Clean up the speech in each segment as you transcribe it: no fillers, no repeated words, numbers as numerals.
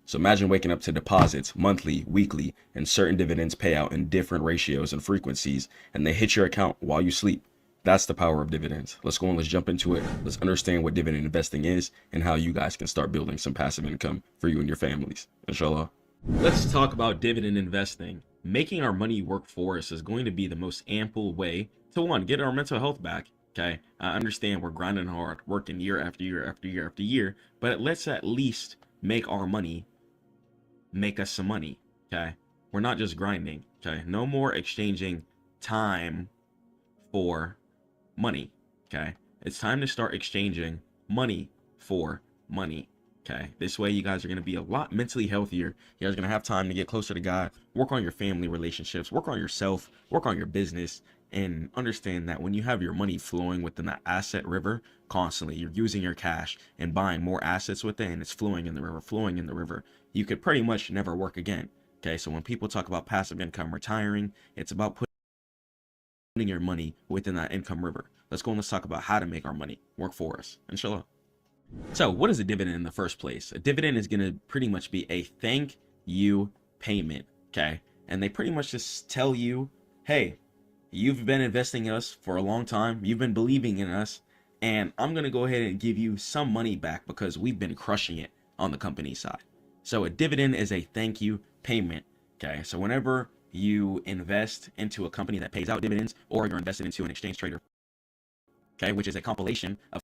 So imagine waking up to deposits monthly, weekly, and certain dividends pay out in different ratios and frequencies, and they hit your account while you sleep. That's the power of dividends. Let's go and let's jump into it. Let's understand what dividend investing is and how you guys can start building some passive income for you and your families. Inshallah. Let's talk about dividend investing. Making our money work for us is going to be the most ample way to, one, get our mental health back. Okay, I understand we're grinding hard, working year after year after year after year, but let's at least make our money make us some money. Okay, we're not just grinding. Okay, no more exchanging time for money. Okay, it's time to start exchanging money for money. Okay, this way you guys are going to be a lot mentally healthier. You guys are going to have time to get closer to God, work on your family relationships, work on yourself, work on your business, and understand that when you have your money flowing within that asset river constantly, you're using your cash and buying more assets with it, and it's flowing in the river, flowing in the river, you could pretty much never work again. Okay, so when people talk about passive income retiring, it's about putting your money within that income river. Let's go and let's talk about how to make our money work for us, inshallah. So what is a dividend in the first place? A dividend is going to pretty much be a thank you payment. Okay, and they pretty much just tell you, hey, you've been investing in us for a long time, you've been believing in us, and I'm going to go ahead and give you some money back because we've been crushing it on the company side. So a dividend is a thank you payment. Okay, so whenever you invest into a company that pays out dividends, or you're invested into an exchange trader, okay, which is a compilation of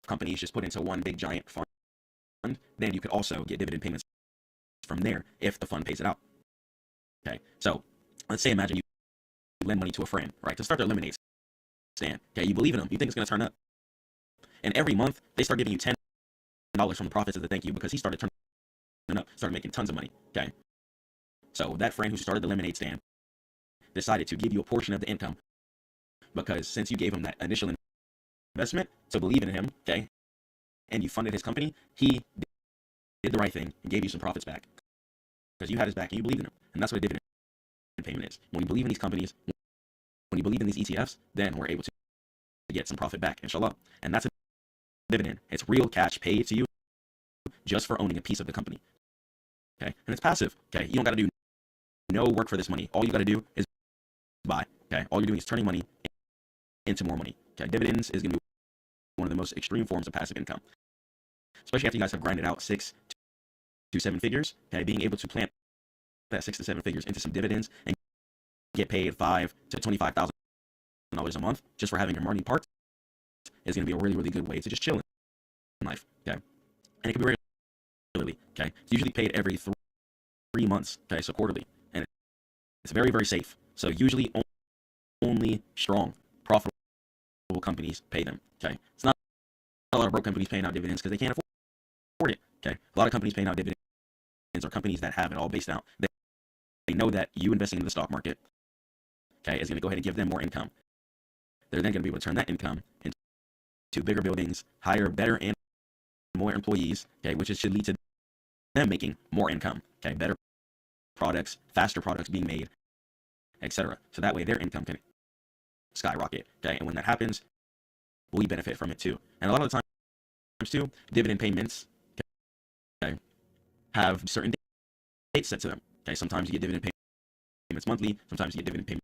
companies just put into one big giant fund, then you could also get dividend payments from there if the fund pays it out. Okay, so let's say, imagine you lend money to a friend, right, to start their lemonade stand. Okay, you believe in them, you think it's going to turn up, and every month they start giving you $10 from the profits of the thank you because he started turning up, started making tons of money. Okay, so that friend who started the lemonade stand decided to give you a portion of the income because since you gave him that initial investment to believe in him, okay, and you funded his company, he did the right thing and gave you some profits back because you had his back and you believed in him. And that's what a dividend payment is. When you believe in these companies, when you believe in these ETFs, then we're able to get some profit back, inshallah. And that's a dividend. It's real cash paid to you just for owning a piece of the company. Okay, and it's passive. Okay, you don't got to do no work for this money. All you got to do is buy. Okay, all you're doing is turning money into more money. Okay, dividends is going to be one of the most extreme forms of passive income, especially after you guys have grinded out 6 to 7 figures. Okay, being able to plant that 6 to 7 figures into some dividends and get paid $5,000 to $25,000 a month just for having your money parked is going to be a really, really good way to just chill in life. Okay, and it can be regularly. Okay, it's usually paid every 3 months. Okay, so quarterly, and it's very, very safe. So usually only strong, profitable companies pay them. Okay, it's not a lot of broke companies paying out dividends because they can't afford it. Okay, a lot of companies paying out dividends are companies that have it all based out. They know that you investing in the stock market, okay, is going to go ahead and give them more income. They're then going to be able to turn that income into bigger buildings, hire better and more employees, okay, which should lead to them making more income, okay, better products, faster products being made, etc. So that way their income can skyrocket, okay, and when that happens, we benefit from it too. And a lot of the times too, dividend payments, okay, have certain dates set to them. Okay, sometimes you get dividend payments monthly, sometimes you get dividend payments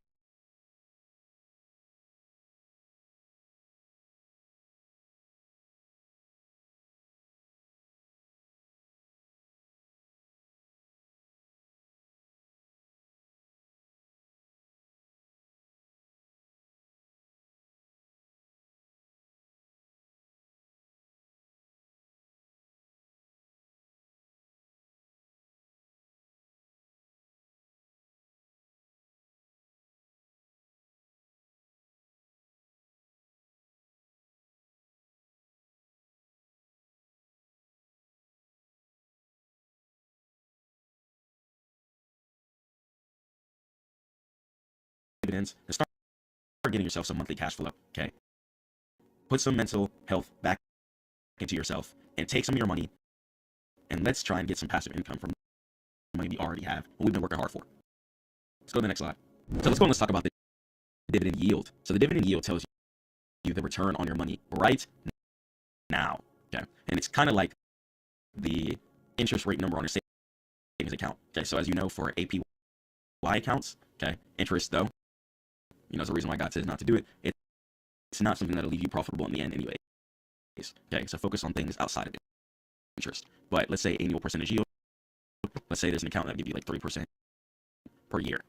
dividends and start getting yourself some monthly cash flow. Okay, put some mental health back into yourself and take some of your money and let's try and get some passive income from the money we already have and we've been working hard for. Let's go to the next slide. So let's go and let's talk about the dividend yield. So the dividend yield tells you the return on your money right now. Okay, and it's kind of like the interest rate number on your savings account. Okay, so as you know, for APY accounts, okay, interest though, is the reason why God says not to do it. It's not something that'll leave you profitable in the end anyways. Okay, so focus on things outside of interest. But let's say annual percentage yield. Let's say there's an account that give you like 3% per year.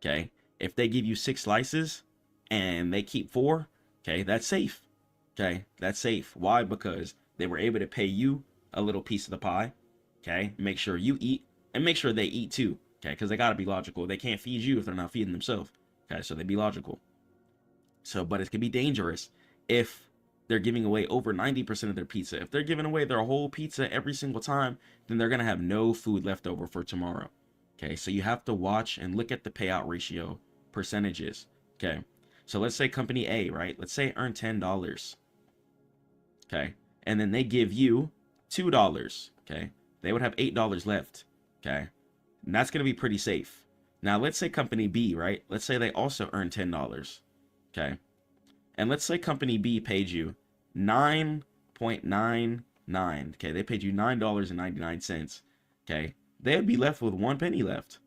Okay, if they give you 6 slices and they keep 4, okay, that's safe. Okay, that's safe. Why? Because they were able to pay you a little piece of the pie. Okay, make sure you eat and make sure they eat too. Okay, because they got to be logical. They can't feed you if they're not feeding themselves. Okay, so they be logical. So, but it can be dangerous if they're giving away over 90% of their pizza. If they're giving away their whole pizza every single time, then they're going to have no food left over for tomorrow. Okay, so you have to watch and look at the payout ratio percentages. Okay, so let's say company A, right? Let's say earn $10. Okay, and then they give you $2. Okay, they would have $8 left. Okay, and that's going to be pretty safe. Now, let's say company B, right? Let's say they also earn $10. Okay, and let's say company B paid you 9.99. Okay, they paid you $9.99. Okay, they would be left with 1 penny left.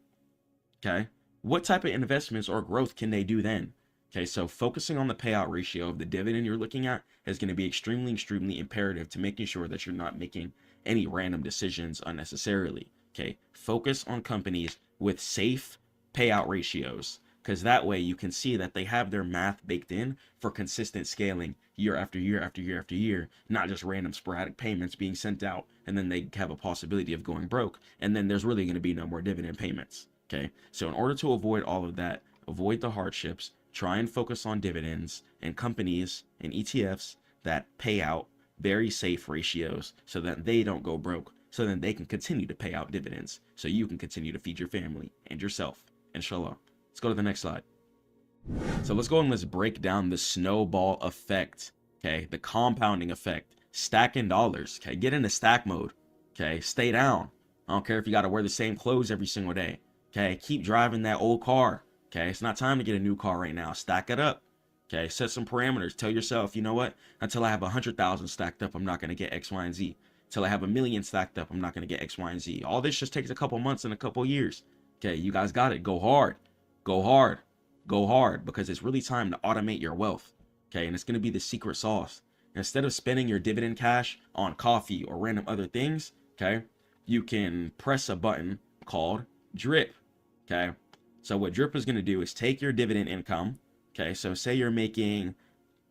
Okay, what type of investments or growth can they do then? Okay, so focusing on the payout ratio of the dividend you're looking at is going to be extremely imperative to making sure that you're not making any random decisions unnecessarily. Okay, focus on companies with safe payout ratios, because that way you can see that they have their math baked in for consistent scaling year after year after year after year, not just random sporadic payments being sent out and then they have a possibility of going broke and then there's really going to be no more dividend payments. Okay, so in order to avoid all of that, avoid the hardships, try and focus on dividends and companies and ETFs that pay out very safe ratios so that they don't go broke, so that they can continue to pay out dividends, so you can continue to feed your family and yourself. Inshallah. Let's go to the next slide. So let's go and let's break down the snowball effect, okay? The compounding effect, stacking dollars, okay? Get into stack mode, okay? Stay down. I don't care if you got to wear the same clothes every single day, okay? Keep driving that old car, okay? It's not time to get a new car right now. Stack it up, okay? Set some parameters. Tell yourself, you know what? Until I have 100,000 stacked up, I'm not going to get X, Y, and Z. Until I have 1,000,000 stacked up, I'm not going to get X, Y, and Z. All this just takes a couple months and a couple years, okay? You guys got it. Go hard. Go hard. Go hard, because it's really time to automate your wealth. Okay, and it's going to be the secret sauce. Instead of spending your dividend cash on coffee or random other things, okay, you can press a button called drip. Okay, so what drip is going to do is take your dividend income. Okay, so say you're making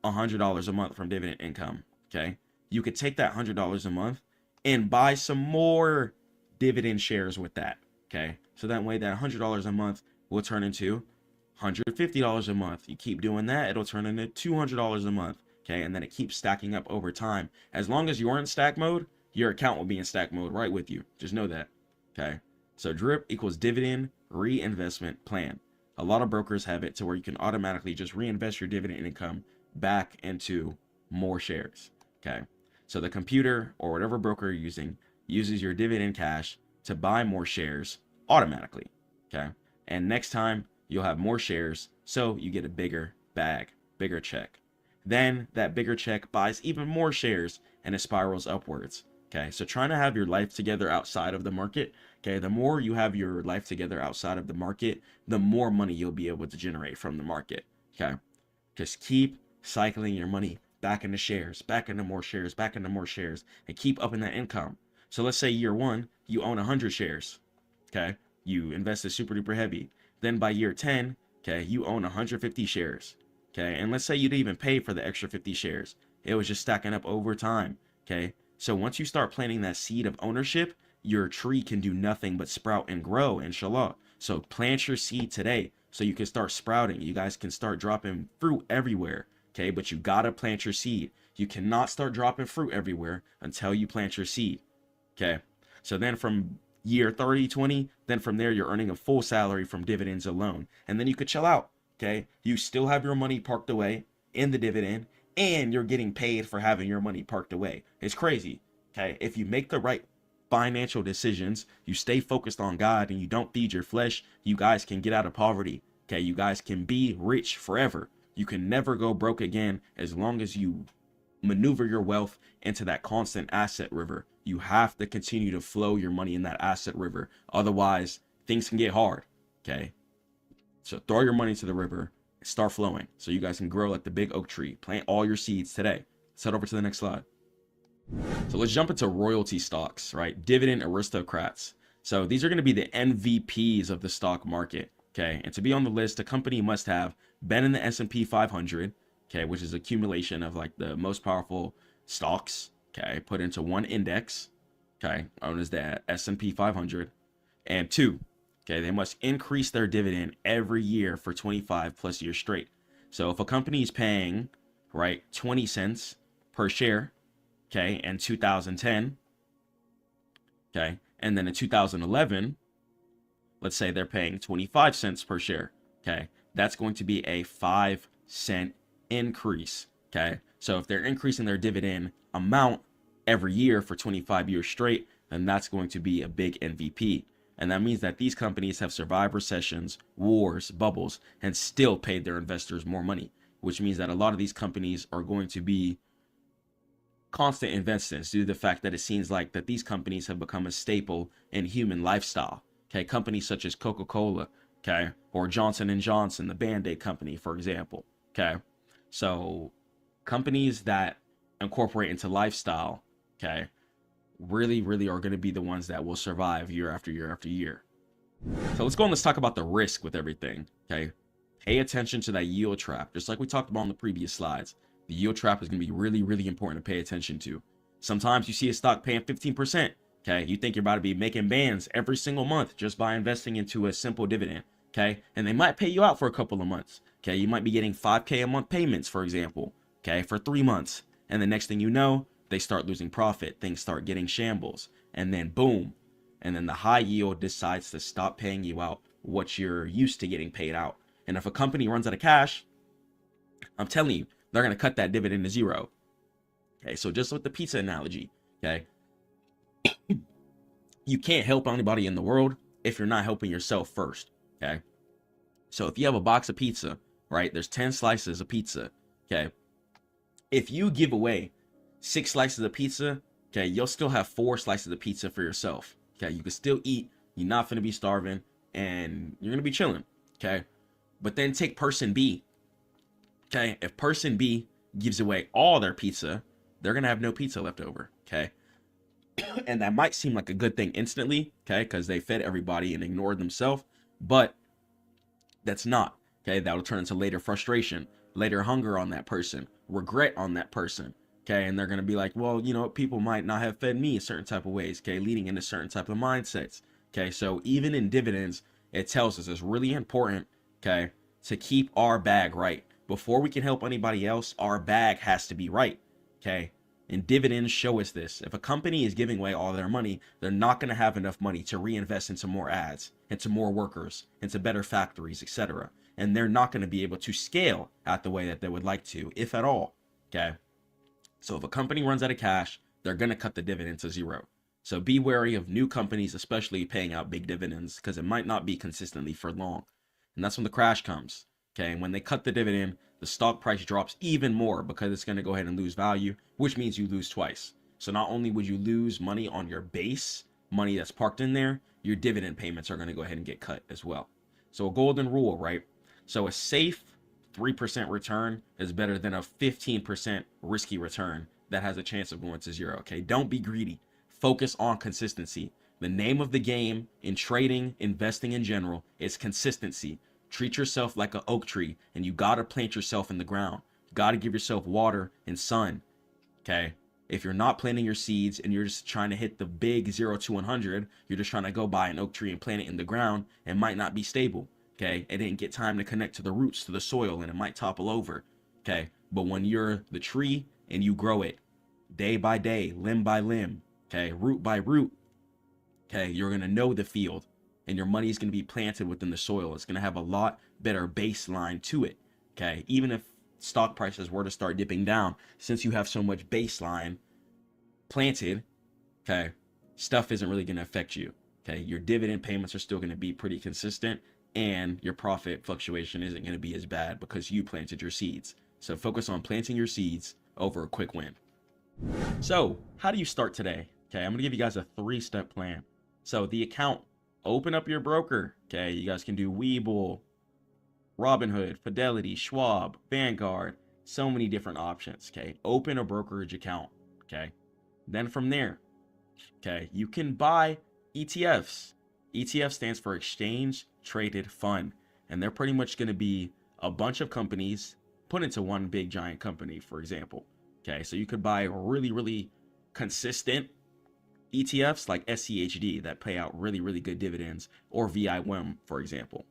$100 a month from dividend income. Okay, you could take that $100 a month and buy some more dividend shares with that. Okay, so that way that $100 a month will turn into $150 a month. You keep doing that, it'll turn into $200 a month. Okay, and then it keeps stacking up over time. As long as you're in stack mode, your account will be in stack mode right with you. Just know that. Okay. So drip equals dividend reinvestment plan. A lot of brokers have it to where you can automatically just reinvest your dividend income back into more shares. Okay. So the computer or whatever broker you're using uses your dividend cash to buy more shares automatically. Okay. And next time you'll have more shares, so you get a bigger bag, bigger check. Then that bigger check buys even more shares and it spirals upwards. Okay, so trying to have your life together outside of the market, okay, the more you have your life together outside of the market, the more money you'll be able to generate from the market. Okay, just keep cycling your money back into shares, back into more shares, back into more shares, and keep upping that income. So let's say year one, you own 100 shares. Okay, you invested super duper heavy. Then by year 10, okay, you own 150 shares. Okay, and let's say you didn't even pay for the extra 50 shares. It was just stacking up over time. Okay, so once you start planting that seed of ownership, your tree can do nothing but sprout and grow, inshallah. So plant your seed today so you can start sprouting. You guys can start dropping fruit everywhere. Okay, but you gotta plant your seed. You cannot start dropping fruit everywhere until you plant your seed. Okay, so then from year 30, 20, then from there you're earning a full salary from dividends alone. And then you could chill out. Okay, you still have your money parked away in the dividend, and you're getting paid for having your money parked away. It's crazy. Okay, if you make the right financial decisions, you stay focused on God, and you don't feed your flesh, you guys can get out of poverty. Okay, you guys can be rich forever. You can never go broke again as long as you maneuver your wealth into that constant asset river. You have to continue to flow your money in that asset river. Otherwise, things can get hard. Okay, so throw your money to the river, start flowing so you guys can grow like the big oak tree. Plant all your seeds today. Let's head over to the next slide. So let's jump into royalty stocks, right? Dividend aristocrats. So these are going to be the MVPs of the stock market. Okay, and to be on the list, a company must have been in the S&P 500, okay, which is accumulation of like the most powerful stocks, okay, put into one index, okay, known as the S&P 500. And two, okay, they must increase their dividend every year for 25 plus years straight. So if a company is paying, right, 20 cents per share, okay, in 2010, okay, and then in 2011, let's say they're paying 25 cents per share, okay, that's going to be a 5-cent increase, okay? So if they're increasing their dividend amount every year for 25 years straight, then that's going to be a big MVP. And that means that these companies have survived recessions, wars, bubbles, and still paid their investors more money, which means that a lot of these companies are going to be constant investments due to the fact that it seems like that these companies have become a staple in human lifestyle. Okay, companies such as Coca-Cola, okay, or Johnson & Johnson, the Band-Aid company, for example. Okay, so companies that incorporate into lifestyle, okay, really are going to be the ones that will survive year after year after year. So let's go and let's talk about the risk with everything. Okay, pay attention to that yield trap, just like we talked about on the previous slides. The yield trap is going to be really important to pay attention to. Sometimes you see a stock paying 15%. Okay, you think you're about to be making bands every single month just by investing into a simple dividend. Okay, and they might pay you out for a couple of months. Okay, you might be getting 5K a month payments, for example. Okay, for 3 months, and the next thing you know, they start losing profit. Things start getting shambles, and then boom, and then the high yield decides to stop paying you out what you're used to getting paid out. And if a company runs out of cash, I'm telling you, they're going to cut that dividend to zero. Okay, so just with the pizza analogy, okay, you can't help anybody in the world if you're not helping yourself first. Okay, so if you have a box of pizza, right, there's 10 slices of pizza. Okay, if you give away 6 slices of pizza, okay, you'll still have 4 slices of pizza for yourself. Okay, you can still eat, you're not gonna be starving, and you're gonna be chilling. Okay, but then take person B. Okay, if person B gives away all their pizza, they're gonna have no pizza left over. Okay, and that might seem like a good thing instantly, okay, because they fed everybody and ignored themselves, but that's not. Okay, that'll turn into later frustration, later hunger on that person, regret on that person. Okay, and they're gonna be like, well, you know, people might not have fed me a certain type of ways. Okay, leading into certain type of mindsets. Okay, so even in dividends, it tells us it's really important, okay, to keep our bag right. Before we can help anybody else, our bag has to be right. Okay, And dividends show us this. If a company is giving away all their money, they're not going to have enough money to reinvest into more ads, into more workers, into better factories, etc. And they're not going to be able to scale at the way that they would like to, if at all. Okay. So if a company runs out of cash, they're going to cut the dividend to zero. So be wary of new companies, especially paying out big dividends, because it might not be consistently for long. And that's when the crash comes. Okay. And when they cut the dividend, the stock price drops even more because it's going to go ahead and lose value, which means you lose twice. So not only would you lose money on your base, money that's parked in there, your dividend payments are going to go ahead and get cut as well. So a golden rule, right? So a safe 3% return is better than a 15% risky return that has a chance of going to zero. Okay, don't be greedy. Focus on consistency. The name of the game in trading, investing in general, is consistency. Treat yourself like an oak tree, and you got to plant yourself in the ground. You got to give yourself water and sun. Okay, if you're not planting your seeds and you're just trying to hit the big 0 to 100, you're just trying to go buy an oak tree and plant it in the ground, it might not be stable. Okay, it didn't get time to connect to the roots, to the soil, and it might topple over. Okay, but when you're the tree and you grow it day by day, limb by limb, okay, root by root, okay, you're going to know the field, and your money is going to be planted within the soil. It's going to have a lot better baseline to it. Okay, even if stock prices were to start dipping down, since you have so much baseline planted, okay, stuff isn't really going to affect you. Okay, your dividend payments are still going to be pretty consistent, and your profit fluctuation isn't going to be as bad because you planted your seeds. So focus on planting your seeds over a quick win. So how do you start today? Okay, I'm going to give you guys a 3-step plan. So the account, open up your broker. Okay, you guys can do Webull, Robinhood, Fidelity, Schwab, Vanguard, so many different options. Okay, open a brokerage account. Okay, then from there, okay, you can buy ETFs. ETF stands for Exchange Traded Fund, and they're pretty much going to be a bunch of companies put into one big giant company, for example. Okay, so you could buy really consistent ETFs like SCHD that pay out really good dividends, or VIWM, for example.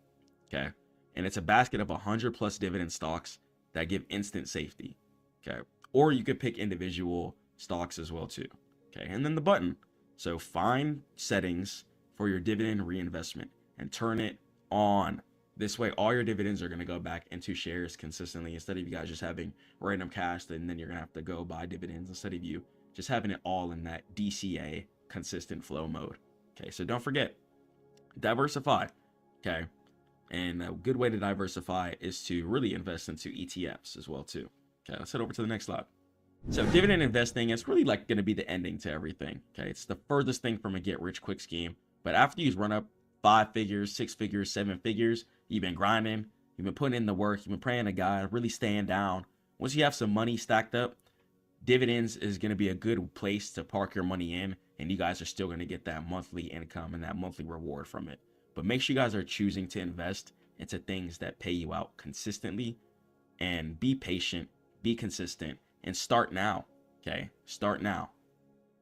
Okay, and it's a basket of 100+ dividend stocks that give instant safety. Okay, or you could pick individual stocks as well too. Okay, and then the button. So find settings for your dividend reinvestment and turn it on. This way, all your dividends are going to go back into shares consistently, instead of you guys just having random cash, and then you're going to have to go buy dividends, instead of you just having it all in that DCA, consistent flow mode. Okay, so don't forget, diversify. Okay, and a good way to diversify is to really invest into ETFs as well too. Okay, let's head over to the next slide. So dividend investing is really like going to be the ending to everything. Okay, it's the furthest thing from a get rich quick scheme. But after you've run up 5 figures, 6 figures, 7 figures, you've been grinding, you've been putting in the work, you've been praying to God, really staying down. Once you have some money stacked up, dividends is going to be a good place to park your money in, and you guys are still going to get that monthly income and that monthly reward from it. But make sure you guys are choosing to invest into things that pay you out consistently, and be patient, be consistent, and start now. Okay, start now.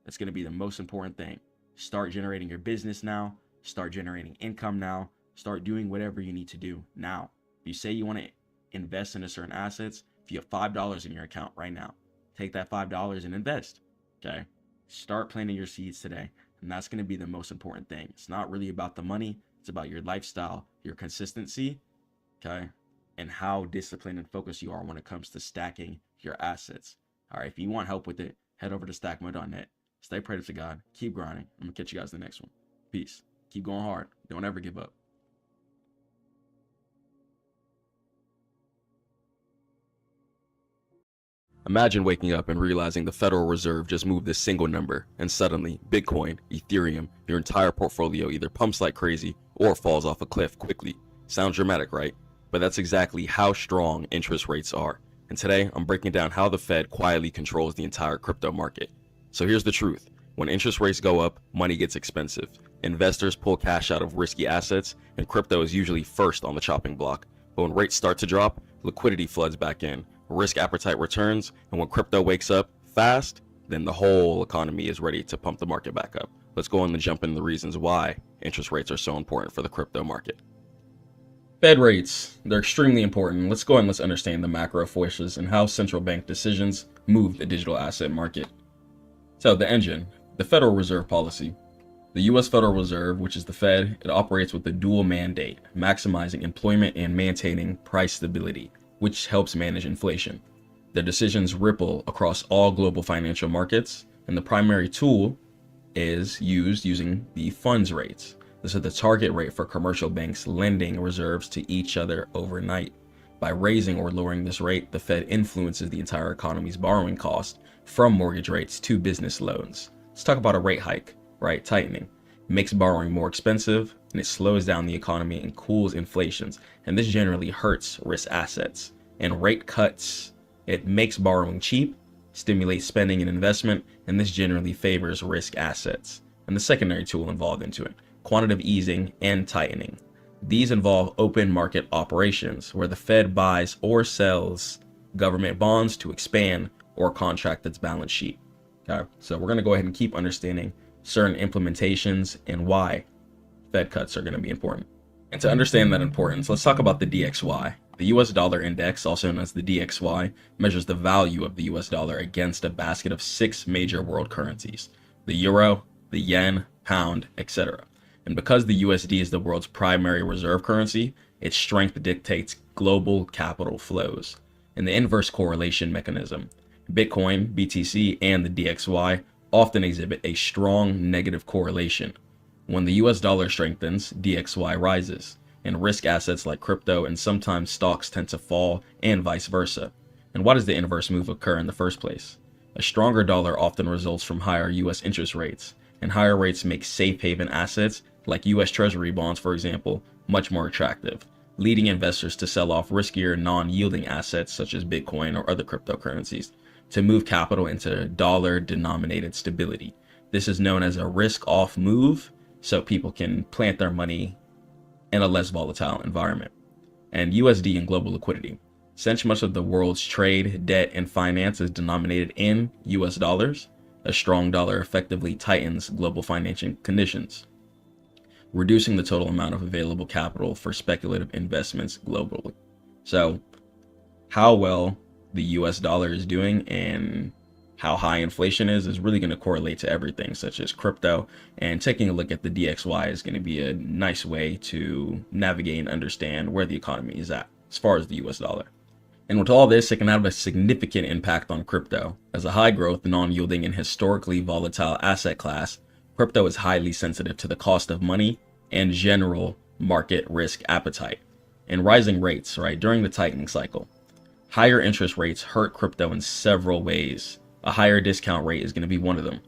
That's going to be the most important thing. Start generating your business now. Start generating income now. Start doing whatever you need to do now. If you say you want to invest into certain assets, if you have $5 in your account right now, take that $5 and invest. Okay, start planting your seeds today, and that's going to be the most important thing. It's not really about the money. It's about your lifestyle, your consistency, okay, and how disciplined and focused you are when it comes to stacking your assets. All right, if you want help with it, head over to Stackmode.net. Stay prayed to God. Keep grinding. I'm going to catch you guys in the next one. Peace. Keep going hard. Don't ever give up. Imagine waking up and realizing the Federal Reserve just moved this single number, and suddenly Bitcoin, Ethereum, your entire portfolio either pumps like crazy or falls off a cliff quickly. Sounds dramatic, right? But that's exactly how strong interest rates are. And today, I'm breaking down how the Fed quietly controls the entire crypto market. So here's the truth. When interest rates go up, money gets expensive. Investors pull cash out of risky assets, and crypto is usually first on the chopping block. But when rates start to drop, liquidity floods back in, risk appetite returns, and when crypto wakes up fast, then the whole economy is ready to pump the market back up. Let's go on and jump into the reasons why interest rates are so important for the crypto market. Fed rates, they're extremely important. Let's go and let's understand the macro forces and how central bank decisions move the digital asset market. So the engine, the Federal Reserve policy. The U.S. Federal Reserve, which is the Fed, it operates with a dual mandate, maximizing employment and maintaining price stability, which helps manage inflation. Their decisions ripple across all global financial markets, and the primary tool is used using the funds rates. This is the target rate for commercial banks lending reserves to each other overnight. By raising or lowering this rate, the Fed influences the entire economy's borrowing cost from mortgage rates to business loans. Let's talk about a rate hike, right? Tightening. It makes borrowing more expensive, and it slows down the economy and cools inflations, and this generally hurts risk assets. And rate cuts, it makes borrowing cheap, stimulates spending and investment, and this generally favors risk assets. And the secondary tool involved into it, quantitative easing and tightening. These involve open market operations where the Fed buys or sells government bonds to expand or contract its balance sheet. Okay, so we're going to go ahead and keep understanding certain implementations and why Fed cuts are going to be important. And to understand that importance, let's talk about the DXY. The US dollar index, also known as the DXY, measures the value of the US dollar against a basket of 6 major world currencies: the euro, the yen, pound, etc. And because the USD is the world's primary reserve currency, its strength dictates global capital flows. And the inverse correlation mechanism, Bitcoin, BTC, and the DXY often exhibit a strong negative correlation. When the US dollar strengthens, DXY rises, and risk assets like crypto and sometimes stocks tend to fall, and vice versa. And why does the inverse move occur in the first place? A stronger dollar often results from higher US interest rates, and higher rates make safe haven assets like US Treasury bonds, for example, much more attractive, leading investors to sell off riskier non-yielding assets such as Bitcoin or other cryptocurrencies to move capital into dollar-denominated stability. This is known as a risk-off move, so people can plant their money in a less volatile environment. And USD and global liquidity. Since much of the world's trade, debt, and finance is denominated in US dollars, a strong dollar effectively tightens global financial conditions, reducing the total amount of available capital for speculative investments globally. So, how well the US dollar is doing and how high inflation is really going to correlate to everything, such as crypto. And taking a look at the DXY is going to be a nice way to navigate and understand where the economy is at as far as the US dollar. And with all this, it can have a significant impact on crypto. As a high growth, non-yielding, and historically volatile asset class, crypto is highly sensitive to the cost of money and general market risk appetite. And rising rates, right, during the tightening cycle. Higher interest rates hurt crypto in several ways. A higher discount rate is going to be one of them.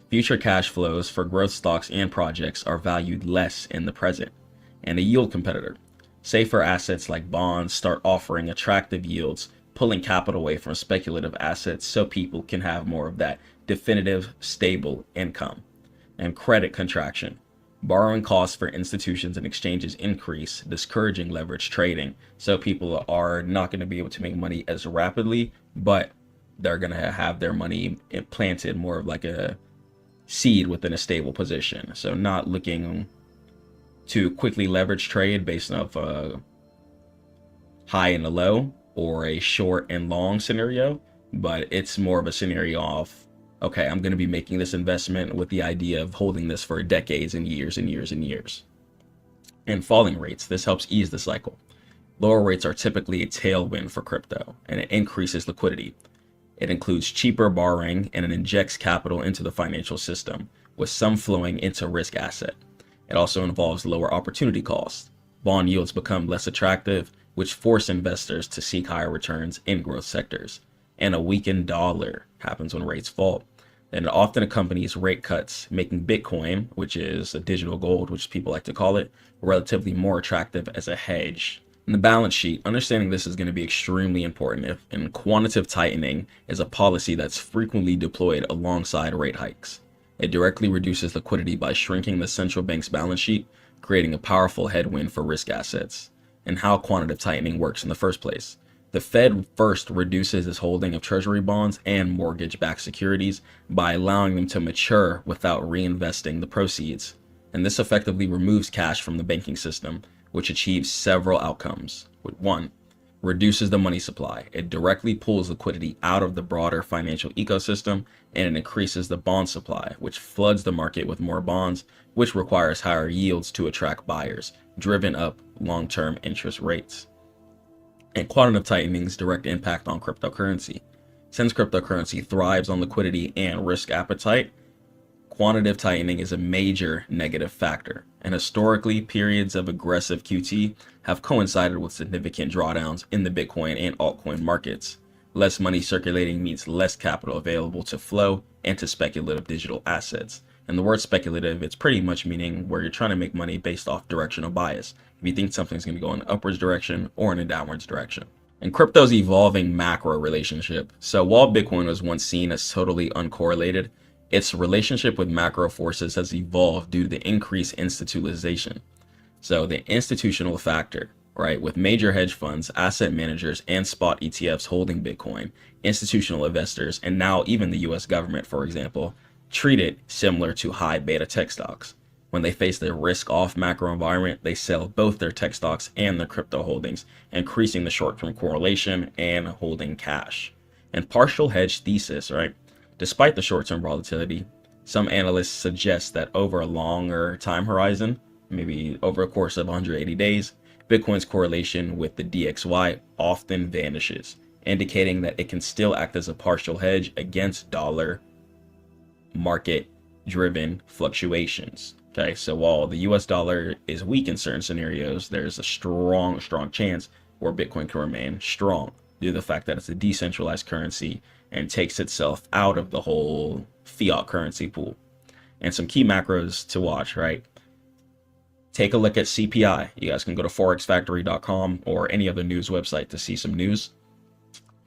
Future cash flows for growth stocks and projects are valued less in the present. And a yield competitor. Safer assets like bonds start offering attractive yields, pulling capital away from speculative assets so people can have more of that definitive, stable income. And credit contraction. Borrowing costs for institutions and exchanges increase, discouraging leverage trading. So people are not going to be able to make money as rapidly, but they're going to have their money implanted more of like a seed within a stable position. So not looking to quickly leverage trade based off a high and a low or a short and long scenario, but it's more of a scenario of, okay, I'm going to be making this investment with the idea of holding this for decades and years and years and years. And falling rates, this helps ease the cycle. Lower rates are typically a tailwind for crypto, and it increases liquidity. It includes cheaper borrowing, and it injects capital into the financial system, with some flowing into risk asset. It also involves lower opportunity costs. Bond yields become less attractive, which force investors to seek higher returns in growth sectors. And a weakened dollar happens when rates fall. And it often accompanies rate cuts, making Bitcoin, which is a digital gold, which people like to call it, relatively more attractive as a hedge. In the balance sheet, understanding this is going to be extremely important, and quantitative tightening is a policy that's frequently deployed alongside rate hikes. It directly reduces liquidity by shrinking the central bank's balance sheet, creating a powerful headwind for risk assets. And how quantitative tightening works in the first place. The Fed first reduces its holding of treasury bonds and mortgage-backed securities by allowing them to mature without reinvesting the proceeds. And this effectively removes cash from the banking system, which achieves several outcomes. With one, reduces the money supply. It directly pulls liquidity out of the broader financial ecosystem, and it increases the bond supply, which floods the market with more bonds, which requires higher yields to attract buyers, driven up long-term interest rates. And quantitative tightening's direct impact on cryptocurrency. Since cryptocurrency thrives on liquidity and risk appetite, quantitative tightening is a major negative factor, and historically, periods of aggressive QT have coincided with significant drawdowns in the Bitcoin and altcoin markets. Less money circulating means less capital available to flow into speculative digital assets. And the word speculative, it's pretty much meaning where you're trying to make money based off directional bias. If you think something's going to go in an upwards direction or in a downwards direction. And crypto's evolving macro relationship. So while Bitcoin was once seen as totally uncorrelated, its relationship with macro forces has evolved due to the increased institutionalization. So the institutional factor, right, with major hedge funds, asset managers, and spot ETFs holding Bitcoin, institutional investors, and now even the US government, for example, treat it similar to high beta tech stocks. When they face the risk-off macro environment, they sell both their tech stocks and their crypto holdings, increasing the short-term correlation and holding cash. And partial hedge thesis, right? Despite the short-term volatility, some analysts suggest that over a longer time horizon, maybe over a course of 180 days, Bitcoin's correlation with the DXY often vanishes, indicating that it can still act as a partial hedge against dollar market-driven fluctuations. Okay, so while the US dollar is weak in certain scenarios, there's a strong chance where Bitcoin can remain strong due to the fact that it's a decentralized currency and takes itself out of the whole fiat currency pool. And some key macros to watch, right? Take a look at CPI. You guys can go to forexfactory.com or any other news website to see some news.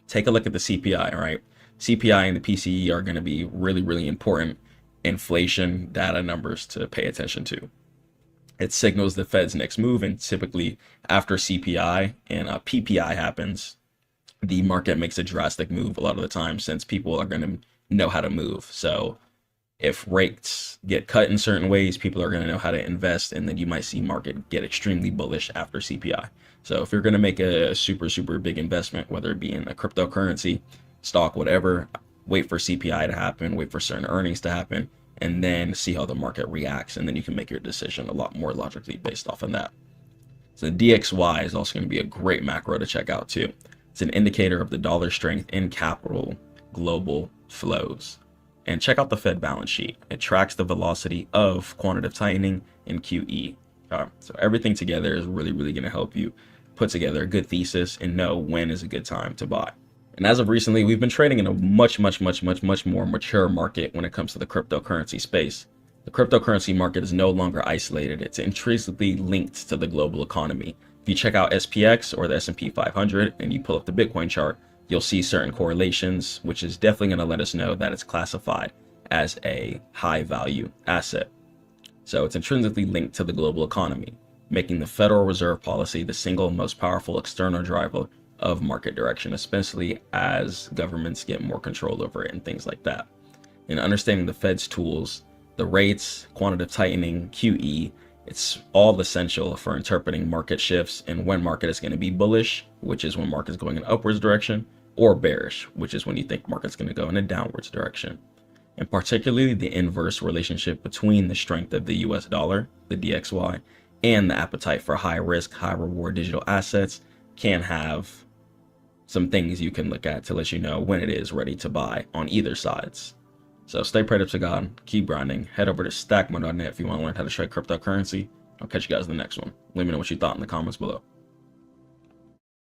Take a look at the CPI, right? CPI and the PCE are going to be really important inflation data numbers to pay attention to. It signals the Fed's next move, and typically after CPI and PPI happens, the market makes a drastic move a lot of the time, since people are going to know how to move. So if rates get cut in certain ways, people are going to know how to invest, and then you might see market get extremely bullish after CPI. So if you're going to make a super big investment, whether it be in a cryptocurrency, stock, whatever, wait for CPI to happen, wait for certain earnings to happen, and then see how the market reacts, and then you can make your decision a lot more logically based off of that. So the DXY is also going to be a great macro to check out too. It's an indicator of the dollar strength in capital global flows. And check out the Fed balance sheet. It tracks the velocity of quantitative tightening and QE. So everything together is really going to help you put together a good thesis and know when is a good time to buy. And as of recently, we've been trading in a much more mature market when it comes to the cryptocurrency space. The cryptocurrency market is no longer isolated. It's intrinsically linked to the global economy. If you check out SPX or the S&P 500 and you pull up the Bitcoin chart, you'll see certain correlations, which is definitely going to let us know that it's classified as a high value asset. So it's intrinsically linked to the global economy, making the Federal Reserve policy the single most powerful external driver of market direction, especially as governments get more control over it and things like that. In understanding the Fed's tools, the rates, quantitative tightening, QE, it's all essential for interpreting market shifts and when market is going to be bullish, which is when market is going in upwards direction, or bearish, which is when you think market's going to go in a downwards direction. And particularly the inverse relationship between the strength of the US dollar, the DXY, and the appetite for high risk, high reward digital assets can have some things you can look at to let you know when it is ready to buy on either sides. So stay prayed up to God, keep grinding. Head over to Stackmode.net if you want to learn how to trade cryptocurrency. I'll catch you guys in the next one. Let me know what you thought in the comments below.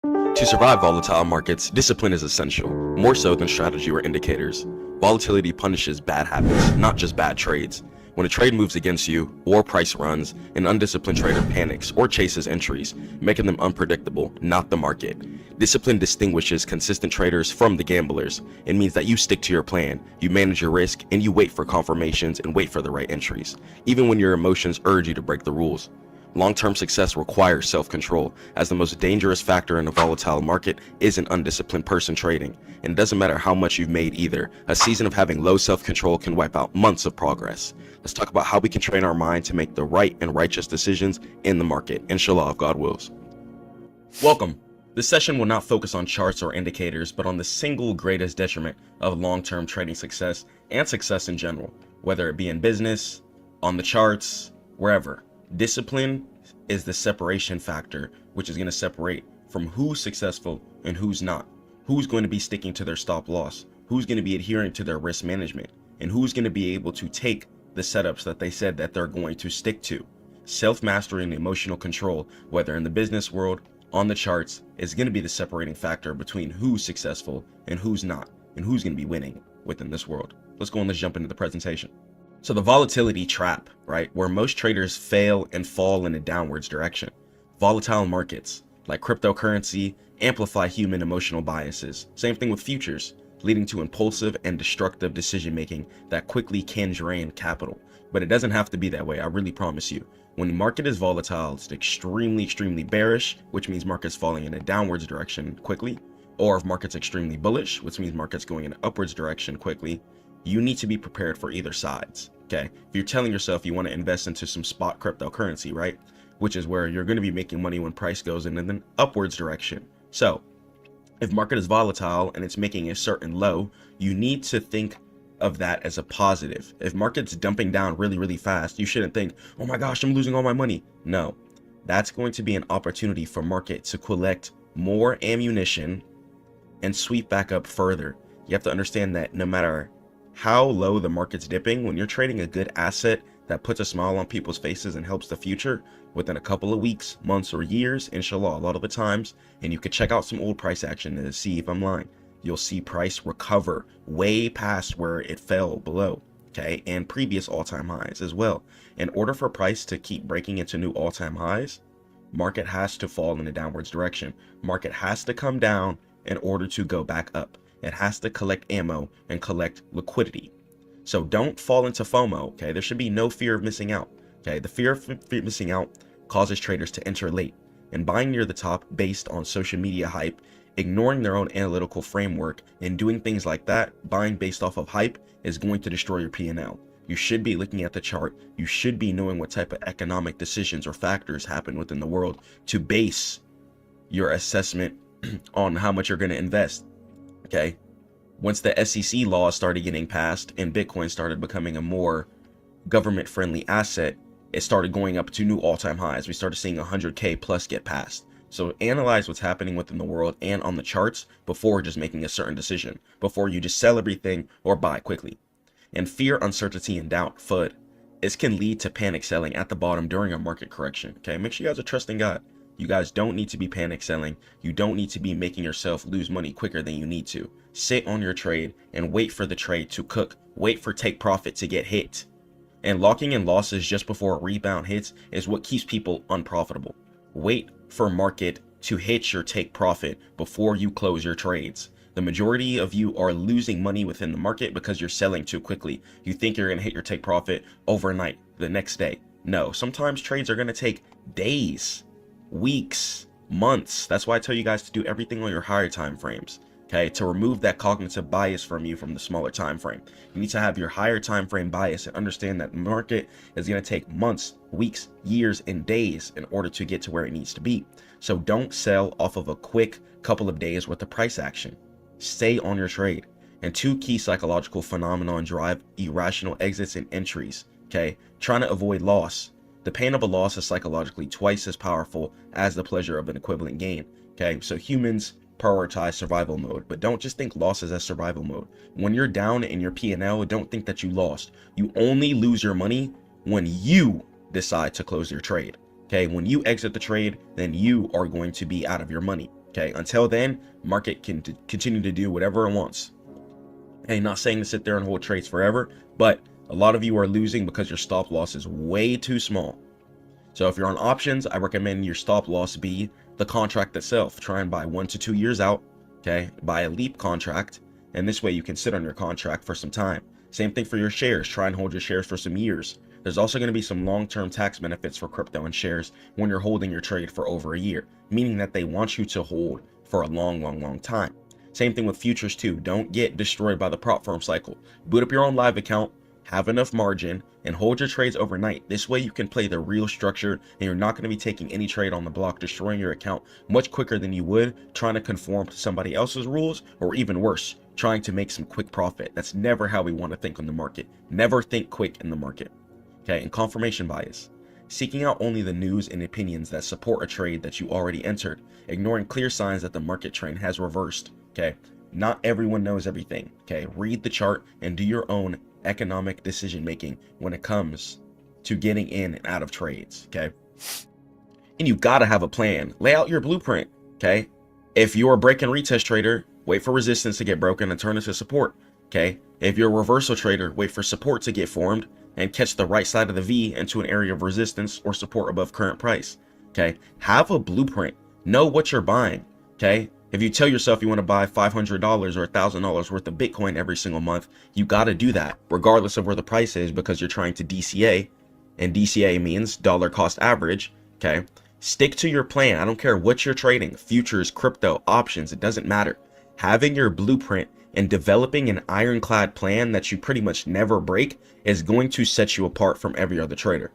To survive volatile markets, discipline is essential, more so than strategy or indicators. Volatility punishes bad habits, not just bad trades. When a trade moves against you, or price runs, an undisciplined trader panics or chases entries, making them unpredictable, not the market. Discipline distinguishes consistent traders from the gamblers. It means that you stick to your plan, you manage your risk, and you wait for confirmations and wait for the right entries, even when your emotions urge you to break the rules. Long-term success requires self-control, as the most dangerous factor in a volatile market is an undisciplined person trading. And it doesn't matter how much you've made either. A season of having low self-control can wipe out months of progress. Let's talk about how we can train our mind to make the right and righteous decisions in the market, inshallah, if God wills. Welcome. This This session will not focus on charts or indicators, but on the single greatest detriment of long-term trading success and success in general, whether it be in business, on the charts, wherever. Discipline is the separation factor, which is going to separate from who's successful and who's not, who's going to be sticking to their stop loss, who's going to be adhering to their risk management, and who's going to be able to take the setups that they said that they're going to stick to. Self-mastery and emotional control, whether in the business world, on the charts, is going to be the separating factor between who's successful and who's not, and who's going to be winning within this world. Let's go and let's jump into the presentation. So the volatility trap, right, where most traders fail and fall in a downwards direction. Volatile markets, like cryptocurrency, amplify human emotional biases. Same thing with futures, leading to impulsive and destructive decision making that quickly can drain capital. But it doesn't have to be that way, I really promise you. When the market is volatile, it's extremely bearish, which means markets falling in a downwards direction quickly. Or if market's extremely bullish, which means markets going in an upwards direction quickly, you need to be prepared for either sides, okay? If you're telling yourself you want to invest into some spot cryptocurrency, right? Which is where you're going to be making money when price goes in an upwards direction. So if market is volatile and it's making a certain low, you need to think of that as a positive. If market's dumping down really fast, you shouldn't think, oh my gosh, I'm losing all my money. No, that's going to be an opportunity for market to collect more ammunition and sweep back up further. You have to understand that no matter how low the market's dipping, when you're trading a good asset that puts a smile on people's faces and helps the future, within a couple of weeks, months, or years, inshallah, a lot of the times, and you could check out some old price action to see if I'm lying, you'll see price recover way past where it fell below, okay, and previous all-time highs as well. In order for price to keep breaking into new all-time highs, market has to fall in a downwards direction. Market has to come down in order to go back up. It has to collect ammo and collect liquidity. So don't fall into FOMO, okay? There should be no fear of missing out, okay? The fear of missing out causes traders to enter late and buying near the top based on social media hype, ignoring their own analytical framework, and doing things like that, buying based off of hype, is going to destroy your P&L. You should be looking at the chart. You should be knowing what type of economic decisions or factors happen within the world to base your assessment on how much you're going to invest, okay? Once the SEC laws started getting passed and Bitcoin started becoming a more government-friendly asset, it started going up to new all-time highs. We started seeing 100K plus get passed. So analyze what's happening within the world and on the charts before just making a certain decision, before you just sell everything or buy quickly. And fear, uncertainty, and doubt, FUD. This can lead to panic selling at the bottom during a market correction, okay? Make sure you guys are trusting God. You guys don't need to be panic selling. You don't need to be making yourself lose money quicker than you need to. Sit on your trade and wait for the trade to cook. Wait for take profit to get hit. And locking in losses just before a rebound hits is what keeps people unprofitable. Wait for market to hit your take profit before you close your trades. The majority of you are losing money within the market because you're selling too quickly. You think you're going to hit your take profit overnight, the next day. No, sometimes trades are going to take days, weeks, months. That's why I tell you guys to do everything on your higher time frames, okay, to remove that cognitive bias from you from the smaller time frame. You need to have your higher time frame bias and understand that the market is going to take months, weeks, years, and days in order to get to where it needs to be. So don't sell off of a quick couple of days worth of price action. Stay on your trade. And two key psychological phenomena drive irrational exits and entries, okay? Trying to avoid loss. The pain of a loss is psychologically twice as powerful as the pleasure of an equivalent gain, okay? So humans prioritize survival mode, but don't just think losses as survival mode. When you're down in your P&L, don't think that you lost. You only lose your money when you decide to close your trade, okay? When you exit the trade, then you are going to be out of your money, okay? Until then, market can continue to do whatever it wants. Hey, not saying to sit there and hold trades forever, but a lot of you are losing because your stop loss is way too small. So if you're on options, I recommend your stop loss be the contract itself. Try and buy 1 to 2 years out, okay? Buy a leap contract, and this way you can sit on your contract for some time. Same thing for your shares. Try and hold your shares for some years. There's also going to be some long-term tax benefits for crypto and shares when you're holding your trade for over a year, meaning that they want you to hold for a long time. Same thing with futures too. Don't get destroyed by the prop firm cycle. Boot up your own live account, have enough margin, and hold your trades overnight. This way you can play the real structure, and you're not going to be taking any trade on the block, destroying your account much quicker than you would trying to conform to somebody else's rules, or even worse, trying to make some quick profit. That's never how we want to think on the market. Never think quick in the market. Okay, and confirmation bias. Seeking out only the news and opinions that support a trade that you already entered, ignoring clear signs that the market trend has reversed. Okay, not everyone knows everything. Okay, read the chart and do your own economic decision making when it comes to getting in and out of trades. Okay, and you gotta have a plan. Lay out your blueprint. Okay, if you're a break and retest trader, wait for resistance to get broken and turn into support. Okay, if you're a reversal trader, wait for support to get formed and catch the right side of the V into an area of resistance or support above current price. Okay, have a blueprint. Know what you're buying. Okay, if you tell yourself you want to buy $500 or $1,000 worth of Bitcoin every single month, you got to do that regardless of where the price is, because you're trying to DCA, and DCA means dollar cost average. Okay, stick to your plan. I don't care what you're trading, futures, crypto, options, it doesn't matter. Having your blueprint and developing an ironclad plan that you pretty much never break is going to set you apart from every other trader.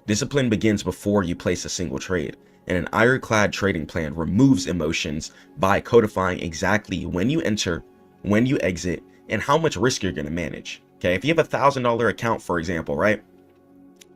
Discipline begins before you place a single trade, and an ironclad trading plan removes emotions by codifying exactly when you enter, when you exit, and how much risk you're going to manage. Okay, if you have $1,000 account, for example, right?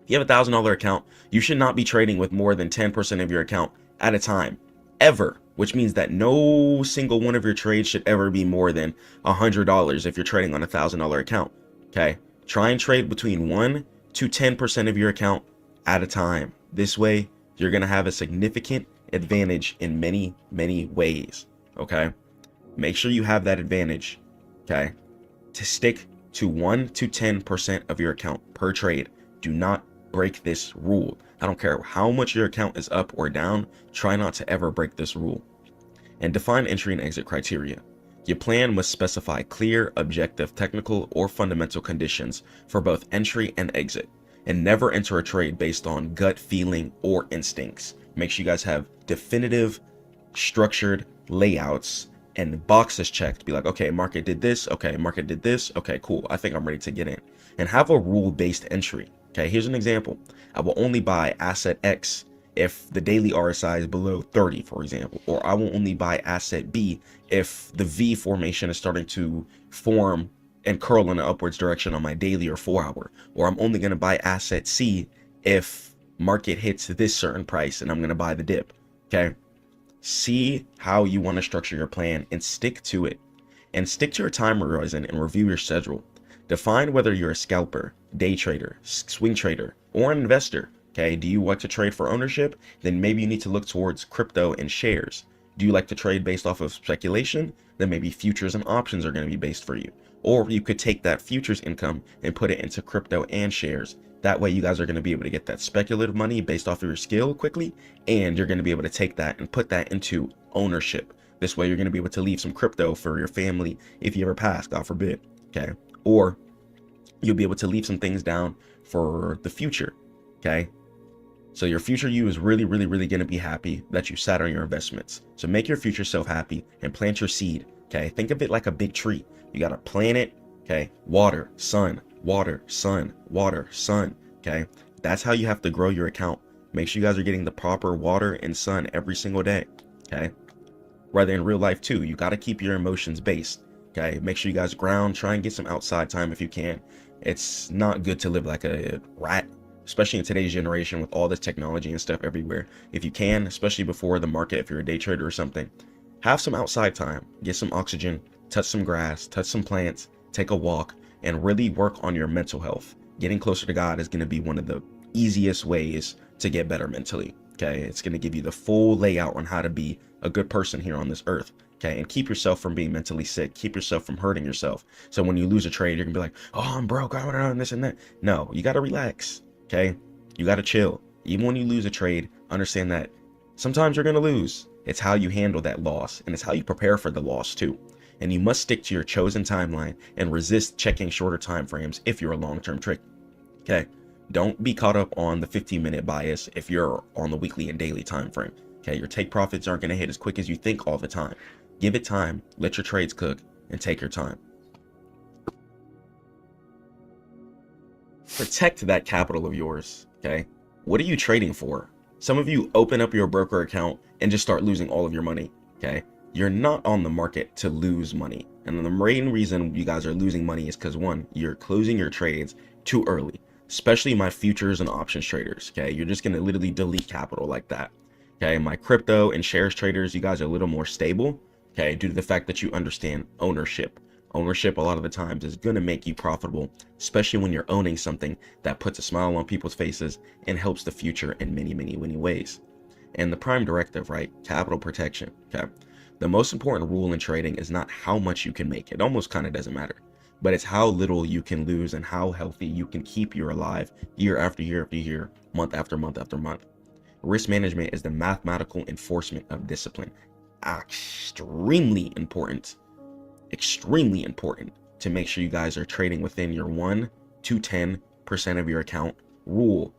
If you have $1,000 account, you should not be trading with more than 10% of your account at a time, ever. Which means that no single one of your trades should ever be more than $100 if you're trading on a $1,000 account. Okay, try and trade between 1 to 10% of your account at a time. This way, you're going to have a significant advantage in many, many ways. Okay, make sure you have that advantage. Okay, to stick to 1 to 10% of your account per trade. Do not break this rule. I don't care how much your account is up or down, try not to ever break this rule. And define entry and exit criteria. Your plan must specify clear, objective, technical, or fundamental conditions for both entry and exit. And never enter a trade based on gut feeling or instincts. Make sure you guys have definitive, structured layouts and boxes checked. Be like, okay, market did this. Okay, market did this. Okay, cool. I think I'm ready to get in. And have a rule-based entry. Okay, here's an example. I will only buy asset X if the daily RSI is below 30, for example. Or I will only buy asset B if the V formation is starting to form and curl in an upwards direction on my daily or 4-hour. Or I'm only going to buy asset C if market hits this certain price and I'm going to buy the dip. Okay, see how you want to structure your plan and stick to it. And stick to your time horizon and review your schedule. Define whether you're a scalper, day trader, swing trader, or an investor. Okay, do you like to trade for ownership? Then maybe you need to look towards crypto and shares. Do you like to trade based off of speculation? Then maybe futures and options are going to be based for you. Or you could take that futures income and put it into crypto and shares. That way you guys are going to be able to get that speculative money based off of your skill quickly, and you're going to be able to take that and put that into ownership. This way you're going to be able to leave some crypto for your family if you ever pass, God forbid. Okay, or you'll be able to leave some things down for the future. Okay, so your future you is really going to be happy that you sat on your investments. So make your future self happy and plant your seed. Okay, think of it like a big tree. You got to plant it. Okay, water, sun, water, sun, water, sun. Okay, that's how you have to grow your account. Make sure you guys are getting the proper water and sun every single day. Okay, rather in real life too, you got to keep your emotions based. Okay, make sure you guys ground, try and get some outside time if you can. It's not good to live like a rat, especially in today's generation with all this technology and stuff everywhere. If you can, especially before the market, if you're a day trader or something, have some outside time, get some oxygen, touch some grass, touch some plants, take a walk, and really work on your mental health. Getting closer to God is going to be one of the easiest ways to get better mentally. Okay, it's going to give you the full layout on how to be a good person here on this earth. Okay, and keep yourself from being mentally sick. Keep yourself from hurting yourself. So when you lose a trade, you're gonna be like, oh, I'm broke, I want this and that. No, you gotta relax. Okay, you gotta chill. Even when you lose a trade, understand that sometimes you're gonna lose. It's how you handle that loss, and it's how you prepare for the loss too. And you must stick to your chosen timeline and resist checking shorter time frames if you're a long-term trader. Okay, don't be caught up on the 15-minute bias if you're on the weekly and daily time frame. Okay, your take profits aren't gonna hit as quick as you think all the time. Give it time, let your trades cook, and take your time. Protect that capital of yours, okay? What are you trading for? Some of you open up your broker account and just start losing all of your money, okay? You're not on the market to lose money. And the main reason you guys are losing money is because, one, you're closing your trades too early, especially my futures and options traders, okay? You're just going to literally delete capital like that, okay? My crypto and shares traders, you guys are a little more stable, okay, due to the fact that you understand ownership. Ownership a lot of the times is going to make you profitable, especially when you're owning something that puts a smile on people's faces and helps the future in many, many, many ways. And the prime directive, right? Capital protection, okay? The most important rule in trading is not how much you can make. It almost kind of doesn't matter, but it's how little you can lose and how healthy you can keep you alive year after year after year, month after month after month. Risk management is the mathematical enforcement of discipline. Extremely important to make sure you guys are trading within your 1 to 10% of your account rule.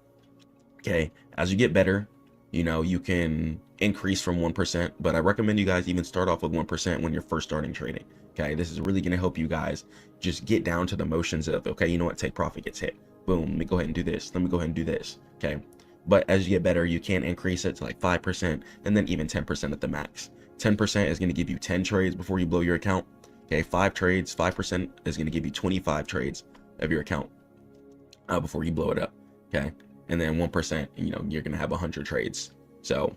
Okay, as you get better, you can increase from 1%, but I recommend you guys even start off with 1% when you're first starting trading. Okay, this is really going to help you guys just get down to the motions of, okay, you know what, take profit gets hit. Boom, let me go ahead and do this. Let me go ahead and do this. Okay, but as you get better, you can increase it to like 5% and then even 10% at the max. 10% is going to give you 10 trades before you blow your account. Okay, 5 trades, 5% is going to give you 25 trades of your account before you blow it up. Okay, and then 1%, you're going to have 100 trades. So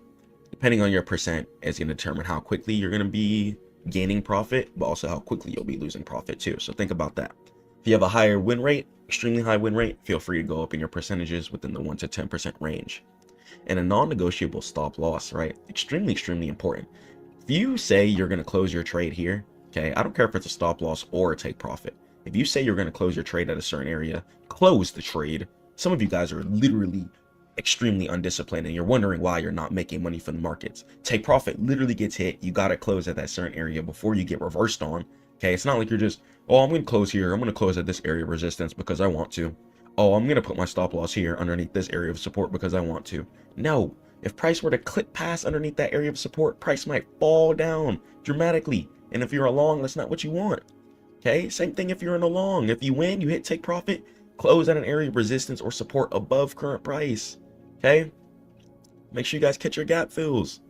depending on your percent, it's going to determine how quickly you're going to be gaining profit, but also how quickly you'll be losing profit too. So think about that. If you have a higher win rate, extremely high win rate, feel free to go up in your percentages within the 1 to 10% range. And a non-negotiable stop loss, right? Extremely important. If you say you're going to close your trade here, okay, I don't care if it's a stop loss or a take profit. If you say you're going to close your trade at a certain area, close the trade. Some of you guys are literally extremely undisciplined and you're wondering why you're not making money from the markets. Take profit literally gets hit. You got to close at that certain area before you get reversed on. Okay, it's not like you're just, oh, I'm going to close here. I'm going to close at this area of resistance because I want to. Oh, I'm going to put my stop loss here underneath this area of support because I want to. No, if price were to clip past underneath that area of support, price might fall down dramatically. And if you're a long, that's not what you want. Okay, same thing if you're in a long. If you win, you hit take profit, close at an area of resistance or support above current price. Okay, make sure you guys catch your gap fills.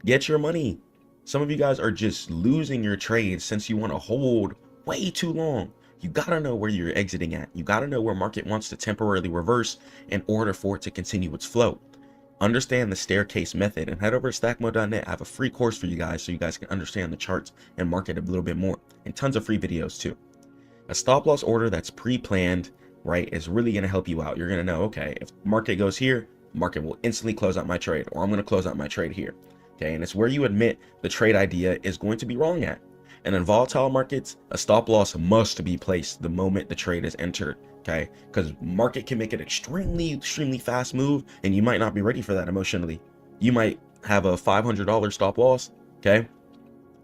Get your money. Some of you guys are just losing your trades since you want to hold way too long. You gotta know where you're exiting at. You gotta know where market wants to temporarily reverse in order for it to continue its flow. Understand the staircase method and head over to stackmode.net. I have a free course for you guys so you guys can understand the charts and market a little bit more, and tons of free videos too. A stop loss order that's pre-planned, right, is really going to help you out. You're going to know, okay, if market goes here, market will instantly close out my trade, or I'm going to close out my trade here. Okay, and it's where you admit the trade idea is going to be wrong at. And in volatile markets, a stop loss must be placed the moment the trade is entered. Okay, because market can make an extremely fast move and you might not be ready for that emotionally. You might have a $500 stop loss, okay,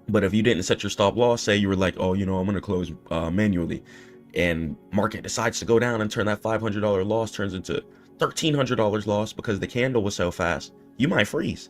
but if you didn't set your stop loss, say you were like, oh, I'm going to close manually, and market decides to go down and turn that $500 loss turns into $1,300 loss because the candle was so fast, you might freeze,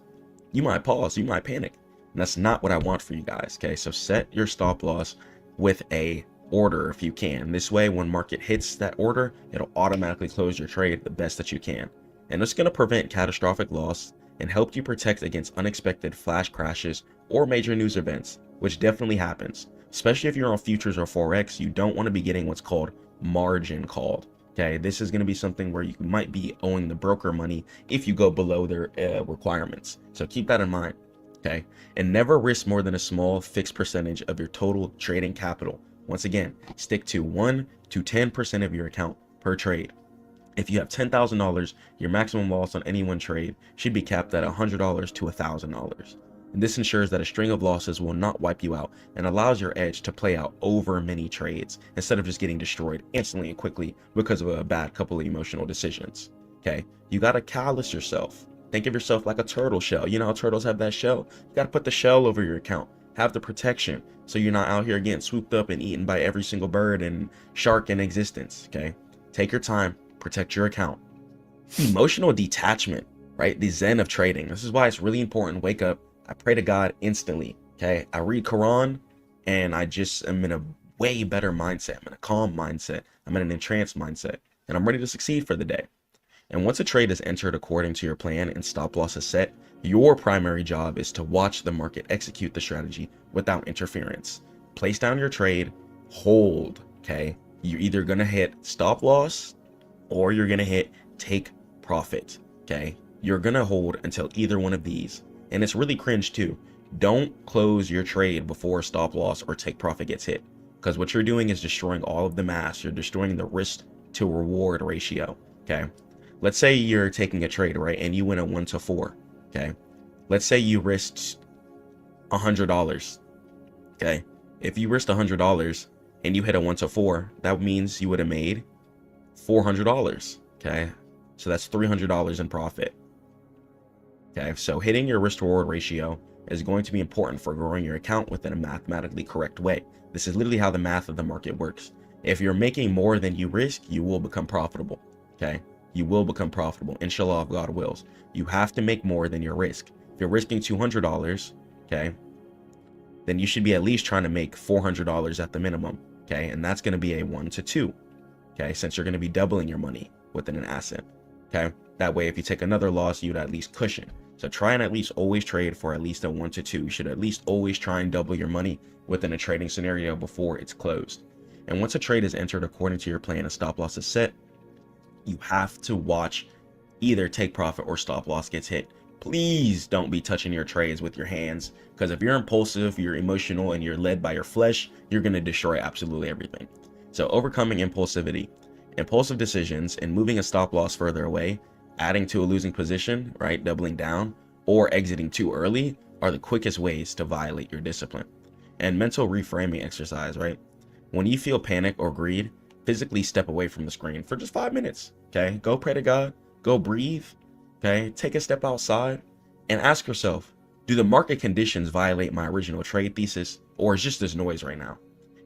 you might pause, you might panic. And that's not what I want for you guys. Okay, so set your stop loss with a order if you can. This way, when market hits that order, it'll automatically close your trade the best that you can. And it's going to prevent catastrophic loss and help you protect against unexpected flash crashes or major news events, which definitely happens. Especially if you're on futures or Forex, you don't want to be getting what's called margin called. Okay, this is going to be something where you might be owing the broker money if you go below their requirements. So keep that in mind. Okay, and never risk more than a small fixed percentage of your total trading capital. Once again, stick to 1 to 10% of your account per trade. If you have $10,000, your maximum loss on any one trade should be capped at $100 to $1,000. And this ensures that a string of losses will not wipe you out and allows your edge to play out over many trades instead of just getting destroyed instantly and quickly because of a bad couple of emotional decisions. Okay, you got to callous yourself. Think of yourself like a turtle shell. You know how turtles have that shell? You got to put the shell over your account. Have the protection so you're not out here getting swooped up and eaten by every single bird and shark in existence. Okay, take your time, protect your account. Emotional detachment, right? The zen of trading. This is why it's really important. Wake up. I pray to God instantly. Okay, I read Quran and I just am in a way better mindset. I'm in a calm mindset. I'm in an entranced mindset. and I'm ready to succeed for the day. And once a trade is entered according to your plan and stop loss is set, your primary job is to watch the market execute the strategy without interference. Place down your trade, hold, okay? You're either gonna hit stop loss or you're gonna hit take profit, okay? You're gonna hold until either one of these. And it's really cringe too. Don't close your trade before stop loss or take profit gets hit, because what you're doing is destroying all of the math. You're destroying the risk to reward ratio, okay? Let's say you're taking a trade, right? And you win a 1-to-4, okay? Let's say you risked $100, okay? If you risked $100 and you hit a 1-to-4, that means you would have made $400, okay? So that's $300 in profit, okay? So hitting your risk to reward ratio is going to be important for growing your account within a mathematically correct way. This is literally how the math of the market works. If you're making more than you risk, you will become profitable, okay? You will become profitable, inshallah, if God wills. You have to make more than your risk. If you're risking $200, okay, then you should be at least trying to make $400 at the minimum, okay? And that's going to be a 1-to-2, okay, since you're going to be doubling your money within an asset, okay? That way, if you take another loss, you'd at least cushion. So try and at least always trade for at least a 1-to-2. You should at least always try and double your money within a trading scenario before it's closed. And once a trade is entered according to your plan, a stop loss is set, you have to watch either take profit or stop loss gets hit. Please don't be touching your trades with your hands, because if you're impulsive, you're emotional, and you're led by your flesh, you're going to destroy absolutely everything. So overcoming impulsivity, impulsive decisions, and moving a stop loss further away, adding to a losing position, right, doubling down, or exiting too early are the quickest ways to violate your discipline. And mental reframing exercise, right? When you feel panic or greed, physically step away from the screen for just 5 minutes, okay? Go pray to God, go breathe, okay? Take a step outside and ask yourself, do the market conditions violate my original trade thesis, or is just this noise right now?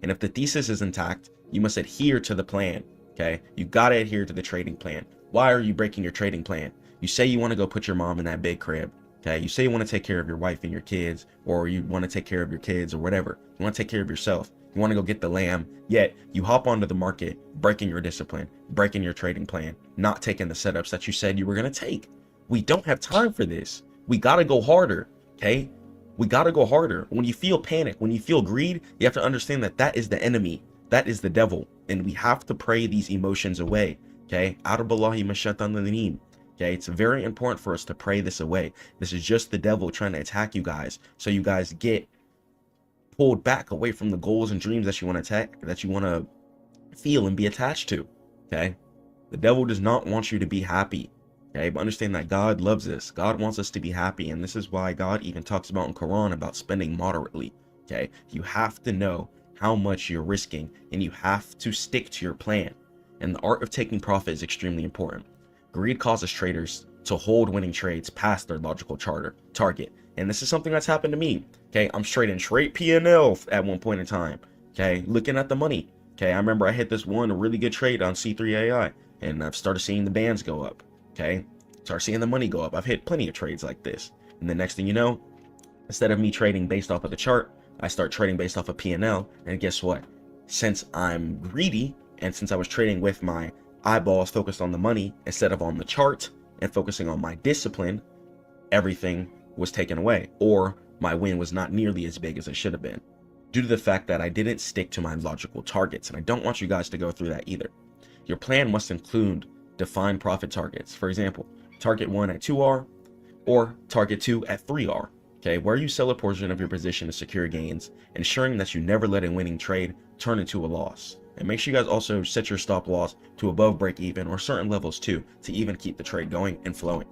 And if the thesis is intact, you must adhere to the plan, okay? You gotta adhere to the trading plan. Why are you breaking your trading plan? You say you wanna go put your mom in that big crib, okay? You say you wanna take care of your wife and your kids, or you wanna take care of your kids or whatever. You wanna take care of yourself. You want to go get the lamb, yet you hop onto the market, breaking your discipline, breaking your trading plan, not taking the setups that you said you were going to take. We don't have time for this. We got to go harder, okay? We got to go harder. When you feel panic, when you feel greed, you have to understand that that is the enemy. That is the devil. And we have to pray these emotions away, okay? A'udhu minash-shaytanir rajeem. Okay, it's very important for us to pray this away. This is just the devil trying to attack you guys, so you guys get pulled back away from the goals and dreams that you want to attack, that you want to feel and be attached to, okay? The devil does not want you to be happy, okay? But understand that God loves us. God wants us to be happy, and this is why God even talks about in Quran about spending moderately, okay? You have to know how much you're risking, and you have to stick to your plan. And the art of taking profit is extremely important. Greed causes traders to hold winning trades past their logical target. And this is something that's happened to me. Okay, I'm trading straight P&L at one point in time. Okay, looking at the money. Okay, I remember I hit this one really good trade on C3AI, and I've started seeing the bands go up. Okay, start seeing the money go up. I've hit plenty of trades like this. And the next thing you know, instead of me trading based off of the chart, I start trading based off of P&L. And guess what? Since I'm greedy, and since I was trading with my eyeballs focused on the money instead of on the chart and focusing on my discipline, everything was taken away, or my win was not nearly as big as it should have been, due to the fact that I didn't stick to my logical targets. And I don't want you guys to go through that either. Your plan must include defined profit targets. For example, target 1 at 2R or target 2 at 3R, okay, where you sell a portion of your position to secure gains, ensuring that you never let a winning trade turn into a loss. And make sure you guys also set your stop loss to above break even or certain levels too, to even keep the trade going and flowing.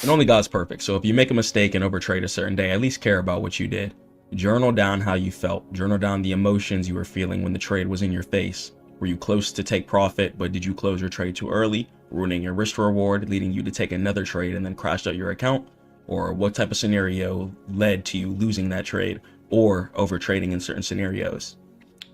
And only God's perfect, so if you make a mistake and overtrade a certain day, at least care about what you did. Journal down how you felt. Journal down the emotions you were feeling when the trade was in your face. Were you close to take profit, but did you close your trade too early, ruining your risk reward, leading you to take another trade and then crashed out your account? Or what type of scenario led to you losing that trade or overtrading in certain scenarios?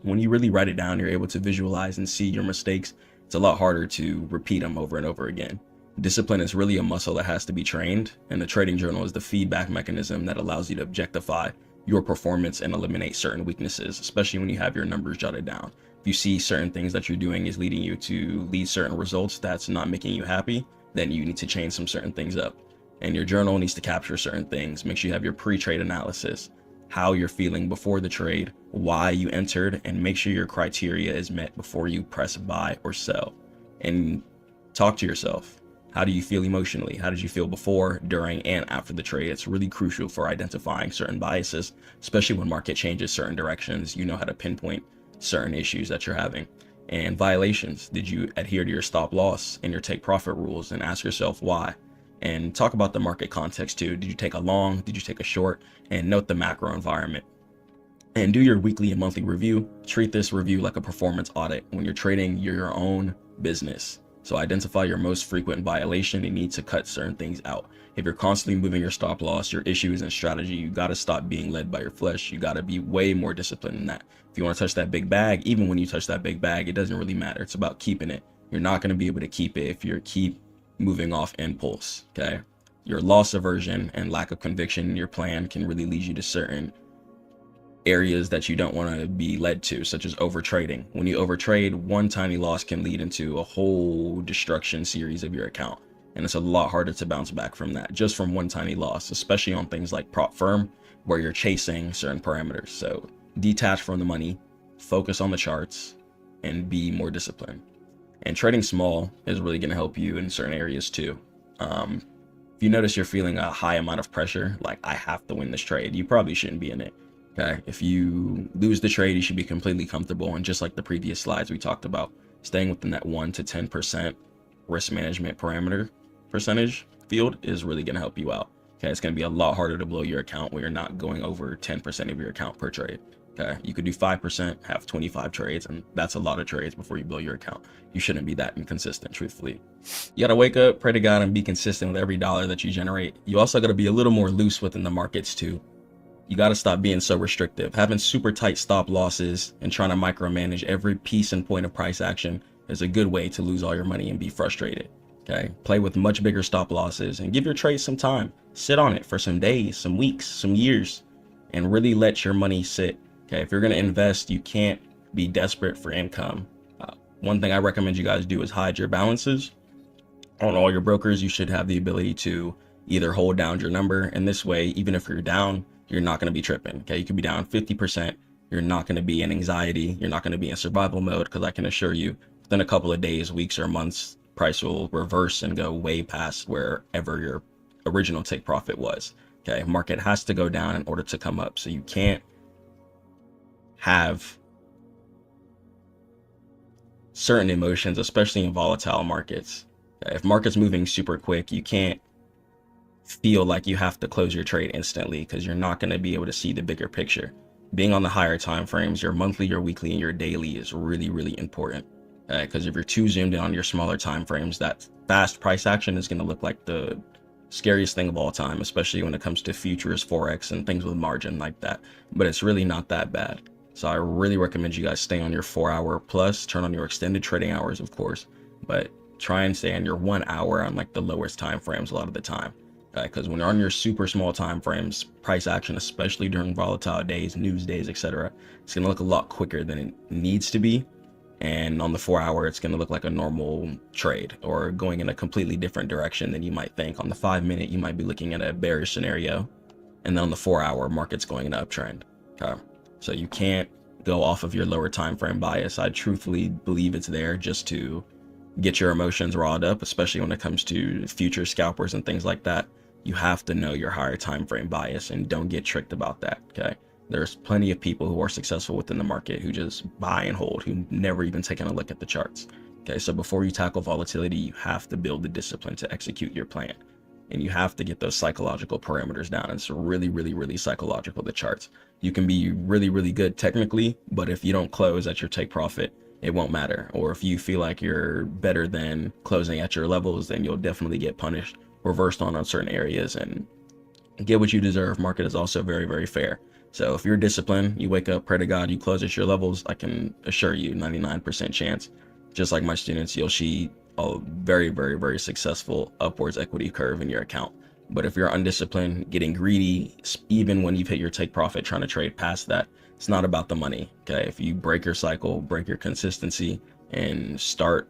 When you really write it down, you're able to visualize and see your mistakes. It's a lot harder to repeat them over and over again. Discipline is really a muscle that has to be trained, and the trading journal is the feedback mechanism that allows you to objectify your performance and eliminate certain weaknesses, especially when you have your numbers jotted down. If you see certain things that you're doing is leading you to lead certain results that's not making you happy, then you need to change some certain things up. And your journal needs to capture certain things. Make sure you have your pre-trade analysis, how you're feeling before the trade, why you entered, and make sure your criteria is met before you press buy or sell. And talk to yourself. How do you feel emotionally? How did you feel before, during, and after the trade? It's really crucial for identifying certain biases, especially when market changes certain directions. You know how to pinpoint certain issues that you're having. And violations. Did you adhere to your stop loss and your take profit rules? And ask yourself why. And talk about the market context too. Did you take a long? Did you take a short? And note the macro environment. And do your weekly and monthly review. Treat this review like a performance audit. When you're trading, you're your own business. So identify your most frequent violation and need to cut certain things out. If you're constantly moving your stop loss, your issues and strategy, you got to stop being led by your flesh. You got to be way more disciplined than that. If you want to touch that big bag, even when you touch that big bag, it doesn't really matter. It's about keeping it. You're not going to be able to keep it if you keep moving off impulse. Okay. Your loss aversion and lack of conviction in your plan can really lead you to certain areas that you don't want to be led to, such as overtrading. When you overtrade, one tiny loss can lead into a whole destruction series of your account. And it's a lot harder to bounce back from that, just from one tiny loss, especially on things like prop firm, where you're chasing certain parameters. So detach from the money, focus on the charts, and be more disciplined. And trading small is really going to help you in certain areas too. If you notice you're feeling a high amount of pressure, like I have to win this trade, you probably shouldn't be in it. Okay, if you lose the trade, you should be completely comfortable. And just like the previous slides we talked about, staying within that 1 to 10% risk management parameter percentage field is really going to help you out. Okay, it's going to be a lot harder to blow your account when you're not going over 10% of your account per trade. Okay, you could do 5%, have 25 trades, and that's a lot of trades before you blow your account. You shouldn't be that inconsistent, truthfully. You got to wake up, pray to God, and be consistent with every dollar that you generate. You also got to be a little more loose within the markets too. You got to stop being so restrictive. Having super tight stop losses and trying to micromanage every piece and point of price action is a good way to lose all your money and be frustrated. Okay, play with much bigger stop losses and give your trade some time. Sit on it for some days, some weeks, some years, and really let your money sit. Okay, if you're going to invest, you can't be desperate for income. One thing I recommend you guys do is hide your balances. On all your brokers, you should have the ability to either hold down your number, and this way, even if you're down, you're not going to be tripping. Okay, you could be down 50%. You're not going to be in anxiety. You're not going to be in survival mode, because I can assure you, within a couple of days, weeks, or months, price will reverse and go way past wherever your original take profit was. Okay, market has to go down in order to come up. So you can't have certain emotions, especially in volatile markets. Okay, if market's moving super quick, you can't feel like you have to close your trade instantly, because you're not going to be able to see the bigger picture. Being on the higher time frames, your monthly, your weekly, and your daily is really, really important. Because if you're too zoomed in on your smaller time frames, that fast price action is going to look like the scariest thing of all time, especially when it comes to futures, forex, and things with margin like that. But it's really not that bad. So I really recommend you guys stay on your 4 hour plus, turn on your extended trading hours, of course, but try and stay on your 1 hour on like the lowest time frames a lot of the time. Because when you're on your super small time frames, price action, especially during volatile days, news days, etc., it's going to look a lot quicker than it needs to be. And on the 4 hour, it's going to look like a normal trade, or going in a completely different direction than you might think. On the 5 minute, you might be looking at a bearish scenario, and then on the 4 hour, market's going in an uptrend. Okay, so you can't go off of your lower time frame bias. I truthfully believe it's there just to get your emotions riled up, especially when it comes to future scalpers and things like that. You have to know your higher time frame bias, and don't get tricked about that. Okay, there's plenty of people who are successful within the market who just buy and hold, who never even taken a look at the charts. Okay, so before you tackle volatility, you have to build the discipline to execute your plan, and you have to get those psychological parameters down. It's really, really, really psychological, the charts. You can be really, really good technically, but if you don't close at your take profit, it won't matter. Or if you feel like you're better than closing at your levels, then you'll definitely get punished, reversed on certain areas, and get what you deserve. Market is also very, very fair. So if you're disciplined, you wake up, pray to God, you close at your levels, I can assure you 99% chance, just like my students, you'll see a very, very, very successful upwards equity curve in your account. But if you're undisciplined, getting greedy, even when you've hit your take profit, trying to trade past that, It's not about the money. Okay. If you break your cycle, break your consistency, and start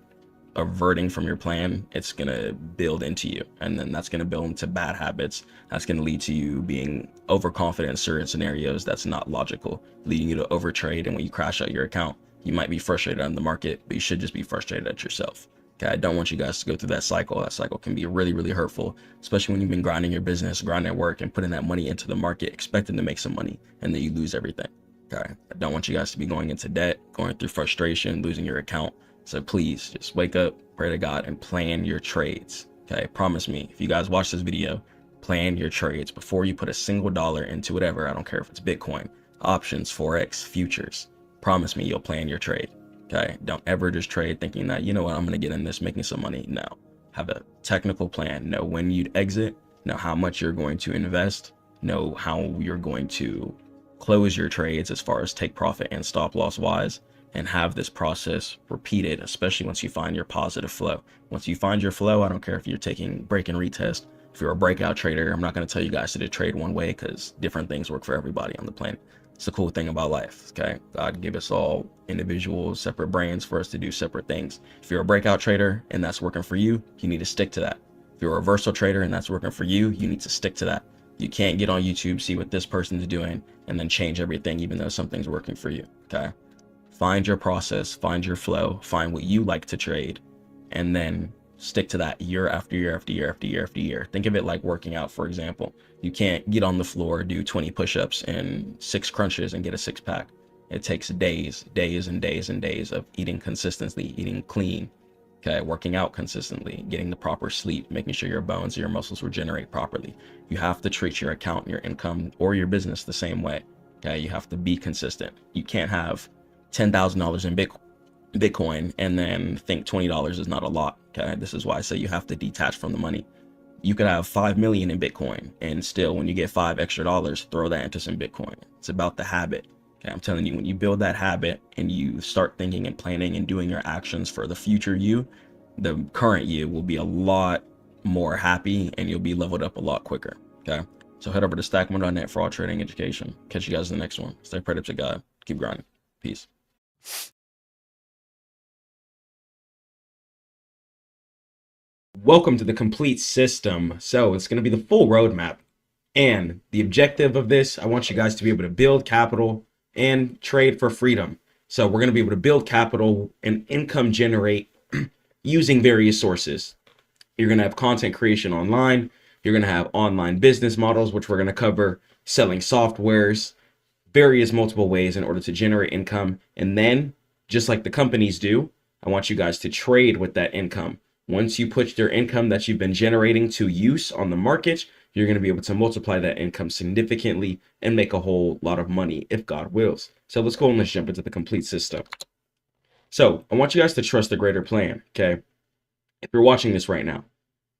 averting from your plan, it's going to build into you. And then that's going to build into bad habits. That's going to lead to you being overconfident in certain scenarios that's not logical, leading you to overtrade. And when you crash out your account, you might be frustrated on the market, but you should just be frustrated at yourself. Okay, I don't want you guys to go through that cycle. That cycle can be really, really hurtful, especially when you've been grinding your business, grinding work, and putting that money into the market, expecting to make some money, and then you lose everything. Okay, I don't want you guys to be going into debt, going through frustration, losing your account. So please just wake up, pray to God, and plan your trades. Okay, promise me, if you guys watch this video, plan your trades before you put a single dollar into whatever. I don't care if it's Bitcoin, options, Forex, futures. Promise me you'll plan your trade. Okay, don't ever just trade thinking that, you know what, I'm going to get in this making some money. No, have a technical plan. Know when you'd exit, know how much you're going to invest, know how you're going to close your trades as far as take profit and stop loss wise, and have this process repeated, especially once you find your positive flow. Once you find your flow, I don't care if you're taking break and retest. If you're a breakout trader, I'm not going to tell you guys to trade one way because different things work for everybody on the planet. It's the cool thing about life, okay? God gave us all individual separate brains for us to do separate things. If you're a breakout trader and that's working for you, you need to stick to that. If you're a reversal trader and that's working for you, you need to stick to that. You can't get on YouTube, see what this person's doing, and then change everything even though something's working for you, okay? Find your process, find your flow, find what you like to trade, and then stick to that year after year after year after year after year. Think of it like working out, for example. You can't get on the floor, do 20 push-ups and 6 crunches and get a six-pack. It takes days and days and days of eating consistently, eating clean, okay, working out consistently, getting the proper sleep, making sure your bones and your muscles regenerate properly. You have to treat your account, your income, or your business the same way, okay? You have to be consistent. You can't have $10,000 in Bitcoin and then think $20 is not a lot, okay? This is why I say you have to detach from the money. You could have 5 million in Bitcoin and still when you get $5 extra, throw that into some Bitcoin. It's about the habit. Okay, I'm telling you, when you build that habit and you start thinking and planning and doing your actions for the future you, the current you will be a lot more happy and you'll be leveled up a lot quicker. Okay, so head over to Stackmode.net for all trading education. Catch you guys in the next one. Stay prayed up to God. Keep grinding. Peace. Welcome to the complete system. So it's going to be the full roadmap. And the objective of this, I want you guys to be able to build capital and trade for freedom. So we're going to be able to build capital and income generate using various sources. You're going to have content creation online. You're going to have online business models, which we're going to cover, selling softwares, various multiple ways in order to generate income. And then, just like the companies do, I want you guys to trade with that income. Once you put your income that you've been generating to use on the market, you're going to be able to multiply that income significantly and make a whole lot of money if God wills. So let's go and let's jump into the complete system. So I want you guys to trust the greater plan, okay? If you're watching this right now,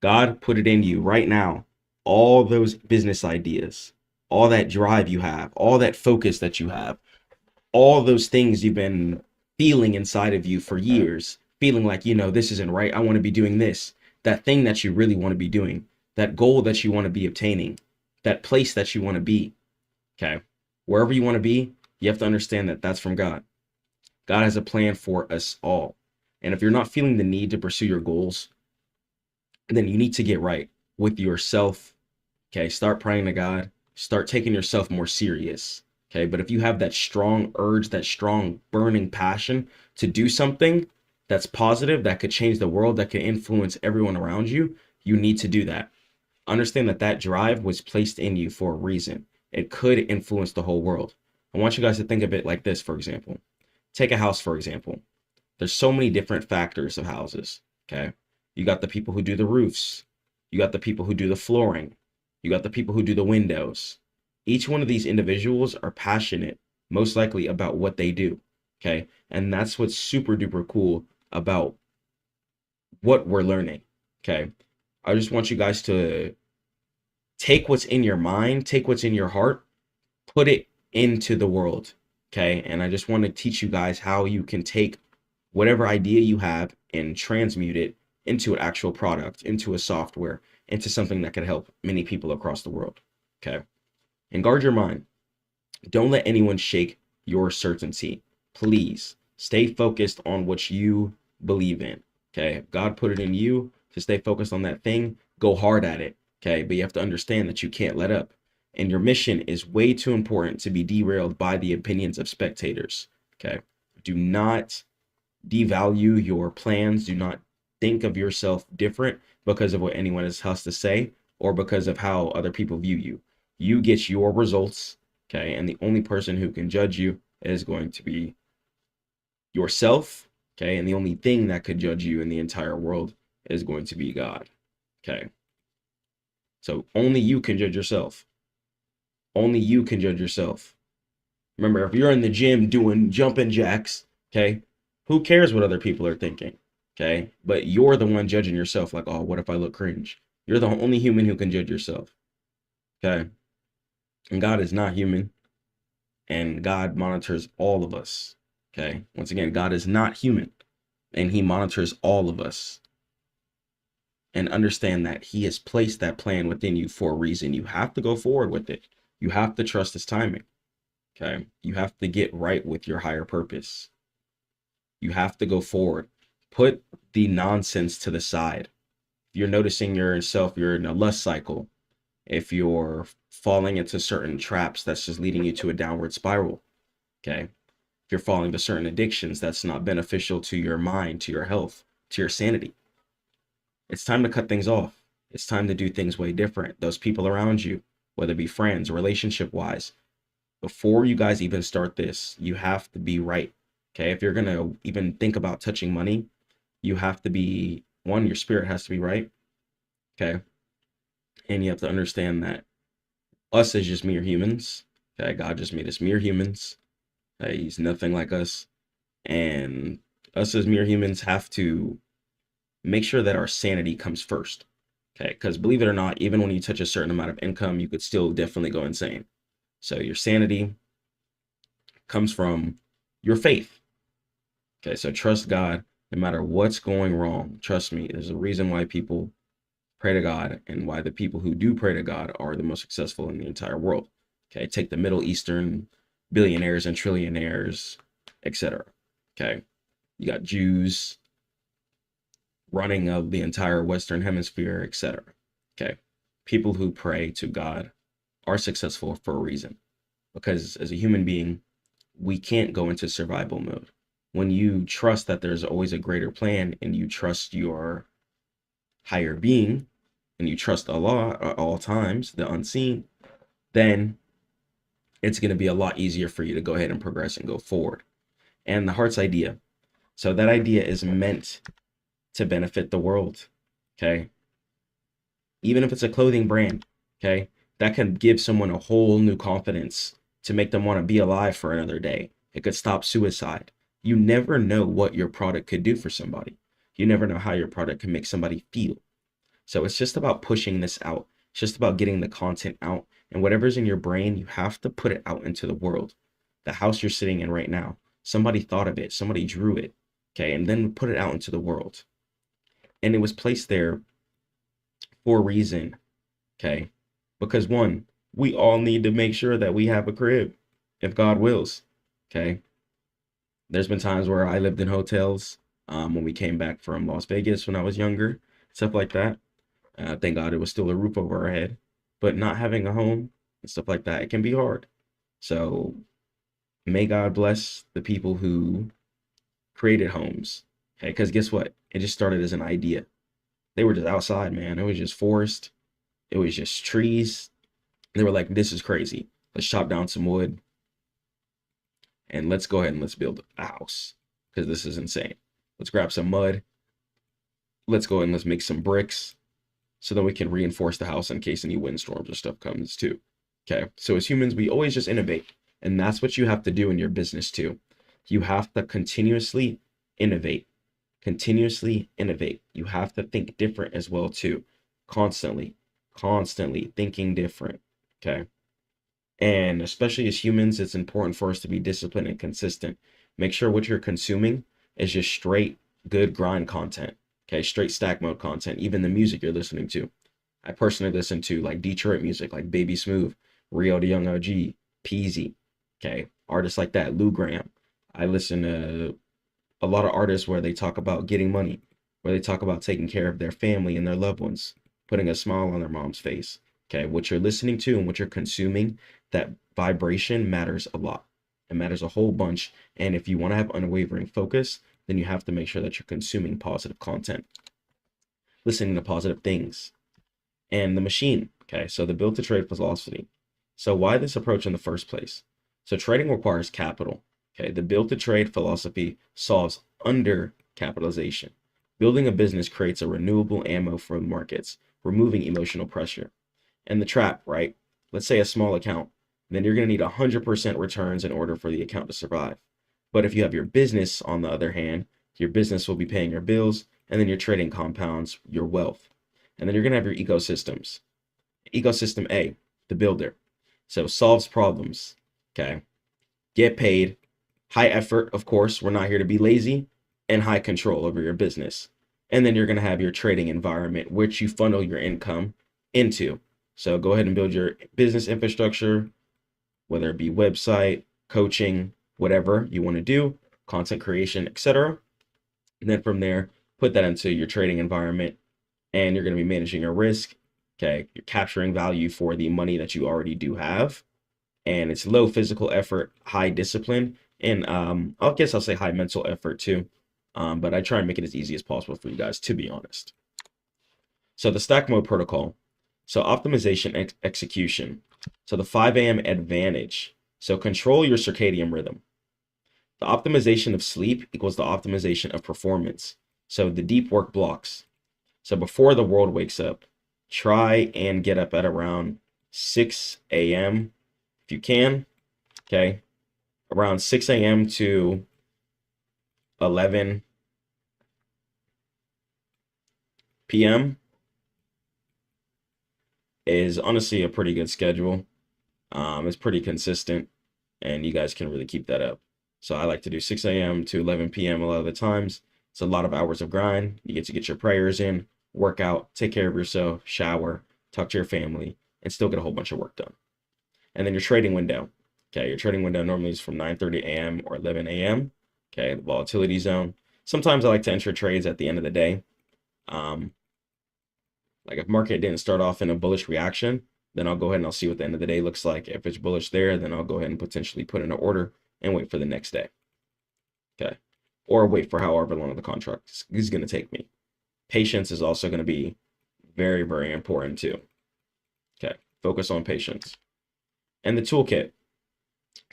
God put it in you right now, all those business ideas, all that drive you have, all that focus that you have, all those things you've been feeling inside of you for years, feeling like, you know, this isn't right. I want to be doing this, that thing that you really want to be doing, that goal that you want to be obtaining, that place that you want to be. Okay. Wherever you want to be, you have to understand that that's from God. God has a plan for us all. And if you're not feeling the need to pursue your goals, then you need to get right with yourself. Okay. Start praying to God. Start taking yourself more serious. Okay. But if you have that strong urge, that strong burning passion to do something that's positive, that could change the world, that could influence everyone around you, you need to do that. Understand that that drive was placed in you for a reason. It could influence the whole world. I want you guys to think of it like this, for example. Take a house, for example. There's so many different factors of houses, okay? You got the people who do the roofs. You got the people who do the flooring. You got the people who do the windows. Each one of these individuals are passionate, most likely, about what they do, okay? And that's what's super duper cool about what we're learning, okay? I just want you guys to take what's in your mind, take what's in your heart, put it into the world, okay? And I just want to teach you guys how you can take whatever idea you have and transmute it into an actual product, into a software, into something that can help many people across the world, okay? And guard your mind. Don't let anyone shake your certainty. Please stay focused on what you believe in. Okay. If God put it in you to stay focused on that thing, go hard at it. Okay. But you have to understand that you can't let up. And your mission is way too important to be derailed by the opinions of spectators. Okay. Do not devalue your plans. Do not think of yourself different because of what anyone else has to say or because of how other people view you. You get your results, okay? And the only person who can judge you is going to be yourself, okay? And the only thing that could judge you in the entire world is going to be God, okay? So only you can judge yourself. Only you can judge yourself. Remember, if you're in the gym doing jumping jacks, okay, who cares what other people are thinking, okay? But you're the one judging yourself like, oh, what if I look cringe? You're the only human who can judge yourself, okay? And God is not human, and God monitors all of us, okay? Once again, God is not human, and he monitors all of us. And understand that he has placed that plan within you for a reason. You have to go forward with it. You have to trust his timing, okay? You have to get right with your higher purpose. You have to go forward. Put the nonsense to the side. If you're noticing yourself, you're in a lust cycle. If you're falling into certain traps, that's just leading you to a downward spiral. Okay. If you're falling to certain addictions, that's not beneficial to your mind, to your health, to your sanity. It's time to cut things off. It's time to do things way different. Those people around you, whether it be friends, relationship wise, before you guys even start this, you have to be right. Okay. If you're going to even think about touching money, you have to be, one, your spirit has to be right. Okay. And you have to understand that us as just mere humans. Okay. God just made us mere humans. Okay, he's nothing like us. And us as mere humans have to make sure that our sanity comes first. Okay. Because believe it or not, even when you touch a certain amount of income, you could still definitely go insane. So your sanity comes from your faith. Okay, so trust God no matter what's going wrong. Trust me, there's a reason why people pray to God and why the people who do pray to God are the most successful in the entire world. Okay, take the Middle Eastern billionaires and trillionaires, etc. Okay, you got Jews running of the entire Western Hemisphere, etc. Okay, people who pray to God are successful for a reason, because as a human being, we can't go into survival mode. When you trust that there's always a greater plan and you trust your higher being and you trust Allah at all times, the unseen, then it's going to be a lot easier for you to go ahead and progress and go forward. And the heart's idea. So that idea is meant to benefit the world. Okay. Even if it's a clothing brand, okay, that can give someone a whole new confidence to make them want to be alive for another day. It could stop suicide. You never know what your product could do for somebody. You never know how your product can make somebody feel. So it's just about pushing this out. It's just about getting the content out. And whatever's in your brain, you have to put it out into the world. The house you're sitting in right now, somebody thought of it, somebody drew it, okay, and then put it out into the world. And it was placed there for a reason, okay? Because one, we all need to make sure that we have a crib, if God wills, okay? There's been times where I lived in hotels when we came back from Las Vegas when I was younger, stuff like that. Thank God it was still a roof over our head, but not having a home and stuff like that, it can be hard. So may God bless the people who created homes, okay? Because guess what? It just started as an idea. They were just outside, man. It was just forest. It was just trees. They were like, this is crazy. Let's chop down some wood and let's go ahead and let's build a house because this is insane. Let's grab some mud. Let's go ahead and let's make some bricks so that we can reinforce the house in case any windstorms or stuff comes too. Okay. So as humans, we always just innovate. And that's what you have to do in your business too. You have to continuously innovate. Continuously innovate. You have to think different as well too. Constantly thinking different. Okay. And especially as humans, it's important for us to be disciplined and consistent. Make sure what you're consuming is just straight good grind content. Okay, straight stack mode content, even the music you're listening to. I personally listen to like Detroit music, like Baby Smooth, Rio the Young OG, Peasy. Okay, artists like that, Lou Graham. I listen to a lot of artists where they talk about getting money, where they talk about taking care of their family and their loved ones, putting a smile on their mom's face. Okay, what you're listening to and what you're consuming, that vibration matters a lot. It matters a whole bunch. And if you want to have unwavering focus, then you have to make sure that you're consuming positive content, listening to positive things. And the machine, okay, so the build to trade philosophy. So why this approach in the first place? So trading requires capital. Okay, the build to trade philosophy solves under capitalization. Building a business creates a renewable ammo for markets, removing emotional pressure. And the trap, right? Let's say a small account, then you're going to need 100% returns in order for the account to survive. But if you have your business, on the other hand, your business will be paying your bills, and then your trading compounds your wealth. And then you're going to have your ecosystems. Ecosystem A, the builder. So solves problems, okay? Get paid, high effort, of course. We're not here to be lazy, and high control over your business. And then you're going to have your trading environment, which you funnel your income into. So go ahead and build your business infrastructure, whether it be website, coaching, whatever you want to do, content creation, etc. And then from there, put that into your trading environment, and you're going to be managing your risk. Okay, you're capturing value for the money that you already do have, and it's low physical effort, high discipline, and I guess I'll say high mental effort too. But I try and make it as easy as possible for you guys, to be honest. So the stack mode protocol. So optimization execution. So the 5 a.m. advantage. So control your circadian rhythm. The optimization of sleep equals the optimization of performance. So the deep work blocks. So before the world wakes up, try and get up at around 6 a.m. if you can. Okay. Around 6 a.m. to 11 p.m. is honestly a pretty good schedule. It's pretty consistent, and you guys can really keep that up. So I like to do 6 a.m. to 11 p.m. a lot of the times. It's a lot of hours of grind. You get to get your prayers in, work out, take care of yourself, shower, talk to your family, and still get a whole bunch of work done. And then your trading window. Okay, your trading window normally is from 9:30 a.m. or 11 a.m. Okay, the volatility zone. Sometimes I like to enter trades at the end of the day. Like if market didn't start off in a bullish reaction, then I'll go ahead and I'll see what the end of the day looks like. If it's bullish there, then I'll go ahead and potentially put in an order and wait for the next day. Okay, or wait for however long the contract is going to take me. Patience is also going to be very, very important too. Okay, focus on patience. And the toolkit.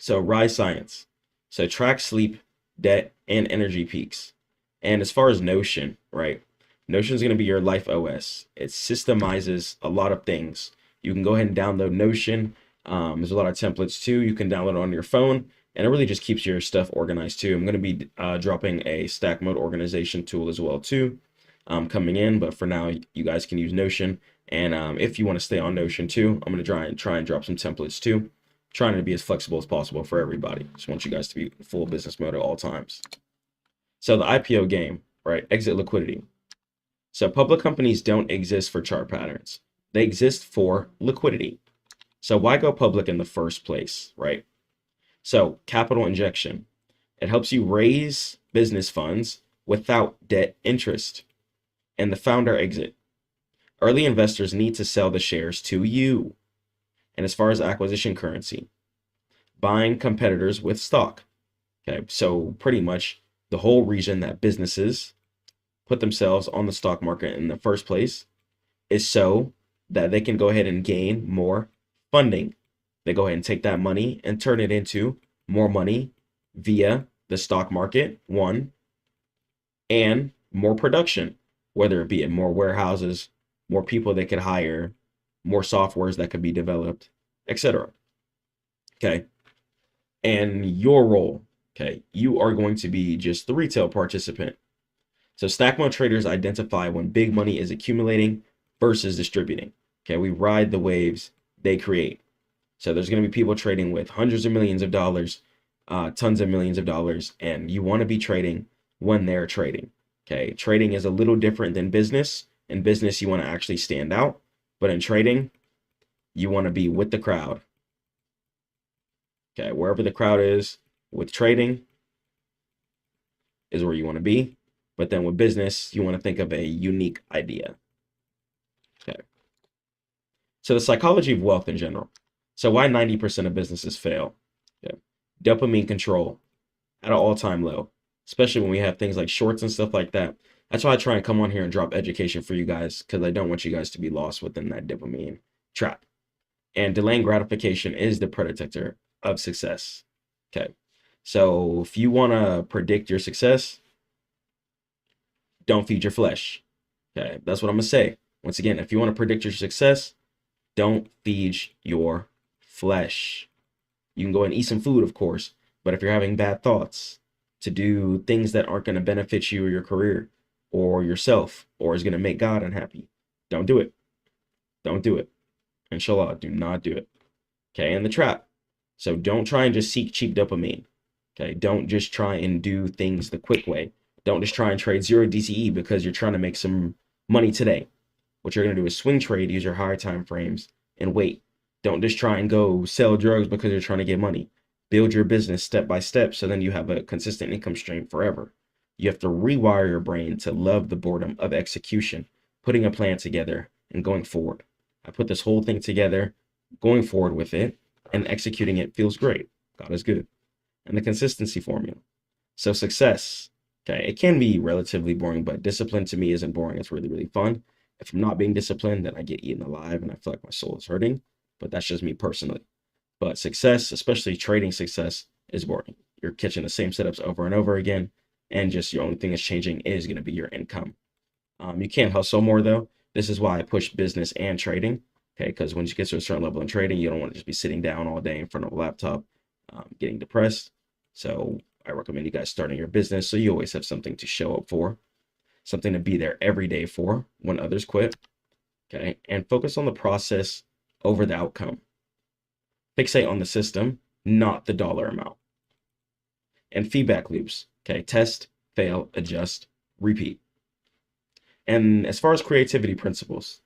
So Rise Science. So track sleep, debt, and energy peaks. And as far as Notion, right? Notion is going to be your life OS. It systemizes a lot of things. You can go ahead and download Notion. There's a lot of templates too. You can download it on your phone, and it really just keeps your stuff organized too. I'm going to be dropping a stack mode organization tool as well too, coming in. But for now, you guys can use Notion. And if you want to stay on Notion too, I'm going to try and drop some templates too. Trying to be as flexible as possible for everybody. Just want you guys to be in full business mode at all times. So the IPO game, right? Exit liquidity. So public companies don't exist for chart patterns. They exist for liquidity. So why go public in the first place, right? So capital injection. It helps you raise business funds without debt interest. And the founder exit. Early investors need to sell the shares to you. And as far as acquisition currency, buying competitors with stock. Okay, so pretty much the whole reason that businesses put themselves on the stock market in the first place is so that they can go ahead and gain more funding. They go ahead and take that money and turn it into more money via the stock market, one, and more production, whether it be in more warehouses, more people they could hire, more softwares that could be developed, etc. Okay. And your role, okay, you are going to be just the retail participant. So Stackmode traders identify when big money is accumulating versus distributing. Okay, we ride the waves they create. So there's going to be people trading with hundreds of millions of dollars, tons of millions of dollars, and you want to be trading when they're trading. Okay, trading is a little different than business. In business, you want to actually stand out, but in trading, you want to be with the crowd. Okay, wherever the crowd is with trading is where you want to be. But then with business, you want to think of a unique idea. Okay. So the psychology of wealth in general. So why 90% of businesses fail? Okay. Dopamine control at an all-time low, especially when we have things like shorts and stuff like that. That's why I try and come on here and drop education for you guys, because I don't want you guys to be lost within that dopamine trap. And delaying gratification is the predictor of success. Okay. So if you want to predict your success, don't feed your flesh. Okay. That's what I'm going to say. Once again, if you want to predict your success, don't feed your flesh. You can go and eat some food, of course, but if you're having bad thoughts to do things that aren't going to benefit you or your career or yourself or is going to make God unhappy, don't do it. Don't do it. Inshallah, do not do it. Okay, and the trap. So don't try and just seek cheap dopamine. Okay, don't just try and do things the quick way. Don't just try and trade zero DCE because you're trying to make some money today. What you're going to do is swing trade, use your higher time frames, and wait. Don't just try and go sell drugs because you're trying to get money. Build your business step by step so then you have a consistent income stream forever. You have to rewire your brain to love the boredom of execution, putting a plan together and going forward. I put this whole thing together, going forward with it, and executing it feels great. God is good. And the consistency formula. So success, okay, it can be relatively boring, but discipline to me isn't boring. It's really, really fun. If I'm not being disciplined, then I get eaten alive and I feel like my soul is hurting. But that's just me personally. But success, especially trading success, is boring. You're catching the same setups over and over again. And just your only thing that's changing is going to be your income. You can't hustle more though. This is why I push business and trading. Okay, because when you get to a certain level in trading, you don't want to just be sitting down all day in front of a laptop, getting depressed. So I recommend you guys starting your business so you always have something to show up for, something to be there every day for when others quit. Okay, and focus on the process over the outcome. Fixate on the system, not the dollar amount. And feedback loops. Okay, test, fail, adjust, repeat. And as far as creativity principles,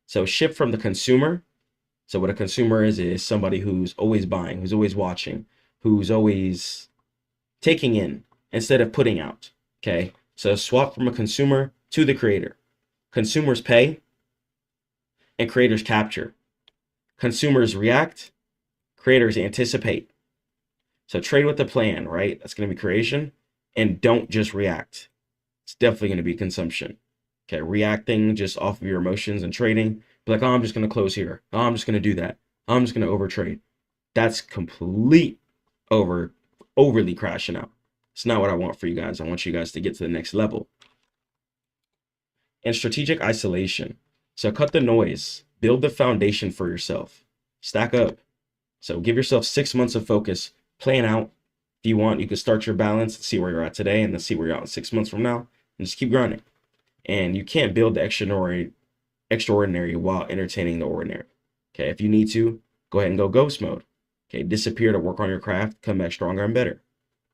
so shift from the consumer. So what a consumer is somebody who's always buying, who's always watching, who's always taking in instead of putting out. Okay, so swap from a consumer to the creator. Consumers pay and creators capture. Consumers react, creators anticipate. So trade with a plan, right? That's going to be creation. And don't just react. It's definitely going to be consumption. Okay, reacting just off of your emotions and trading. Be like, oh, I'm just going to close here. Oh, I'm just going to do that. I'm just going to overtrade. That's complete overly crashing out. It's not what I want for you guys. I want you guys to get to the next level. And strategic isolation. So cut the noise. Build the foundation for yourself. Stack up. So give yourself 6 months of focus. Plan out. If you want, you can start your balance and see where you're at today and then see where you're at in 6 months from now. And just keep grinding. And you can't build the extraordinary while entertaining the ordinary. Okay, if you need to, go ahead and go ghost mode. Okay, disappear to work on your craft, come back stronger and better.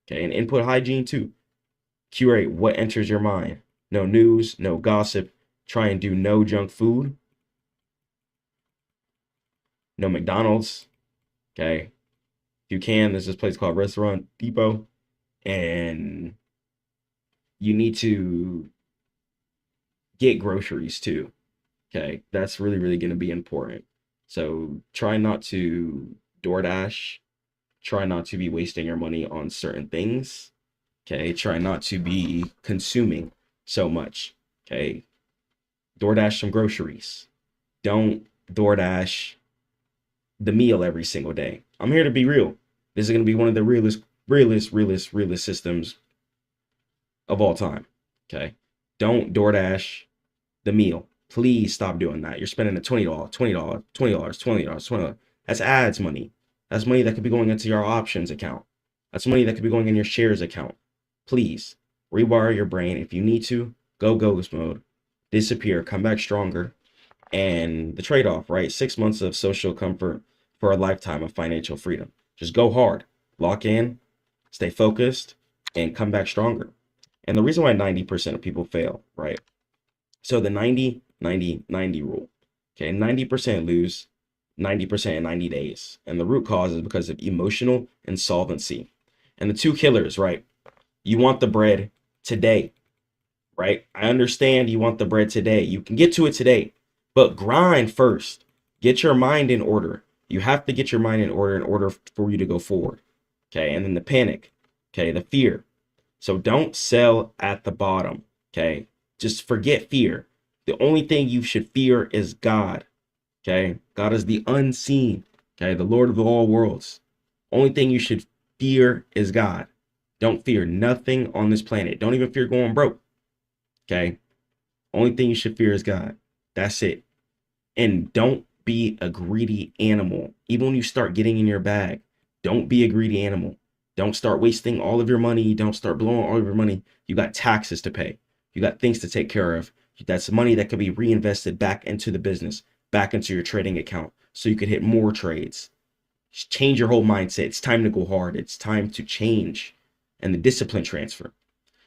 Okay, and input hygiene too. Curate what enters your mind. No news, no gossip. Try and do no junk food. No McDonald's. Okay, if you can, there's this place called Restaurant Depot. And you need to get groceries too. Okay, that's really, really going to be important. So try not to DoorDash. Try not to be wasting your money on certain things. Okay, try not to be consuming so much. Okay, DoorDash some groceries. Don't DoorDash the meal every single day. I'm here to be real. This is going to be one of the realest systems of all time. Okay, don't DoorDash the meal. Please stop doing that. You're spending a $20. That's ads money. That's money that could be going into your options account. That's money that could be going in your shares account. Please rewire your brain. If you need to, go ghost mode, disappear, come back stronger. And the trade-off, right? 6 months of social comfort for a lifetime of financial freedom. Just go hard, lock in, stay focused, and come back stronger. And the reason why 90% of people fail, right? So the 90-90-90 rule. Okay, 90% lose, 90% in 90 days. And the root cause is because of emotional insolvency. And the two killers, right? You want the bread today, right? I understand you want the bread today. You can get to it today, but grind first. Get your mind in order. You have to get your mind in order for you to go forward. Okay. And then the panic. Okay. The fear. So don't sell at the bottom. Okay. Just forget fear. The only thing you should fear is God. Okay. God is the unseen. Okay. The Lord of all worlds. Only thing you should fear is God. Don't fear nothing on this planet. Don't even fear going broke. Okay. Only thing you should fear is God. That's it. And don't be a greedy animal. Even when you start getting in your bag, don't be a greedy animal. Don't start wasting all of your money. Don't start blowing all of your money. You got taxes to pay. You got things to take care of. That's money that could be reinvested back into the business, back into your trading account, so you could hit more trades. Just change your whole mindset. It's time to go hard. It's time to change. And the discipline transfer.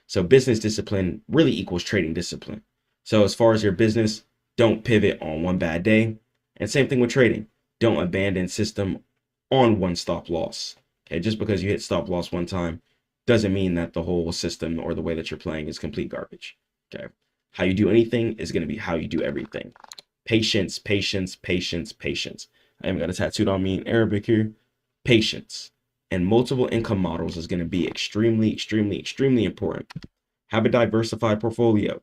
So business discipline really equals trading discipline. So as far as your business, don't pivot on one bad day. And same thing with trading. Don't abandon system on one stop loss. Okay, just because you hit stop loss one time doesn't mean that the whole system or the way that you're playing is complete garbage. Okay, how you do anything is going to be how you do everything. Patience, patience, patience, patience. I even got a tattooed on me in Arabic here. Patience. And multiple income models is going to be extremely, extremely, extremely important. Have a diversified portfolio.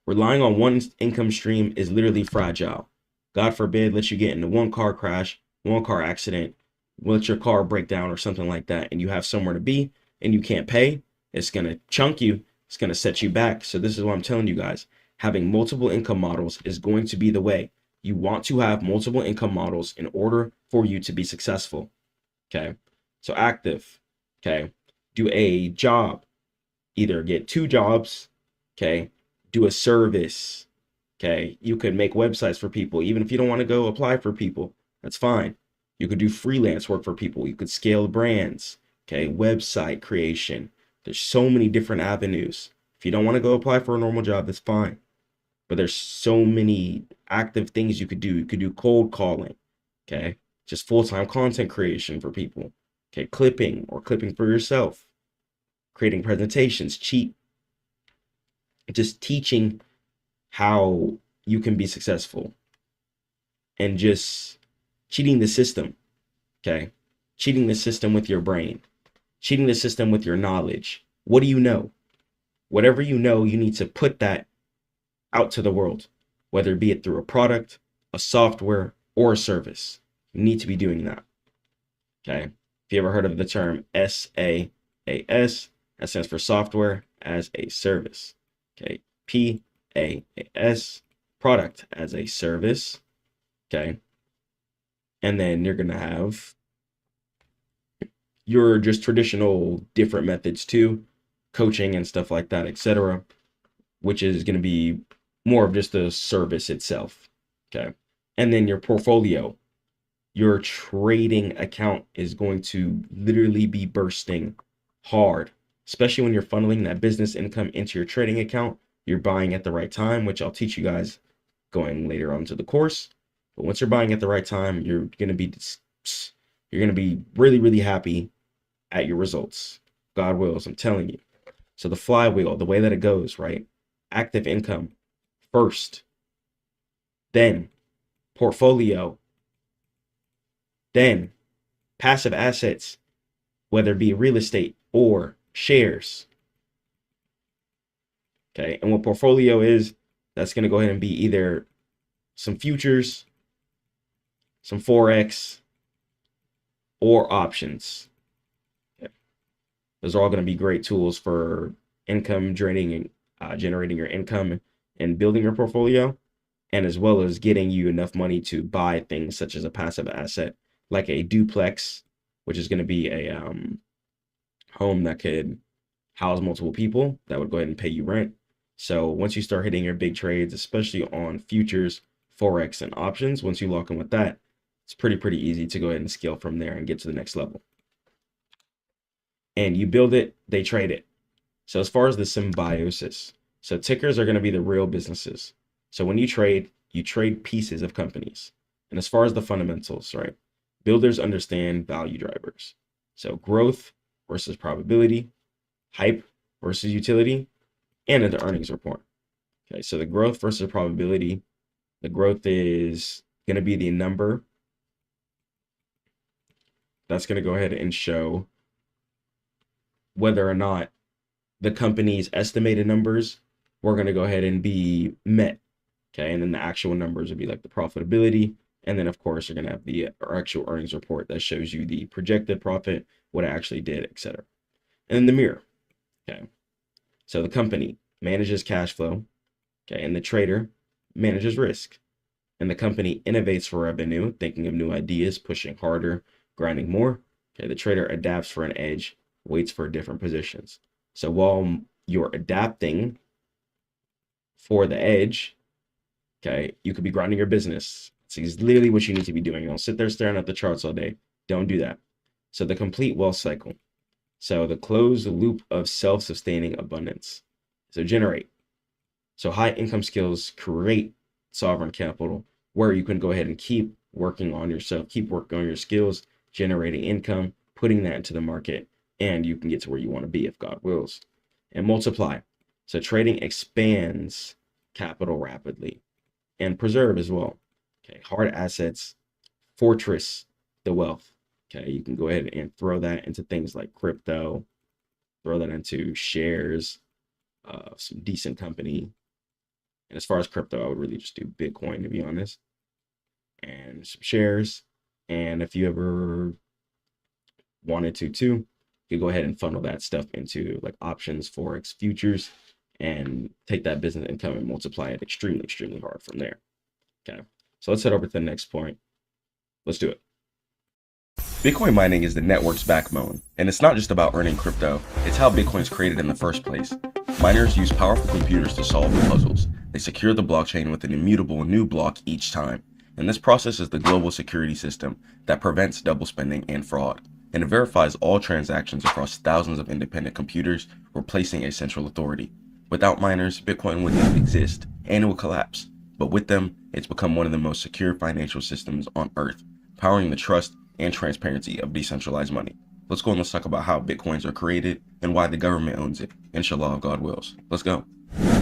Relying on one income stream is literally fragile. God forbid, let you get into one car crash, one car accident, let your car break down or something like that, and you have somewhere to be and you can't pay. It's going to chunk you. It's going to set you back. So this is what I'm telling you guys. Having multiple income models is going to be the way. You want to have multiple income models in order for you to be successful. Okay. So active. Okay. Do a job. Either get 2 jobs. Okay. Do a service. Okay. You could make websites for people. Even if you don't want to go apply for people, that's fine. You could do freelance work for people. You could scale brands. Okay. Website creation. There's so many different avenues. If you don't want to go apply for a normal job, that's fine. But there's so many active things you could do. You could do cold calling. Okay. Just full-time content creation for people. Okay. Clipping or clipping for yourself. Creating presentations, cheap. Just teaching how you can be successful. And just cheating the system. Okay. Cheating the system with your brain. Cheating the system with your knowledge. What do you know? Whatever you know, you need to put that out to the world, whether it be it through a product, a software, or a service. You need to be doing that. Okay. If you ever heard of the term SaaS, that stands for software as a service. Okay. PaaS, product as a service. Okay. And then you're going to have your just traditional different methods too, coaching and stuff like that, etc., which is going to be more of just the service itself. Okay. And then your portfolio, your trading account is going to literally be bursting hard, especially when you're funneling that business income into your trading account. You're buying at the right time, which I'll teach you guys going later on to the course. But once you're buying at the right time, you're going to be really, really happy at your results. God wills, I'm telling you. So the flywheel, the way that it goes, right? Active income first, then portfolio, then passive assets, whether it be real estate or shares. Okay. And what portfolio is, that's going to go ahead and be either some futures, some Forex, or options. Okay. Those are all going to be great tools for income generating your income and building your portfolio, and as well as getting you enough money to buy things such as a passive asset like a duplex, which is going to be a home that could house multiple people that would go ahead and pay you rent. So once you start hitting your big trades, especially on futures, Forex, and options, once you lock in with that, it's pretty easy to go ahead and scale from there and get to the next level. And you build it, they trade it. So as far as the symbiosis, so tickers are going to be the real businesses. So when you trade pieces of companies. And as far as the fundamentals, right? Builders understand value drivers. So growth versus probability, hype versus utility, and the earnings report. Okay, so the growth versus probability, the growth is going to be the number that's going to go ahead and show whether or not the company's estimated numbers were going to go ahead and be met. Okay, and then the actual numbers would be like the profitability. And then, of course, you're going to have the actual earnings report that shows you the projected profit, what it actually did, etc. And then the mirror. Okay, so the company manages cash flow. Okay, and the trader manages risk. And the company innovates for revenue, thinking of new ideas, pushing harder, grinding more. Okay, the trader adapts for an edge, waits for different positions. So while you're adapting for the edge, okay, you could be grinding your business. It's literally what you need to be doing. Don't sit there staring at the charts all day. Don't do that. So the complete wealth cycle. So the closed loop of self-sustaining abundance. So generate. So high income skills create sovereign capital where you can go ahead and keep working on yourself, keep working on your skills, generating income, putting that into the market, and you can get to where you want to be if God wills. And multiply. So trading expands capital rapidly and preserve as well. Okay, hard assets, fortress the wealth. Okay, you can go ahead and throw that into things like crypto, throw that into shares, some decent company. And as far as crypto, I would really just do Bitcoin, to be honest, and some shares. And if you ever wanted to too, you go ahead and funnel that stuff into like options, Forex, futures, and take that business income and multiply it extremely, extremely hard from there. Okay, so let's head over to the next point. Let's do it. Bitcoin mining is the network's backbone, and it's not just about earning crypto, it's how Bitcoin's created in the first place. Miners use powerful computers to solve the puzzles. They secure the blockchain with an immutable new block each time, and this process is the global security system that prevents double spending and fraud, and it verifies all transactions across thousands of independent computers, replacing a central authority. Without miners, Bitcoin wouldn't exist, and it would collapse, but with them, it's become one of the most secure financial systems on Earth, powering the trust and transparency of decentralized money. Let's go and let's talk about how Bitcoins are created and why the government owns it. Inshallah, if God wills. Let's go.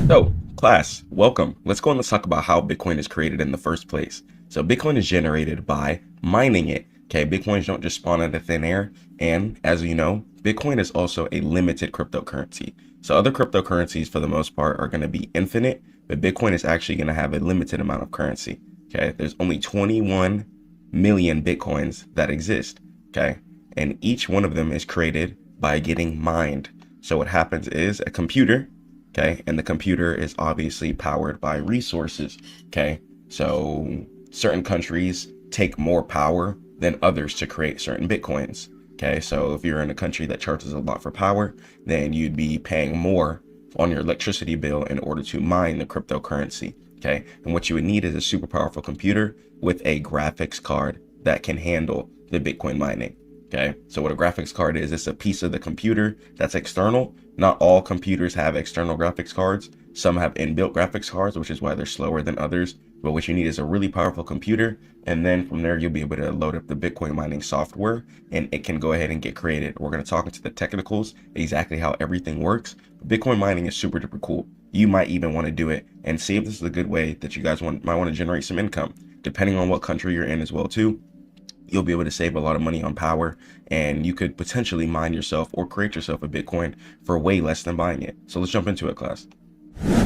So, class, welcome. Let's go and let's talk about how Bitcoin is created in the first place. So Bitcoin is generated by mining it. Okay, Bitcoins don't just spawn out of thin air. And as you know, Bitcoin is also a limited cryptocurrency. So other cryptocurrencies for the most part are going to be infinite, but Bitcoin is actually going to have a limited amount of currency. Okay, there's only 21 million Bitcoins that exist. Okay, and each one of them is created by getting mined. So what happens is a computer, okay, and the computer is obviously powered by resources. Okay, so certain countries take more power than others to create certain Bitcoins. Okay, so if you're in a country that charges a lot for power, then you'd be paying more on your electricity bill in order to mine the cryptocurrency. Okay, and what you would need is a super powerful computer with a graphics card that can handle the Bitcoin mining. Okay, so what a graphics card is, it's a piece of the computer that's external. Not all computers have external graphics cards. Some have inbuilt graphics cards, which is why they're slower than others. But what you need is a really powerful computer. And then from there, you'll be able to load up the Bitcoin mining software and it can go ahead and get created. We're going to talk into the technicals, exactly how everything works. Bitcoin mining is super duper cool. You might even want to do it and see if this is a good way that you guys might want to generate some income, depending on what country you're in as well too. You'll be able to save a lot of money on power, and you could potentially mine yourself or create yourself a Bitcoin for way less than buying it. So let's jump into it, class.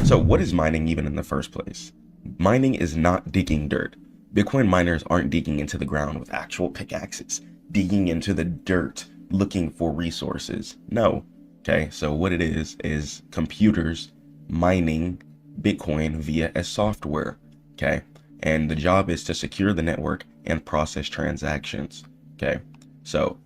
So what is mining even in the first place? Mining is not digging dirt. Bitcoin miners aren't digging into the ground with actual pickaxes, digging into the dirt, looking for resources. No. Okay, so what it is computers mining Bitcoin via a software. Okay, and the job is to secure the network and process transactions. Okay, so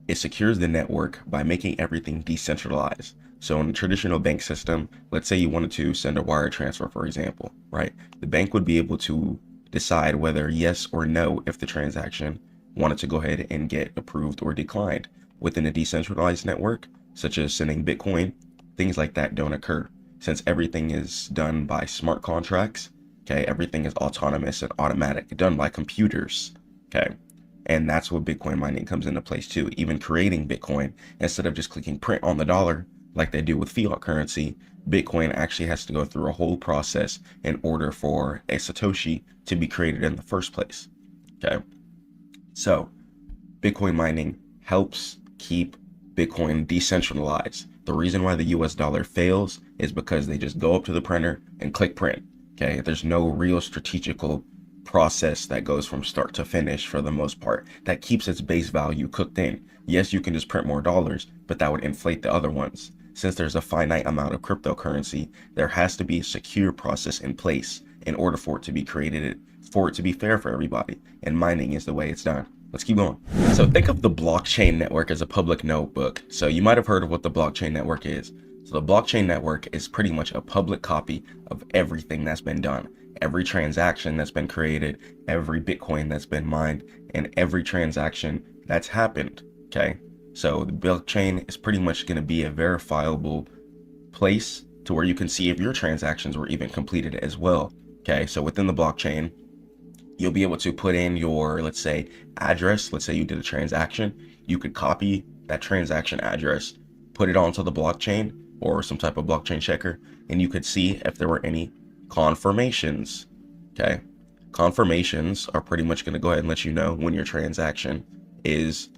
it secures the network by making everything decentralized. So in a traditional bank system, let's say you wanted to send a wire transfer, for example, right? The bank would be able to decide whether yes or no if the transaction wanted to go ahead and get approved or declined. Within a decentralized network, such as sending Bitcoin, things like that don't occur. Since everything is done by smart contracts, Okay, everything is autonomous and automatic, done by computers. Okay, and that's what Bitcoin mining comes into place too. Even creating Bitcoin, instead of just clicking print on the dollar like they do with fiat currency, Bitcoin actually has to go through a whole process in order for a Satoshi to be created in the first place. Okay, so Bitcoin mining helps keep Bitcoin decentralized. The reason why the US dollar fails is because they just go up to the printer and click print. Okay, there's no real strategical process that goes from start to finish for the most part that keeps its base value cooked in. Yes, you can just print more dollars, but that would inflate the other ones. Since there's a finite amount of cryptocurrency, there has to be a secure process in place in order for it to be created, for it to be fair for everybody. And mining is the way it's done. Let's keep going. So think of the blockchain network as a public notebook. So you might have heard of what the blockchain network is. So the blockchain network is pretty much a public copy of everything that's been done. Every transaction that's been created, every Bitcoin that's been mined, and every transaction that's happened. Okay. So the blockchain is pretty much going to be a verifiable place to where you can see if your transactions were even completed as well. Okay. So within the blockchain, you'll be able to put in your, let's say, address. Let's say you did a transaction. You could copy that transaction address, put it onto the blockchain or some type of blockchain checker, and you could see if there were any confirmations. Okay. Confirmations are pretty much going to go ahead and let you know when your transaction is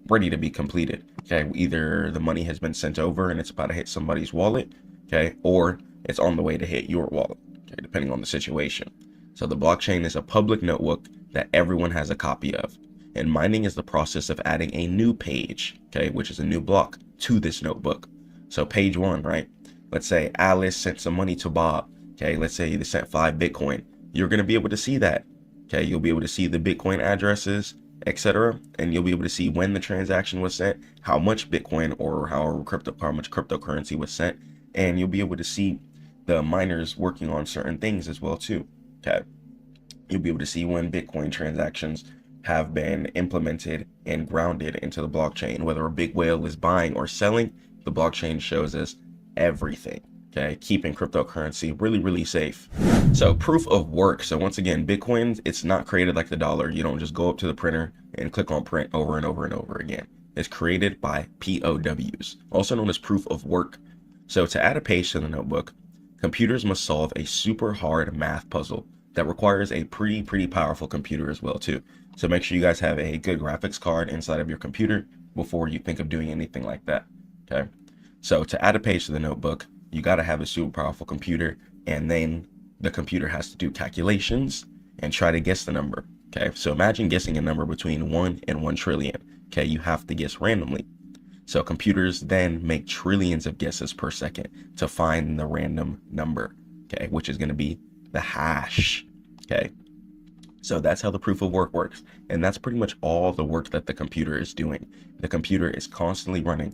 ready to be completed. Okay. Either the money has been sent over and it's about to hit somebody's wallet. Okay. Or it's on the way to hit your wallet. Okay. Depending on the situation. So the blockchain is a public notebook that everyone has a copy of. And mining is the process of adding a new page, okay, which is a new block to this notebook. So page 1, right? Let's say Alice sent some money to Bob. Okay, let's say they sent 5 Bitcoin. You're going to be able to see that. Okay, you'll be able to see the Bitcoin addresses, etc. And you'll be able to see when the transaction was sent, how much Bitcoin or how much cryptocurrency was sent. And you'll be able to see the miners working on certain things as well too. Okay, you'll be able to see when Bitcoin transactions have been implemented and grounded into the blockchain. Whether a big whale is buying or selling, the blockchain shows us everything. Okay, keeping cryptocurrency really, really safe. So proof of work. So once again, Bitcoin, it's not created like the dollar. You don't just go up to the printer and click on print over and over and over again. It's created by POWs, also known as proof of work. So to add a page to the notebook, computers must solve a super hard math puzzle that requires a pretty powerful computer as well too. So make sure you guys have a good graphics card inside of your computer before you think of doing anything like that. Okay. So to add a page to the notebook, you got to have a super powerful computer, and then the computer has to do calculations and try to guess the number. Okay. So imagine guessing a number between 1 and 1 trillion. Okay. You have to guess randomly. So computers then make trillions of guesses per second to find the random number, okay, which is going to be the hash. Okay. So that's how the proof of work works. And that's pretty much all the work that the computer is doing. The computer is constantly running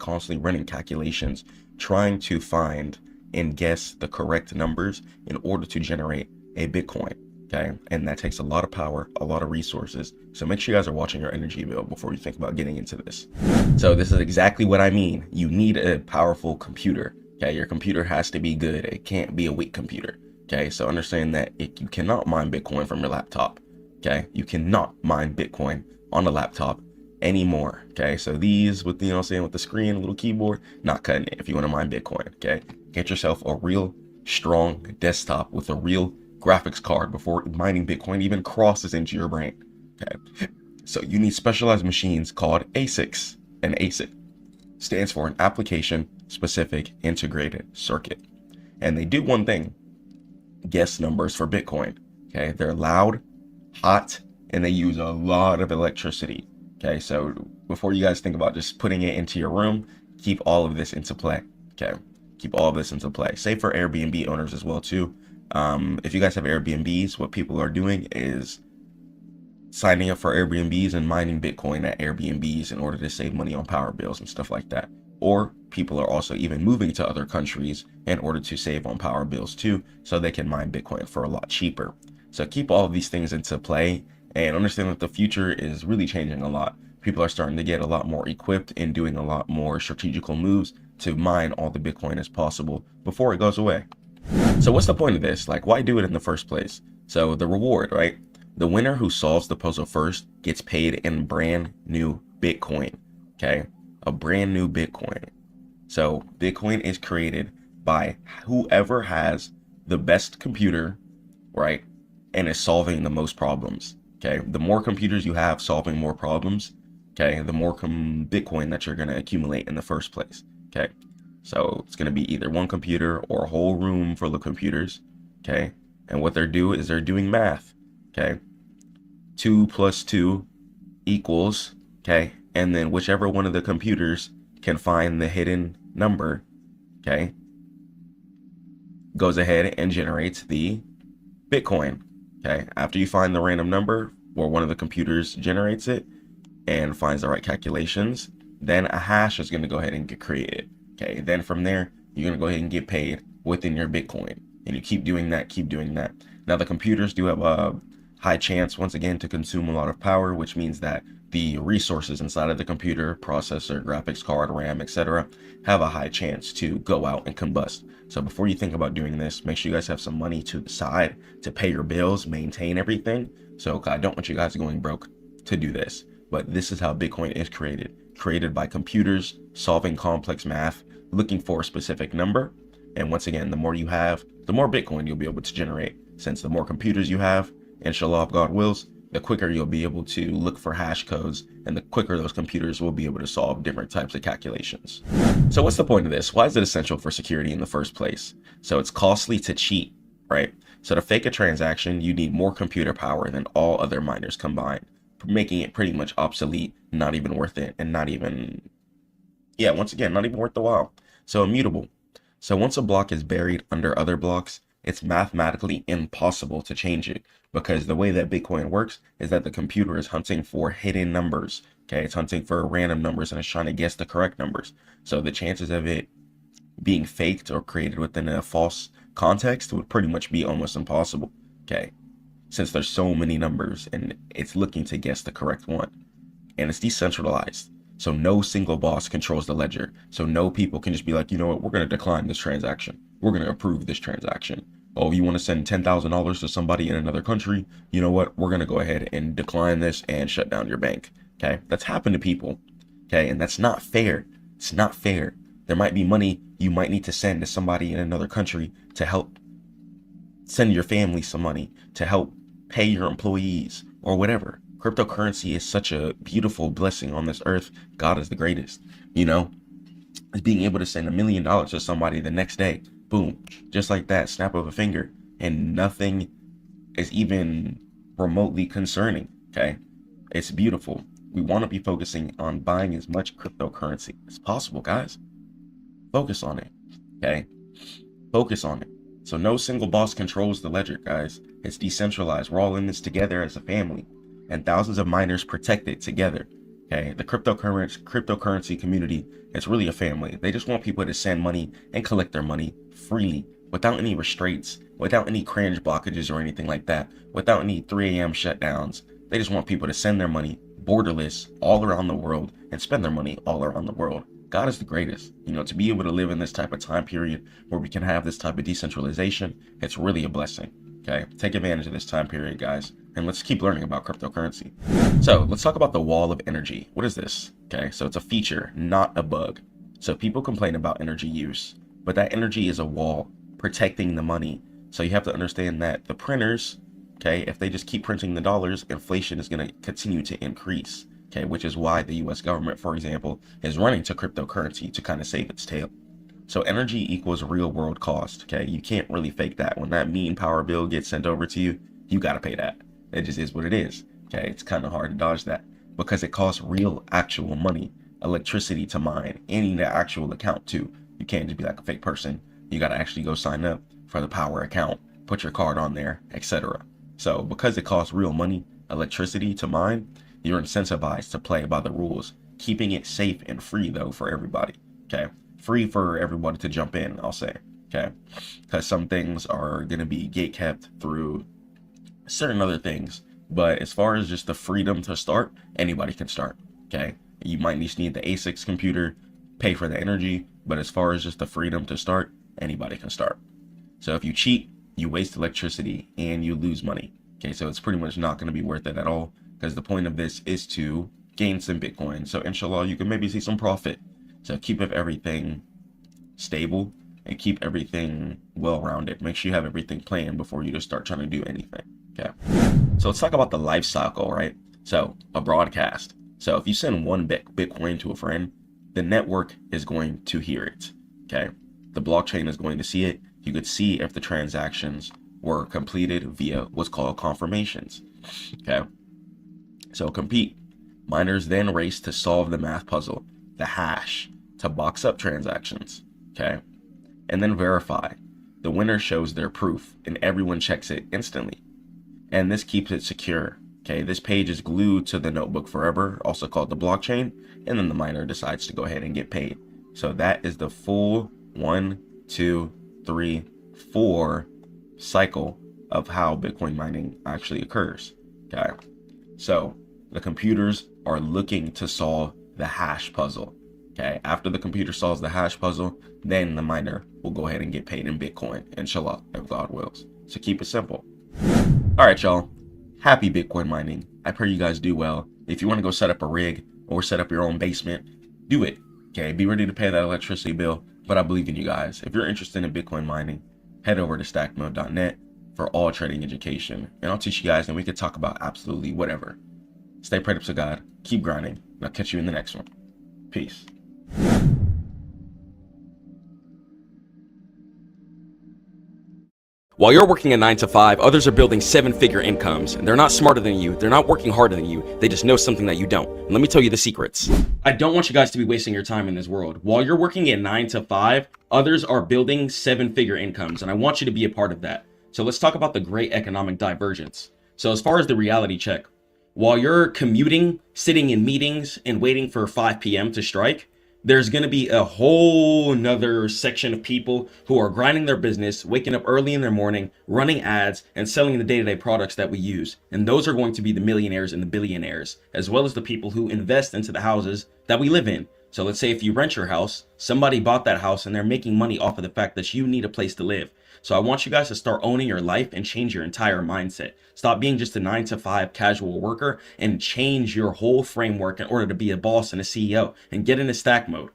calculations, trying to find and guess the correct numbers in order to generate a Bitcoin. Okay. And that takes a lot of power, a lot of resources. So make sure you guys are watching your energy bill before you think about getting into this. So this is exactly what I mean. You need a powerful computer. Okay. Your computer has to be good. It can't be a weak computer. Okay. So understand that you cannot mine Bitcoin from your laptop. Okay. You cannot mine Bitcoin on a laptop anymore. Okay. So these with, you know what I'm saying, with the screen, a little keyboard, not cutting it if you want to mine Bitcoin. Okay. Get yourself a real strong desktop with a real graphics card before mining Bitcoin even crosses into your brain. Okay. So you need specialized machines called ASICs. An ASIC stands for an application specific integrated circuit. And they do one thing: guess numbers for Bitcoin. Okay. They're loud, hot, and they use a lot of electricity. Okay. So before you guys think about just putting it into your room, keep all of this into play. Okay. Keep all of this into play. Save for Airbnb owners as well too. If you guys have Airbnbs, what people are doing is signing up for Airbnbs and mining Bitcoin at Airbnbs in order to save money on power bills and stuff like that. Or people are also even moving to other countries in order to save on power bills too, so they can mine Bitcoin for a lot cheaper. So keep all of these things into play and understand that the future is really changing a lot. People are starting to get a lot more equipped and doing a lot more strategical moves to mine all the Bitcoin as possible before it goes away. So what's the point of this? Like, why do it in the first place? So the reward, right? The winner who solves the puzzle first gets paid in brand new Bitcoin. Okay, a brand new Bitcoin. So Bitcoin is created by whoever has the best computer, right, and is solving the most problems. Okay, the more computers you have solving more problems, okay, the more Bitcoin that you're going to accumulate in the first place. Okay, so it's going to be either one computer or a whole room full of computers. Okay, and what they're doing math. Okay, 2 plus 2 equals, okay, and then whichever one of the computers can find the hidden number, okay, goes ahead and generates the Bitcoin. Okay, after you find the random number, or one of the computers generates it and finds the right calculations, then a hash is going to go ahead and get created. Okay, then from there, you're going to go ahead and get paid within your Bitcoin. And you keep doing that, keep doing that. Now, the computers do have a high chance, once again, to consume a lot of power, which means that the resources inside of the computer, processor, graphics card, RAM, etc., have a high chance to go out and combust. So before you think about doing this, make sure you guys have some money to the side to pay your bills, maintain everything. So I don't want you guys going broke to do this. But this is how Bitcoin is created by computers solving complex math, looking for a specific number. And once again, the more you have, the more Bitcoin you'll be able to generate. Since the more computers you have, inshallah, if God wills, the quicker you'll be able to look for hash codes, and the quicker those computers will be able to solve different types of calculations. So what's the point of this? Why is it essential for security in the first place? So it's costly to cheat, right? So to fake a transaction, you need more computer power than all other miners combined, making it pretty much obsolete, not even worth it, and not even, once again, not even worth the while. So immutable. So once a block is buried under other blocks, it's mathematically impossible to change it, because the way that Bitcoin works is that the computer is hunting for hidden numbers. Okay, it's hunting for random numbers and it's trying to guess the correct numbers. So the chances of it being faked or created within a false context would pretty much be almost impossible. Okay, since there's so many numbers and it's looking to guess the correct one. And it's decentralized. So no single boss controls the ledger. So no people can just be like, you know what, we're going to decline this transaction. We're going to approve this transaction. Oh, you want to send $10,000 to somebody in another country? You know what, we're going to go ahead and decline this and shut down your bank. Okay, that's happened to people. Okay, and that's not fair. It's not fair. There might be money you might need to send to somebody in another country to help send your family some money, to help pay your employees or whatever. Cryptocurrency is such a beautiful blessing on this earth. God is the greatest, you know, is being able to send $1 million to somebody the next day. Boom, just like that, snap of a finger, and nothing is even remotely concerning. Okay, it's beautiful. We want to be focusing on buying as much cryptocurrency as possible, guys. Focus on it. Okay, focus on it. So no single boss controls the ledger, guys. It's decentralized. We're all in this together as a family, and thousands of miners protect it together. Okay, the cryptocurrency community is really a family. They just want people to send money and collect their money freely, without any restraints, without any cringe blockages or anything like that, without any 3 a.m. shutdowns. They just want people to send their money borderless all around the world and spend their money all around the world. God is the greatest. You know, to be able to live in this type of time period where we can have this type of decentralization, it's really a blessing. Okay, take advantage of this time period, guys, and let's keep learning about cryptocurrency. So let's talk about the wall of energy. What is this? Okay, so it's a feature, not a bug. So people complain about energy use, but that energy is a wall protecting the money. So you have to understand that the printers, okay, if they just keep printing the dollars, inflation is going to continue to increase. Okay, which is why the US government, for example, is running to cryptocurrency to kind of save its tail. So energy equals real world cost. Okay, you can't really fake that. When that mean power bill gets sent over to you, you got to pay that. It just is what it is. Okay, it's kind of hard to dodge that because it costs real actual money, electricity to mine, and you need an actual account too. You can't just be like a fake person. You got to actually go sign up for the power account, put your card on there, etc. So because it costs real money, electricity to mine, you're incentivized to play by the rules, keeping it safe and free though for everybody. Okay, free for everybody to jump in, I'll say. Okay, because some things are going to be gate kept through certain other things, but as far as just the freedom to start, anybody can start. Okay, you might just need the ASICs computer, pay for the energy, but as far as just the freedom to start, anybody can start. So if you cheat, you waste electricity, and you lose money. Okay, so it's pretty much not going to be worth it at all, because the point of this is to gain some Bitcoin. So inshallah, you can maybe see some profit. So keep everything stable and keep everything well-rounded. Make sure you have everything planned before you just start trying to do anything. Okay, so let's talk about the life cycle, right? So a broadcast. So if you send one Bitcoin to a friend, the network is going to hear it. Okay, the blockchain is going to see it. You could see if the transactions were completed via what's called confirmations. Okay, so compete. Miners then race to solve the math puzzle, the hash, to box up transactions. Okay, and then verify. The winner shows their proof, and everyone checks it instantly. And this keeps it secure. Okay, this page is glued to the notebook forever, also called the blockchain, and then the miner decides to go ahead and get paid. So that is the full 1, 2, 3, 4 cycle of how Bitcoin mining actually occurs. Okay, so the computers are looking to solve the hash puzzle. Okay, after the computer solves the hash puzzle, then the miner will go ahead and get paid in Bitcoin, inshallah, if God wills. So keep it simple. All right, y'all. Happy Bitcoin mining. I pray you guys do well. If you want to go set up a rig or set up your own basement, do it. Okay, be ready to pay that electricity bill, but I believe in you guys. If you're interested in Bitcoin mining, head over to stackmode.net for all trading education, and I'll teach you guys, and we can talk about absolutely whatever. Stay prayed up to God, keep grinding, and I'll catch you in the next one. Peace. While you're working a 9 to 5, others are building 7-figure incomes. They're not smarter than you. They're not working harder than you. They just know something that you don't. And let me tell you the secrets. I don't want you guys to be wasting your time in this world. While you're working at 9 to 5, others are building 7-figure incomes. And I want you to be a part of that. So let's talk about the great economic divergence. So as far as the reality check, while you're commuting, sitting in meetings, and waiting for 5 p.m. to strike, there's going to be a whole nother section of people who are grinding their business, waking up early in their morning, running ads, and selling the day-to-day products that we use. And those are going to be the millionaires and the billionaires, as well as the people who invest into the houses that we live in. So let's say if you rent your house, somebody bought that house and they're making money off of the fact that you need a place to live. So I want you guys to start owning your life and change your entire mindset. Stop being just a 9 to 5 casual worker and change your whole framework in order to be a boss and a CEO and get into stack mode.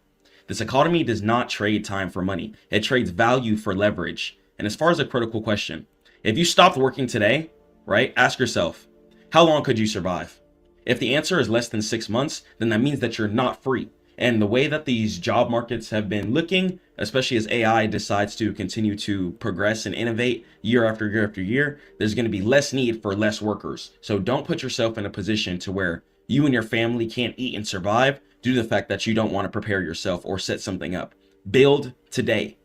This economy does not trade time for money. It trades value for leverage. And as far as a critical question, if you stopped working today, right, ask yourself, how long could you survive? If the answer is less than 6 months, then that means that you're not free. And the way that these job markets have been looking, especially as AI decides to continue to progress and innovate year after year after year, there's going to be less need for less workers. So don't put yourself in a position to where you and your family can't eat and survive due to the fact that you don't want to prepare yourself or set something up. Build today.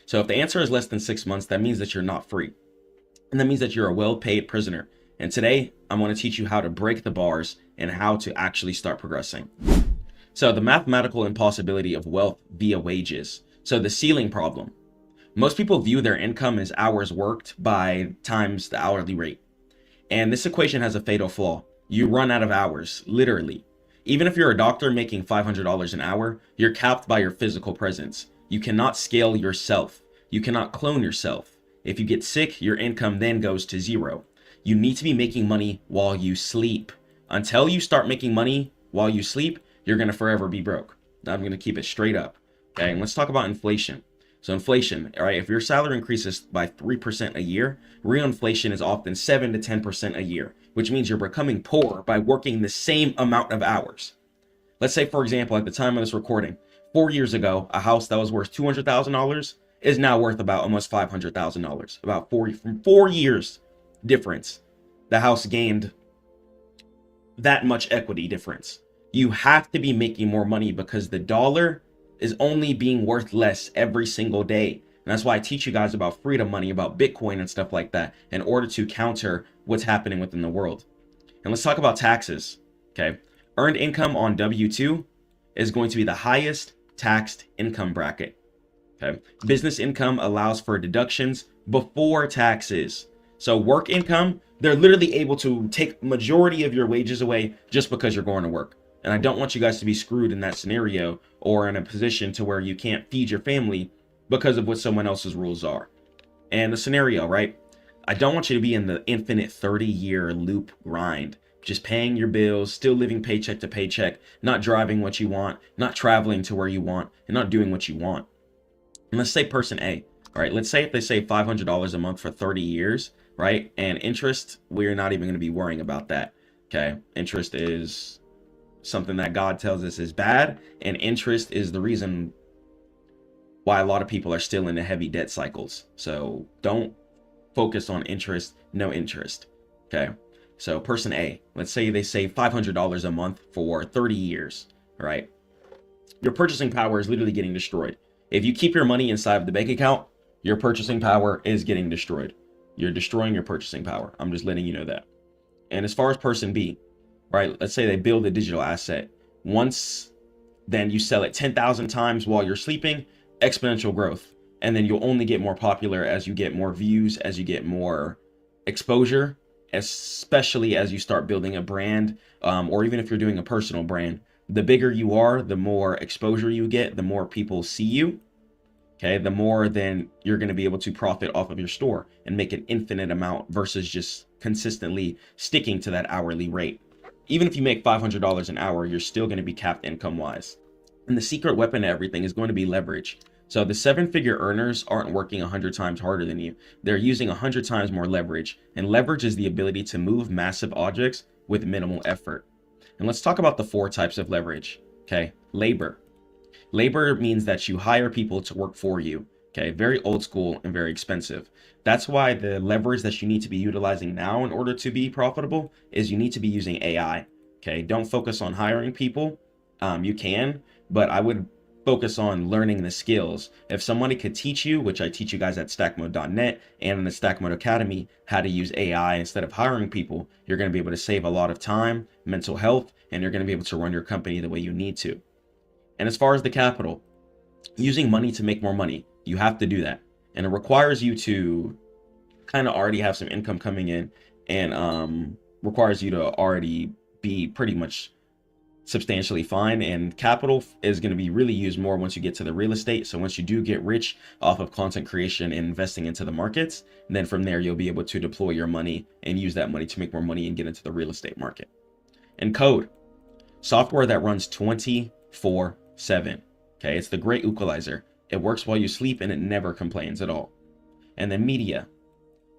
So if the answer is less than 6 months, that means that you're not free. And that means that you're a well-paid prisoner. And today, I want to teach you how to break the bars and how to actually start progressing. So the mathematical impossibility of wealth via wages. So the ceiling problem. Most people view their income as hours worked by times the hourly rate. And this equation has a fatal flaw. You run out of hours, literally. Even if you're a doctor making $500 an hour, you're capped by your physical presence. You cannot scale yourself. You cannot clone yourself. If you get sick, your income then goes to zero. You need to be making money while you sleep. Until you start making money while you sleep, you're going to forever be broke. Now I'm going to keep it straight up. Okay, and let's talk about inflation. So inflation, all right, if your salary increases by 3% a year, real inflation is often 7 to 10% a year, which means you're becoming poor by working the same amount of hours. Let's say, for example, at the time of this recording, 4 years ago, a house that was worth $200,000 is now worth about almost $500,000. About 4 years difference, the house gained that much equity difference. You have to be making more money because the dollar is only being worth less every single day. And that's why I teach you guys about freedom money, about Bitcoin and stuff like that in order to counter what's happening within the world. And let's talk about taxes. Okay. Earned income on W-2 is going to be the highest taxed income bracket. Okay. Business income allows for deductions before taxes. So work income, they're literally able to take majority of your wages away just because you're going to work. And I don't want you guys to be screwed in that scenario or in a position to where you can't feed your family because of what someone else's rules are. And the scenario, right? I don't want you to be in the infinite 30-year loop grind, just paying your bills, still living paycheck to paycheck, not driving what you want, not traveling to where you want, and not doing what you want. And let's say person A, all right? Let's say if they save $500 a month for 30 years, right? And interest, we're not even going to be worrying about that, okay? Interest is something that God tells us is bad, and interest is the reason why a lot of people are still in the heavy debt cycles. So don't focus on interest, no interest, okay? So person A, let's say they save $500 a month for 30 years, all right? Your purchasing power is literally getting destroyed. If you keep your money inside of the bank account, your purchasing power is getting destroyed. You're destroying your purchasing power. I'm just letting you know that. And as far as person B, right, let's say they build a digital asset. Once then you sell it 10,000 times while you're sleeping, exponential growth. And then you'll only get more popular as you get more views, as you get more exposure, especially as you start building a brand, or even if you're doing a personal brand. The bigger you are, the more exposure you get, the more people see you, okay? The more then you're going to be able to profit off of your store and make an infinite amount versus just consistently sticking to that hourly rate. Even if you make $500 an hour, you're still going to be capped income-wise. And the secret weapon to everything is going to be leverage. So the 7-figure earners aren't working 100 times harder than you. They're using 100 times more leverage. And leverage is the ability to move massive objects with minimal effort. And let's talk about the 4 types of leverage, okay? Labor. Labor means that you hire people to work for you, okay? Very old school and very expensive. That's why the leverage that you need to be utilizing now in order to be profitable is you need to be using AI, okay? Don't focus on hiring people. You can, but I would focus on learning the skills. If somebody could teach you, which I teach you guys at Stackmode.net and in the Stackmode Academy, how to use AI instead of hiring people, you're going to be able to save a lot of time, mental health, and you're going to be able to run your company the way you need to. And as far as the capital, using money to make more money, you have to do that. And it requires you to kind of already have some income coming in, and requires you to already be pretty much substantially fine. And capital is going to be really used more once you get to the real estate. So once you do get rich off of content creation and investing into the markets, then from there you'll be able to deploy your money and use that money to make more money and get into the real estate market. And code, software that runs 24/7. Okay, it's the great equalizer. It works while you sleep and it never complains at all. And then media,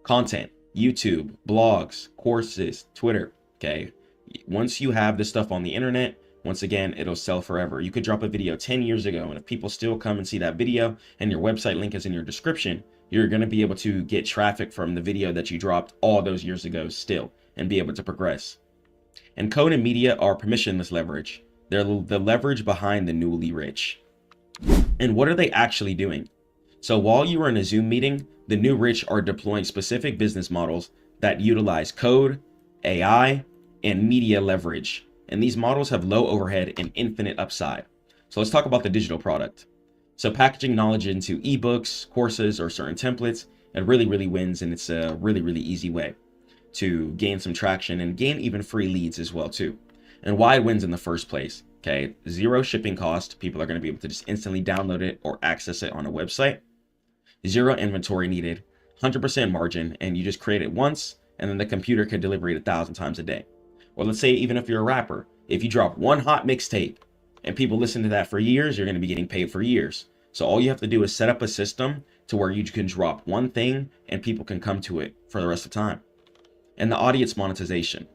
content, YouTube, blogs, courses, Twitter. Okay, once you have this stuff on the internet, once again, it'll sell forever. You could drop a video 10 years ago, and if people still come and see that video and your website link is in your description, you're going to be able to get traffic from the video that you dropped all those years ago still and be able to progress. And code and media are permissionless leverage. They're the leverage behind the newly rich. And what are they actually doing? So while you are in a Zoom meeting, the new rich are deploying specific business models that utilize code, AI, and media leverage. And these models have low overhead and infinite upside. So let's talk about the digital product. So packaging knowledge into ebooks, courses, or certain templates, it really wins, and it's a really easy way to gain some traction and gain even free leads as well too. And why it wins in the first place, okay? 0 shipping cost. People are going to be able to just instantly download it or access it on a website. 0 inventory needed, 100% margin, and you just create it once, and then the computer can deliver it 1,000 times a day. Or let's say even if you're a rapper, if you drop one hot mixtape and people listen to that for years, you're going to be getting paid for years. So all you have to do is set up a system to where you can drop one thing and people can come to it for the rest of the time. And the audience monetization.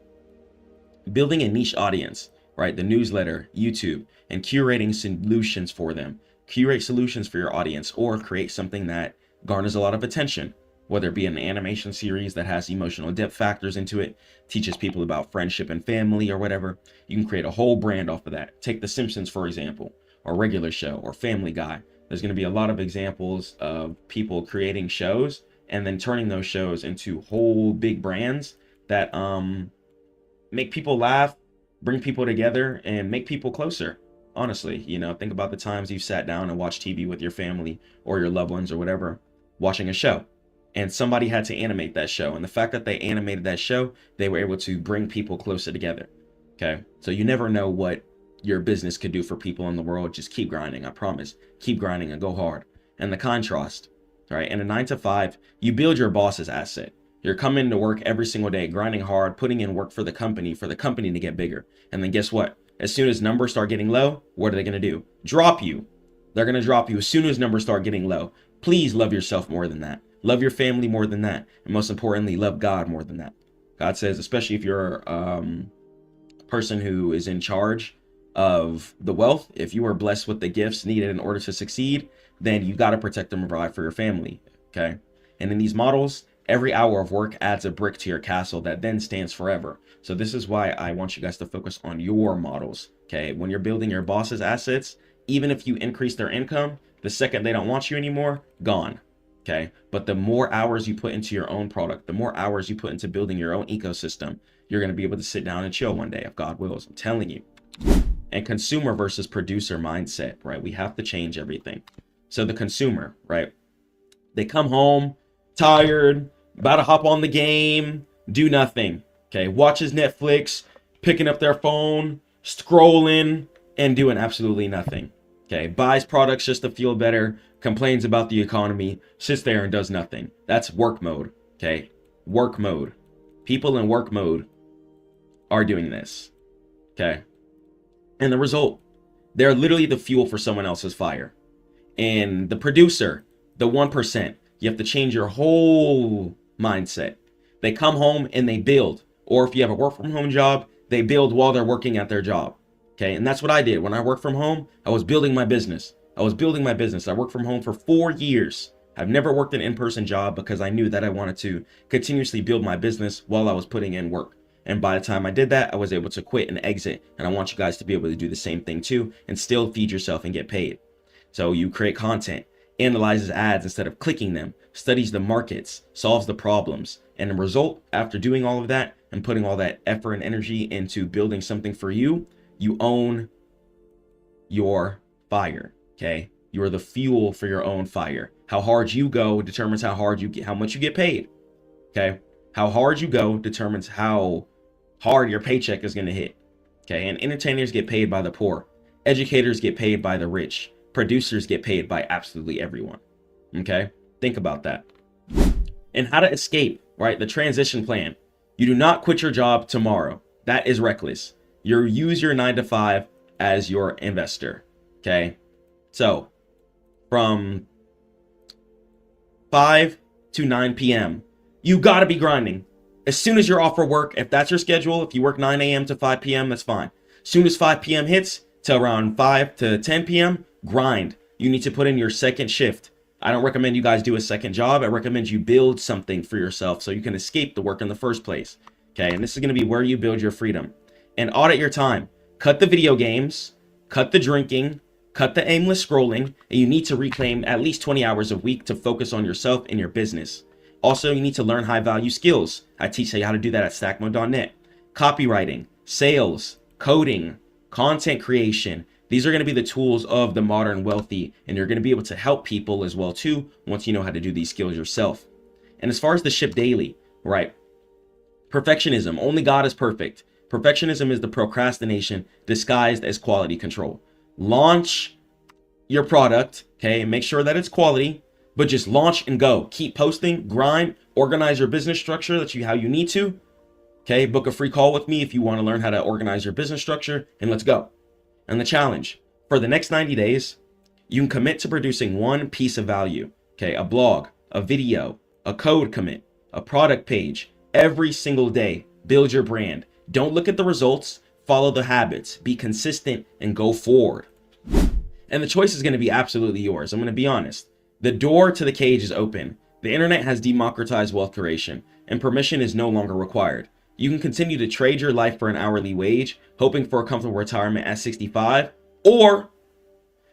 Building a niche audience, right? The newsletter, YouTube, and curating solutions for them. Curate solutions for your audience or create something that garners a lot of attention. Whether it be an animation series that has emotional depth factors into it, teaches people about friendship and family or whatever, you can create a whole brand off of that. Take The Simpsons, for example, or Regular Show, or Family Guy. There's going to be a lot of examples of people creating shows and then turning those shows into whole big brands that make people laugh, bring people together, and make people closer. Honestly, you know, think about the times you've sat down and watched TV with your family or your loved ones or whatever, watching a show. And somebody had to animate that show. And the fact that they animated that show, they were able to bring people closer together. Okay. So you never know what your business could do for people in the world. Just keep grinding. I promise. Keep grinding and go hard. And the contrast. right? In a 9 to 5, you build your boss's asset. You're coming to work every single day, grinding hard, putting in work for the company to get bigger. And then guess what? As soon as numbers start getting low, what are they going to do? Drop you. They're going to drop you as soon as numbers start getting low. Please love yourself more than that. Love your family more than that. And most importantly, love God more than that. God says, especially if you're a person who is in charge of the wealth, if you are blessed with the gifts needed in order to succeed, then you got to protect them and provide for your family. Okay. And in these models, every hour of work adds a brick to your castle that then stands forever. So this is why I want you guys to focus on your models. Okay. When you're building your boss's assets, even if you increase their income, the second they don't want you anymore, gone. Okay. But the more hours you put into your own product, the more hours you put into building your own ecosystem, you're going to be able to sit down and chill one day if God wills. I'm telling you. And consumer versus producer mindset, right? We have to change everything. So the consumer, right? They come home tired, about to hop on the game, do nothing. Okay. Watches Netflix, picking up their phone, scrolling, and doing absolutely nothing. Okay. Buys products just to feel better, complains about the economy, sits there and does nothing. That's work mode. Okay. Work mode. People in work mode are doing this. Okay. And the result, they're literally the fuel for someone else's fire. And the producer, the 1%, you have to change your whole mindset. They come home and they build. Or if you have a work from home job, they build while they're working at their job. Okay. And that's what I did. When I worked from home, I was building my business. I worked from home for 4 years. I've never worked an in-person job because I knew that I wanted to continuously build my business while I was putting in work. And by the time I did that, I was able to quit and exit. And I want you guys to be able to do the same thing too and still feed yourself and get paid. So you create content, analyzes ads instead of clicking them, studies the markets, solves the problems. And the result, after doing all of that and putting all that effort and energy into building something for you, you own your fire. Okay. You are the fuel for your own fire. How hard you go determines how much you get paid. Okay. How hard you go determines how hard your paycheck is going to hit. Okay. And entertainers get paid by the poor. Educators get paid by the rich. Producers get paid by absolutely everyone. Okay. Think about that. And how to escape, right? The transition plan. You do not quit your job tomorrow. That is reckless. You use your 9 to 5 as your investor. Okay. So from 5 to 9 p.m., you got to be grinding. As soon as you're off for work, if that's your schedule, if you work 9 a.m. to 5 p.m., that's fine. As soon as 5 p.m. hits till around 5 to 10 p.m., grind. You need to put in your second shift. I don't recommend you guys do a second job. I recommend you build something for yourself so you can escape the work in the first place. Okay, and this is going to be where you build your freedom. And audit your time. Cut the video games, cut the drinking, cut the aimless scrolling, and you need to reclaim at least 20 hours a week to focus on yourself and your business. Also, you need to learn high value skills. I teach you how to do that at Stackmode.net. Copywriting, sales, coding, content creation. These are going to be the tools of the modern wealthy, and you're going to be able to help people as well too once you know how to do these skills yourself. And as far as the ship daily, right? Perfectionism. Only God is perfect. Perfectionism is the procrastination disguised as quality control. Launch your product, okay, and make sure that it's quality, but just launch and go. Keep posting, grind, organize your business structure that's how you need to. Okay, book a free call with me if you want to learn how to organize your business structure, and let's go. And the challenge for the next 90 days, you can commit to producing one piece of value. Okay, a blog, a video, a code commit, a product page every single day. Build your brand. Don't look at the results, follow the habits, be consistent, and go forward. And the choice is going to be absolutely yours. I'm going to be honest. The door to the cage is open. The internet has democratized wealth creation, and permission is no longer required. You can continue to trade your life for an hourly wage, hoping for a comfortable retirement at 65, or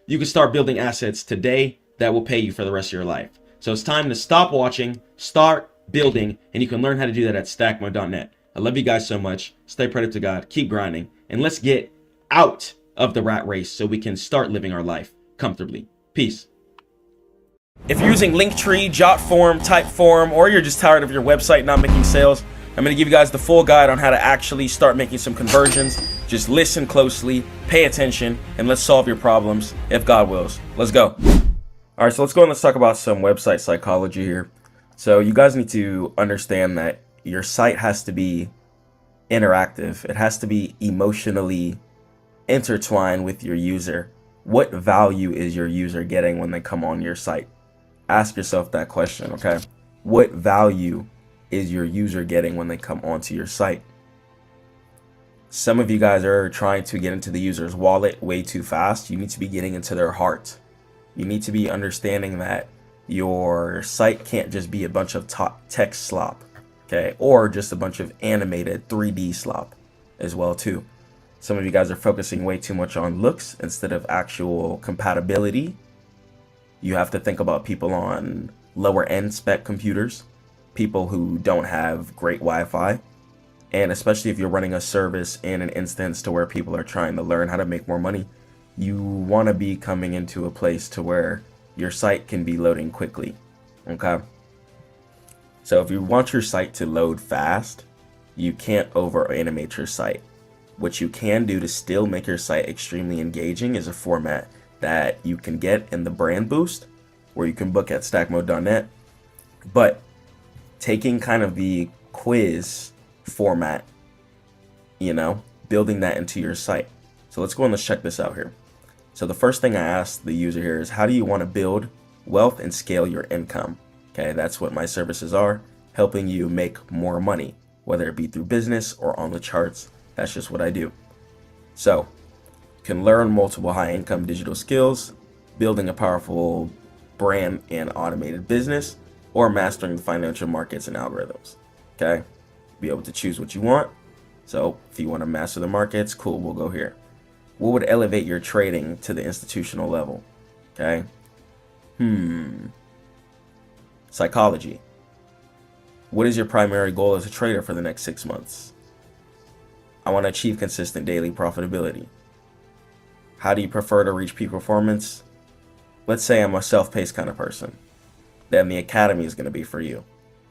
you can start building assets today that will pay you for the rest of your life. So it's time to stop watching, start building, and you can learn how to do that at Stackmode.net. I love you guys so much. Stay prayed to God, keep grinding, and let's get out of the rat race so we can start living our life comfortably. Peace. If you're using Linktree, Jotform, Typeform, or you're just tired of your website not making sales, I'm going to give you guys the full guide on how to actually start making some conversions. Just listen closely, pay attention, and let's solve your problems if God wills. Let's go. All right, so let's go and let's talk about some website psychology here. So you guys need to understand that your site has to be interactive. It has to be emotionally intertwined with your user. What value is your user getting when they come on your site? Ask yourself that question, okay? What value is your user getting when they come onto your site? Some of you guys are trying to get into the user's wallet way too fast. You need to be getting into their heart. You need to be understanding that your site can't just be a bunch of text slop, okay? Or just a bunch of animated 3D slop as well too. Some of you guys are focusing way too much on looks instead of actual compatibility. You have to think about people on lower end spec computers, people who don't have great Wi-Fi, and especially if you're running a service in an instance to where people are trying to learn how to make more money, you want to be coming into a place to where your site can be loading quickly, okay? So if you want your site to load fast, you can't over animate your site. What you can do to still make your site extremely engaging is a format that you can get in the brand boost, where you can book at stackmode.net, but taking kind of the quiz format, building that into your site. So let's go and let's check this out here. So the first thing I asked the user here is, how do you want to build wealth and scale your income? Okay, that's what my services are, helping you make more money, whether it be through business or on the charts. That's just what I do. So you can learn multiple high income digital skills, building a powerful brand and automated business, or mastering the financial markets and algorithms. Okay, be able to choose what you want. So if you want to master the markets, cool, we'll go here. What would elevate your trading to the institutional level? Okay. Psychology. What is your primary goal as a trader for the next 6 months? I want to achieve consistent daily profitability. How do you prefer to reach peak performance? Let's say I'm a self-paced kind of person. Then the academy is going to be for you.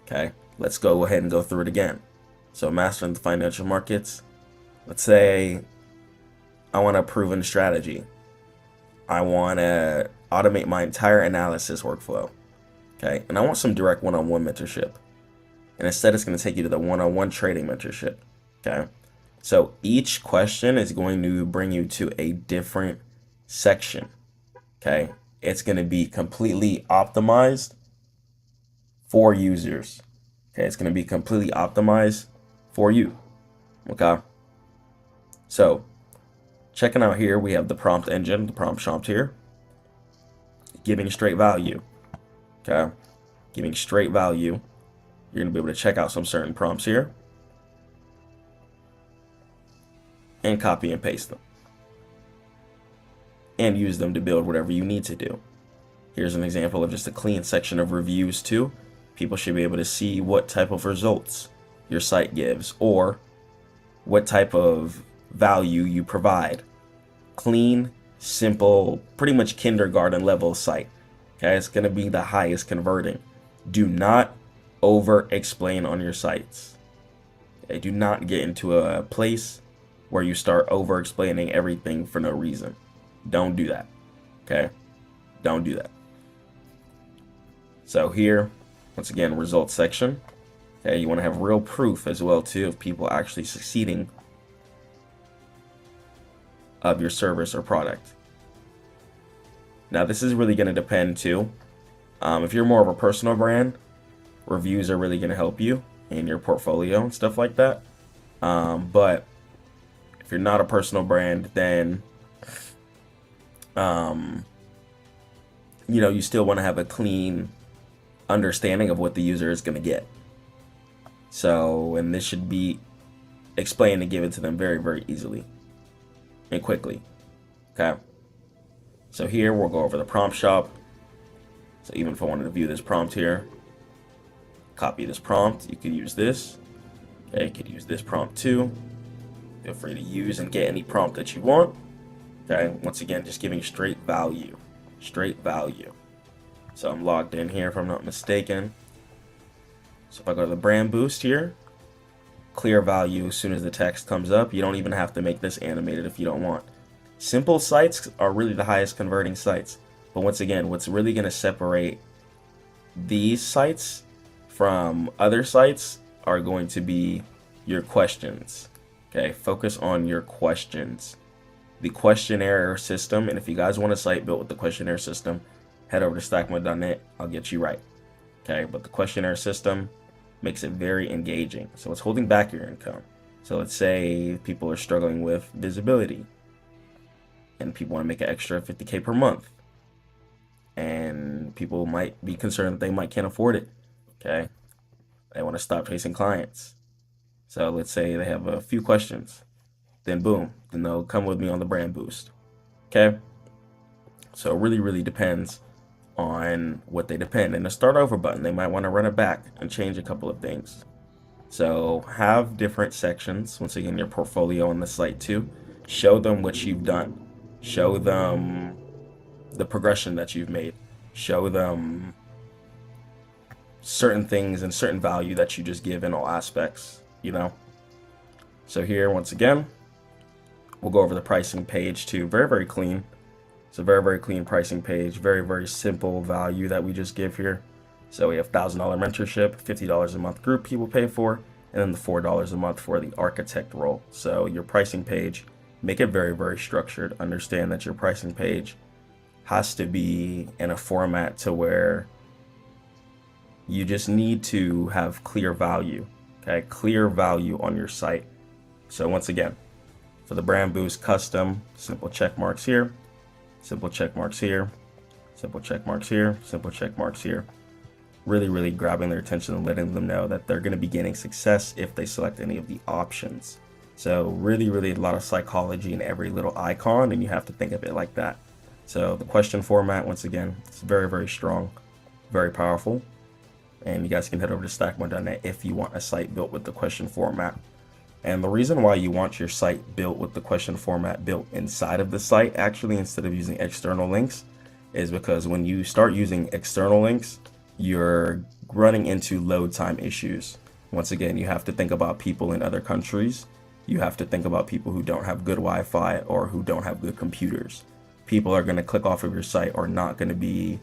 Okay. Let's go ahead and go through it again. So mastering the financial markets. Let's say I want a proven strategy. I want to automate my entire analysis workflow. Okay. And I want some direct one-on-one mentorship. And instead it's going to take you to the one-on-one trading mentorship. Okay. So each question is going to bring you to a different section. Okay. It's going to be completely optimized for users. Okay. It's going to be completely optimized for you. Okay. So checking out here, we have the prompt engine, the prompt prompt here, giving straight value. Okay. Giving straight value. You're going to be able to check out some certain prompts here and copy and paste them and use them to build whatever you need to do. Here's an example of just a clean section of reviews too. People should be able to see what type of results your site gives or what type of value you provide. Clean, simple, pretty much kindergarten level site. Okay, it's going to be the highest converting. Do not over explain on your sites. Okay, do not get into a place where you start over explaining everything for no reason. Don't do that. Okay, don't do that. So here, once again, results section. Okay, you want to have real proof as well too of people actually succeeding of your service or product. Now this is really going to depend too. If you're more of a personal brand, reviews are really going to help you in your portfolio and stuff like that. But if you're not a personal brand, then you still want to have a clean understanding of what the user is going to get. So, and this should be explained and given to them very, very easily and quickly. Okay. So here we'll go over the prompt shop. So even if I wanted to view this prompt here, copy this prompt, you could use this. Okay, you could use this prompt too. Feel free to use and get any prompt that you want. Okay, once again, just giving straight value. Straight value. So I'm logged in here if I'm not mistaken. So if I go to the brand boost here, clear value as soon as the text comes up. You don't even have to make this animated if you don't want. Simple sites are really the highest converting sites. But once again, what's really going to separate these sites from other sites are going to be your questions. Okay, focus on your questions. The questionnaire system, and if you guys want a site built with the questionnaire system, head over to stackmode.net. I'll get you right. Okay, but the questionnaire system makes it very engaging. So it's holding back your income. So let's say people are struggling with visibility and people want to make an extra 50K per month, and people might be concerned that they might can't afford it. Okay, they want to stop chasing clients. So let's say they have a few questions, then boom, then they'll come with me on the brand boost. Okay, so it really depends on what they depend. And the start over button, they might want to run it back and change a couple of things. So have different sections, once again, your portfolio on the site too. Show them what you've done. Show them the progression that you've made. Show them certain things and certain value that you just give in all aspects, you know? So here, once again, we'll go over the pricing page too. Very clean. It's a very clean pricing page. Very simple value that we just give here. So we have $1,000 mentorship, $50 a month group people pay for, and then the $4 a month for the architect role. So your pricing page, make it very structured. Understand that your pricing page has to be in a format to where you just need to have clear value. Okay, clear value on your site. So once again, for the brand boost custom, simple check marks here, simple check marks here, simple check marks here, simple check marks here. Really grabbing their attention and letting them know that they're going to be gaining success if they select any of the options. So really a lot of psychology in every little icon, and you have to think of it like that. So the question format, once again, it's very strong, very powerful. And you guys can head over to stackmode.net if you want a site built with the question format. And the reason why you want your site built with the question format built inside of the site, actually, instead of using external links, is because when you start using external links, you're running into load time issues. Once again, you have to think about people in other countries. You have to think about people who don't have good Wi-Fi or who don't have good computers. People are going to click off of your site or not going to be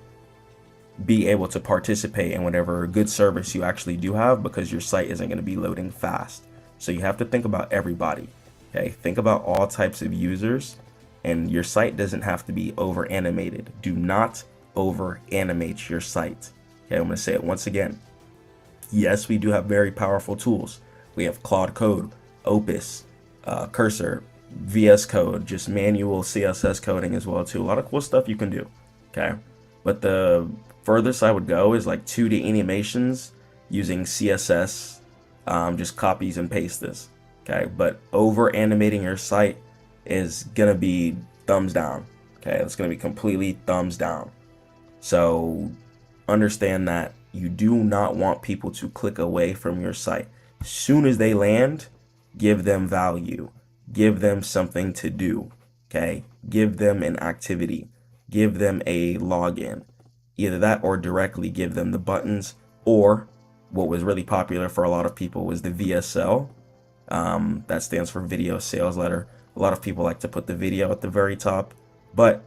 able to participate in whatever good service you actually do have, because your site isn't going to be loading fast. So you have to think about everybody. Okay, think about all types of users, and your site doesn't have to be over animated. Do not over animate your site. Okay, I'm going to say it once again. Yes, we do have very powerful tools. We have Claude Code, Opus, Cursor, VS Code, just manual CSS coding as well too. A lot of cool stuff you can do. Okay, but the furthest I would go is like 2D animations using CSS. Just copies and paste this. Okay, but over animating your site is gonna be thumbs down. Okay, it's gonna be completely thumbs down. So understand that you do not want people to click away from your site. As soon as they land, give them value, give them something to do. Okay, give them an activity, give them a login, either that or directly give them the buttons. Or what was really popular for a lot of people was the VSL. That stands for video sales letter. A lot of people like to put the video at the very top, but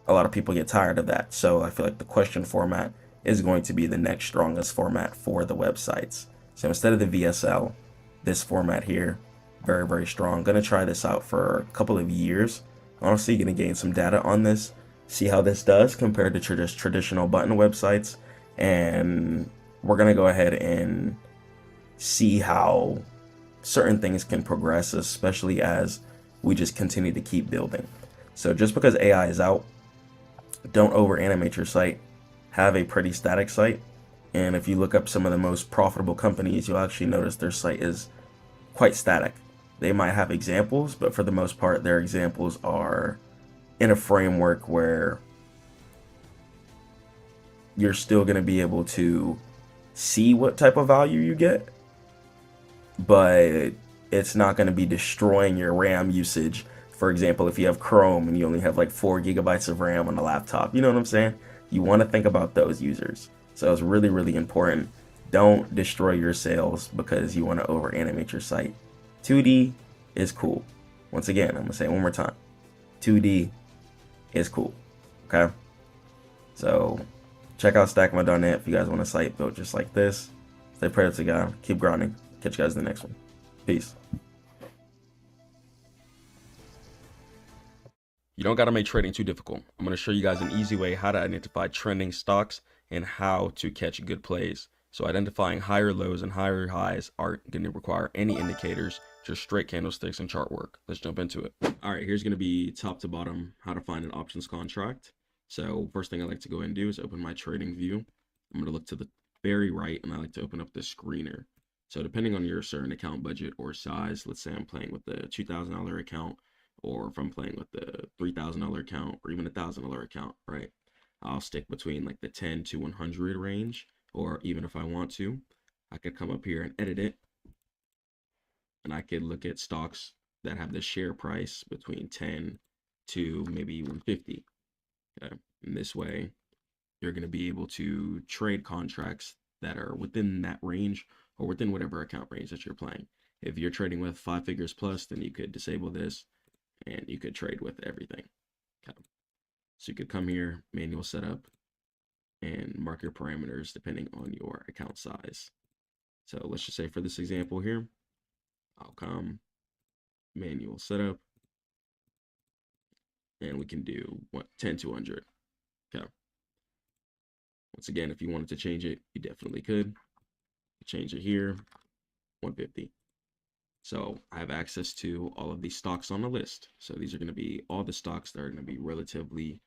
a lot of people get tired of that. So I feel like the question format is going to be the next strongest format for the websites. So instead of the VSL, this format here, very strong. Gonna try this out for a couple of years. Honestly, gonna gain some data on this, see how this does compared to just traditional button websites, and we're gonna go ahead and see how certain things can progress, especially as we just continue to keep building. So just because AI is out, don't over animate your site. Have a pretty static site. And if you look up some of the most profitable companies, you'll actually notice their site is quite static. They might have examples, but for the most part, their examples are in a framework where you're still going to be able to see what type of value you get, but it's not going to be destroying your RAM usage. For example, if you have Chrome and you only have like 4 gigabytes of RAM on a laptop, you know what I'm saying? You want to think about those users. So it's really important. Don't destroy your sales because you want to over animate your site. 2D is cool. Once again, I'm going to say it one more time. 2D is cool. Okay? So check out Stackmode.net if you guys want a site built just like this. Stay prayed to God. Keep grinding. Catch you guys in the next one. Peace. You don't got to make trading too difficult. I'm going to show you guys an easy way how to identify trending stocks and how to catch good plays. So identifying higher lows and higher highs aren't going to require any indicators, just straight candlesticks and chart work. Let's jump into it. All right, here's going to be top to bottom how to find an options contract. So first thing I like to go ahead and do is open my trading view. I'm going to look to the very right, and I like to open up the screener. So depending on your certain account budget or size, let's say I'm playing with the $2,000 account, or if I'm playing with the $3,000 account or even $1,000 account, right? I'll stick between like the 10 to 100 range, or even if I want to, I could come up here and edit it, and I could look at stocks that have the share price between 10 to maybe 150. Okay, and this way, you're going to be able to trade contracts that are within that range or within whatever account range that you're playing. If you're trading with 5 figures plus, then you could disable this and you could trade with everything. Okay. So you could come here, manual setup, and mark your parameters depending on your account size. So let's just say for this example here, I'll come manual setup, and we can do 10 to 100. Okay. Once again, if you wanted to change it, you definitely could. Change it here, 150. So I have access to all of these stocks on the list. So these are going to be all the stocks that are going to be relatively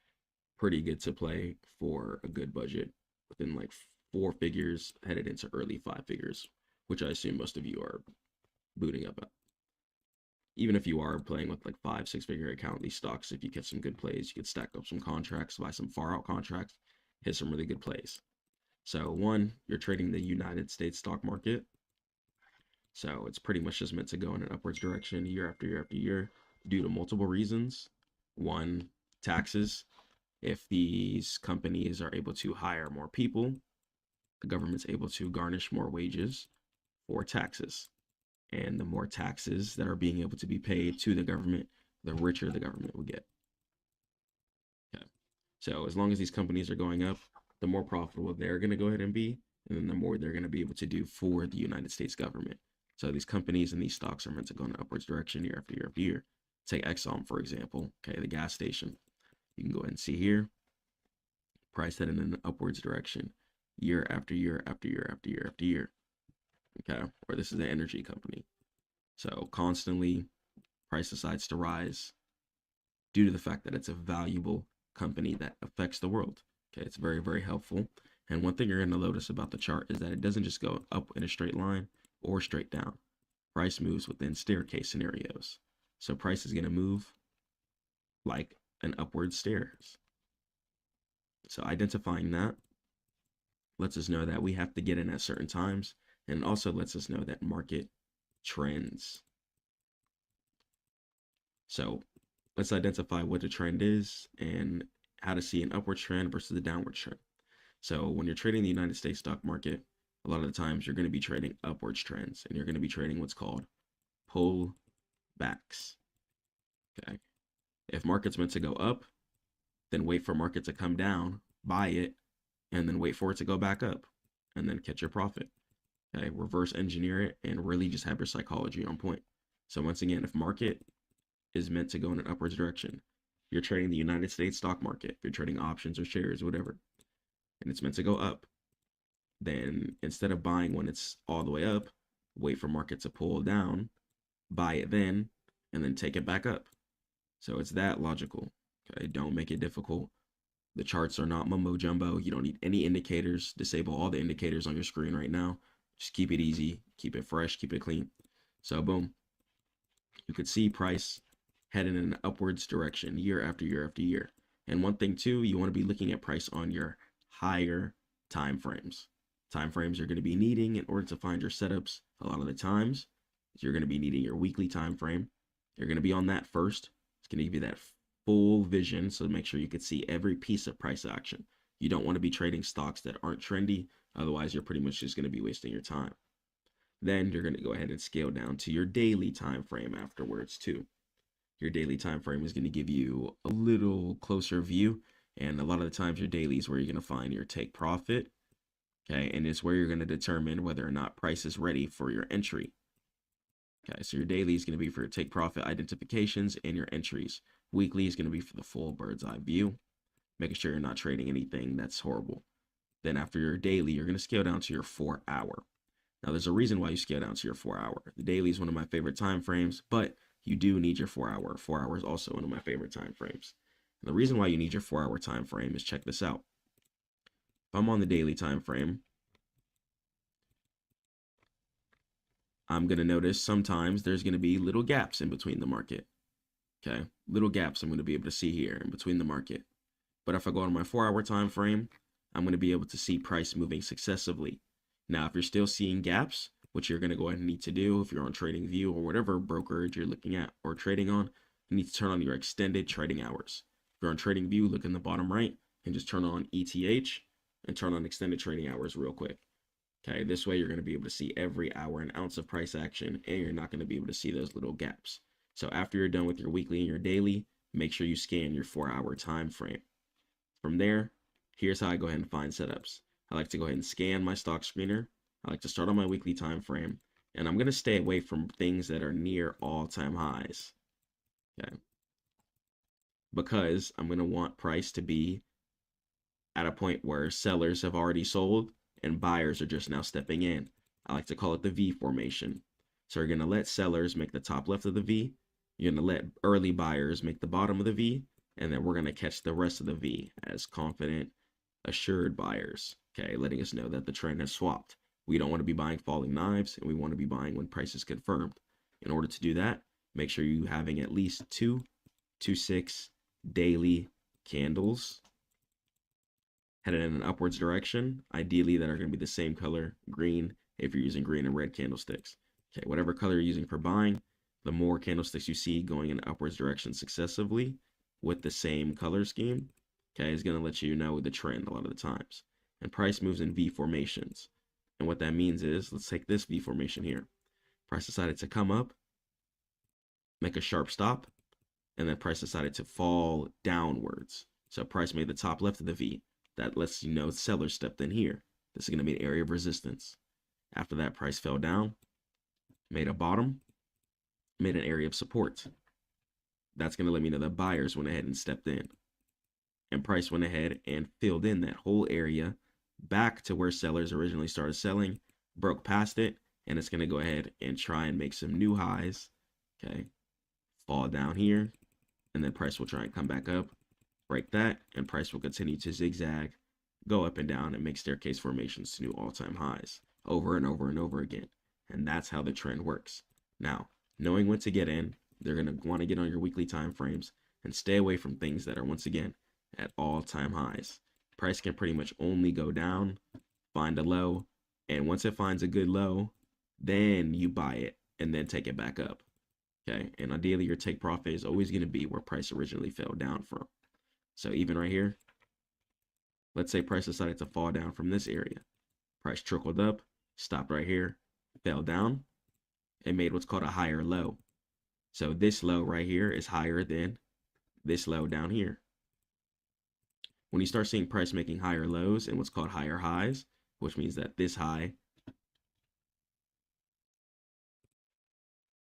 pretty good to play for a good budget within like 4 figures headed into early 5 figures, which I assume most of you are booting up at. Even if you are playing with like 5-6 figure account, these stocks, if you get some good plays, you could stack up some contracts, buy some far out contracts, hit some really good plays. So one, you're trading the United States stock market. So it's pretty much just meant to go in an upwards direction year after year after year due to multiple reasons. One, taxes. If these companies are able to hire more people, the government's able to garnish more wages for taxes. And the more taxes that are being able to be paid to the government, the richer the government will get. Okay. So as long as these companies are going up, the more profitable they're going to go ahead and be, and then the more they're going to be able to do for the United States government. So these companies and these stocks are meant to go in an upwards direction year after year after year. Take Exxon, for example, okay, the gas station. You can go ahead and see here, price heading in an upwards direction year after year after year after year after year. Okay, or this is an energy company. So constantly, price decides to rise due to the fact that it's a valuable company that affects the world. Okay, it's very, very helpful. And one thing you're going to notice about the chart is that it doesn't just go up in a straight line or straight down. Price moves within staircase scenarios. So price is going to move like an upward stairs. So identifying that lets us know that we have to get in at certain times, and also lets us know that market trends. So let's identify what the trend is and how to see an upward trend versus a downward trend. So when you're trading the United States stock market, a lot of the times you're going to be trading upwards trends, and you're going to be trading what's called pull backs. Okay. If market's meant to go up, then wait for market to come down, buy it, and then wait for it to go back up, and then catch your profit. Okay, reverse engineer it and really just have your psychology on point. So once again, if market is meant to go in an upwards direction, you're trading the United States stock market, if you're trading options or shares, whatever, and it's meant to go up, then instead of buying when it's all the way up, wait for market to pull down, buy it then, and then take it back up. So it's that logical. Okay, don't make it difficult. The charts are not mumbo jumbo. You don't need any indicators. Disable all the indicators on your screen right now. Just keep it easy, keep it fresh, keep it clean. So boom, you could see price heading in an upwards direction year after year after year. And one thing too, you want to be looking at price on your higher time frames. Time frames you're going to be needing in order to find your setups a lot of the times. You're going to be needing your weekly time frame. You're going to be on that first. It's going to give you that full vision, so make sure you can see every piece of price action. You don't want to be trading stocks that aren't trendy, otherwise you're pretty much just going to be wasting your time. Then you're going to go ahead and scale down to your daily time frame afterwards too. Your daily time frame is going to give you a little closer view And a lot of the times your daily is where you're going to find your take profit. Okay, and it's where you're going to determine whether or not price is ready for your entry. Okay, so your daily is going to be for your take profit identifications and your entries. Weekly is going to be for the full bird's eye view, making sure you're not trading anything that's horrible. Then after your daily, you're going to scale down to your 4 hour. Now there's a reason why you scale down to your 4 hour. The daily is one of my favorite time frames, but you do need your 4 hour. 4 hour is also one of my favorite time frames. And the reason why you need your 4 hour time frame is, check this out. If I'm on the daily time frame, I'm going to notice sometimes there's going to be little gaps in between the market. Okay, little gaps I'm going to be able to see here in between the market. But if I go on my 4 hour time frame, I'm going to be able to see price moving successively. Now, if you're still seeing gaps, which you're going to go ahead and need to do if you're on TradingView or whatever brokerage you're looking at or trading on, you need to turn on your extended trading hours. If you're on TradingView, look in the bottom right and just turn on ETH and turn on extended trading hours real quick. Okay, this way you're going to be able to see every hour an ounce of price action, and you're not going to be able to see those little gaps. So after you're done with your weekly and your daily, make sure you scan your 4 hour time frame. From there, here's how I go ahead and find setups. I like to go ahead and scan my stock screener. I like to start on my weekly time frame, and I'm going to stay away from things that are near all-time highs. Okay, because I'm going to want price to be at a point where sellers have already sold and buyers are just now stepping in. I like to call it the V formation. So you're going to let sellers make the top left of the V. You're going to let early buyers make the bottom of the V. And then we're going to catch the rest of the V as confident, assured buyers. Okay, letting us know that the trend has swapped. We don't want to be buying falling knives, and we want to be buying when price is confirmed. In order to do that, make sure you're having at least 2-6 daily candles headed in an upwards direction, ideally that are going to be the same color, green, if you're using green and red candlesticks. Okay, whatever color you're using for buying, the more candlesticks you see going in upwards direction successively with the same color scheme, okay, is going to let you know the trend a lot of the times. And price moves in V formations. And what that means is, let's take this V formation here. Price decided to come up, make a sharp stop, and then price decided to fall downwards. So price made the top left of the V. That lets you know sellers stepped in here. This is going to be an area of resistance. After that, price fell down, made a bottom, made an area of support. That's going to let me know that buyers went ahead and stepped in. And price went ahead and filled in that whole area back to where sellers originally started selling, broke past it, and it's going to go ahead and try and make some new highs. Okay, fall down here, and then price will try and come back up, break that, and price will continue to zigzag, go up and down, and make staircase formations to new all-time highs over and over and over again. And that's how the trend works. Now, knowing when to get in, they're going to want to get on your weekly time frames and stay away from things that are, once again, at all-time highs. Price can pretty much only go down, find a low, and once it finds a good low, then you buy it and then take it back up. Okay, and ideally your take profit is always going to be where price originally fell down from. So even right here, let's say price decided to fall down from this area. Price trickled up, stopped right here, fell down, and made what's called a higher low. So this low right here is higher than this low down here. When you start seeing price making higher lows and what's called higher highs, which means that this high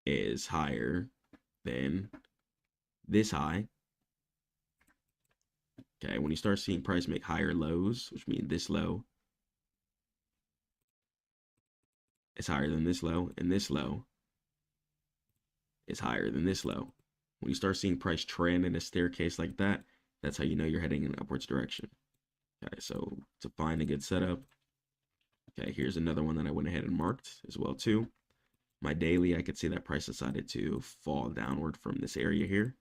is higher than this high. Okay, when you start seeing price make higher lows, which means this low is higher than this low, and this low is higher than this low. When you start seeing price trend in a staircase like that, that's how you know you're heading in an upwards direction. Okay, so to find a good setup, okay, here's another one that I went ahead and marked as well too. My daily, I could see that price decided to fall downward from this area here.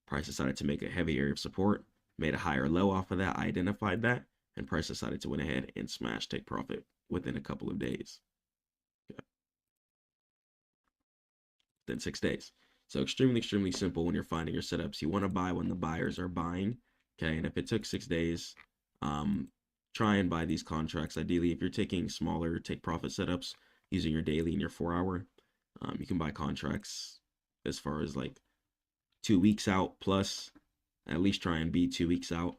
Price decided to make a heavy area of support, made a higher low off of that, I identified that, and price decided to went ahead and smash take profit within a couple of days. Okay. Within 6 days. So extremely simple when you're finding your setups. You want to buy when the buyers are buying. Okay, and if it took 6 days, try and buy these contracts. Ideally, if you're taking smaller take profit setups using your daily and your 4 hour, you can buy contracts as far as like 2 weeks out plus. At least try and be 2 weeks out.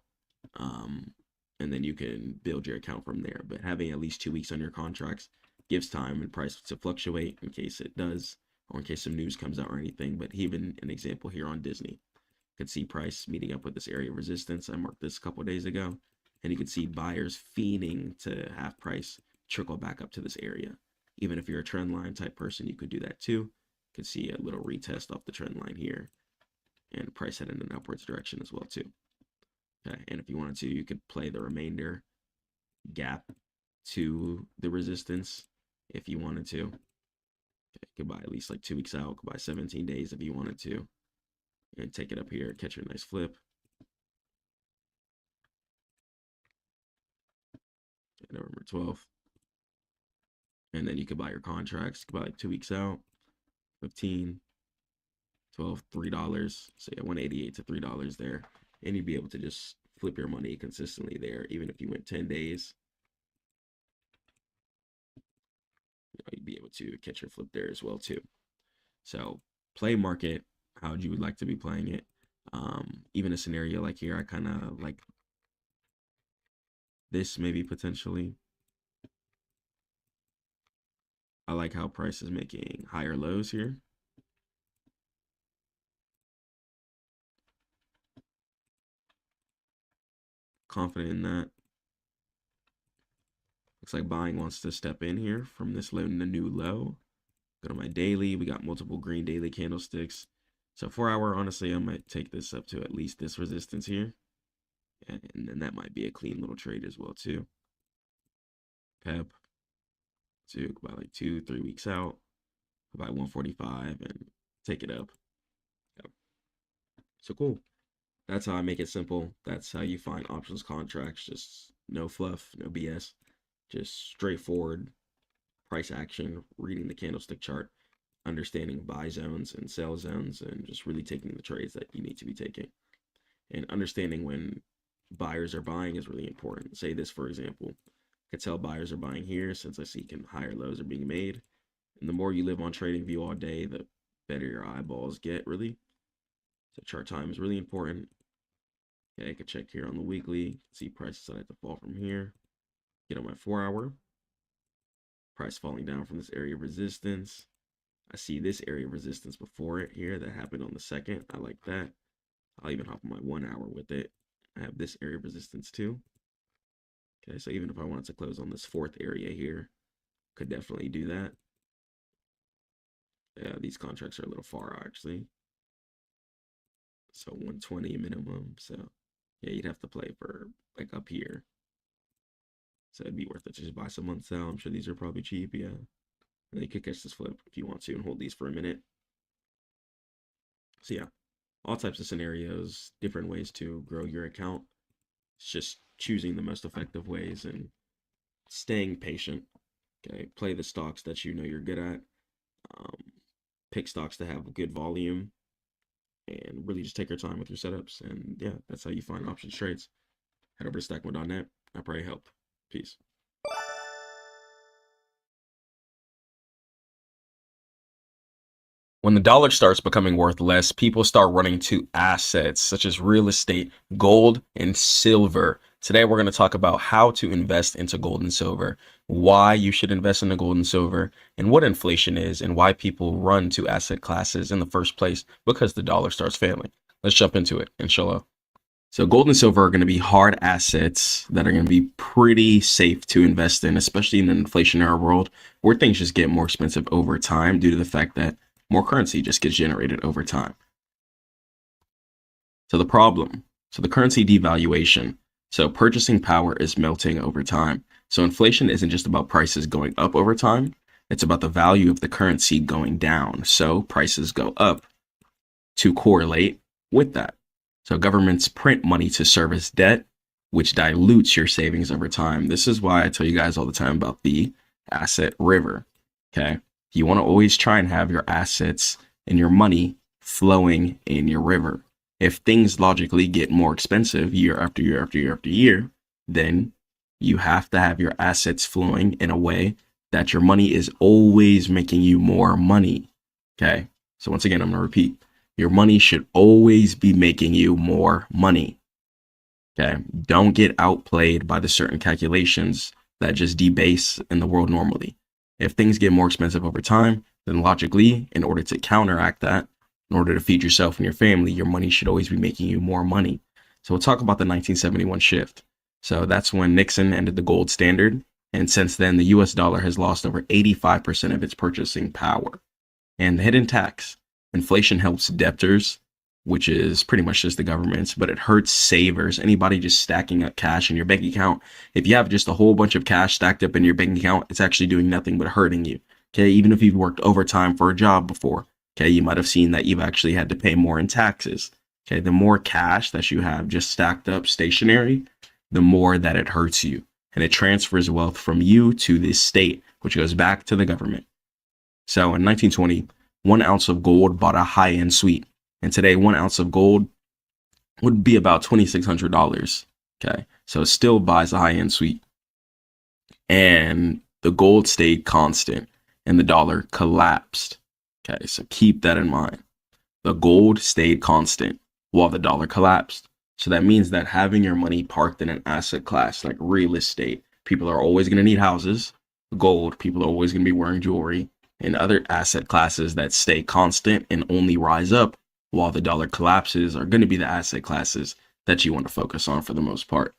And then you can build your account from there. But having at least 2 weeks on your contracts gives time and price to fluctuate in case it does, or in case some news comes out or anything. But even an example here on Disney, could see price meeting up with this area of resistance. I marked this a couple of days ago, and you could see buyers fiending to have price trickle back up to this area. Even if you're a trend line type person, you could do that too. You could see a little retest off the trend line here, and price headed in an upwards direction as well too. Okay, and if you wanted to, you could play the remainder gap to the resistance if you wanted to. Okay, you could buy at least like 2 weeks out, could buy 17 days if you wanted to, and take it up here, catch a nice flip. November 12th. And then you could buy your contracts. You could buy like 2 weeks out, 15, 12, $3. So yeah, 188 to $3 there. And you'd be able to just flip your money consistently there, even if you went 10 days. You'd be able to catch your flip there as well too. So play market how you would like to be playing it. Even a scenario like here, I kind of like this maybe potentially. I like how price is making higher lows here. Confident in that. Looks like buying wants to step in here from this low to the new low. Go to my daily. We got multiple green daily candlesticks. So 4 hour, honestly, I might take this up to at least this resistance here. And then that might be a clean little trade as well too. Pep. So about like 2-3 weeks out. About 145 and take it up. Yep. So cool. That's how I make it simple. That's how you find options contracts. Just no fluff, no BS. Just straightforward price action, reading the candlestick chart, understanding buy zones and sell zones, and just really taking the trades that you need to be taking. And understanding when buyers are buying is really important. Say this, for example, I could tell buyers are buying here since I see higher lows are being made. And the more you live on TradingView all day, the better your eyeballs get, really. So chart time is really important. Okay, I could check here on the weekly, see prices that have to fall from here. Get on my 4 hour. Price falling down from this area of resistance. I see this area of resistance before it here that happened on the 2nd. I like that. I'll even hop on my 1 hour with it. I have this area of resistance too. Okay, so even if I wanted to close on this 4th area here, could definitely do that. Yeah, these contracts are a little far actually. So 120 minimum. So yeah, you'd have to play for like up here. So it'd be worth it to just buy some months out. I'm sure these are probably cheap, yeah. And then you could catch this flip if you want to and hold these for a minute. So yeah, all types of scenarios, different ways to grow your account. It's just choosing the most effective ways and staying patient. Okay, play the stocks that you know you're good at. Pick stocks that have good volume, and really just take your time with your setups. And yeah, that's how you find options trades. Head over to Stackmode.net. I pray it helped. Peace. When the dollar starts becoming worth less, people start running to assets such as real estate, gold, and silver. Today, we're going to talk about how to invest into gold and silver, why you should invest in the gold and silver, and what inflation is, and why people run to asset classes in the first place because the dollar starts failing. Let's jump into it, inshallah. So gold and silver are going to be hard assets that are going to be pretty safe to invest in, especially in an inflationary world where things just get more expensive over time due to the fact that more currency just gets generated over time. So the problem, the currency devaluation. So purchasing power is melting over time. So inflation isn't just about prices going up over time. It's about the value of the currency going down. So prices go up to correlate with that. So governments print money to service debt, which dilutes your savings over time. This is why I tell you guys all the time about the asset river. Okay. You want to always try and have your assets and your money flowing in your river. If things logically get more expensive year after year after year after year, then you have to have your assets flowing in a way that your money is always making you more money. Okay. So once again, I'm going to repeat. Your money should always be making you more money. Okay. Don't get outplayed by the certain calculations that just debase in the world normally. If things get more expensive over time, then logically, in order to counteract that, in order to feed yourself and your family, your money should always be making you more money. So we'll talk about the 1971 shift. So that's when Nixon ended the gold standard. And since then, the US dollar has lost over 85% of its purchasing power. And the hidden tax. Inflation helps debtors, which is pretty much just the government's, but it hurts savers. Anybody just stacking up cash in your bank account. If you have just a whole bunch of cash stacked up in your bank account, it's actually doing nothing but hurting you. Okay, even if you've worked overtime for a job before, okay, you might have seen that you've actually had to pay more in taxes. Okay, the more cash that you have just stacked up stationary, the more that it hurts you. And it transfers wealth from you to the state, which goes back to the government. So in 1920, 1 ounce of gold bought a high-end suite. And today, 1 ounce of gold would be about $2,600. Okay, so it still buys a high-end suite. And the gold stayed constant and the dollar collapsed. Okay, so keep that in mind. The gold stayed constant while the dollar collapsed. So that means that having your money parked in an asset class like real estate, people are always going to need houses. Gold, people are always going to be wearing jewelry. And other asset classes that stay constant and only rise up while the dollar collapses are going to be the asset classes that you want to focus on for the most part.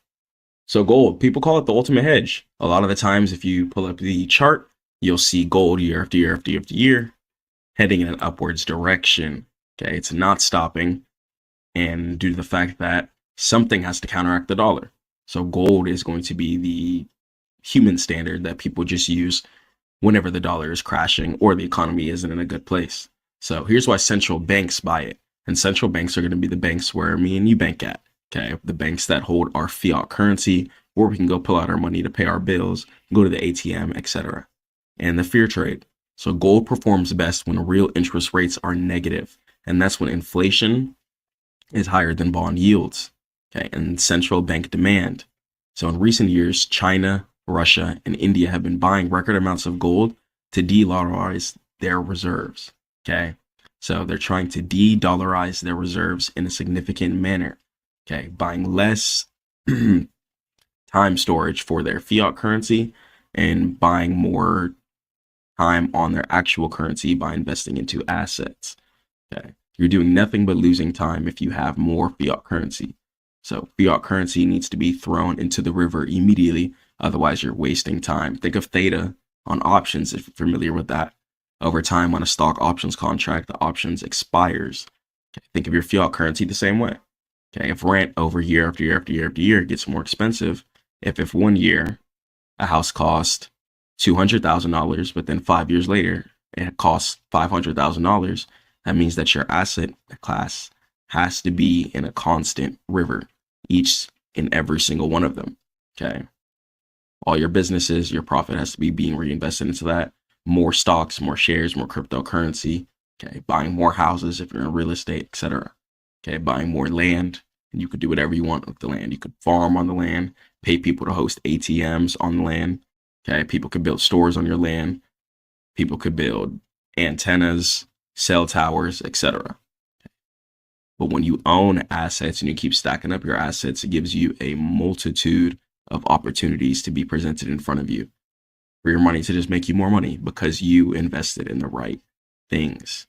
So gold, people call it the ultimate hedge. A lot of the times, if you pull up the chart, you'll see gold year after year after year after year heading in an upwards direction. Okay, it's not stopping. And due to the fact that something has to counteract the dollar. So gold is going to be the human standard that people just use whenever the dollar is crashing or the economy isn't in a good place. So here's why central banks buy it. And central banks are going to be the banks where me and you bank at. Okay, the banks that hold our fiat currency, where we can go pull out our money to pay our bills, go to the ATM, etc. And the fear trade. So gold performs best when real interest rates are negative. And that's when inflation is higher than bond yields. Okay, and central bank demand. So in recent years, China, Russia, and India have been buying record amounts of gold to de-dollarize their reserves. Okay, so they're trying to de-dollarize their reserves in a significant manner. Okay, buying less time storage for their fiat currency and buying more time on their actual currency by investing into assets. Okay, you're doing nothing but losing time if you have more fiat currency. So fiat currency needs to be thrown into the river immediately. Otherwise, you're wasting time. Think of theta on options, if you're familiar with that. Over time, on a stock options contract, the options expires. Okay, think of your fiat currency the same way. Okay, if rent over year after year after year after year gets more expensive, if 1 year a house cost $200,000, but then 5 years later it costs $500,000, that means that your asset class has to be in a constant river, each and every single one of them. Okay, all your businesses, your profit has to be being reinvested into that. More stocks, more shares, more cryptocurrency. Okay, buying more houses if you're in real estate, etc. Okay, buying more land, and you could do whatever you want with the land. You could farm on the land, pay people to host ATMs on the land. Okay, people could build stores on your land. People could build antennas, cell towers, etc. But when you own assets and you keep stacking up your assets, it gives you a multitude of opportunities to be presented in front of you for your money to just make you more money because you invested in the right things.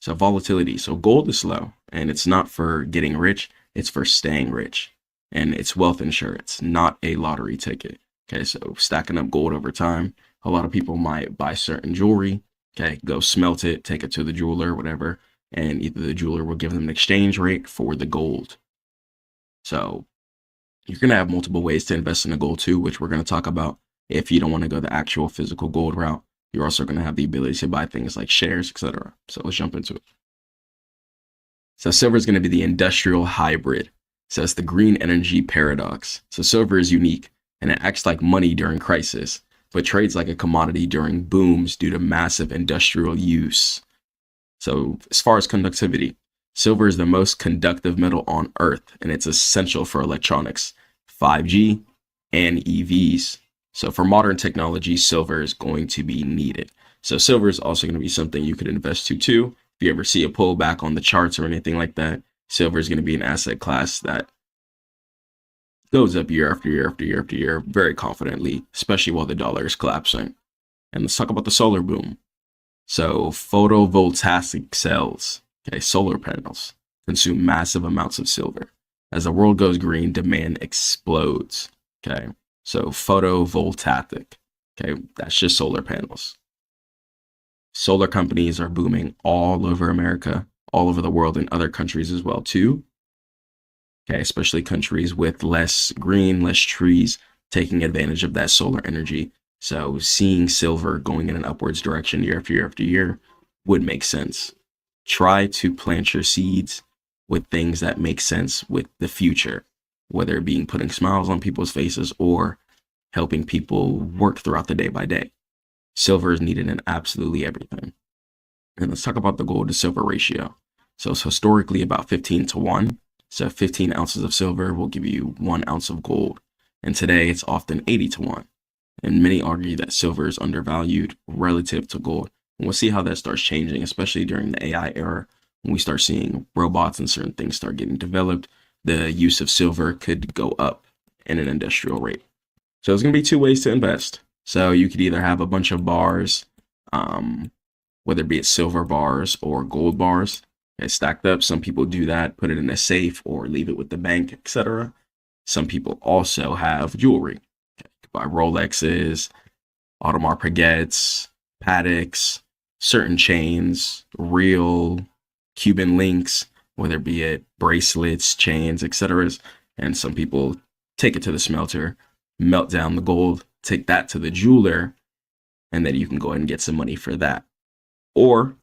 So volatility. So gold is slow, and it's not for getting rich. It's for staying rich, and it's wealth insurance, not a lottery ticket. Okay, so stacking up gold over time. A lot of people might buy certain jewelry. Okay, go smelt it, take it to the jeweler, whatever, and either the jeweler will give them an exchange rate for the gold. So you're going to have multiple ways to invest in the gold too, which we're going to talk about. If you don't want to go the actual physical gold route, you're also going to have the ability to buy things like shares, etc. So let's jump into it. So silver is going to be the industrial hybrid. So it's the green energy paradox. So silver is unique, and it acts like money during crisis, but trades like a commodity during booms due to massive industrial use. So as far as conductivity, silver is the most conductive metal on Earth, and it's essential for electronics, 5G, and EVs. So for modern technology, silver is going to be needed. So silver is also going to be something you could invest to too, If you ever see a pullback on the charts or anything like that, silver is going to be an asset class that goes up year after year after year after year very confidently, especially while the dollar is collapsing. And let's talk about the solar boom. So photovoltaic cells, okay, solar panels, consume massive amounts of silver. As the world goes green, demand explodes. Okay, so photovoltaic, okay, that's just solar panels. Solar companies are booming all over America, all over the world, and other countries as well too. Okay, especially countries with less green, less trees, taking advantage of that solar energy. So seeing silver going in an upwards direction year after year after year would make sense. Try to plant your seeds with things that make sense with the future, whether it being putting smiles on people's faces or helping people work throughout the day by day. Silver is needed in absolutely everything. And let's talk about the gold to silver ratio. So it's historically about 15-1. So 15 ounces of silver will give you 1 ounce of gold. And today it's often 80-1. And many argue that silver is undervalued relative to gold. And we'll see how that starts changing, especially during the AI era. When we start seeing robots and certain things start getting developed, the use of silver could go up in an industrial rate. So there's going to be two ways to invest. So you could either have a bunch of bars, whether it be silver bars or gold bars, stacked up. Some people do that, put it in a safe or leave it with the bank, etc. Some people also have jewelry. You could buy Rolexes, Audemars Piguets, Pateks, certain chains, real Cuban links, whether it be it bracelets, chains, etc. And some people take it to the smelter, melt down the gold, take that to the jeweler, and then you can go ahead and get some money for that. Or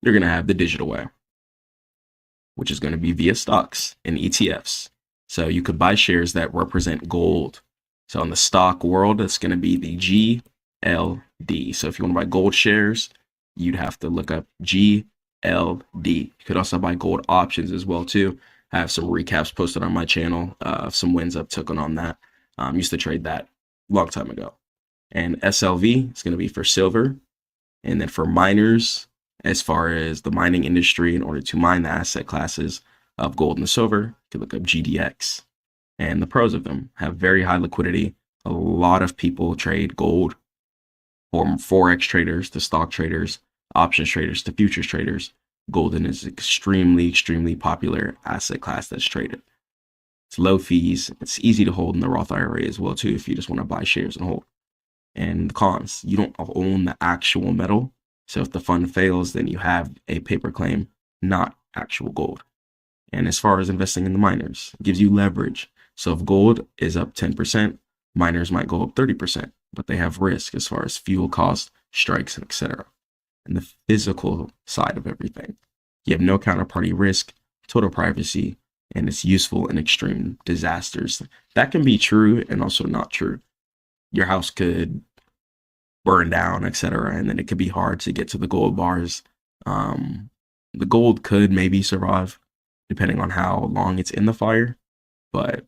you're going to have the digital way, which is going to be via stocks and ETFs. So you could buy shares that represent gold. So in the stock world, it's going to be the GLD. So if you want to buy gold shares, you'd have to look up GLD. You could also buy gold options as well too. I have some recaps posted on my channel, some wins I've taken on that. Used to trade that a long time ago. And SLV is going to be for silver. And then for miners, as far as the mining industry, in order to mine the asset classes of gold and silver, you can look up GDX. And the pros of them have very high liquidity. A lot of people trade gold, from Forex traders to stock traders, options traders to futures traders. Golden is extremely, extremely popular asset class that's traded. It's low fees. It's easy to hold in the Roth IRA as well too if you just want to buy shares and hold. And the cons, you don't own the actual metal. So if the fund fails, then you have a paper claim, not actual gold. And as far as investing in the miners, it gives you leverage. So if gold is up 10%, miners might go up 30%, but they have risk as far as fuel costs, strikes, etc. And the physical side of everything, you have no counterparty risk, total privacy, and it's useful in extreme disasters. That can be true and also not true. Your house could burn down, etc., and then it could be hard to get to the gold bars. The gold could maybe survive depending on how long it's in the fire, but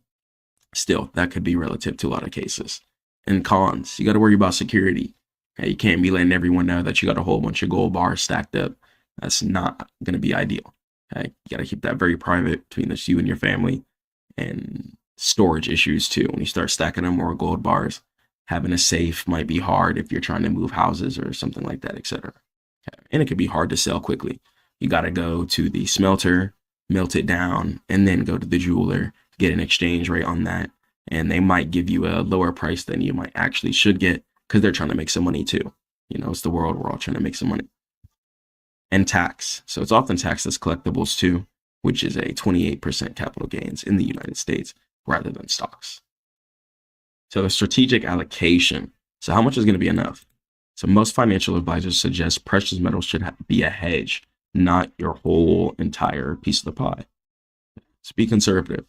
still, that could be relative to a lot of cases. And cons, you got to worry about security. You can't be letting everyone know that you got a whole bunch of gold bars stacked up. That's not going to be ideal. You got to keep that very private between just you and your family. And storage issues too. When you start stacking up more gold bars, having a safe might be hard if you're trying to move houses or something like that, etc. And it could be hard to sell quickly. You got to go to the smelter, melt it down, and then go to the jeweler, get an exchange rate on that. And they might give you a lower price than you might actually should get because they're trying to make some money too. You know, it's the world. We're all trying to make some money. And tax. So it's often taxed as collectibles too, which is a 28% capital gains in the United States rather than stocks. So the strategic allocation. So how much is going to be enough? So most financial advisors suggest precious metals should be a hedge, not your whole entire piece of the pie. So be conservative,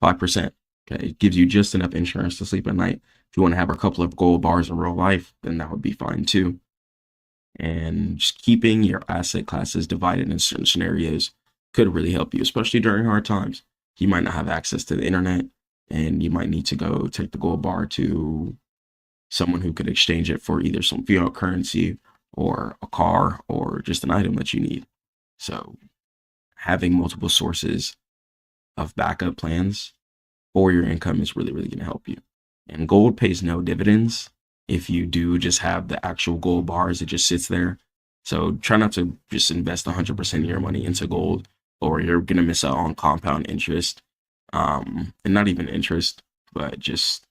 5%. Okay, it gives you just enough insurance to sleep at night. If you want to have a couple of gold bars in real life, then that would be fine too. And just keeping your asset classes divided in certain scenarios could really help you, especially during hard times. You might not have access to the internet, and you might need to go take the gold bar to someone who could exchange it for either some fiat currency or a car or just an item that you need. So having multiple sources of backup plans for your income is really, really going to help you. And gold pays no dividends if you do just have the actual gold bars. It just sits there. So try not to just invest 100% of your money into gold, or you're going to miss out on compound interest. And not even interest, but just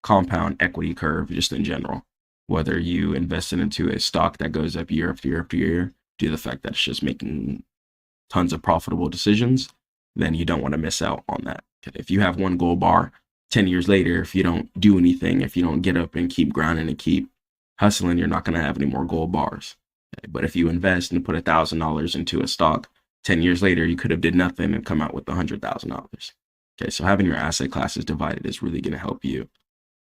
compound equity curve just in general. Whether you invested into a stock that goes up year after year after year, due to the fact that it's just making tons of profitable decisions, then you don't want to miss out on that. If you have one gold bar, 10 years later, if you don't do anything, if you don't get up and keep grinding and keep hustling, you're not going to have any more gold bars. Okay? But if you invest and put $1,000 into a stock, 10 years later, you could have did nothing and come out with $100,000. Okay, so having your asset classes divided is really going to help you.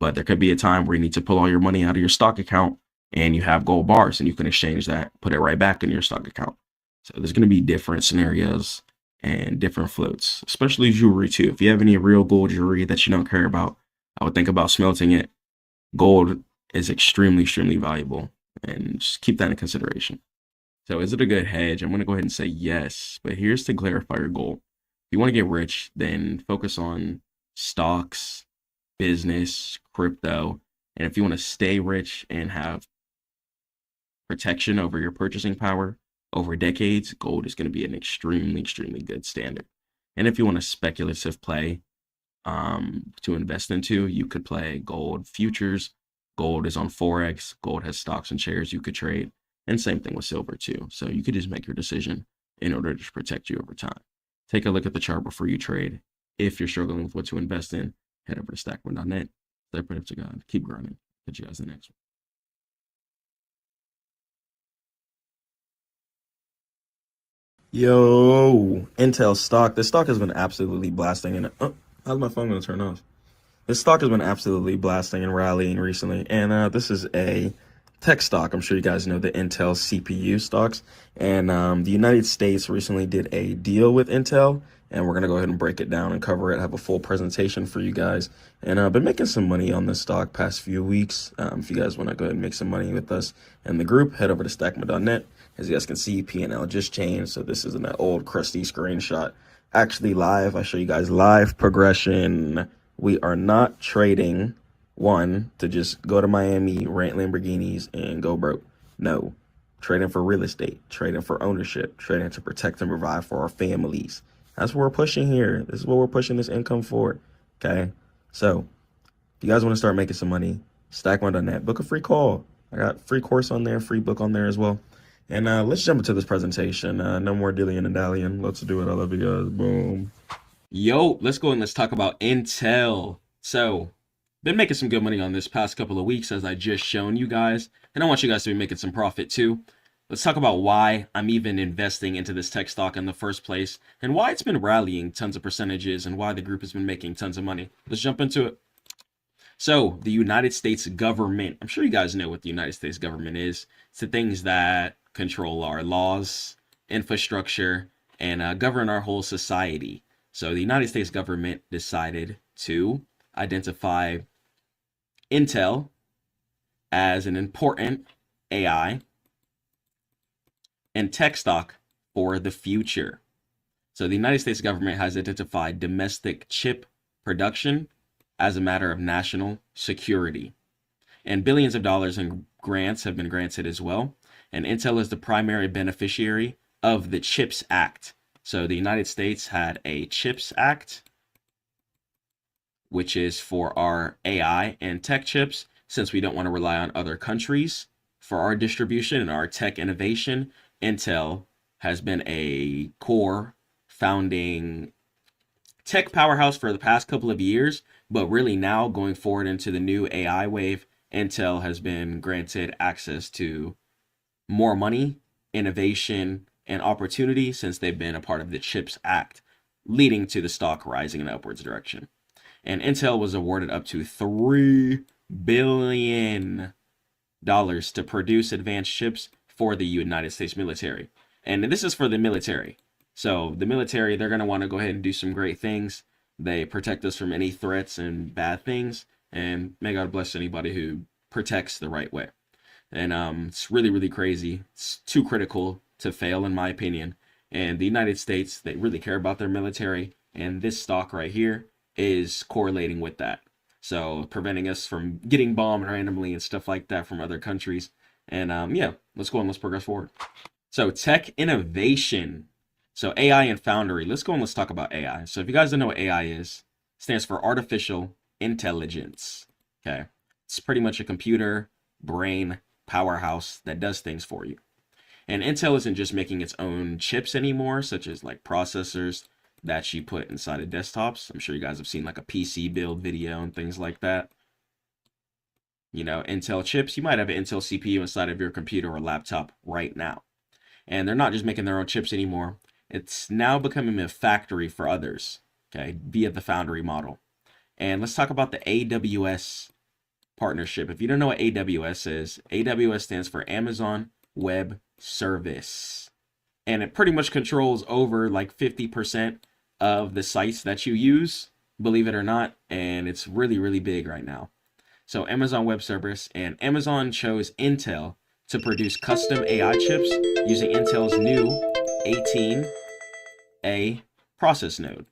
But there could be a time where you need to pull all your money out of your stock account and you have gold bars and you can exchange that, put it right back in your stock account. So there's going to be different scenarios and different floats, especially jewelry too. If you have any real gold jewelry that you don't care about, I would think about smelting it. Gold is extremely, extremely valuable, and just keep that in consideration. So is it a good hedge? I'm going to go ahead and say yes, but here's to clarify your goal. If you want to get rich, then focus on stocks, business, crypto. And if you want to stay rich and have protection over your purchasing power over decades, gold is going to be an extremely, extremely good standard. And if you want a speculative play to invest into, you could play gold futures. Gold is on Forex. Gold has stocks and shares you could trade. And same thing with silver too. So you could just make your decision in order to protect you over time. Take a look at the chart before you trade. If you're struggling with what to invest in, head over to Stackmode.net. Stay prayed to God. Keep grinding. Catch you guys in the next one. Yo, Intel stock. This stock has been absolutely blasting. And how's my phone going to turn off? This stock has been absolutely blasting and rallying recently. And this is a tech stock. I'm sure you guys know the Intel CPU stocks. And the United States recently did a deal with Intel. And we're going to go ahead and break it down and cover it. Have a full presentation for you guys. And I've been making some money on this stock past few weeks. If you guys want to go ahead and make some money with us in the group, head over to Stackmode.net. As you guys can see, P&L just changed. So this isn't that old crusty screenshot. Actually live. I show you guys live progression. We are not trading one to just go to Miami, rent Lamborghinis, and go broke. No. Trading for real estate, trading for ownership, trading to protect and provide for our families. That's what we're pushing here. This is what we're pushing this income for. Okay. So if you guys want to start making some money, Stackmode.net, book a free call. I got free course on there, free book on there as well. And let's jump into this presentation. No more dillying and dallying. Let's do it. I love you guys. Boom. Yo, let's go and let's talk about Intel. So, been making some good money on this past couple of weeks, as I just shown you guys. And I want you guys to be making some profit too. Let's talk about why I'm even investing into this tech stock in the first place, and why it's been rallying tons of percentages, and why the group has been making tons of money. Let's jump into it. So, the United States government, I'm sure you guys know what the United States government is. It's the things that control our laws, infrastructure, and govern our whole society. So the United States government decided to identify Intel as an important AI and tech stock for the future. So the United States government has identified domestic chip production as a matter of national security. And billions of dollars in grants have been granted as well. And Intel is the primary beneficiary of the CHIPS Act. So the United States had a CHIPS Act, which is for our AI and tech chips, since we don't want to rely on other countries for our distribution and our tech innovation. Intel has been a core founding tech powerhouse for the past couple of years, but really now going forward into the new AI wave, Intel has been granted access to more money, innovation, and opportunity since they've been a part of the CHIPS Act, leading to the stock rising in the upwards direction. And Intel was awarded up to $3 billion to produce advanced chips for the United States military. And this is for the military. So the military, they're going to want to go ahead and do some great things. They protect us from any threats and bad things. And may God bless anybody who protects the right way. And it's really, really crazy. It's too critical to fail, in my opinion. And the United States, they really care about their military, and this stock right here is correlating with that. So preventing us from getting bombed randomly and stuff like that from other countries. And yeah, let's go and let's progress forward. So tech innovation. So AI and Foundry. Let's go and let's talk about AI. So if you guys don't know what AI is, it stands for artificial intelligence. Okay. It's pretty much a computer brain powerhouse that does things for you. And Intel isn't just making its own chips anymore, such as like processors that you put inside of desktops. I'm sure you guys have seen like a PC build video and things like that. You know, Intel chips, you might have an Intel CPU inside of your computer or laptop right now. And they're not just making their own chips anymore. It's now becoming a factory for others, okay, via the Foundry model. And let's talk about the AWS partnership. If you don't know what AWS is, AWS stands for Amazon Web Service. And it pretty much controls over like 50% of the sites that you use, believe it or not. And it's really, really big right now. So Amazon Web Service, and Amazon chose Intel to produce custom AI chips using Intel's new 18A process node.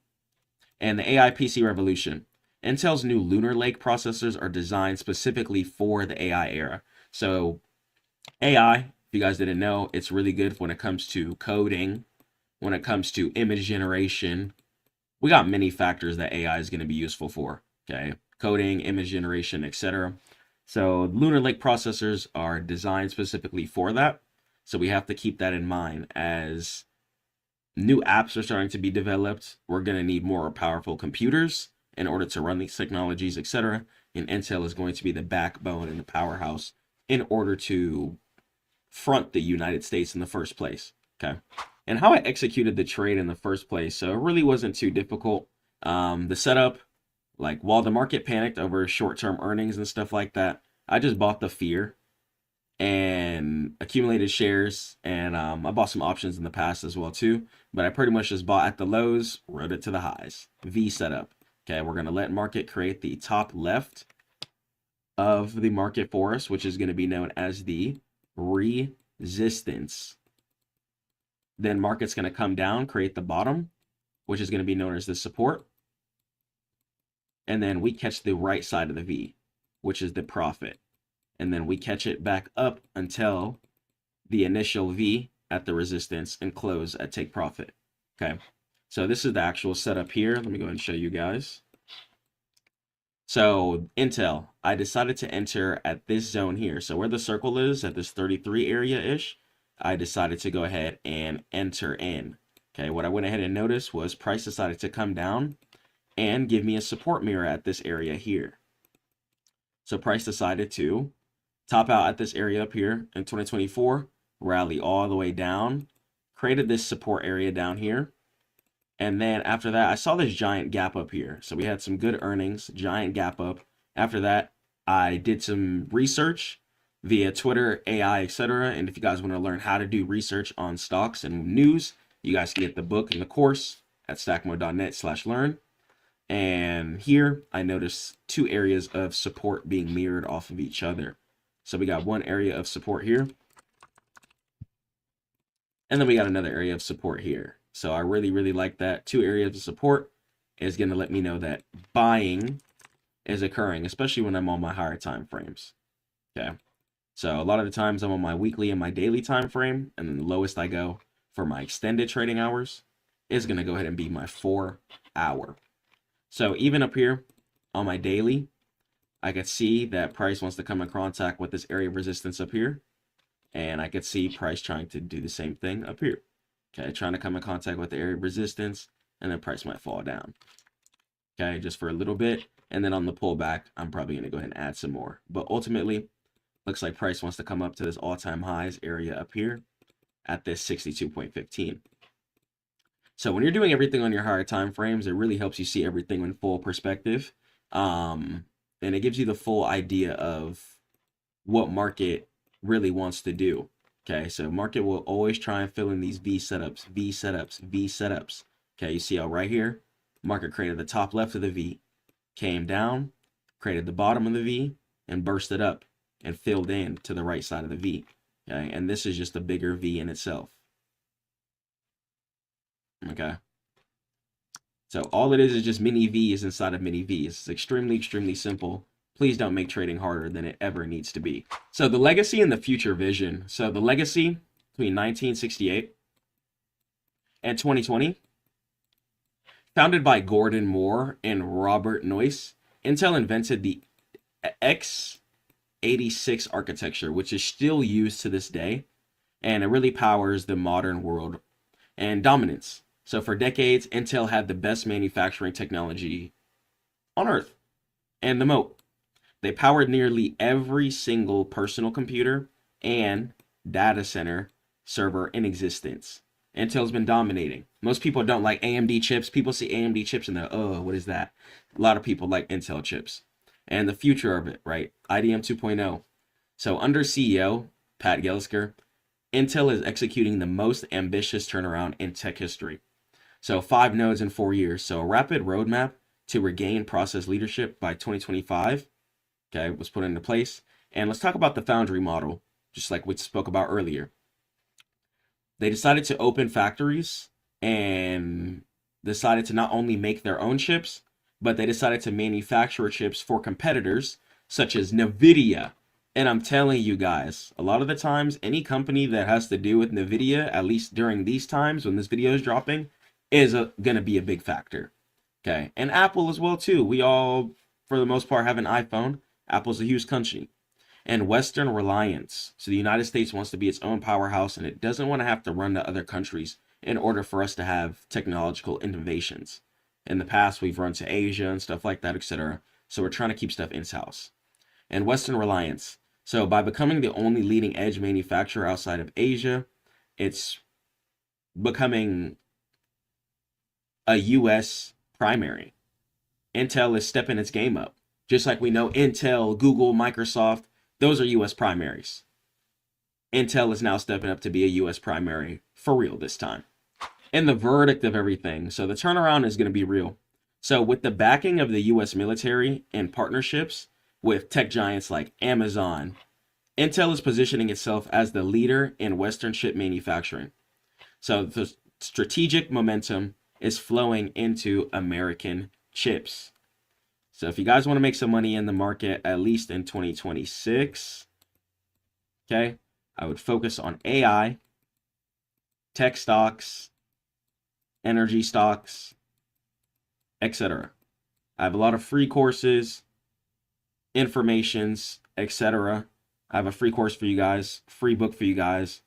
And the AI PC revolution. Intel's new Lunar Lake processors are designed specifically for the AI era. So AI, if you guys didn't know, it's really good when it comes to coding, when it comes to image generation. We got many factors that AI is going to be useful for, okay? Coding, image generation, etc. So Lunar Lake processors are designed specifically for that. So we have to keep that in mind as new apps are starting to be developed. We're going to need more powerful computers in order to run these technologies, etc. And Intel is going to be the backbone and the powerhouse in order to front the United States in the first place, okay? And how I executed the trade in the first place, so it really wasn't too difficult. The setup, like while the market panicked over short-term earnings and stuff like that, I just bought the fear and accumulated shares, and I bought some options in the past as well too, but I pretty much just bought at the lows, rode it to the highs. V setup. Okay, we're going to let market create the top left of the market for us, which is going to be known as the resistance. Then market's going to come down, create the bottom, which is going to be known as the support. And then we catch the right side of the V, which is the profit. And then we catch it back up until the initial V at the resistance and close at take profit. Okay, so this is the actual setup here. Let me go ahead and show you guys. So Intel, I decided to enter at this zone here. So where the circle is at this 33 area-ish, I decided to go ahead and enter in. Okay, what I went ahead and noticed was price decided to come down and give me a support mirror at this area here. So price decided to top out at this area up here in 2024, rally all the way down, created this support area down here. And then after that, I saw this giant gap up here. So we had some good earnings, giant gap up. After that, I did some research via Twitter, AI, etc. And if you guys want to learn how to do research on stocks and news, you guys can get the book and the course at stackmode.net/learn. And here I noticed two areas of support being mirrored off of each other. So we got one area of support here, and then we got another area of support here. So I really, really like that. Two areas of support is going to let me know that buying is occurring, especially when I'm on my higher time frames. Okay. So a lot of the times I'm on my weekly and my daily time frame, and then the lowest I go for my extended trading hours is going to go ahead and be my 4-hour. So even up here on my daily, I could see that price wants to come in contact with this area of resistance up here. And I could see price trying to do the same thing up here. Okay, trying to come in contact with the area of resistance, and then price might fall down. Okay, just for a little bit. And then on the pullback, I'm probably going to go ahead and add some more. But ultimately, looks like price wants to come up to this all-time highs area up here at this 62.15. So when you're doing everything on your higher time frames, it really helps you see everything in full perspective. And it gives you the full idea of what market really wants to do. Okay, so market will always try and fill in these V setups, V setups, V setups. Okay, you see how right here, market created the top left of the V, came down, created the bottom of the V, and bursted up and filled in to the right side of the V. Okay, and this is just a bigger V in itself. Okay. So all it is just mini V's inside of mini V's. It's extremely, extremely simple. Please don't make trading harder than it ever needs to be. So the legacy and the future vision. So the legacy between 1968 and 2020, founded by Gordon Moore and Robert Noyce, Intel invented the x86 architecture, which is still used to this day, and it really powers the modern world and dominance. So for decades, Intel had the best manufacturing technology on Earth and the moat. They powered nearly every single personal computer and data center server in existence. Intel's been dominating. Most people don't like AMD chips. People see AMD chips and they're, oh, what is that? A lot of people like Intel chips. And the future of it, right? IDM 2.0. So under CEO, Pat Gelsinger, Intel is executing the most ambitious turnaround in tech history. So 5 nodes in 4 years. So a rapid roadmap to regain process leadership by 2025, okay, was put into place. And let's talk about the foundry model, just like we spoke about earlier. They decided to open factories and decided to not only make their own chips, but they decided to manufacture chips for competitors such as NVIDIA. And I'm telling you guys, a lot of the times, any company that has to do with NVIDIA, at least during these times when this video is dropping, is going to be a big factor. Okay, and Apple as well too. We all, for the most part, have an iPhone. Apple's a huge country. And Western reliance. So the United States wants to be its own powerhouse, and it doesn't want to have to run to other countries in order for us to have technological innovations. In the past, we've run to Asia and stuff like that, etc. So we're trying to keep stuff in-house. And Western reliance. So by becoming the only leading edge manufacturer outside of Asia, it's becoming a U.S. primary. Intel is stepping its game up. Just like we know Intel, Google, Microsoft, those are U.S. primaries. Intel is now stepping up to be a U.S. primary for real this time. And the verdict of everything. So the turnaround is going to be real. So with the backing of the U.S. military and partnerships with tech giants like Amazon, Intel is positioning itself as the leader in Western chip manufacturing. So the strategic momentum is flowing into American chips. So if you guys want to make some money in the market, at least in 2026, okay, I would focus on AI, tech stocks, energy stocks, etc. I have a lot of free courses, informations, etc. I have a free course for you guys, free book for you guys,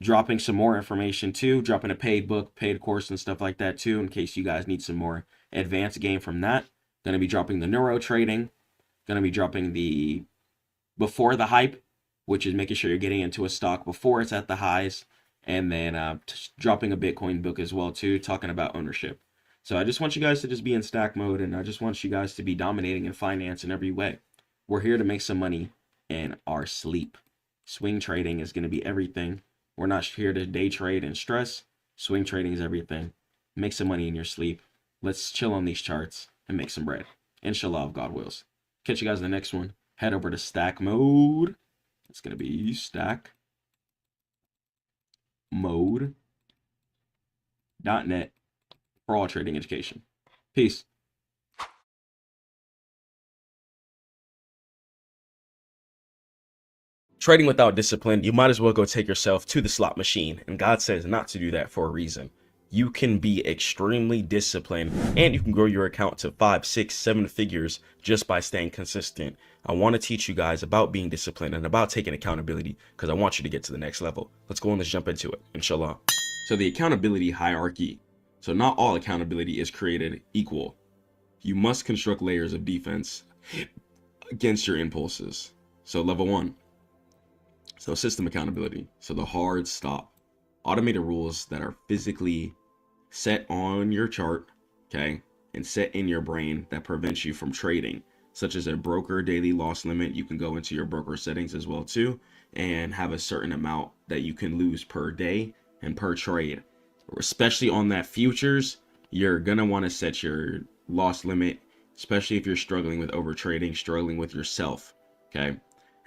dropping some more information too, dropping a paid book, paid course and stuff like that too, in case you guys need some more advanced game from that. Going to be dropping the neuro trading, going to be dropping the before the hype, which is making sure you're getting into a stock before it's at the highs, and then dropping a Bitcoin book as well too, talking about ownership. So I just want you guys to just be in stack mode, and I just want you guys to be dominating in finance in every way. We're here to make some money in our sleep. Swing trading is going to be everything. We're not here to day trade and stress. Swing trading is everything. Make some money in your sleep. Let's chill on these charts and make some bread. Inshallah, if God wills. Catch you guys in the next one. Head over to Stack Mode. It's going to be Stackmode.net for all trading education. Peace. Trading without discipline, you might as well go take yourself to the slot machine. And God says not to do that for a reason. You can be extremely disciplined and you can grow your account to 5, 6, 7 figures just by staying consistent. I want to teach you guys about being disciplined and about taking accountability because I want you to get to the next level. Let's go and let's jump into it, inshallah. So the accountability hierarchy. So not all accountability is created equal. You must construct layers of defense against your impulses. So level 1. So system accountability. So the hard stop. Automated rules that are physically set on your chart, okay, and set in your brain that prevents you from trading, such as a broker daily loss limit. You can go into your broker settings as well too, and have a certain amount that you can lose per day and per trade. Especially on that futures, you're gonna want to set your loss limit, especially if you're struggling with over trading, struggling with yourself, okay,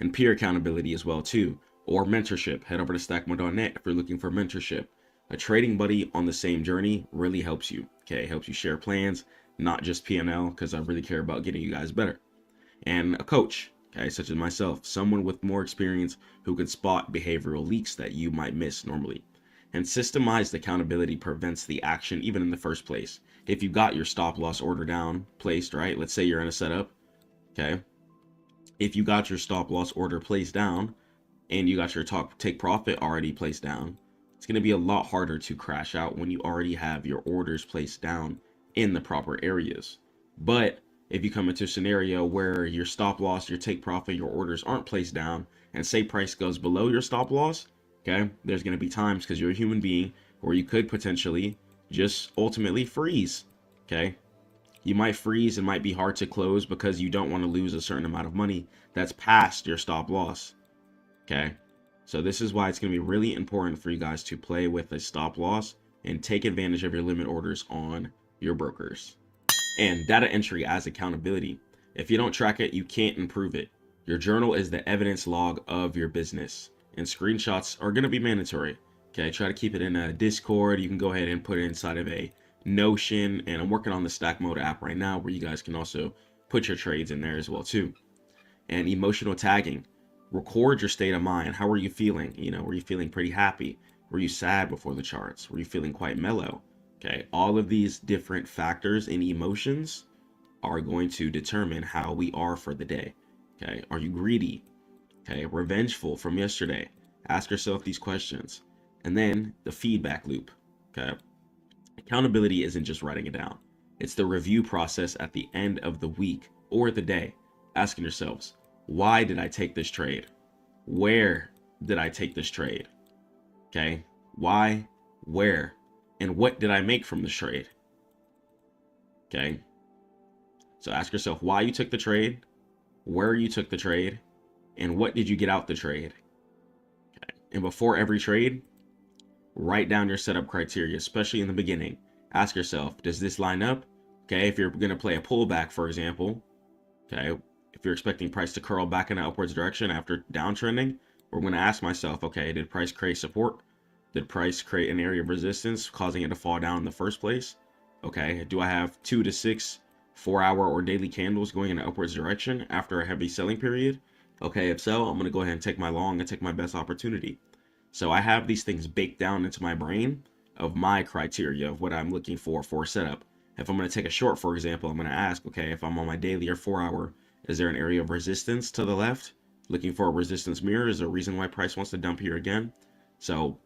and peer accountability as well too. Or mentorship. Head over to Stackmode.net if you're looking for mentorship. A trading buddy on the same journey really helps you. Okay, helps you share plans, not just P&L, because I really care about getting you guys better. And a coach, okay, such as myself, someone with more experience who can spot behavioral leaks that you might miss normally. And systemized accountability prevents the action even in the first place. If you got your stop loss order down placed, right? Let's say you're in a setup, okay? If you got your stop loss order placed down and you got your take profit already placed down, it's going to be a lot harder to crash out when you already have your orders placed down in the proper areas. But if you come into a scenario where your stop loss, your take profit, your orders aren't placed down, and say price goes below your stop loss, okay, there's going to be times, because you're a human being, where you could potentially just ultimately freeze. Okay, you might freeze. It might be hard to close because you don't want to lose a certain amount of money that's past your stop loss. Okay, so this is why it's going to be really important for you guys to play with a stop loss and take advantage of your limit orders on your brokers. And data entry as accountability. If you don't track it, you can't improve it. Your journal is the evidence log of your business, and screenshots are going to be mandatory. Okay, try to keep it in a Discord. You can go ahead and put it inside of a Notion, and I'm working on the Stackmode app right now where you guys can also put your trades in there as well too. And emotional tagging. Record your state of mind. How were you feeling? You know, were you feeling pretty happy? Were you sad before the charts? Were you feeling quite mellow? Okay, all of these different factors and emotions are going to determine how we are for the day. Okay, are you greedy? Okay, revengeful from yesterday? Ask yourself these questions. And then the feedback loop. Okay, accountability isn't just writing it down. It's the review process at the end of the week or the day, asking yourselves, why did I take this trade? Where did I take this trade? Okay, why, where, and what did I make from the trade? Okay, so ask yourself why you took the trade, where you took the trade, and what did you get out the trade? Okay, and before every trade, write down your setup criteria, especially in the beginning. Ask yourself, does this line up? Okay, if you're going to play a pullback, for example, okay, if you're expecting price to curl back in an upwards direction after downtrending, we're going to ask myself, okay, did price create support? Did price create an area of resistance causing it to fall down in the first place? Okay, do I have 2 to 6 4-hour or daily candles going in an upwards direction after a heavy selling period? Okay, if so, I'm going to go ahead and take my long and take my best opportunity. So I have these things baked down into my brain of my criteria of what I'm looking for a setup. If I'm going to take a short, for example, I'm going to ask, okay, if I'm on my daily or 4-hour, is there an area of resistance to the left? Looking for a resistance mirror. Is there a reason why price wants to dump here again? So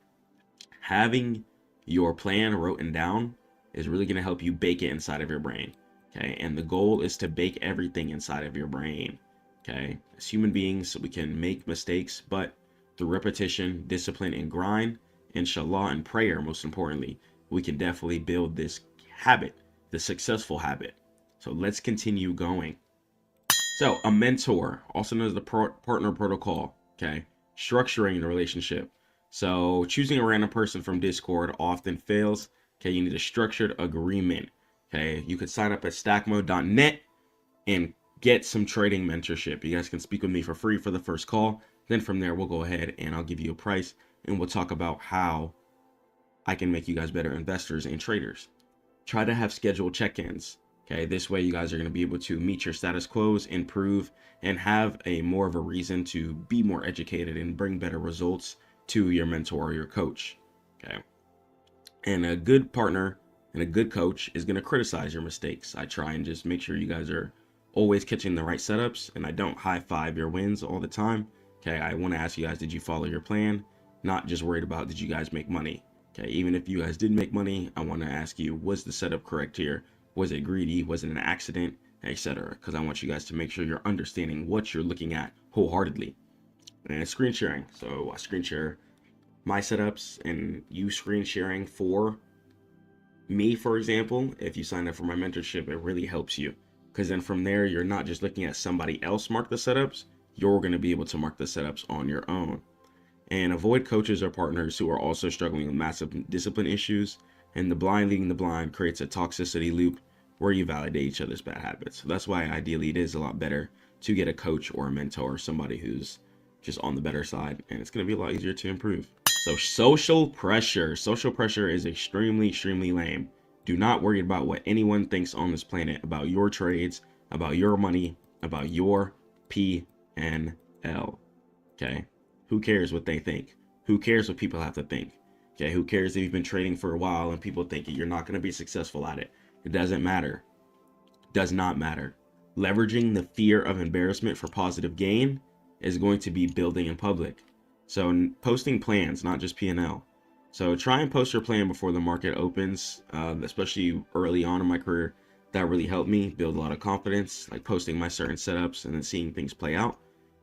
having your plan written down is really going to help you bake it inside of your brain. Okay, and the goal is to bake everything inside of your brain. Okay, as human beings, we can make mistakes, but through repetition, discipline, and grind, inshallah, and prayer, most importantly, we can definitely build this habit, the successful habit. So let's continue going. So a mentor, also known as the partner protocol. Okay, structuring the relationship. So choosing a random person from Discord often fails. Okay, you need a structured agreement. Okay, you could sign up at stackmode.net and get some trading mentorship. You guys can speak with me for free for the first call. Then from there, we'll go ahead and I'll give you a price and we'll talk about how I can make you guys better investors and traders. Try to have scheduled check-ins. Okay, this way you guys are going to be able to meet your status quos, improve, and have a more of a reason to be more educated and bring better results to your mentor or your coach. Okay, and a good partner and a good coach is going to criticize your mistakes. I try and just make sure you guys are always catching the right setups, and I don't high-five your wins all the time. Okay, I want to ask you guys, did you follow your plan? Not just worried about, did you guys make money? Okay, even if you guys did make money, I want to ask you, was the setup correct here? Was it greedy? Was it an accident? Etc. Because I want you guys to make sure you're understanding what you're looking at wholeheartedly. And screen sharing. So I screen share my setups and you screen sharing for me, for example. If you sign up for my mentorship, it really helps you. Because then from there, you're not just looking at somebody else mark the setups. You're going to be able to mark the setups on your own. And avoid coaches or partners who are also struggling with massive discipline issues. And the blind leading the blind creates a toxicity loop where you validate each other's bad habits. So that's why ideally it is a lot better to get a coach or a mentor, somebody who's just on the better side, and it's going to be a lot easier to improve. So social pressure is extremely lame. Do not worry about what anyone thinks on this planet about your trades, about your money, about your PNL. Okay? Who cares what they think? Who cares what people have to think? Okay? Who cares if you've been trading for a while and people think you're not going to be successful at it? It doesn't matter. Does not matter. Leveraging the fear of embarrassment for positive gain is going to be building in public. So posting plans, not just P&L. So try and post your plan before the market opens, especially early on in my career. That really helped me build a lot of confidence, like posting my certain setups and then seeing things play out.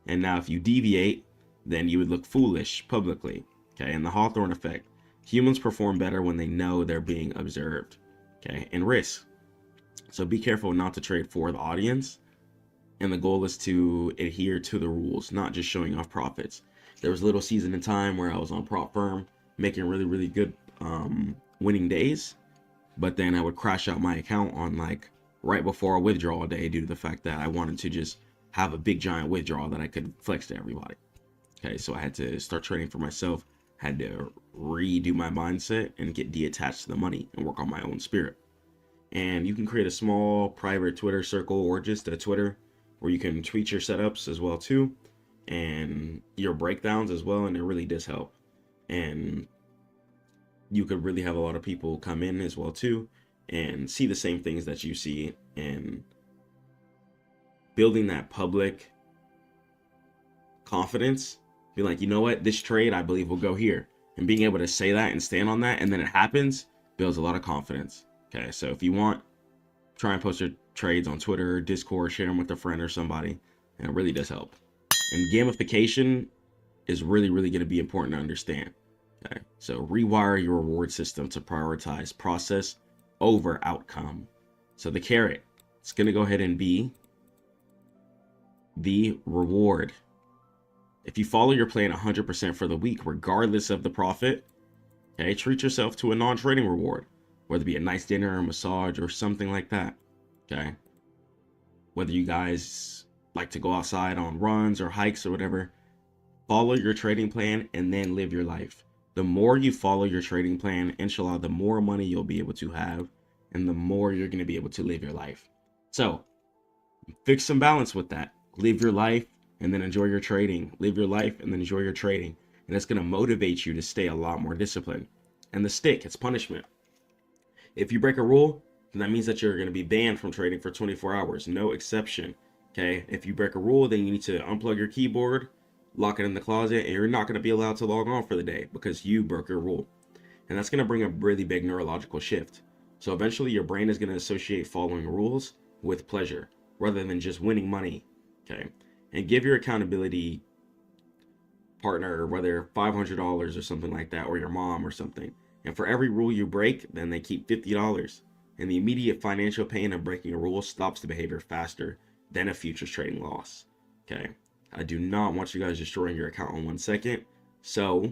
And now if you deviate, then you would look foolish publicly. Okay, and the Hawthorne effect. Humans perform better when they know they're being observed. Okay, and risk. So be careful not to trade for the audience. And the goal is to adhere to the rules, not just showing off profits. There was a little season in time where I was on prop firm, making really good winning days. But then I would crash out my account on like right before a withdrawal day due to the fact that I wanted to just have a big giant withdrawal that I could flex to everybody. Okay, so I had to start trading for myself, had to redo my mindset and get detached to the money and work on my own spirit. And you can create a small private Twitter circle or just a Twitter where you can tweet your setups as well too, and your breakdowns as well, and it really does help. And you could really have a lot of people come in as well too and see the same things that you see, and building that public confidence. Be like, you know what, this trade I believe will go here, and being able to say that and stand on that, and then it happens, builds a lot of confidence. Okay, so if you want, try and post your trades on Twitter, Discord, share them with a friend or somebody, and it really does help. And gamification is really going to be important to understand. Okay, so rewire your reward system to prioritize process over outcome. So the carrot, it's going to go ahead and be the reward. If you follow your plan 100% for the week, regardless of the profit, okay, treat yourself to a non-trading reward, whether it be a nice dinner or a massage or something like that. Okay, whether you guys like to go outside on runs or hikes or whatever, follow your trading plan and then live your life. The more you follow your trading plan, inshallah, the more money you'll be able to have, and the more you're going to be able to live your life. So fix some balance with that. Live your life and then enjoy your trading. Live your life and then enjoy your trading. And that's going to motivate you to stay a lot more disciplined. And the stick, it's punishment. If you break a rule, then that means that you're going to be banned from trading for 24 hours. No exception. Okay, if you break a rule, then you need to unplug your keyboard, lock it in the closet, and you're not going to be allowed to log on for the day because you broke your rule. And that's going to bring a really big neurological shift. So eventually your brain is going to associate following rules with pleasure rather than just winning money. Okay, and give your accountability partner, whether $500 or something like that, or your mom or something. And for every rule you break, then they keep $50. And the immediate financial pain of breaking a rule stops the behavior faster than a futures trading loss. Okay, I do not want you guys destroying your account in 1 second. So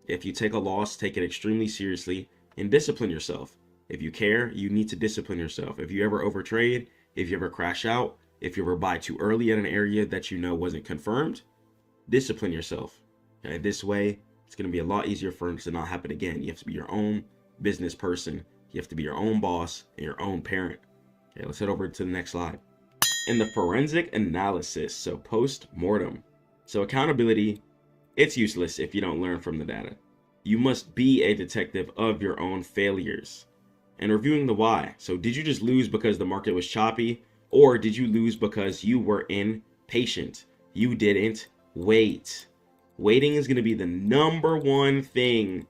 if you take a loss, take it extremely seriously and discipline yourself. If you care, you need to discipline yourself. If you ever overtrade, if you ever crash out, if you ever buy too early at an area that you know wasn't confirmed, discipline yourself. Okay, this way it's going to be a lot easier for it to not happen again. You have to be your own business person. You have to be your own boss and your own parent. Okay, let's head over to the next slide. In the forensic analysis, so post-mortem. So accountability, it's useless if you don't learn from the data. You must be a detective of your own failures. And reviewing the why. So did you just lose because the market was choppy? Or did you lose because you were impatient? You didn't wait. Waiting is going to be the number one thing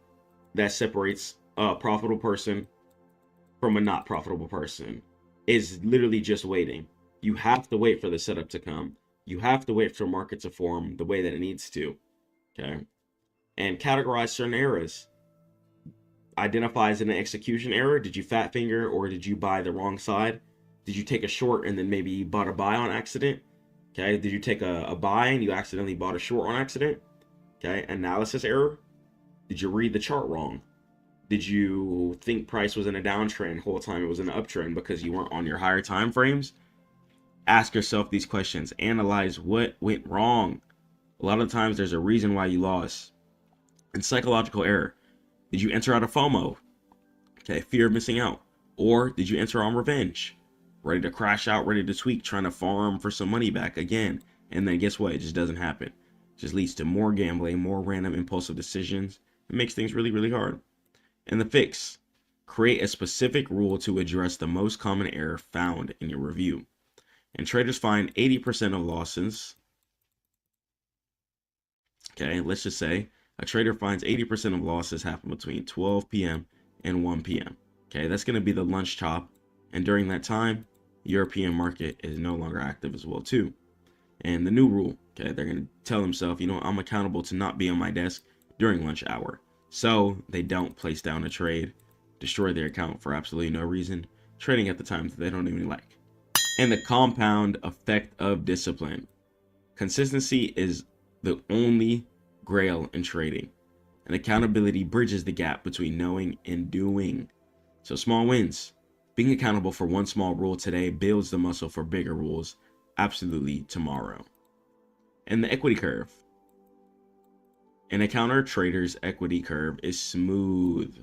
that separates a profitable person from a not profitable person, is literally just waiting. You have to wait for the setup to come. You have to wait for market to form the way that it needs to. Okay. And categorize certain errors. Identify as an execution error. Did you fat finger or did you buy the wrong side? Did you take a short and then maybe you bought a buy on accident? Okay. Did you take a buy and you accidentally bought a short on accident? Okay. Analysis error. Did you read the chart wrong? Did you think price was in a downtrend the whole time it was in an uptrend because you weren't on your higher time frames? Ask yourself these questions. Analyze what went wrong. A lot of times there's a reason why you lost. And psychological error. Did you enter out of FOMO? Okay, fear of missing out. Or did you enter on revenge? Ready to crash out, ready to tweak, trying to farm for some money back again. And then guess what? It just doesn't happen. It just leads to more gambling, more random impulsive decisions. It makes things really, really hard. And the fix. Create a specific rule to address the most common error found in your review. And traders find 80% of losses. Okay, let's just say a trader finds 80% of losses happen between 12 p.m. and 1 p.m. Okay, that's going to be the lunch chop. And during that time, European market is no longer active as well too. And the new rule, okay, they're going to tell themselves, you know, I'm accountable to not be on my desk during lunch hour. So they don't place down a trade, destroy their account for absolutely no reason, trading at the times that they don't even like. And the compound effect of discipline. Consistency is the only grail in trading. And accountability bridges the gap between knowing and doing. So small wins. Being accountable for one small rule today builds the muscle for bigger rules absolutely tomorrow. And the equity curve. An encounter trader's equity curve is smooth.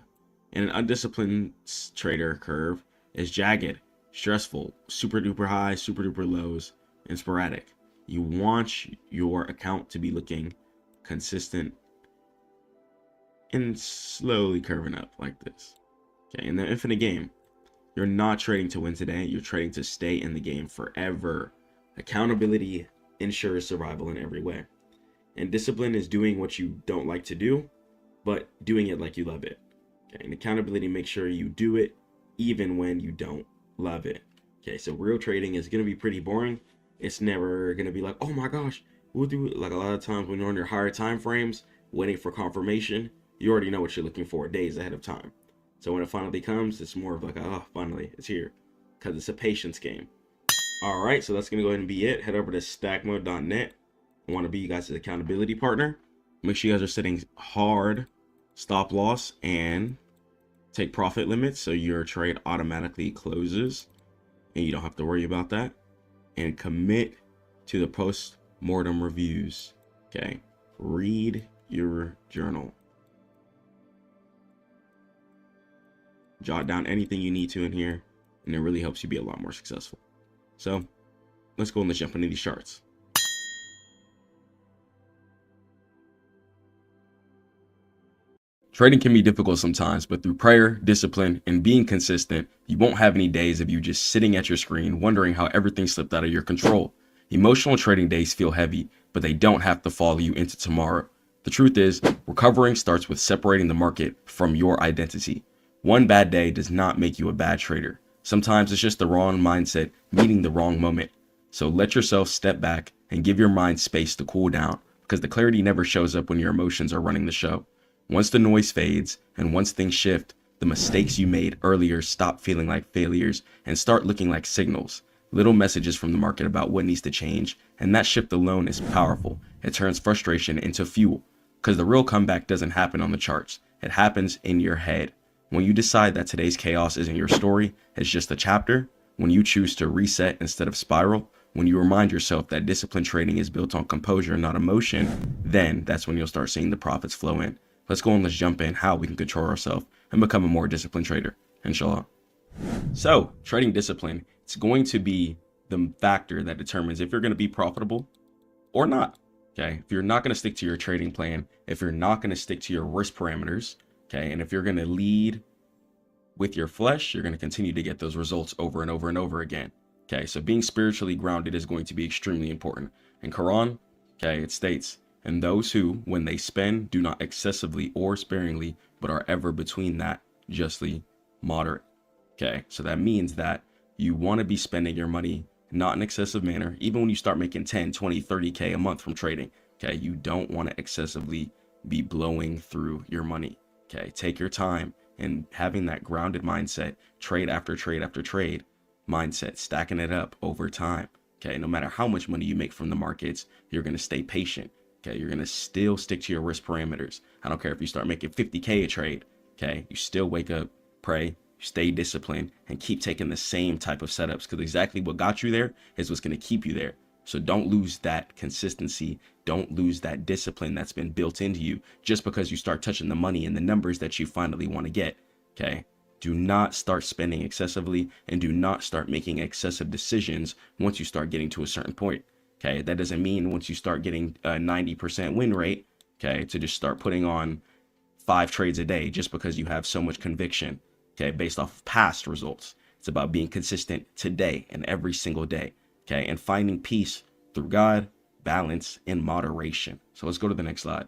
And an undisciplined trader curve is jagged, stressful, super duper highs, super duper lows, and sporadic. You want your account to be looking consistent and slowly curving up like this. Okay, in the infinite game, you're not trading to win today, you're trading to stay in the game forever. Accountability ensures survival in every way. And discipline is doing what you don't like to do, but doing it like you love it. Okay, and accountability makes sure you do it even when you don't love it. Okay, so real trading is going to be pretty boring. It's never going to be like, oh my gosh, we'll do it. Like a lot of times when you're on your higher time frames, waiting for confirmation, you already know what you're looking for days ahead of time. So when it finally comes, it's more of like, oh, finally, it's here. Because it's a patience game. All right, so that's going to go ahead and be it. Head over to stackmode.net. I want to be you guys' accountability partner. Make sure you guys are setting hard stop loss and take profit limits so your trade automatically closes and you don't have to worry about that. And commit to the post-mortem reviews. Okay, read your journal. Jot down anything you need to in here, and it really helps you be a lot more successful. So let's go and let's jump into these charts. Trading can be difficult sometimes, but through prayer, discipline, and being consistent, you won't have any days of you just sitting at your screen wondering how everything slipped out of your control. Emotional trading days feel heavy, but they don't have to follow you into tomorrow. The truth is, recovering starts with separating the market from your identity. One bad day does not make you a bad trader. Sometimes it's just the wrong mindset meeting the wrong moment. So let yourself step back and give your mind space to cool down, because the clarity never shows up when your emotions are running the show. Once the noise fades and once things shift, the mistakes you made earlier stop feeling like failures and start looking like signals. Little messages from the market about what needs to change, and that shift alone is powerful. It turns frustration into fuel, because the real comeback doesn't happen on the charts. It happens in your head. When you decide that today's chaos isn't your story, it's just a chapter, when you choose to reset instead of spiral, when you remind yourself that disciplined trading is built on composure, not emotion, then that's when you'll start seeing the profits flow in. Let's go and let's jump in how we can control ourselves and become a more disciplined trader, inshallah. So, trading discipline, it's going to be the factor that determines if you're going to be profitable or not. Okay, if you're not going to stick to your trading plan, if you're not going to stick to your risk parameters, okay, and if you're going to lead with your flesh, you're going to continue to get those results over and over and over again. Okay, so being spiritually grounded is going to be extremely important. In Quran, okay, it states, and those who, when they spend, do not excessively or sparingly, but are ever between that, justly moderate. Okay, so that means that you want to be spending your money not in excessive manner, even when you start making 10, 20, 30K a month from trading. Okay, you don't want to excessively be blowing through your money. Okay, take your time and having that grounded mindset, trade after trade after trade mindset, stacking it up over time. Okay, no matter how much money you make from the markets, you're going to stay patient. Okay, you're going to still stick to your risk parameters. I don't care if you start making 50K a trade. Okay, you still wake up, pray, stay disciplined, and keep taking the same type of setups, because exactly what got you there is what's going to keep you there. So don't lose that consistency. Don't lose that discipline that's been built into you just because you start touching the money and the numbers that you finally want to get. Okay. Do not start spending excessively, and do not start making excessive decisions once you start getting to a certain point. Okay. That doesn't mean once you start getting a 90% win rate, okay, to just start putting on 5 trades a day just because you have so much conviction, okay, based off of past results. It's about being consistent today and every single day, okay, and finding peace through God, balance, and moderation. So let's go to the next slide.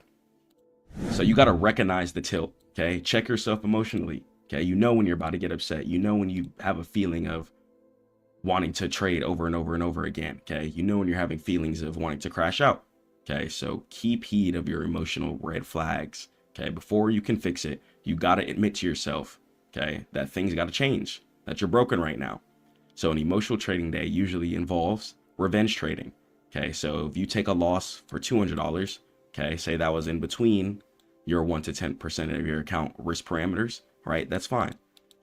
So you got to recognize the tilt, okay? Check yourself emotionally, okay? You know when you're about to get upset. You know when you have a feeling of wanting to trade over and over and over again, okay? You know when you're having feelings of wanting to crash out, okay? So keep heed of your emotional red flags, okay? Before you can fix it, you got to admit to yourself, okay, that things got to change, that you're broken right now. So an emotional trading day usually involves revenge trading, okay? So if you take a loss for $200, okay, say that was in between your 1 to 10% of your account risk parameters, right? That's fine.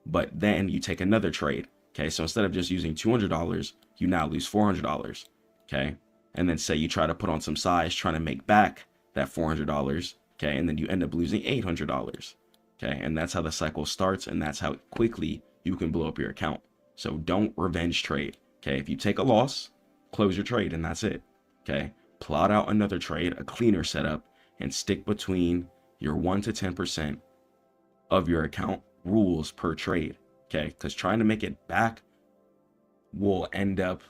But then you take another trade, okay? So instead of just using $200, you now lose $400, okay? And then say you try to put on some size trying to make back that $400, okay? And then you end up losing $800, okay? And that's how the cycle starts, and that's how quickly you can blow up your account. So don't revenge trade, okay? If you take a loss, close your trade, and that's it, okay? Plot out another trade, a cleaner setup, and stick between your 1 to 10% of your account rules per trade, okay? Because trying to make it back will end up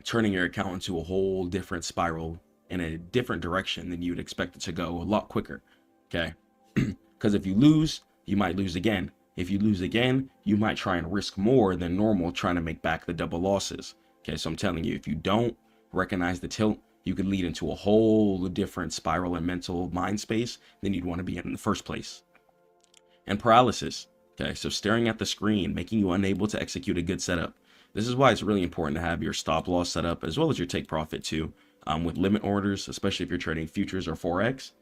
turning your account into a whole different spiral in a different direction than you'd expect it to go a lot quicker, okay? Because if you lose, you might lose again. If you lose again, you might try and risk more than normal trying to make back the double losses, okay? So I'm telling you, if you don't recognize the tilt, you could lead into a whole different spiral and mental mind space than you'd want to be in the first place. And paralysis, okay? So staring at the screen, making you unable to execute a good setup. This is why it's really important to have your stop loss set up as well as your take profit too, with limit orders, especially if you're trading futures or Forex.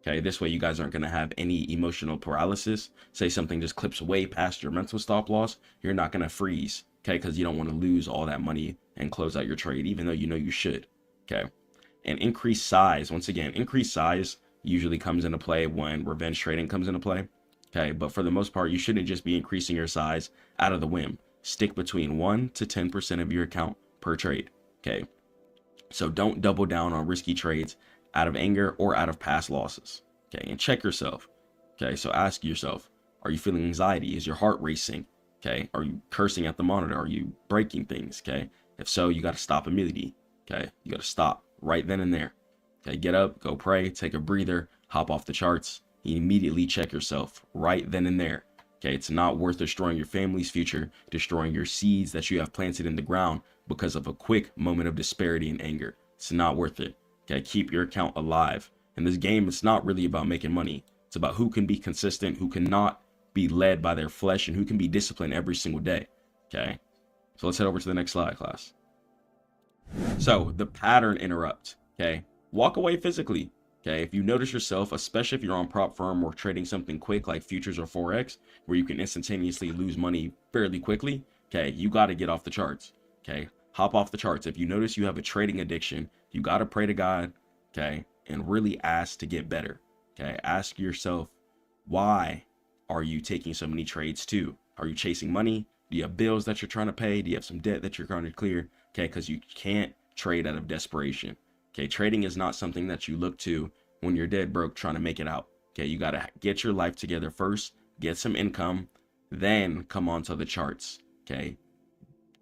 Okay, this way you guys aren't going to have any emotional paralysis. Say something just clips way past your mental stop loss, you're not going to freeze, okay, because you don't want to lose all that money and close out your trade, even though you know you should, okay? And increased size, once again, increased size usually comes into play when revenge trading comes into play, okay? But for the most part, you shouldn't just be increasing your size out of the whim. Stick between 1 to 10% of your account per trade, okay? So don't double down on risky trades out of anger or out of past losses, okay? And check yourself, okay? So ask yourself, are you feeling anxiety? Is your heart racing, okay? Are you cursing at the monitor? Are you breaking things, okay? If so, you got to stop immediately, okay? You got to stop right then and there, okay? Get up, go pray, take a breather, hop off the charts, immediately check yourself right then and there, okay? It's not worth destroying your family's future, destroying your seeds that you have planted in the ground because of a quick moment of disparity and anger. It's not worth it. Okay, keep your account alive. In this game, it's not really about making money. It's about who can be consistent, who cannot be led by their flesh, and who can be disciplined every single day. Okay, so let's head over to the next slide, class. So the pattern interrupt. Okay, walk away physically. Okay, if you notice yourself, especially if you're on prop firm or trading something quick like futures or Forex, where you can instantaneously lose money fairly quickly, okay, you got to get off the charts. Okay, hop off the charts. If you notice you have a trading addiction, you got to pray to God, okay, and really ask to get better, okay? Ask yourself, why are you taking so many trades too? Are you chasing money? Do you have bills that you're trying to pay? Do you have some debt that you're trying to clear? Okay, because you can't trade out of desperation, okay? Trading is not something that you look to when you're dead broke trying to make it out, okay? You got to get your life together first, get some income, then come onto the charts, okay?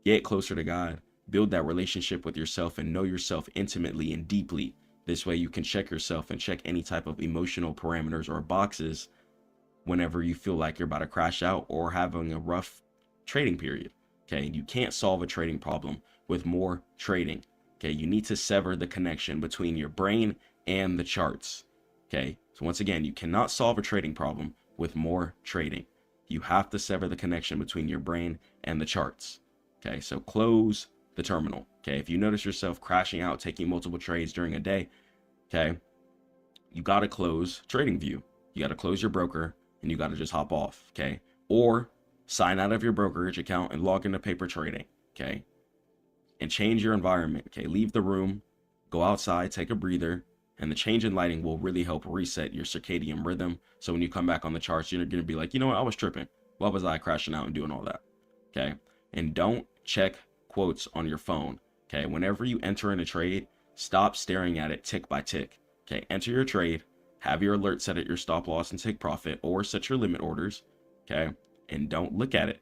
Get closer to God. Build that relationship with yourself and know yourself intimately and deeply. This way you can check yourself and check any type of emotional parameters or boxes whenever you feel like you're about to crash out or having a rough trading period. Okay, you can't solve a trading problem with more trading. Okay, you need to sever the connection between your brain and the charts. Okay, so once again, you cannot solve a trading problem with more trading. You have to sever the connection between your brain and the charts. Okay, so close the terminal. Okay, if you notice yourself crashing out, taking multiple trades during a day, okay, you got to close TradingView. You got to close your broker and you got to just hop off, okay? Or sign out of your brokerage account and log into paper trading, okay? and change your environment. Okay, leave the room, go outside, take a breather, and the change in lighting will really help reset your circadian rhythm. So when you come back on the charts, you're going to be like, you know what, I was tripping. Why was I crashing out and doing all that? Okay, and don't check quotes on your phone. Okay, whenever you enter in a trade, stop staring at it tick by tick. Okay, enter your trade, have your alert set at your stop loss and take profit, or set your limit orders. Okay, and don't look at it.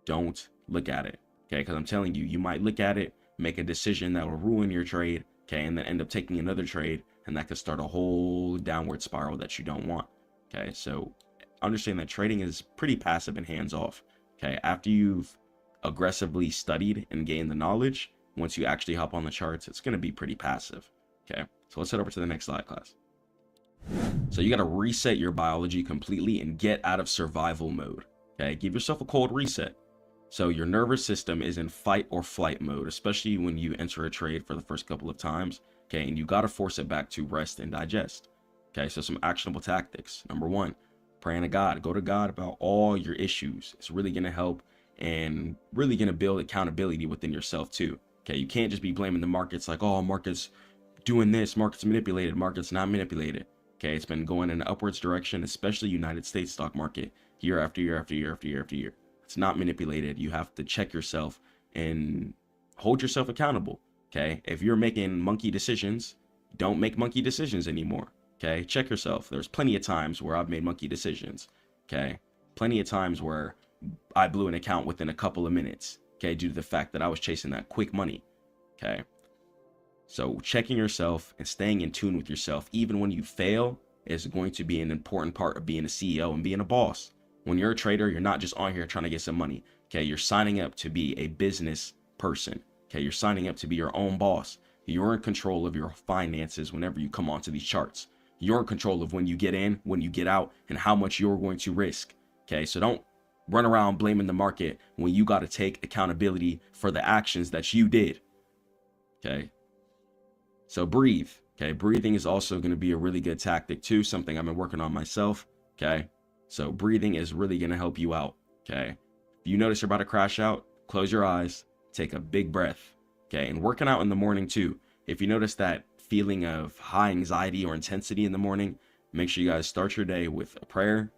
Don't look at it. Okay, because I'm telling you, you might look at it, make a decision that will ruin your trade. Okay, and then end up taking another trade, and that could start a whole downward spiral that you don't want. Okay, so understand that trading is pretty passive and hands off. Okay, after you've aggressively studied and gained the knowledge, once you actually hop on the charts, it's going to be pretty passive. Okay, so let's head over to the next slide, class. So you got to reset your biology completely and get out of survival mode. Okay, give yourself a cold reset. So your nervous system is in fight or flight mode, especially when you enter a trade for the first couple of times. Okay, and you got to force it back to rest and digest. Okay, so some actionable tactics. Number one, praying to God. Go to God about all your issues. It's really going to help and really going to build accountability within yourself too. Okay, you can't just be blaming the markets like, oh, market's doing this, market's manipulated, market's not manipulated. Okay, it's been going in an upwards direction, especially United States stock market, year after year after year after year after year. It's not manipulated. You have to check yourself and hold yourself accountable. Okay, if you're making monkey decisions, don't make monkey decisions anymore. Okay, check yourself. There's plenty of times where I've made monkey decisions. Okay, plenty of times where I blew an account within a couple of minutes. Okay, due to the fact that I was chasing that quick money. Okay, so checking yourself and staying in tune with yourself, even when you fail, is going to be an important part of being a CEO and being a boss. When you're a trader, you're not just on here trying to get some money. Okay, you're signing up to be a business person. Okay, you're signing up to be your own boss. You're in control of your finances whenever you come onto these charts. You're in control of when you get in, when you get out, and how much you're going to risk. Okay, so don't run around blaming the market when you got to take accountability for the actions that you did. Okay, so breathe. Okay, breathing is also going to be a really good tactic too, something I've been working on myself. Okay, so breathing is really going to help you out. Okay, if you notice you're about to crash out, close your eyes, take a big breath. Okay, and working out in the morning too. If you notice that feeling of high anxiety or intensity in the morning, make sure you guys start your day with a prayer.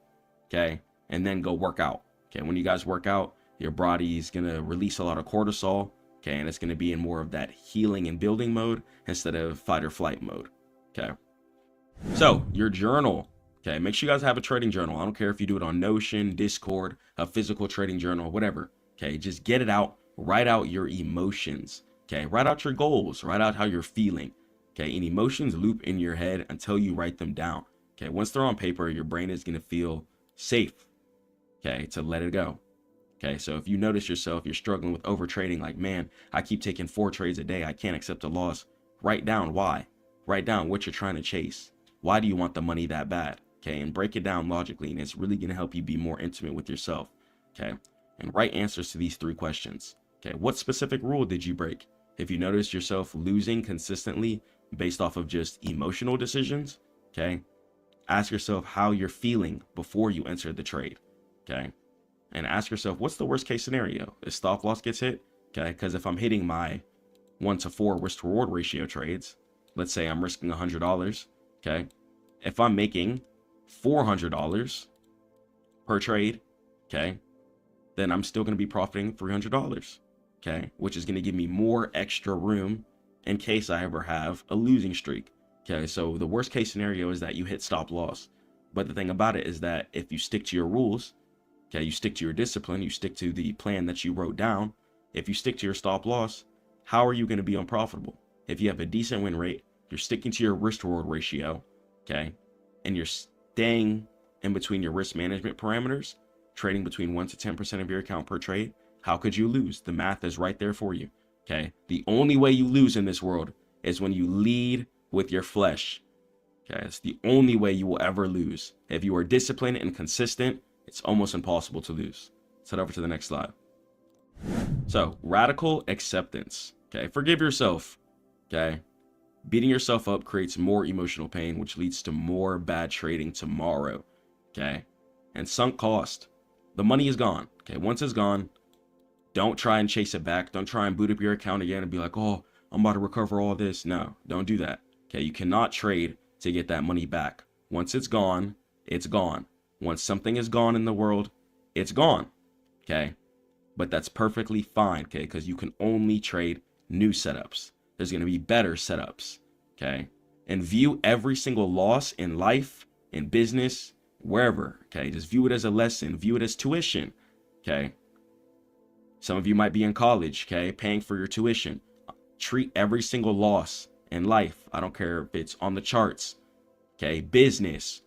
Okay, and then go work out. Okay, when you guys work out, your body's going to release a lot of cortisol. Okay, and it's going to be in more of that healing and building mode instead of fight or flight mode. Okay, so your journal. Okay, make sure you guys have a trading journal. I don't care if you do it on Notion, Discord, a physical trading journal, whatever. Okay, just get it out. Write out your emotions. Okay, write out your goals. Write out how you're feeling. Okay, and emotions loop in your head until you write them down. Okay, once they're on paper, your brain is going to feel safe. Okay, to let it go. Okay, so if you notice yourself, you're struggling with over trading, like, man, I keep taking 4 trades a day. I can't accept a loss. Write down why. Write down what you're trying to chase. Why do you want the money that bad? Okay, and break it down logically, and it's really going to help you be more intimate with yourself. Okay, and write answers to these 3 questions. Okay, what specific rule did you break? If you notice yourself losing consistently based off of just emotional decisions, okay, ask yourself how you're feeling before you enter the trade. Okay, and ask yourself, what's the worst case scenario? If stop loss gets hit? Okay, because if I'm hitting my 1-to-4 risk to reward ratio trades, let's say I'm risking $100. Okay, if I'm making $400 per trade, okay, then I'm still going to be profiting $300. Okay, which is going to give me more extra room in case I ever have a losing streak. Okay, so the worst case scenario is that you hit stop loss. But the thing about it is that if you stick to your rules, okay, you stick to your discipline, you stick to the plan that you wrote down. If you stick to your stop loss, how are you going to be unprofitable? If you have a decent win rate, you're sticking to your risk to reward ratio, okay, and you're staying in between your risk management parameters, trading between 1 to 10% of your account per trade, how could you lose? The math is right there for you. Okay, the only way you lose in this world is when you lead with your flesh. Okay, it's the only way you will ever lose. If you are disciplined and consistent, it's almost impossible to lose. Let's head over to the next slide. So, radical acceptance. Okay, forgive yourself. Okay, beating yourself up creates more emotional pain, which leads to more bad trading tomorrow. Okay, and sunk cost. The money is gone. Okay, once it's gone, Don't try and chase it back. Don't try and boot up your account again and be like, oh, I'm about to recover all this. No, don't do that. Okay, you cannot trade to get that money back. Once it's gone, it's gone. Once something is gone in the world, it's gone. Okay, but that's perfectly fine. Okay, because you can only trade new setups. There's going to be better setups. Okay, and view every single loss in life, in business, wherever. Okay, just view it as a lesson. View it as tuition. Okay, some of you might be in college. Okay, paying for your tuition. Treat every single loss in life. I don't care if it's on the charts. Okay, business,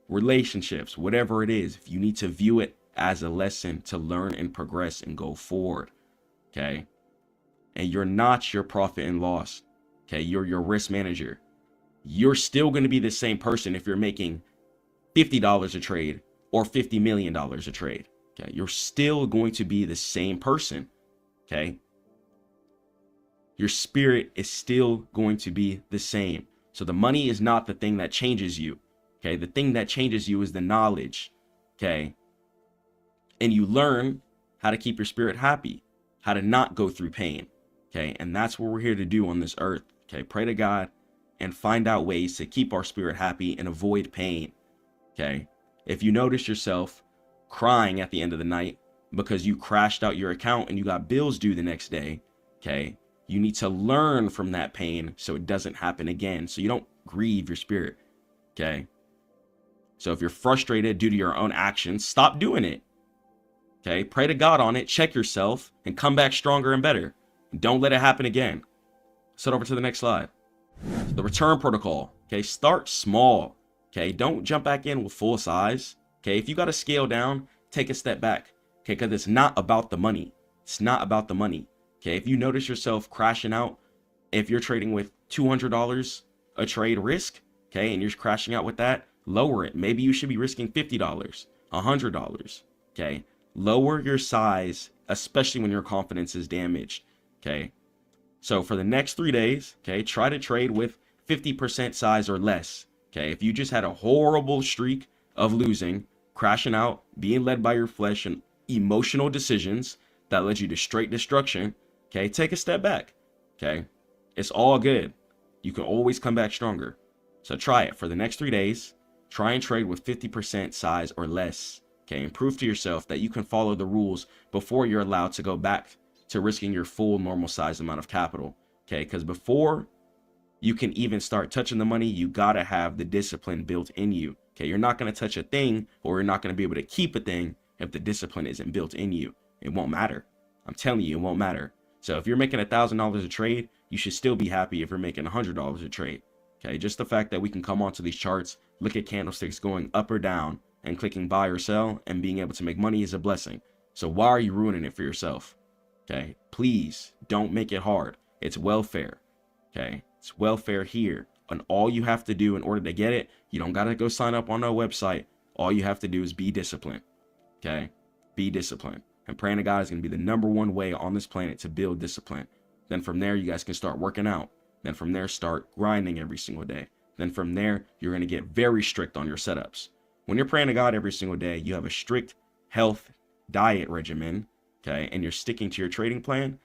relationships, whatever it is. If you need to view it as a lesson to learn and progress and go forward. Okay, and you're not your profit and loss. Okay, you're your risk manager. You're still going to be the same person if you're making $50 a trade or $50 million a trade. Okay, you're still going to be the same person. Okay, your spirit is still going to be the same. So the money is not the thing that changes you. Okay, the thing that changes you is the knowledge. Okay, and you learn how to keep your spirit happy, how to not go through pain. Okay, and that's what we're here to do on this earth. Okay, pray to God and find out ways to keep our spirit happy and avoid pain. Okay, if you notice yourself crying at the end of the night because you crashed out your account and you got bills due the next day, okay, you need to learn from that pain so it doesn't happen again, so you don't grieve your spirit. Okay, so if you're frustrated due to your own actions, stop doing it. Okay, pray to God on it, check yourself, and come back stronger and better. Don't let it happen again. Let's head over to the next slide. The return protocol. Okay, start small. Okay, don't jump back in with full size. Okay, if you got to scale down, take a step back. Okay, because it's not about the money. It's not about the money. Okay, if you notice yourself crashing out, if you're trading with $200 a trade risk, okay, and you're crashing out with that, lower it. Maybe you should be risking $50, $100. Okay, lower your size, especially when your confidence is damaged. Okay, so for the next 3 days, okay, try to trade with 50% size or less. Okay, if you just had a horrible streak of losing, crashing out, being led by your flesh and emotional decisions that led you to straight destruction, okay, take a step back. Okay, it's all good. You can always come back stronger. So try it for the next 3 days. Try and trade with 50% size or less. Okay, and prove to yourself that you can follow the rules before you're allowed to go back to risking your full normal size amount of capital. Okay, because before you can even start touching the money, you gotta have the discipline built in you. Okay, you're not gonna touch a thing, or you're not gonna be able to keep a thing if the discipline isn't built in you. It won't matter. I'm telling you, it won't matter. So if you're making $1,000 a trade, you should still be happy if you're making $100 a trade. Okay, just the fact that we can come onto these charts, look at candlesticks going up or down, and clicking buy or sell and being able to make money is a blessing. So why are you ruining it for yourself? Okay, please don't make it hard. It's welfare. Okay, it's welfare here. And all you have to do in order to get it, you don't got to go sign up on a website. All you have to do is be disciplined. Okay, be disciplined. And praying to God is going to be the #1 way on this planet to build discipline. Then from there, you guys can start working out. Then from there, start grinding every single day. Then from there, you're going to get very strict on your setups. When you're praying to God every single day, you have a strict health diet regimen, okay, and you're sticking to your trading plan.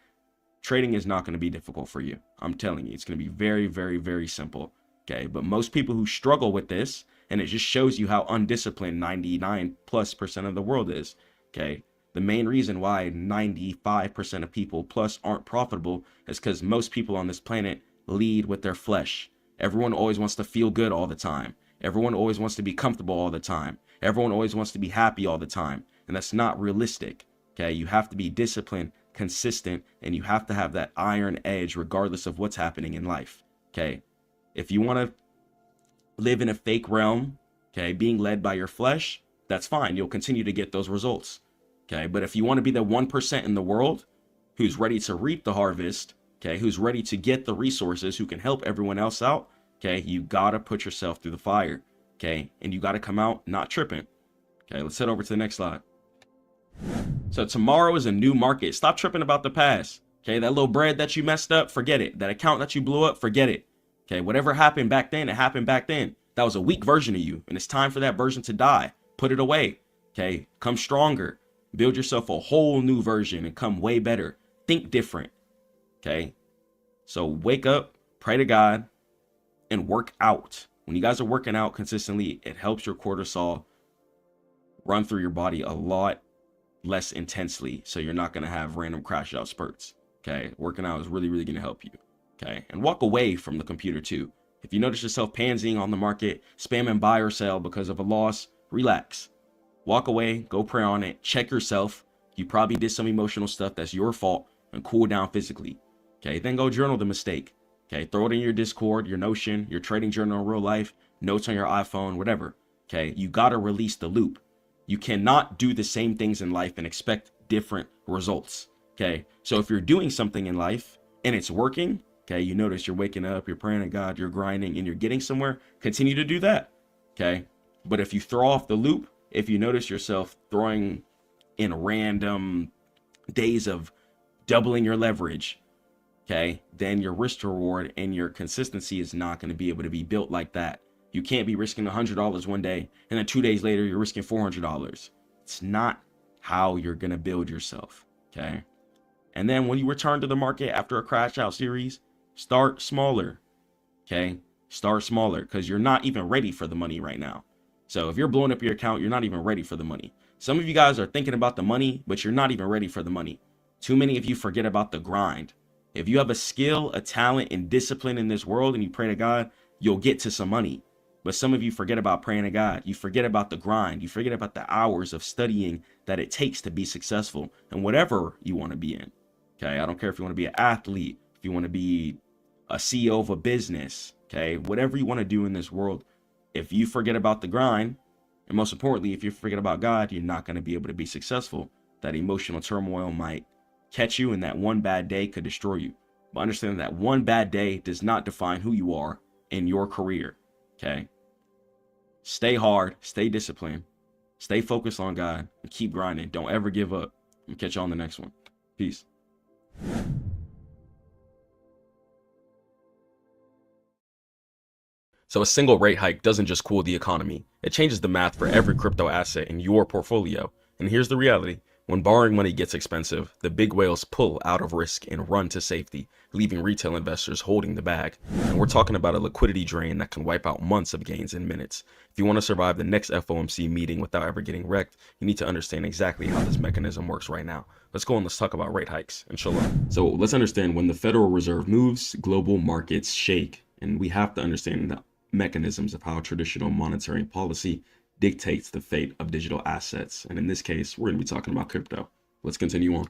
Trading is not going to be difficult for you. I'm telling you, it's going to be very, very, very simple, okay? But most people who struggle with this, and it just shows you how undisciplined 99+% of the world is, okay? The main reason why 95% of people plus aren't profitable is because most people on this planet lead with their flesh. Everyone always wants to feel good all the time. Everyone always wants to be comfortable all the time. Everyone always wants to be happy all the time. And that's not realistic. Okay, you have to be disciplined, consistent, and you have to have that iron edge regardless of what's happening in life. Okay, if you want to live in a fake realm, okay, being led by your flesh, that's fine. You'll continue to get those results. Okay, but if you want to be the 1% in the world who's ready to reap the harvest, okay, who's ready to get the resources, who can help everyone else out, okay, you gotta put yourself through the fire, okay, and you gotta come out not tripping. Okay, let's head over to the next slide. So tomorrow is a new market. Stop tripping about the past. Okay, that little bread that you messed up, forget it. That account that you blew up, forget it. Okay, whatever happened back then, it happened back then. That was a weak version of you, and it's time for that version to die. Put it away. Okay, come stronger. Build yourself a whole new version and come way better. Think different. Okay? So wake up, pray to God, and work out. When you guys are working out consistently, it helps your cortisol run through your body a lot less intensely. So you're not going to have random crash out spurts. Okay? Working out is really, really going to help you. Okay? And walk away from the computer too. If you notice yourself pansying on the market, spamming buy or sell because of a loss, relax. Walk away, go pray on it, check yourself. You probably did some emotional stuff that's your fault, and cool down physically. Okay, then go journal the mistake. Okay, throw it in your Discord, your Notion, your trading journal in real life, notes on your iPhone, whatever. Okay, you gotta release the loop. You cannot do the same things in life and expect different results. Okay, so if you're doing something in life and it's working, okay, you notice you're waking up, you're praying to God, you're grinding, and you're getting somewhere, continue to do that. Okay, but if you throw off the loop, if you notice yourself throwing in random days of doubling your leverage, okay, then your risk to reward and your consistency is not going to be able to be built like that. You can't be risking $100 one day and then 2 days later you're risking $400. It's not how you're going to build yourself. Okay. And then when you return to the market after a crash out series, start smaller. Okay. Start smaller because you're not even ready for the money right now. So if you're blowing up your account, you're not even ready for the money. Some of you guys are thinking about the money, but you're not even ready for the money. Too many of you forget about the grind. If you have a skill, a talent, and discipline in this world and you pray to God, you'll get to some money. But some of you forget about praying to God. You forget about the grind. You forget about the hours of studying that it takes to be successful in whatever you want to be in. Okay, I don't care if you want to be an athlete, if you want to be a CEO of a business, okay, whatever you want to do in this world. If you forget about the grind, and most importantly, if you forget about God, you're not going to be able to be successful. That emotional turmoil might catch you, and that one bad day could destroy you. But understand that one bad day does not define who you are in your career. Okay? Stay hard, stay disciplined, stay focused on God, and keep grinding. Don't ever give up. I'll catch you on the next one. Peace. So a single rate hike doesn't just cool the economy. It changes the math for every crypto asset in your portfolio. And here's the reality. When borrowing money gets expensive, the big whales pull out of risk and run to safety, leaving retail investors holding the bag. And we're talking about a liquidity drain that can wipe out months of gains in minutes. If you want to survive the next FOMC meeting without ever getting wrecked, you need to understand exactly how this mechanism works right now. Let's go and let's talk about rate hikes. Inshallah. So let's understand when the Federal Reserve moves, global markets shake. And we have to understand the mechanisms of how traditional monetary policy dictates the fate of digital assets. And in this case, we're going to be talking about crypto. Let's continue on.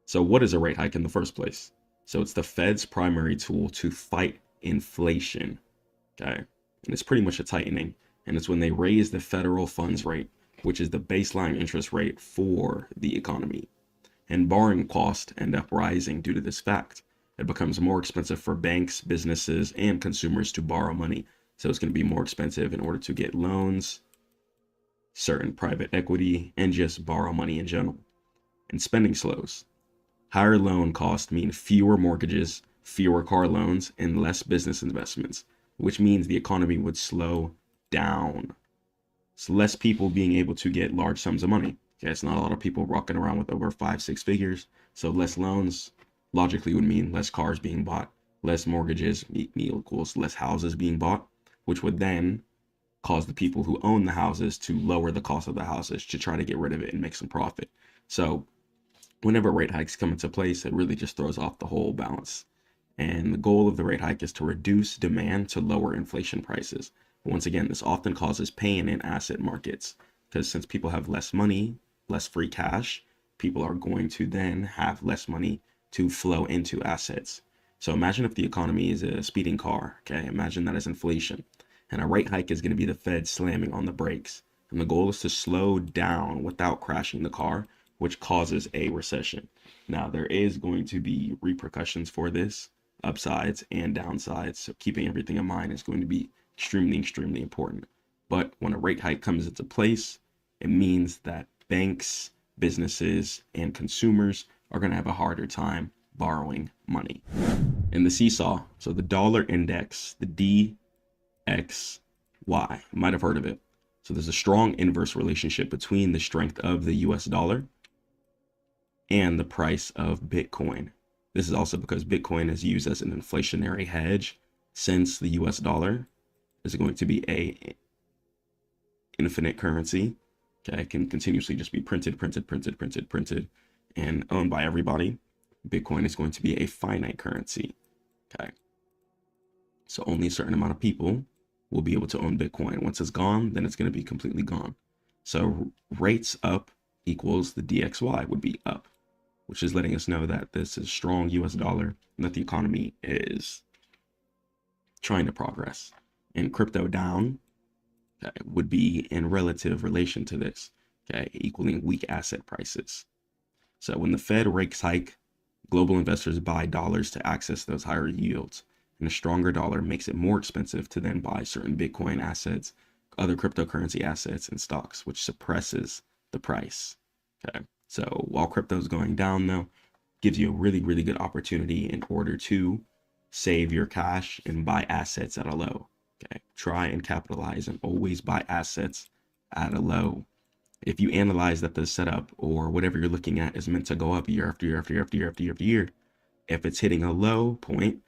So what is a rate hike in the first place? So it's the Fed's primary tool to fight inflation. Okay. And it's pretty much a tightening. And it's when they raise the federal funds rate, which is the baseline interest rate for the economy. And borrowing costs end up rising due to this fact. It becomes more expensive for banks, businesses, and consumers to borrow money. So it's going to be more expensive in order to get loans, certain private equity, and just borrow money in general. And spending slows. Higher loan costs mean fewer mortgages, fewer car loans, and less business investments, which means the economy would slow down. So less people being able to get large sums of money. Okay, it's not a lot of people rocking around with over 5-6 figures. So less loans logically would mean less cars being bought, less mortgages equals less houses being bought, which would then cause the people who own the houses to lower the cost of the houses to try to get rid of it and make some profit. So whenever rate hikes come into place, it really just throws off the whole balance. And the goal of the rate hike is to reduce demand to lower inflation prices. Once again, this often causes pain in asset markets because since people have less money, less free cash, people are going to then have less money to flow into assets. So imagine if the economy is a speeding car, okay? Imagine that as inflation. And a rate hike is going to be the Fed slamming on the brakes. And the goal is to slow down without crashing the car, which causes a recession. Now, there is going to be repercussions for this, upsides and downsides. So keeping everything in mind is going to be extremely, extremely important. But when a rate hike comes into place, it means that banks, businesses, and consumers are going to have a harder time borrowing money. And the seesaw, so the dollar index, the DXY, you might have heard of it. So there's a strong inverse relationship between the strength of the US dollar and the price of Bitcoin. This is also because Bitcoin is used as an inflationary hedge, since the US dollar is going to be a infinite currency. Okay, it can continuously just be printed, and owned by everybody. Bitcoin is going to be a finite currency. Okay, so only a certain amount of people will be able to own Bitcoin. Once it's gone, then it's going to be completely gone. So rates up equals the DXY would be up, which is letting us know that this is strong US dollar and that the economy is trying to progress. And crypto down, okay, would be in relative relation to this, okay, equaling weak asset prices. So when the Fed rates hike, global investors buy dollars to access those higher yields, and a stronger dollar makes it more expensive to then buy certain Bitcoin assets, other cryptocurrency assets, and stocks, which suppresses the price. Okay, so while crypto is going down, though, gives you a really, really good opportunity in order to save your cash and buy assets at a low. Okay, try and capitalize and always buy assets at a low. If you analyze that the setup or whatever you're looking at is meant to go up year after year after year after year after year after year, if it's hitting a low point,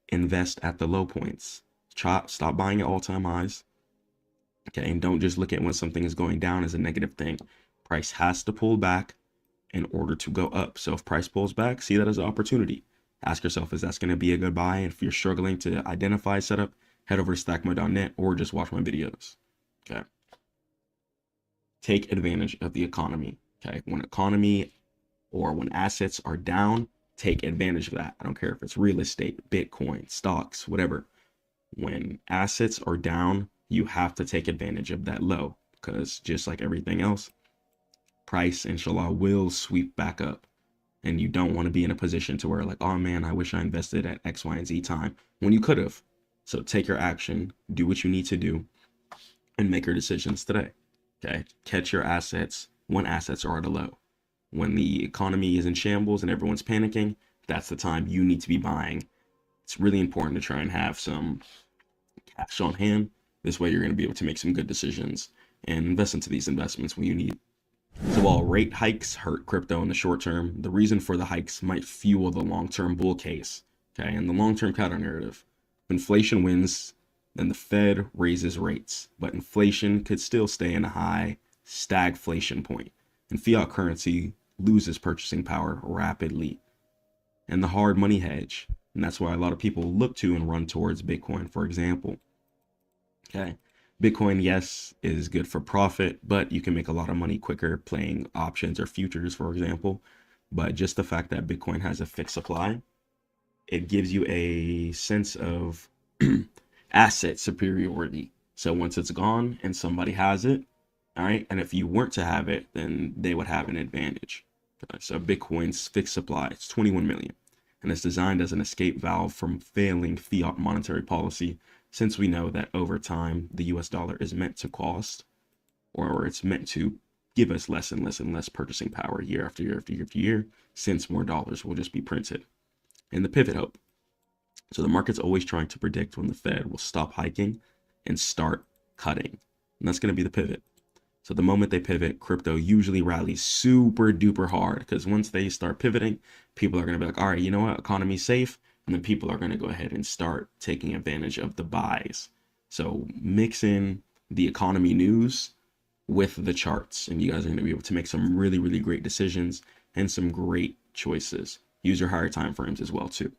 invest at the low points. Stop buying at all-time highs. Okay, and don't just look at when something is going down as a negative thing. Price has to pull back in order to go up. So if price pulls back, see that as an opportunity. Ask yourself, is that going to be a good buy? And if you're struggling to identify a setup, head over to stackmode.net or just watch my videos. Okay. Take advantage of the economy. Okay. When economy or when assets are down, take advantage of that. I don't care if it's real estate, Bitcoin, stocks, whatever. When assets are down, you have to take advantage of that low, because just like everything else, price, inshallah, will sweep back up. And you don't want to be in a position to where like, oh man, I wish I invested at X, Y, and Z time when you could have. So take your action, do what you need to do, and make your decisions today. Okay, catch your assets when assets are at a low. When the economy is in shambles and everyone's panicking, that's the time you need to be buying. It's really important to try and have some cash on hand. This way you're going to be able to make some good decisions and invest into these investments when you need. So while rate hikes hurt crypto in the short term, the reason for the hikes might fuel the long-term bull case. Okay, and the long-term counter narrative. If inflation wins, then the Fed raises rates, but inflation could still stay in a high stagflation point, and fiat currency loses purchasing power rapidly. And the hard money hedge, and that's why a lot of people look to and run towards Bitcoin, for example. Okay, Bitcoin, yes, is good for profit, but you can make a lot of money quicker playing options or futures, for example. But just the fact that Bitcoin has a fixed supply, it gives you a sense of asset superiority. So once it's gone and somebody has it, all right, and if you weren't to have it, then they would have an advantage. Okay, so Bitcoin's fixed supply, it's 21 million, and it's designed as an escape valve from failing fiat monetary policy, since we know that over time, the US dollar is meant to cost, or it's meant to give us less and less and less purchasing power year after year after year after year, since more dollars will just be printed. And the pivot hope. So the market's always trying to predict when the Fed will stop hiking and start cutting. And that's going to be the pivot. So the moment they pivot, crypto usually rallies super duper hard, because once they start pivoting, people are going to be like, all right, you know what, economy's safe. And then people are going to go ahead and start taking advantage of the buys. So mix in the economy news with the charts, and you guys are going to be able to make some really, really great decisions and some great choices. Use your higher time frames as well too.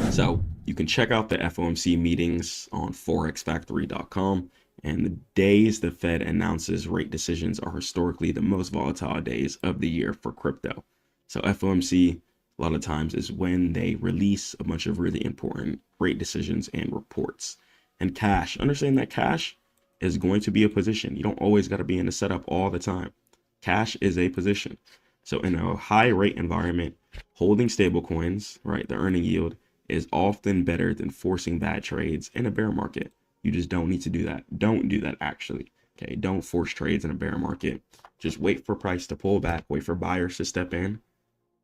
So you can check out the FOMC meetings on forexfactory.com, and the days the Fed announces rate decisions are historically the most volatile days of the year for crypto. So FOMC a lot of times is when they release a bunch of really important rate decisions and reports. And cash, understand that cash is going to be a position. You don't always got to be in the setup all the time. Cash is a position. So in a high rate environment, holding stable coins, right, the earning yield, is often better than forcing bad trades in a bear market. You just don't need to do that. Don't do that, actually. Okay, don't force trades in a bear market. Just wait for price to pull back, wait for buyers to step in,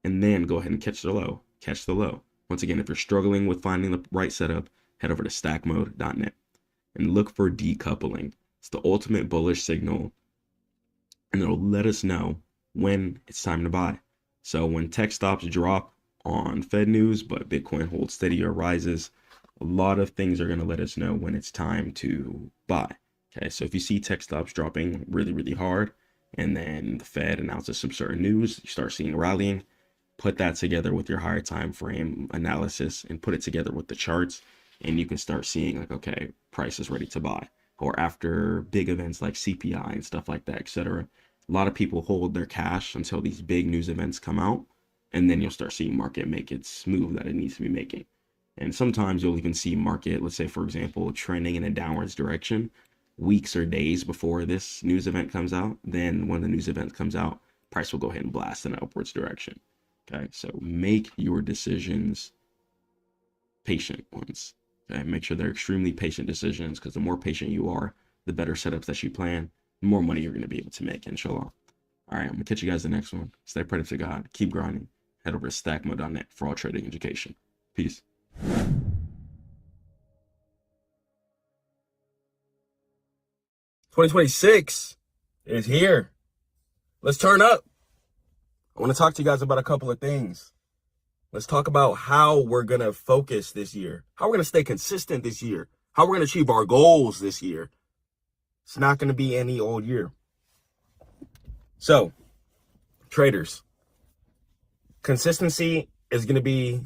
and then go ahead and catch the low. Catch the low. Once again, if you're struggling with finding the right setup, head over to stackmode.net and look for decoupling. It's the ultimate bullish signal, and it'll let us know when it's time to buy. So when tech stocks drop on Fed news, but Bitcoin holds steady or rises, a lot of things are going to let us know when it's time to buy. Okay, so if you see tech stocks dropping really, really hard, and then the Fed announces some certain news, you start seeing rallying, put that together with your higher time frame analysis and put it together with the charts, and you can start seeing like, okay, price is ready to buy. Or after big events like CPI and stuff like that, etc. A lot of people hold their cash until these big news events come out, and then you'll start seeing market make its move that it needs to be making. And sometimes you'll even see market, let's say for example, trending in a downwards direction weeks or days before this news event comes out. Then when the news event comes out, price will go ahead and blast in an upwards direction. Okay, so make your decisions patient ones. Okay, make sure they're extremely patient decisions, because the more patient you are, the better setups that you plan, the more money you're going to be able to make, inshallah. All right, I'm going to catch you guys in the next one. Stay prayed to God. Keep grinding. Head over to Stackmode.net for all trading education. Peace. 2026 is here. Let's turn up. I want to talk to you guys about a couple of things. Let's talk about how we're going to focus this year, how we're going to stay consistent this year, how we're going to achieve our goals this year. It's not going to be any old year. So, traders, consistency is going to be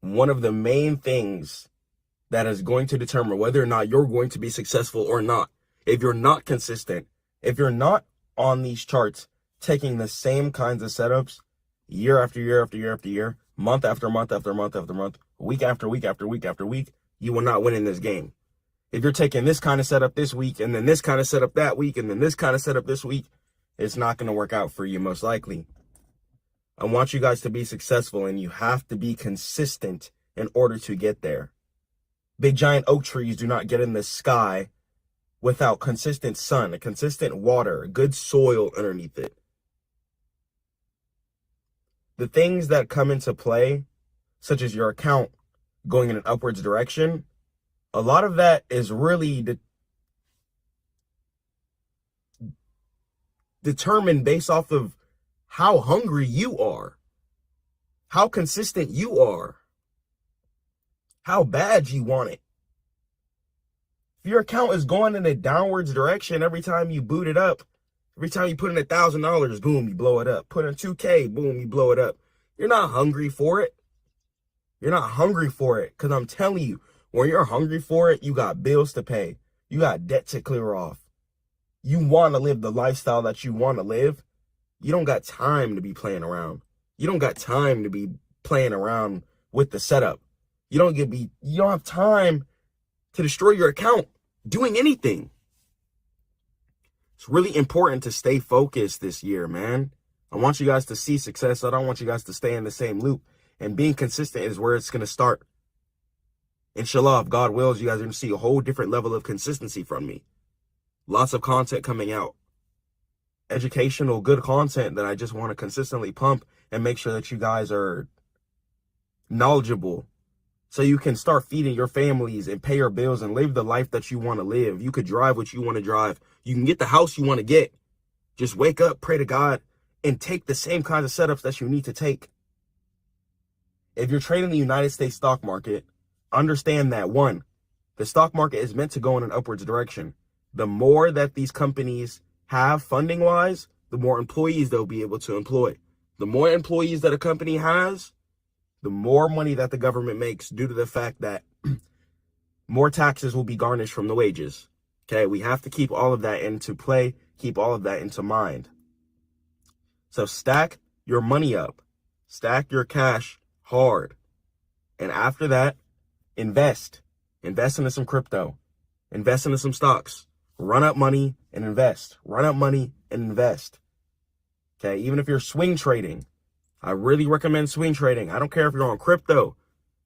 one of the main things that is going to determine whether or not you're going to be successful or not. If you're not consistent, if you're not on these charts, taking the same kinds of setups year after year after year after year, month after month after month after month, week after week after week after week, you will not win in this game. If you're taking this kind of setup this week and then this kind of setup that week and then this kind of setup this week, it's not going to work out for you most likely. I want you guys to be successful, and you have to be consistent in order to get there. Big giant oak trees do not get in the sky without consistent sun, a consistent water, good soil underneath it. The things that come into play, such as your account going in an upwards direction, a lot of that is really determined based off of how hungry you are, how consistent you are, how bad you want it. If your account is going in a downwards direction every time you boot it up, every time you put in $1,000, boom, you blow it up. Put in $2K, boom, you blow it up. You're not hungry for it. You're not hungry for it, because I'm telling you, when you're hungry for it, you got bills to pay. You got debt to clear off. You want to live the lifestyle that you want to live. You don't got time to be playing around. You don't got time to be playing around with the setup. You don't have time to destroy your account doing anything. It's really important to stay focused this year, man. I want you guys to see success. I don't want you guys to stay in the same loop. And being consistent is where it's going to start. Inshallah, if God wills, you guys are going to see a whole different level of consistency from me. Lots of content coming out. Educational, good content that I just want to consistently pump and make sure that you guys are knowledgeable, so you can start feeding your families and pay your bills and live the life that you want to live. You could drive what you want to drive. You can get the house you want to get. Just wake up, pray to God, and take the same kinds of setups that you need to take. If you're trading the United States stock market, understand that, one, the stock market is meant to go in an upwards direction. The more that these companies have funding-wise, the more employees they'll be able to employ. The more employees that a company has, the more money that the government makes, due to the fact that more taxes will be garnished from the wages. Okay, we have to keep all of that into play, keep all of that into mind. So stack your money up, stack your cash hard. And after that, invest into some crypto, invest into some stocks, run up money and invest, run up money and invest. Okay, even if you're swing trading, I really recommend swing trading. I don't care if you're on crypto,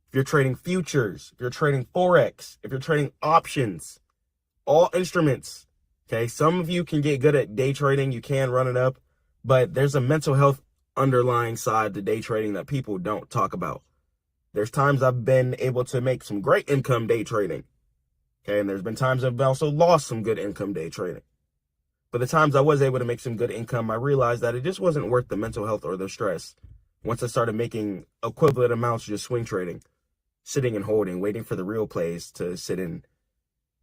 if you're trading futures, if you're trading Forex, if you're trading options, all instruments. Okay, some of you can get good at day trading. You can run it up, but there's a mental health underlying side to day trading that people don't talk about. There's times I've been able to make some great income day trading. Okay, and there's been times I've also lost some good income day trading. But the times I was able to make some good income, I realized that it just wasn't worth the mental health or the stress. Once I started making equivalent amounts just swing trading, sitting and holding, waiting for the real plays to sit in.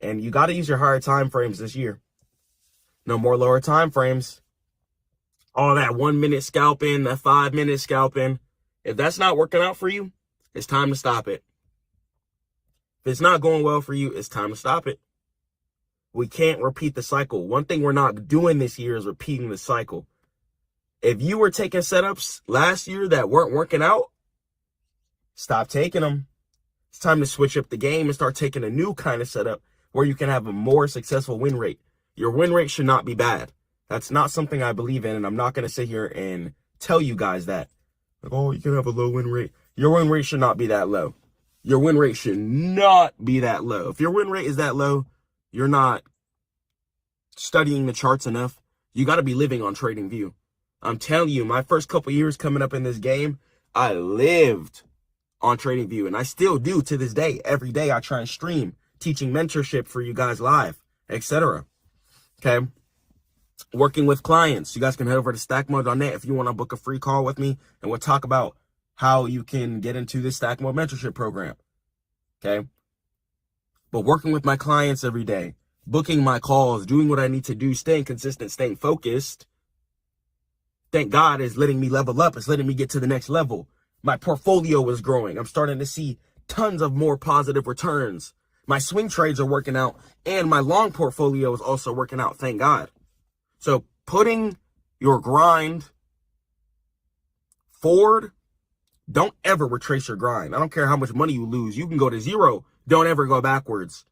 And you got to use your higher time frames this year. No more lower time frames. All that 1 minute scalping, that 5 minute scalping. If that's not working out for you, it's time to stop it. If it's not going well for you, it's time to stop it. We can't repeat the cycle. One thing we're not doing this year is repeating the cycle. If you were taking setups last year that weren't working out, stop taking them. It's time to switch up the game and start taking a new kind of setup where you can have a more successful win rate. Your win rate should not be bad. That's not something I believe in, and I'm not going to sit here and tell you guys that. Like, oh, you can have a low win rate. Your win rate should not be that low. Your win rate should not be that low. If your win rate is that low, you're not studying the charts enough. You got to be living on TradingView. I'm telling you, my first couple years coming up in this game, I lived on TradingView, and I still do to this day. Every day I try and stream, teaching mentorship for you guys live, etc. Okay? Working with clients. You guys can head over to Stackmode.net if you want to book a free call with me, and we'll talk about how you can get into this Stackmode mentorship program. Okay? But working with my clients every day, booking my calls, doing what I need to do, staying consistent, staying focused, thank God, is letting me level up. It's letting me get to the next level. My portfolio is growing. I'm starting to see tons of more positive returns. My swing trades are working out, and my long portfolio is also working out, thank God. So putting your grind forward, don't ever retrace your grind. I don't care how much money you lose. You can go to zero. Don't ever go backwards.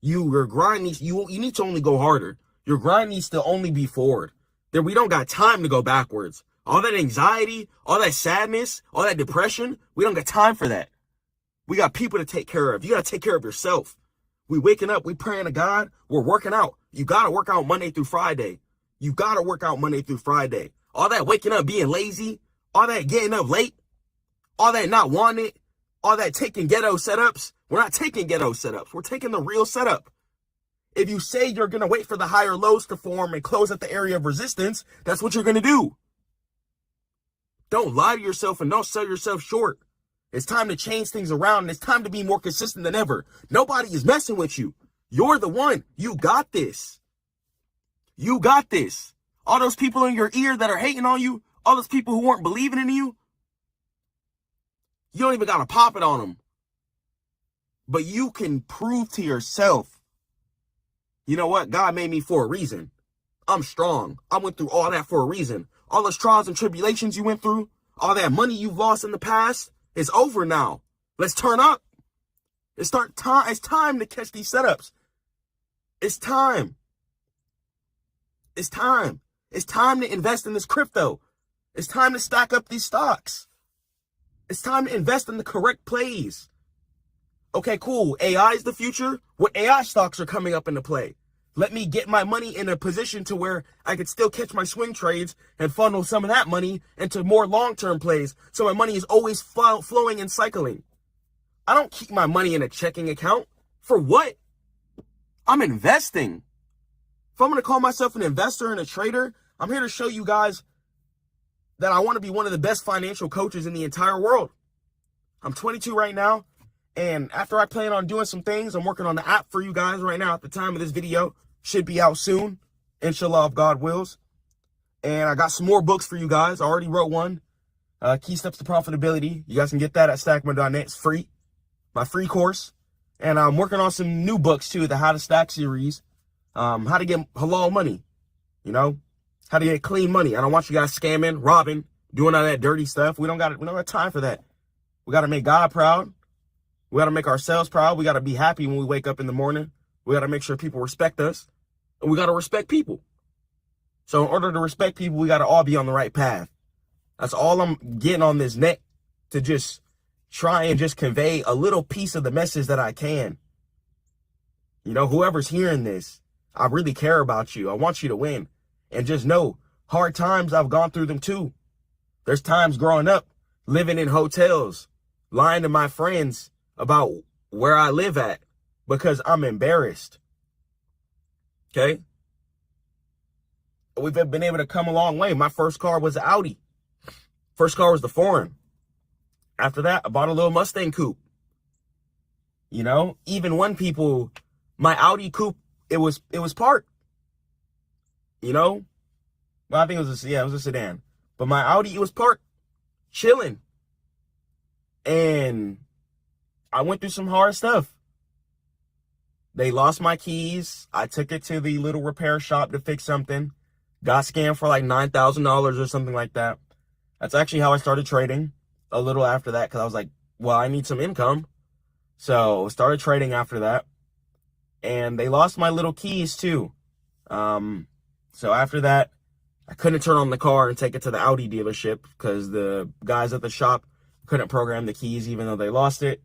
Your grind needs, you need to only go harder. Your grind needs to only be forward. Then we don't got time to go backwards. All that anxiety, all that sadness, all that depression, we don't got time for that. We got people to take care of. You got to take care of yourself. We waking up, we praying to God, we're working out. You got to work out Monday through Friday. You got to work out Monday through Friday. All that waking up being lazy, all that getting up late, all that not wanting it, all that taking ghetto setups. We're not taking ghetto setups. We're taking the real setup. If you say you're going to wait for the higher lows to form and close at the area of resistance, that's what you're going to do. Don't lie to yourself and don't sell yourself short. It's time to change things around, and it's time to be more consistent than ever. Nobody is messing with you. You're the one. You got this. You got this. All those people in your ear that are hating on you, all those people who weren't believing in you, you don't even got to pop it on them. But you can prove to yourself, you know what? God made me for a reason. I'm strong. I went through all that for a reason. All those trials and tribulations you went through, all that money you've lost in the past, it's over now. Let's turn up. It's time to catch these setups. It's time. It's time. It's time to invest in this crypto. It's time to stack up these stocks. It's time to invest in the correct plays. Okay, cool. AI is the future. What AI stocks are coming up into play? Let me get my money in a position to where I could still catch my swing trades and funnel some of that money into more long-term plays so my money is always flowing and cycling. I don't keep my money in a checking account. For what? I'm investing. If I'm going to call myself an investor and a trader, I'm here to show you guys that I want to be one of the best financial coaches in the entire world. I'm 22 right now. And after I plan on doing some things, I'm working on the app for you guys right now at the time of this video. Should be out soon, inshallah, if God wills. And I got some more books for you guys. I already wrote one, Key Steps to Profitability. You guys can get that at Stackmode.net. It's free, my free course. And I'm working on some new books too, the How to Stack series. How to get halal money, you know, how to get clean money. I don't want you guys scamming, robbing, doing all that dirty stuff. We don't got time for that. We got to make God proud. We got to make ourselves proud. We got to be happy when we wake up in the morning. We got to make sure people respect us, and we got to respect people. So in order to respect people, we got to all be on the right path. That's all I'm getting on this net, to just try and just convey a little piece of the message that I can. You know, whoever's hearing this, I really care about you. I want you to win. And just know, hard times, I've gone through them too. There's times growing up, living in hotels, lying to my friends about where I live at, because I'm embarrassed. Okay? We've been able to come a long way. My first car was an Audi. First car was the Foreign. After that, I bought a little Mustang coupe. You know, even when people, my Audi coupe, it was parked. You know, well, I think it was a sedan. But my Audi, it was parked, chilling. And I went through some hard stuff. They lost my keys. I took it to the little repair shop to fix something. Got scammed for like $9,000 or something like that. That's actually how I started trading a little after that, because I was like, well, I need some income. So started trading after that. And they lost my little keys too. So after that, I couldn't turn on the car and take it to the Audi dealership because the guys at the shop couldn't program the keys even though they lost it.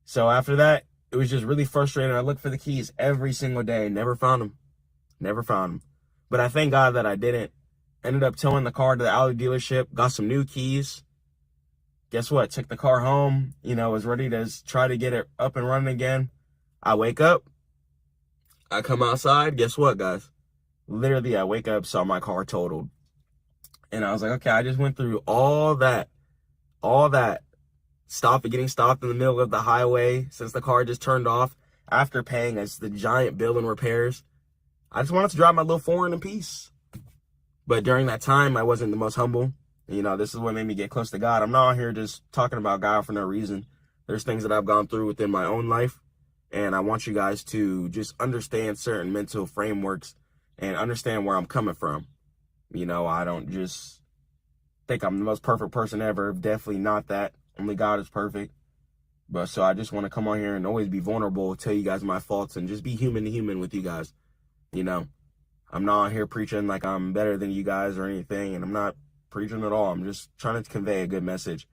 So after that, it was just really frustrating. I looked for the keys every single day. Never found them. Never found them. But I thank God that I didn't. Ended up towing the car to the Audi dealership. Got some new keys. Guess what? Took the car home. You know, was ready to try to get it up and running again. I wake up. I come outside. Guess what, guys? Literally, I wake up, saw my car totaled. And I was like, okay, I just went through all that. Getting stopped in the middle of the highway since the car just turned off after paying us the giant bill in repairs. I just wanted to drive my little Foreign in peace. But during that time, I wasn't the most humble. You know, this is what made me get close to God. I'm not out here just talking about God for no reason. There's things that I've gone through within my own life. And I want you guys to just understand certain mental frameworks and understand where I'm coming from. You know, I don't just think I'm the most perfect person ever. Definitely not that. Only God is perfect. But so I just want to come on here and always be vulnerable, tell you guys my faults, and just be human to human with you guys. You know, I'm not out here preaching like I'm better than you guys or anything, and I'm not preaching at all. I'm just trying to convey a good message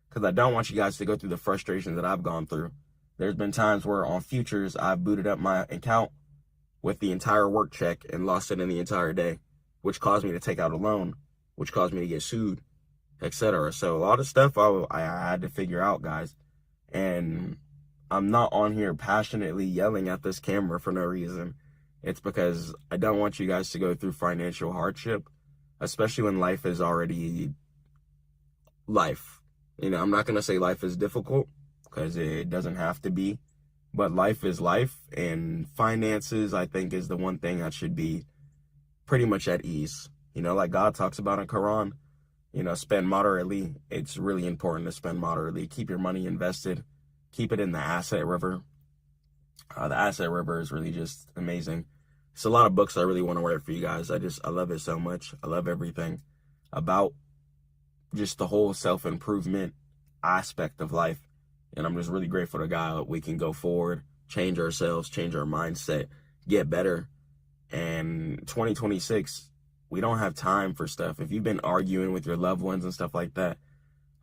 because I don't want you guys to go through the frustrations that I've gone through. There's been times where on futures, I've booted up my account with the entire work check and lost it in the entire day, which caused me to take out a loan, which caused me to get sued, etc. So a lot of stuff I had to figure out, guys. And I'm not on here passionately yelling at this camera for no reason. It's because I don't want you guys to go through financial hardship, especially when life is already life. You know, I'm not going to say life is difficult because it doesn't have to be, but life is life, and finances, I think, is the one thing that should be pretty much at ease. You know, like God talks about in Quran, you know, spend moderately. It's really important to spend moderately. Keep your money invested. Keep it in the asset river. The asset river is really just amazing. It's a lot of books I really want to write for you guys. I love it so much. I love everything about just the whole self-improvement aspect of life. And I'm just really grateful to God we can go forward, change ourselves, change our mindset, get better. And 2026, we don't have time for stuff. If you've been arguing with your loved ones and stuff like that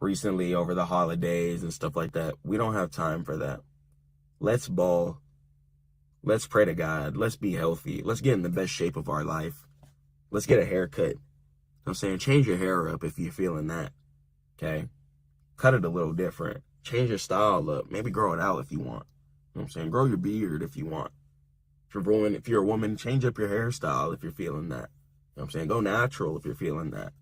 recently over the holidays and stuff like that, we don't have time for that. Let's ball. Let's pray to God. Let's be healthy. Let's get in the best shape of our life. Let's get a haircut. I'm saying change your hair up if you're feeling that. Okay? Cut it a little different. Change your style up. Maybe grow it out if you want. You know what I'm saying? Grow your beard if you want. If you're a woman, change up your hairstyle if you're feeling that. You know what I'm saying? Go natural if you're feeling that.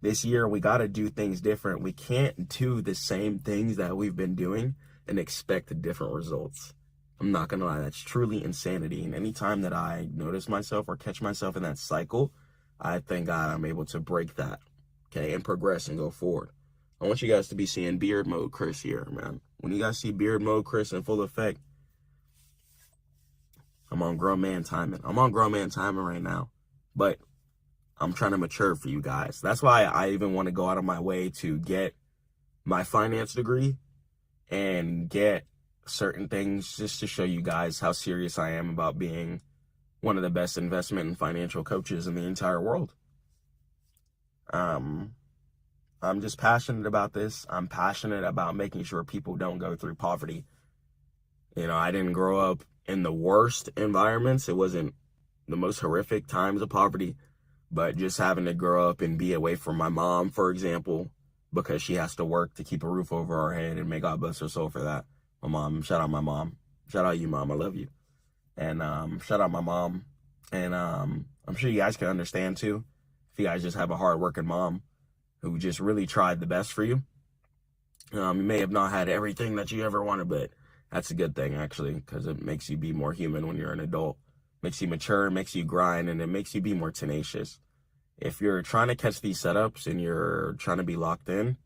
This year, we got to do things different. We can't do the same things that we've been doing and expect different results. I'm not going to lie. That's truly insanity. And anytime that I notice myself or catch myself in that cycle, I thank God I'm able to break that, okay, and progress and go forward. I want you guys to be seeing Beard Mode Chris here, man. When you guys see Beard Mode Chris in full effect, I'm on grown man timing. I'm on grown man timing right now, but I'm trying to mature for you guys. That's why I even want to go out of my way to get my finance degree and get certain things just to show you guys how serious I am about being one of the best investment and financial coaches in the entire world. I'm just passionate about this. I'm passionate about making sure people don't go through poverty. You know, I didn't grow up in the worst environments. It wasn't the most horrific times of poverty, but just having to grow up and be away from my mom, for example, because she has to work to keep a roof over our head, and may God bless her soul for that. My mom, shout out my mom. Shout out you, Mom. I love you. And shout out my mom. And I'm sure you guys can understand too, if you guys just have a hardworking mom who just really tried the best for you. You may have not had everything that you ever wanted, but that's a good thing, actually, because it makes you be more human when you're an adult. Makes you mature, makes you grind, and it makes you be more tenacious. If you're trying to catch these setups and you're trying to be locked in,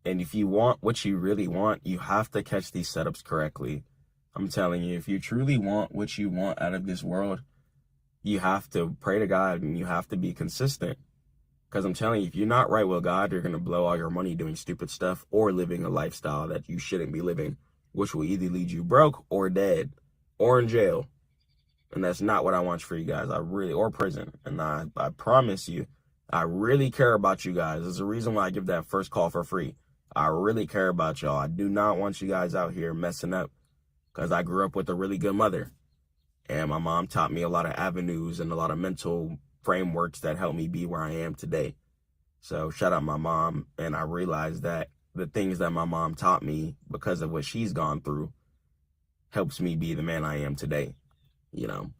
and if you want what you really want, you have to catch these setups correctly. I'm telling you, if you truly want what you want out of this world, you have to pray to God and you have to be consistent. Because I'm telling you, if you're not right with God, you're going to blow all your money doing stupid stuff or living a lifestyle that you shouldn't be living, which will either lead you broke or dead or in jail. And that's not what I want for you guys. Or prison. And I promise you, I really care about you guys. There's a reason why I give that first call for free. I really care about y'all. I do not want you guys out here messing up, because I grew up with a really good mother. And my mom taught me a lot of avenues and a lot of mental frameworks that helped me be where I am today. So shout out my mom. And I realized that the things that my mom taught me, because of what she's gone through, helps me be the man I am today, you know.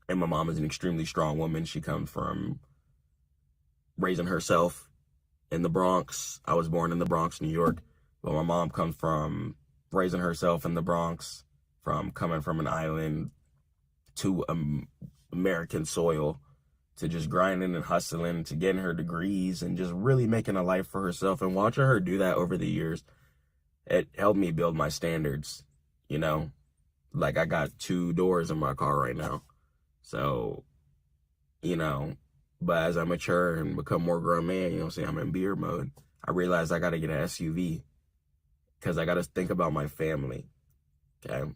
And my mom is an extremely strong woman. She comes from raising herself in the Bronx. I was born in the Bronx, New York, but my mom comes from raising herself in the Bronx, from coming from an island to American soil, to just grinding and hustling, to getting her degrees and just really making a life for herself. And watching her do that over the years, it helped me build my standards, you know. Like, I got 2 doors in my car right now. So, you know, but as I mature and become more grown man, you know what I'm saying, I'm in beard mode, I realized I got to get an SUV, because I got to think about my family, okay?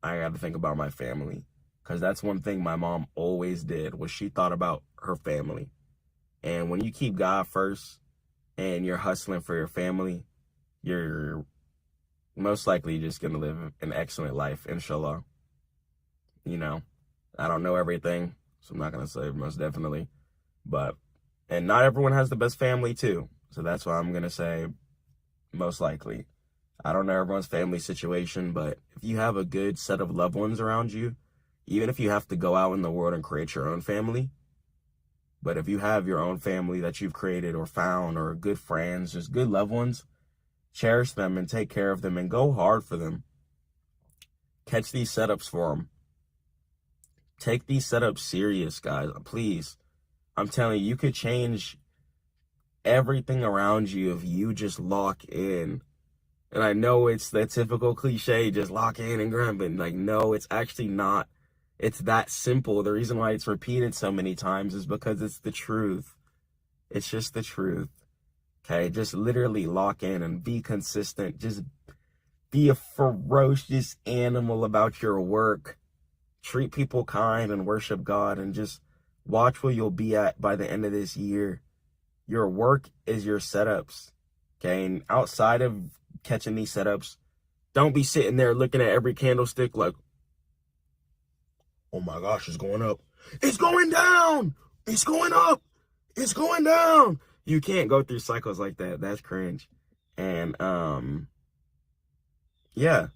I got to think about my family. Because that's one thing my mom always did, was she thought about her family. And when you keep God first and you're hustling for your family, you're most likely just going to live an excellent life, inshallah. You know, I don't know everything, so I'm not going to say most definitely. And not everyone has the best family too. So that's why I'm going to say most likely. I don't know everyone's family situation, but if you have a good set of loved ones around you, even if you have to go out in the world and create your own family, but if you have your own family that you've created or found, or good friends, just good loved ones, cherish them and take care of them and go hard for them. Catch these setups for them. Take these setups serious, guys, please. I'm telling you, you could change everything around you if you just lock in. And I know it's that typical cliche, just lock in and grind, but like, no, it's actually not. It's that simple. The reason why it's repeated so many times is because it's the truth. It's just the truth. Okay, just literally lock in and be consistent. Just be a ferocious animal about your work. Treat people kind and worship God, and just watch where you'll be at by the end of this year. Your work is your setups. Okay, and outside of catching these setups, don't be sitting there looking at every candlestick like, oh my gosh, it's going up. It's going down. It's going up. It's going down. You can't go through cycles like that. That's cringe. And, yeah,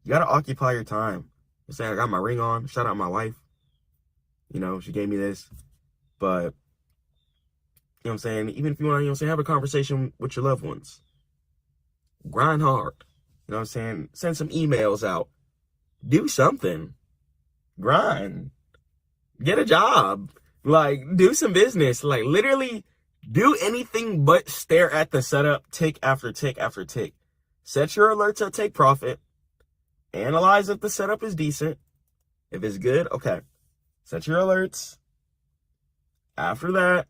you got to occupy your time. I'm saying, I got my ring on. Shout out my wife. You know, she gave me this. But, you know what I'm saying? Even if you want to, you know what I'm saying, have a conversation with your loved ones. Grind hard. You know what I'm saying? Send some emails out. Do something. Grind. Get a job. Like, do some business. Like, literally do anything but stare at the setup tick after tick after tick. Set your alerts at take profit. Analyze if the setup is decent. If it's good, okay. Set your alerts. After that,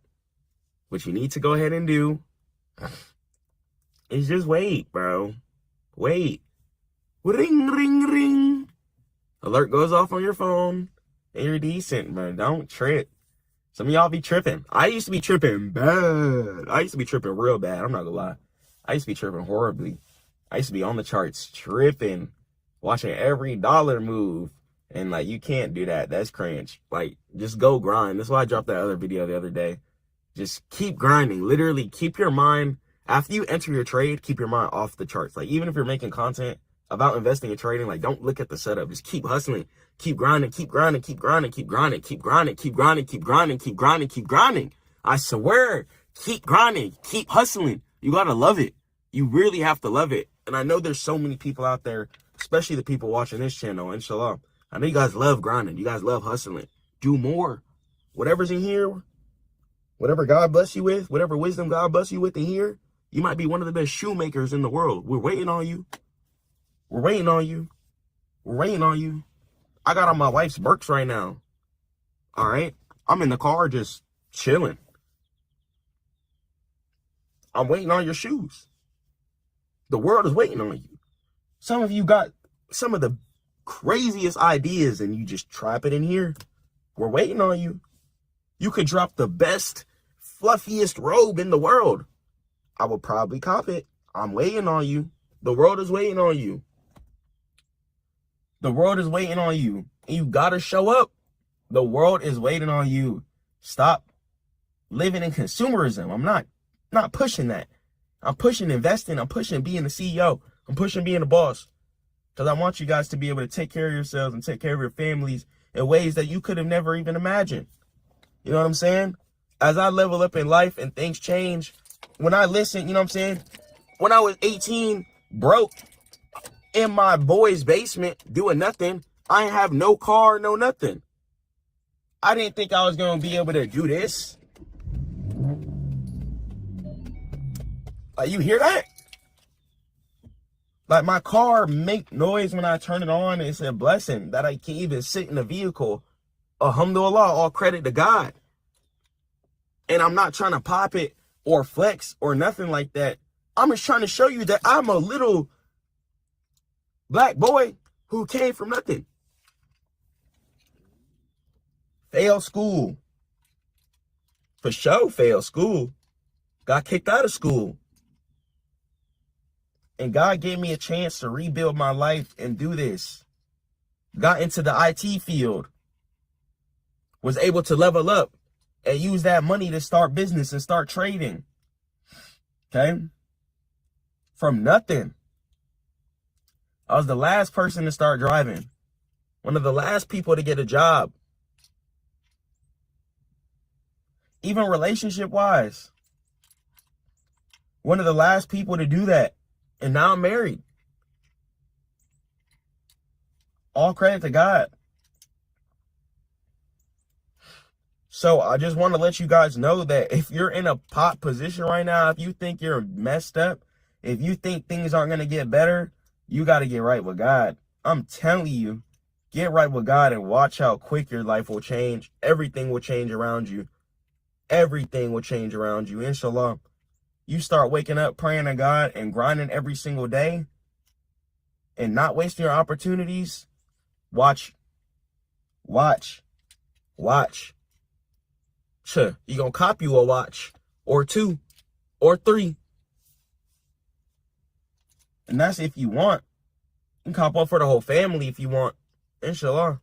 what you need to go ahead and do is just wait, bro. Wait. Ring, ring, ring. Alert goes off on your phone, and you're decent, bro. Don't trip. Some of y'all be tripping. I used to be tripping bad. I used to be tripping real bad. I'm not gonna lie. I used to be tripping horribly. I used to be on the charts tripping, watching every dollar move. And, like, you can't do that. That's cringe. Like, just go grind. That's why I dropped that other video the other day. Just keep grinding. Literally, keep your mind, after you enter your trade, keep your mind off the charts. Like, even if you're making content, about investing and trading. Like, don't look at the setup. Just keep hustling, keep grinding, keep grinding, keep grinding, keep grinding, keep grinding, keep grinding, keep grinding, keep grinding, keep grinding. I swear, keep grinding, keep hustling. You gotta love it. You really have to love it. And I know there's so many people out there, especially the people watching this channel, inshallah. I know you guys love grinding. You guys love hustling. Do more. Whatever's in here, whatever God bless you with, whatever wisdom God bless you with in here, you might be one of the best shoemakers in the world. We're waiting on you. We're waiting on you. We're waiting on you. I got on my wife's Birks right now. All right? I'm in the car just chilling. I'm waiting on your shoes. The world is waiting on you. Some of you got some of the craziest ideas and you just trap it in here. We're waiting on you. You could drop the best, fluffiest robe in the world. I will probably cop it. I'm waiting on you. The world is waiting on you. The world is waiting on you. And you gotta show up. The world is waiting on you. Stop living in consumerism. I'm not pushing that. I'm pushing investing. I'm pushing being the CEO. I'm pushing being the boss. Because I want you guys to be able to take care of yourselves and take care of your families in ways that you could have never even imagined. You know what I'm saying? As I level up in life and things change, when I listen, you know what I'm saying? When I was 18, broke, in my boy's basement doing nothing, I ain't have no car, no nothing. I didn't think I was going to be able to do this. Like, you hear that? Like, my car make noise when I turn it on. It's a blessing that I can even sit in the vehicle. Alhamdulillah, all credit to God. And I'm not trying to pop it or flex or nothing like that. I'm just trying to show you that I'm a little black boy who came from nothing. Failed school. For sure, failed school. Got kicked out of school. And God gave me a chance to rebuild my life and do this. Got into the IT field. Was able to level up and use that money to start business and start trading. Okay? From nothing. I was the last person to start driving. One of the last people to get a job. Even relationship-wise. One of the last people to do that. And now I'm married. All credit to God. So I just want to let you guys know that if you're in a pot position right now, if you think you're messed up, if you think things aren't going to get better, you got to get right with God. I'm telling you, get right with God and watch how quick your life will change. Everything will change around you. Everything will change around you, inshallah. You start waking up, praying to God and grinding every single day and not wasting your opportunities. Watch. You're going to cop you a watch or 2 or 3. And that's if you want. You can cop one for the whole family if you want. Inshallah.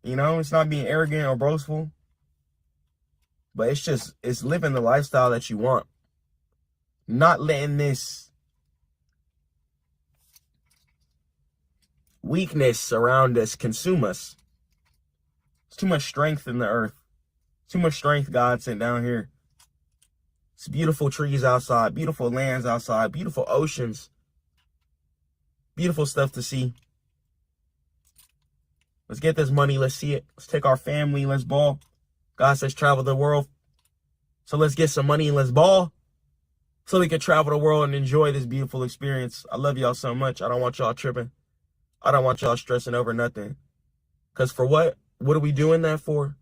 You know, it's not being arrogant or boastful. But it's living the lifestyle that you want. Not letting this weakness around us consume us. It's too much strength in the earth. Too much strength God sent down here. It's beautiful trees outside, beautiful lands outside, beautiful oceans. Beautiful stuff to see. Let's get this money. Let's see it. Let's take our family. Let's ball. God says travel the world. So let's get some money and let's ball. So we can travel the world and enjoy this beautiful experience. I love y'all so much. I don't want y'all tripping. I don't want y'all stressing over nothing. Because for what? What are we doing that for?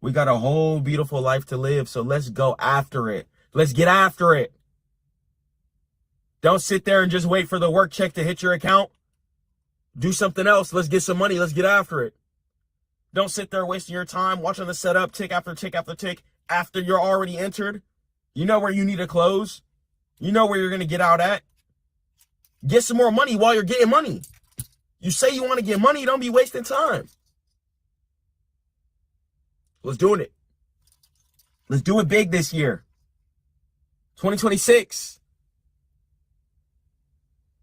We got a whole beautiful life to live. So let's go after it. Let's get after it. Don't sit there and just wait for the work check to hit your account. Do something else. Let's get some money. Let's get after it. Don't sit there wasting your time watching the setup tick after tick after tick after you're already entered. You know where you need to close. You know where you're going to get out at. Get some more money while you're getting money. You say you want to get money, don't be wasting time. Let's do it. Let's do it big this year. 2026.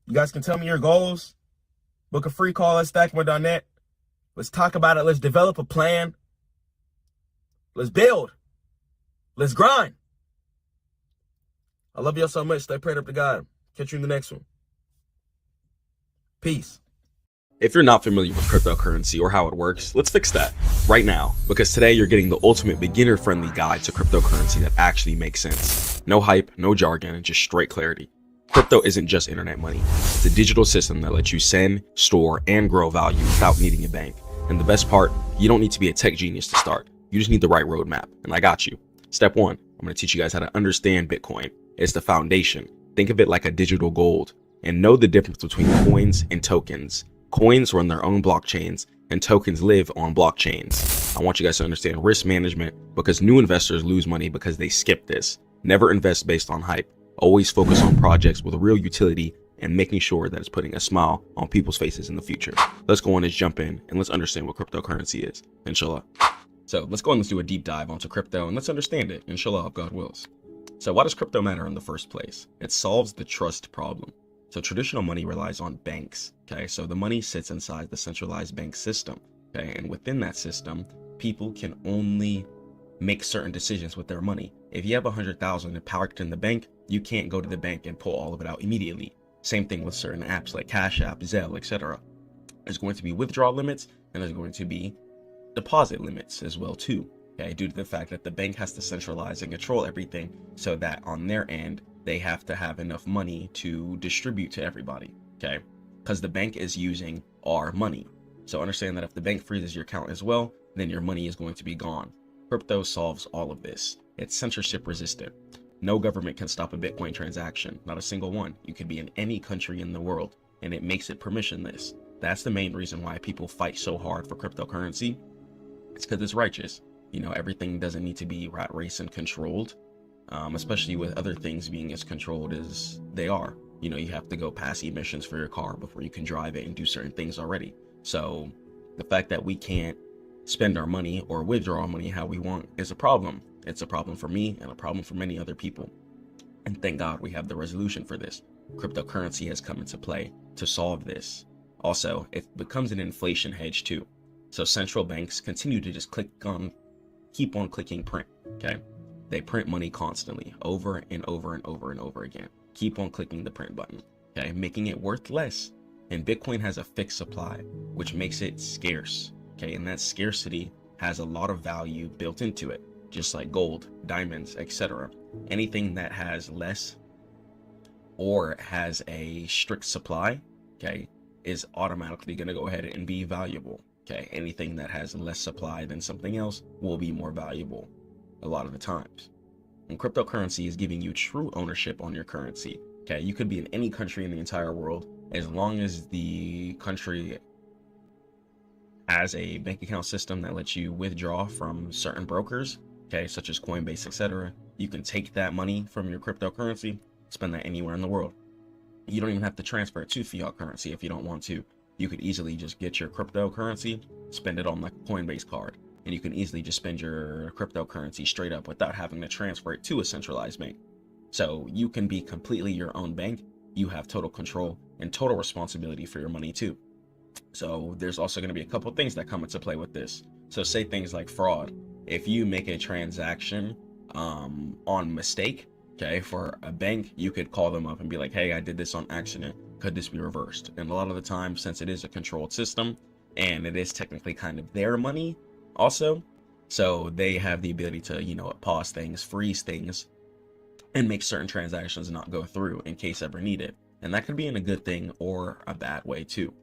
You guys can tell me your goals. Book a free call at Stackmode.net. Let's talk about it. Let's develop a plan. Let's build. Let's grind. I love y'all so much. Stay prayed up to God. Catch you in the next one. Peace. If you're not familiar with cryptocurrency or how it works, let's fix that right now, because today you're getting the ultimate beginner-friendly guide to cryptocurrency that actually makes sense. No hype, no jargon, just straight clarity. Crypto isn't just internet money. It's a digital system that lets you send, store, and grow value without needing a bank. And the best part, you don't need to be a tech genius to start. You just need the right roadmap, and I got you. Step 1, I'm going to teach you guys how to understand Bitcoin. It's the foundation. Think of it like a digital gold, and know the difference between coins and tokens. Coins run their own blockchains, and tokens live on blockchains. I want you guys to understand risk management, because new investors lose money because they skip this. Never invest based on hype. Always focus on projects with real utility and making sure that it's putting a smile on people's faces in the future. Let's go on, let's jump in, and let's understand what cryptocurrency is, inshallah. So let's go and let's do a deep dive onto crypto and let's understand it, inshallah, if God wills. So why does crypto matter in the first place? It solves the trust problem. So traditional money relies on banks, okay? So the money sits inside the centralized bank system, okay? And within that system, people can only make certain decisions with their money. If you have 100,000 parked in the bank, you can't go to the bank and pull all of it out immediately. Same thing with certain apps like Cash App, Zelle, etc. There's going to be withdrawal limits, and there's going to be deposit limits as well too, okay? Due to the fact that the bank has to centralize and control everything, so that on their end, they have to have enough money to distribute to everybody, okay? Because the bank is using our money. So understand that if the bank freezes your account as well, then your money is going to be gone. Crypto solves all of this. It's censorship resistant. No government can stop a Bitcoin transaction, not a single one. You could be in any country in the world, and it makes it permissionless. That's the main reason why people fight so hard for cryptocurrency. It's because it's righteous. You know, everything doesn't need to be rat race and controlled. Especially with other things being as controlled as they are. You know, you have to go pass emissions for your car before you can drive it and do certain things already. So the fact that we can't spend our money or withdraw our money how we want is a problem. It's a problem for me and a problem for many other people. And thank God we have the resolution for this. Cryptocurrency has come into play to solve this. Also, it becomes an inflation hedge too. So central banks continue to just keep on clicking print, okay? They print money constantly, over and over and over and over again. Keep on clicking the print button, okay? Making it worth less. And Bitcoin has a fixed supply, which makes it scarce, okay? And that scarcity has a lot of value built into it, just like gold, diamonds, etc. Anything that has less or has a strict supply, okay, is automatically going to go ahead and be valuable, okay? Anything that has less supply than something else will be more valuable a lot of the times. And cryptocurrency is giving you true ownership on your currency, okay? You could be in any country in the entire world, as long as the country has a bank account system that lets you withdraw from certain brokers, okay, such as Coinbase, etc. You can take that money from your cryptocurrency, spend that anywhere in the world. You don't even have to transfer it to fiat currency if you don't want to. You could easily just get your cryptocurrency, spend it on like a Coinbase card, and you can easily just spend your cryptocurrency straight up without having to transfer it to a centralized bank. So you can be completely your own bank. You have total control and total responsibility for your money too. So there's also going to be a couple things that come into play with this. So say things like fraud. If you make a transaction on mistake, okay, for a bank, you could call them up and be like, hey, I did this on accident. Could this be reversed? And a lot of the time, since it is a controlled system and it is technically kind of their money also, so they have the ability to, you know, pause things, freeze things, and make certain transactions not go through in case ever needed. And that could be in a good thing or a bad way too.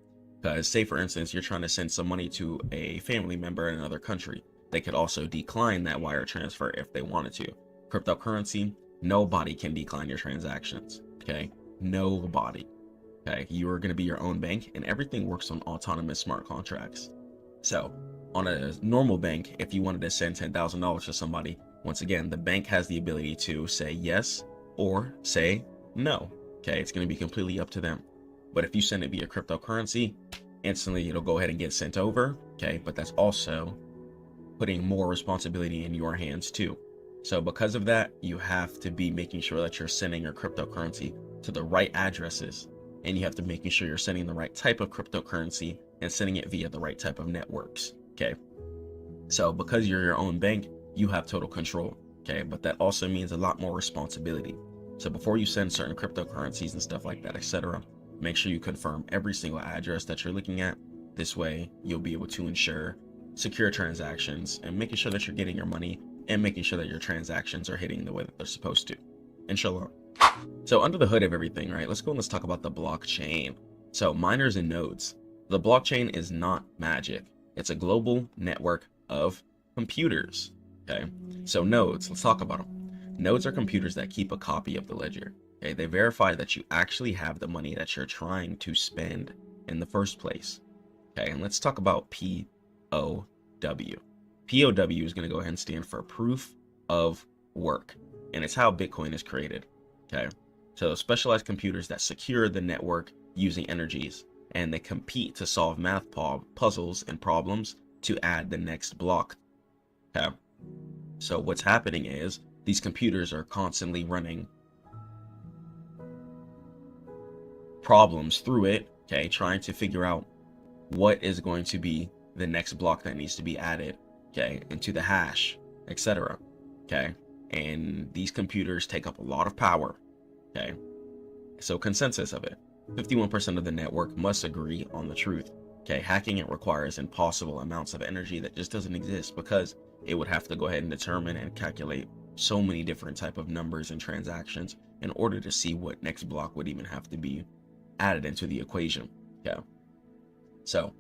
Because say for instance, you're trying to send some money to a family member in another country. They could also decline that wire transfer if they wanted to. Cryptocurrency, nobody can decline your transactions, okay? Nobody, okay? You are gonna be your own bank and everything works on autonomous smart contracts. So on a normal bank, if you wanted to send $10,000 to somebody, once again, the bank has the ability to say yes or say no, okay? It's gonna be completely up to them. But if you send it via cryptocurrency, instantly it'll go ahead and get sent over, okay? But that's also putting more responsibility in your hands too. So because of that, you have to be making sure that you're sending your cryptocurrency to the right addresses, and you have to making sure you're sending the right type of cryptocurrency and sending it via the right type of networks. Okay. So because you're your own bank, you have total control. Okay. But that also means a lot more responsibility. So before you send certain cryptocurrencies and stuff like that, etc., make sure you confirm every single address that you're looking at. This way, you'll be able to ensure secure transactions and making sure that you're getting your money and making sure that your transactions are hitting the way that they're supposed to. Inshallah. So under the hood of everything, right, let's go and let's talk about the blockchain. So miners and nodes. The blockchain is not magic. It's a global network of computers. Okay. So nodes, let's talk about them. Nodes are computers that keep a copy of the ledger. Okay. They verify that you actually have the money that you're trying to spend in the first place. Okay. And let's talk about POW. POW is going to go ahead and stand for proof of work. And it's how Bitcoin is created. Okay. So specialized computers that secure the network using energies, and they compete to solve math puzzles and problems to add the next block. Okay. So what's happening is these computers are constantly running problems through it, okay, trying to figure out what is going to be the next block that needs to be added, okay, into the hash, etc. Okay. And these computers take up a lot of power. Okay. So consensus of it. 51% of the network must agree on the truth. Okay. Hacking it requires impossible amounts of energy that just doesn't exist, because it would have to go ahead and determine and calculate so many different type of numbers and transactions in order to see what next block would even have to be added into the equation. Okay. So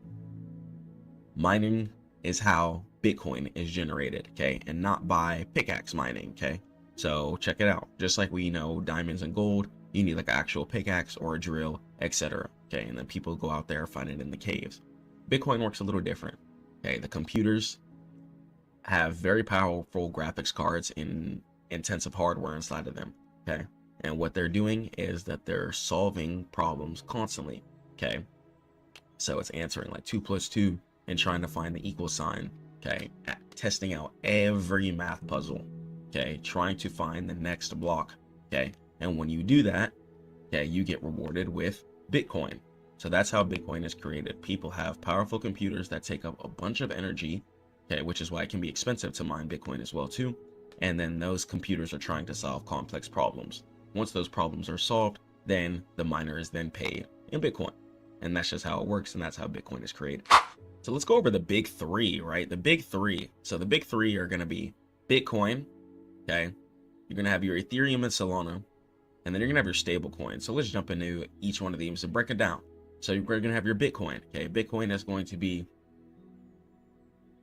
mining is how Bitcoin is generated, okay, and not by pickaxe mining, okay. So check it out. Just like we know diamonds and gold, you need like an actual pickaxe or a drill, etc. Okay, and then people go out there, find it in the caves. Bitcoin works a little different. Okay, the computers have very powerful graphics cards and intensive hardware inside of them. Okay, and what they're doing is that they're solving problems constantly. Okay, so it's answering like 2 + 2 and trying to find the equal sign. Okay, testing out every math puzzle. Okay, trying to find the next block. Okay, and when you do that, okay, you get rewarded with Bitcoin. So that's how Bitcoin is created. People have powerful computers that take up a bunch of energy, okay, which is why it can be expensive to mine Bitcoin as well too. And then those computers are trying to solve complex problems. Once those problems are solved, then the miner is then paid in Bitcoin. And that's just how it works, and that's how Bitcoin is created. So let's go over the big three, right? The big three. So the big three are going to be Bitcoin, okay? You're going to have your Ethereum and Solana, and then you're going to have your stable coin. So let's jump into each one of these and break it down. So you're going to have your Bitcoin, okay? Bitcoin is going to be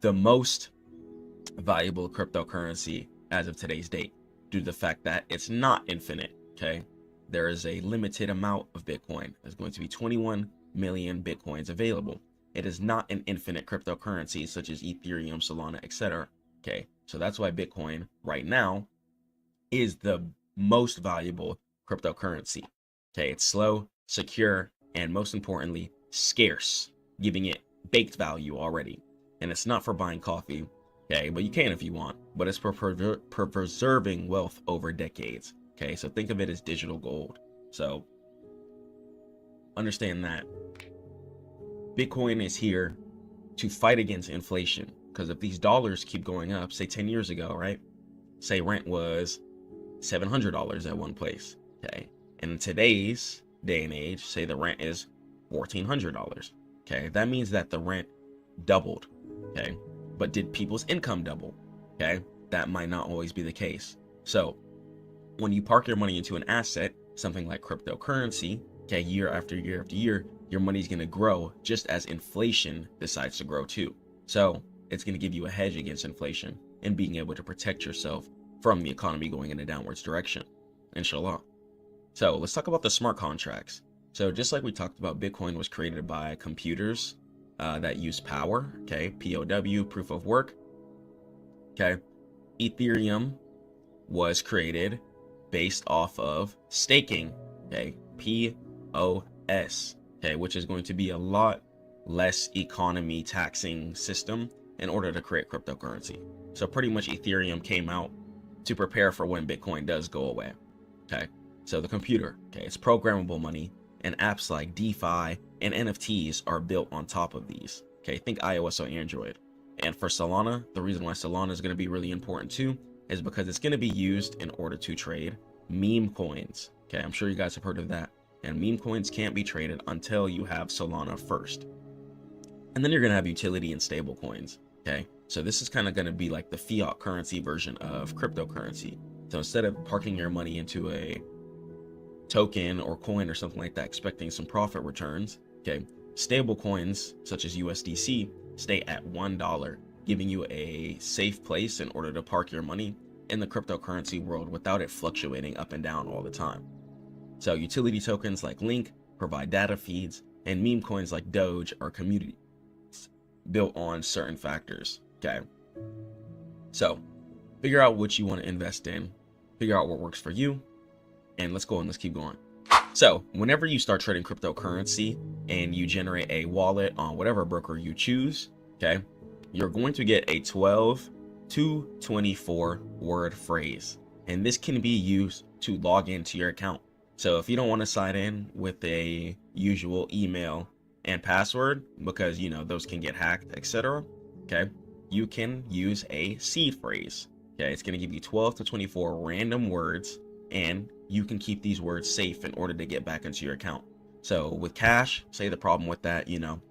the most valuable cryptocurrency as of today's date, due to the fact that it's not infinite, okay? There is a limited amount of Bitcoin. There's going to be 21 million Bitcoins available. It is not an infinite cryptocurrency such as Ethereum, Solana, etc. Okay, so that's why Bitcoin right now is the most valuable cryptocurrency. Okay, it's slow, secure, and most importantly, scarce, giving it baked value already. And it's not for buying coffee, okay, but you can if you want, but it's for preserving wealth over decades. Okay, so think of it as digital gold. So understand that Bitcoin is here to fight against inflation, because if these dollars keep going up, say 10 years ago, right? Say rent was $700 at one place, okay? And in today's day and age, say the rent is $1,400, okay? That means that the rent doubled, okay? But did people's income double, okay? That might not always be the case. So when you park your money into an asset, something like cryptocurrency, okay, year after year after year, your money's going to grow just as inflation decides to grow too. So it's going to give you a hedge against inflation and being able to protect yourself from the economy going in a downwards direction, inshallah. So let's talk about the smart contracts. So just like we talked about, Bitcoin was created by computers that use power, okay, POW, proof of work, okay. Ethereum was created based off of staking, okay, POS, okay, which is going to be a lot less economy taxing system in order to create cryptocurrency. So pretty much Ethereum came out to prepare for when Bitcoin does go away, okay. So the computer, okay, it's programmable money, and apps like DeFi and NFTs are built on top of these. Okay, think iOS or Android. And for Solana, the reason why Solana is going to be really important too is because it's going to be used in order to trade meme coins. Okay, I'm sure you guys have heard of that. And meme coins can't be traded until you have Solana first. And then you're going to have utility and stable coins. Okay, so this is kind of going to be like the fiat currency version of cryptocurrency. So instead of parking your money into a token or coin or something like that, expecting some profit returns, okay, stable coins such as USDC stay at $1, giving you a safe place in order to park your money in the cryptocurrency world without it fluctuating up and down all the time. So utility tokens like Link provide data feeds, and meme coins like Doge are communities built on certain factors. Okay, so figure out what you want to invest in, figure out what works for you, and let's go and let's keep going. So whenever you start trading cryptocurrency and you generate a wallet on whatever broker you choose, okay, you're going to get a 12 to 24 word phrase, and this can be used to log into your account. So if you don't want to sign in with a usual email and password because you know those can get hacked, etc., okay, you can use a seed phrase. Okay, it's going to give you 12 to 24 random words, and you can keep these words safe in order to get back into your account. So with cash, say the problem with that, you know,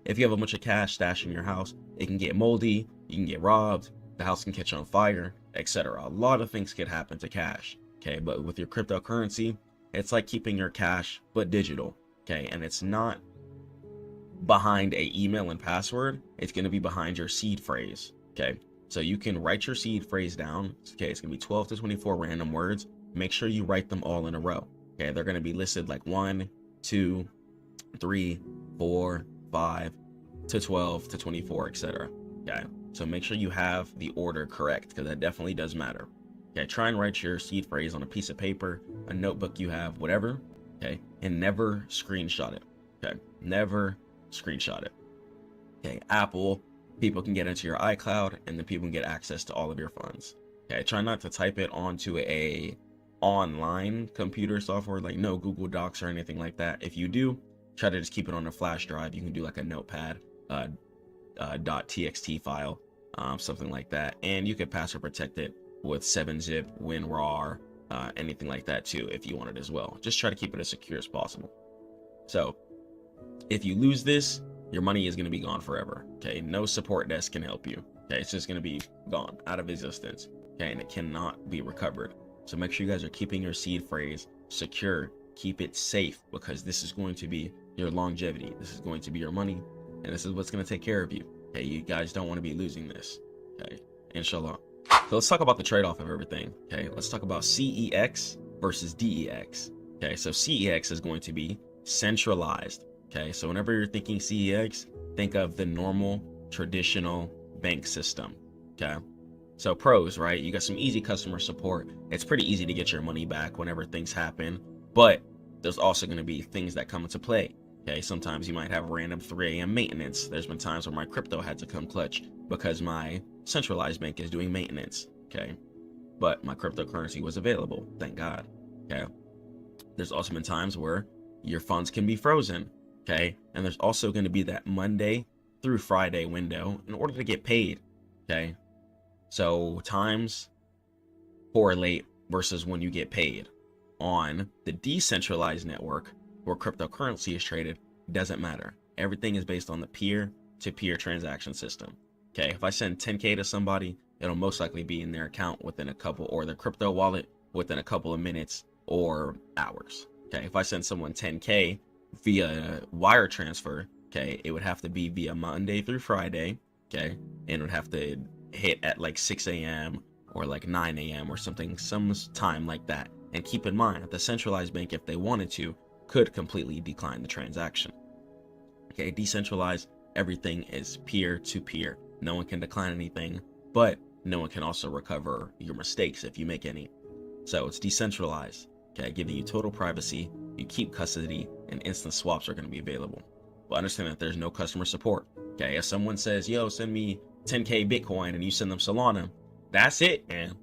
if you have a bunch of cash stashed in your house, it can get moldy, you can get robbed, the house can catch on fire, etc. A lot of things could happen to cash. Okay, but with your cryptocurrency, it's like keeping your cash but digital. Okay, and it's not behind a email and password, it's going to be behind your seed phrase. Okay, so you can write your seed phrase down. Okay, it's going to be 12 to 24 random words. Make sure you write them all in a row. Okay, they're going to be listed like 1, 2, 3, 4, 5 to 12 to 24, etc. Okay, so make sure you have the order correct because that definitely does matter. Okay, try and write your seed phrase on a piece of paper, a notebook you have, whatever. Okay, and never screenshot it. Okay, never screenshot it. Okay, Apple, people can get into your iCloud and then people can get access to all of your funds. Okay, try not to type it onto a online computer software like no Google Docs or anything like that. If you do, try to just keep it on a flash drive. You can do like a notepad .txt file, something like that, and you can password protect it with 7-zip, WinRAR, anything like that too if you want it as well. Just try to keep it as secure as possible. So if you lose this, your money is going to be gone forever. Okay, no support desk can help you. Okay, it's just going to be gone out of existence. Okay, and it cannot be recovered. So make sure you guys are keeping your seed phrase secure. Keep it safe because this is going to be your longevity. This is going to be your money, and this is what's going to take care of you. Okay, you guys don't want to be losing this. Okay, inshallah. So let's talk about the trade-off of everything. Okay, let's talk about CEX versus DEX. Okay, so CEX is going to be centralized. Okay, so whenever you're thinking CEX, think of the normal traditional bank system. Okay, so pros, right? You got some easy customer support. It's pretty easy to get your money back whenever things happen, but there's also going to be things that come into play. Okay, sometimes you might have random 3 a.m. maintenance. There's been times where my crypto had to come clutch because my centralized bank is doing maintenance. Okay, but my cryptocurrency was available, thank God. Okay, there's also been times where your funds can be frozen. Okay, and there's also going to be that Monday through Friday window in order to get paid. Okay, so times correlate versus when you get paid. On the decentralized network where cryptocurrency is traded, doesn't matter. Everything is based on the peer-to-peer transaction system. Okay, if I send 10K to somebody, it'll most likely be in their account within a couple, or their crypto wallet within a couple of minutes or hours. Okay, if I send someone 10K via wire transfer, okay, it would have to be via Monday through Friday, okay, and it would have to hit at like 6 a.m. or like 9 a.m. or something, some time like that. And keep in mind, the centralized bank, if they wanted to, could completely decline the transaction. Okay, decentralized, everything is peer-to-peer. No one can decline anything, but no one can also recover your mistakes if you make any. So it's decentralized, okay, giving you total privacy, you keep custody, and instant swaps are going to be available. But understand that there's no customer support. Okay, if someone says, yo, send me 10K Bitcoin, and you send them Solana, that's it, man.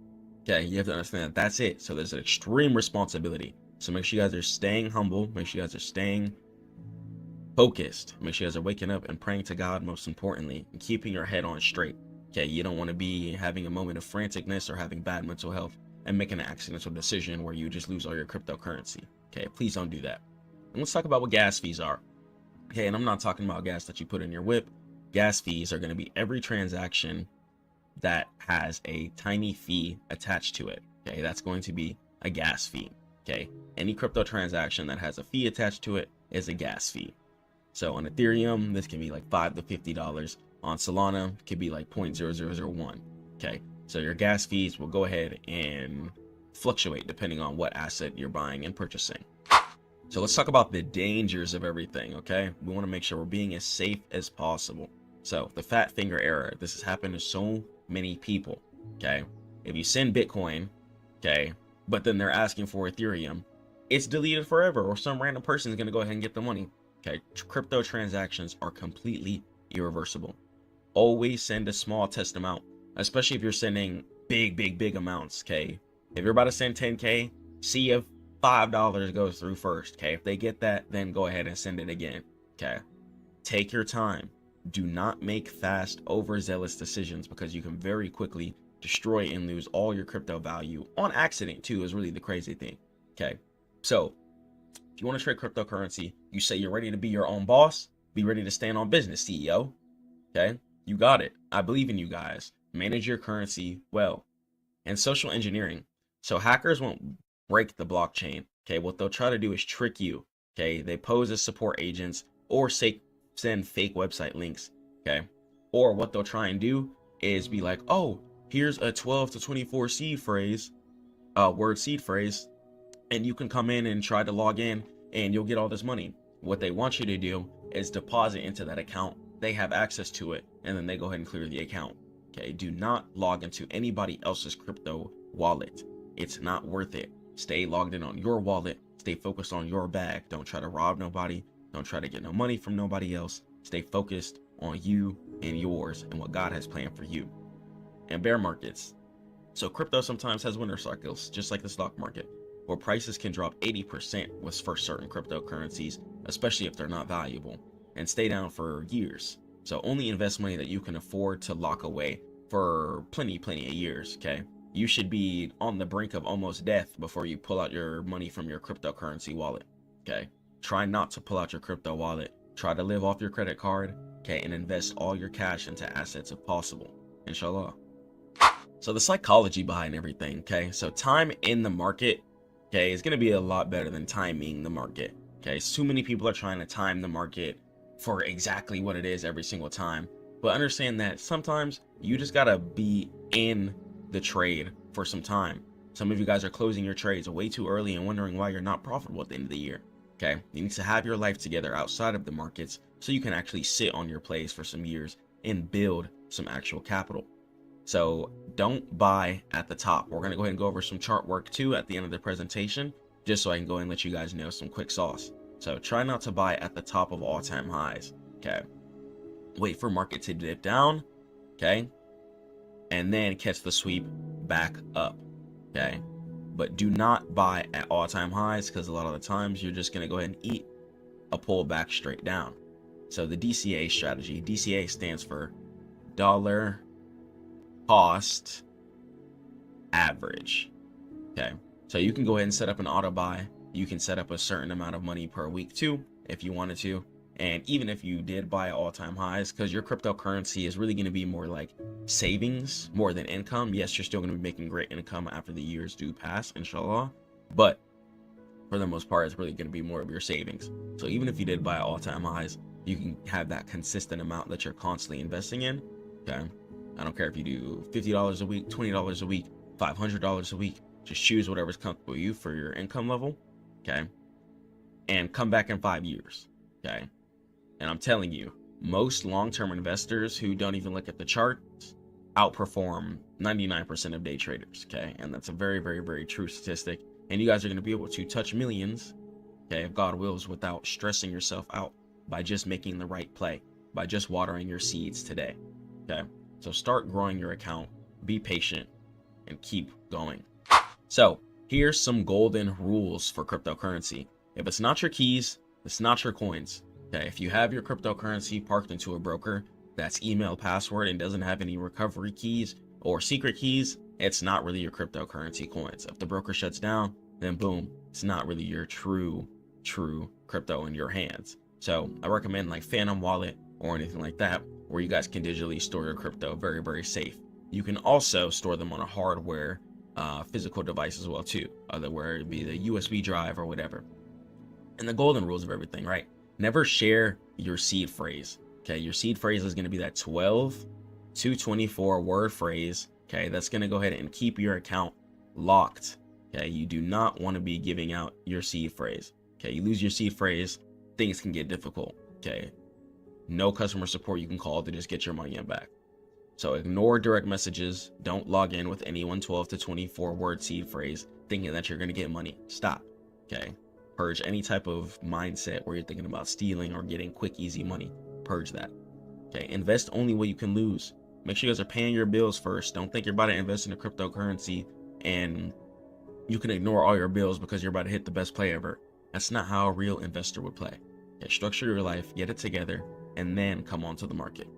Okay, you have to understand that that's it. So there's an extreme responsibility. So make sure you guys are staying humble. Make sure you guys are staying focused. Make sure you guys are waking up and praying to God, most importantly, and keeping your head on straight. Okay, you don't want to be having a moment of franticness or having bad mental health and making an accidental decision where you just lose all your cryptocurrency. Okay, please don't do that. And let's talk about what gas fees are. Okay, and I'm not talking about gas that you put in your whip. Gas fees are going to be every transaction that has a tiny fee attached to it. Okay, that's going to be a gas fee. Okay, any crypto transaction that has a fee attached to it is a gas fee. So on Ethereum, this can be like $5 to $50. On Solana, it could be like 0.0001. Okay, so your gas fees will go ahead and fluctuate depending on what asset you're buying and purchasing. So let's talk about the dangers of everything, okay? We want to make sure we're being as safe as possible. So the fat finger error, this has happened to so many people, okay? If you send Bitcoin, okay, but then they're asking for Ethereum, it's deleted forever, or some random person is going to go ahead and get the money. Okay, crypto transactions are completely irreversible. Always send a small test amount, especially if you're sending big amounts. Okay, if you're about to send 10K, see if $5 goes through first. Okay, if they get that, then go ahead and send it again. Okay, take your time. Do not make fast, overzealous decisions, because you can very quickly destroy and lose all your crypto value on accident too, is really the crazy thing. Okay, so if you want to trade cryptocurrency, you say you're ready to be your own boss, be ready to stand on business, CEO. Okay, you got it. I believe in you guys. Manage your currency well. And social engineering. So hackers won't break the blockchain. Okay, what they'll try to do is trick you. Okay, they pose as support agents or send fake website links. Okay, or what they'll try and do is be like, oh, here's a 12 to 24 seed phrase, word seed phrase, and you can come in and try to log in and you'll get all this money. What they want you to do is deposit into that account. They have access to it, and then they go ahead and clear the account. Okay, do not log into anybody else's crypto wallet. It's not worth it. Stay logged in on your wallet. Stay focused on your bag. Don't try to rob nobody. Don't try to get no money from nobody else. Stay focused on you and yours and what God has planned for you. And bear markets. So crypto sometimes has winter cycles, just like the stock market, where prices can drop 80% for certain cryptocurrencies, especially if they're not valuable, and stay down for years. So only invest money that you can afford to lock away for plenty of years. Okay, you should be on the brink of almost death before you pull out your money from your cryptocurrency wallet. Okay, try not to pull out your crypto wallet. Try to live off your credit card. Okay, and invest all your cash into assets if possible, inshallah. So the psychology behind everything. Okay, so time in the market, okay, is going to be a lot better than timing the market. Okay, so many people are trying to time the market for exactly what it is every single time, but understand that sometimes you just gotta be in the trade for some time. Some of you guys are closing your trades way too early and wondering why you're not profitable at the end of the year. Okay, you need to have your life together outside of the markets so you can actually sit on your place for some years and build some actual capital. So don't buy at the top. We're going to go ahead and go over some chart work too at the end of the presentation, just so I can go ahead and let you guys know some quick sauce. So try not to buy at the top of all-time highs. Okay, wait for market to dip down. Okay, and then catch the sweep back up. Okay, but do not buy at all-time highs, because a lot of the times you're just going to go ahead and eat a pullback straight down. So the DCA strategy, DCA stands for dollar cost average. Okay, so you can go ahead and set up an auto buy. You can set up a certain amount of money per week too, if you wanted to. And even if you did buy all-time highs, because your cryptocurrency is really going to be more like savings more than income. Yes, you're still going to be making great income after the years do pass, inshallah, but for the most part, it's really going to be more of your savings. So even if you did buy all-time highs, you can have that consistent amount that you're constantly investing in. Okay, I don't care if you do $50 a week, $20 a week, $500 a week. Just choose whatever's comfortable with you for your income level. Okay, and come back in 5 years. Okay, and I'm telling you, most long-term investors who don't even look at the charts outperform 99% of day traders. Okay, and that's a very true statistic. And you guys are going to be able to touch millions, okay, if God wills, without stressing yourself out, by just making the right play, by just watering your seeds today. Okay, so start growing your account, be patient, and keep going. So Here's some golden rules for cryptocurrency. If it's not your keys, it's not your coins. Okay, if you have your cryptocurrency parked into a broker that's email password and doesn't have any recovery keys or secret keys, it's not really your cryptocurrency coins. If the broker shuts down, then boom, it's not really your true crypto in your hands. So I recommend like Phantom Wallet or anything like that, where you guys can digitally store your crypto very, very safe. You can also store them on a hardware physical device as well too, where it be the USB drive or whatever. And the golden rules of everything, right? Never share your seed phrase. Okay, your seed phrase is going to be that 12 to 24 word phrase. Okay, that's going to go ahead and keep your account locked. Okay, you do not want to be giving out your seed phrase. Okay, you lose your seed phrase, things can get difficult. Okay, no customer support you can call to just get your money back. So ignore direct messages. Don't log in with anyone 12 to 24 word seed phrase thinking that you're going to get money. Stop. Okay, purge any type of mindset where you're thinking about stealing or getting quick, easy money. Purge that. Okay, invest only what you can lose. Make sure you guys are paying your bills first. Don't think you're about to invest in a cryptocurrency and you can ignore all your bills because you're about to hit the best play ever. That's not how a real investor would play. Okay, structure your life, get it together, and then come onto the market.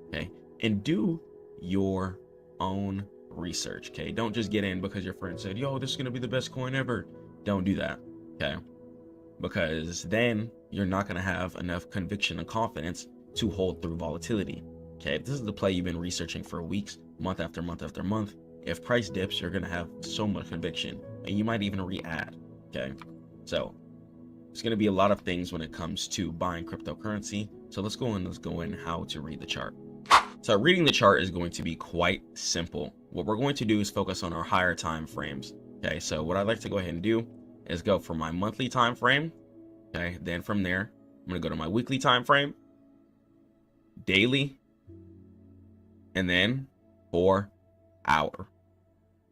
Okay, and do your own research. Okay, don't just get in because your friend said, yo, this is going to be the best coin ever. Don't do that. Okay, because then you're not going to have enough conviction and confidence to hold through volatility. Okay, if this is the play you've been researching for weeks, month after month after month, if price dips, you're going to have so much conviction and you might even re-add. Okay, so it's going to be a lot of things when it comes to buying cryptocurrency. So let's go in how to read the chart. So reading the chart is going to be quite simple. What we're going to do is focus on our higher time frames. Okay, so what I'd like to go ahead and do is go for my monthly time frame. Okay, then from there, I'm going to go to my weekly time frame, daily, and then 4 hour.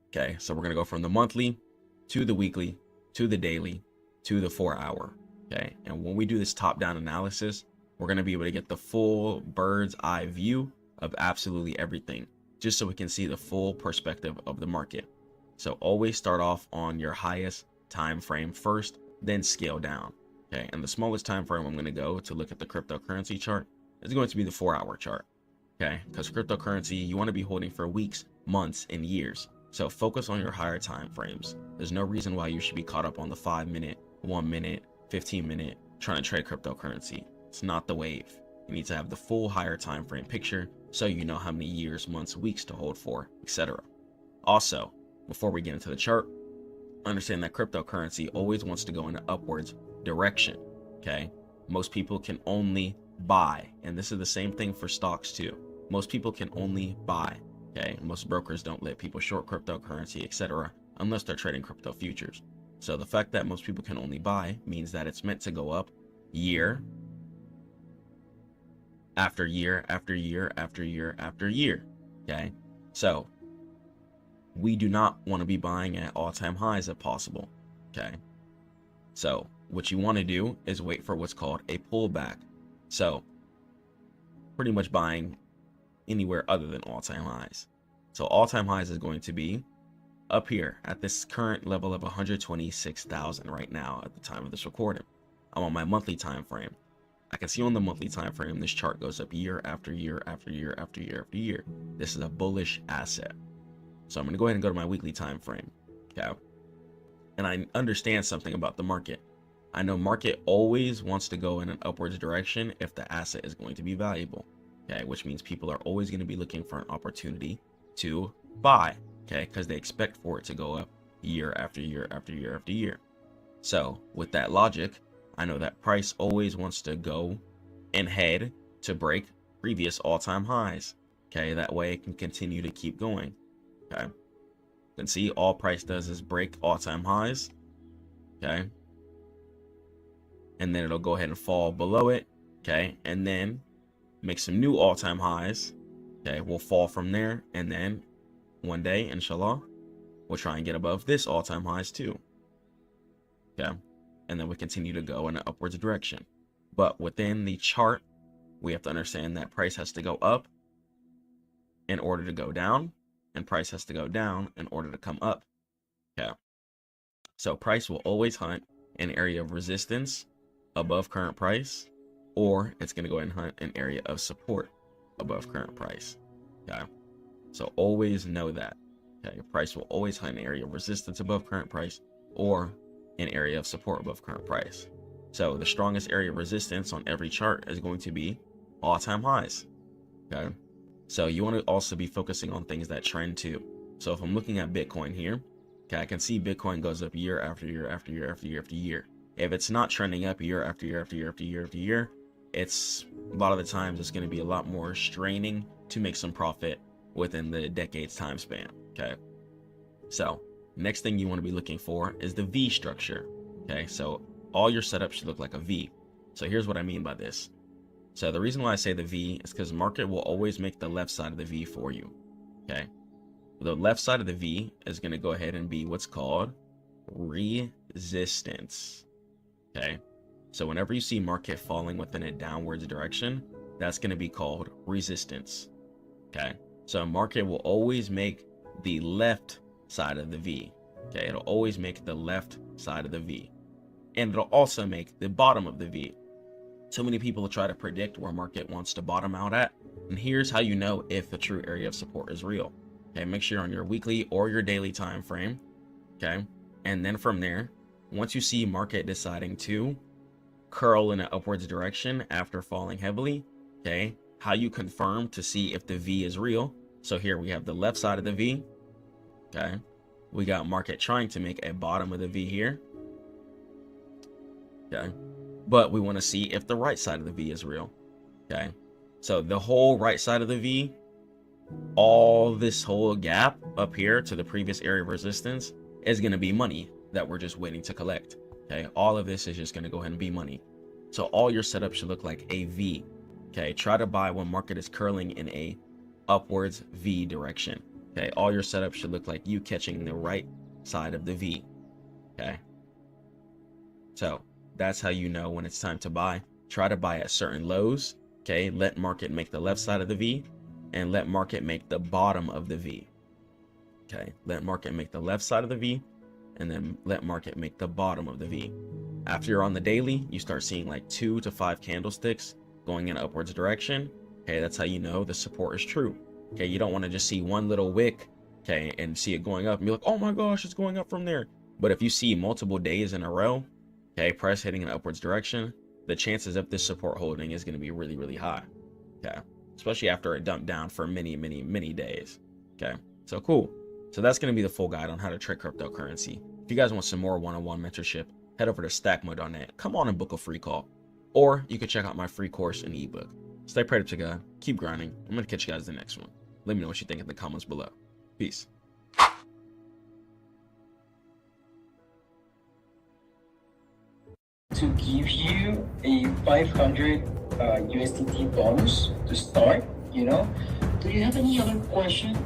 Okay, so we're going to go from the monthly to the weekly to the daily to the 4 hour. Okay, and when we do this top-down analysis, we're going to be able to get the full bird's eye view of absolutely everything, just so we can see the full perspective of the market. So always start off on your highest time frame first, then scale down. Okay, and the smallest time frame I'm going to go to look at the cryptocurrency chart is going to be the 4 hour chart. Okay, because cryptocurrency you want to be holding for weeks, months, and years. So focus on your higher time frames. There's no reason why you should be caught up on the 5 minute, 1 minute, 15 minute trying to trade cryptocurrency. It's not the wave. You need to have the full higher time frame picture so you know how many years, months, weeks to hold for, etc. Also, before we get into the chart, understand that cryptocurrency always wants to go in an upwards direction. Okay, most people can only buy, and this is the same thing for stocks too. Most people can only buy. Okay, most brokers don't let people short cryptocurrency, etc., unless they're trading crypto futures. So the fact that most people can only buy means that it's meant to go up year after year after year after year after year. Okay, so we do not want to be buying at all-time highs if possible. Okay, so what you want to do is wait for what's called a pullback. So pretty much buying anywhere other than all-time highs. So all-time highs is going to be up here at this current level of 126,000 right now at the time of this recording. I'm on my monthly time frame. I can see on the monthly time frame this chart goes up year after year after year after year after year. This is a bullish asset. So I'm going to go ahead and go to my weekly time frame. Okay, and I understand something about the market. I know market always wants to go in an upwards direction if the asset is going to be valuable. Okay, which means people are always going to be looking for an opportunity to buy. Okay, because they expect for it to go up year after year after year after year. So with that logic, I know that price always wants to go and head to break previous all-time highs. Okay, that way it can continue to keep going. Okay, you can see all price does is break all-time highs. Okay, and then it'll go ahead and fall below it. Okay, and then make some new all-time highs. Okay, we'll fall from there, and then one day, inshallah, we'll try and get above this all-time highs too. Okay, and then we continue to go in an upwards direction. But within the chart, we have to understand that price has to go up in order to go down, and price has to go down in order to come up. Okay, So price will always hunt an area of resistance above current price, or it's going to go ahead and hunt an area of support above current price. Okay. So always know that. Okay. Your price will always hunt an area of resistance above current price or an area of support above current price. So the strongest area of resistance on every chart is going to be all-time highs. Okay. So you want to also be focusing on things that trend too. So if I'm looking at Bitcoin here, okay, I can see Bitcoin goes up year after year after year after year after year. If it's not trending up year after year after year after year after year, it's a lot of the times it's going to be a lot more straining to make some profit within the decade's time span. Okay. So next thing you want to be looking for is the V structure. Okay. So all your setups should look like a V. So here's what I mean by this. So the reason why I say the V is because market will always make the left side of the V for you. Okay. The left side of the V is going to go ahead and be what's called resistance. Okay. So whenever you see market falling within a downwards direction, that's going to be called resistance. Okay. So market will always make the left side of the V. Okay. It'll always make the left side of the V. And it'll also make the bottom of the V. So many people try to predict where market wants to bottom out at. And here's how you know if the true area of support is real. Okay. Make sure you're on your weekly or your daily time frame. Okay. And then from there, once you see market deciding to curl in an upwards direction after falling heavily, okay, how you confirm to see if the V is real. So here we have the left side of the V. Okay. We got market trying to make a bottom of the V here. Okay. But we want to see if the right side of the V is real. Okay. So the whole right side of the V, all this whole gap up here to the previous area of resistance is going to be money that we're just waiting to collect. Okay. All of this is just going to go ahead and be money. So all your setup should look like a V. Okay. Try to buy when market is curling in a upwards V direction. Okay. All your setup should look like you catching the right side of the V. Okay. So that's how you know when it's time to buy. Try to buy at certain lows. Okay. Let market make the left side of the V and let market make the bottom of the V. Okay. Let market make the left side of the V and then let market make the bottom of the V. After you're on the daily, you start seeing like 2 to 5 candlesticks going in upwards direction. Okay. That's how you know the support is true. Okay. You don't want to just see one little wick, okay, and see it going up and be like, oh my gosh, it's going up from there. But if you see multiple days in a row, okay, price hitting an upwards direction, the chances of this support holding is going to be really, really high. Okay. Especially after it dumped down for many, many, many days. Okay. So cool. So that's going to be the full guide on how to trade cryptocurrency. If you guys want some more one-on-one mentorship, head over to Stackmode.net. Come on and book a free call. Or you can check out my free course and ebook. Stay prayed up to God. Keep grinding. I'm going to catch you guys in the next one. Let me know what you think in the comments below. Peace. To give you a 500 USDT bonus to start, you know. Do you have any other question?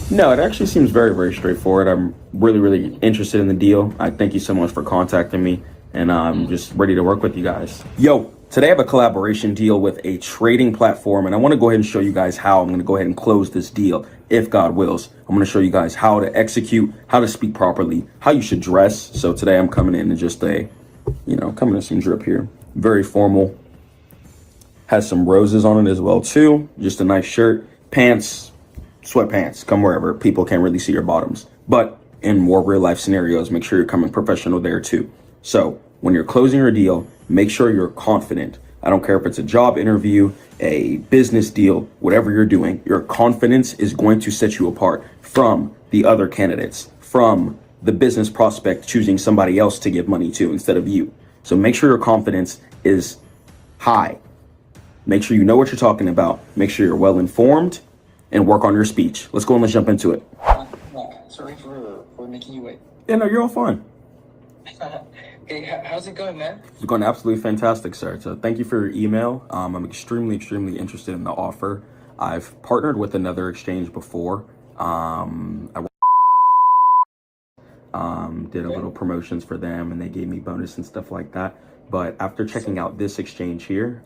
No, it actually seems very, very straightforward. I'm really, really interested in the deal. I thank you so much for contacting me, and I'm just ready to work with you guys. Yo, today I have a collaboration deal with a trading platform, and I want to go ahead and show you guys how I'm going to go ahead and close this deal, if God wills. I'm going to show you guys how to execute, how to speak properly, how you should dress. So today I'm coming in just coming in some drip here. Very formal. Has some roses on it as well too. Just a nice shirt, pants, sweatpants. Come wherever. People can't really see your bottoms. But in more real life scenarios, make sure you're coming professional there too. So when you're closing your deal, make sure you're confident. I don't care if it's a job interview, a business deal, whatever you're doing, your confidence is going to set you apart from the other candidates, from the business prospect choosing somebody else to give money to instead of you. So make sure your confidence is high. Make sure you know what you're talking about. Make sure you're well informed and work on your speech. Let's go and let's jump into it. Sorry for making you wait. Yeah, no, you're all fine. Okay, how's it going, man? It's going absolutely fantastic, sir. So thank you for your email. I'm extremely, extremely interested in the offer. I've partnered with another exchange before. Did a little promotions for them and they gave me bonus and stuff like that. But after checking out this exchange here,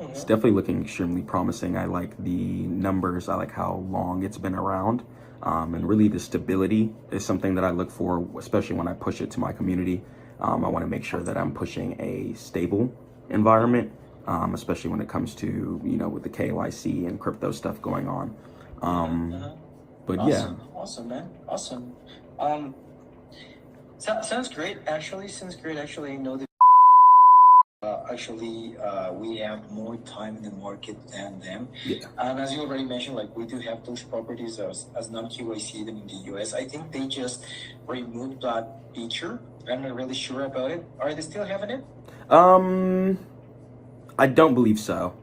it's definitely looking extremely promising. I like the numbers. I like how long it's been around. And really the stability is something that I look for, especially when I push it to my community. I want to make sure that I'm pushing a stable environment, especially when it comes to, with the KYC and crypto stuff going on. But Awesome, awesome, man, awesome. Sounds great. Actually, I know that we have more time in the market than them. Yeah. And as you already mentioned, like we do have those properties as non-KYC in the US. I think they just removed that feature. I'm not really sure about it. Are they still having it? I don't believe so.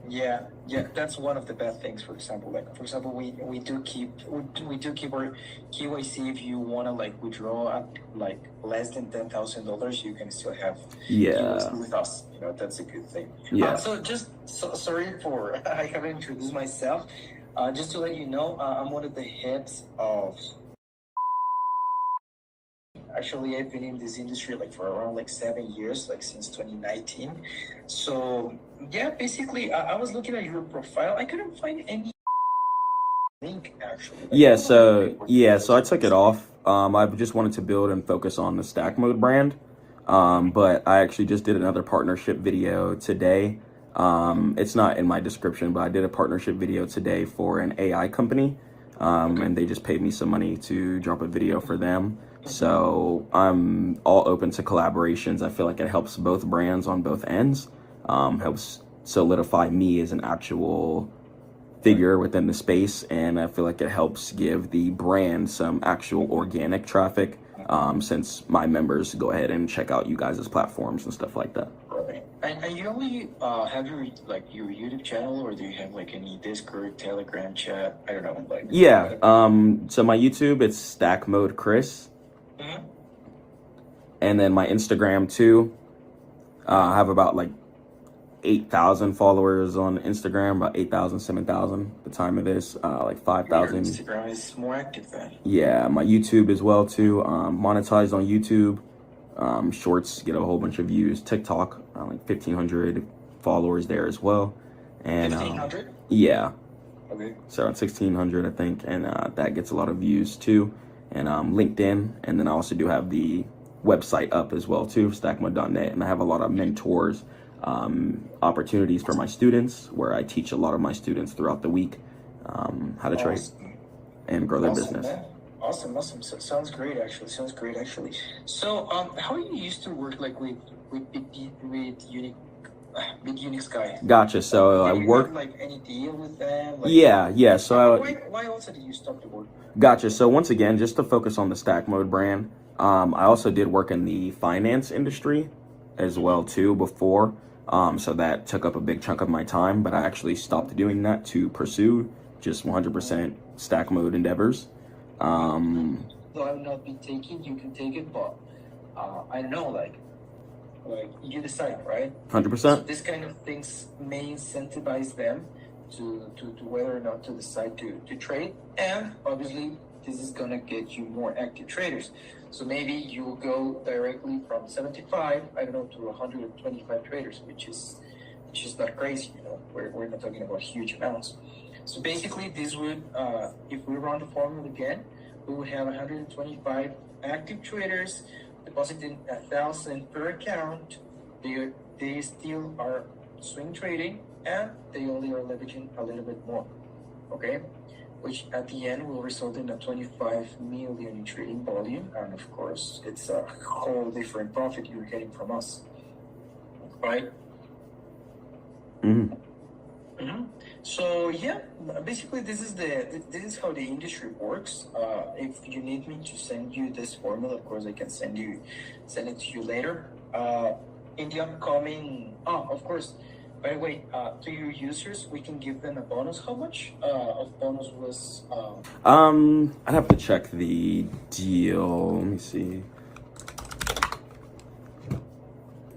Yeah, that's one of the bad things. For example, we do keep our KYC. If you want to withdraw at less than $10,000, you can still have KYC with us. That's a good thing. Yeah. Sorry for I haven't introduced myself. Just to let you know, I'm one of the heads of. Actually, I've been in this industry for around 7 years, since 2019. So yeah, basically, I was looking at your profile. I couldn't find any link actually. So I took it off. I just wanted to build and focus on the Stackmode brand. But I actually just did another partnership video today. It's not in my description, but I did a partnership video today for an AI company. And they just paid me some money to drop a video for them. So I'm all open to collaborations. I feel like it helps both brands on both ends, helps solidify me as an actual figure within the space. And I feel like it helps give the brand some actual organic traffic, since my members go ahead and check out you guys' platforms and stuff like that. Right. And you only have your YouTube channel, or do you have any Discord, Telegram chat? I don't know. So my YouTube, it's Stackmodechris. And then my Instagram too. I have about 8,000 followers on Instagram, about 8,000, 7,000 at the time of this, 5,000. Instagram is more active then. Yeah, my YouTube as well too. Monetized on YouTube. Shorts get a whole bunch of views. TikTok, 1,500 followers there as well. And 1,500? Yeah. Okay. So around 1,600, I think, and that gets a lot of views too. And LinkedIn, and then I also do have the website up as well too, Stackmode.net, and I have a lot of mentors, opportunities for my students, where I teach a lot of my students throughout the week how to trade and grow their business. Man. Awesome. So, sounds great actually. So how you used to work with Big Unix guy? Gotcha. So I work any deal with them? Yeah. So why also did you stop the work? Gotcha. So once again, just to focus on the Stackmode brand, I also did work in the finance industry as well too before. So that took up a big chunk of my time, but I actually stopped doing that to pursue just 100% Stackmode endeavors. So I will not be taking. You can take it, but I don't know, you decide, right? 100%. So this kind of things may incentivize them to whether or not to decide to trade, and obviously this is gonna get you more active traders. So maybe you will go directly from 75, to 125 traders, which is not crazy, We're not talking about huge amounts. So basically, this would, if we run the formula again, we would have 125 active traders depositing 1,000 per account. They still are swing trading, and they only are leveraging a little bit more, okay? Which at the end will result in a 25 million in trading volume, and of course, it's a whole different profit you're getting from us, right? So yeah, basically this is how the industry works. If you need me to send you this formula, of course I can send it to you later. In the upcoming, of course. By the way, to your users, we can give them a bonus. How much of bonus was? I'd have to check the deal. Let me see.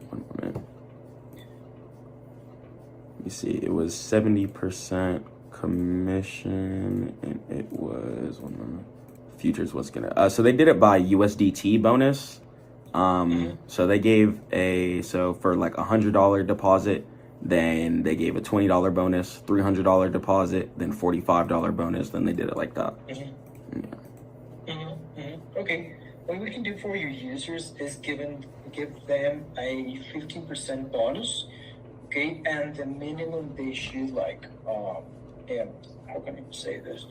One minute. Let me see. It was 70% commission, and it was futures was gonna. So they did it by USDT bonus. So they gave for $100 deposit, then they gave a $20 bonus, $300 deposit, then $45 bonus. Then they did it like that. Okay. What we can do for your users is give them a 15% bonus. Okay, and the minimum they should how can I say this?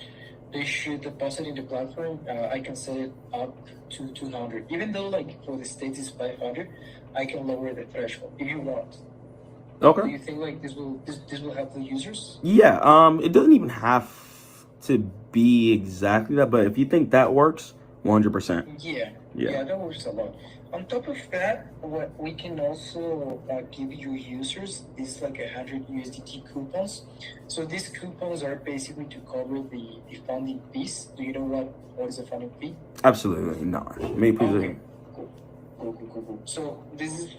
They should deposit in the platform. I can set it up to 200. Even though like for the States is 500, I can lower the threshold if you want. Okay. Do you think like this will help the users? Yeah. It doesn't even have to be exactly that, but if you think that works, 100%. Yeah, that works a lot. On top of that, what we can also give your users is like 100 USDT coupons. So these coupons are basically to cover the funding fees. Do you know what is a funding fee? Absolutely not. Me, please. Okay. Cool. So these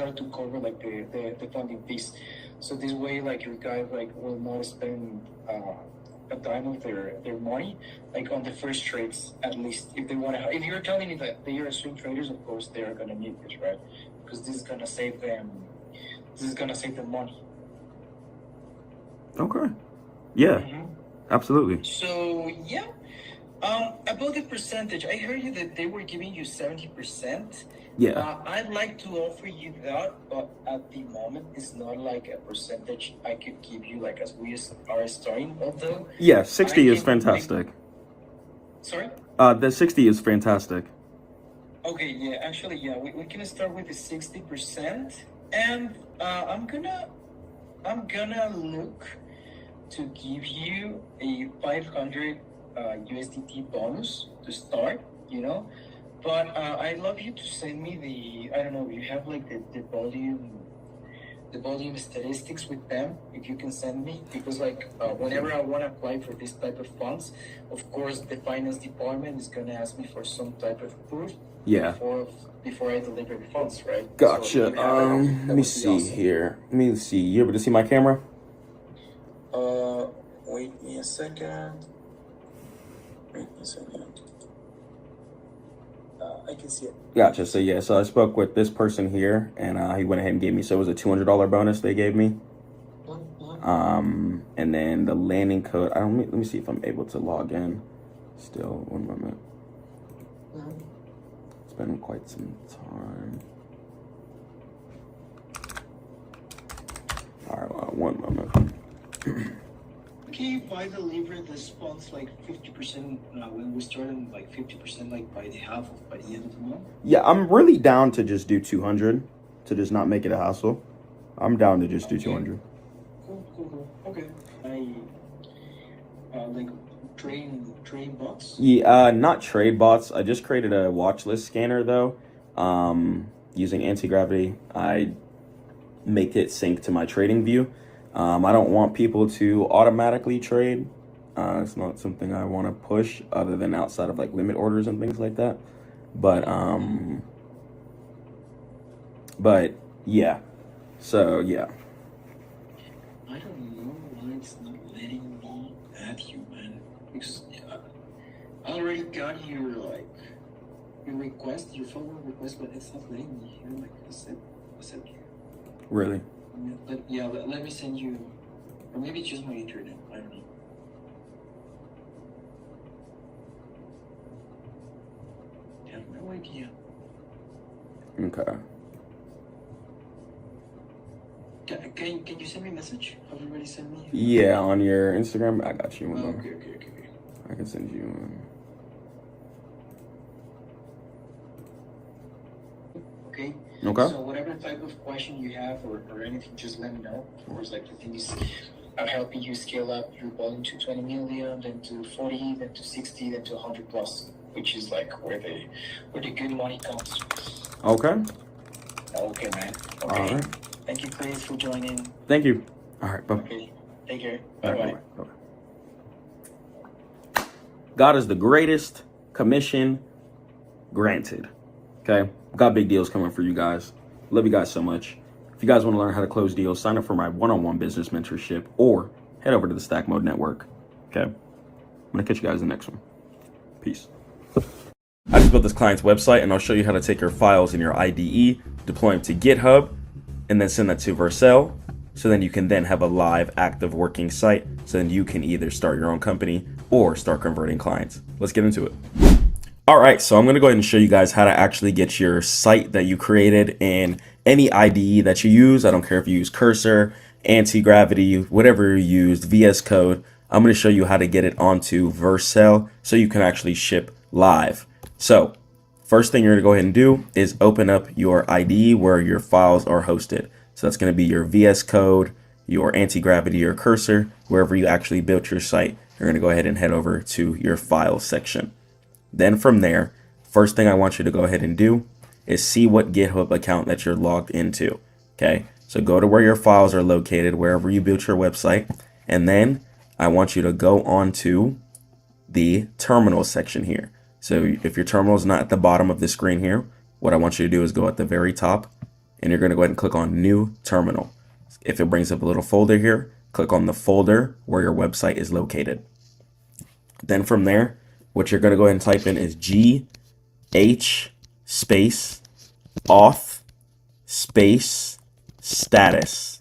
are to cover like the funding fees. So this way, like your guys like will not spend a dime of their money like on the first trades, at least if they want to. If you're telling me that they are swing traders, of course they are gonna need this, right? Because this is gonna save them money. Okay. Yeah. Absolutely. So yeah. About the percentage, I heard you that they were giving you 70%. Yeah. I'd like to offer you that, but at the moment, it's not like a percentage I could give you, like as we are starting. Although, Yeah, 60 is fantastic. Sorry? The 60 is fantastic. Okay, yeah, actually, yeah, we can start with the 60%, and I'm gonna look to give you a 500 USDT bonus to start, but I'd love you to send me I don't know, you have like the volume statistics with them, if you can send me, because like whenever I want to apply for this type of funds, of course the finance department is going to ask me for some type of proof before I deliver the funds, right? Gotcha. So Let me see here. Let me see. You able to see my camera? Wait me a second. I can see it. Gotcha. So yeah, so I spoke with this person here, and he went ahead and gave me. So it was a $200 bonus they gave me. And then the landing code. Let me see if I'm able to log in. Still, 1 moment. It's been quite some time. All right, 1 moment. Okay, if I deliver this funds like 50% when we start, and like 50% like by the end of the month. Yeah, I'm really down to just do 200 to just not make it a hassle. I'm down to just do 200. Cool. Okay. Like trading bots? Yeah, not trade bots. I just created a Watchlist scanner though. Using anti-gravity, I make it sync to my trading view. I don't want people to automatically trade. It's not something I want to push other than outside of like limit orders and things like that. But yeah. So yeah. I don't know why it's not letting me add you, man. Because I already got your request, your follow request, but it's not letting me here. Like accept you. Really? Let me send you, or maybe it's just my internet. I don't know. I have no idea. Okay. Can you send me a message? Have you already sent me? Yeah, on your Instagram, I got you. Okay. I can send you one. Okay. Okay. So whatever type of question you have or anything, just let me know. Of course, like the thing is, I'm helping you scale up your volume to 20 million, then to 40, then to 60, then to 100 plus, which is like where the good money comes. Okay. Okay, man. Okay. All right. Thank you, Chris, for joining. Thank you. All right. Bye. Okay. Take care. All Bye-bye. right, bye-bye. God is the greatest. Commission granted. Okay. Got big deals coming for you guys. Love you guys so much. If you guys want to learn how to close deals, sign up for my one-on-one business mentorship or head over to the Stackmode Network. Okay. I'm going to catch you guys in the next one. Peace. I just built this client's website and I'll show you how to take your files in your IDE, deploy them to GitHub, and then send that to Vercel. So then you can then have a live, active, working site. So then you can either start your own company or start converting clients. Let's get into it. All right, so I'm going to go ahead and show you guys how to actually get your site that you created in any IDE that you use. I don't care if you use Cursor, Anti-Gravity, whatever you used, VS Code. I'm going to show you how to get it onto Vercel so you can actually ship live. So first thing you're going to go ahead and do is open up your IDE where your files are hosted. So that's going to be your VS Code, your Anti-Gravity, or Cursor, wherever you actually built your site. You're going to go ahead and head over to your files section. Then from there, first thing I want you to go ahead and do is see what GitHub account that you're logged into. Okay, so go to where your files are located, wherever you built your website, and then I want you to go on to the terminal section here. So if your terminal is not at the bottom of the screen here, what I want you to do is go at the very top, and you're going to go ahead and click on New Terminal. If it brings up a little folder here, click on the folder where your website is located. Then from there, what you're going to go ahead and type in is GH space auth space status.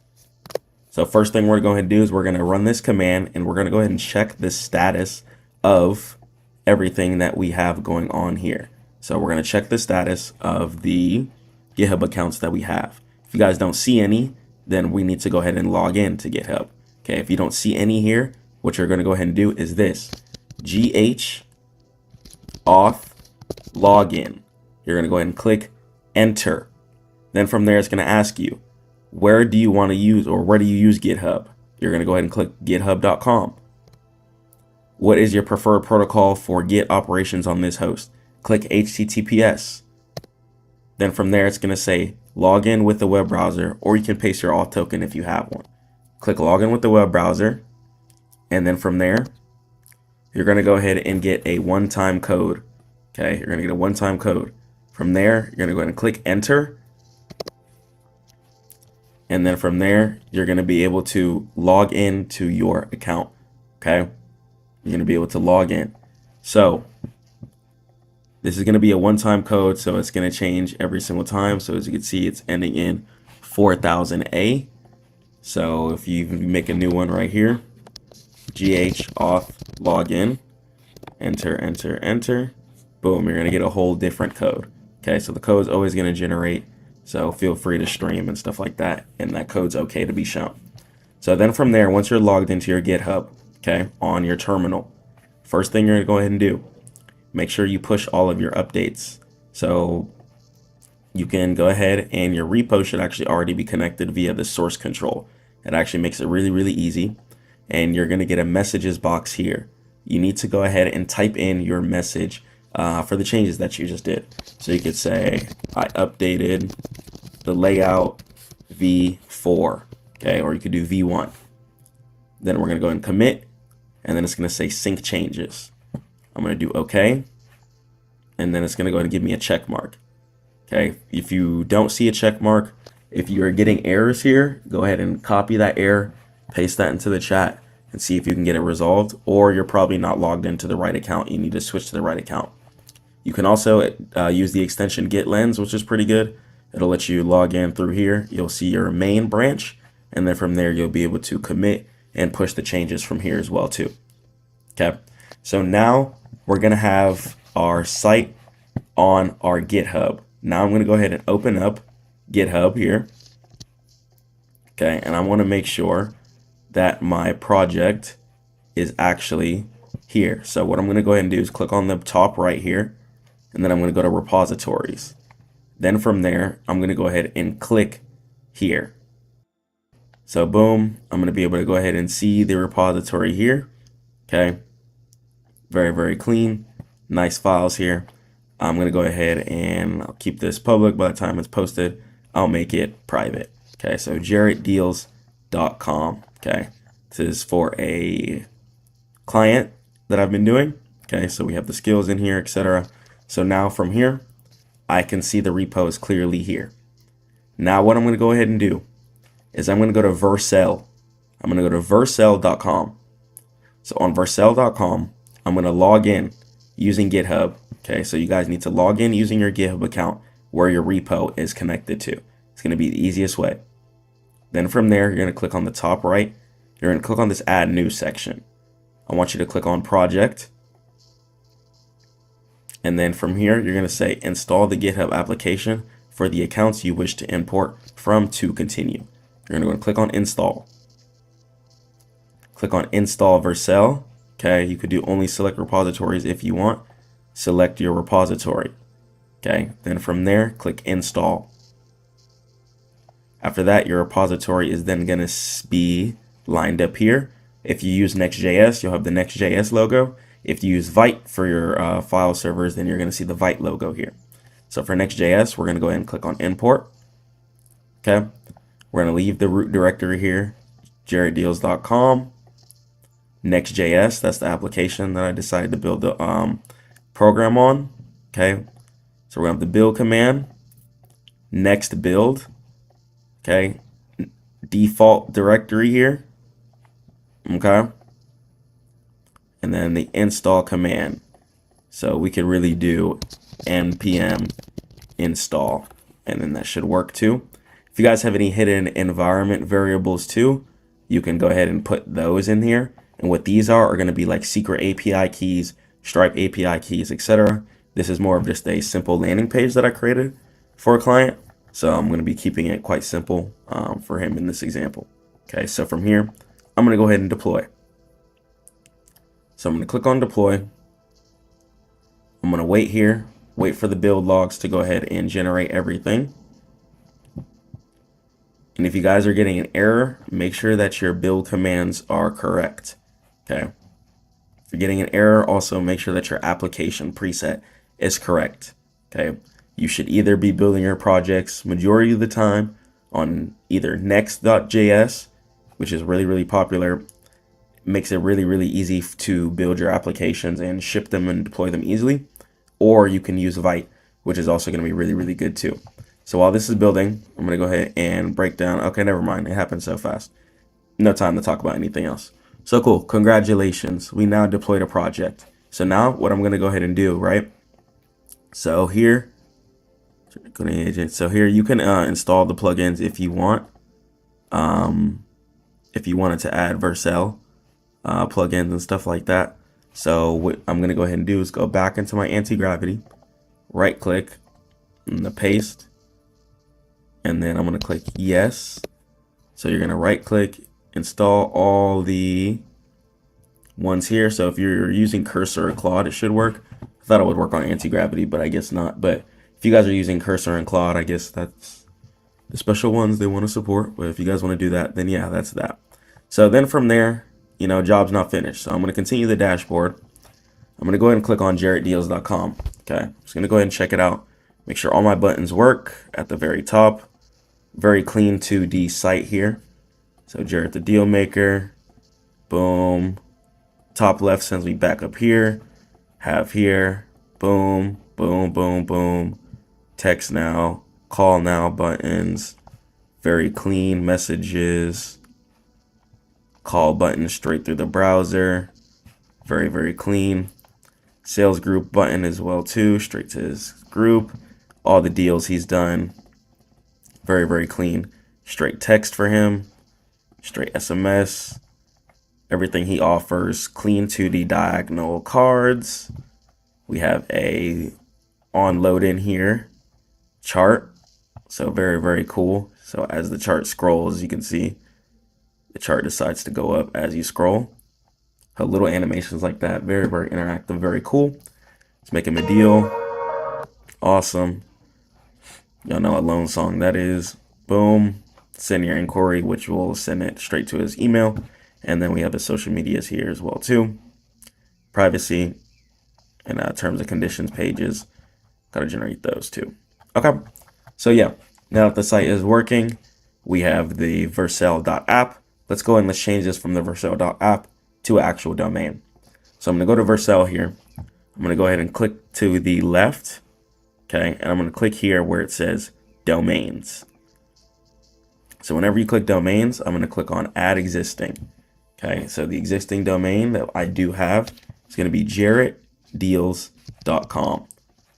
So first thing we're going to go ahead and do is we're going to run this command, and we're going to go ahead and check the status of everything that we have going on here. So we're going to check the status of the GitHub accounts that we have. If you guys don't see any, then we need to go ahead and log in to GitHub. Okay, if you don't see any here, what you're going to go ahead and do is this: GH auth login. You're going to go ahead and click enter. Then from there, it's going to ask you, where do you want to use, or where do you use GitHub? You're going to go ahead and click github.com. What is your preferred protocol for Git operations on this host? Click HTTPS. Then from there, it's going to say log in with the web browser, or you can paste your auth token if you have one. Click login with the web browser. And then from there, you're going to go ahead and get a one-time code. Okay, you're going to get a one-time code. From there, you're going to go ahead and click enter. And then from there, you're going to be able to log in to your account. Okay, you're going to be able to log in. So this is going to be a one-time code, so it's going to change every single time. So as you can see, it's ending in 4000A. So if you make a new one right here, GH auth login, enter, enter, enter, boom, you're going to get a whole different code. Okay, so the code is always going to generate, so feel free to stream and stuff like that, and that code's okay to be shown. So then from there, once you're logged into your GitHub, okay, on your terminal, first thing you're going to go ahead and do, make sure you push all of your updates. So you can go ahead, and your repo should actually already be connected via the source control. It actually makes it really, really easy. And you're going to get a messages box here. You need to go ahead and type in your message for the changes that you just did. So you could say, I updated the layout V4, okay, or you could do V1. Then we're going to go and commit, and then it's going to say sync changes. I'm going to do OK, and then it's going to go ahead and give me a check mark. Okay, if you don't see a check mark, if you are getting errors here, go ahead and copy that error, paste that into the chat, and see if you can get it resolved, or you're probably not logged into the right account. You need to switch to the right account. You can also use the extension Git Lens, which is pretty good. It'll let you log in through here. You'll see your main branch, and then from there, you'll be able to commit and push the changes from here as well too. Okay, so now we're gonna have our site on our GitHub. Now I'm gonna go ahead and open up GitHub here. Okay, and I want to make sure that my project is actually here. So what I'm going to go ahead and do is click on the top right here, and then I'm going to go to repositories. Then from there, I'm going to go ahead and click here. So boom, I'm going to be able to go ahead and see the repository here. Okay, very, very clean, nice files here. I'm going to go ahead and I'll keep this public. By the time it's posted, I'll make it private. Okay, so jarrettdeals.com. Okay, this is for a client that I've been doing. Okay, so we have the skills in here, etc. So now from here, I can see the repo is clearly here. Now what I'm going to go ahead and do is I'm going to go to Vercel. I'm going to go to vercel.com. So on vercel.com, I'm going to log in using GitHub. Okay, so you guys need to log in using your GitHub account where your repo is connected to. It's going to be the easiest way. Then from there, you're going to click on the top right. You're going to click on this add new section. I want you to click on project. And then from here, you're going to say install the GitHub application for the accounts you wish to import from to continue. You're going to click on install. Click on install Vercel. Okay, you could do only select repositories if you want. Select your repository. Okay, then from there, click install. After that, your repository is then going to be lined up here. If you use Next.js, you'll have the Next.js logo. If you use Vite for your file servers, then you're going to see the Vite logo here. So for Next.js, we're going to go ahead and click on import. Okay, we're going to leave the root directory here, jarrettdeals.com. Next.js, that's the application that I decided to build the program on. Okay, so we're going to have the build command, next build. Okay, default directory here. Okay, and then the install command. So we could really do npm install, and then that should work too. If you guys have any hidden environment variables too, you can go ahead and put those in here. And what these are going to be like secret API keys, Stripe API keys, etc. This is more of just a simple landing page that I created for a client. So I'm going to be keeping it quite simple for him in this example. Okay, so from here, I'm going to go ahead and deploy. So I'm going to click on deploy. I'm going to wait here, wait for the build logs to go ahead and generate everything. And if you guys are getting an error, make sure that your build commands are correct. Okay. If you're getting an error, also make sure that your application preset is correct. Okay. You should either be building your projects majority of the time on either Next.js, which is really, really popular. Makes it really, really easy to build your applications and ship them and deploy them easily. Or you can use Vite, which is also going to be really, really good too. So while this is building, I'm going to go ahead and break down. Okay, never mind. It happened so fast. No time to talk about anything else. So cool. Congratulations. We now deployed a project. So now what I'm going to go ahead and do, right? So here, you can install the plugins if you want. If you wanted to add Vercel plugins and stuff like that. So what I'm going to go ahead and do is go back into my anti-gravity, right click, and the paste. And then I'm going to click yes. So you're going to right click, install all the ones here. So if you're using Cursor or Claude, it should work. I thought it would work on anti-gravity, but I guess not. But if you guys are using Cursor and Claude, I guess that's the special ones they want to support. But if you guys want to do that, then yeah, that's that. So then from there, you know, job's not finished. So I'm going to continue the dashboard. I'm going to go ahead and click on jarrettdeals.com. Okay, I'm just going to go ahead and check it out. Make sure all my buttons work at the very top. Very clean 2D site here. So Jarrett the deal maker, boom. Top left sends me back up here. Have here, boom, boom, boom, boom. Text now, call now buttons. Very clean messages. Call button straight through the browser. Very, very clean. Sales group button as well too, straight to his group. All the deals he's done. Very, very clean. Straight text for him. Straight SMS. Everything he offers. Clean 2D diagonal cards. We have a on load in here chart. So very, very cool. So as the chart scrolls, you can see the chart decides to go up as you scroll. Little animations like that. Very, very interactive. Very cool. Let's make him a deal. Awesome. Y'all know what loan song that is. Boom. Send your inquiry, which will send it straight to his email. And then we have the social medias here as well too. Privacy and terms and conditions pages. Got to generate those too. Okay. So yeah, now that the site is working, we have the Vercel.app. Let's go and let's change this from the Vercel.app to an actual domain. So I'm going to go to Vercel here. I'm going to go ahead and click to the left. Okay, and I'm going to click here where it says domains. So whenever you click domains, I'm going to click on add existing. Okay, so the existing domain that I do have is going to be jarrettdeals.com.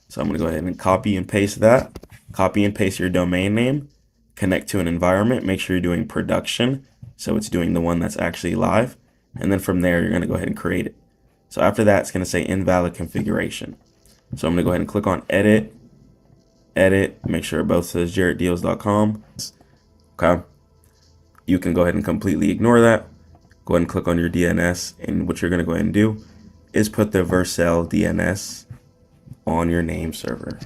So I'm going to go ahead and copy and paste that. Copy and paste your domain name. connect to an environment. Make sure you're doing production, so it's doing the one that's actually live. And then from there, you're going to go ahead and create it. So after that, it's going to say invalid configuration. So I'm going to go ahead and click on edit, make sure it both says jarrettdeals.com. Okay. You can go ahead and completely ignore that. Go ahead and click on your DNS, and what you're going to go ahead and do is put the Vercel DNS on your name server.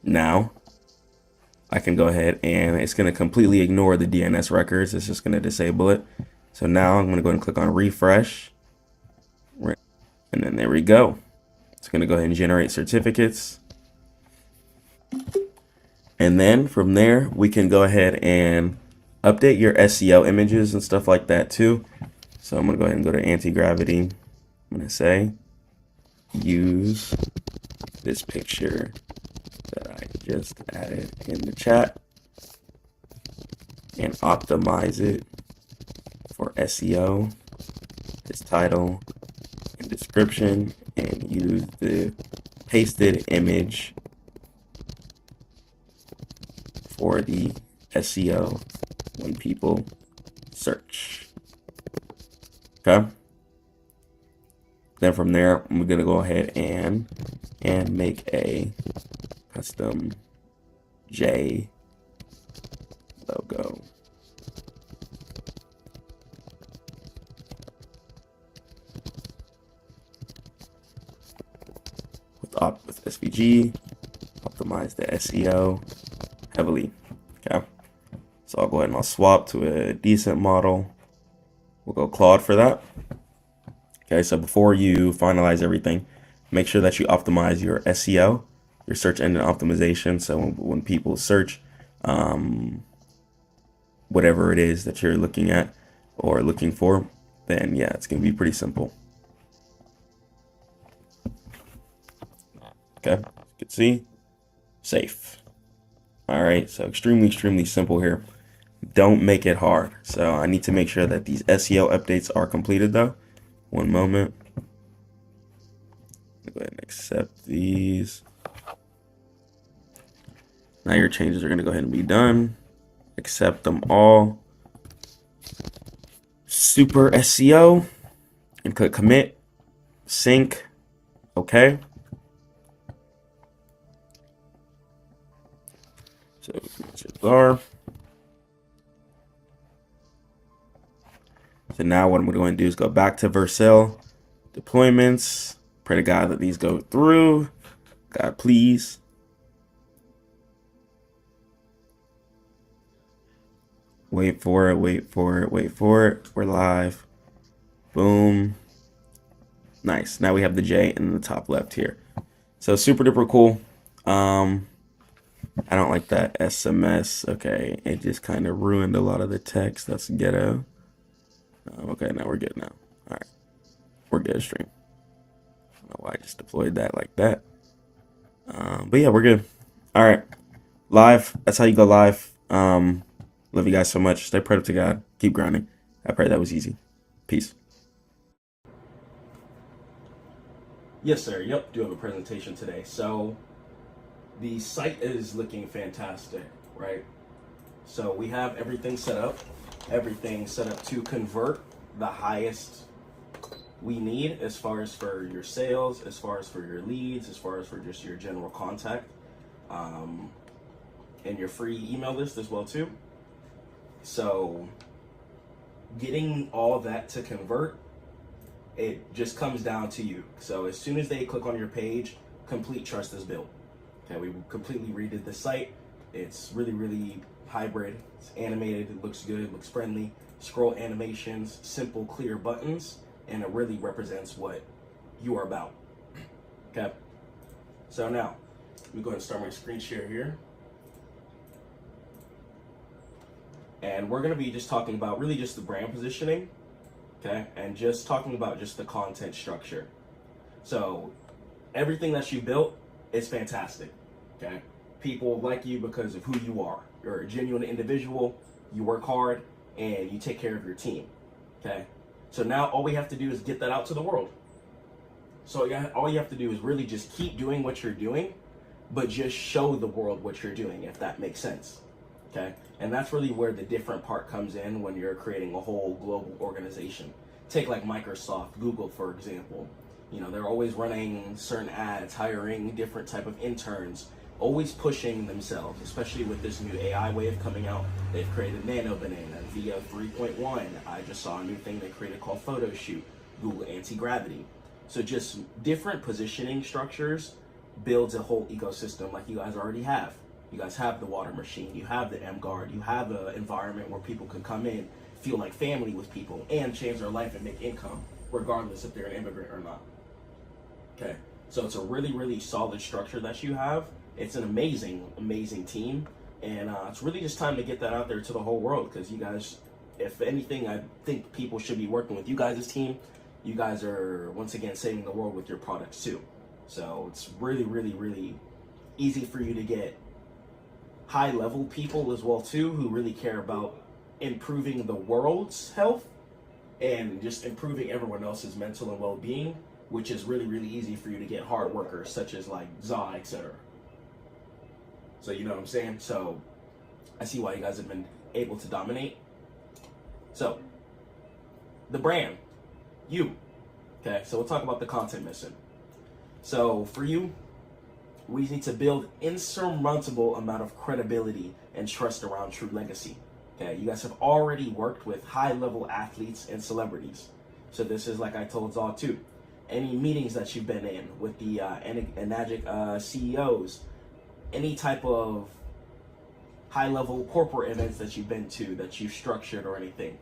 Now I can go ahead and it's going to completely ignore the DNS records. It's just going to disable it. So now I'm going to go ahead and click on refresh, and then there we go. It's going to go ahead and generate certificates. And then from there, we can go ahead and update your SEO images and stuff like that too. So I'm going to go ahead and go to anti-gravity. I'm going to say, use this picture that I just added in the chat and optimize it for SEO, this title and description, and use the pasted image for the SEO when people search. Okay. Then from there, I'm gonna go ahead and make a custom J logo. With SVG, optimize the SEO heavily. Okay. So I'll go ahead and I'll swap to a decent model. We'll go Claude for that. Okay, so before you finalize everything, make sure that you optimize your SEO, your search engine optimization. So when people search whatever it is that you're looking at or looking for, then yeah, it's going to be pretty simple. Okay, you can see, safe. All right, so extremely simple here. Don't make it hard. So I need to make sure that these SEO updates are completed though. One moment. Go ahead and accept these. Now your changes are going to go ahead and be done. Accept them all. Super SEO, and click commit, sync. Okay. So now what I'm going to do is go back to Vercel deployments. Pray to God that these go through. God, please. Wait for it, wait for it, wait for it. We're live. Boom. Nice. Now we have the J in the top left here. So super duper cool. I don't like that SMS. Okay, it just kind of ruined a lot of the text. That's ghetto. Okay, now we're good now. All right, we're good, stream. I don't know why I just deployed that like that. But yeah, we're good. All right, live. That's how you go live. Love you guys so much. Stay prayed up to God. Keep grinding. I pray that was easy. Peace. Yes, sir. Yep, do have a presentation today. So the site is looking fantastic, right? So we have everything set up to convert the highest we need as far as for your sales, as far as for your leads, as far as for just your general contact, and your free email list as well too. So getting all that to convert, it just comes down to you. So as soon as they click on your page, complete trust is built. Okay, we completely redid the site. It's really hybrid. It's animated, it looks good, looks friendly. Scroll animations, simple, clear buttons, and it really represents what you are about. Okay, so now, let me go ahead and start my screen share here. And we're gonna be just talking about really just the brand positioning, okay? And just talking about just the content structure. So everything that you built is fantastic, okay? People like you because of who you are. You're a genuine individual, you work hard, and you take care of your team, okay? So now all we have to do is get that out to the world. So all you have to do is really just keep doing what you're doing, but just show the world what you're doing, if that makes sense. Okay? And that's really where the different part comes in when you're creating a whole global organization. Take like Microsoft, Google, for example. You know, they're always running certain ads, hiring different type of interns, always pushing themselves, especially with this new AI wave coming out. They've created Nano Banana, VO 3.1. I just saw a new thing they created called Photo Shoot, Google Anti-Gravity. So just different positioning structures builds a whole ecosystem like you guys already have. You guys have the water machine, you have the M-Guard, you have an environment where people can come in, feel like family with people, and change their life and make income, regardless if they're an immigrant or not. Okay, so it's a really, really solid structure that you have. It's an amazing, amazing team, and it's really just time to get that out there to the whole world, because you guys, if anything, I think people should be working with you guys' team. You guys are, once again, saving the world with your products too. So it's really, really, really easy for you to get high-level people as well too, who really care about improving the world's health and just improving everyone else's mental and well-being, which is really, really easy for you to get hard workers such as like Za, etc. So you know what I'm saying? So I see why you guys have been able to dominate. So the brand, you. Okay, so we'll talk about the content missing. So for you, we need to build insurmountable amount of credibility and trust around True Legacy. Okay, you guys have already worked with high-level athletes and celebrities. So this is like I told Zal too. Any meetings that you've been in with the Enagic CEOs, any type of high-level corporate events that you've been to, that you've structured or anything,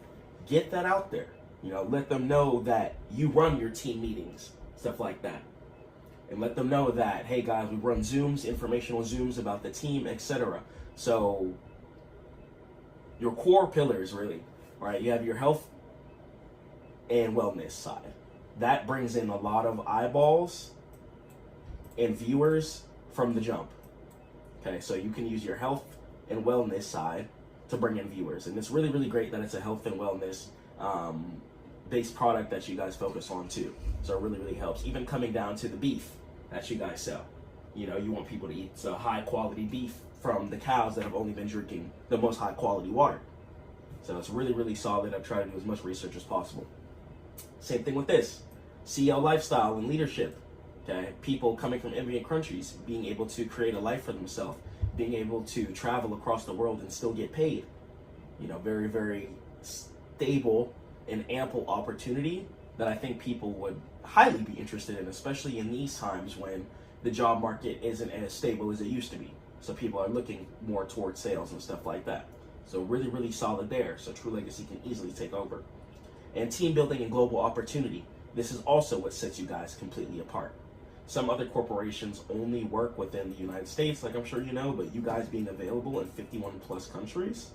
get that out there. You know, let them know that you run your team meetings, stuff like that. And let them know that, hey guys, we run Zooms, informational Zooms about the team, etc. So your core pillars, really, right? You have your health and wellness side. That brings in a lot of eyeballs and viewers from the jump. Okay, so you can use your health and wellness side to bring in viewers. And it's really, really great that it's a health and wellness based product that you guys focus on too. So it really, really helps. Even coming down to the beef that you guys sell. You know, you want people to eat high quality beef from the cows that have only been drinking the most high quality water. So it's really, really solid. I've tried to do as much research as possible. Same thing with this. CEO lifestyle and leadership. Okay, people coming from immigrant countries, being able to create a life for themselves, being able to travel across the world and still get paid. You know, very, very stable and ample opportunity that I think people would highly be interested in, especially in these times when the job market isn't as stable as it used to be. So people are looking more towards sales and stuff like that. So really, really solid there. So True Legacy can easily take over. And team building and global opportunity. This is also what sets you guys completely apart. Some other corporations only work within the United States, like I'm sure you know, but you guys being available in 51 plus countries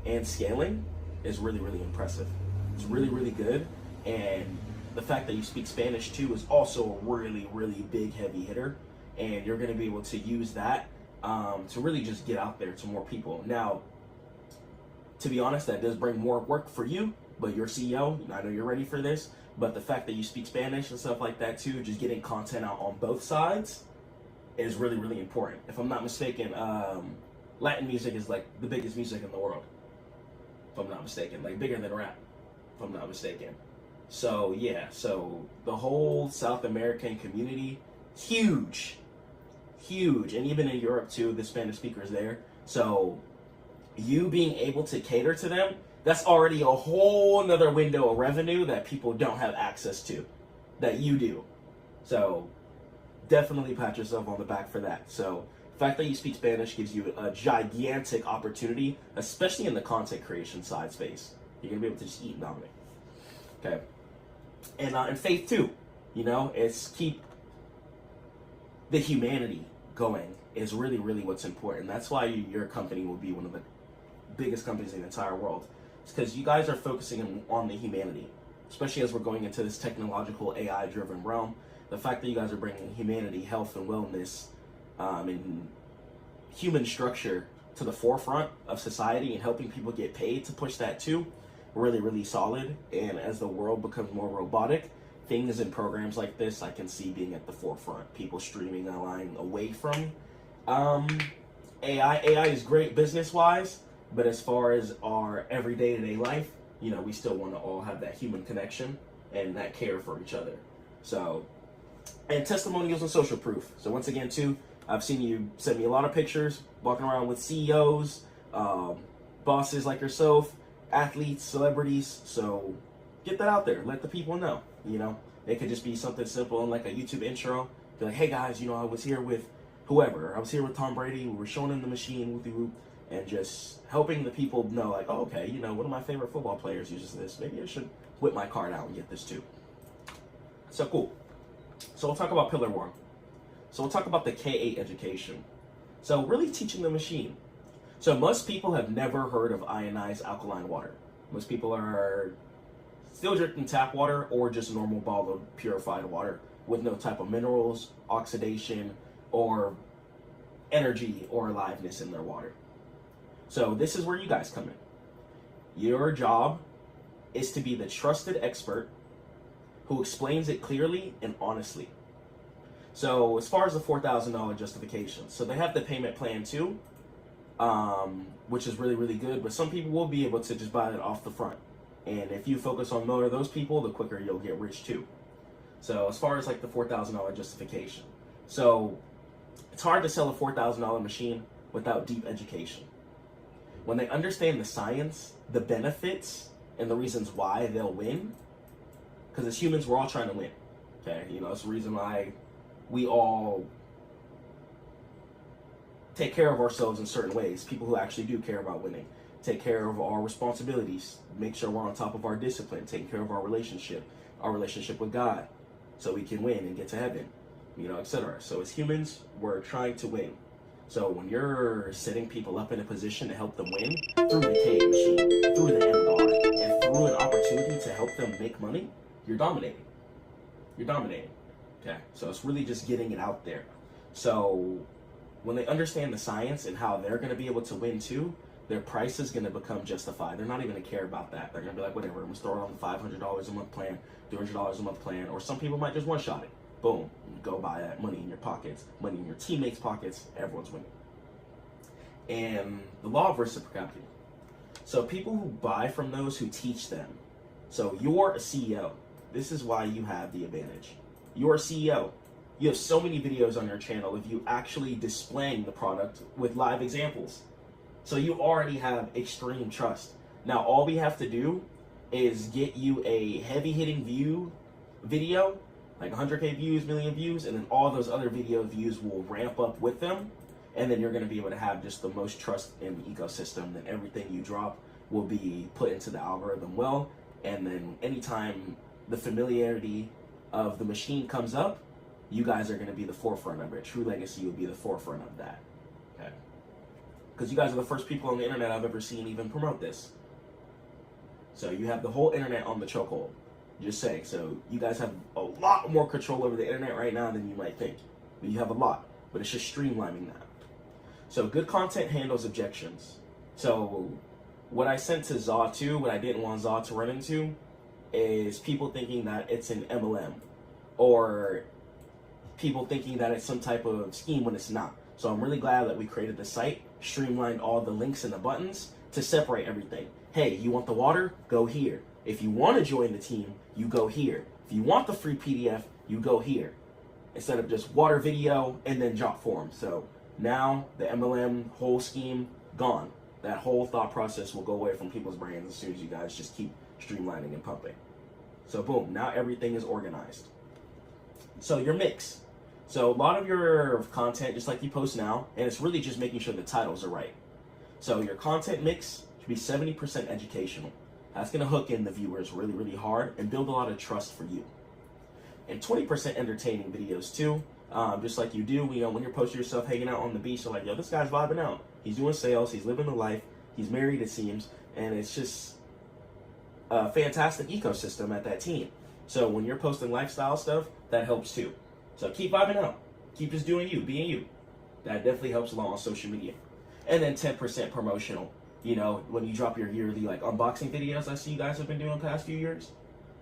and scaling is really, really impressive. It's really, really good. And the fact that you speak Spanish too is also a really, really big heavy hitter. And you're going to be able to use that to really just get out there to more people. Now, to be honest, that does bring more work for you, but you're CEO, I know you're ready for this, but the fact that you speak Spanish and stuff like that too, just getting content out on both sides is really, really important. If I'm not mistaken, Latin music is like the biggest music in the world, if I'm not mistaken, like bigger than rap, if I'm not mistaken. So yeah, so the whole South American community, huge, and even in Europe too, the Spanish speakers there. So you being able to cater to them, that's already a whole nother window of revenue that people don't have access to, that you do. So definitely pat yourself on the back for that. So the fact that you speak Spanish gives you a gigantic opportunity, especially in the content creation side space. You're gonna be able to just eat and dominate. Okay. And faith too, you know, it's keep the humanity going is really, really what's important. That's why your company will be one of the biggest companies in the entire world. It's because you guys are focusing on the humanity, especially as we're going into this technological AI-driven realm. The fact that you guys are bringing humanity, health, and wellness, and human structure to the forefront of society and helping people get paid to push that too, really, really solid. And as the world becomes more robotic, things and programs like this I can see being at the forefront. People streaming online away from AI is great business-wise, but as far as our everyday life, you know, we still want to all have that human connection and that care for each other. So, and testimonials and social proof. So once again, too, I've seen you send me a lot of pictures walking around with CEOs, bosses like yourself, athletes, celebrities. So get that out there. Let the people know, you know. It could just be something simple like a YouTube intro. Be like, hey guys, you know, I was here with whoever. I was here with Tom Brady. We were showing him the machine with you, and just helping the people know, like, oh, okay, you know, one of my favorite football players uses this. Maybe I should whip my card out and get this too. So cool. So we'll talk about pillar one. So we'll talk about the K8 education. So really teaching the machine. So most people have never heard of ionized alkaline water. Most people are still drinking tap water or just normal bottled purified water with no type of minerals, oxidation, or energy or aliveness in their water. So this is where you guys come in. Your job is to be the trusted expert who explains it clearly and honestly. So as far as the $4,000 justification, so they have the payment plan too, which is really, really good, but some people will be able to just buy it off the front. And if you focus on more of those people, the quicker you'll get rich too. So as far as like the $4,000 justification. So it's hard to sell a $4,000 machine without deep education. When they understand the science, the benefits, and the reasons why they'll win, because as humans, we're all trying to win. Okay, you know, it's the reason why we all take care of ourselves in certain ways. People who actually do care about winning, take care of our responsibilities, make sure we're on top of our discipline, taking care of our relationship with God, so we can win and get to heaven, you know, etc. So as humans, we're trying to win. So when you're setting people up in a position to help them win through the K machine, through the M guard, and through an opportunity to help them make money, you're dominating. You're dominating. Okay, so it's really just getting it out there. So when they understand the science and how they're going to be able to win too, their price is going to become justified. They're not even going to care about that. They're going to be like, whatever, I'm going to throw it on the $500 a month plan, $200 a month plan, or some people might just one-shot it. Boom, go buy that, money in your pockets, money in your teammates' pockets, everyone's winning. And the law of reciprocity. So people who buy from those who teach them. So you're a CEO. This is why you have the advantage. You're a CEO. You have so many videos on your channel of you actually displaying the product with live examples. So you already have extreme trust. Now all we have to do is get you a heavy-hitting video, like 100K views, million views, and then all those other video views will ramp up with them, and then you're going to be able to have just the most trust in the ecosystem. That everything you drop will be put into the algorithm well, and then anytime the familiarity of the machine comes up, you guys are going to be the forefront of it. True Legacy will be the forefront of that. Okay, because you guys are the first people on the internet I've ever seen even promote this. So you have the whole internet on the chokehold. Just saying. So you guys have a lot more control over the internet right now than you might think. You have a lot, but it's just streamlining that. So good content handles objections. So what I sent to Zaw too, what I didn't want Zaw to run into, is people thinking that it's an MLM, or people thinking that it's some type of scheme when it's not. So I'm really glad that we created the site, streamlined all the links and the buttons to separate everything. Hey, you want the water? Go here. If you want to join the team, you go here. If you want the free PDF, you go here. Instead of just water video and then job form. So now the MLM whole scheme gone. That whole thought process will go away from people's brains as soon as you guys just keep streamlining and pumping. So boom, now everything is organized. So your mix. So a lot of your content, just like you post now, and it's really just making sure the titles are right. So your content mix should be 70% educational. That's going to hook in the viewers really, really hard and build a lot of trust for you. And 20% entertaining videos too. Just like you do, you know, when you're posting yourself hanging out on the beach, you're like, yo, this guy's vibing out. He's doing sales, he's living the life, he's married, it seems, and it's just a fantastic ecosystem at that team. So when you're posting lifestyle stuff, that helps too. So keep vibing out. Keep just doing you, being you. That definitely helps a lot on social media. And then 10% promotional. You know, when you drop your yearly like unboxing videos I see you guys have been doing the past few years,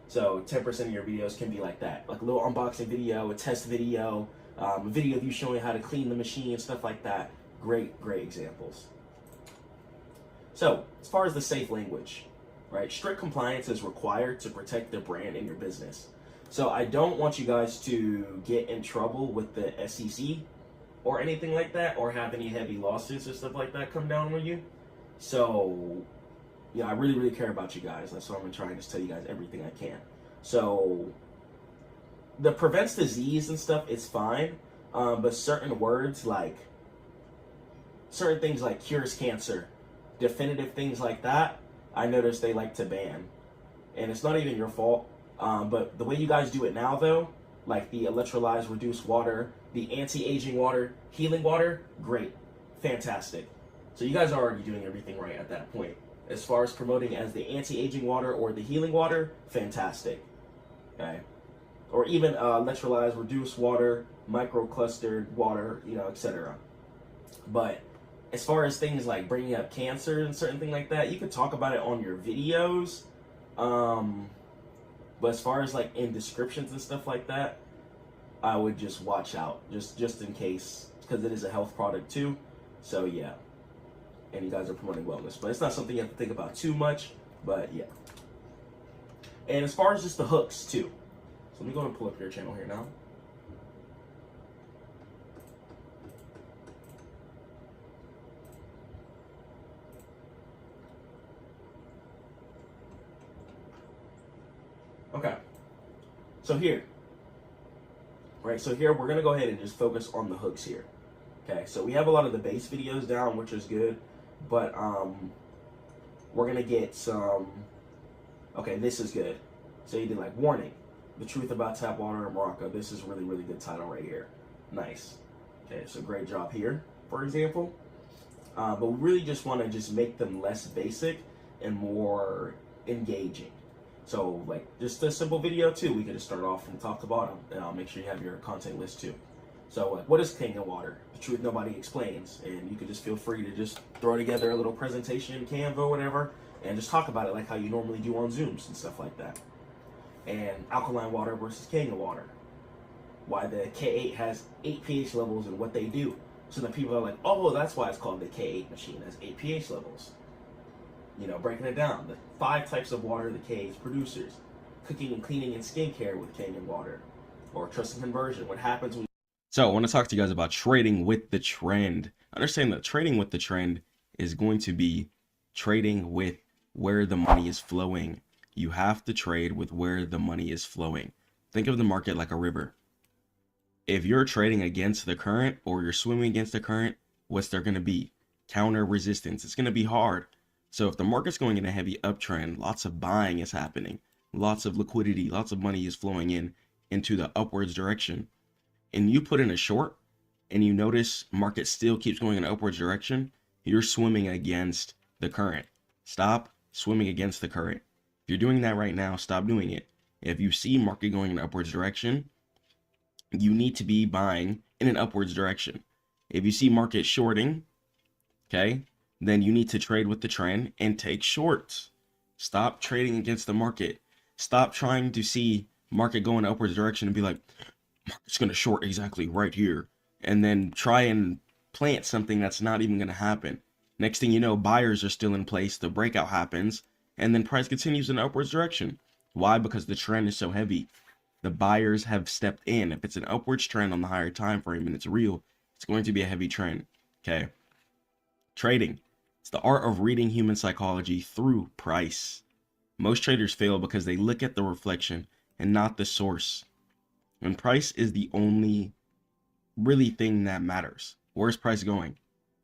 So 10% of your videos can be like that, like a little unboxing video, a test video, a video of you showing how to clean the machine, stuff like that. Great examples. So as far as the safe language, right? Strict compliance is required to protect the brand and your business. So I don't want you guys to get in trouble with the SEC or anything like that, or have any heavy lawsuits or stuff like that come down on you. So yeah, I really care about you guys. That's why I'm gonna try and just tell you guys everything I can. So the prevents disease and stuff is fine, but certain words like certain things like cures cancer, definitive things like that, I noticed they like to ban, and it's not even your fault. But the way you guys do it now, though, like the electrolyzed reduced water, the anti-aging water, healing water, great, fantastic. So you guys are already doing everything right at that point. As far as promoting as the anti-aging water or the healing water, fantastic. Okay, or even electrolyzed reduced water, micro-clustered water, you know, etc. But as far as things like bringing up cancer and certain things like that, you could talk about it on your videos. But as far as like in descriptions and stuff like that, I would just watch out, just in case, because it is a health product too. So yeah, and you guys are promoting wellness, but it's not something you have to think about too much. But yeah. And as far as just the hooks too, so let me go and pull up your channel here now. Okay, so here, right, so here we're going to go ahead and just focus on the hooks here. Okay, so we have a lot of the base videos down, which is good, but we're going to get some, okay, this is good. So you did like warning, the truth about tap water in Morocco. This is really good title right here. Nice. Okay, so great job here, for example. But we really just want to just make them less basic and more engaging. So like just a simple video too, we could just start off from top to bottom, and I'll make sure you have your content list too. So like, what is Kangen water? The truth nobody explains, and you could just feel free to just throw together a little presentation in Canva or whatever, and just talk about it like how you normally do on Zooms and stuff like that. And alkaline water versus Kangen water. Why the K8 has 8 pH levels and what they do. So that people are like, oh, that's why it's called the K8 machine, has 8 pH levels. You know, breaking it down, the 5 types of water the K8 producers, cooking and cleaning and skincare with Kangen water, or trust and conversion, what happens when... So I want to talk to you guys about trading with the trend. Understand that trading with the trend is going to be trading with where the money is flowing. You have to trade with where the money is flowing. Think of the market like a river. If you're trading against the current or you're swimming against the current, what's there going to be? Counter resistance. It's going to be hard. So if the market's going in a heavy uptrend, lots of buying is happening, lots of liquidity, lots of money is flowing into the upwards direction, and you put in a short and you notice market still keeps going in an upwards direction, you're swimming against the current. Stop swimming against the current. If you're doing that right now, stop doing it. If you see market going in an upwards direction, you need to be buying in an upwards direction. If you see market shorting, okay, then you need to trade with the trend and take shorts. Stop trading against the market. Stop trying to see market go in an upwards direction and be like, market's going to short exactly right here. And then try and plant something that's not even going to happen. Next thing you know, buyers are still in place. The breakout happens. And then price continues in an upwards direction. Why? Because the trend is so heavy. The buyers have stepped in. If it's an upwards trend on the higher time frame and it's real, it's going to be a heavy trend. Okay. Trading. It's the art of reading human psychology through price. Most traders fail because they look at the reflection and not the source. And price is the only really thing that matters. Where's price going?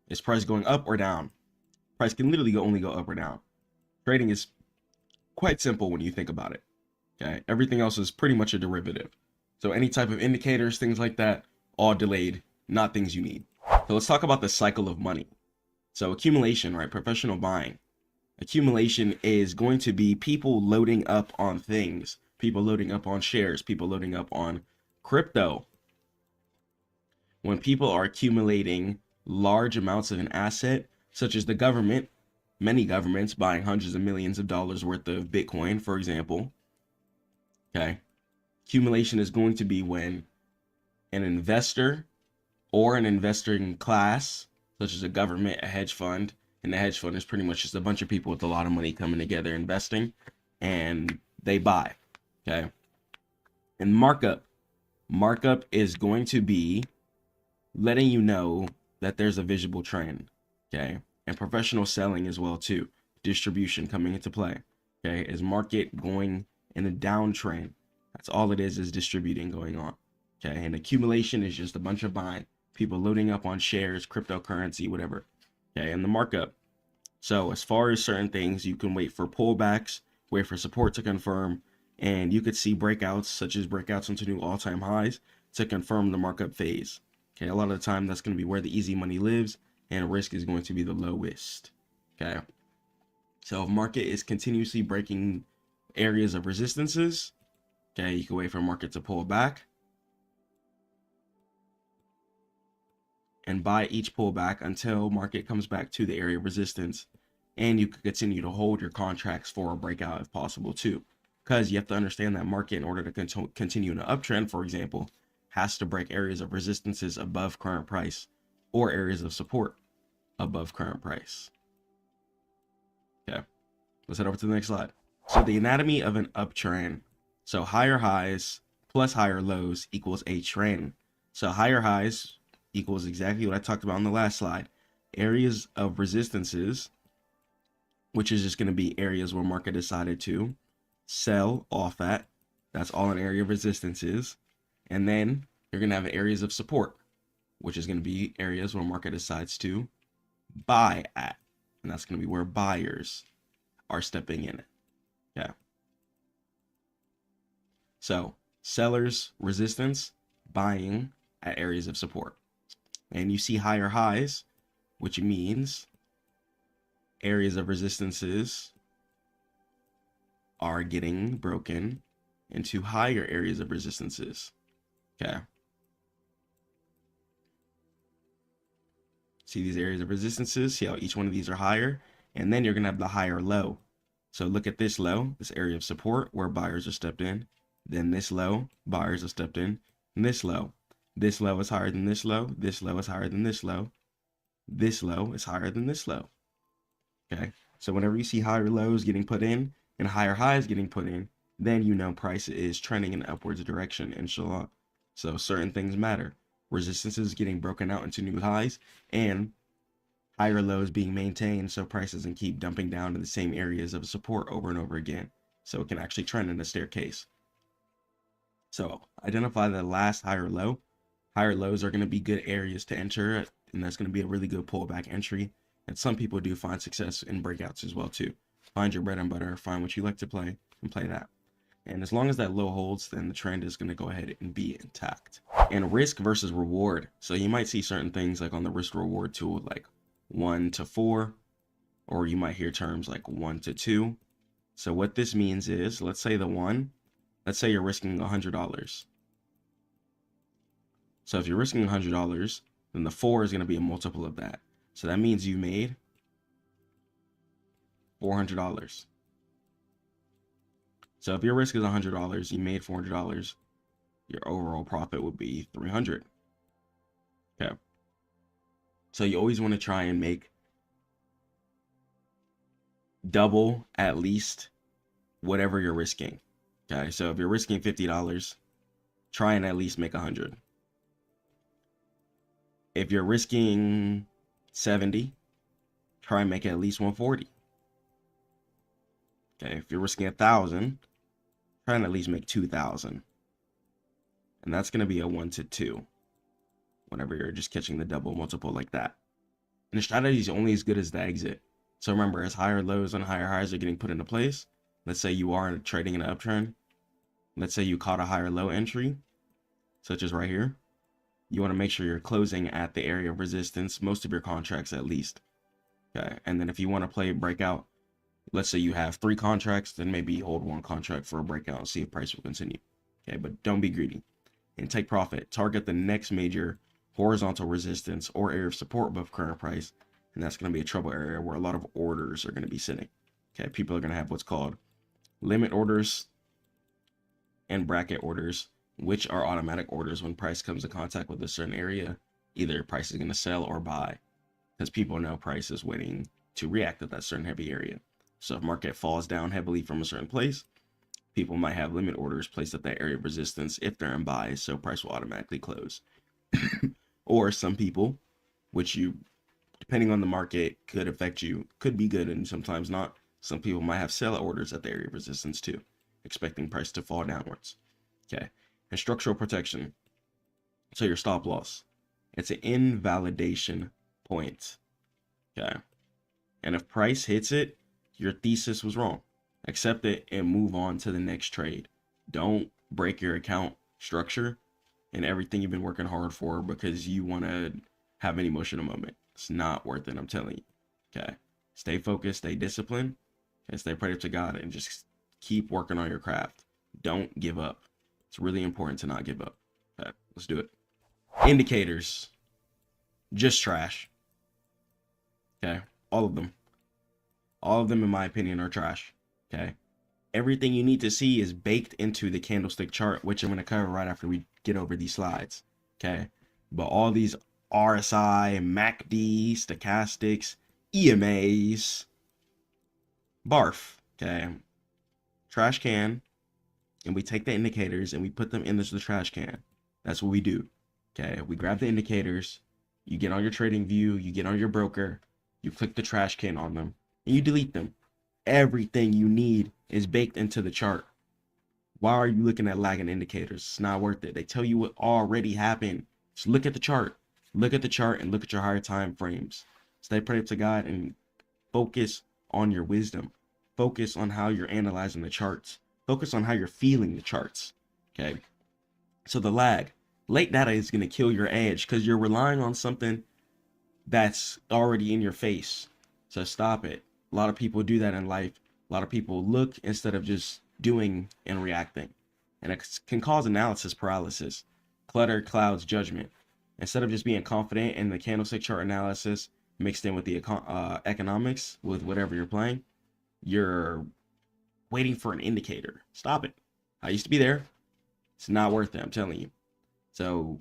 Is price going up or down? Price can literally only go up or down. Trading is quite simple when you think about it. Okay, everything else is pretty much a derivative. So any type of indicators, things like that, all delayed, not things you need. So let's talk about the cycle of money. So accumulation, right? Professional buying. Accumulation is going to be people loading up on things, people loading up on shares, people loading up on crypto. When people are accumulating large amounts of an asset, such as the government, many governments buying hundreds of millions of dollars worth of Bitcoin, for example, Okay. Accumulation is going to be when an investor or an investing class, such as a government, a hedge fund, and the hedge fund is pretty much just a bunch of people with a lot of money coming together investing, and they buy. Okay. And markup is going to be letting you know that there's a visible trend. Okay. And professional selling as well too. Distribution coming into play. Okay. Is market going in a downtrend? That's all it is distributing going on. Okay. And accumulation is just a bunch of buying, people loading up on shares, cryptocurrency, whatever. Okay. And the markup. So as far as certain things, you can wait for pullbacks, wait for support to confirm, and you could see breakouts, such as breakouts into new all-time highs to confirm the markup phase. Okay. A lot of the time that's going to be where the easy money lives, and risk is going to be the lowest. Okay. So if market is continuously breaking areas of resistances, okay, you can wait for market to pull back and buy each pullback until market comes back to the area of resistance. And you can continue to hold your contracts for a breakout if possible too, because you have to understand that market, in order to continue in an uptrend, for example, has to break areas of resistances above current price or areas of support above current price. Okay, let's head over to the next slide. So the anatomy of an uptrend. So higher highs plus higher lows equals a trend. So higher highs equals exactly what I talked about on the last slide. Areas of resistances, which is just going to be areas where market decided to sell off at. That's all an area of resistance is. And then you're going to have areas of support, which is going to be areas where market decides to buy at. And that's going to be where buyers are stepping in it. Yeah. So sellers resistance, buying at areas of support. And you see higher highs, which means areas of resistances are getting broken into higher areas of resistances. Okay. See these areas of resistances, see how each one of these are higher, and then you're going to have the higher low. So look at this low, this area of support where buyers are stepped in. Then this low, buyers are stepped in. And this low is higher than this low. This low is higher than this low. This low is higher than this low. Okay, so whenever you see higher lows getting put in and higher highs getting put in, then you know price is trending in an upwards direction, inshallah. So certain things matter. Resistances getting broken out into new highs and higher lows being maintained, so price doesn't keep dumping down to the same areas of support over and over again. So it can actually trend in a staircase. So identify the last higher low. Higher lows are going to be good areas to enter, and that's going to be a really good pullback entry. And some people do find success in breakouts as well too. Find your bread and butter, find what you like to play, and play that. And as long as that low holds, then the trend is going to go ahead and be intact. And risk versus reward. So you might see certain things like on the risk reward tool, like 1 to 4, or you might hear terms like 1 to 2. So what this means is, let's say the 1, let's say you're risking $100. So if you're risking $100, then the 4 is going to be a multiple of that. So that means you made $400. So if your risk is $100, you made $400, your overall profit would be $300. Okay. So you always want to try and make double at least whatever you're risking. Okay. So if you're risking $50, try and at least make 100. If you're risking 70, try and make it at least 140. Okay. If you're risking 1,000, try and at least make 2,000. And that's going to be a 1 to 2 whenever you're just catching the double multiple like that. And the strategy is only as good as the exit. So remember, as higher lows and higher highs are getting put into place, let's say you are trading in an uptrend. Let's say you caught a higher low entry, such as right here. You want to make sure you're closing at the area of resistance, most of your contracts at least. Okay. And then if you want to play a breakout, let's say you have 3 contracts, then maybe hold 1 contract for a breakout and see if price will continue. Okay. But don't be greedy and take profit. Target the next major horizontal resistance or area of support above current price. And that's going to be a trouble area where a lot of orders are going to be sitting. Okay. People are going to have what's called limit orders. and bracket orders, which are automatic orders when price comes in contact with a certain area. Either price is going to sell or buy, because people know price is waiting to react at that certain heavy area. So if market falls down heavily from a certain place, people might have limit orders placed at that area of resistance if they're in buys, so price will automatically close. Or some people, which you, depending on the market, could affect you, could be good and sometimes not. Some people might have sell orders at the area of resistance too, expecting price to fall downwards. Okay, and structural protection. So your stop loss, it's an invalidation point. Okay, and if price hits it, your thesis was wrong. Accept it and move on to the next trade. Don't break your account structure and everything you've been working hard for because you want to have an emotional moment. It's not worth it, I'm telling you. Okay, stay focused, stay disciplined, and stay prayed up to God, and just keep working on your craft. Don't give up. It's really important to not give up. Okay, let's do it. Indicators, just trash. Okay, all of them. All of them, in my opinion, are trash. Okay, everything you need to see is baked into the candlestick chart, which I'm going to cover right after we get over these slides. Okay, but all these RSI, MACD, stochastics, EMAs, barf. Okay, trash can, and we take the indicators and we put them in the trash can. That's what we do. Okay, we grab the indicators, you get on your trading view, you get on your broker, you click the trash can on them, and you delete them. Everything you need is baked into the chart. Why are you looking at lagging indicators? It's not worth it. They tell you what already happened. Just look at the chart. Look at the chart and look at your higher time frames. Stay prayed up to God and focus on your wisdom. Focus on how you're analyzing the charts. Focus on how you're feeling the charts. Okay. So the lag. Late data is going to kill your edge because you're relying on something that's already in your face. So stop it. A lot of people do that in life. A lot of people look instead of just doing and reacting. And it can cause analysis paralysis. Clutter clouds judgment. Instead of just being confident in the candlestick chart analysis mixed in with the economics with whatever you're playing, you're waiting for an indicator. Stop it. I used to be there. It's not worth it, I'm telling you. So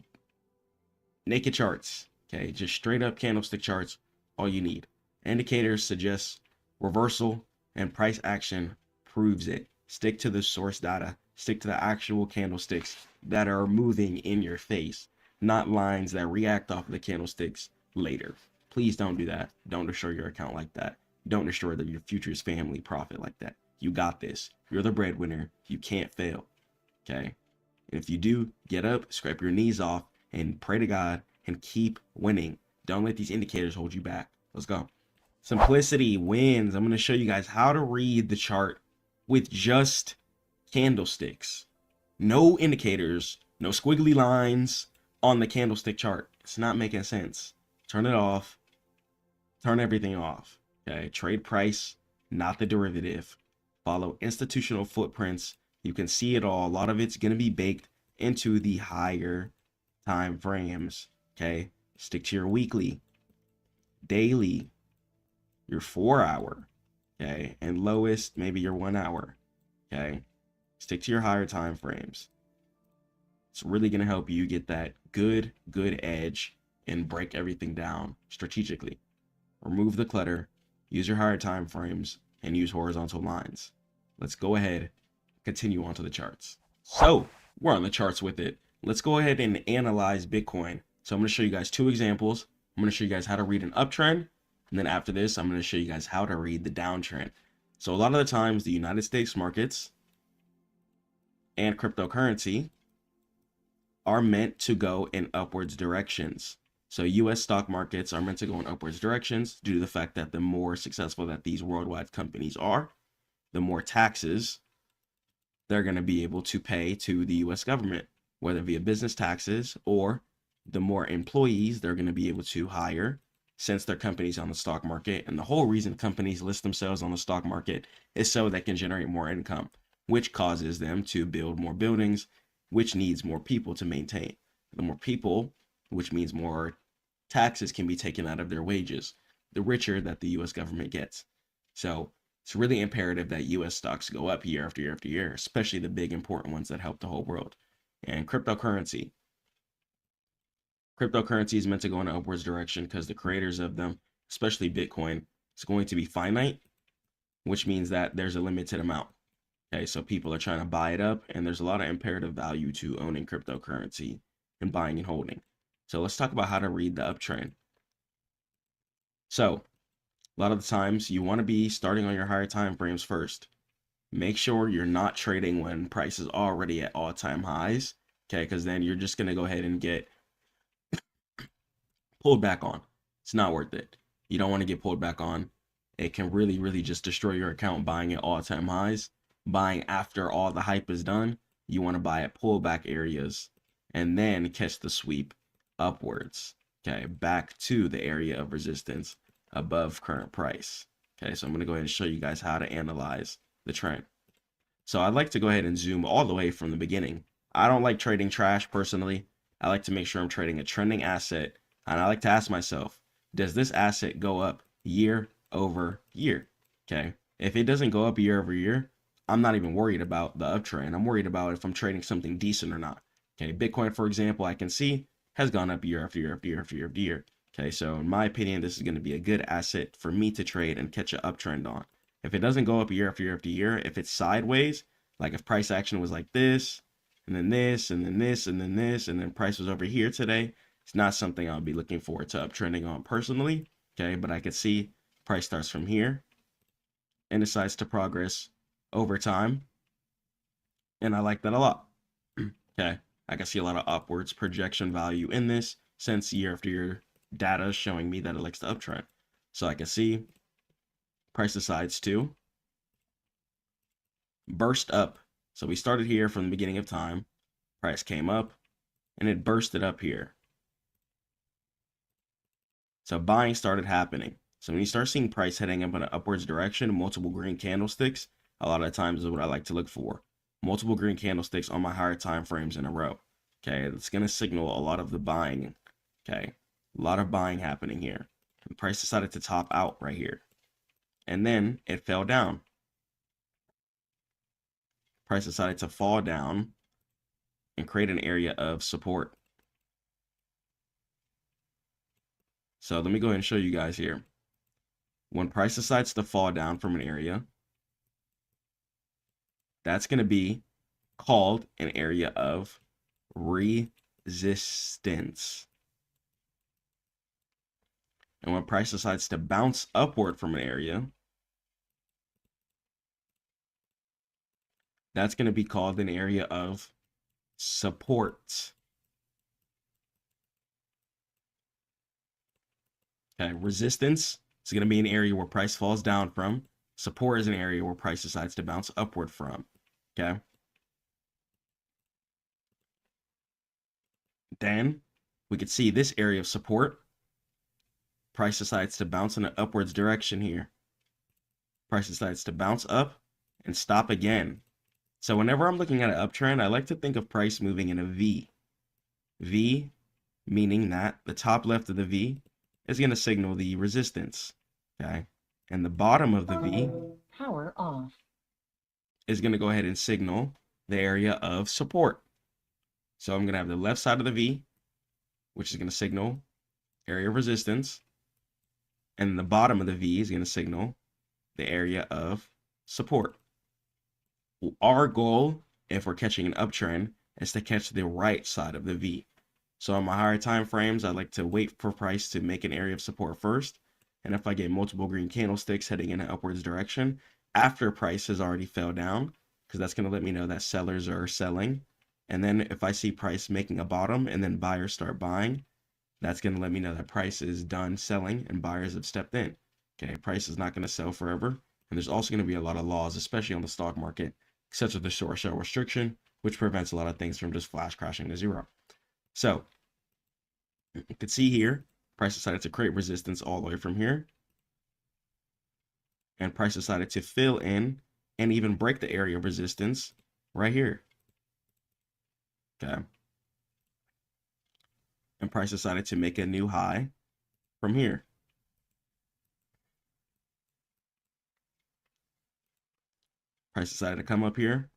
naked charts, okay, just straight up candlestick charts, all you need. Indicators suggest reversal, and price action proves it. Stick to the source data. Stick to the actual candlesticks that are moving in your face, not lines that react off of the candlesticks later. Please don't do that. Don't destroy your account like that. Don't destroy your future's family profit like that. You got this. You're the breadwinner. You can't fail. Okay? And if you do, get up, scrape your knees off, and pray to God and keep winning. Don't let these indicators hold you back. Let's go. Simplicity wins. I'm going to show you guys how to read the chart with just candlesticks. No indicators, no squiggly lines on the candlestick chart. It's not making sense. Turn it off. Turn everything off. Okay, trade price, not the derivative. Follow institutional footprints. You can see it all. A lot of it's going to be baked into the higher time frames. Okay, stick to your weekly, daily, your 4 hour, okay, and lowest maybe your 1 hour. Okay, stick to your higher time frames. It's really going to help you get that good edge and break everything down strategically. Remove the clutter, use your higher time frames, and use horizontal lines. Let's go ahead, continue on to the charts. So we're on the charts with it. Let's go ahead and analyze Bitcoin. So I'm going to show you guys two examples. I'm going to show you guys how to read an uptrend. And then after this, I'm going to show you guys how to read the downtrend. So a lot of the times the United States markets and cryptocurrency are meant to go in upwards directions. So US stock markets are meant to go in upwards directions due to the fact that the more successful that these worldwide companies are, the more taxes they're going to be able to pay to the US government, whether via business taxes or the more employees they're going to be able to hire since their companies on the stock market. And the whole reason companies list themselves on the stock market is so they can generate more income, which causes them to build more buildings, which needs more people to maintain. The more people, which means more taxes can be taken out of their wages, the richer that the US government gets. So It's really imperative that US stocks go up year after year after year, especially the big important ones that help the whole world. And cryptocurrency. Cryptocurrency is meant to go in an upwards direction because the creators of them, especially Bitcoin, is going to be finite, which means that there's a limited amount. Okay, so people are trying to buy it up, and there's a lot of imperative value to owning cryptocurrency and buying and holding. So let's talk about how to read the uptrend. So a lot of the times you want to be starting on your higher time frames first. Make sure you're not trading when price is already at all-time highs, okay? Because then you're just going to go ahead and get pulled back on. It's not worth it. You don't want to get pulled back on. It can really, really just destroy your account buying at all-time highs. Buying after all the hype is done, you want to buy at pullback areas and then catch the sweep upwards, okay, back to the area of resistance above current price. Okay, so I'm going to go ahead and show you guys how to analyze the trend. So I'd like to go ahead and zoom all the way from the beginning. I don't like trading trash personally. I like to make sure I'm trading a trending asset, and I like to ask myself, does this asset go up year over year? Okay, if it doesn't go up year over year, I'm not even worried about the uptrend. I'm worried about if I'm trading something decent or not. Okay, Bitcoin, for example, I can see has gone up year after year after year after year after year. Okay, so in my opinion, this is going to be a good asset for me to trade and catch an uptrend on. If it doesn't go up year after year after year, if it's sideways, like if price action was like this, and then this, and then this, and then this, and then price was over here today, it's not something I'll be looking forward to uptrending on personally. Okay, but I could see price starts from here and decides to progress over time, and I like that a lot. Okay, I can see a lot of upwards projection value in this since year after year data is showing me that it likes to uptrend. So I can see price decides to burst up. So we started here from the beginning of time, price came up and it bursted up here. So buying started happening. So when you start seeing price heading up in an upwards direction, multiple green candlesticks, a lot of times is what I like to look for. Multiple green candlesticks on my higher time frames in a row. Okay, it's going to signal a lot of the buying. Okay, a lot of buying happening here. The price decided to top out right here. And then it fell down. Price decided to fall down and create an area of support. So let me go ahead and show you guys here. When price decides to fall down from an area, that's going to be called an area of resistance. And when price decides to bounce upward from an area, that's going to be called an area of support. Okay, resistance is going to be an area where price falls down from. Support is an area where price decides to bounce upward from. Okay. Then we could see this area of support. Price decides to bounce in an upwards direction here. Price decides to bounce up and stop again. So whenever I'm looking at an uptrend, I like to think of price moving in a V. V meaning that the top left of the V is going to signal the resistance. Okay. And the bottom of the V power off is going to go ahead and signal the area of support. So I'm going to have the left side of the V, which is going to signal area of resistance. And the bottom of the V is going to signal the area of support. Our goal, if we're catching an uptrend, is to catch the right side of the V. So on my higher time frames, I like to wait for price to make an area of support first. And if I get multiple green candlesticks heading in an upwards direction after price has already fell down, because that's going to let me know that sellers are selling. And then if I see price making a bottom and then buyers start buying, that's going to let me know that price is done selling and buyers have stepped in. Okay, price is not going to sell forever. And there's also going to be a lot of laws, especially on the stock market, such as the short sale restriction, which prevents a lot of things from just flash crashing to zero. So you can see here, price decided to create resistance all the way from here. And price decided to fill in and even break the area of resistance right here. Okay. And price decided to make a new high from here. Price decided to come up here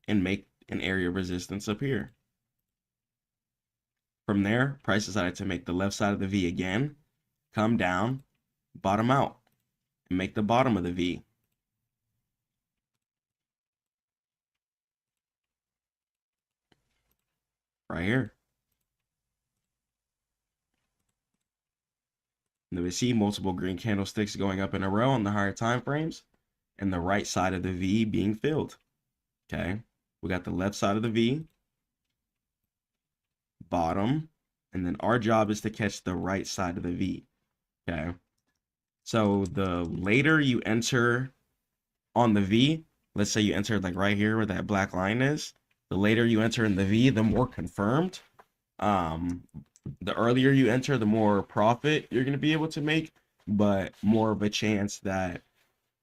and make an area of resistance up here. From there, price decided to make the left side of the V again, come down, bottom out, and make the bottom of the V. Right here. And then we see multiple green candlesticks going up in a row on the higher time frames, and the right side of the V being filled. Okay, we got the left side of the V, bottom, and then our job is to catch the right side of the V. Okay, so the later you enter on the V, let's say you enter like right here where that black line is, the later you enter in the V, the more confirmed. The earlier you enter, the more profit you're going to be able to make, but more of a chance that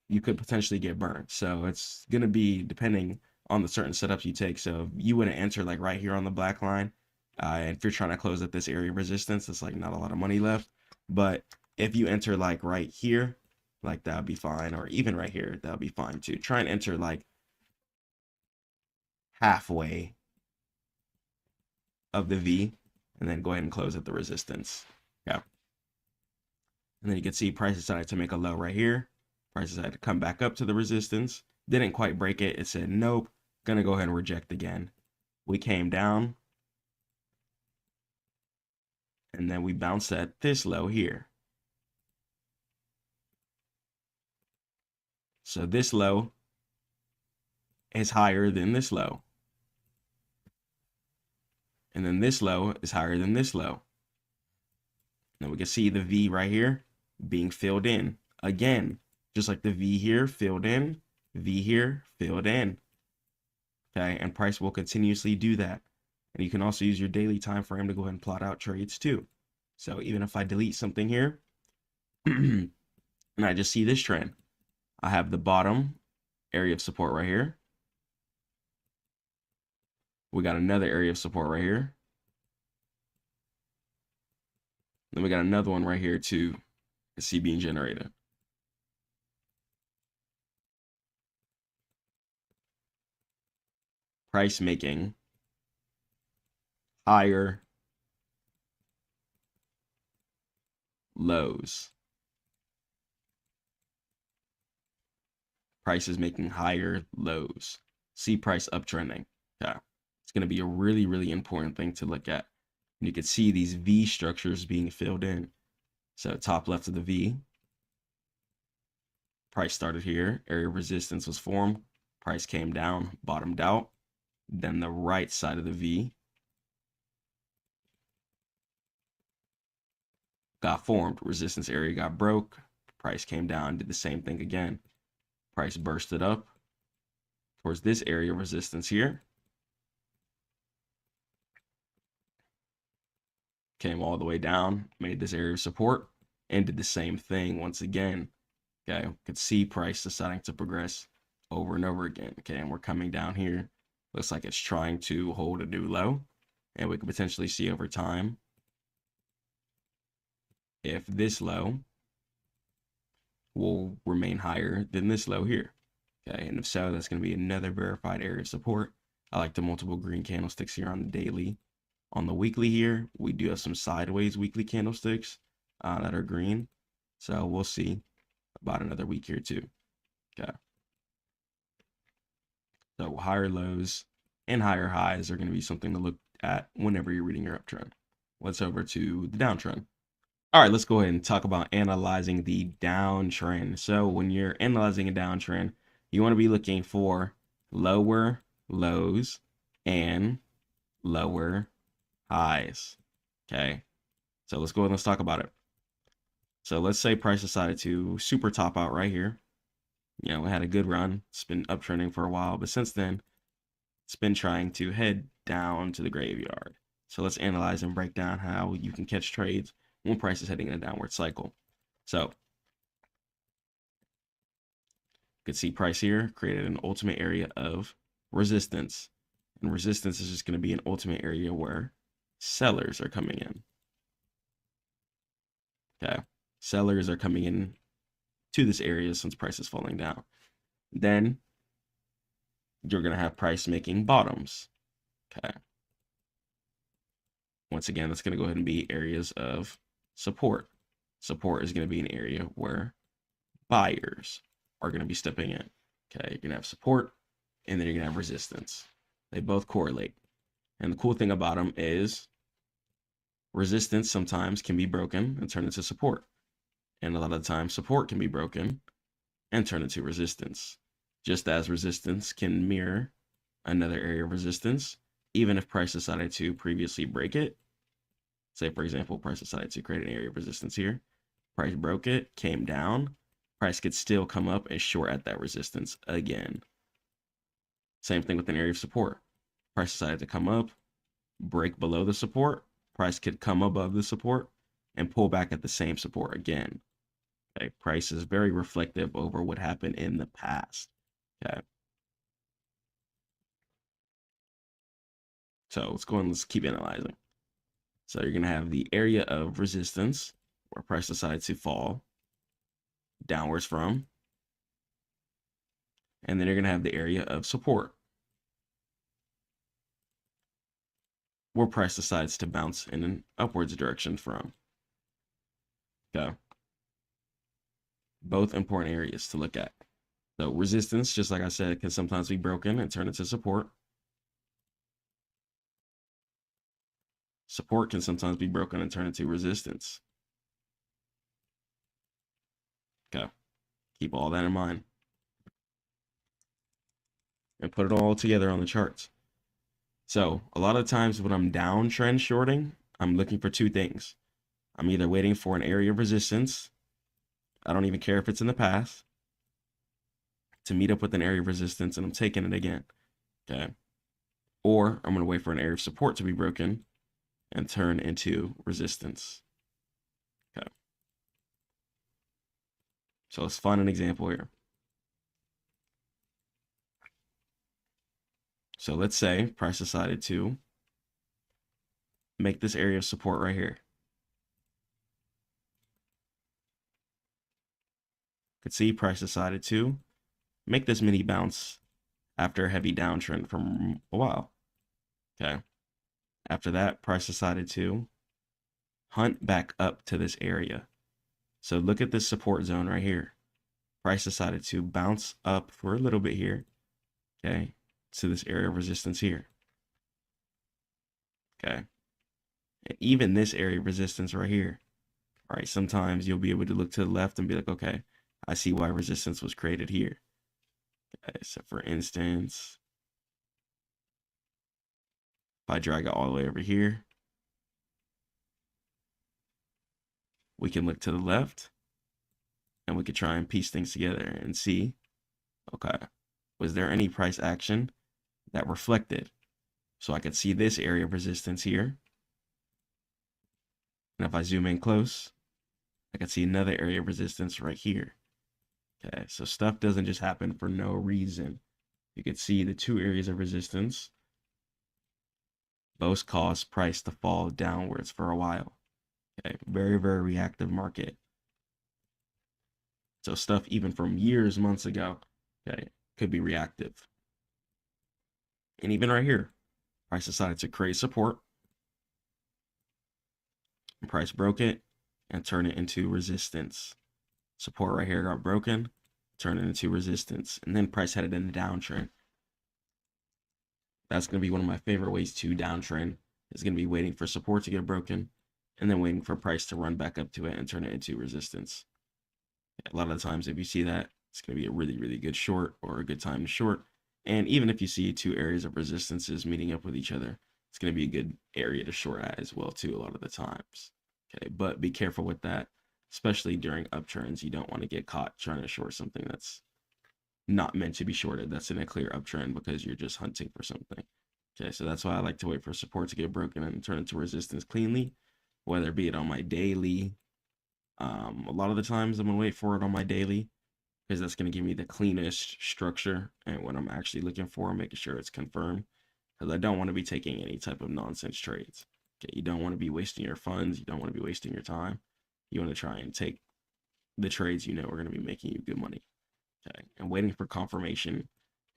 you could potentially get burned. So it's going to be depending on the certain setups you take. So if you would enter like right here on the black line, if you're trying to close at this area of resistance, it's like not a lot of money left. But if you enter like right here, like that would be fine, or even right here, that would be fine too. Try and enter like halfway of the V, and then go ahead and close at the resistance. Yeah. And then you can see price decided to make a low right here. Price decided to come back up to the resistance. Didn't quite break it. It said, nope, gonna go ahead and reject again. We came down. And then we bounced at this low here. So this low is higher than this low. And then this low is higher than this low. Now we can see the V right here being filled in. Again, just like the V here filled in, V here filled in. Okay, and price will continuously do that. And you can also use your daily time frame to go ahead and plot out trades too. So even if I delete something here, and I just see this trend, I have the bottom area of support right here. We got another area of support right here. Then we got another one right here too, see being generated. Price making higher lows. Price is making higher lows. See price uptrending. Yeah. It's going to be a really, really important thing to look at. And you can see these V structures being filled in. So top left of the V, price started here, area of resistance was formed, price came down, bottomed out. Then the right side of the V got formed, resistance area got broke, price came down, did the same thing again. Price bursted up towards this area of resistance here. Came all the way down, made this area of support, and did the same thing once again. Okay, could see price deciding to progress over and over again. Okay, and we're coming down here. Looks like it's trying to hold a new low, and we could potentially see over time if this low will remain higher than this low here. Okay, and if so, that's going to be another verified area of support. I like the multiple green candlesticks here on the daily. On the weekly here, we do have some sideways weekly candlesticks that are green. So we'll see about another week here too. Okay. So higher lows and higher highs are going to be something to look at whenever you're reading your uptrend. Let's over to the downtrend. All right, let's go ahead and talk about analyzing the downtrend. So when you're analyzing a downtrend, you want to be looking for lower lows and lower highs. Okay, so let's go ahead and let's talk about it. So let's say price decided to super top out right here. You know, it had a good run. It's been uptrending for a while, but since then, it's been trying to head down to the graveyard. So let's analyze and break down how you can catch trades when price is heading in a downward cycle. So you can see price here created an ultimate area of resistance. And resistance is just going to be an ultimate area where sellers are coming in. Okay, sellers are coming in to this area since price is falling down. Then you're going to have price making bottoms. Okay. Once again, that's going to go ahead and be areas of support. Support is going to be an area where buyers are going to be stepping in. Okay, you're going to have support, and then you're going to have resistance. They both correlate. And the cool thing about them is resistance sometimes can be broken and turn into support. And a lot of the time, support can be broken and turn into resistance. Just as resistance can mirror another area of resistance, even if price decided to previously break it. Say, for example, price decided to create an area of resistance here. Price broke it, came down. Price could still come up and short at that resistance again. Same thing with an area of support. Price decided to come up, break below the support. Price could come above the support and pull back at the same support again. Okay, price is very reflective over what happened in the past. Okay. So let's go and let's keep analyzing. So you're going to have the area of resistance where price decides to fall downwards from. And then you're going to have the area of support where price decides to bounce in an upwards direction from. Okay. Both important areas to look at. So resistance, just like I said, can sometimes be broken and turn into support. Support can sometimes be broken and turn into resistance. Okay. Keep all that in mind. And put it all together on the charts. So a lot of times when I'm downtrend shorting, I'm looking for two things. I'm either waiting for an area of resistance. I don't even care if it's in the past, to meet up with an area of resistance, and I'm taking it again. Okay. Or I'm going to wait for an area of support to be broken and turn into resistance. Okay. So let's find an example here. So let's say price decided to make this area of support right here. Could see price decided to make this mini bounce after a heavy downtrend from a while. Okay. After that, price decided to hunt back up to this area. So look at this support zone right here. Price decided to bounce up for a little bit here. Okay. To this area of resistance here. Okay. And even this area of resistance right here. All right. Sometimes you'll be able to look to the left and be like, okay, I see why resistance was created here. Okay. So for instance, if I drag it all the way over here, we can look to the left and we could try and piece things together and see, okay, was there any price action that reflected? So I could see this area of resistance here. And if I zoom in close, I could see another area of resistance right here. Okay, so stuff doesn't just happen for no reason. You could see the two areas of resistance both cause price to fall downwards for a while. Okay, very, very reactive market. So stuff even from years, months ago, okay, could be reactive. And even right here, price decided to create support. And price broke it and turned it into resistance. Support right here got broken, turned it into resistance. And then price headed in a downtrend. That's going to be one of my favorite ways to downtrend. Is going to be waiting for support to get broken and then waiting for price to run back up to it and turn it into resistance. A lot of the times, if you see that, it's going to be a really, really good short or a good time to short. And even if you see two areas of resistances meeting up with each other, it's going to be a good area to short at as well, too, a lot of the times. Okay, but be careful with that, especially during uptrends. You don't want to get caught trying to short something that's not meant to be shorted. That's in a clear uptrend because you're just hunting for something. Okay, so that's why I like to wait for support to get broken and turn into resistance cleanly, whether it be it on my daily. A lot of the times I'm going to wait for it on my daily because that's going to give me the cleanest structure and what I'm actually looking for, making sure it's confirmed, because I don't want to be taking any type of nonsense trades. Okay, you don't want to be wasting your funds. You don't want to be wasting your time. You want to try and take the trades you know are going to be making you good money. Okay, and waiting for confirmation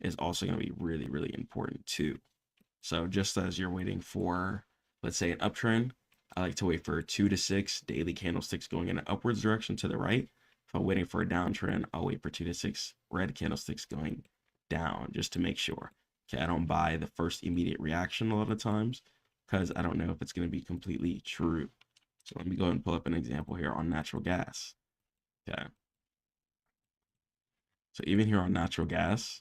is also going to be really, really important too. So just as you're waiting for, let's say, an uptrend, I like to wait for 2 to 6 daily candlesticks going in an upwards direction to the right. If I'm waiting for a downtrend, I'll wait for 2 to 6 red candlesticks going down just to make sure. Okay, I don't buy the first immediate reaction a lot of times because I don't know if it's going to be completely true. So let me go ahead and pull up an example here on natural gas. Okay. So even here on natural gas,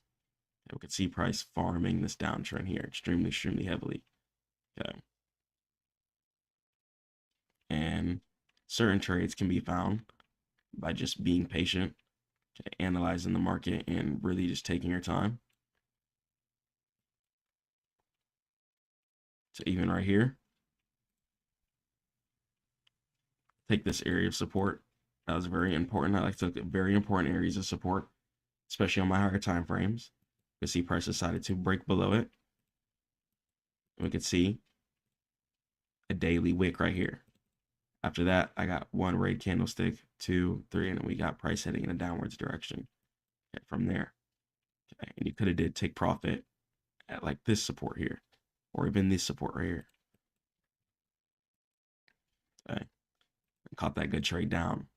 we can see price farming this downtrend here extremely heavily. Okay. And certain trades can be found by just being patient, okay, analyzing the market, and really just taking your time. So even right here, take this area of support. That was very important. I like to look at very important areas of support, especially on my higher time frames. You can see price decided to break below it. And we can see a daily wick right here. After that, I got 1 red candlestick, 2, 3, and we got price heading in a downwards direction, okay, from there. Okay, and you could have did take profit at like this support here, or even this support right here. Okay, and caught that good trade down.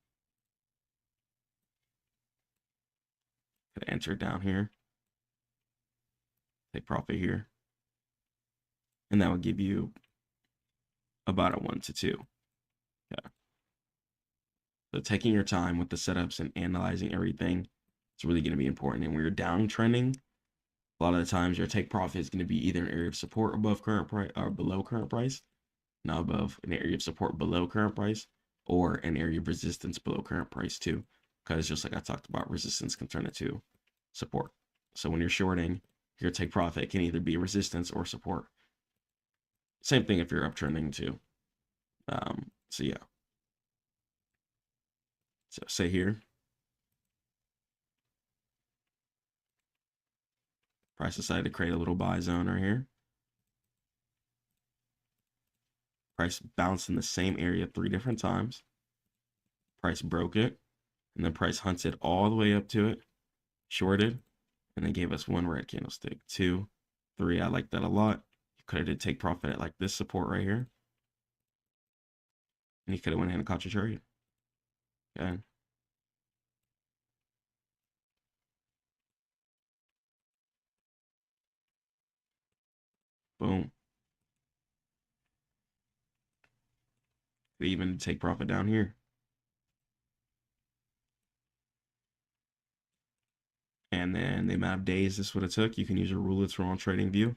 Could have entered down here, take profit here, and that would give you about a 1 to 2. Okay. So taking your time with the setups and analyzing everything, it's really going to be important. And when you're downtrending, a lot of the times your take profit is going to be either an area of support above current price or below current price, not above, an area of support below current price, or an area of resistance below current price too. Because just like I talked about, resistance can turn into support. So when you're shorting, your take profit can either be resistance or support. Same thing if you're uptrending too. So yeah. So say here, price decided to create a little buy zone right here. Price bounced in the same area 3 different times. Price broke it, and then price hunted all the way up to it, shorted, and then gave us 1 red candlestick, 2, 3. I like that a lot. You could have did take profit at like this support right here, and you could have went ahead and caught your trade. Okay. Boom. Could even take profit down here. And then the amount of days this would have took, you can use your ruler tool on trading view.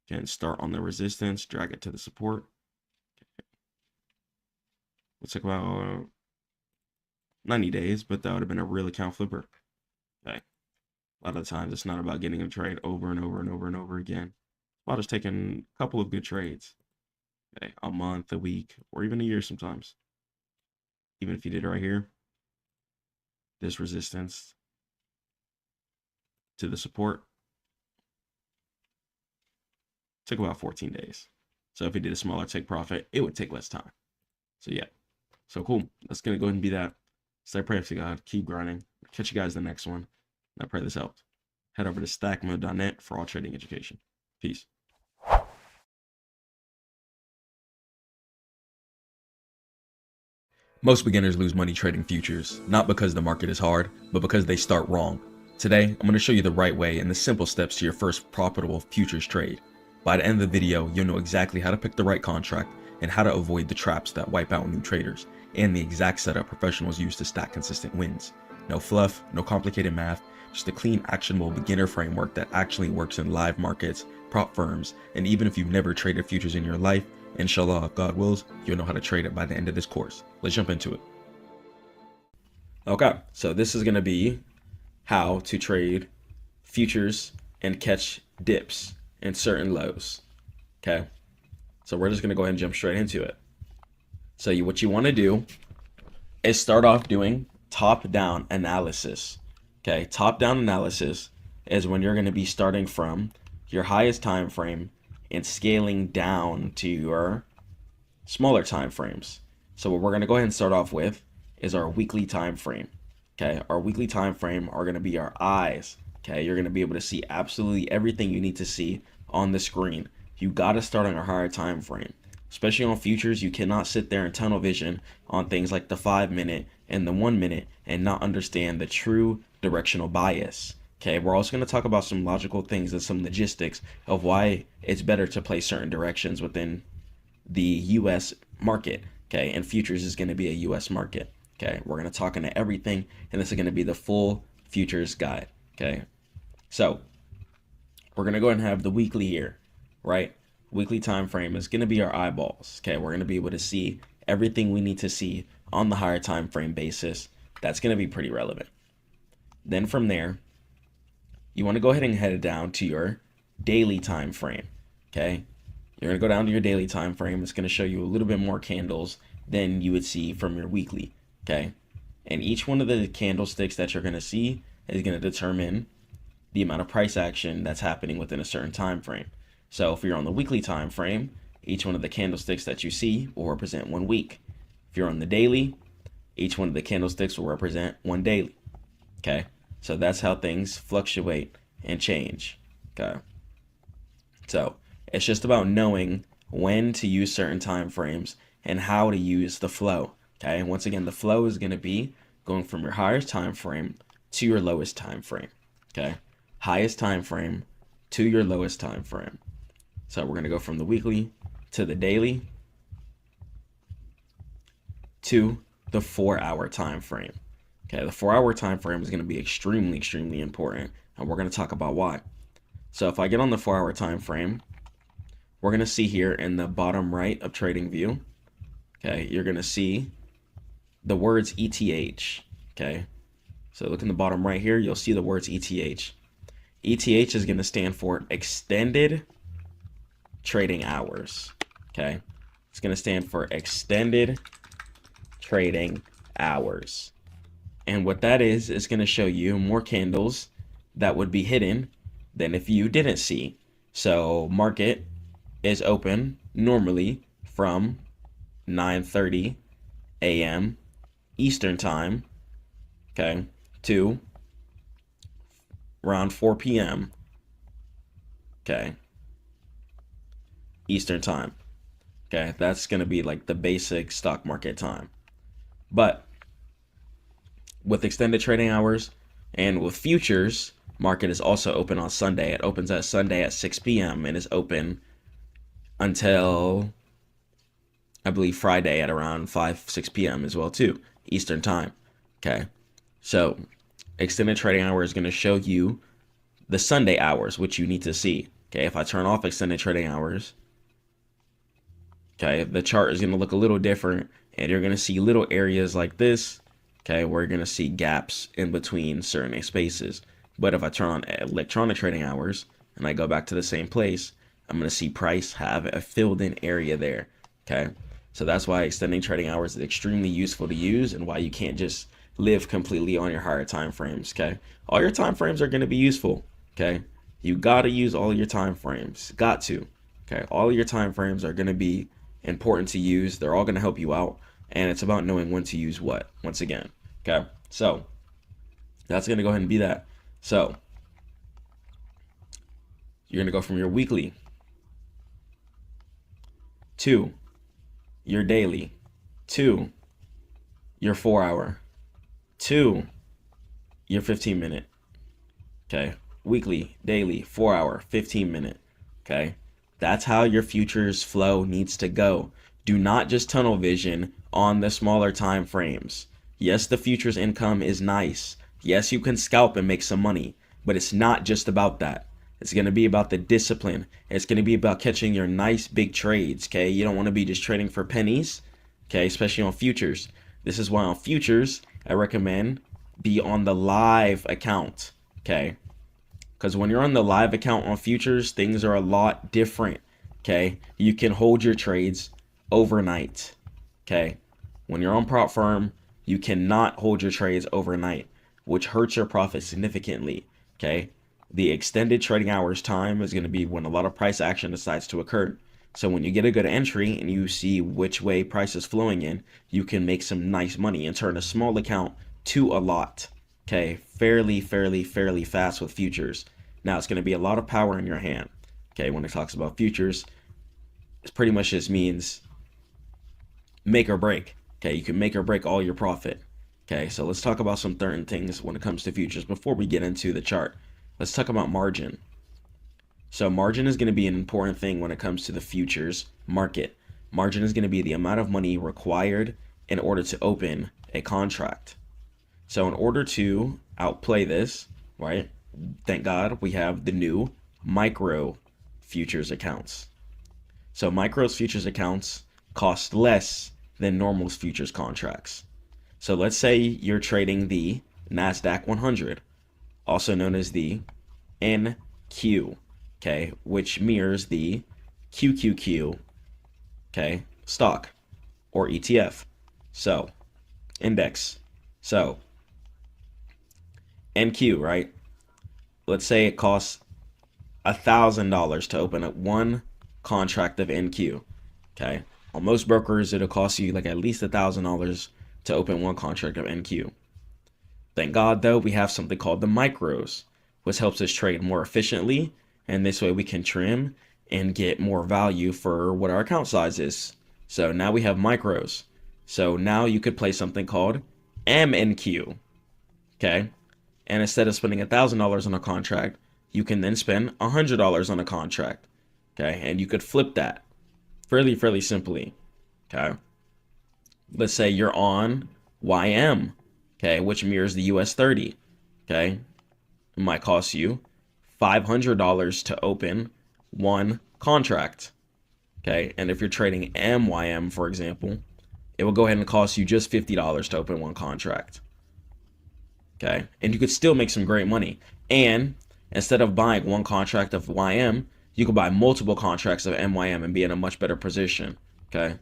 You can start on the resistance, drag it to the support. It took about 90 days, but that would have been a real account flipper. Okay. A lot of times it's not about getting a trade over and over and over and over again. It's about just taking a couple of good trades. Okay. A month, a week, or even a year sometimes. Even if you did it right here, this resistance to the support took about 14 days. So if you did a smaller take profit, it would take less time. So yeah. So cool. That's going to go ahead and be that. So I pray to God, keep grinding. Catch you guys in the next one. I pray this helped. Head over to Stackmode.net for all trading education. Peace. Most beginners lose money trading futures, not because the market is hard, but because they start wrong. Today, I'm going to show you the right way and the simple steps to your first profitable futures trade. By the end of the video, you'll know exactly how to pick the right contract and how to avoid the traps that wipe out new traders, and the exact setup professionals use to stack consistent wins. No fluff, no complicated math, just a clean, actionable beginner framework that actually works in live markets, prop firms, and even if you've never traded futures in your life, inshallah, if God wills, you'll know how to trade it by the end of this course. Let's jump into it. Okay, so this is going to be how to trade futures and catch dips and certain lows. Okay, so we're just going to go ahead and jump straight into it. So what you want to do is start off doing top-down analysis. Okay, top-down analysis is when you're going to be starting from your highest time frame and scaling down to your smaller time frames. So what we're going to go ahead and start off with is our weekly time frame. Okay, our weekly time frame are going to be our eyes Okay, you're going to be able to see absolutely everything you need to see on the screen. You got to start on a higher time frame. Especially on futures, you cannot sit there and tunnel vision on things like the 5-minute and the 1-minute and not understand the true directional bias. Okay, we're also going to talk about some logical things and some logistics of why it's better to play certain directions within the US market. Okay, and futures is going to be a US market. Okay, we're going to talk into everything, and this is going to be the full futures guide. Okay, so we're going to go ahead and have the weekly here, right? Weekly time frame is going to be our eyeballs. Okay, we're going to be able to see everything we need to see on the higher time frame basis. That's going to be pretty relevant. Then from there, you want to go ahead and head down to your daily time frame. Okay, you're going to go down to your daily time frame. It's going to show you a little bit more candles than you would see from your weekly. Okay, and each one of the candlesticks that you're going to see is going to determine the amount of price action that's happening within a certain time frame. So if you're on the weekly time frame, each one of the candlesticks that you see will represent 1 week. If you're on the daily, each one of the candlesticks will represent 1 daily. Okay, so that's how things fluctuate and change. Okay, so it's just about knowing when to use certain time frames and how to use the flow. Okay, and once again, the flow is going to be going from your highest time frame to your lowest time frame. Okay, highest time frame to your lowest time frame. So we're going to go from the weekly to the daily to the 4-hour time frame. Okay, the 4-hour time frame is going to be extremely important, and we're going to talk about why. So if I get on the 4-hour time frame, we're going to see here in the bottom right of trading view, okay, you're going to see the words ETH. Okay, so look in the bottom right here, you'll see the words ETH. ETH is going to stand for extended trading hours. Okay, it's going to stand for extended trading hours. And what that is going to show you more candles that would be hidden than if you didn't see. So market is open normally from 9:30 a.m. Eastern time, okay, to around 4 p.m. okay, Eastern time. Okay, that's going to be like the basic stock market time. But with extended trading hours and with futures, market is also open on Sunday. It opens at Sunday at 6 p.m. and is open until, I believe, Friday at around 6 p.m. as well too, Eastern time. Okay, so extended trading hour is going to show you the Sunday hours, which you need to see. Okay, if I turn off extended trading hours, okay, the chart is going to look a little different, and you're going to see little areas like this, okay, where you're going to see gaps in between certain spaces. But if I turn on electronic trading hours and I go back to the same place, I'm going to see price have a filled in area there. Okay, so that's why extending trading hours is extremely useful to use, and why you can't just live completely on your higher time frames. Okay, all your time frames are going to be useful. Okay, you got to use all your time frames. Got to. Okay, all of your time frames are going to be important to use. They're all going to help you out, and it's about knowing when to use what, once again. Okay, so that's going to go ahead and be that. So you're going to go from your weekly to your daily to your 4-hour to your 15-minute. Okay, weekly, daily, 4-hour, 15-minute. Okay, that's how your futures flow needs to go. Do not just tunnel vision on the smaller time frames. Yes, the futures income is nice. Yes, you can scalp and make some money, but it's not just about that. It's going to be about the discipline. It's going to be about catching your nice big trades, okay? You don't want to be just trading for pennies, okay, especially on futures. This is why on futures, I recommend be on the live account, okay? Because when you're on the live account on futures, things are a lot different, okay? You can hold your trades overnight, okay? When you're on prop firm, you cannot hold your trades overnight, which hurts your profit significantly, okay? The extended trading hours time is going to be when a lot of price action decides to occur. So when you get a good entry and you see which way price is flowing in, you can make some nice money and turn a small account to a lot, okay, fairly fast with futures. Now it's going to be a lot of power in your hand. Okay, when it talks about futures, it pretty much just means make or break. Okay, you can make or break all your profit. Okay, so let's talk about some certain things when it comes to futures before we get into the chart. Let's talk about margin. So margin is going to be an important thing when it comes to the futures market. Margin is going to be the amount of money required in order to open a contract. So in order to outplay this, right, thank God we have the new micro futures accounts. So micro's futures accounts cost less than normal's futures contracts. So let's say you're trading the NASDAQ 100, also known as the NQ, okay, which mirrors the QQQ, okay, stock or ETF. So index. So NQ, right? Let's say it costs $1,000 to open up one contract of NQ. Okay. On most brokers, it'll cost you like at least $1,000 to open one contract of NQ. Thank God, though, we have something called the micros, which helps us trade more efficiently. And this way we can trim and get more value for what our account size is. So now we have micros. So now you could play something called MNQ. Okay. And instead of spending $1,000 on a contract, you can then spend $100 on a contract. Okay. And you could flip that fairly simply. Okay. Let's say you're on YM. Okay. Which mirrors the US 30. Okay. It might cost you $500 to open one contract. Okay. And if you're trading MYM, for example, it will go ahead and cost you just $50 to open one contract. Okay. And you could still make some great money. And instead of buying one contract of YM, you could buy multiple contracts of MYM and be in a much better position. Okay.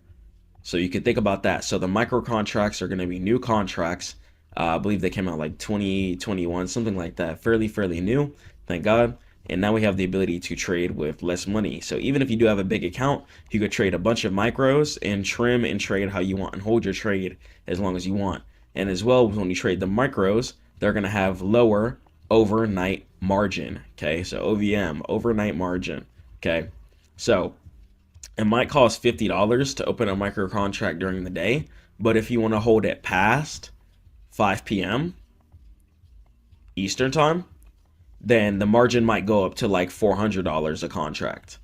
So you could think about that. So the micro contracts are going to be new contracts. I believe they came out like 2021, something like that. Fairly new. Thank God. And now we have the ability to trade with less money. So even if you do have a big account, you could trade a bunch of micros and trim and trade how you want and hold your trade as long as you want. And as well, when you trade the micros, they're going to have lower overnight margin. Okay. So OVM, overnight margin. Okay. So it might cost $50 to open a micro contract during the day. But if you want to hold it past 5 p.m. Eastern time, then the margin might go up to like $400 a contract.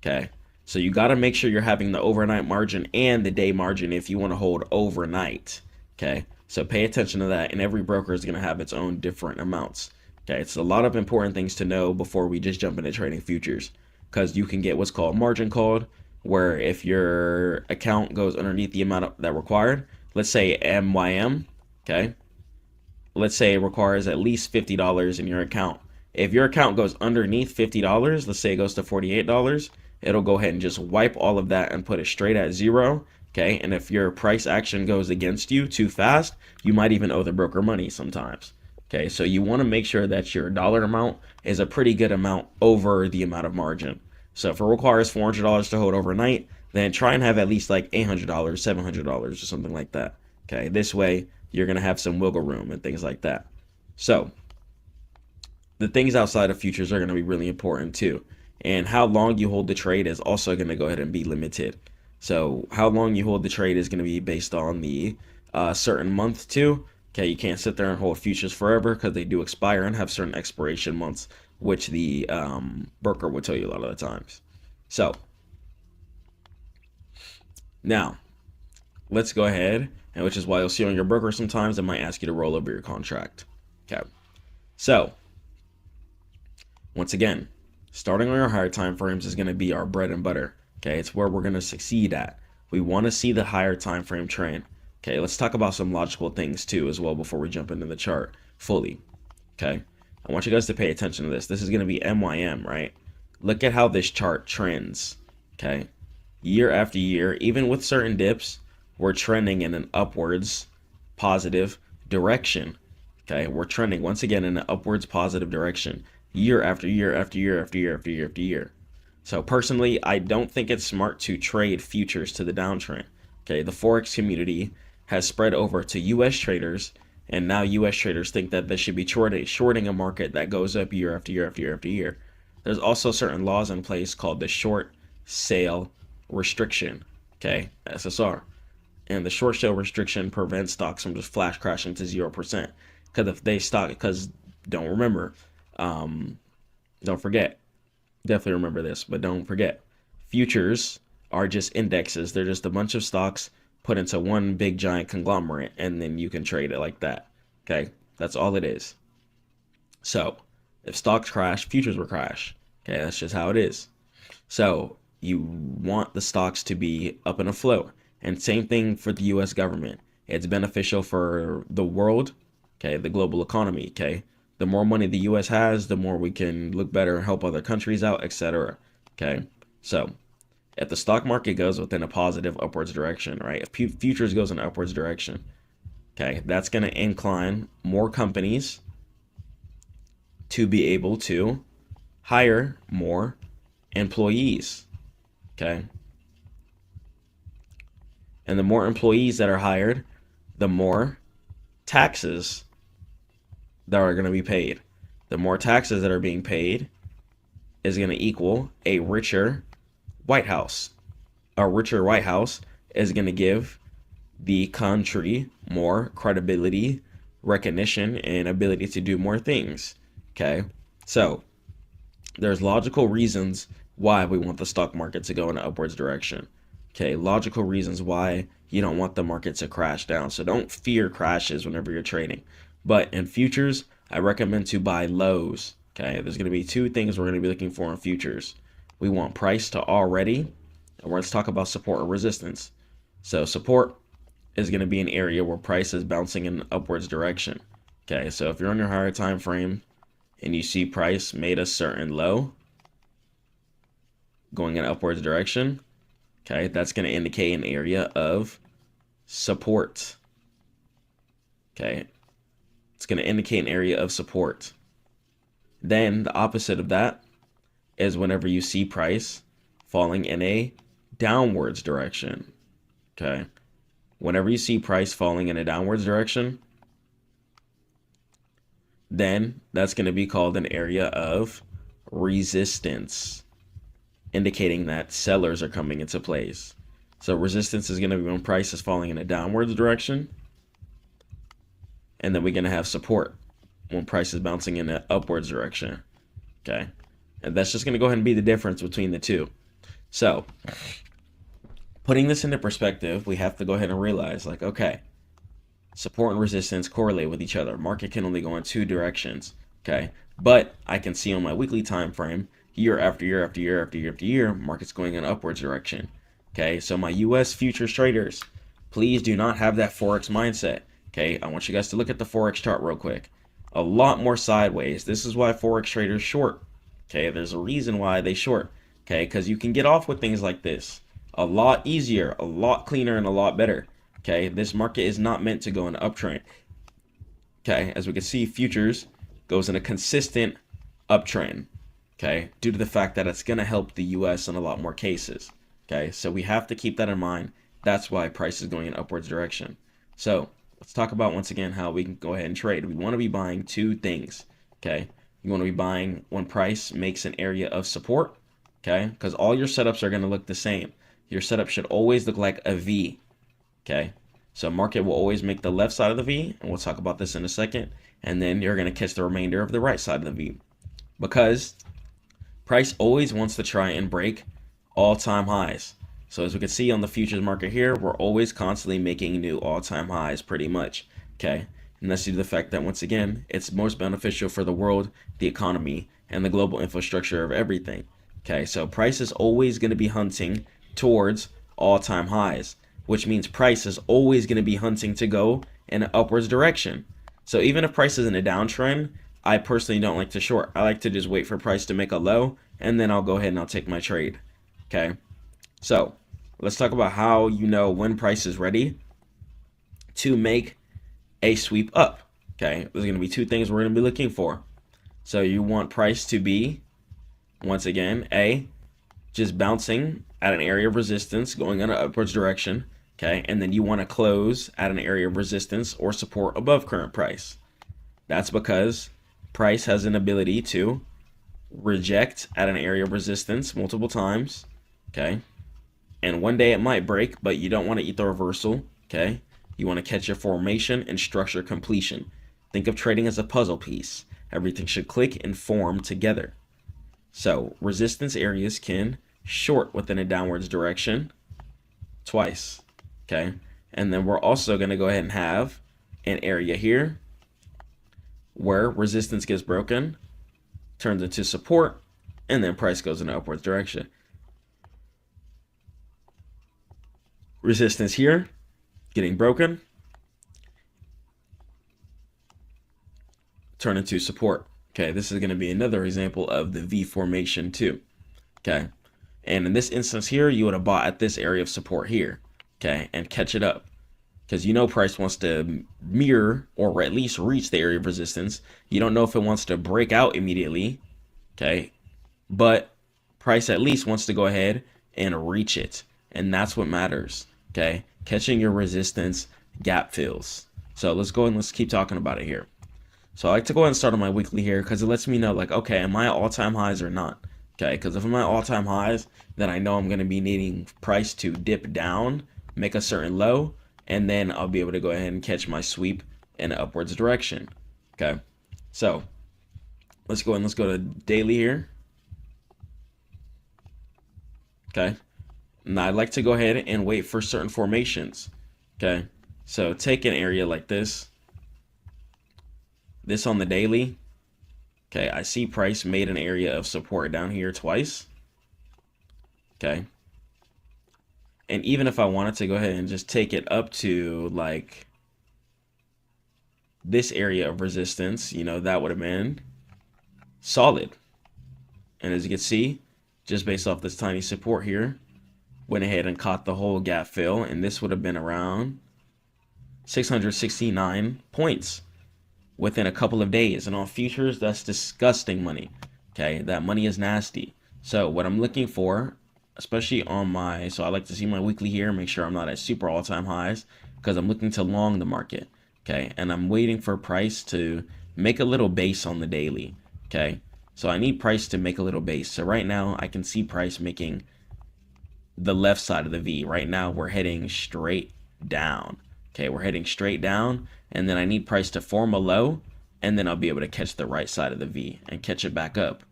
Okay. So you got to make sure you're having the overnight margin and the day margin if you want to hold overnight. Okay. So pay attention to that. And every broker is going to have its own different amounts. Okay. It's a lot of important things to know before we just jump into trading futures, because you can get what's called margin called, where if your account goes underneath the amount that required, let's say MYM. Okay. Let's say it requires at least $50 in your account. If your account goes underneath $50, let's say it goes to $48, it'll go ahead and just wipe all of that and put it straight at zero. Okay. And if your price action goes against you too fast, you might even owe the broker money sometimes. Okay. So you want to make sure that your dollar amount is a pretty good amount over the amount of margin. So if it requires $400 to hold overnight, then try and have at least like $800, $700 or something like that. Okay. This way you're going to have some wiggle room and things like that. So the things outside of futures are going to be really important too. And how long you hold the trade is also going to go ahead and be limited. So how long you hold the trade is going to be based on the certain month too. Okay, you can't sit there and hold futures forever because they do expire and have certain expiration months, which the broker will tell you a lot of the times. So now let's go ahead, and which is why you'll see on your broker sometimes it might ask you to roll over your contract. Okay, so once again, starting on your higher time frames is going to be our bread and butter. Okay, it's where we're going to succeed at. We want to see the higher time frame trend. Okay, let's talk about some logical things too as well before we jump into the chart fully. Okay, I want you guys to pay attention to this. This is going to be MYM, right? Look at how this chart trends. Okay, year after year, even with certain dips, we're trending in an upwards positive direction. Okay, we're trending once again in an upwards positive direction year after year after year after year after year after year. So personally, I don't think it's smart to trade futures to the downtrend. Okay, the Forex community has spread over to US traders And now US traders think that they should be shorting a market that goes up year after year after year after year. There's also certain laws in place called the short sale restriction, okay, SSR. And the short sale restriction prevents stocks from just flash crashing to 0%. Because if they stock, because don't forget, definitely remember this, but don't forget, futures are just indexes. They're just a bunch of stocks put into one big giant conglomerate, and then you can trade it like that. Okay, that's all it is. So if stocks crash, futures will crash. Okay, that's just how it is. So you want the stocks to be up and afloat. And same thing for the US government. It's beneficial for the world, okay, the global economy, okay? The more money the US has, the more we can look better and help other countries out, etc. Okay? So, if the stock market goes within a positive upwards direction, right? If futures goes in an upwards direction, okay, that's going to incline more companies to be able to hire more employees, okay? And the more employees that are hired, the more taxes that are going to be paid. The more taxes that are being paid is going to equal a richer White House. A richer White House is going to give the country more credibility, recognition, and ability to do more things. Okay? So, there's logical reasons why we want the stock market to go in an upwards direction. Okay, logical reasons why you don't want the market to crash down. So don't fear crashes whenever you're trading. But in futures, I recommend to buy lows. Okay, there's going to be two things we're going to be looking for in futures. We want price to already, and let's talk about support or resistance. So support is going to be an area where price is bouncing in an upwards direction. Okay, so if you're on your higher time frame and you see price made a certain low going in an upwards direction, okay, that's going to indicate an area of support. Okay, it's going to indicate an area of support. Then the opposite of that is whenever you see price falling in a downwards direction. Okay, whenever you see price falling in a downwards direction, then that's going to be called an area of resistance, indicating that sellers are coming into place. So resistance is going to be when price is falling in a downwards direction. And then we're going to have support when price is bouncing in an upwards direction. Okay. And that's just going to go ahead and be the difference between the two. So putting this into perspective, we have to go ahead and realize, like, okay, support and resistance correlate with each other. Market can only go in two directions. Okay. But I can see on my weekly time frame, year after year after year after year after year, market's going in an upwards direction. Okay, so my US futures traders, please do not have that Forex mindset. Okay, I want you guys to look at the Forex chart real quick. A lot more sideways. This is why Forex traders short. Okay, there's a reason why they short. Okay, because you can get off with things like this a lot easier, a lot cleaner, and a lot better. Okay, this market is not meant to go in an uptrend. Okay, as we can see, futures goes in a consistent uptrend. Okay, due to the fact that it's going to help the US in a lot more cases. Okay, so we have to keep that in mind. That's why price is going in upwards direction. So let's talk about once again how we can go ahead and trade. We want to be buying two things. Okay, you want to be buying when price makes an area of support. Okay, because all your setups are going to look the same. Your setup should always look like a V. Okay, so market will always make the left side of the V, and we'll talk about this in a second. And then you're going to catch the remainder of the right side of the V, because price always wants to try and break all-time highs. So as we can see on the futures market here, we're always constantly making new all-time highs pretty much. Okay, and that's due to the fact that, once again, it's most beneficial for the world, the economy, and the global infrastructure of everything. Okay, so price is always going to be hunting towards all-time highs, which means price is always going to be hunting to go in an upwards direction. So even if price is in a downtrend, I personally don't like to short. I like to just wait for price to make a low, and then I'll go ahead and I'll take my trade. Okay, so let's talk about how you know when price is ready to make a sweep up. Okay, there's going to be two things we're going to be looking for. So you want price to be, once again, just bouncing at an area of resistance going in an upwards direction. okay? And then you want to close at an area of resistance or support above current price. That's because price has an ability to reject at an area of resistance multiple times, okay? And one day it might break, but you don't want to eat the reversal, okay? You want to catch your formation and structure completion. Think of trading as a puzzle piece. Everything should click and form together. So resistance areas can short within a downwards direction twice, okay? And then we're also going to go ahead and have an area here where resistance gets broken, turns into support, and then price goes in an upwards direction. Resistance here, getting broken, turn into support. Okay, this is going to be another example of the V formation too. Okay, and in this instance here, you would have bought at this area of support here, okay, and catch it up. Because you know price wants to mirror or at least reach the area of resistance. You don't know if it wants to break out immediately, okay, but price at least wants to go ahead and reach it, and that's what matters, okay? Catching your resistance gap fills. So let's go and let's keep talking about it here. So I like to go ahead and start on my weekly here because it lets me know, like, okay, am I at all-time highs or not? Okay, because if I'm at all-time highs, then I know I'm going to be needing price to dip down, make a certain low, and then I'll be able to go ahead and catch my sweep in an upwards direction. Okay, so let's go and let's go to daily here. Okay, now I'd like to go ahead and wait for certain formations. Okay, so take an area like this on the daily. Okay, I see price made an area of support down here twice. Okay, and even if I wanted to go ahead and just take it up to like this area of resistance, you know, that would have been solid. And as you can see, just based off this tiny support here, went ahead and caught the whole gap fill, and this would have been around 669 points within a couple of days. And on futures, that's disgusting money. Okay, that money is nasty. So what I'm looking for, especially on my, so I like to see my weekly here, make sure I'm not at super all-time highs, because I'm looking to long the market. Okay, and I'm waiting for price to make a little base on the daily. Okay, so I need price to make a little base. So right now I can see price making the left side of the V. Right now we're heading straight down. Okay, we're heading straight down, and then I need price to form a low, and then I'll be able to catch the right side of the V and catch it back up.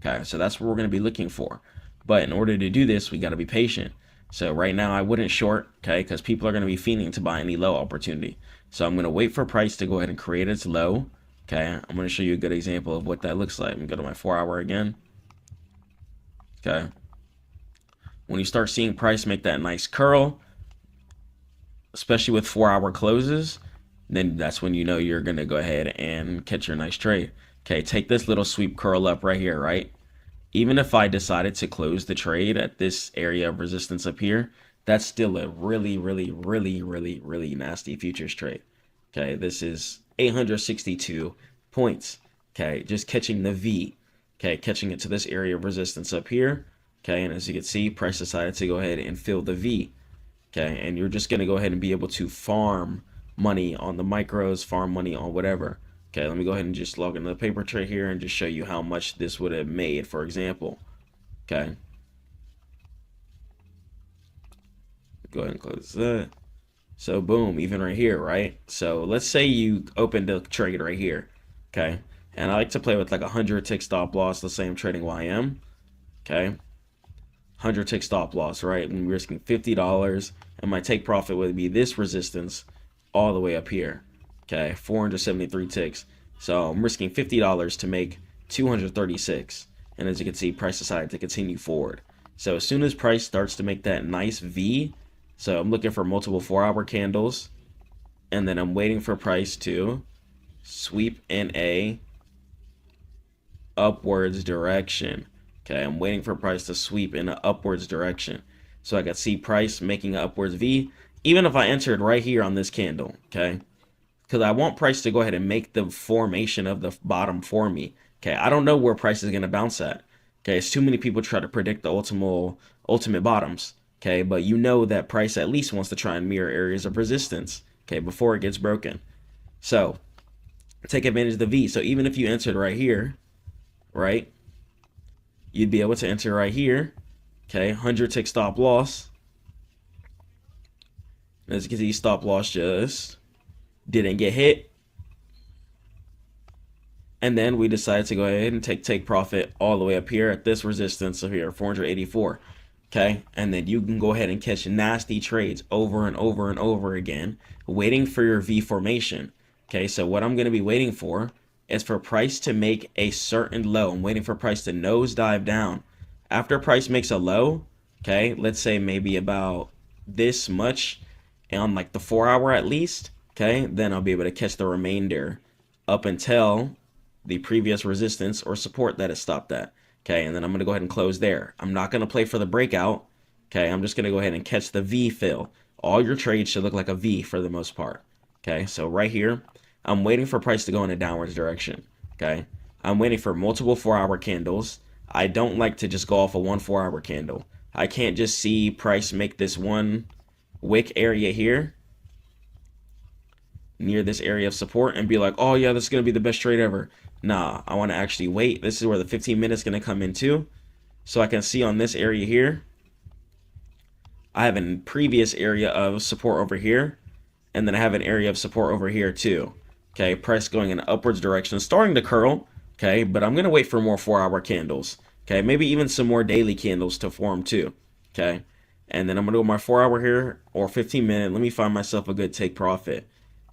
Okay, so that's what we're going to be looking for. But in order to do this, we got to be patient. So right now I wouldn't short, okay, because people are going to be fiending to buy any low opportunity. So I'm going to wait for price to go ahead and create its low. Okay, I'm going to show you a good example of what that looks like. I'm going to go to my 4-hour again. Okay. When you start seeing price make that nice curl, especially with 4-hour closes, then that's when you know you're going to go ahead and catch your nice trade. Okay, take this little sweep curl up right here, right? Even if I decided to close the trade at this area of resistance up here, that's still a really, really, really, really, really nasty futures trade. Okay, this is 862 points. Okay, just catching the V. Okay, catching it to this area of resistance up here. Okay, and as you can see, price decided to go ahead and fill the V. Okay, and you're just going to go ahead and be able to farm money on the micros, farm money on whatever. Okay, let me go ahead and just log into the paper tray here and just show you how much this would have made, for example. Okay. Go ahead and close that. So boom, even right here, right? So let's say you opened a trade right here. Okay, and I like to play with like 100 tick stop loss. Let's say I'm trading YM. Okay, 100 tick stop loss, right? I'm risking $50, and my take profit would be this resistance all the way up here. Okay, 473 ticks. So I'm risking $50 to make 236. And as you can see, price decided to continue forward. So as soon as price starts to make that nice V, so I'm looking for multiple 4-hour candles, and then I'm waiting for price to sweep in a upwards direction. Okay, I'm waiting for price to sweep in an upwards direction. So I can see price making an upwards V, even if I entered right here on this candle, okay? Because I want price to go ahead and make the formation of the bottom for me. Okay, I don't know where price is going to bounce at. Okay, it's too many people try to predict the ultimate bottoms. Okay, but you know that price at least wants to try and mirror areas of resistance, okay, before it gets broken. So take advantage of the V. So even if you entered right here, right, you'd be able to enter right here, okay, 100 tick stop loss. As you can see, stop loss just didn't get hit. And then we decided to go ahead and take profit all the way up here at this resistance of here, 484. Okay, and then you can go ahead and catch nasty trades over and over and over again, waiting for your V formation. Okay, so what I'm going to be waiting for is for price to make a certain low. I'm waiting for price to nosedive down. After price makes a low, okay, let's say maybe about this much on like the 4 hour at least, okay, then I'll be able to catch the remainder up until the previous resistance or support that it stopped at. Okay, and then I'm going to go ahead and close there. I'm not going to play for the breakout. Okay, I'm just going to go ahead and catch the V fill. All your trades should look like a V for the most part. Okay, so right here, I'm waiting for price to go in a downwards direction. Okay, I'm waiting for multiple 4 hour candles. I don't like to just go off of one 4 hour candle. I can't just see price make this one wick area here near this area of support and be like, oh yeah, this is going to be the best trade ever. Nah, I want to actually wait. This is where the 15 minutes going to come in too. So I can see on this area here, I have a previous area of support over here. And then I have an area of support over here too. Okay, price going in an upwards direction, starting to curl. Okay, but I'm going to wait for more 4 hour candles. Okay, maybe even some more daily candles to form too. Okay, and then I'm going to go my 4 hour here or 15 minute. Let me find myself a good take profit.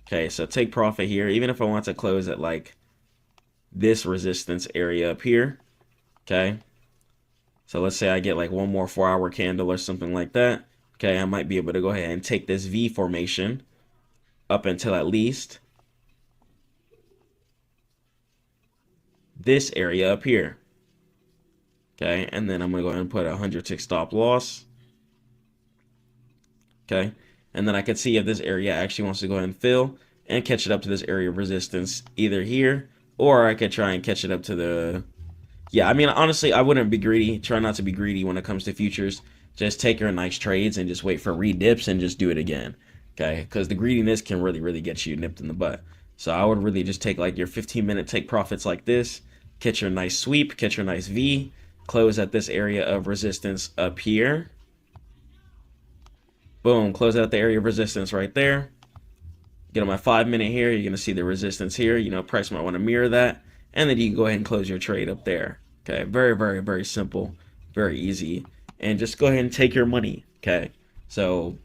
Okay, so take profit here, even if I want to close at like this resistance area up here. Okay, so let's say I get like one more 4 hour candle or something like that. Okay, I might be able to go ahead and take this V formation up until at least this area up here. Okay, and then I'm going to go ahead and put a 100 tick stop loss. Okay, and then I can see if this area actually wants to go ahead and fill and catch it up to this area of resistance either here, or I could try and catch it up to the, yeah, I mean, honestly, I wouldn't be greedy. Try not to be greedy when it comes to futures. Just take your nice trades and just wait for redips and just do it again. Okay, because the greediness can really get you nipped in the butt. So I would really just take like your 15-minute take profits like this, catch your nice sweep, catch your nice V, close at this area of resistance up here. Boom, close out the area of resistance right there. Get on my 5 minute here, you're going to see the resistance here. You know, price might want to mirror that. And then you can go ahead and close your trade up there. Okay, very simple, very easy. And just go ahead and take your money. Okay, so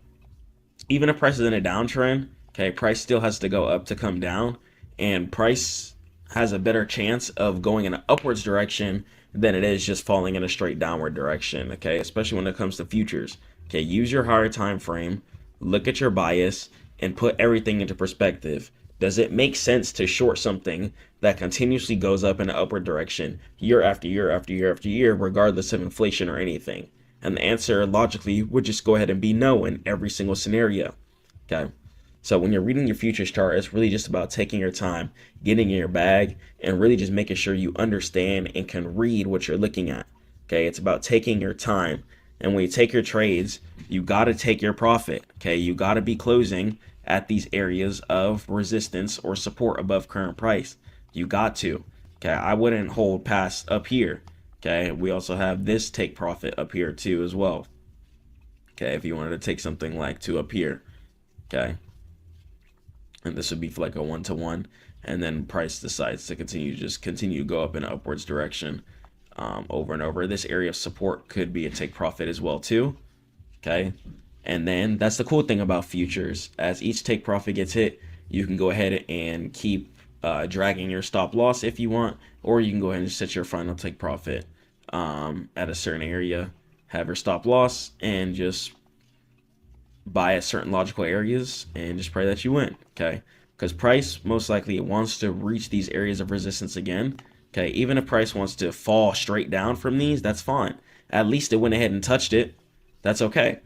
even if price is in a downtrend, okay, price still has to go up to come down. And price has a better chance of going in an upwards direction than it is just falling in a straight downward direction. Okay, especially when it comes to futures. Okay, use your higher time frame, look at your bias, and put everything into perspective. Does it make sense to short something that continuously goes up in an upward direction year after year after year after year, regardless of inflation or anything? And the answer logically would just go ahead and be no in every single scenario. Okay, so when you're reading your futures chart, it's really just about taking your time, getting in your bag, and really just making sure you understand and can read what you're looking at. Okay, it's about taking your time. And when you take your trades, you got to take your profit. Okay, you got to be closing at these areas of resistance or support above current price. You got to. Okay, I wouldn't hold past up here. Okay, we also have this take profit up here too as well. Okay, if you wanted to take something like to up here. Okay, and this would be for like a 1-to-1, and then price decides to continue to go up in an upwards direction. Over and over. This area of support could be a take profit as well too. Okay, and then that's the cool thing about futures. As each take profit gets hit, you can go ahead and keep dragging your stop loss if you want, or you can go ahead and set your final take profit at a certain area, have your stop loss, and just buy at certain logical areas and just pray that you win. Okay, because price most likely wants to reach these areas of resistance again. Okay, even if price wants to fall straight down from these, that's fine. At least it went ahead and touched it. That's okay.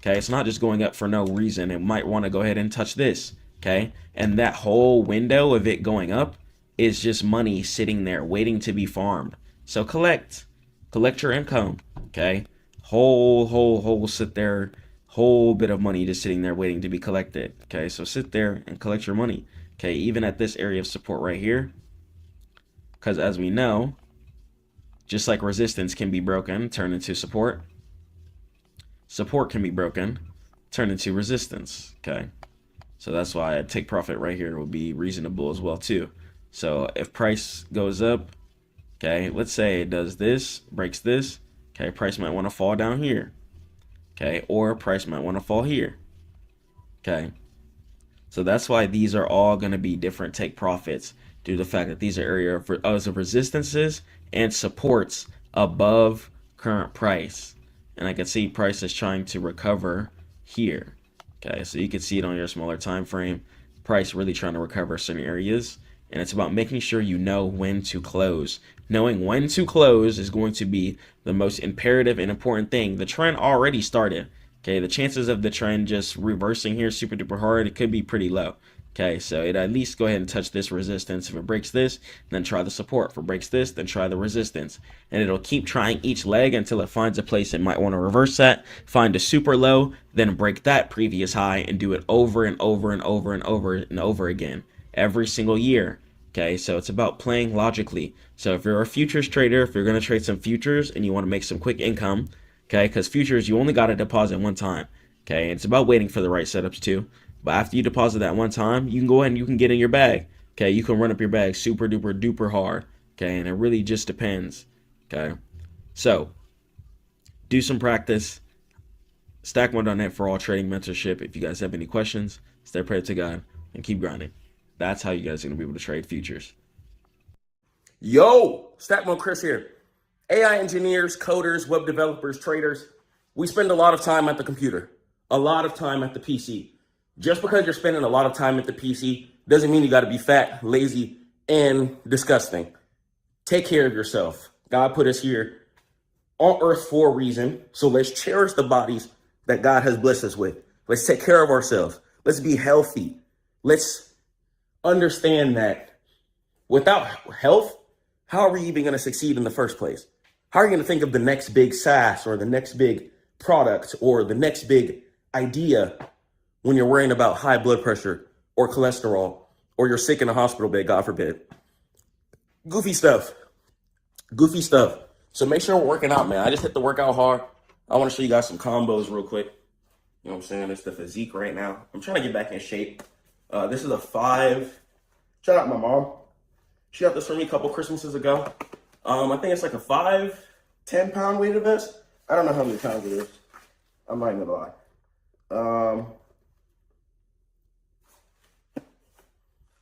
Okay, it's not just going up for no reason. It might want to go ahead and touch this. Okay, and that whole window of it going up is just money sitting there waiting to be farmed. So collect your income. Okay, whole sit there, whole bit of money just sitting there waiting to be collected. Okay, so sit there and collect your money. Okay, even at this area of support right here, because as we know, just like resistance can be broken, turn into support, support can be broken, turn into resistance. Okay, so that's why a take profit right here will be reasonable as well too. So if price goes up, okay, let's say it does this, breaks this, okay, price might want to fall down here, okay, or price might want to fall here, okay. So that's why these are all going to be different take profits due to the fact that these are areas of resistances and supports above current price. And I can see price is trying to recover here. Okay, so you can see it on your smaller time frame. Price really trying to recover certain areas. And it's about making sure you know when to close. Knowing when to close is going to be the most imperative and important thing. The trend already started. Okay, the chances of the trend just reversing here super duper hard, it could be pretty low. Okay, so it at least go ahead and touch this resistance. If it breaks this, then try the support. If it breaks this, then try the resistance. And it'll keep trying each leg until it finds a place it might want to reverse that, find a super low, then break that previous high and do it over and over and over and over and over again every single year. Okay, so it's about playing logically. So if you're a futures trader, if you're going to trade some futures and you want to make some quick income, okay, because futures, you only got to deposit one time. Okay, it's about waiting for the right setups too. But after you deposit that one time, you can go ahead and you can get in your bag. Okay, you can run up your bag super duper duper hard. Okay, and it really just depends. Okay, so do some practice. Stackmode.net for all trading mentorship. If you guys have any questions, stay prayed to God and keep grinding. That's how you guys are going to be able to trade futures. Yo, Stackmodechris here. AI engineers, coders, web developers, traders, we spend a lot of time at the computer, a lot of time at the PC. Just because you're spending a lot of time at the PC doesn't mean you got to be fat, lazy, and disgusting. Take care of yourself. God put us here on earth for a reason, so let's cherish the bodies that God has blessed us with. Let's take care of ourselves. Let's be healthy. Let's understand that without health, how are we even going to succeed in the first place? How are you going to think of the next big SaaS or the next big product or the next big idea when you're worrying about high blood pressure or cholesterol or you're sick in a hospital bed, God forbid? Goofy stuff. Goofy stuff. So make sure we're working out, man. I just hit the workout hard. I want to show you guys some combos real quick. You know what I'm saying? It's the physique right now. I'm trying to get back in shape. This is a 5. Shout out my mom. She got this for me a couple Christmases ago. I think it's like a 5, 10-pound weighted vest. I don't know how many pounds it is. I'm not even gonna lie.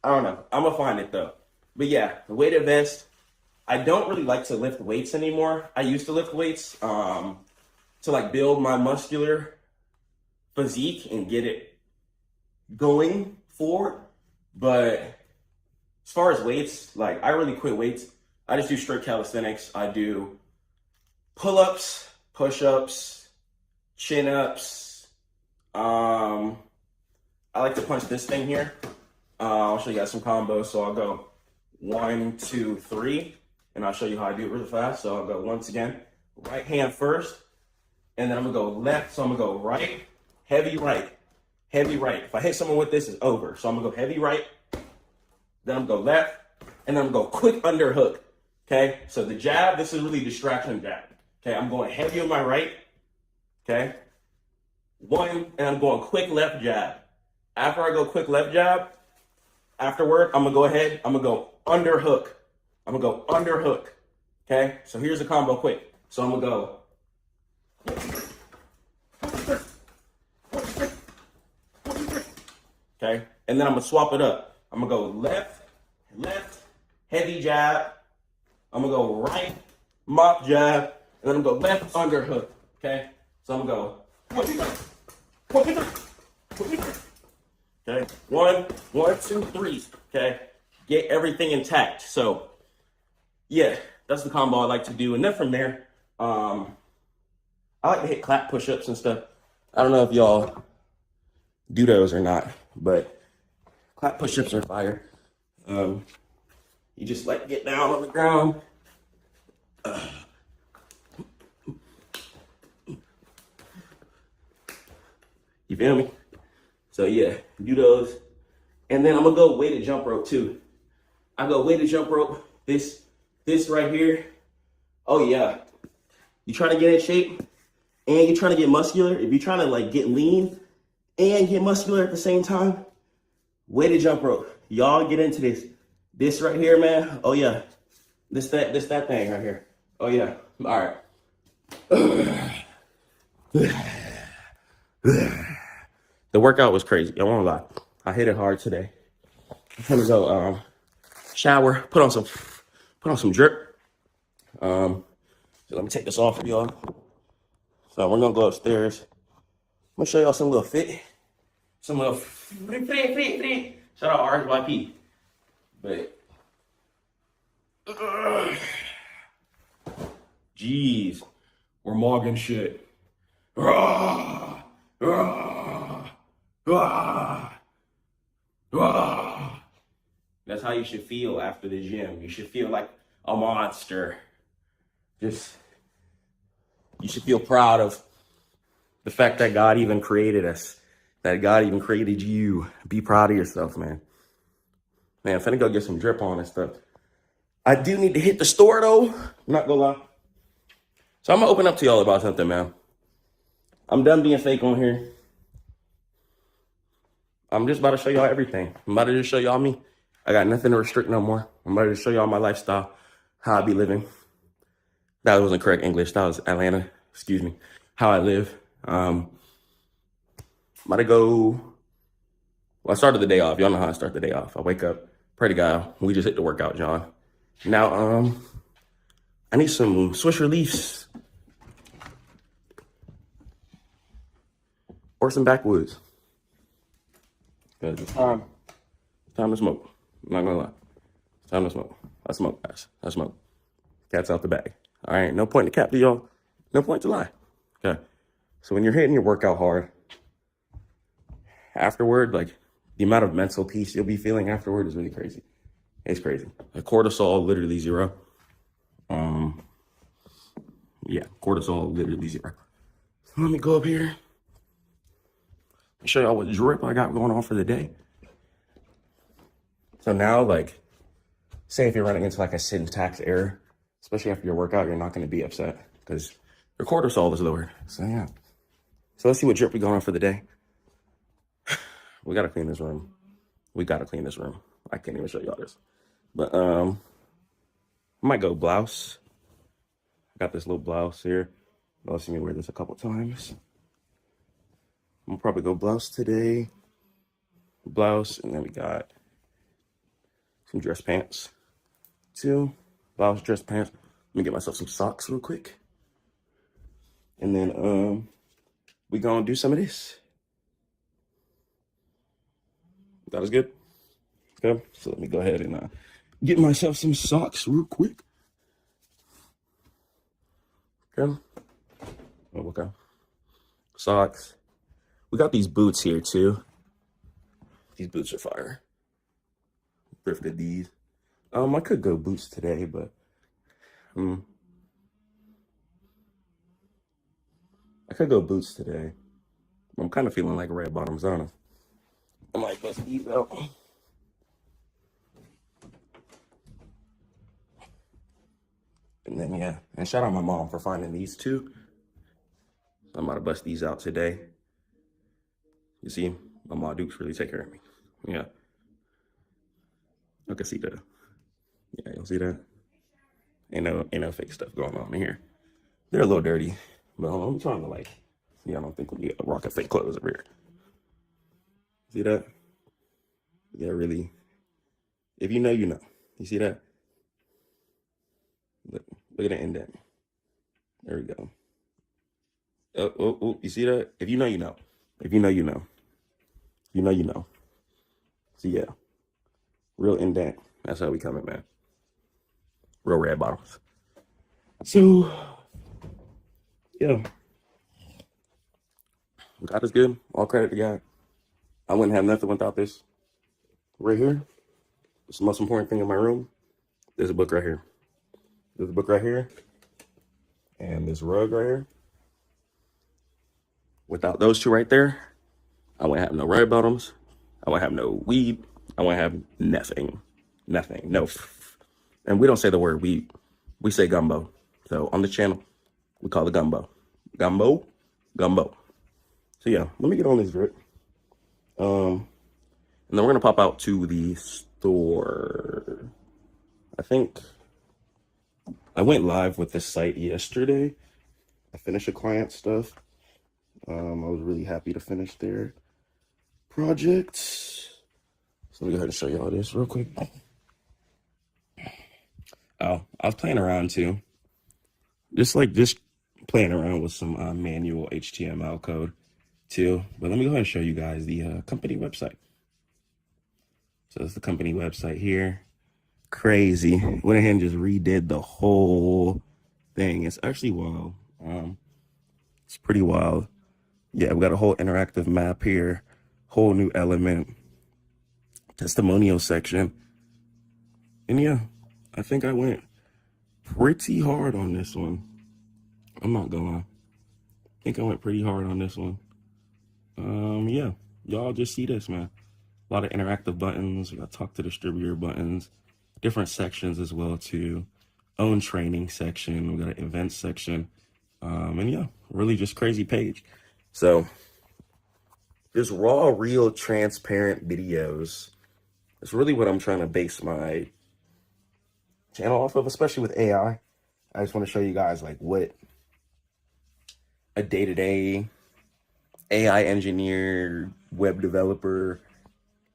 I don't know. I'm gonna find it though. But yeah, the weighted vest. I don't really like to lift weights anymore. I used to lift weights to like build my muscular physique and get it going forward. But as far as weights, like I really quit weights. I just do straight calisthenics. I do pull-ups, push-ups, chin-ups. I like to punch this thing here. I'll show you guys some combos. So I'll go 1, 2, 3, and I'll show you how I do it really fast. So I'll go once again, right hand first, and then I'm gonna go left. So I'm gonna go right, heavy right, heavy right. If I hit someone with this, it's over. So I'm gonna go heavy right, then I'm gonna go left, and then I'm gonna go quick underhook. Okay, so the jab, this is really distraction jab. Okay, I'm going heavy on my right. Okay, 1, and I'm going quick left jab. After I go quick left jab, afterward, I'm gonna go ahead, I'm gonna go underhook. I'm gonna go underhook. Okay, so here's the combo quick. So I'm gonna go. Okay, and then I'm gonna swap it up. I'm gonna go left, left, heavy jab. I'm gonna go right, mop jab, and then I'm gonna go left underhook. Okay, so I'm gonna go. Okay, 1, 2, 3. Okay, get everything intact. So, yeah, that's the combo I like to do. And then from there, I like to hit clap push-ups and stuff. I don't know if y'all do those or not, but clap push-ups are fire. You just like get down on the ground. You feel me? So yeah, do those. And then I'm gonna go weighted jump rope too. I go weighted jump rope, this right here. Oh yeah. You trying to get in shape and you're trying to get muscular. If you're trying to like get lean and get muscular at the same time, weighted jump rope. Y'all get into this. This right here, man. Oh yeah. This that thing right here. Oh yeah. All right. The workout was crazy. I won't lie. I hit it hard today. I'm gonna go shower, put on some drip. So let me take this off for y'all. So we're gonna go upstairs. I'm gonna show y'all some little fit. Some little shout out RSYP. But jeez, we're mogging shit. Rah, rah, rah, rah. That's how you should feel after the gym. You should feel like a monster. You should feel proud of the fact that God even created us, that God even created you. Be proud of yourself, man. Man, I'm finna go get some drip on and stuff. I do need to hit the store though. I'm not gonna lie. So I'm gonna open up to y'all about something, man. I'm done being fake on here. I'm just about to show y'all everything. I'm about to just show y'all me. I got nothing to restrict no more. I'm about to show y'all my lifestyle, how I be living. That wasn't correct English. That was Atlanta. Excuse me. How I live. I'm about to go. Well, I started the day off. Y'all know how I start the day off. I wake up, pray to God. We just hit the workout, John. Now, I need some Swiss Reliefs or some backwoods. Because it's time to smoke. I'm not gonna lie. It's time to smoke. I smoke, guys. I smoke. Cat's out the bag. All right, no point to cap to y'all. No point to lie. Okay. So when you're hitting your workout hard, afterward, like the amount of mental peace you'll be feeling afterward is really crazy. It's crazy. Like cortisol, literally zero. Yeah, cortisol, literally zero. So let me go up here. Show y'all what drip I got going on for the day. So now, like, say if you're running into like a syntax error, especially after your workout, you're not going to be upset because your cortisol is lowered. So yeah. So let's see what drip we got on for the day. We got to clean this room. I can't even show y'all this. But I might go blouse. I got this little blouse here. Y'all see me wear this a couple times. I'm gonna probably go blouse today. Blouse, and then we got some dress pants. Two blouse, dress pants. Let me get myself some socks real quick. And then we gonna do some of this. That was good. Okay, so let me go ahead and get myself some socks real quick. Okay. Oh, okay. Socks. We got these boots here too. These boots are fire. Thrifted these. I could go boots today, but I could go boots today. I'm kind of feeling like red bottoms on them. I might bust these out. And then yeah, and shout out my mom for finding these too. I'm about to bust these out today. You see, my mom Dukes really take care of me. Yeah. I can see that. Yeah, you'll see that. Ain't no fake stuff going on in here. They're a little dirty, but I'm trying to like. Yeah, I don't think we rocking fake clothes over here. See that? Yeah, really. If you know, you know. You see that? Look at the indent. There we go. Oh, you see that? If you know, you know. If you know, you know. You know, you know. So yeah, real indent. That's how we coming, man. Real red bottoms. So yeah, God is good. All credit to God. I wouldn't have nothing without this. Right here. It's the most important thing in my room. There's a book right here. There's a book right here. And this rug right here. Without those two right there, I won't have no red bottoms. I won't have no weed. I won't have nothing. Nothing. No. And we don't say the word weed. We say gumbo. So on the channel, we call it gumbo. Gumbo? Gumbo. So yeah, let me get on this drip. And then we're gonna pop out to the store. I think I went live with this site yesterday. I finished a client stuff. I was really happy to finish their project. So let me go ahead and show y'all this real quick. Oh, I was playing around too. Just playing around with some manual HTML code too. But let me go ahead and show you guys the company website. So it's the company website here. Crazy. Went ahead and just redid the whole thing. It's actually wild. It's pretty wild. Yeah, we got a whole interactive map here, whole new element, testimonial section. And yeah, I think I went pretty hard on this one. I'm not gonna lie. I think I went pretty hard on this one. Yeah, y'all just see this, man. A lot of interactive buttons. We got talk to distributor buttons, different sections as well too. Own training section. We got an event section. And yeah, really just crazy page. So just raw, real, transparent videos. It's really what I'm trying to base my channel off of, especially with AI. I just want to show you guys like what a day-to-day AI engineer, web developer,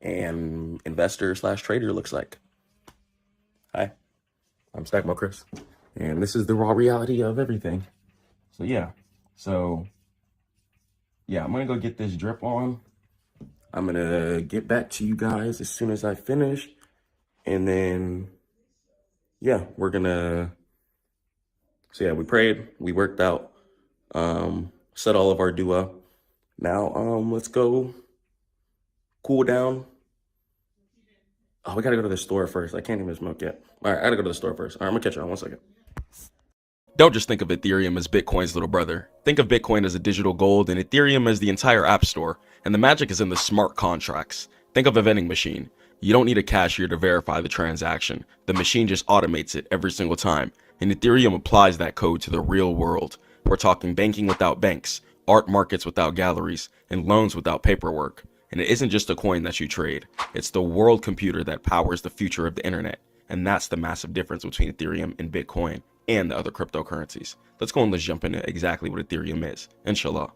and investor / trader looks like. Hi, I'm Stackmodechris, and this is the raw reality of everything. So yeah, I'm gonna go get this drip on. I'm gonna get back to you guys as soon as I finish, and then yeah, we're gonna. So yeah, we prayed, we worked out, said all of our dua. Now let's go cool down. Oh, we gotta go to the store first. I can't even smoke yet. All right, I gotta go to the store first. All right, I'm gonna catch you on 1 second. Don't just think of Ethereum as Bitcoin's little brother. Think of Bitcoin as a digital gold and Ethereum as the entire app store. And the magic is in the smart contracts. Think of a vending machine. You don't need a cashier to verify the transaction. The machine just automates it every single time. And Ethereum applies that code to the real world. We're talking banking without banks, art markets without galleries, and loans without paperwork. And it isn't just a coin that you trade. It's the world computer that powers the future of the internet. And that's the massive difference between Ethereum and Bitcoin and the other cryptocurrencies. Let's go and let's jump into exactly what Ethereum is, inshallah.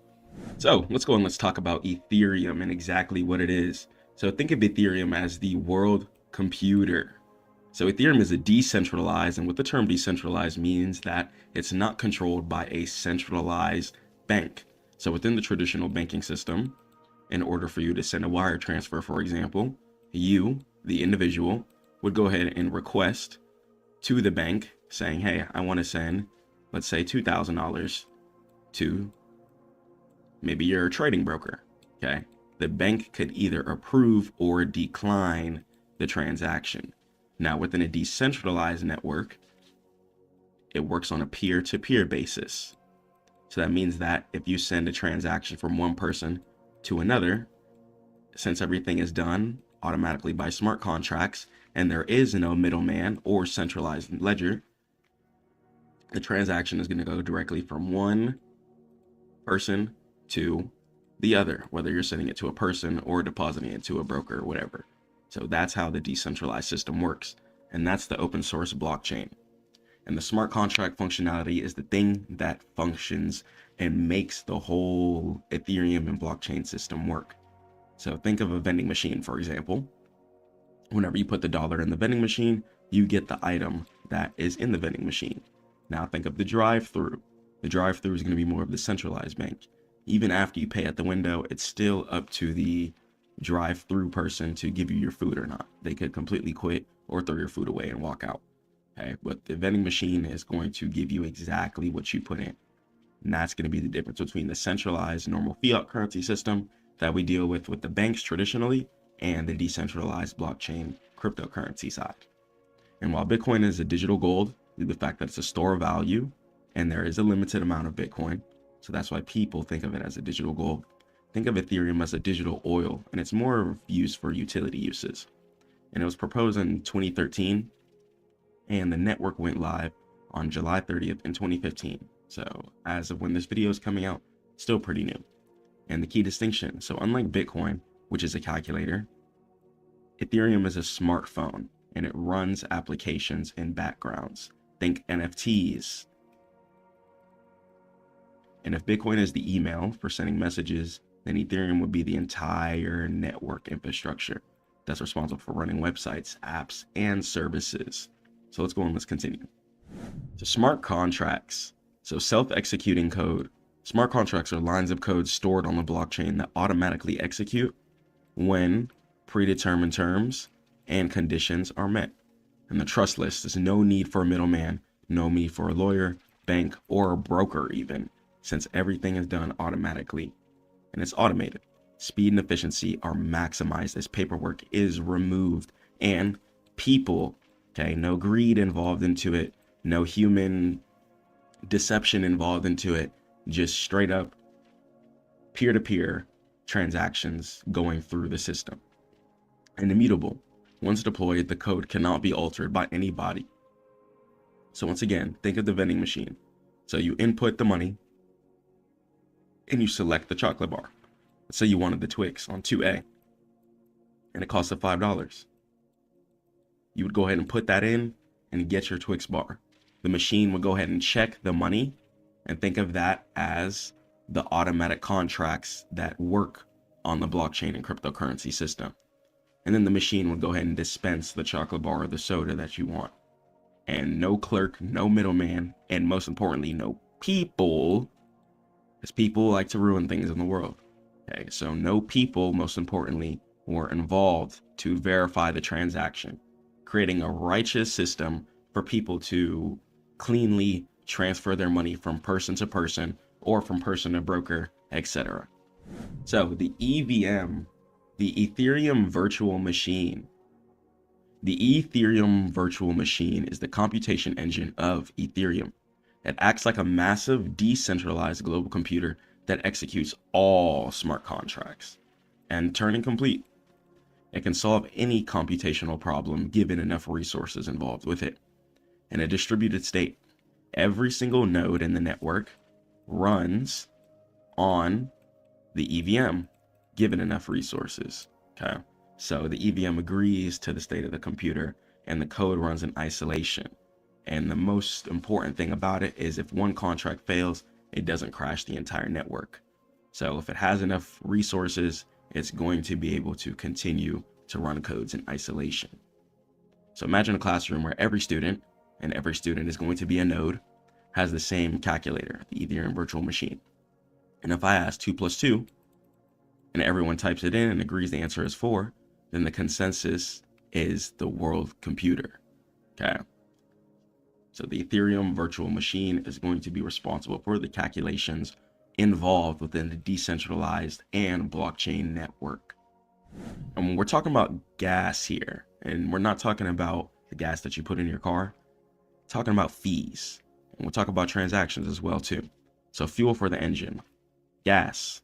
So let's go and let's talk about Ethereum and exactly what it is. So think of Ethereum as the world computer. So Ethereum is a decentralized, and what the term decentralized means that it's not controlled by a centralized bank. So within the traditional banking system, in order for you to send a wire transfer, for example, you, the individual, would go ahead and request to the bank saying, hey, I want to send, let's say, $2,000 to maybe you're a trading broker, okay? The bank could either approve or decline the transaction. Now, within a decentralized network, it works on a peer-to-peer basis. So that means that if you send a transaction from one person to another, since everything is done automatically by smart contracts and there is no middleman or centralized ledger, the transaction is going to go directly from one person to the other, whether you're sending it to a person or depositing it to a broker or whatever. So that's how the decentralized system works. And that's the open source blockchain. And the smart contract functionality is the thing that functions and makes the whole Ethereum and blockchain system work. So think of a vending machine, for example. Whenever you put the dollar in the vending machine, you get the item that is in the vending machine. Now think of the drive-through. The drive-through is going to be more of the centralized bank. Even after you pay at the window, it's still up to the drive-through person to give you your food or not. They could completely quit or throw your food away and walk out. Okay, but the vending machine is going to give you exactly what you put in. And that's going to be the difference between the centralized normal fiat currency system that we deal with the banks traditionally and the decentralized blockchain cryptocurrency side. And while Bitcoin is a digital gold, the fact that it's a store of value and there is a limited amount of Bitcoin, so that's why people think of it as a digital gold. Think of Ethereum as a digital oil, and it's more used for utility uses. And it was proposed in 2013, and the network went live on July 30th in 2015. So as of when this video is coming out, still pretty new. And the key distinction, so unlike Bitcoin, which is a calculator, Ethereum is a smartphone, and it runs applications in backgrounds. Think NFTs. And if Bitcoin is the email for sending messages, then Ethereum would be the entire network infrastructure that's responsible for running websites, apps, and services. So let's go on, let's continue. So smart contracts. So self-executing code. Smart contracts are lines of code stored on the blockchain that automatically execute when predetermined terms and conditions are met. And the trust list is no need for a middleman, no need for a lawyer, bank, or a broker even, since everything is done automatically and it's automated. Speed and efficiency are maximized as paperwork is removed and people, okay, no greed involved into it, no human deception involved into it, just straight up peer-to-peer transactions going through the system. And immutable. Once deployed, the code cannot be altered by anybody. So once again, think of the vending machine. So you input the money and you select the chocolate bar. Let's say you wanted the Twix on 2A and it costs $5. You would go ahead and put that in and get your Twix bar. The machine would go ahead and check the money, and think of that as the automatic contracts that work on the blockchain and cryptocurrency system. And then the machine would go ahead and dispense the chocolate bar or the soda that you want. And no clerk, no middleman, and most importantly, no people, because people like to ruin things in the world. Okay, so no people, most importantly, were involved to verify the transaction, creating a righteous system for people to cleanly transfer their money from person to person or from person to broker, etc. So the EVM, the Ethereum virtual machine. The Ethereum virtual machine is the computation engine of Ethereum. It acts like a massive decentralized global computer that executes all smart contracts and Turing complete. It can solve any computational problem given enough resources involved with it. In a distributed state, every single node in the network runs on the EVM given enough resources. Okay, so the EVM agrees to the state of the computer and the code runs in isolation. And the most important thing about it is if one contract fails, it doesn't crash the entire network. So if it has enough resources, it's going to be able to continue to run codes in isolation. So imagine a classroom where every student, and every student is going to be a node, has the same calculator, the Ethereum virtual machine. And if I ask 2 + 2, and everyone types it in and agrees the answer is 4, then the consensus is the world computer. Okay. So the Ethereum virtual machine is going to be responsible for the calculations involved within the decentralized and blockchain network. And when we're talking about gas here, and we're not talking about the gas that you put in your car, we're talking about fees. And we'll talk about transactions as well too. So fuel for the engine, gas.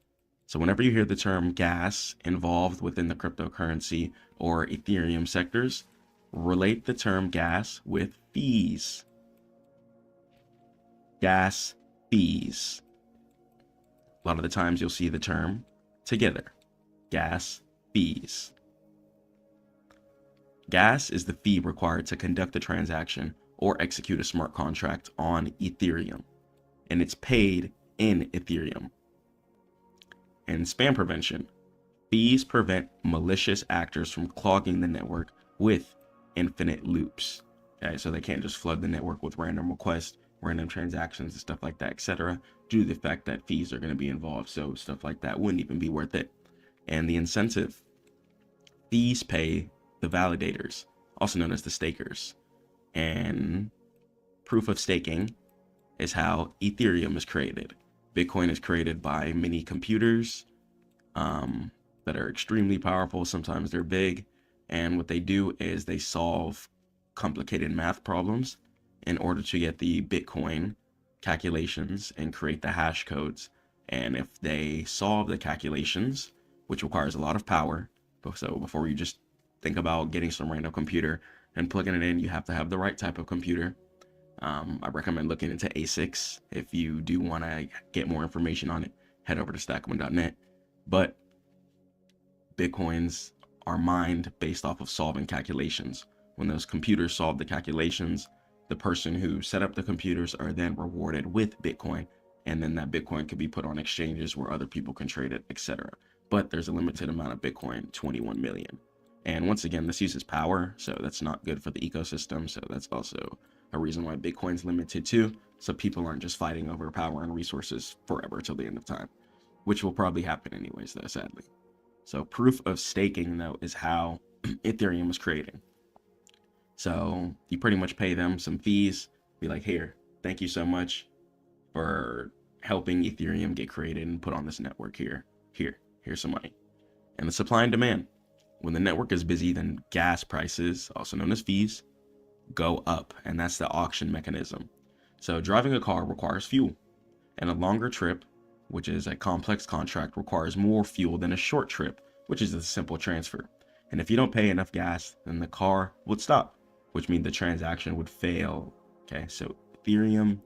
So whenever you hear the term gas involved within the cryptocurrency or Ethereum sectors, relate the term gas with fees. Gas fees. A lot of the times you'll see the term together. Gas fees. Gas is the fee required to conduct a transaction or execute a smart contract on Ethereum, and it's paid in Ethereum. And spam prevention. Fees prevent malicious actors from clogging the network with infinite loops. Okay, so they can't just flood the network with random requests, random transactions and stuff like that, etc., due to the fact that fees are going to be involved. So stuff like that wouldn't even be worth it. And the incentive, fees pay the validators, also known as the stakers. And proof of staking is how Ethereum is created. Bitcoin is created by many computers that are extremely powerful. Sometimes they're big. And what they do is they solve complicated math problems in order to get the Bitcoin calculations and create the hash codes And if they solve the calculations, which requires a lot of power, so before you just think about getting some random computer and plugging it in, you have to have the right type of computer. I recommend looking into ASICs. If you do want to get more information on it, head over to stackmode.net. But Bitcoins are mined based off of solving calculations. When those computers solve the calculations, the person who set up the computers are then rewarded with Bitcoin, and then that Bitcoin could be put on exchanges where other people can trade it, etc. But there's a limited amount of Bitcoin, 21 million. And once again, this uses power, so that's not good for the ecosystem. So that's also a reason why Bitcoin's limited too. So people aren't just fighting over power and resources forever till the end of time, which will probably happen anyways, though, sadly. So proof of staking, though, is how Ethereum was created. So you pretty much pay them some fees, be like, here, thank you so much for helping Ethereum get created and put on this network here. Here's some money. And the supply and demand. When the network is busy, then gas prices, also known as fees, go up, and that's the auction mechanism. So driving a car requires fuel, and a longer trip, which is a complex contract, requires more fuel than a short trip, which is a simple transfer. And if you don't pay enough gas, then the car would stop, which means the transaction would fail. Okay, so Ethereum,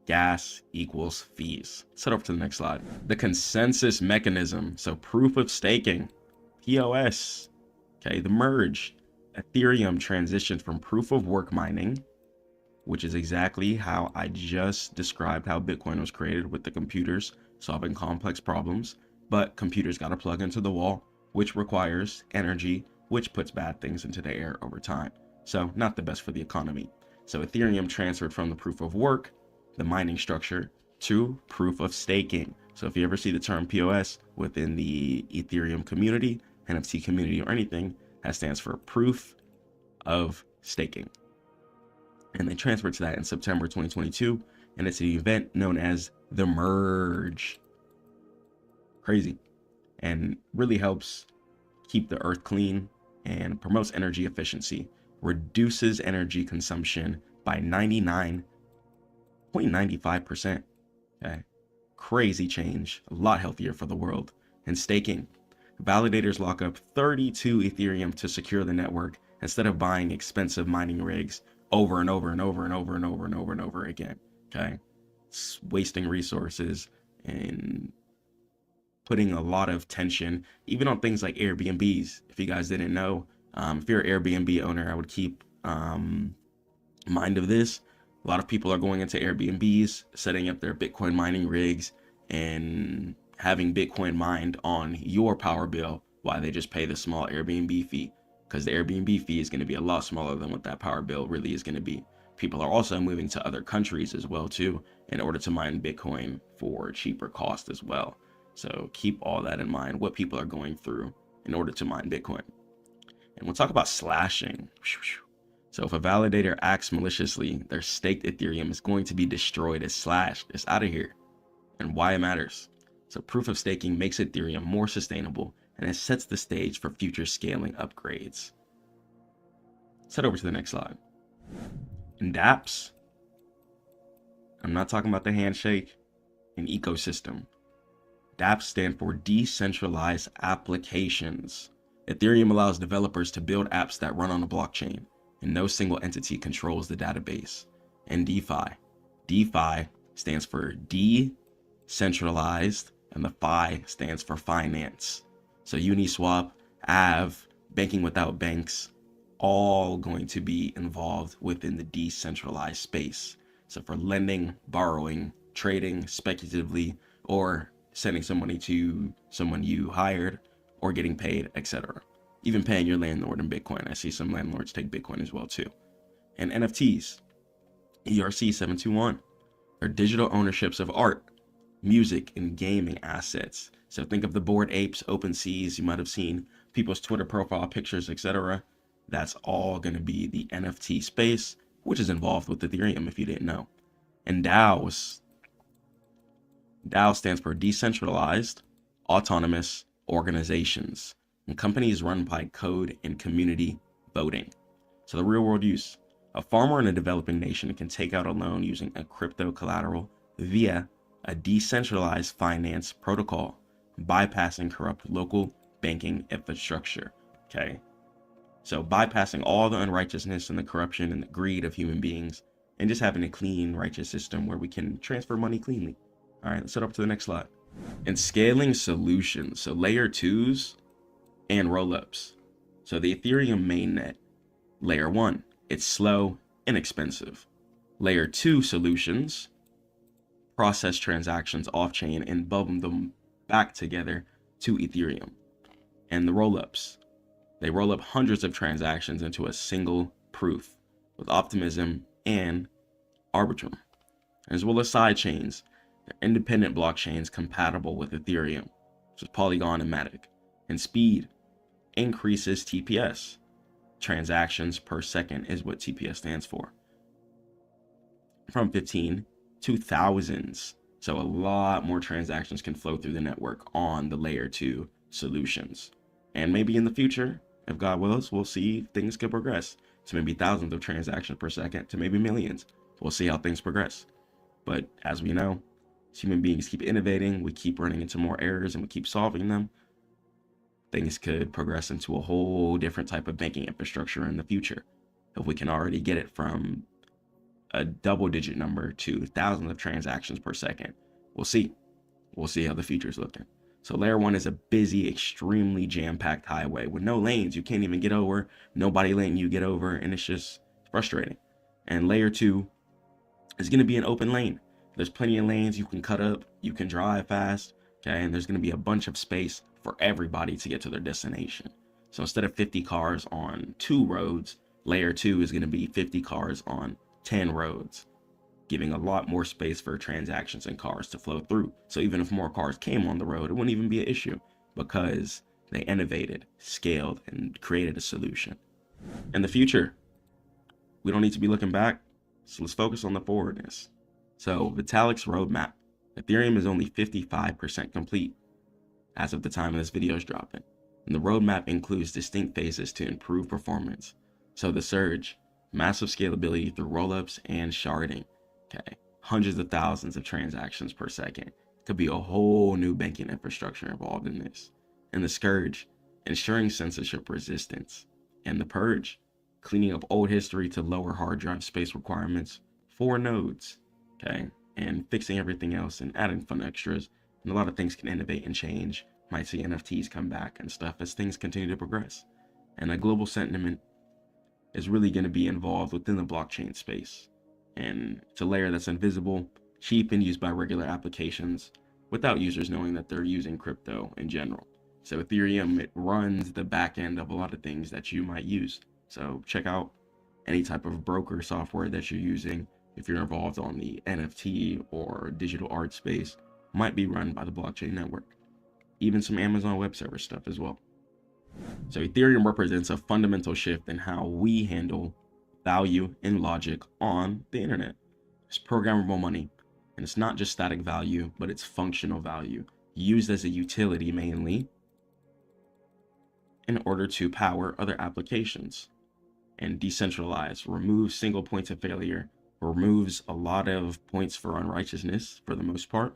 gas equals fees. Let's head over to the next slide. The consensus mechanism, so proof of staking, POS, okay, the merge. Ethereum transitioned from proof of work mining, which is exactly how I just described how Bitcoin was created, with the computers solving complex problems, but computers got to plug into the wall, which requires energy, which puts bad things into the air over time. So not the best for the economy. So Ethereum transferred from the proof of work, the mining structure, to proof of staking. So if you ever see the term POS within the Ethereum community, NFT community, or anything, that stands for proof of staking. And they transferred to that in September 2022, and it's an event known as the merge. Crazy. And really helps keep the earth clean and promotes energy efficiency, reduces energy consumption by 99.95%. Okay. Crazy change, a lot healthier for the world. And staking. Validators lock up 32 Ethereum to secure the network instead of buying expensive mining rigs over and over and over and over and over and over and over again. Okay. It's wasting resources and putting a lot of tension, even on things like Airbnbs. If you guys didn't know, if you're an Airbnb owner, I would keep mind of this. A lot of people are going into Airbnbs, setting up their Bitcoin mining rigs and having Bitcoin mined on your power bill while they just pay the small Airbnb fee, because the Airbnb fee is going to be a lot smaller than what that power bill really is going to be. People are also moving to other countries as well too, in order to mine Bitcoin for cheaper cost as well. So keep all that in mind, what people are going through in order to mine Bitcoin. And we'll talk about slashing. So if a validator acts maliciously, their staked Ethereum is going to be destroyed. It's slashed. It's out of here. And why it matters. So proof of staking makes Ethereum more sustainable, and it sets the stage for future scaling upgrades. Let's head over to the next slide. And dApps. I'm not talking about the handshake and ecosystem. dApps stand for decentralized applications. Ethereum allows developers to build apps that run on a blockchain, and no single entity controls the database. And DeFi. DeFi stands for decentralized, and the Phi stands for finance. So Uniswap, Aave, banking without banks, all going to be involved within the decentralized space. So for lending, borrowing, trading speculatively, or sending some money to someone you hired, or getting paid, etc. Even paying your landlord in Bitcoin. I see some landlords take Bitcoin as well too. And NFTs, ERC-721, are digital ownerships of art, music, and gaming assets. So think of the Bored Apes, OpenSeas, you might have seen people's Twitter profile pictures, etc. That's all going to be the NFT space, which is involved with Ethereum if you didn't know. And DAOs. DAO stands for decentralized, autonomous organizations, and companies run by code and community voting. So the real world use. A farmer in a developing nation can take out a loan using a crypto collateral via a decentralized finance protocol, bypassing corrupt local banking infrastructure. Okay. So bypassing all the unrighteousness and the corruption and the greed of human beings and just having a clean, righteous system where we can transfer money cleanly. All right, let's head up to the next slide. And scaling solutions. So layer 2s and rollups. So the Ethereum mainnet, layer 1, it's slow, inexpensive. Layer 2 solutions process transactions off-chain and bubble them back together to Ethereum. And the rollups, they roll up hundreds of transactions into a single proof with optimism and Arbitrum, as well as side chains. They're independent blockchains compatible with Ethereum, which is Polygon and Matic. And speed increases TPS. Transactions per second is what TPS stands for. From 15 to thousands. So a lot more transactions can flow through the network on the layer 2 solutions. And maybe in the future, if God wills, we'll see things could progress to maybe thousands of transactions per second to maybe millions. We'll see how things progress. But as we know, as human beings keep innovating, we keep running into more errors and we keep solving them. Things could progress into a whole different type of banking infrastructure in the future. If we can already get it from a double-digit number to thousands of transactions per second, we'll see. We'll see how the future is looking. So layer 1 is a busy, extremely jam-packed highway with no lanes. You can't even get over. Nobody letting you get over, and it's just frustrating. And layer 2 is going to be an open lane. There's plenty of lanes you can cut up. You can drive fast. Okay, and there's going to be a bunch of space for everybody to get to their destination. So instead of 50 cars on 2 roads, layer 2 is going to be 50 cars on 10 roads, giving a lot more space for transactions and cars to flow through. So even if more cars came on the road, it wouldn't even be an issue because they innovated, scaled, and created a solution. In the future, we don't need to be looking back, so let's focus on the forwardness. So Vitalik's roadmap, Ethereum is only 55% complete as of the time of this video is dropping. And the roadmap includes distinct phases to improve performance. So the surge, massive scalability through rollups and sharding. Okay, hundreds of thousands of transactions per second. Could be a whole new banking infrastructure involved in this. And the scourge, ensuring censorship resistance. And the purge, cleaning up old history to lower hard drive space requirements for nodes. Okay, and fixing everything else and adding fun extras. And a lot of things can innovate and change. Might see NFTs come back and stuff as things continue to progress. And a global sentiment is really going to be involved within the blockchain space. And it's a layer that's invisible, cheap, and used by regular applications without users knowing that they're using crypto in general. So Ethereum, it runs the back end of a lot of things that you might use. So check out any type of broker software that you're using. If you're involved on the NFT or digital art space, might be run by the blockchain network. Even some Amazon Web Service stuff as well. So Ethereum represents a fundamental shift in how we handle value and logic on the internet. It's programmable money, and it's not just static value, but it's functional value, used as a utility mainly in order to power other applications. And decentralized, removes single points of failure, removes a lot of points for unrighteousness for the most part,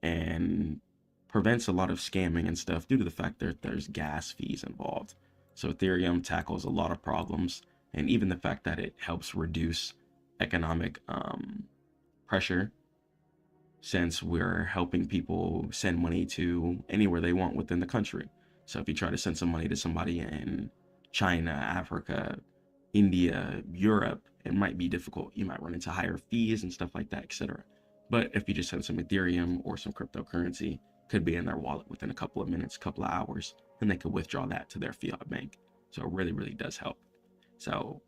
and prevents a lot of scamming and stuff due to the fact that there's gas fees involved. So Ethereum tackles a lot of problems, and even the fact that it helps reduce economic pressure, since we're helping people send money to anywhere they want within the country. So if you try to send some money to somebody in China, Africa, India, Europe, it might be difficult. You might run into higher fees and stuff like that, etc. But if you just send some Ethereum or some cryptocurrency, could be in their wallet within a couple of minutes, couple of hours, and they could withdraw that to their fiat bank. So it really, really does help. So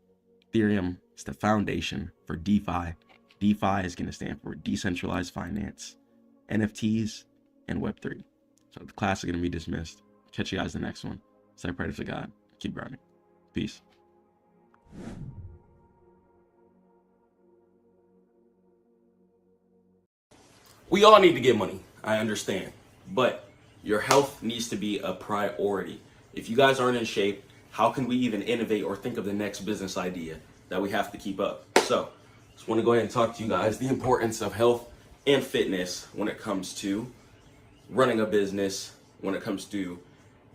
Ethereum is the foundation for DeFi. DeFi is going to stand for decentralized finance, NFTs, and Web3. So the class is going to be dismissed. Catch you guys in the next one. Say prayer to God. Keep grinding. Peace. We all need to get money, I understand, but your health needs to be a priority. If you guys aren't in shape, how can we even innovate or think of the next business idea that we have to keep up? So, just want to go ahead and talk to you guys the importance of health and fitness when it comes to running a business, when it comes to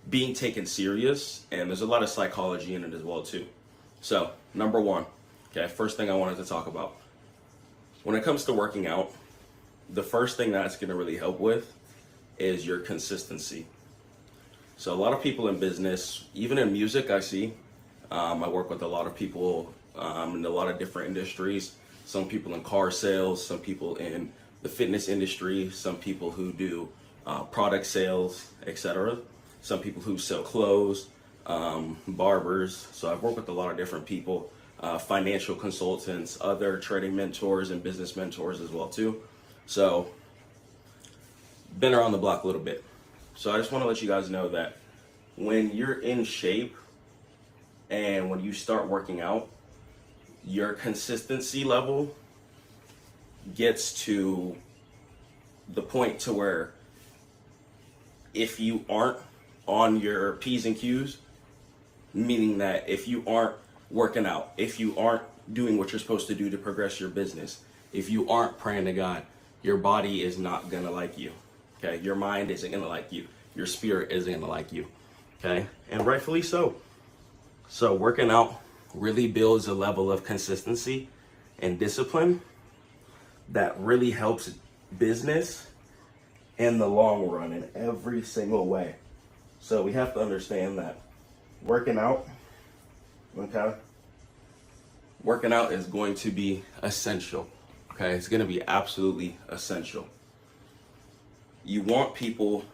being taken serious, and there's a lot of psychology in it as well too. So number one, okay, first thing I wanted to talk about. When it comes to working out, the first thing that's going to really help with is your consistency. So a lot of people in business, even in music, I see, I work with a lot of people in a lot of different industries. Some people in car sales, some people in the fitness industry, some people who do product sales, etc. Some people who sell clothes, barbers. So I've worked with a lot of different people, financial consultants, other trading mentors and business mentors as well too. So been around the block a little bit. So I just want to let you guys know that when you're in shape and when you start working out, your consistency level gets to the point to where if you aren't on your P's and Q's, meaning that if you aren't working out, if you aren't doing what you're supposed to do to progress your business, if you aren't praying to God, your body is not gonna like you. Okay, your mind isn't gonna like you. Your spirit isn't gonna like you. Okay, and rightfully so. So working out really builds a level of consistency and discipline that really helps business in the long run in every single way. So we have to understand that working out, okay, working out is going to be essential. Okay, it's going to be absolutely essential. You want people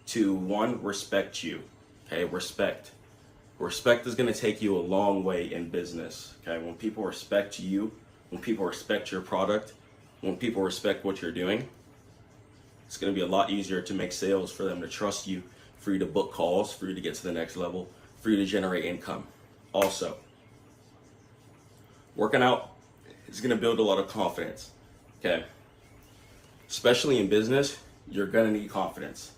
to, one, respect you. Okay, respect. Respect is going to take you a long way in business. Okay, when people respect you, when people respect your product, when people respect what you're doing, it's going to be a lot easier to make sales, for them to trust you, for you to book calls, for you to get to the next level, for you to generate income. Also, working out is going to build a lot of confidence. Okay, especially in business, you're going to need confidence.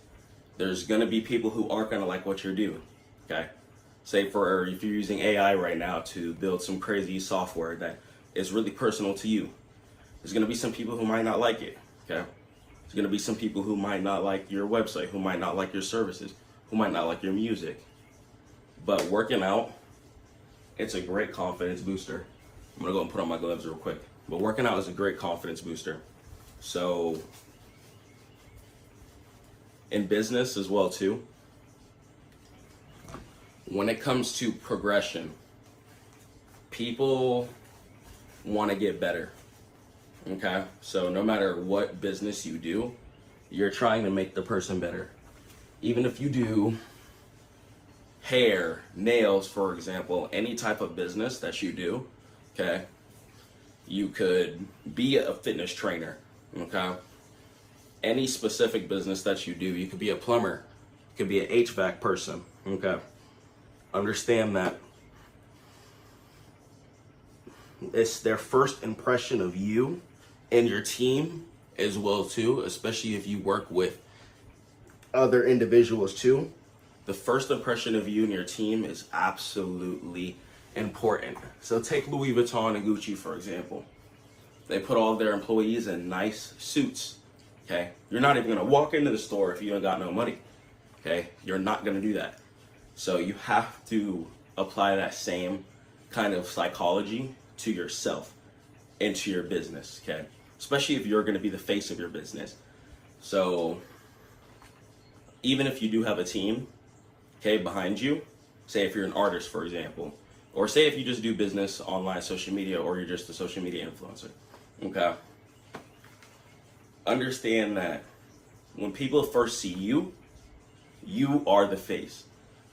There's going to be people who aren't going to like what you're doing. Okay, say for if you're using AI right now to build some crazy software that is really personal to you, there's going to be some people who might not like it. Okay, there's going to be some people who might not like your website, who might not like your services, who might not like your music. But working out, it's a great confidence booster. I'm going to go and put on my gloves real quick. But working out is a great confidence booster. So in business as well too, when it comes to progression, people want to get better. Okay, so no matter what business you do, you're trying to make the person better. Even if you do hair, nails, for example, any type of business that you do, okay, you could be a fitness trainer, okay, any specific business that you do, you could be a plumber, you could be an HVAC person, okay. Understand that it's their first impression of you and your team as well too, especially if you work with other individuals too. The first impression of you and your team is absolutely important. So take Louis Vuitton and Gucci, for example. They put all of their employees in nice suits, okay? You're not even gonna walk into the store if you don't got no money, okay? You're not gonna do that. So you have to apply that same kind of psychology to yourself and to your business, okay? Especially if you're gonna be the face of your business. So even if you do have a team, okay, behind you, say if you're an artist, for example, or say if you just do business online, social media, or you're just a social media influencer, okay? Understand that when people first see you, you are the face,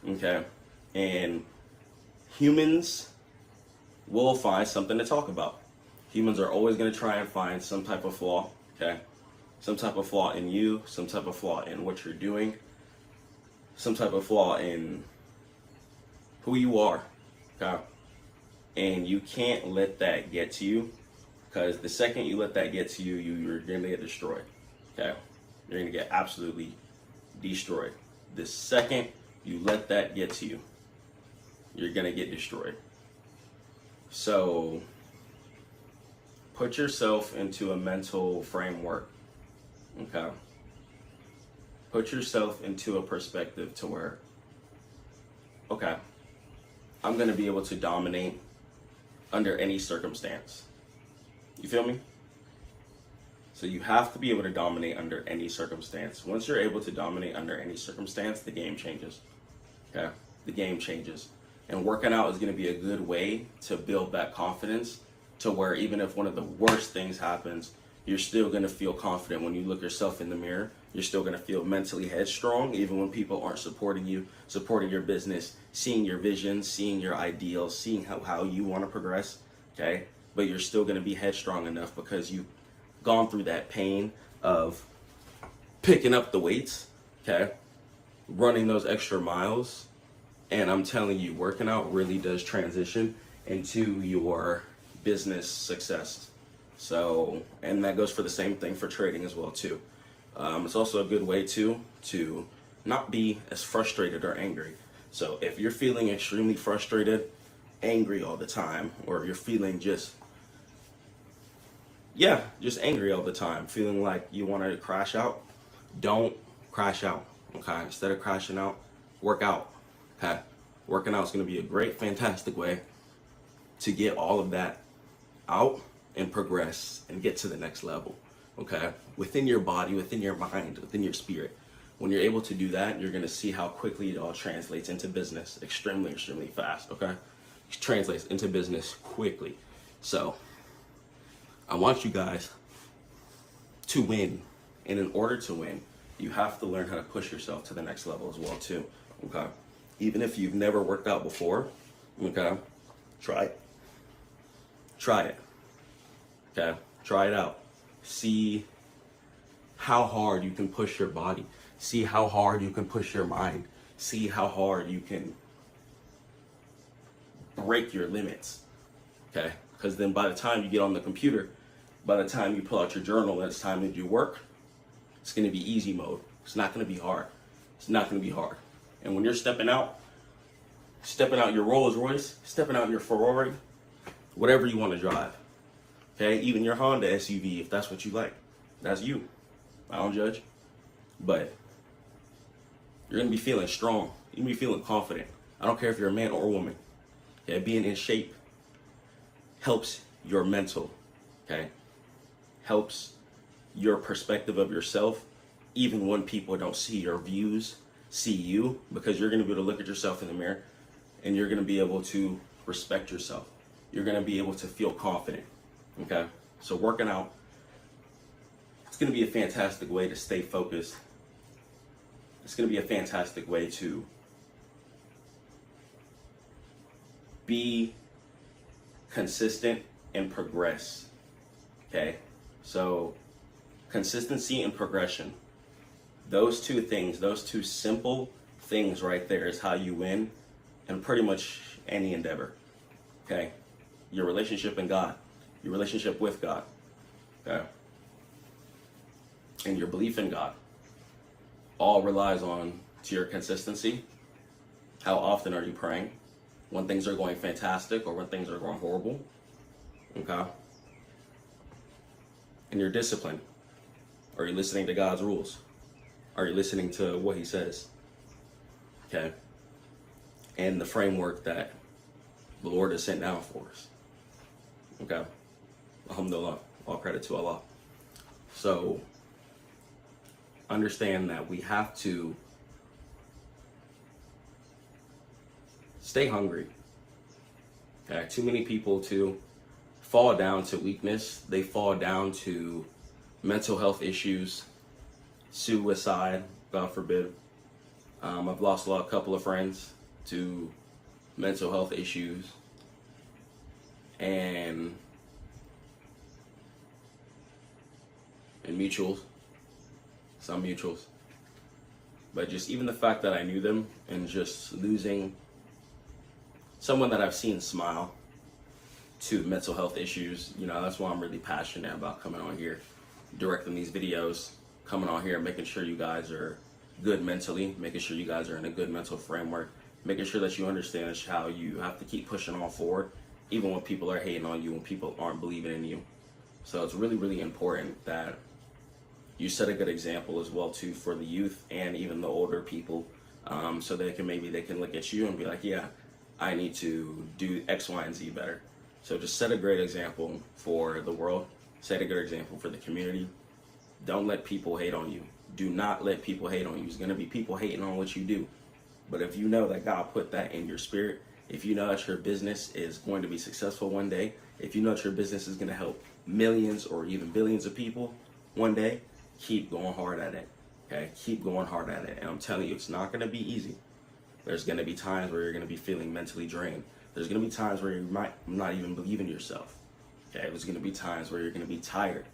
okay? And humans will find something to talk about. Humans are always gonna try and find some type of flaw, okay? Some type of flaw in you, some type of flaw in what you're doing, some type of flaw in who you are, okay? And you can't let that get to you, because the second you let that get to you, you're gonna get destroyed, okay? You're gonna get absolutely destroyed. The second you let that get to you, you're gonna get destroyed. So put yourself into a mental framework, okay? Put yourself into a perspective to where, okay, I'm gonna be able to dominate under any circumstance. You feel me? So you have to be able to dominate under any circumstance. Once you're able to dominate under any circumstance, the game changes, okay? The game changes. And working out is gonna be a good way to build that confidence to where even if one of the worst things happens, you're still gonna feel confident when you look yourself in the mirror. You're still gonna feel mentally headstrong, even when people aren't supporting you, supporting your business, seeing your vision, seeing your ideals, seeing how you wanna progress, okay? But you're still gonna be headstrong enough because you've gone through that pain of picking up the weights, okay? Running those extra miles. And I'm telling you, working out really does transition into your business success. So, and that goes for the same thing for trading as well too. It's also a good way to not be as frustrated or angry. So if you're feeling extremely frustrated, angry all the time, or you're feeling just angry all the time, feeling like you want to crash out, don't crash out, okay? Instead of crashing out, work out, okay? Working out is going to be a great, fantastic way to get all of that out and progress and get to the next level, okay? Within your body, within your mind, within your spirit. When you're able to do that, you're going to see how quickly it all translates into business extremely, extremely fast, okay? It translates into business quickly. So I want you guys to win. And in order to win, you have to learn how to push yourself to the next level as well too, okay? Even if you've never worked out before, okay, try it. Try it, okay? Try it out. See how hard you can push your body. See how hard you can push your mind. See how hard you can break your limits, okay? Because then by the time you get on the computer, by the time you pull out your journal and it's time to do work, it's gonna be easy mode. It's not gonna be hard. It's not gonna be hard. And when you're stepping out your Rolls Royce, stepping out your Ferrari, whatever you want to drive, okay? Even your Honda SUV, if that's what you like, that's you. I don't judge, but you're gonna be feeling strong. You're gonna be feeling confident. I don't care if you're a man or a woman, okay? Being in shape helps your mental, okay? Helps your perspective of yourself, even when people don't see your views, see you, because you're gonna be able to look at yourself in the mirror and you're gonna be able to respect yourself. You're gonna be able to feel confident, okay? So working out, it's gonna be a fantastic way to stay focused. It's gonna be a fantastic way to be consistent and progress, okay? So consistency and progression, those two things, those two simple things right there is how you win in pretty much any endeavor, okay? Your relationship in God, your relationship with God, okay? And your belief in God all relies on to your consistency. How often are you praying? When things are going fantastic or when things are going horrible, okay? And your discipline. Are you listening to God's rules? Are you listening to what he says? Okay? And the framework that the Lord has sent down for us. Okay? Alhamdulillah. All credit to Allah. So, understand that we have to stay hungry. Okay? Too many people too fall down to weakness. They fall down to mental health issues, suicide, God forbid. I've lost a couple of friends to mental health issues and mutuals, some mutuals. But just even the fact that I knew them and just losing someone that I've seen smile to mental health issues, you know, that's why I'm really passionate about coming on here, directing these videos, coming on here, making sure you guys are good mentally, making sure you guys are in a good mental framework, making sure that you understand how you have to keep pushing on forward, even when people are hating on you, when people aren't believing in you. So it's really, really important that you set a good example as well too for the youth and even the older people, so they can look at you and be like, yeah, I need to do X, Y, and Z better. So just set a great example for the world. Set a good example for the community. Don't let people hate on you. Do not let people hate on you. There's going to be people hating on what you do. But if you know that God put that in your spirit, if you know that your business is going to be successful one day, if you know that your business is going to help millions or even billions of people one day, keep going hard at it. Okay? Keep going hard at it. And I'm telling you, it's not going to be easy. There's going to be times where you're going to be feeling mentally drained. There's going to be times where you might not even believe in yourself. Okay? There's going to be times where you're going to be tired,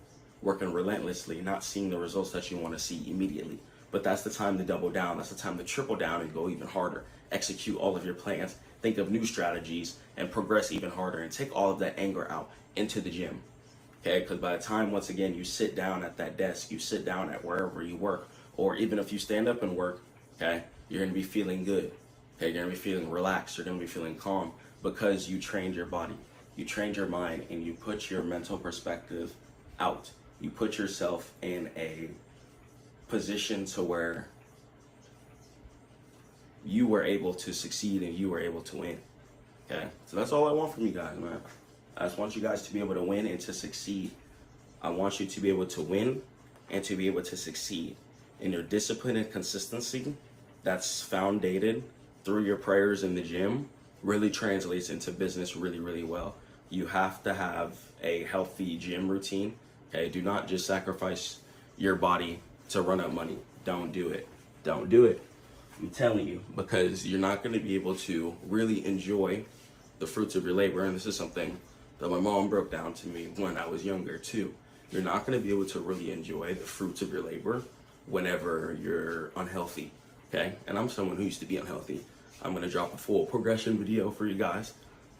working relentlessly, not seeing the results that you want to see immediately. But that's the time to double down. That's the time to triple down and go even harder. Execute all of your plans. Think of new strategies and progress even harder, and take all of that anger out into the gym. Okay? Because by the time, once again, you sit down at that desk, you sit down at wherever you work, or even if you stand up and work, okay, you're going to be feeling good. Okay? You're going to be feeling relaxed. You're going to be feeling calm because you trained your body. You trained your mind, and you put your mental perspective out. You put yourself in a position to where you were able to succeed and you were able to win. Okay? So that's all I want from you guys, man. I just want you guys to be able to win and to succeed. I want you to be able to win and to be able to succeed. In your discipline and consistency that's founded through your prayers in the gym really translates into business really, really well. You have to have a healthy gym routine. Okay? Do not just sacrifice your body to run up money. Don't do it. Don't do it. I'm telling you, because you're not going to be able to really enjoy the fruits of your labor. And this is something that my mom broke down to me when I was younger too. You're not going to be able to really enjoy the fruits of your labor whenever you're unhealthy. Okay? And I'm someone who used to be unhealthy. I'm going to drop a full progression video for you guys.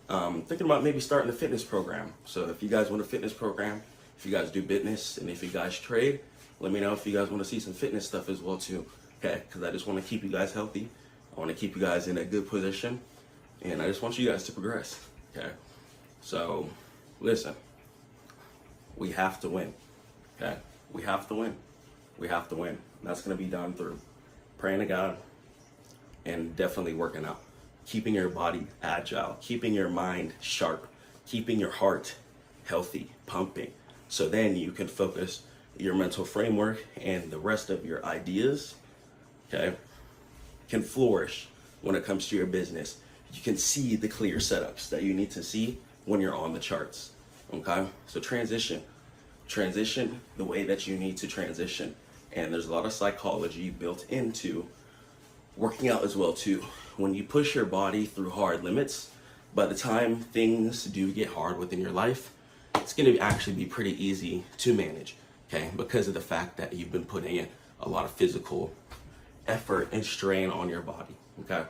Thinking about maybe starting a fitness program. So if you guys want a fitness program, if you guys do business, and if you guys trade, let me know if you guys want to see some fitness stuff as well too. Okay? Because I just want to keep you guys healthy. I want to keep you guys in a good position. And I just want you guys to progress. Okay? So, listen. We have to win. Okay? We have to win. We have to win. That's going to be done through praying to God and definitely working out. Keeping your body agile. Keeping your mind sharp. Keeping your heart healthy, pumping. So then you can focus your mental framework, and the rest of your ideas, okay, can flourish when it comes to your business. You can see the clear setups that you need to see when you're on the charts. Okay? So transition the way that you need to transition. And there's a lot of psychology built into working out as well too. When you push your body through hard limits, by the time things do get hard within your life, it's going to actually be pretty easy to manage. Okay? Because of the fact that you've been putting in a lot of physical effort and strain on your body. Okay?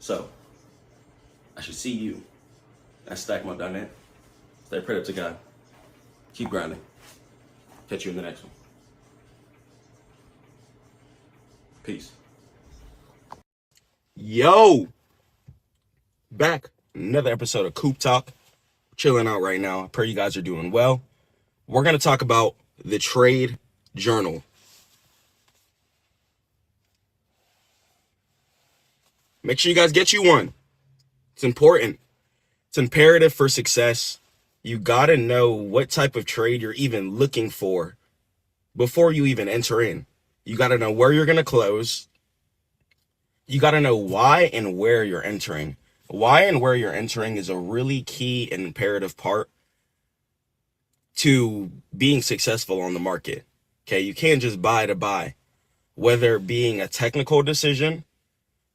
So, I should see you at Stackmode.net. Stay prayed up to God. Keep grinding. Catch you in the next one. Peace. Yo! Back. Another episode of Coop Talk. Chilling out right now. I pray you guys are doing well. We're going to talk about the trade journal. Make sure you guys get you one. It's important. It's imperative for success. You got to know what type of trade you're even looking for before you even enter in. You got to know where you're going to close. You got to know why and where you're entering. Why and where you're entering is a really key and imperative part to being successful on the market. Okay, you can't just buy to buy. Whether it being a technical decision,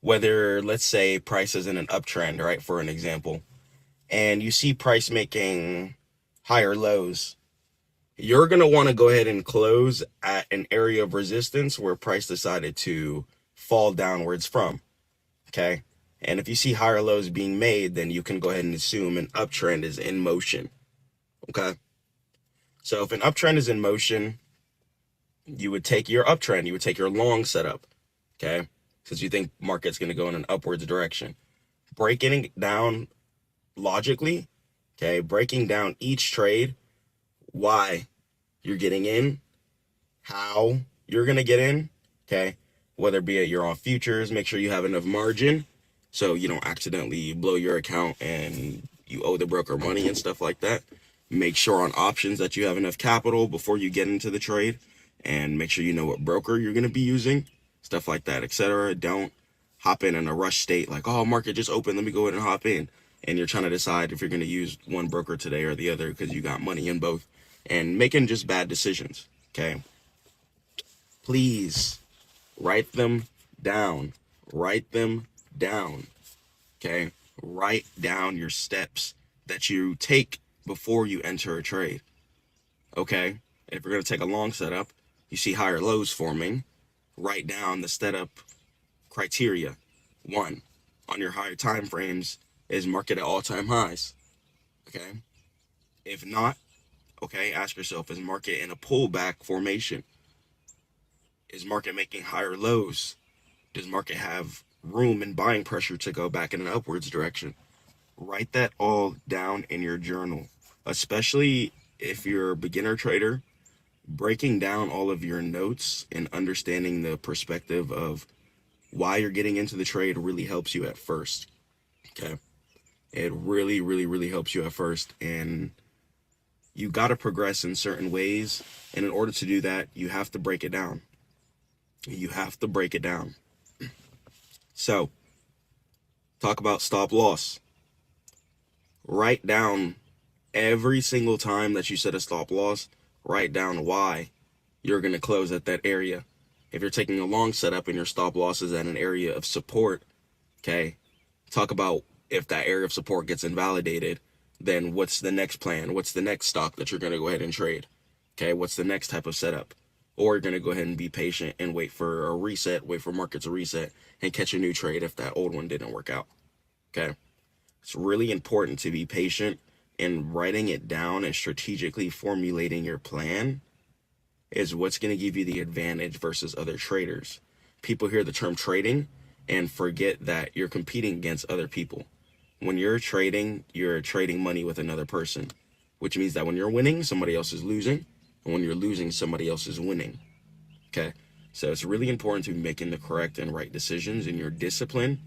whether, let's say, price is in an uptrend, right, for an example, and you see price making higher lows, you're going to want to go ahead and close at an area of resistance where price decided to fall downwards from, okay? And if you see higher lows being made, then you can go ahead and assume an uptrend is in motion, okay? So if an uptrend is in motion, you would take your uptrend, you would take your long setup, okay? Because you think market's going to go in an upwards direction. Breaking it down logically, okay, breaking down each trade why you're getting in, how you're going to get in, okay? Whether be it you're on futures, make sure you have enough margin so you don't accidentally blow your account and you owe the broker money and stuff like that. Make sure on options that you have enough capital before you get into the trade, and make sure you know what broker you're going to be using, stuff like that, etc. Don't hop in a rush state like, oh, market just opened, let me go ahead and hop in. And you're trying to decide if you're going to use one broker today or the other because you got money in both, and making just bad decisions, okay? Please write them down. Write them down, okay? Write down your steps that you take before you enter a trade, okay? If you're going to take a long setup, you see higher lows forming, write down the setup criteria. 1, on your higher time frames, is market at all-time highs, okay? If not, okay, ask yourself, is market in a pullback formation? Is market making higher lows? Does market have room and buying pressure to go back in an upwards direction? Write that all down in your journal, especially if you're a beginner trader. Breaking down all of your notes and understanding the perspective of why you're getting into the trade really helps you at first, okay? It really, really, really helps you at first, and you got to progress in certain ways, and in order to do that, you have to break it down. You have to break it down. So, talk about stop loss. Write down every single time that you set a stop loss, write down why you're going to close at that area. If you're taking a long setup and your stop loss is at an area of support, okay, talk about if that area of support gets invalidated, then what's the next plan? What's the next stock that you're going to go ahead and trade? Okay, what's the next type of setup? Or you're going to go ahead and be patient and wait for a reset, wait for market to reset and catch a new trade if that old one didn't work out. Okay, it's really important to be patient, and writing it down and strategically formulating your plan is what's going to give you the advantage versus other traders. People hear the term trading and forget that you're competing against other people. When you're trading money with another person, which means that when you're winning, somebody else is losing, and when you're losing, somebody else is winning. Okay, so it's really important to be making the correct and right decisions, and your discipline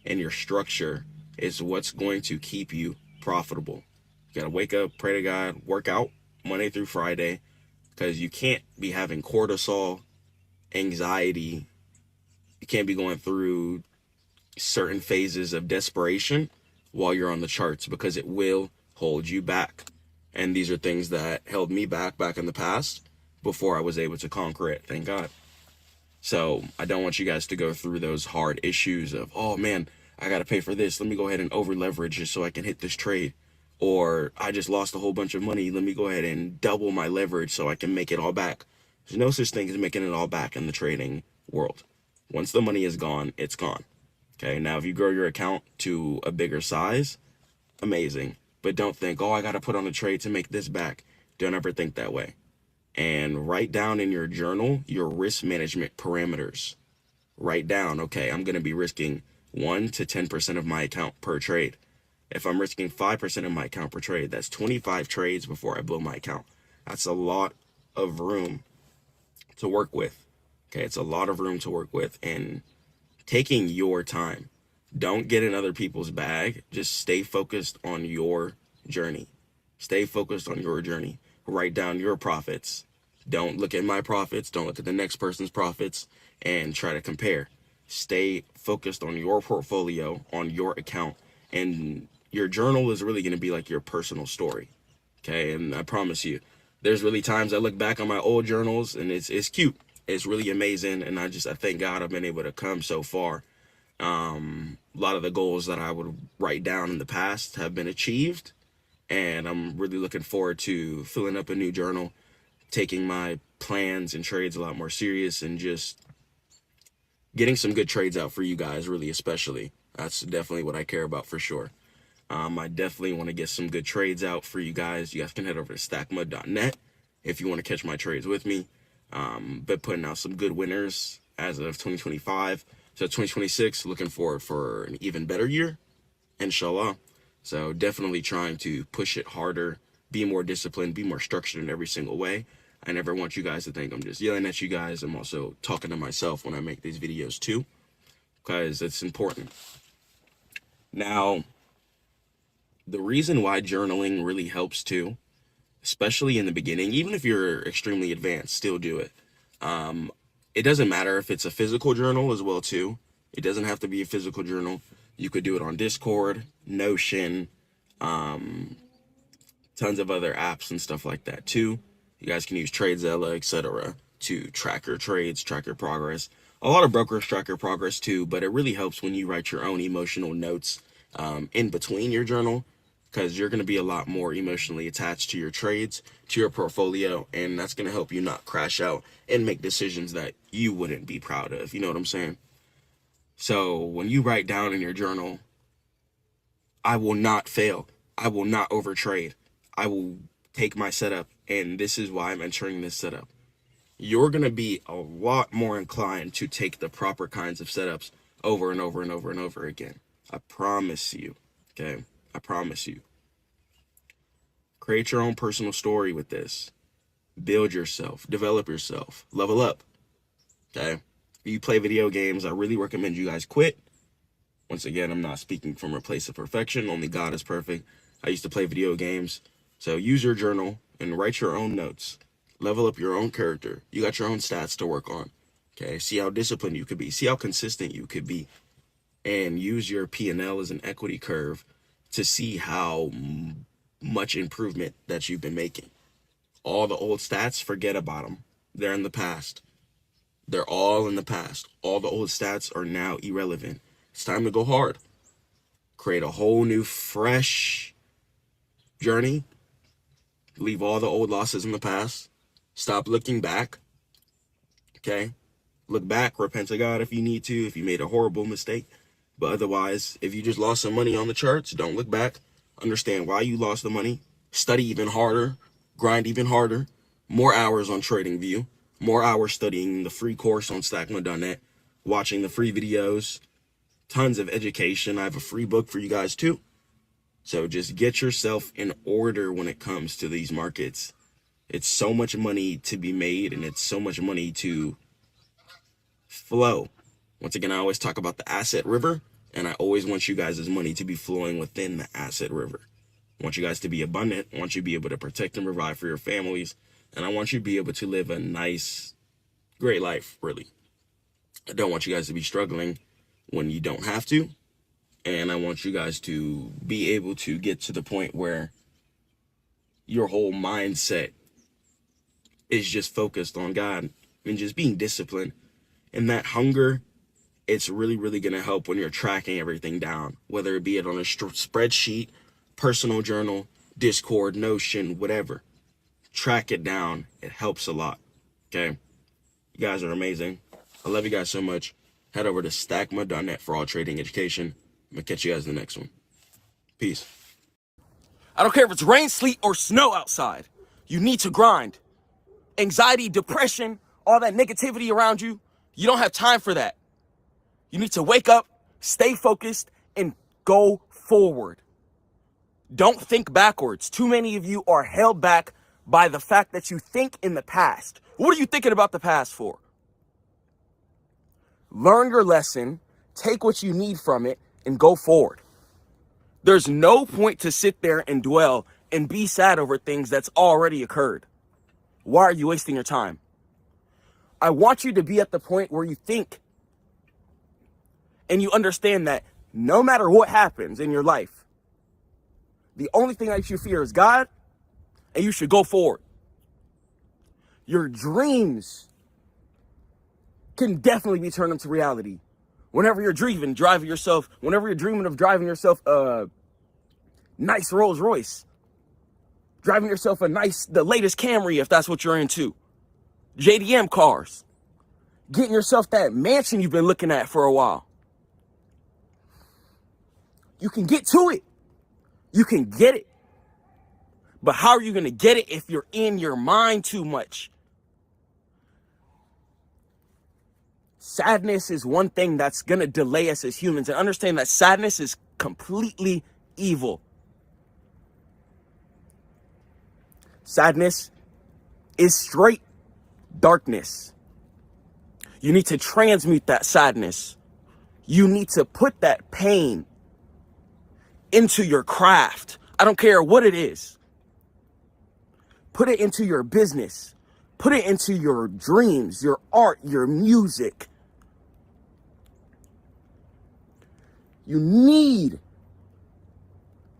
and your structure is what's going to keep you profitable. You got to wake up, pray to God, work out Monday through Friday, because you can't be having cortisol, anxiety. You can't be going through certain phases of desperation while you're on the charts, because it will hold you back. And these are things that held me back in the past before I was able to conquer it, thank God. So I don't want you guys to go through those hard issues of, oh man, I got to pay for this. Let me go ahead and over leverage just so I can hit this trade. Or I just lost a whole bunch of money. Let me go ahead and double my leverage so I can make it all back. There's no such thing as making it all back in the trading world. Once the money is gone, it's gone. Okay, now if you grow your account to a bigger size, amazing. But don't think, oh, I got to put on a trade to make this back. Don't ever think that way. And write down in your journal your risk management parameters. Write down, okay, I'm going to be risking 1 to 10% of my account per trade. If I'm risking 5% of my account per trade, that's 25 trades before I blow my account. That's a lot of room to work with. Okay, it's a lot of room to work with, and taking your time. Don't get in other people's bag. Just stay focused on your journey. Stay focused on your journey. Write down your profits. Don't look at my profits. Don't look at the next person's profits and try to compare. Stay focused on your portfolio, on your account, and your journal is really going to be like your personal story. Okay, and I promise you, there's really times I look back on my old journals and it's cute. It's really amazing, and I thank God I've been able to come so far. A lot of the goals that I would write down in the past have been achieved, and I'm really looking forward to filling up a new journal, taking my plans and trades a lot more serious, and just getting some good trades out for you guys, really, especially. That's definitely what I care about for sure. I definitely want to get some good trades out for you guys. You guys can head over to Stackmode.net if you want to catch my trades with me. Been putting out some good winners as of 2025. So 2026, looking forward for an even better year, inshallah. So definitely trying to push it harder be more disciplined, be more structured in every single way. I never want you guys to think I'm just yelling at you guys. I'm also talking to myself when I make these videos too, because it's important. Now, the reason why journaling really helps too, especially in the beginning, even if you're extremely advanced, still do it. It doesn't matter if it's a physical journal as well too. It doesn't have to be a physical journal. You could do it on Discord, Notion, tons of other apps and stuff like that too. You guys can use TradeZilla, etc. to track your trades, track your progress. A lot of brokers track your progress too, but it really helps when you write your own emotional notes in between your journal, because you're going to be a lot more emotionally attached to your trades, to your portfolio, and that's going to help you not crash out and make decisions that you wouldn't be proud of. You know what I'm saying? So when you write down in your journal, I will not fail, I will not overtrade, I will take my setup, and this is why I'm entering this setup, you're going to be a lot more inclined to take the proper kinds of setups over and over and over and over again. I promise you. Okay? I promise you. Create your own personal story with this. Build yourself. Develop yourself. Level up. Okay? If you play video games, I really recommend you guys quit. Once again, I'm not speaking from a place of perfection. Only God is perfect. I used to play video games. So use your journal and write your own notes. Level up your own character. You got your own stats to work on. Okay? See how disciplined you could be. See how consistent you could be. And use your P&L as an equity curve to see how much improvement that you've been making. All the old stats, forget about them. They're in the past. They're all in the past. All the old stats are now irrelevant. It's time to go hard. Create a whole new, fresh journey. Leave all the old losses in the past. Stop looking back. Okay? Look back, repent to God if you need to, if you made a horrible mistake. But otherwise, if you just lost some money on the charts, don't look back. Understand why you lost the money. Study even harder. Grind even harder. More hours on TradingView. More hours studying the free course on Stackmode.net. Watching the free videos. Tons of education. I have a free book for you guys too. So just get yourself in order when it comes to these markets. It's so much money to be made, and it's so much money to flow. Once again, I always talk about the asset river, and I always want you guys' money to be flowing within the asset river. I want you guys to be abundant. I want you to be able to protect and provide for your families. And I want you to be able to live a nice, great life, really. I don't want you guys to be struggling when you don't have to. And I want you guys to be able to get to the point where your whole mindset is just focused on God and just being disciplined. And that hunger, it's really, really going to help when you're tracking everything down, whether it be it on a spreadsheet, personal journal, Discord, Notion, whatever. Track it down. It helps a lot. Okay? You guys are amazing. I love you guys so much. Head over to Stackmode.net for all trading education. I'm going to catch you guys in the next one. Peace. I don't care if it's rain, sleet, or snow outside. You need to grind. Anxiety, depression, all that negativity around you, you don't have time for that. You need to wake up, stay focused, and go forward. Don't think backwards. Too many of you are held back by the fact that you think in the past. What are you thinking about the past for? Learn your lesson, take what you need from it, and go forward. There's no point to sit there and dwell and be sad over things that's already occurred. Why are you wasting your time? I want you to be at the point where you think and you understand that no matter what happens in your life, the only thing that you should fear is God, and you should go forward. Your dreams can definitely be turned into reality. Whenever you're dreaming of driving yourself a nice Rolls Royce, driving yourself the latest Camry if that's what you're into, JDM cars, getting yourself that mansion you've been looking at for a while. You can get to it. You can get it. But how are you going to get it if you're in your mind too much? Sadness is one thing that's going to delay us as humans. And understand that sadness is completely evil. Sadness is straight darkness. You need to transmute that sadness. You need to put that pain into your craft. I don't care what it is. Put it into your business. Put it into your dreams, your art, your music. You need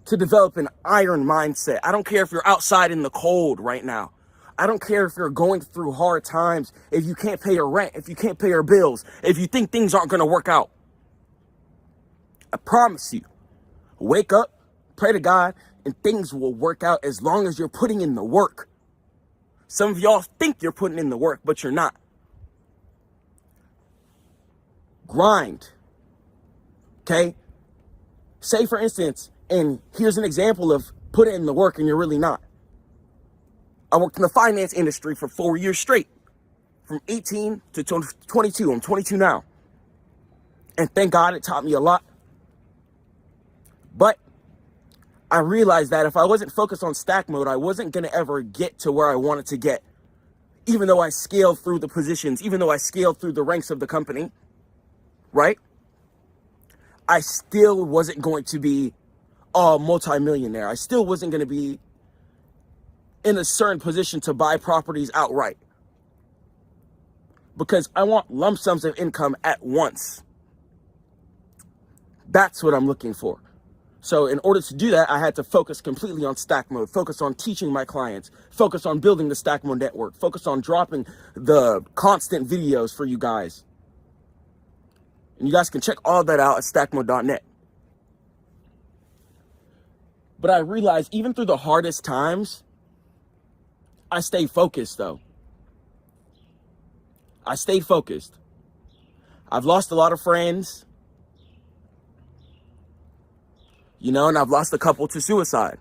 to develop an iron mindset. I don't care if you're outside in the cold right now. I don't care if you're going through hard times, if you can't pay your rent, if you can't pay your bills, if you think things aren't going to work out. I promise you, wake up, pray to God, and things will work out as long as you're putting in the work. Some of y'all think you're putting in the work, but you're not. Grind. Okay? Say, for instance, and here's an example of put in the work and you're really not. I worked in the finance industry for 4 years straight, from 18 to 22. I'm 22 now. And thank God it taught me a lot. But I realized that if I wasn't focused on stack mode, I wasn't going to ever get to where I wanted to get. Even though I scaled through the positions, even though I scaled through the ranks of the company, right? I still wasn't going to be a multimillionaire. I still wasn't going to be in a certain position to buy properties outright. Because I want lump sums of income at once. That's what I'm looking for. So in order to do that, I had to focus completely on stack mode, focus on teaching my clients, focus on building the Stackmode Network, focus on dropping the constant videos for you guys. And you guys can check all that out at stackmode.net. But I realized even through the hardest times, I stayed focused though. I stayed focused. I've lost a lot of friends, you know, and I've lost a couple to suicide.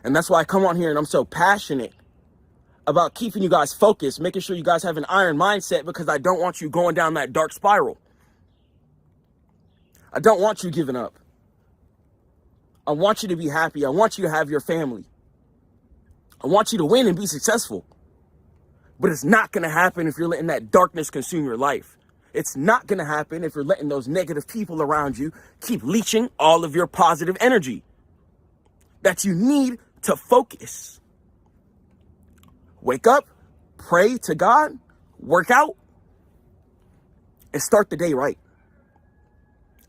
And that's why I come on here and I'm so passionate about keeping you guys focused, making sure you guys have an iron mindset, because I don't want you going down that dark spiral. I don't want you giving up. I want you to be happy. I want you to have your family. I want you to win and be successful. But it's not going to happen if you're letting that darkness consume your life. It's not going to happen if you're letting those negative people around you keep leeching all of your positive energy that you need to focus. Wake up, pray to God, work out, and start the day right.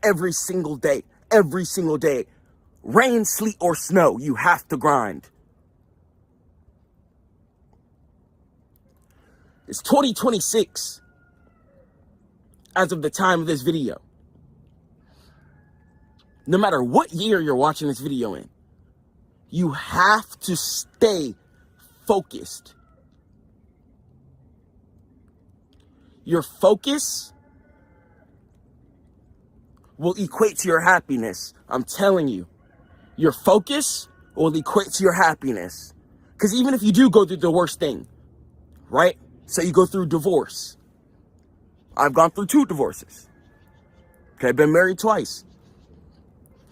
Every single day, every single day. Rain, sleet, or snow, you have to grind. It's 2026 as of the time of this video. No matter what year you're watching this video in, you have to stay focused. Your focus will equate to your happiness. I'm telling you, your focus will equate to your happiness. Because even if you do go through the worst thing, right? So you go through divorce. I've gone through 2 divorces. Okay, I've been married twice.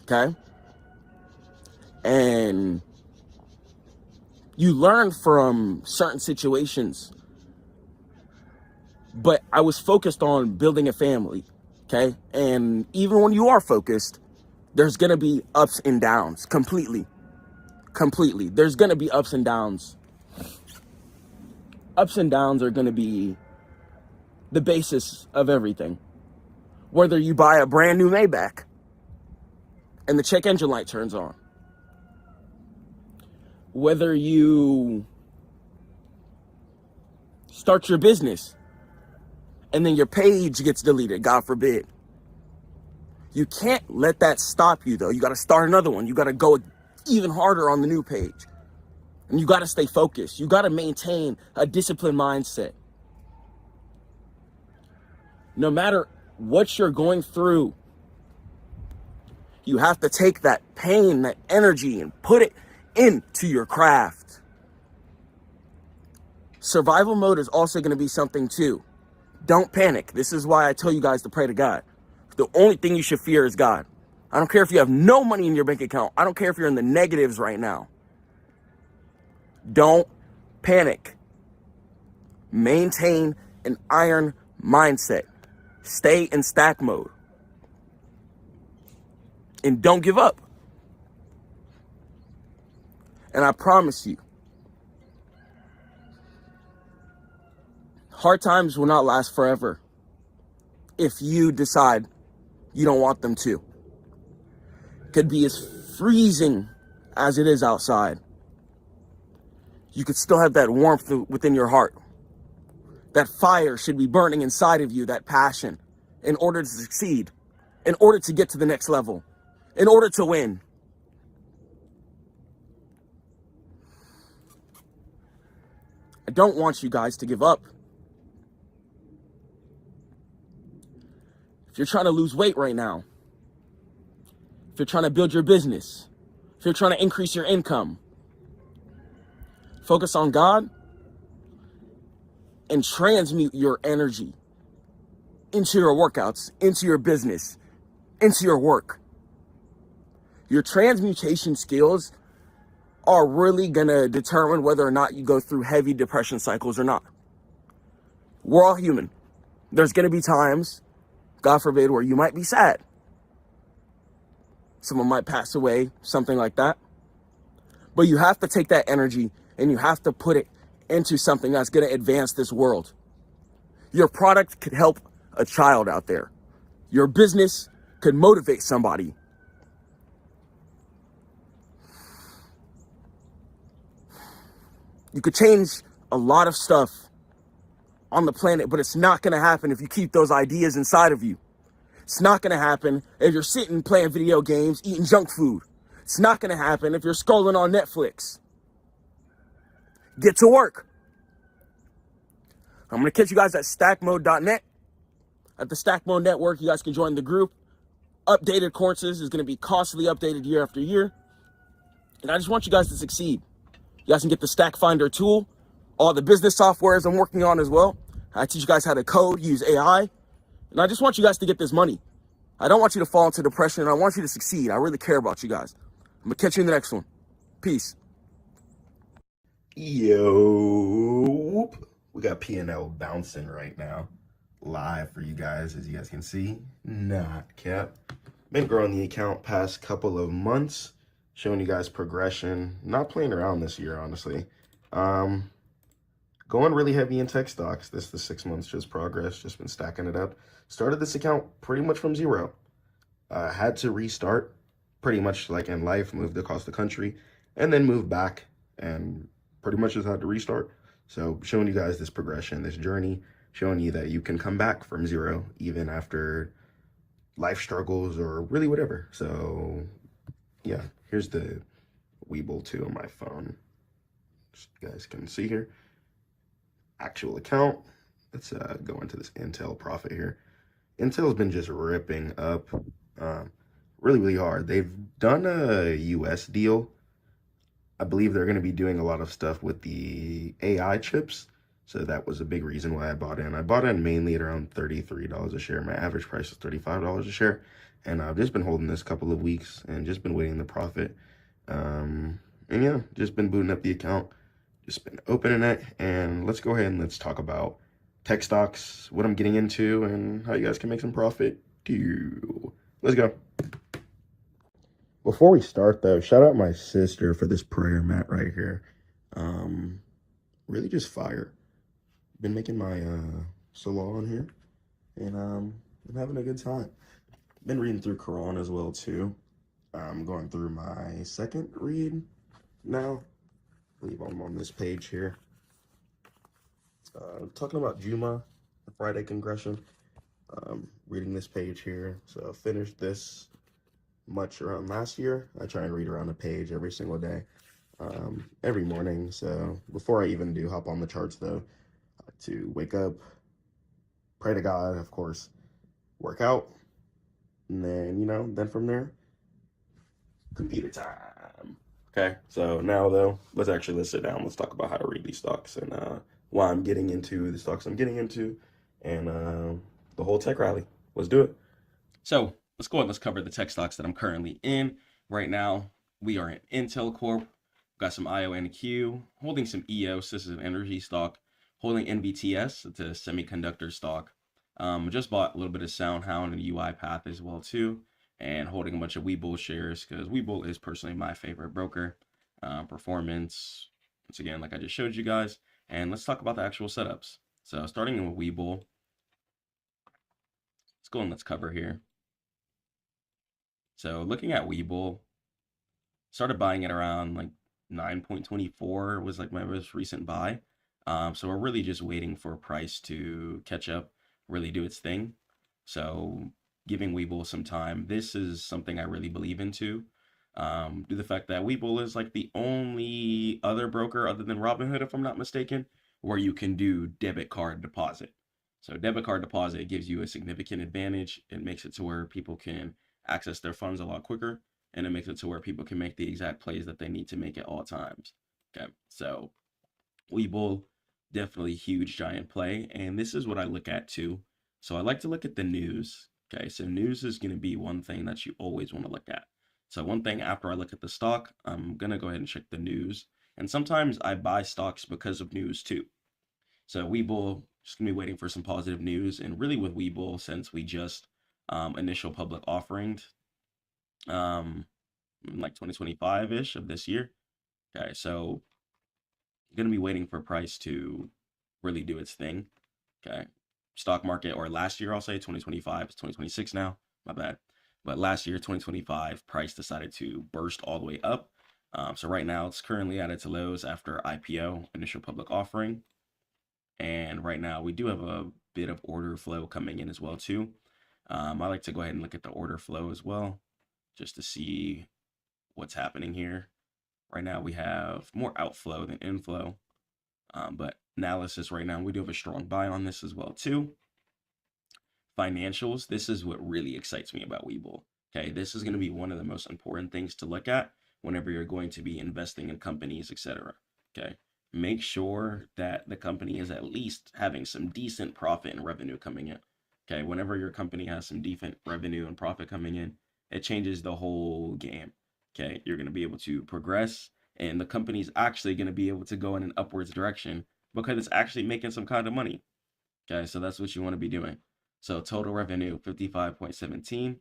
Okay? And you learn from certain situations. But I was focused on building a family. Okay? And even when you are focused, there's going to be ups and downs. Completely. There's going to be ups and downs. Ups and downs are going to be the basis of everything. Whether you buy a brand new Maybach and the check engine light turns on. Whether you start your business and then your page gets deleted, God forbid. You can't let that stop you though. You got to start another one. You got to go even harder on the new page. And you got to stay focused. You got to maintain a disciplined mindset. No matter what you're going through, you have to take that pain, that energy, and put it into your craft. Survival mode is also going to be something too. Don't panic. This is why I tell you guys to pray to God. The only thing you should fear is God. I don't care if you have no money in your bank account. I don't care if you're in the negatives right now. Don't panic. Maintain an iron mindset. Stay in stack mode. And don't give up. And I promise you, hard times will not last forever if you decide you don't want them to. It could be as freezing as it is outside. You could still have that warmth within your heart. That fire should be burning inside of you, that passion, in order to succeed, in order to get to the next level, in order to win. I don't want you guys to give up. If you're trying to lose weight right now, if you're trying to build your business, if you're trying to increase your income, focus on God and transmute your energy into your workouts, into your business, into your work. Your transmutation skills are really gonna determine whether or not you go through heavy depression cycles or not. We're all human. There's gonna be times, God forbid, where you might be sad. Someone might pass away, something like that. But you have to take that energy and you have to put it into something that's gonna advance this world. Your product could help a child out there. Your business could motivate somebody. You could change a lot of stuff on the planet, but it's not going to happen if you keep those ideas inside of you. It's not going to happen if you're sitting playing video games, eating junk food. It's not going to happen if you're scrolling on Netflix. Get to work. I'm going to catch you guys at Stackmode.net. At the Stackmode Network, you guys can join the group. Updated courses is going to be constantly updated year after year. And I just want you guys to succeed. You guys can get the Stack Finder tool, all the business softwares I'm working on as well. I teach you guys how to code, use AI. And I just want you guys to get this money. I don't want you to fall into depression. I want you to succeed. I really care about you guys. I'm going to catch you in the next one. Peace. Yo, we got P&L bouncing right now, live for you guys, as you guys can see. Not cap. Been growing the account past couple of months, showing you guys progression. Not playing around this year, honestly. Going really heavy in tech stocks. This is the 6 months, just progress, just been stacking it up. Started this account pretty much from zero. Had to restart, pretty much like in life, moved across the country, and then moved back, and pretty much just had to restart. So showing you guys this progression, this journey, showing you that you can come back from zero, even after life struggles or really whatever. So yeah, here's the Weeble 2 on my phone. Just you guys can see here. Actual account. Let's go into this Intel profit here. Intel's been just ripping up really hard. They've done a US deal. I believe they're going to be doing a lot of stuff with the AI chips. So that was a big reason why I bought in. I bought in mainly at around $33 a share. My average price is $35 a share. And I've just been holding this couple of weeks and just been waiting the profit. And yeah, just been booting up the account. Just been opening it. And let's go ahead and let's talk about tech stocks, what I'm getting into, and how you guys can make some profit too. Let's go. Before we start though, shout out my sister for this prayer mat right here. Really just fire. Been making my salon here, and I'm having a good time. Been reading through Quran as well too. I'm going through my second read now. I believe I'm on this page here. Talking about Juma, the Friday Congression. Reading this page here. So finished this much around last year. I try and read around a page every single day, every morning. So before I even do hop on the charts though, to wake up, pray to God, of course, work out, and then, then from there, computer time. Okay, so now though, let's sit down. Let's talk about how to read these stocks and why I'm getting into the stocks I'm getting into, and the whole tech rally. Let's do it. So let's go ahead and let's cover the tech stocks that I'm currently in. Right now, we are in Intel Corp, Got some IONQ, holding some EOS. This is an energy stock. Holding NVTS. It's a semiconductor stock. Just bought a little bit of SoundHound and UiPath as well too, and holding a bunch of Webull shares because Webull is personally my favorite broker. Performance, once again, like I just showed you guys. And let's talk about the actual setups. So starting with Webull, let's go and let's cover here. So looking at Webull, started buying it around like 9.24 was like my most recent buy. So we're really just waiting for a price to catch up, really do its thing. So giving Webull some time. This is something I really believe into. Due to the fact that Webull is like the only other broker other than Robinhood, if I'm not mistaken, where you can do debit card deposit. So debit card deposit gives you a significant advantage. It makes it to where people can access their funds a lot quicker, and it makes it to where people can make the exact plays that they need to make at all times. Okay, so Webull, definitely huge giant play, and this is what I look at too. So I like to look at the news. Okay, so news is going to be one thing that you always want to look at. So one thing after I look at the stock, I'm going to go ahead and check the news. And sometimes I buy stocks because of news too. So Webull, just going to be waiting for some positive news. And really with Webull, since we just initial public offering like 2025-ish of this year. Okay, so going to be waiting for price to really do its thing. Okay, stock market, or last year, I'll say 2025, it's 2026 now, my bad. But last year, 2025, price decided to burst all the way up. So right now it's currently at its lows after IPO, initial public offering. And right now we do have a bit of order flow coming in as well too. I like to go ahead and look at the order flow as well, just to see what's happening here. Right now we have more outflow than inflow, but analysis right now, we do have a strong buy on this as well too. Financials, this is what really excites me about Webull. Okay, this is going to be one of the most important things to look at whenever you're going to be investing in companies, etc. Okay, make sure that the company is at least having some decent profit and revenue coming in. Okay, whenever your company has some decent revenue and profit coming in, it changes the whole game. Okay, you're going to be able to progress, and the company's actually going to be able to go in an upwards direction because it's actually making some kind of money. Okay, so that's what you want to be doing. So total revenue 55.17,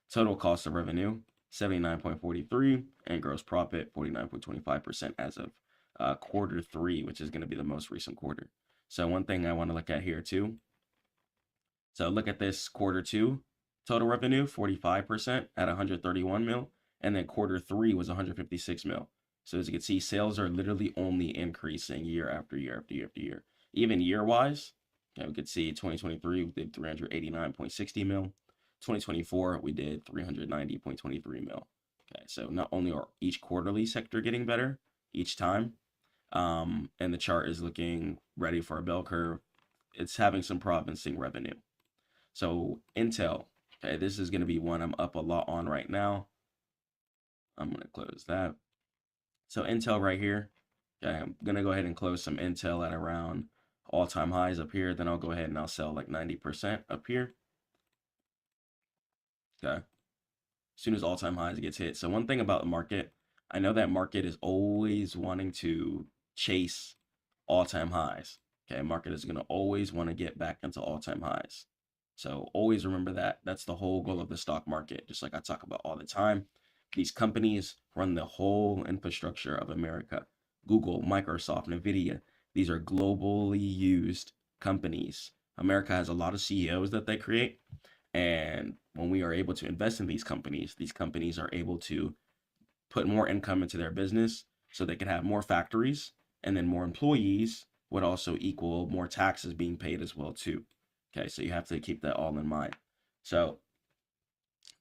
total cost of revenue 79.43, and gross profit 49.25% as of Q3, which is going to be the most recent quarter. So one thing I want to look at here too. So look at this Q2, total revenue 45% at 131 mil, and then Q3 was 156 mil. So as you can see, sales are literally only increasing year after year after year after year. Even year-wise, okay, we could see 2023 we did 389.60 mil. 2024 we did 390.23 mil. Okay, so not only are each quarterly sector getting better each time, and the chart is looking ready for a bell curve, it's having some promising revenue. So Intel, okay, this is going to be one I'm up a lot on right now. I'm going to close that. So Intel right here, okay, I'm going to go ahead and close some Intel at around all-time highs up here. Then I'll go ahead and I'll sell like 90% up here. Okay, as soon as all-time highs gets hit. So one thing about the market, I know that market is always wanting to chase all-time highs. Okay, market is going to always want to get back into all-time highs. So always remember that. That's the whole goal of the stock market, just like I talk about all the time. These companies run the whole infrastructure of America. Google, Microsoft, NVIDIA, these are globally used companies. America has a lot of CEOs that they create. And when we are able to invest in these companies are able to put more income into their business so they can have more factories, and then more employees would also equal more taxes being paid as well too. Okay, so you have to keep that all in mind. So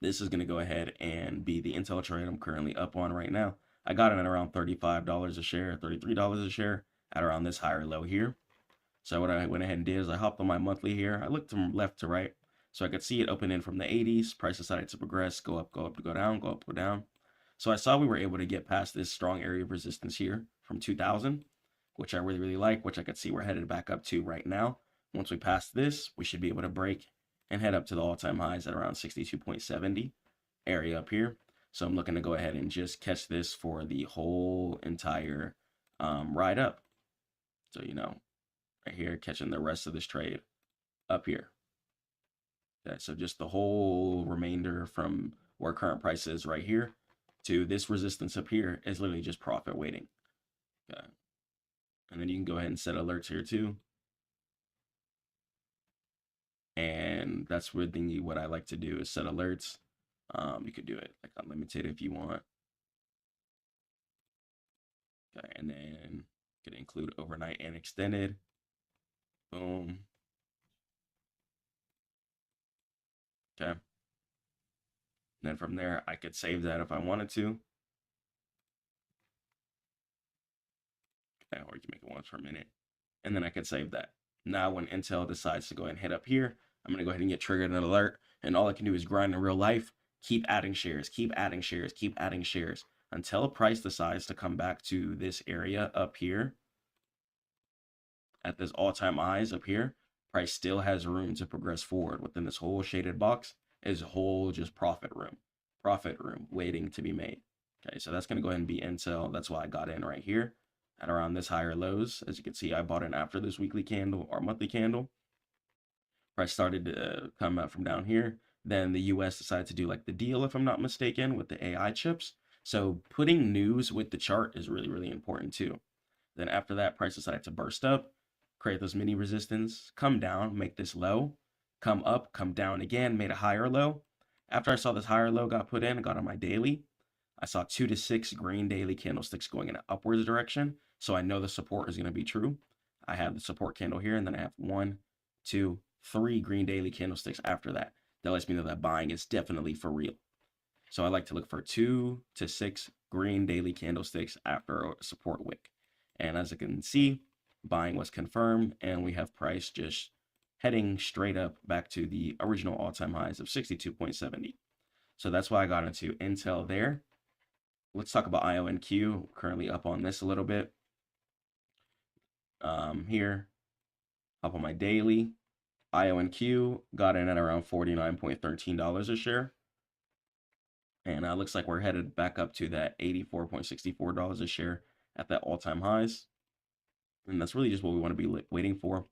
this is going to go ahead and be the Intel trade I'm currently up on right now. I got it at around $35 a share, $33 a share at around this higher low here. So what I went ahead and did is I hopped on my monthly here. I looked from left to right so I could see it open in from the 80s. Price decided to progress, go up, go down, go up, go down. So I saw we were able to get past this strong area of resistance here from 2000, which I really, really like, which I could see we're headed back up to right now. Once we pass this, we should be able to break and head up to the all-time highs at around 62.70 area up here. So I'm looking to go ahead and just catch this for the whole entire ride up. So, you know, right here, catching the rest of this trade up here. Okay, so just the whole remainder from where current price is right here to this resistance up here is literally just profit waiting. Okay. And then you can go ahead and set alerts here too. And that's what I like to do is set alerts. You could do it like unlimited if you want. Okay, and then you could include overnight and extended. Boom. Okay. And then from there, I could save that if I wanted to. Okay, or you can make it once per minute. And then I could save that. Now, when Intel decides to go ahead and hit up here, I'm going to go ahead and get triggered an alert. And all I can do is grind in real life, keep adding shares, keep adding shares, keep adding shares until a price decides to come back to this area up here at this all-time highs up here. Price still has room to progress forward within this whole shaded box. Is whole just profit room waiting to be made. Okay, so that's going to go ahead and be Intel. That's why I got in right here at around this higher lows. As you can see, I bought in after this weekly candle or monthly candle. Price started to come out from down here. Then the US decided to do like the deal, if I'm not mistaken, with the AI chips. So putting news with the chart is really, really important too. Then after that, price decided to burst up, create those mini resistance, come down, make this low, come up, come down again, made a higher low. After I saw this higher low got put in, I got on my daily. I saw 2 to 6 green daily candlesticks going in an upwards direction. So I know the support is going to be true. I have the support candle here, and then I have 1, 2, 3 green daily candlesticks after that. That lets me know that buying is definitely for real. So I like to look for 2 to 6 green daily candlesticks after a support wick. And as you can see, buying was confirmed, and we have price just heading straight up back to the original all-time highs of 62.70. So that's why I got into Intel there. Let's talk about IONQ. Currently up on this a little bit. Here, up on my daily. IONQ got in at around $49.13 a share. And looks like we're headed back up to that $84.64 a share at that all-time highs. And that's really just what we want to be waiting for.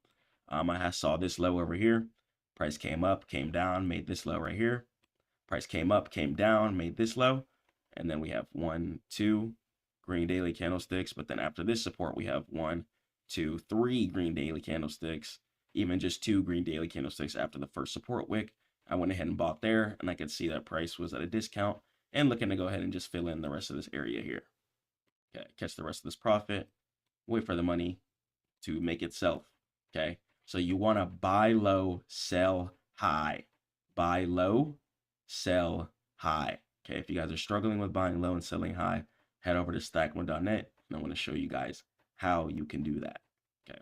I saw this low over here. Price came up, came down, made this low right here. Price came up, came down, made this low. And then we have 1, 2 green daily candlesticks. But then after this support, we have 1, 2, 3 green daily candlesticks. Even just 2 green daily candlesticks after the first support wick. I went ahead and bought there, and I could see that price was at a discount and looking to go ahead and just fill in the rest of this area here. Okay, catch the rest of this profit, wait for the money to make itself. Okay, so you want to buy low, sell high. Buy low, sell high. Okay, if you guys are struggling with buying low and selling high, head over to Stackmode.net, and I want to show you guys how you can do that. Okay,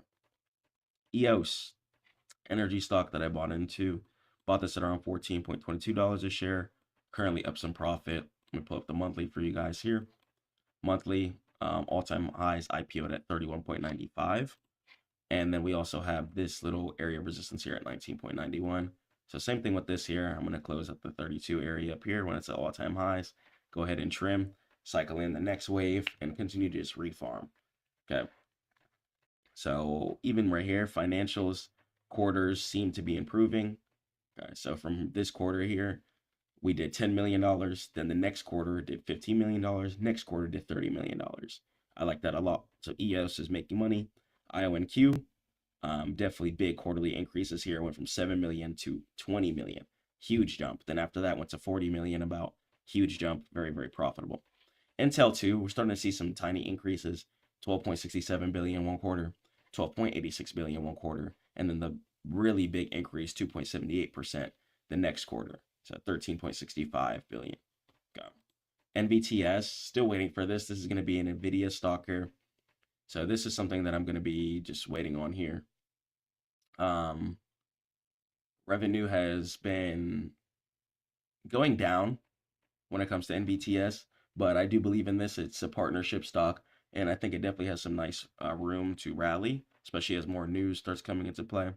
EOS, energy stock that I bought into. Bought this at around $14.22 a share. Currently up some profit. Let me pull up the monthly for you guys here. Monthly, all-time highs IPO'd at 31.95. And then we also have this little area of resistance here at 19.91. So same thing with this here. I'm going to close at the 32 area up here when it's at all-time highs. Go ahead and trim, cycle in the next wave, and continue to just refarm. Okay. So even right here, financials, quarters seem to be improving. Okay, so from this quarter here, we did $10 million. Then the next quarter did $15 million. Next quarter did $30 million. I like that a lot. So EOS is making money. IONQ, definitely big quarterly increases here. Went from 7 million to 20 million. Huge jump. Then after that went to 40 million about. Huge jump. Very, very profitable. Intel 2, we're starting to see some tiny increases. 12.67 billion one quarter. 12.86 billion one quarter. And then the really big increase, 2.78% the next quarter. So 13.65 billion. Go. NVTS, still waiting for this. This is going to be an NVIDIA stock here. So this is something that I'm going to be just waiting on here. Revenue has been going down when it comes to NVTS, but I do believe in this. It's a partnership stock, and I think it definitely has some nice room to rally, especially as more news starts coming into play.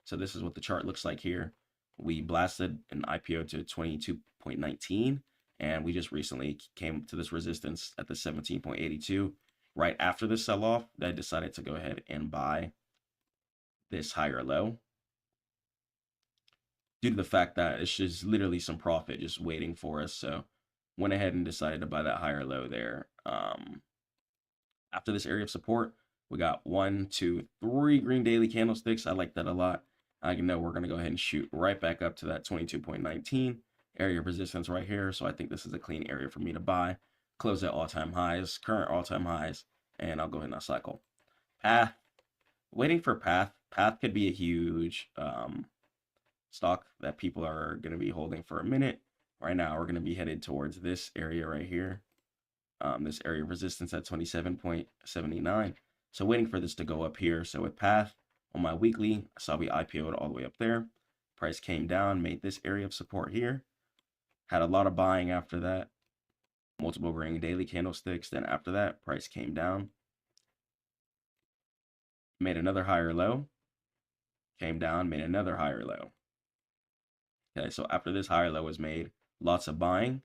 So this is what the chart looks like here. We blasted an IPO to 22.19, And we just recently came to this resistance at the 17.82. Right after the sell-off, I decided to go ahead and buy this higher low due to the fact that it's just literally some profit just waiting for us. So went ahead and decided to buy that higher low there. After this area of support, we got 1, 2, 3 green daily candlesticks. I like that a lot. I know we're going to go ahead and shoot right back up to that 22.19 area of resistance right here. So I think this is a clean area for me to buy. Close at all-time highs, current all-time highs, and I'll go ahead and cycle. Path, waiting for Path. Path could be a huge stock that people are going to be holding for a minute. Right now, we're going to be headed towards this area right here. This area of resistance at 27.79. So waiting for this to go up here. So with Path on my weekly, I saw we IPO'd all the way up there. Price came down, made this area of support here. Had a lot of buying after that. Multiple green daily candlesticks. Then after that, price came down. Made another higher low. Came down, made another higher low. Okay, so after this higher low was made, lots of buying.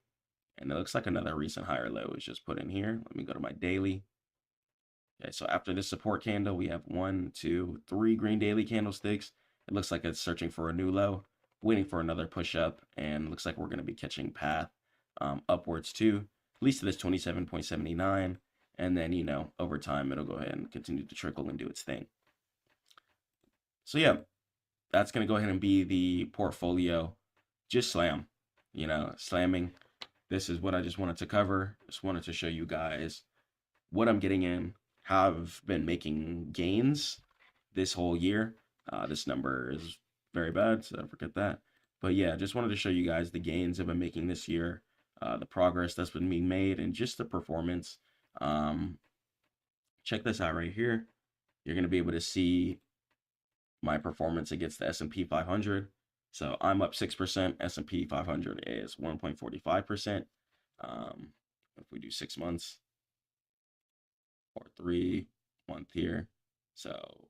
And it looks like another recent higher low was just put in here. Let me go to my daily. Okay, so after this support candle, we have 1, 2, 3 green daily candlesticks. It looks like it's searching for a new low, waiting for another push up, and looks like we're going to be catching Path upwards too, at least to this 27.79. And then, you know, over time, it'll go ahead and continue to trickle and do its thing. So yeah, that's going to go ahead and be the portfolio. Just slam, you know, slamming. This is what I just wanted to cover. Just wanted to show you guys what I'm getting in, how I've been making gains this whole year. This number is very bad, so don't forget that. But yeah, just wanted to show you guys the gains I've been making this year, the progress that's been being made, and just the performance. Check this out right here. You're going to be able to see my performance against the S&P 500. So I'm up 6%. S&P 500 is 1.45%. If we do 6 months or 3 month here, so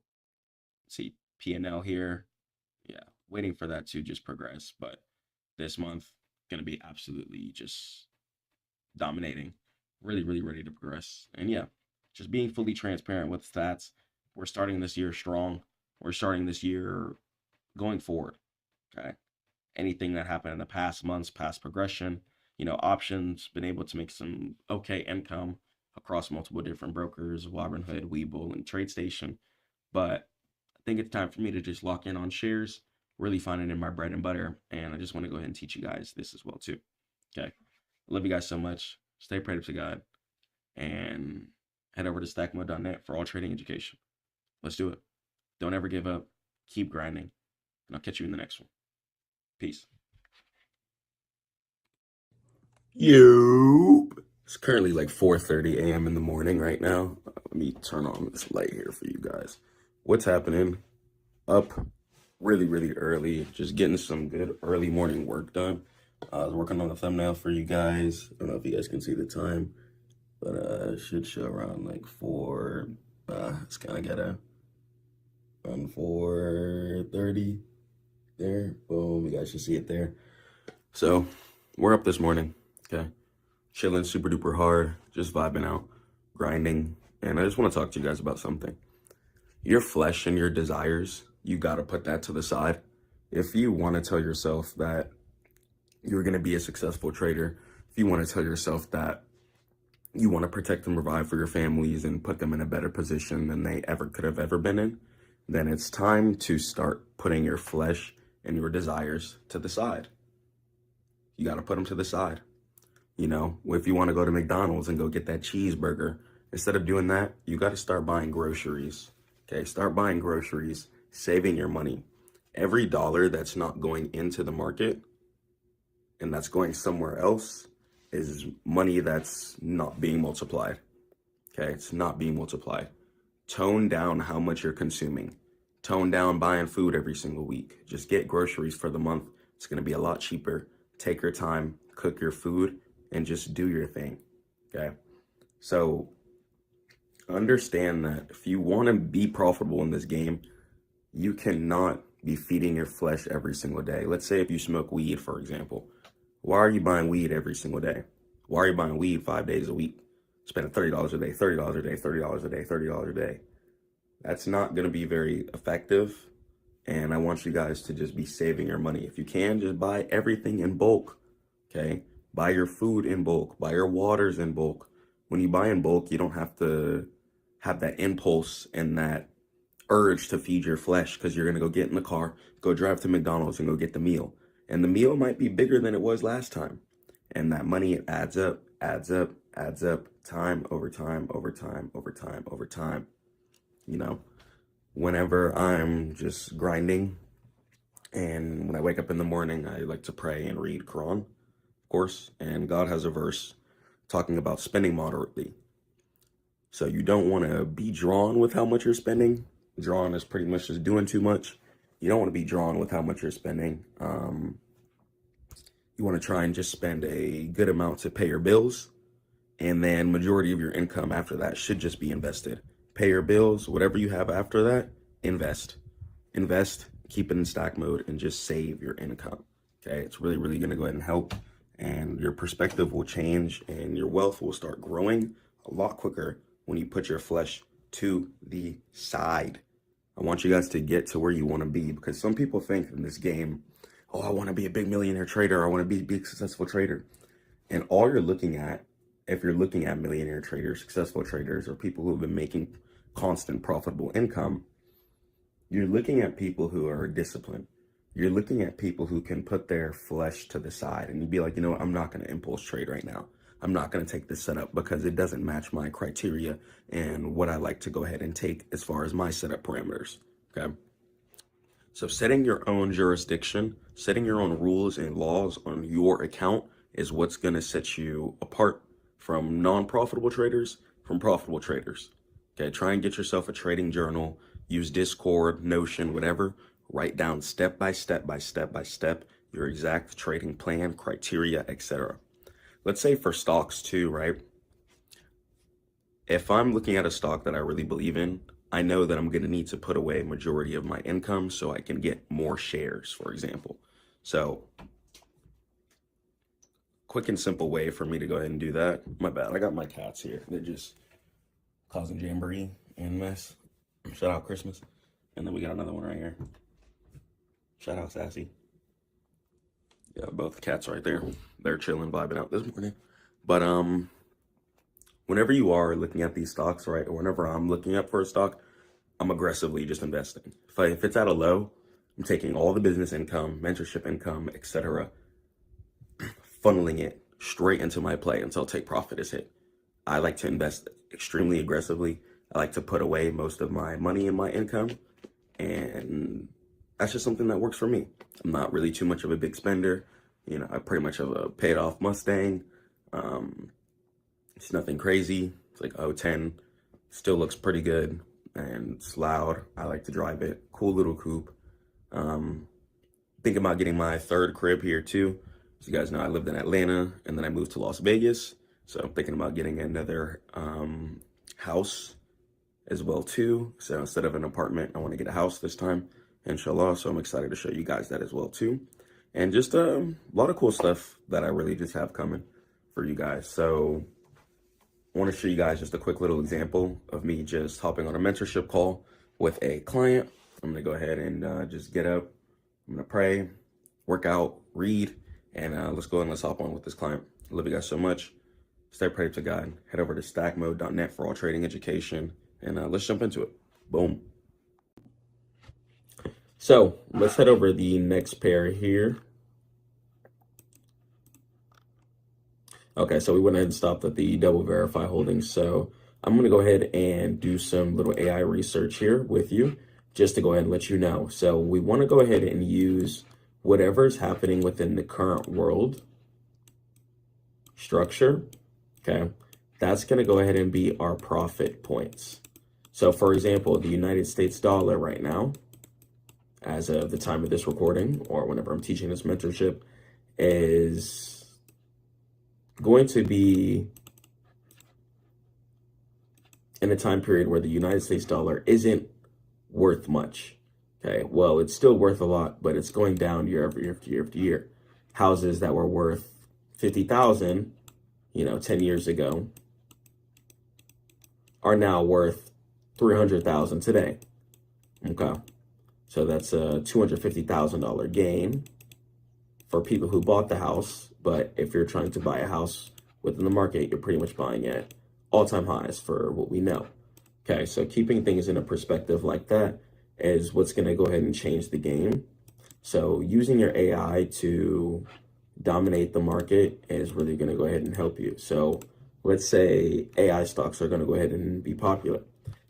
see P&L here. Yeah, waiting for that to just progress. But this month gonna be absolutely just dominating. Really, really ready to progress. And yeah, just being fully transparent with stats. We're starting this year strong. We're starting this year going forward. Okay. Anything that happened in the past months, past progression, you know, options, been able to make some okay income across multiple different brokers, Robinhood, Webull, and TradeStation. But I think it's time for me to just lock in on shares, really find it in my bread and butter. And I just want to go ahead and teach you guys this as well too. Okay. Love you guys so much. Stay prayed to God. And head over to Stackmode.net for all trading education. Let's do it. Don't ever give up. Keep grinding. And I'll catch you in the next one. Peace. It's currently like 4:30 a.m. in the morning right now. Let me turn on this light here for you guys. What's happening? Up really, really early. Just getting some good early morning work done. I was working on a thumbnail for you guys. I don't know if you guys can see the time, but it should show around like 4. It's kind of got a around 4:30 there. Boom, you guys should see it there. So we're up this morning. Okay, chilling super duper hard, just vibing out, grinding. And I just want to talk to you guys about something. Your flesh and your desires, you got to put that to the side. If you want to tell yourself that you're going to be a successful trader, if you want to tell yourself that you want to protect and provide for your families and put them in a better position than they ever could have ever been in, then it's time to start putting your flesh and your desires to the side. You got to put them to the side. You know, if you want to go to McDonald's and go get that cheeseburger, instead of doing that, you got to start buying groceries. Okay, start buying groceries, saving your money. Every dollar that's not going into the market and that's going somewhere else is money that's not being multiplied. Okay, it's not being multiplied. Tone down how much you're consuming. Tone down buying food every single week. Just get groceries for the month. It's going to be a lot cheaper. Take your time, cook your food, and just do your thing. Okay, so understand that if you want to be profitable in this game, you cannot be feeding your flesh every single day. Let's say if you smoke weed, for example. Why are you buying weed every single day? Why are you buying weed 5 days a week? Spending $30 a day, $30 a day, $30 a day, $30 a day. That's not going to be very effective. And I want you guys to just be saving your money. If you can, just buy everything in bulk, okay? Buy your food in bulk, buy your waters in bulk. When you buy in bulk, you don't have to have that impulse and that urge to feed your flesh, because you're going to go get in the car, go drive to McDonald's and go get the meal. And the meal might be bigger than it was last time. And that money adds up, time over time, over time, over time, over time. You know, whenever I'm just grinding and when I wake up in the morning, I like to pray and read Quran, of course. And God has a verse talking about spending moderately. So you don't want to be drawn with how much you're spending. Drawn is pretty much just doing too much. You don't want to be drawn with how much you're spending. You want to try and just spend a good amount to pay your bills. And then majority of your income after that should just be invested. Pay your bills, whatever you have after that, invest. Invest, keep it in stack mode, and just save your income. Okay, it's really, really going to go ahead and help. And your perspective will change and your wealth will start growing a lot quicker when you put your flesh to the side. I want you guys to get to where you want to be, because some people think in this game, oh, I want to be a big millionaire trader. I want to be a big successful trader. And all you're looking at, if you're looking at millionaire traders, successful traders, or people who have been making constant profitable income, you're looking at people who are disciplined. You're looking at people who can put their flesh to the side and you'd be like, you know what, I'm not going to impulse trade right now. I'm not going to take this setup because it doesn't match my criteria and what I like to go ahead and take as far as my setup parameters. Okay. So setting your own jurisdiction, setting your own rules and laws on your account is what's going to set you apart from non-profitable traders, from profitable traders. Okay, try and get yourself a trading journal, use Discord, Notion, whatever. Write down step by step your exact trading plan, criteria, etc. Let's say for stocks too, right? If I'm looking at a stock that I really believe in, I know that I'm going to need to put away a majority of my income so I can get more shares, for example. So quick and simple way for me to go ahead and do that. My bad, I got my cats here. They're just causing jamboree and mess. Shout out Christmas. And then we got another one right here. Shout out Sassy. Yeah, both cats right there. They're chilling, vibing out this morning. But whenever you are looking at these stocks, right, or whenever I'm looking up for a stock, I'm aggressively just investing. If it's at a low, I'm taking all the business income, mentorship income, etc., funneling it straight into my play until take profit is hit. I like to invest extremely aggressively. I like to put away most of my money and my income, and that's just something that works for me. I'm not really too much of a big spender. You know, I pretty much have a paid off Mustang. It's nothing crazy. It's like 010, still looks pretty good and it's loud. I like to drive it. Cool little coupe. Thinking about getting my third crib here too. As you guys know, I lived in Atlanta and then I moved to Las Vegas. So I'm thinking about getting another house as well too. So instead of an apartment, I want to get a house this time, inshallah. So I'm excited to show you guys that as well too. And just a lot of cool stuff that I really just have coming for you guys. So I want to show you guys just a quick little example of me just hopping on a mentorship call with a client. I'm going to go ahead and just get up. I'm going to pray, work out, read, and let's go and let's hop on with this client. I love you guys so much. Stay prayed to God. Head over to stackmode.net for all trading education, and let's jump into it. Boom. So let's head over the next pair here. Okay, so we went ahead and stopped at the double verify holdings. So I'm going to go ahead and do some little AI research here with you just to go ahead and let you know. So we want to go ahead and use whatever's happening within the current world structure. Okay, that's going to go ahead and be our profit points. So for example, the United States dollar right now, as of the time of this recording, or whenever I'm teaching this mentorship, is going to be in a time period where the United States dollar isn't worth much. Okay, well, it's still worth a lot, but it's going down year after year after year after year. Houses that were worth $50,000, 10 years ago, are now worth $300,000 today. Okay. So that's a $250,000 gain for people who bought the house. But if you're trying to buy a house within the market, you're pretty much buying at all-time highs for what we know. Okay, so keeping things in a perspective like that is what's going to go ahead and change the game. So using your AI to dominate the market is really going to go ahead and help you. So let's say AI stocks are going to go ahead and be popular.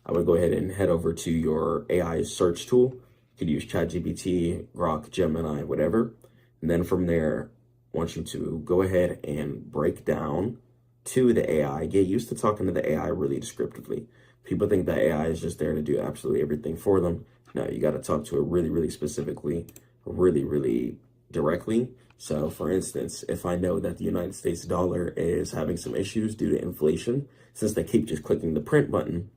I would go ahead and head over to your AI search tool. You could use ChatGPT, Grok, Gemini, whatever. And then from there, I want you to go ahead and break down to the AI. Get used to talking to the AI really descriptively. People think that AI is just there to do absolutely everything for them. No, you got to talk to it really, really specifically, really, really directly. So for instance, if I know that the United States dollar is having some issues due to inflation, since they keep just clicking the print button,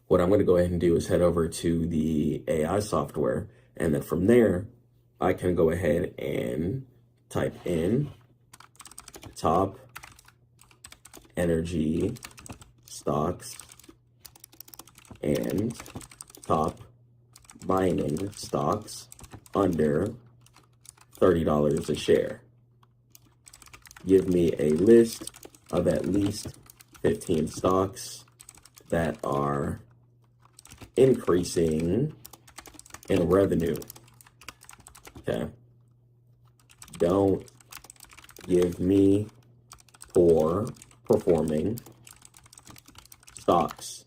what I'm going to go ahead and do is head over to the AI software. And then from there, I can go ahead and type in top energy stocks and top mining stocks under $30 a share. Give me a list of at least 15 stocks that are increasing in revenue. Okay. Don't give me poor performing stocks.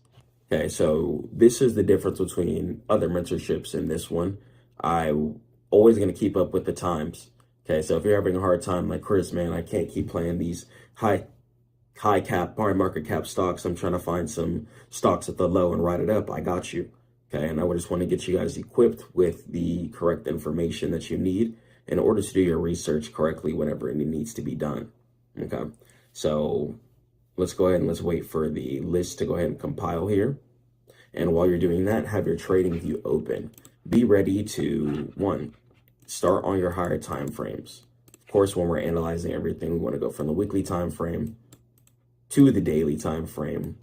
Okay, so this is the difference between other mentorships and this one. I'm always going to keep up with the times. Okay, so if you're having a hard time like Chris, man, I can't keep playing these high cap, high market cap stocks. I'm trying to find some stocks at the low and ride it up. I got you. Okay, and I would just want to get you guys equipped with the correct information that you need in order to do your research correctly whenever it needs to be done. Okay, so let's go ahead and let's wait for the list to go ahead and compile here. And while you're doing that, have your trading view open. Be ready to, one, start on your higher time frames. Of course, when we're analyzing everything, we want to go from the weekly time frame to the daily time frame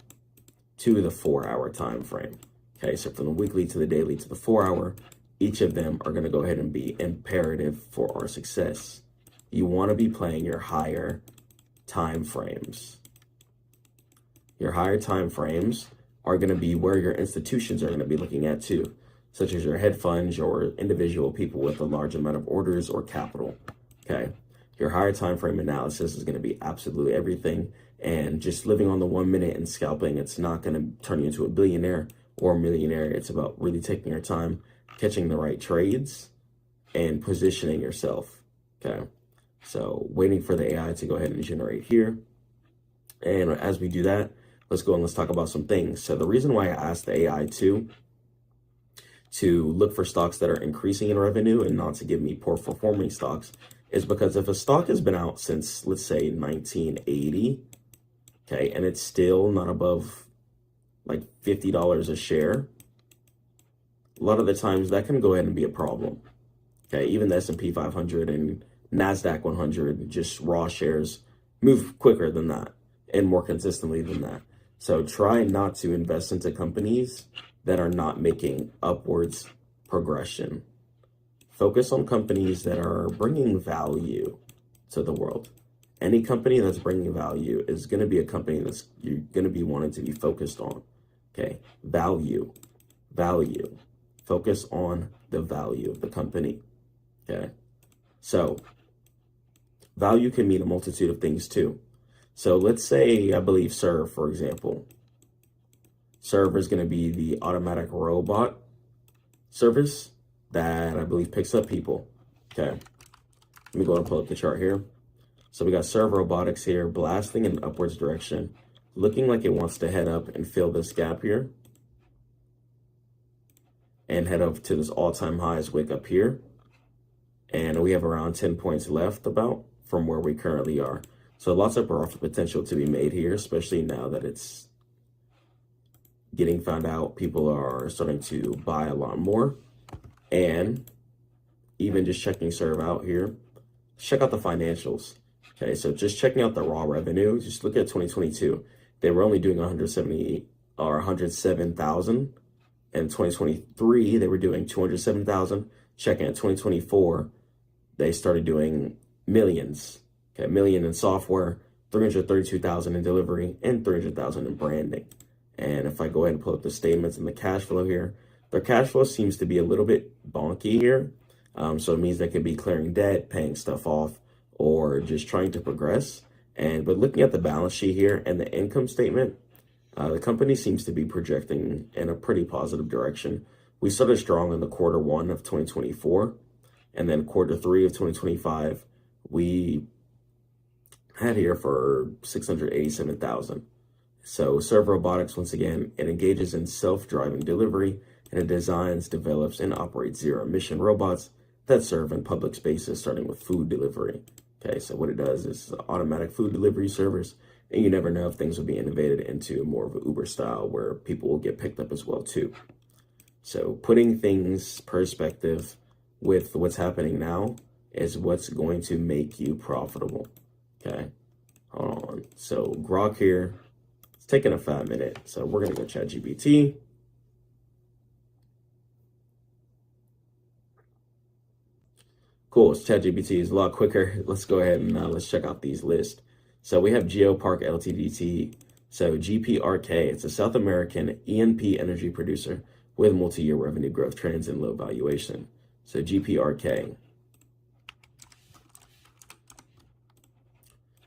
to the 4-hour time frame. Okay, so from the weekly to the daily to the 4-hour, each of them are going to go ahead and be imperative for our success. You want to be playing your higher time frames. Your higher time frames are going to be where your institutions are going to be looking at too, such as your hedge funds or individual people with a large amount of orders or capital. Okay, your higher time frame analysis is going to be absolutely everything. And just living on the 1 minute and scalping, it's not going to turn you into a billionaire or a millionaire. It's about really taking your time, catching the right trades, and positioning yourself. Okay, so waiting for the AI to go ahead and generate here. And as we do that, let's go and let's talk about some things. So the reason why I asked the AI to look for stocks that are increasing in revenue and not to give me poor performing stocks is because if a stock has been out since, let's say, 1980, okay, and it's still not above like $50 a share, a lot of the times that can go ahead and be a problem. Okay, even the S&P 500 and NASDAQ 100, just raw shares, move quicker than that and more consistently than that. So try not to invest into companies that are not making upwards progression. Focus on companies that are bringing value to the world. Any company that's bringing value is going to be a company that's you're going to be wanting to be focused on. Okay, value. Focus on the value of the company. Okay, so value can mean a multitude of things too. So let's say, I believe Serve, for example. Serve is going to be the automatic robot service that I believe picks up people. Okay, let me go and pull up the chart here. So we got Serve Robotics here, blasting in an upwards direction, looking like it wants to head up and fill this gap here, and head up to this all-time highs wick up here. And we have around 10 points left about from where we currently are. So lots of profit potential to be made here, especially now that it's getting found out. People are starting to buy a lot more. And even just checking Serve out here, check out the financials. Okay, so just checking out the raw revenue, just look at 2022. They were only doing 170 or 107,000. In 2023, they were doing 207,000. Checking at 2024, they started doing millions. Okay, a million in software, 332,000 in delivery, and 300,000 in branding. And if I go ahead and pull up the statements and the cash flow here, their cash flow seems to be a little bit bonky here. So it means they could be clearing debt, paying stuff off, or just trying to progress. But looking at the balance sheet here and the income statement, the company seems to be projecting in a pretty positive direction. We started strong in the Q1 of 2024, and then Q3 of 2025, we had here for 687,000. So Serve Robotics, once again, it engages in self-driving delivery, and it designs, develops, and operates zero-emission robots that serve in public spaces, starting with food delivery. Okay, so what it does is automatic food delivery service, and you never know if things will be innovated into more of an Uber style where people will get picked up as well too. So putting things perspective with what's happening now is what's going to make you profitable. Okay, hold on. So Grok here, it's taking a 5 minute. So we're gonna go ChatGPT. Cool, ChatGPT is a lot quicker. Let's go ahead and let's check out these lists. So we have GeoPark Ltd. So GPRK, it's a South American E&P energy producer with multi-year revenue growth trends and low valuation. So GPRK.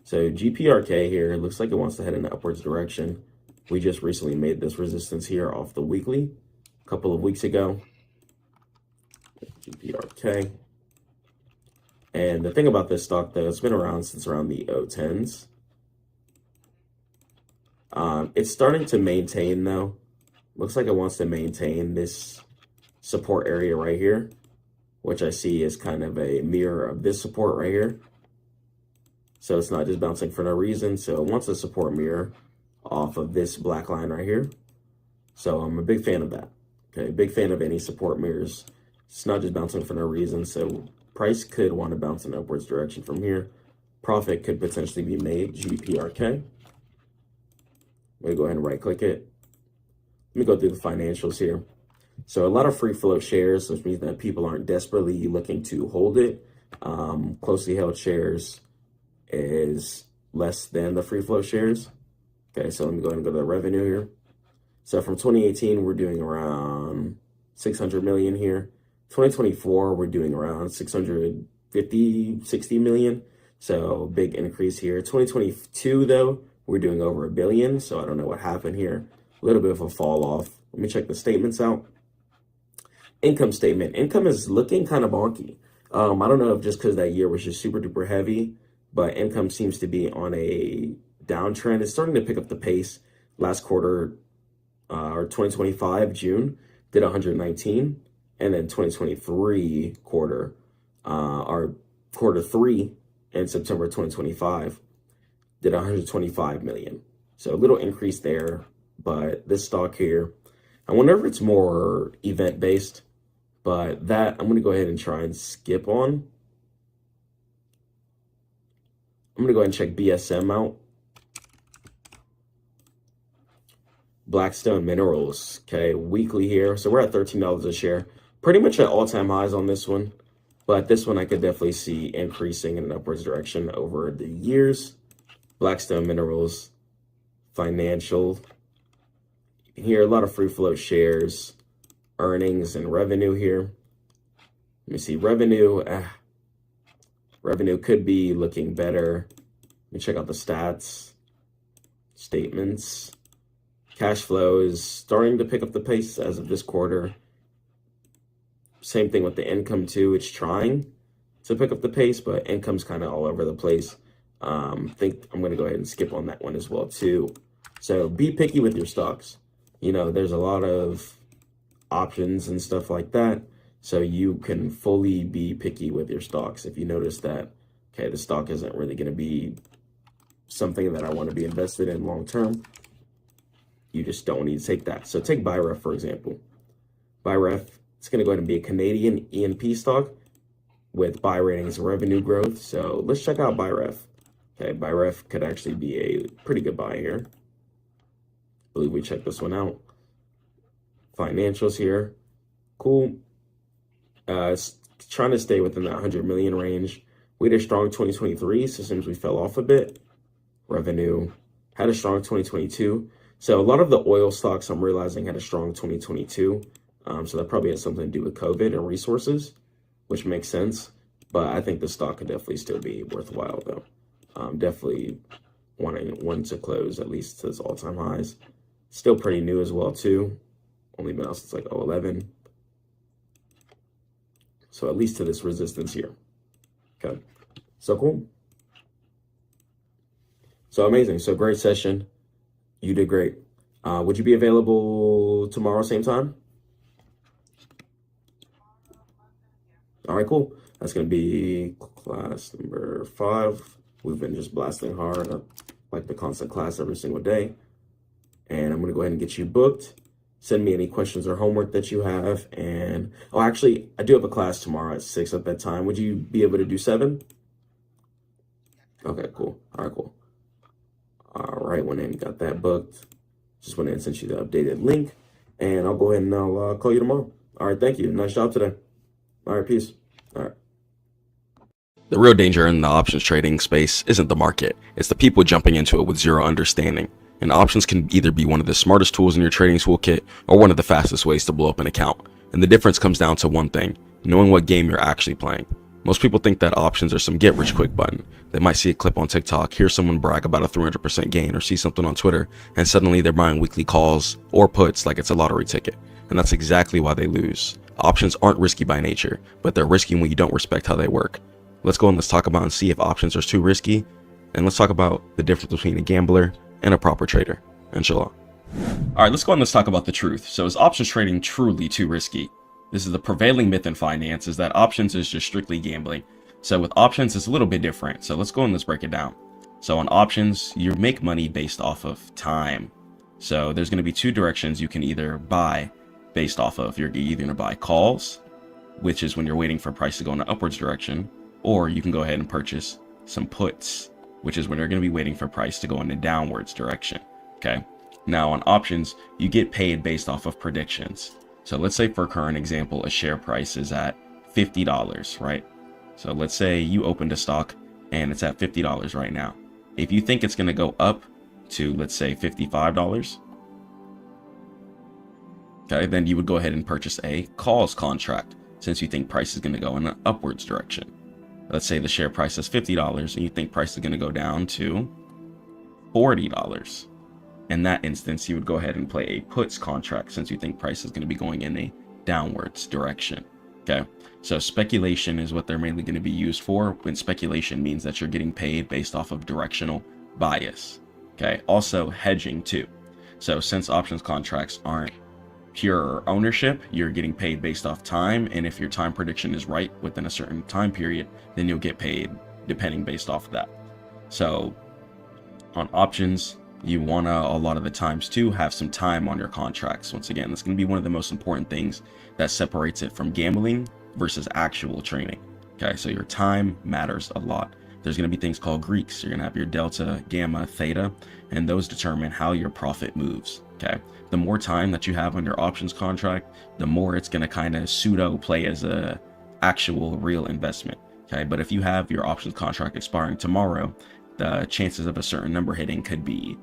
So GPRK here, looks like it wants to head in an upwards direction. We just recently made this resistance here off the weekly a couple of weeks ago. GPRK. And the thing about this stock, though, it's been around since around the 010s. It's starting to maintain, though. Looks like it wants to maintain this support area right here, which I see is kind of a mirror of this support right here. So it's not just bouncing for no reason. So it wants a support mirror off of this black line right here. So I'm a big fan of that. Okay, big fan of any support mirrors. It's not just bouncing for no reason. So price could want to bounce in upwards direction from here. Profit could potentially be made, GPRK. Let me go ahead and right click it. Let me go through the financials here. So a lot of free float shares, which means that people aren't desperately looking to hold it. Closely held shares is less than the free float shares. Okay, so let me go ahead and go to the revenue here. So from 2018, we're doing around 600 million here. 2024, we're doing around 650, 60 million. So big increase here. 2022, though, we're doing over $1 billion. So I don't know what happened here. A little bit of a fall off. Let me check the statements out. Income statement. Income is looking kind of bonky. I don't know if just because that year was just super duper heavy, but income seems to be on a downtrend. It's starting to pick up the pace. Last quarter, or 2025, June, did 119. And then 2023 quarter, or Q3 in September 2025, did 125 million. So a little increase there, but this stock here, I wonder if it's more event based, but that I'm gonna go ahead and try and skip on. I'm gonna go ahead and check BSM out. Blackstone Minerals, okay, weekly here. So we're at $13 a share. Pretty much at all-time highs on this one, but this one I could definitely see increasing in an upwards direction over the years. Blackstone Minerals, financial. Here, a lot of free float shares, earnings and revenue here. Let me see, revenue. Revenue could be looking better. Let me check out the stats, statements. Cash flow is starting to pick up the pace as of this quarter. Same thing with the income too. It's trying to pick up the pace, but income's kind of all over the place. Think I'm going to go ahead and skip on that one as well too. So be picky with your stocks. You know, there's a lot of options and stuff like that. So you can fully be picky with your stocks. If you notice that, okay, the stock isn't really going to be something that I want to be invested in long term, you just don't need to take that. So take BuyRef, for example. BuyRef, it's going to go ahead and be a Canadian E&P stock with buy ratings revenue growth. So let's check out BuyRef. Okay, buy ref could actually be a pretty good buy here. I believe we checked this one out. Financials here, cool. It's trying to stay within that 100 million range. We had a strong 2023, so since we fell off a bit. Revenue had a strong 2022. So a lot of the oil stocks I'm realizing had a strong 2022. So that probably has something to do with COVID and resources, which makes sense. But I think the stock could definitely still be worthwhile though. Definitely wanting to close at least to its all-time highs. Still pretty new as well too. Only been out since like 2011. So at least to this resistance here. Okay, so cool. So amazing. So great session. You did great. Would you be available tomorrow same time? All right, cool. That's going to be class number 5. We've been just blasting hard. I like the constant class every single day. And I'm going to go ahead and get you booked. Send me any questions or homework that you have. And, oh, actually, I do have a class tomorrow at 6 at that time. Would you be able to do 7? Okay, cool. All right, cool. All right, went in and got that booked. Just went in and sent you the updated link. And I'll go ahead and I'll call you tomorrow. All right, thank you. Nice job today. All right, peace. All right. The real danger in the options trading space isn't the market, it's the people jumping into it with zero understanding. And options can either be one of the smartest tools in your trading toolkit or one of the fastest ways to blow up an account. And the difference comes down to one thing: knowing what game you're actually playing. Most people think that options are some get rich quick button. They might see a clip on TikTok, hear someone brag about a 300% gain, or see something on Twitter, and suddenly they're buying weekly calls or puts like it's a lottery ticket. And that's exactly why they lose. Options aren't risky by nature, but they're risky when you don't respect how they work. Let's go and let's talk about and see if options are too risky. And let's talk about the difference between a gambler and a proper trader. Inshallah. All right, let's go and let's talk about the truth. So is options trading truly too risky? This is the prevailing myth in finance, is that options is just strictly gambling. So with options, it's a little bit different. So let's go and let's break it down. So on options, you make money based off of time. So there's going to be 2 directions you can either buy based off of. You're either going to buy calls, which is when you're waiting for price to go in an upwards direction, or you can go ahead and purchase some puts, which is when you're going to be waiting for price to go in a downwards direction. Okay. Now on options, you get paid based off of predictions. So let's say for current example, a share price is at $50, right? So let's say you opened a stock and it's at $50 right now. If you think it's going to go up to, let's say, $55, okay, then you would go ahead and purchase a calls contract since you think price is going to go in an upwards direction. Let's say the share price is $50 and you think price is going to go down to $40. In that instance, you would go ahead and play a puts contract since you think price is going to be going in a downwards direction. Okay, so speculation is what they're mainly going to be used for, when speculation means that you're getting paid based off of directional bias. Okay, also hedging too. So since options contracts aren't pure ownership, you're getting paid based off time, and if your time prediction is right within a certain time period, then you'll get paid depending based off of that. So on options, you want to a lot of the times too have some time on your contracts. Once again, that's going to be one of the most important things that separates it from gambling versus actual trading. Okay, so your time matters a lot. There's going to be things called Greeks. You're going to have your delta, gamma, theta, and those determine how your profit moves. Okay, the more time that you have on your options contract, the more it's going to kind of pseudo play as a actual real investment. Okay, but if you have your options contract expiring tomorrow, the chances of a certain number hitting could be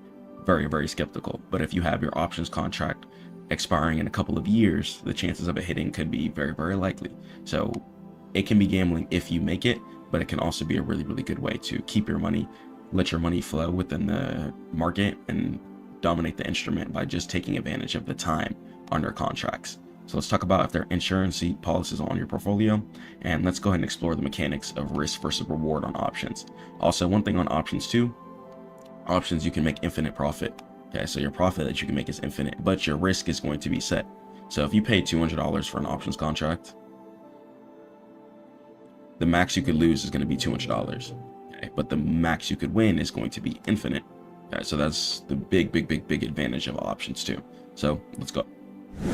very, very skeptical. But if you have your options contract expiring in a couple of years, the chances of it hitting could be very, very likely. So it can be gambling if you make it, but it can also be a really, really good way to keep your money, let your money flow within the market and dominate the instrument by just taking advantage of the time on your contracts. So let's talk about if there are insurance policies on your portfolio, and let's go ahead and explore the mechanics of risk versus reward on options. Also, one thing on options too, options you can make infinite profit. Okay, so your profit that you can make is infinite, but your risk is going to be set. So if you pay $200 for an options contract, the max you could lose is going to be $200. Okay, but the max you could win is going to be infinite. Okay, so that's the big advantage of options too. So let's go.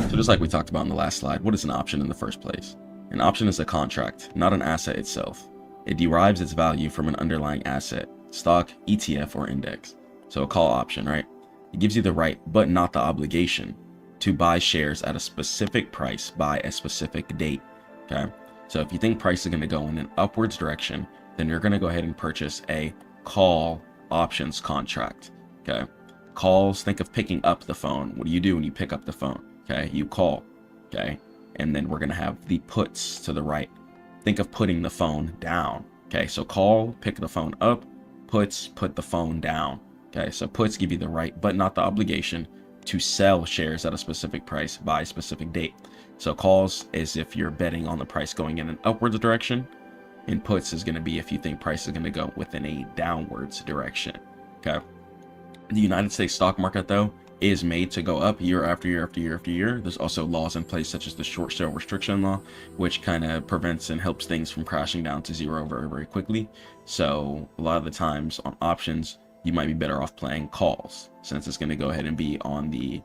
So just like we talked about in the last slide, what is an option in the first place? An option is a contract, not an asset itself. It derives its value from an underlying asset. stock, ETF, or index. So a call option, right? It gives you the right, but not the obligation, to buy shares at a specific price by a specific date, okay? So if you think price is going to go in an upwards direction, then you're going to go ahead and purchase a call options contract, okay? Calls, think of picking up the phone. What do you do when you pick up the phone? Okay, you call, okay? And then we're going to have the puts to the right. Think of putting the phone down, okay? So call, pick the phone up, puts, put the phone down, okay? So puts give you the right, but not the obligation, to sell shares at a specific price by a specific date. So calls is if you're betting on the price going in an upwards direction, and puts is going to be if you think price is going to go within a downwards direction, okay? The United States stock market, though, is made to go up year after year after year after year. There's also laws in place such as the short sale restriction law, which kind of prevents and helps things from crashing down to zero very, very quickly. So a lot of the times on options, you might be better off playing calls, since it's going to go ahead and be on the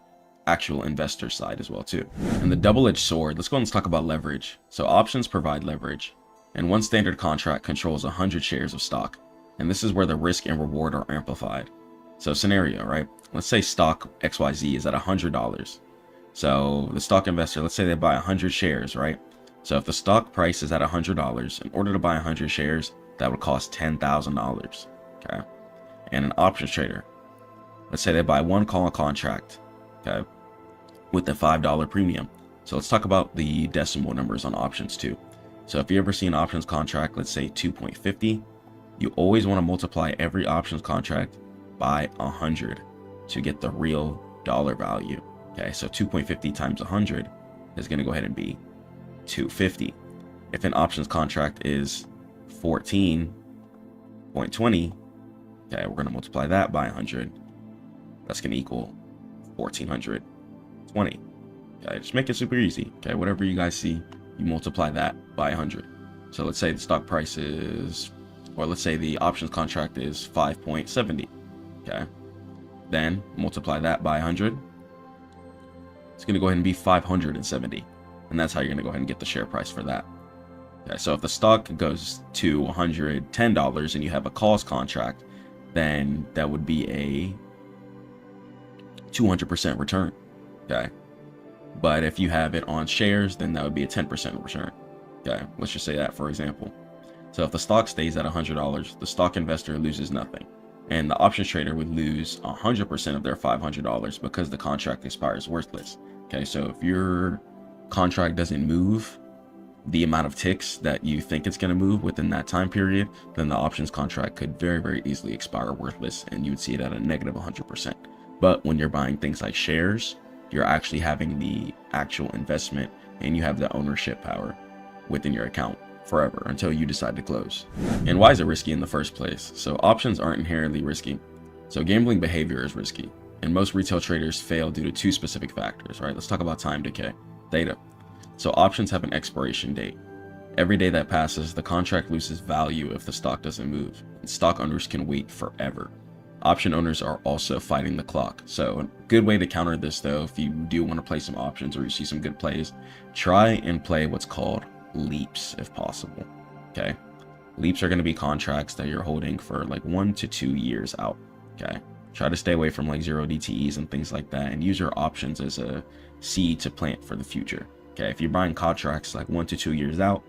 actual investor side as well too. And the double-edged sword, let's go and talk about leverage. So options provide leverage, and one standard contract controls 100 shares of stock. And this is where the risk and reward are amplified. So scenario, right? Let's say stock XYZ is at $100. So the stock investor, let's say they buy 100 shares, right? So if the stock price is at $100, in order to buy 100 shares, that would cost $10,000, okay? And an options trader, let's say they buy one call contract, okay, with the $5 premium. So let's talk about the decimal numbers on options too. So if you ever see an options contract, let's say 2.50, you always want to multiply every options contract by 100 to get the real dollar value. Okay, so 2.50 times 100 is going to go ahead and be 250. If an options contract is 14.20, okay, we're going to multiply that by 100. That's going to equal 1420. Okay, just make it super easy. Okay, whatever you guys see, you multiply that by 100. So let's say the stock price is, or let's say the options contract is 5.70. Okay, then multiply that by 100. It's going to go ahead and be 570. And that's how you're going to go ahead and get the share price for that. Okay, so if the stock goes to $110 and you have a calls contract, then that would be a 200% return. Okay, but if you have it on shares, then that would be a 10% return. Okay, let's just say that for example. So if the stock stays at $100, the stock investor loses nothing, and the options trader would lose 100% of their $500 because the contract expires worthless. Okay, so if your contract doesn't move the amount of ticks that you think it's going to move within that time period, then the options contract could very, very easily expire worthless, and you would see it at a negative 100%. But when you're buying things like shares, you're actually having the actual investment, and you have the ownership power within your account forever until you decide to close. And why is it risky in the first place? So options aren't inherently risky. So gambling behavior is risky, and most retail traders fail due to two specific factors, right? Let's talk about time decay, theta. So options have an expiration date. Every day that passes, the contract loses value if the stock doesn't move, and stock owners can wait forever. Option owners are also fighting the clock. So a good way to counter this, though, if you do want to play some options or you see some good plays, try and play what's called leaps if possible. Okay, leaps are going to be contracts that you're holding for like 1 to 2 years out. Okay, try to stay away from like 0 DTEs and things like that, and use your options as a seed to plant for the future. Okay, if you're buying contracts like 1 to 2 years out,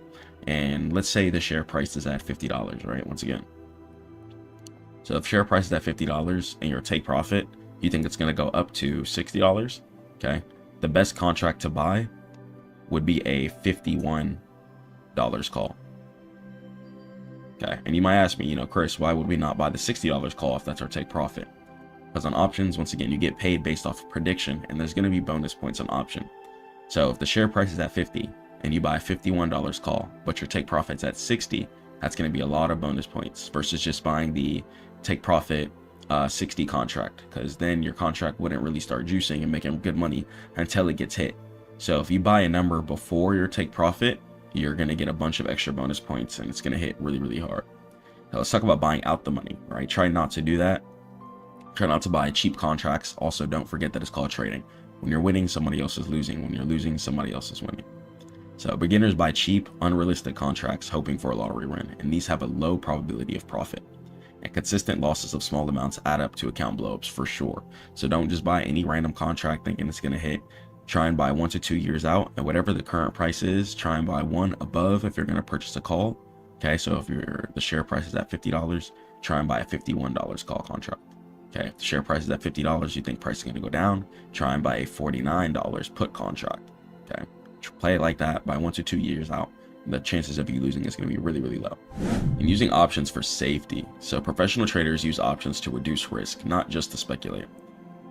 and let's say the share price is at $50, right? Once again, so if share price is at $50 and your take profit, you think it's going to go up to $60, okay, the best contract to buy would be a $51 call. Okay, and you might ask me, Chris, why would we not buy the $60 call if that's our take profit? Because on options, once again, you get paid based off of prediction, and there's going to be bonus points on option. So if the share price is at 50 and you buy a $51 call, but your take profit's at 60, that's going to be a lot of bonus points versus just buying the take profit 60 contract, because then your contract wouldn't really start juicing and making good money until it gets hit. So if you buy a number before your take profit, you're going to get a bunch of extra bonus points, and it's going to hit really, really hard. Now let's talk about buying out the money, right? Try not to do that. Try not to buy cheap contracts. Also, don't forget that it's called trading. When you're winning, somebody else is losing. When you're losing, somebody else is winning. So beginners buy cheap, unrealistic contracts hoping for a lottery win, and these have a low probability of profit. And consistent losses of small amounts add up to account blowups for sure. So don't just buy any random contract thinking it's going to hit. Try and buy 1 to 2 years out, and whatever the current price is, try and buy one above if you're going to purchase a call. Okay, so if the share price is at $50, try and buy a $51 call contract. Okay, if the share price is at $50, you think price is going to go down, try and buy a $49 put contract. Okay, play it like that, buy 1 to 2 years out. The chances of you losing is going to be really, really low. And using options for safety. So professional traders use options to reduce risk, not just to speculate.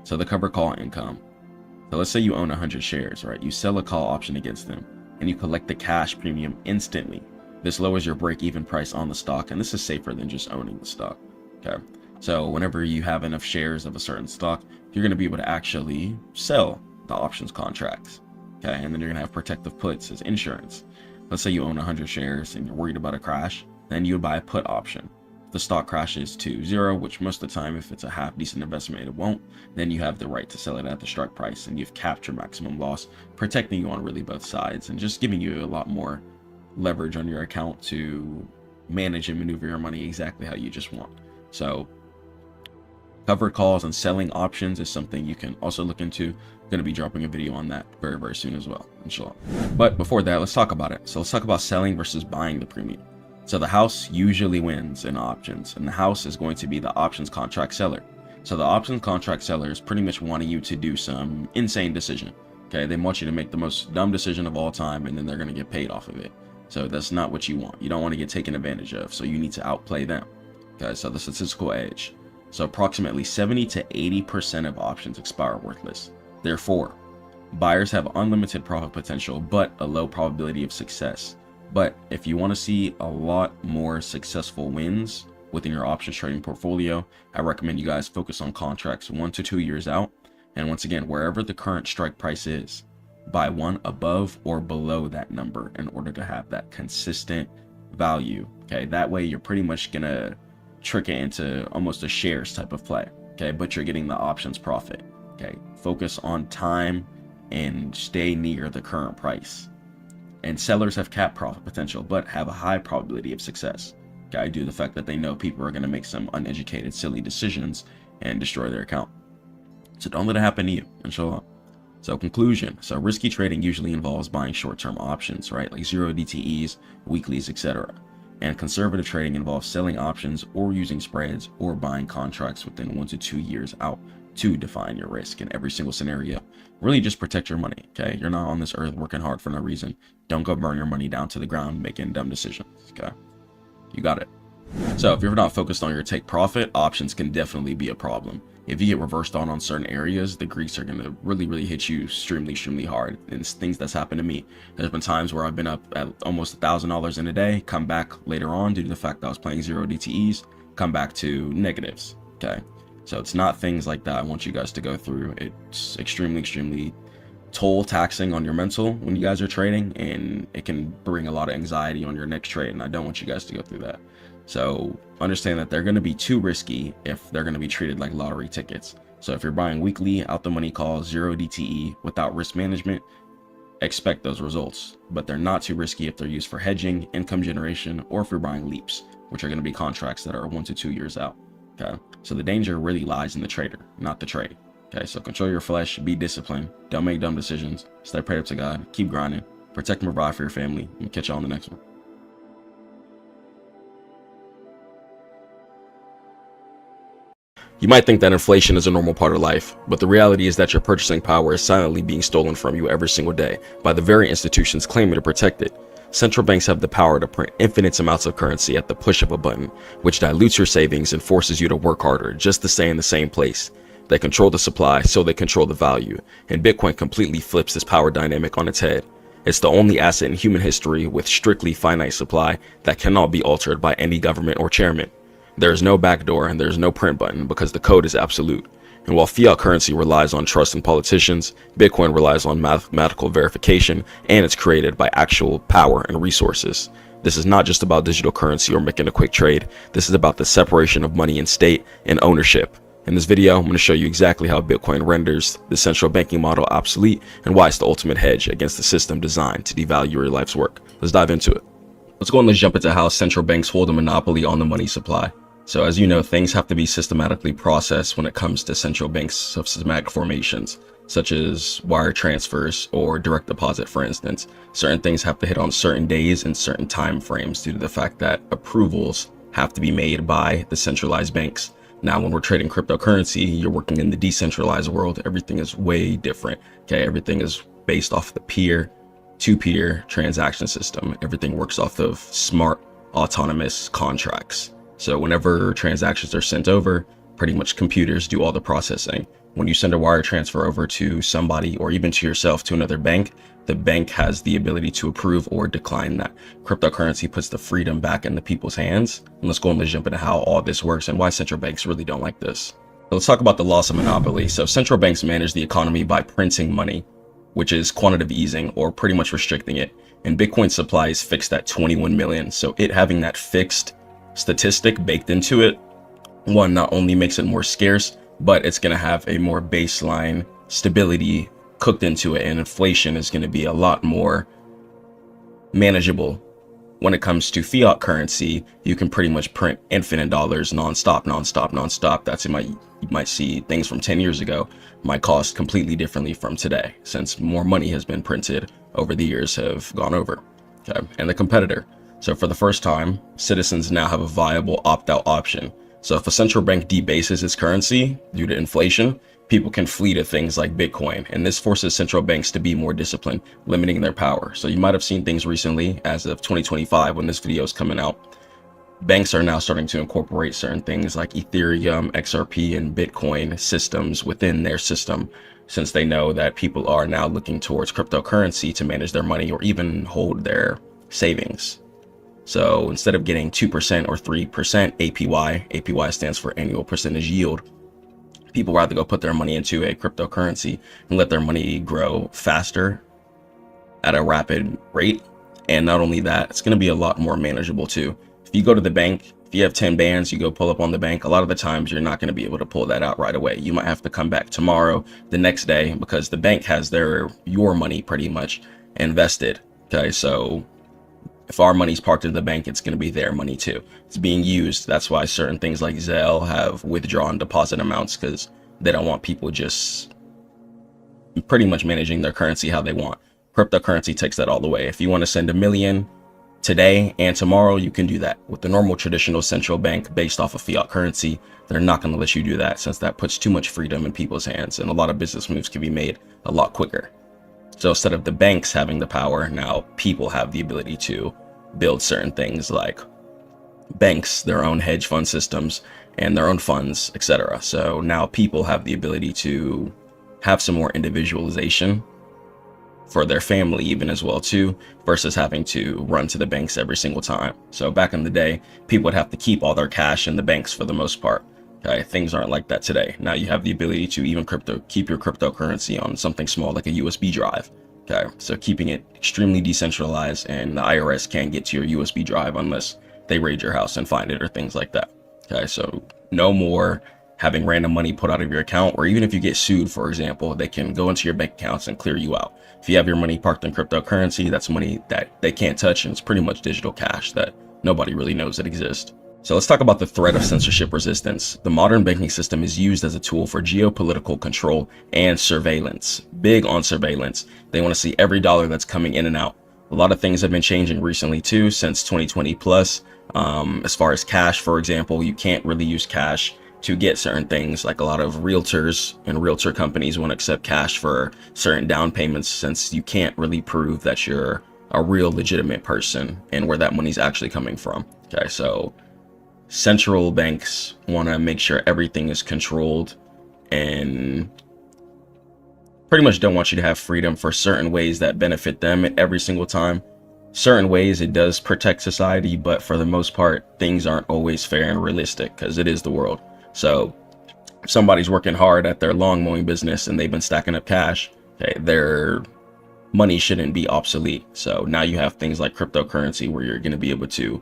So the cover call income. So let's say you own 100 shares, right? You sell a call option against them and you collect the cash premium instantly. This lowers your break-even price on the stock, and this is safer than just owning the stock. Okay, so whenever you have enough shares of a certain stock, you're going to be able to actually sell the options contracts. Okay, and then you're going to have protective puts as insurance. Let's say you own 100 shares and you're worried about a crash, then you would buy a put option. If the stock crashes to zero, which most of the time, if it's a half decent investment, it won't, then you have the right to sell it at the strike price, and you've capped your maximum loss, protecting you on really both sides and just giving you a lot more leverage on your account to manage and maneuver your money exactly how you just want. So covered calls and selling options is something you can also look into. I'm going to be dropping a video on that very, very soon as well, inshallah. But before that, let's talk about it. So let's talk about selling versus buying the premium. So the house usually wins in options, and the house is going to be the options contract seller. So the options contract seller is pretty much wanting you to do some insane decision. Okay, they want you to make the most dumb decision of all time, and then they're going to get paid off of it. So that's not what you want. You don't want to get taken advantage of, so you need to outplay them. Okay, so the statistical edge. So approximately 70 to 80% of options expire worthless. Therefore, buyers have unlimited profit potential, but a low probability of success. But if you want to see a lot more successful wins within your options trading portfolio, I recommend you guys focus on contracts 1 to 2 years out. And once again, wherever the current strike price is, buy one above or below that number in order to have that consistent value. Okay, that way you're pretty much gonna trick it into almost a shares type of play. Okay, but you're getting the options profit. Okay, focus on time and stay near the current price. And sellers have capped profit potential, but have a high probability of success. Okay, due to the fact that they know people are going to make some uneducated, silly decisions and destroy their account. So don't let it happen to you, inshallah. So conclusion. So risky trading usually involves buying short-term options, right? Like 0 DTEs, weeklies, etc. And conservative trading involves selling options or using spreads or buying contracts within 1 to 2 years out to define your risk in every single scenario. Really just protect your money, okay? You're not on this earth working hard for no reason. Don't go burn your money down to the ground making dumb decisions, okay? You got it. So if you're not focused on your take profit, options can definitely be a problem. If you get reversed on certain areas, the Greeks are going to really hit you extremely hard. And it's things that's happened to me. There's been times where I've been up at almost $1,000 in a day, come back later on due to the fact that I was playing 0 DTEs, come back to negatives, okay? So it's not things like that I want you guys to go through. It's extremely toll taxing on your mental when you guys are trading, and it can bring a lot of anxiety on your next trade, and I don't want you guys to go through that. So understand that they're going to be too risky if they're going to be treated like lottery tickets. So if you're buying weekly out the money calls, 0 DTE without risk management, expect those results. But they're not too risky if they're used for hedging, income generation, or if you're buying leaps, which are going to be contracts that are 1 to 2 years out. Okay, so the danger really lies in the trader, not the trade. Okay, so control your flesh, be disciplined, don't make dumb decisions, stay prayed up to God, keep grinding, protect and provide for your family, and catch y'all on the next one. You might think that inflation is a normal part of life, but the reality is that your purchasing power is silently being stolen from you every single day by the very institutions claiming to protect it. Central banks have the power to print infinite amounts of currency at the push of a button, which dilutes your savings and forces you to work harder just to stay in the same place. They control the supply, so they control the value, and Bitcoin completely flips this power dynamic on its head. It's the only asset in human history with strictly finite supply that cannot be altered by any government or chairman. There is no backdoor and there is no print button because the code is absolute. And while fiat currency relies on trust in politicians, Bitcoin relies on mathematical verification, and it's created by actual power and resources. This is not just about digital currency or making a quick trade. This is about the separation of money and state and ownership. In this video, I'm going to show you exactly how Bitcoin renders the central banking model obsolete and why it's the ultimate hedge against the system designed to devalue your life's work. Let's dive into it. Let's go and let's jump into how central banks hold a monopoly on the money supply. So as you know, things have to be systematically processed when it comes to central banks of systematic formations, such as wire transfers or direct deposit, for instance. Certain things have to hit on certain days and certain time frames due to the fact that approvals have to be made by the centralized banks. Now, when we're trading cryptocurrency, you're working in the decentralized world. Everything is way different. Okay, everything is based off the peer-to-peer transaction system. Everything works off of smart, autonomous contracts. So whenever transactions are sent over, pretty much computers do all the processing. When you send a wire transfer over to somebody or even to yourself to another bank, the bank has the ability to approve or decline that. Cryptocurrency puts the freedom back in the people's hands. And let's go and let's jump into how all this works and why central banks really don't like this. Let's talk about the loss of monopoly. So central banks manage the economy by printing money, which is quantitative easing or pretty much restricting it. And Bitcoin supply is fixed at 21 million. So it having that fixed statistic baked into it, one, not only makes it more scarce, but it's going to have a more baseline stability cooked into it, and inflation is going to be a lot more manageable. When it comes to fiat currency, you can pretty much print infinite dollars nonstop. That's you might see things from 10 years ago might cost completely differently from today, since more money has been printed over the years have gone over. Okay, and the competitor. So for the first time, citizens now have a viable opt-out option. So if a central bank debases its currency due to inflation, people can flee to things like Bitcoin. And this forces central banks to be more disciplined, limiting their power. So you might have seen things recently, as of 2025, when this video is coming out. Banks are now starting to incorporate certain things like Ethereum, XRP, and Bitcoin systems within their system, since they know that people are now looking towards cryptocurrency to manage their money or even hold their savings. So instead of getting 2% or 3% APY stands for annual percentage yield, people rather go put their money into a cryptocurrency and let their money grow faster at a rapid rate. And not only that, it's going to be a lot more manageable too. If you go to the bank, if you have 10 bands, you go pull up on the bank, a lot of the times you're not going to be able to pull that out right away. You might have to come back tomorrow, the next day, because the bank has your money pretty much invested. Okay, so if our money's parked in the bank, it's going to be their money too. It's being used. That's why certain things like Zelle have withdrawn deposit amounts, because they don't want people just pretty much managing their currency how they want. Cryptocurrency takes that all the way. If you want to send $1 million today and tomorrow, you can do that. With the normal traditional central bank based off of fiat currency, they're not going to let you do that, since that puts too much freedom in people's hands, and a lot of business moves can be made a lot quicker. So instead of the banks having the power, now people have the ability to build certain things like banks, their own hedge fund systems, and their own funds, etc. So now people have the ability to have some more individualization for their family even as well too, versus having to run to the banks every single time. So back in the day, people would have to keep all their cash in the banks for the most part. Okay, things aren't like that today. Now you have the ability to even keep your cryptocurrency on something small like a USB drive. Okay, so keeping it extremely decentralized, and the IRS can't get to your USB drive unless they raid your house and find it or things like that. Okay, so no more having random money put out of your account, or even if you get sued, for example, they can go into your bank accounts and clear you out. If you have your money parked in cryptocurrency, that's money that they can't touch, and it's pretty much digital cash that nobody really knows that exists. So let's talk about the threat of censorship resistance. The modern banking system is used as a tool for geopolitical control and surveillance. Big on surveillance. They want to see every dollar that's coming in and out. A lot of things have been changing recently too, since 2020 plus. As far as cash, for example, you can't really use cash to get certain things. Like a lot of realtors and realtor companies won't accept cash for certain down payments, since you can't really prove that you're a real legitimate person and where that money's actually coming from. Okay, so central banks want to make sure everything is controlled and pretty much don't want you to have freedom for certain ways that benefit them every single time. Certain ways it does protect society, but for the most part, things aren't always fair and realistic, because it is the world. So if somebody's working hard at their lawn mowing business and they've been stacking up cash, okay, their money shouldn't be obsolete. So now you have things like cryptocurrency where you're going to be able to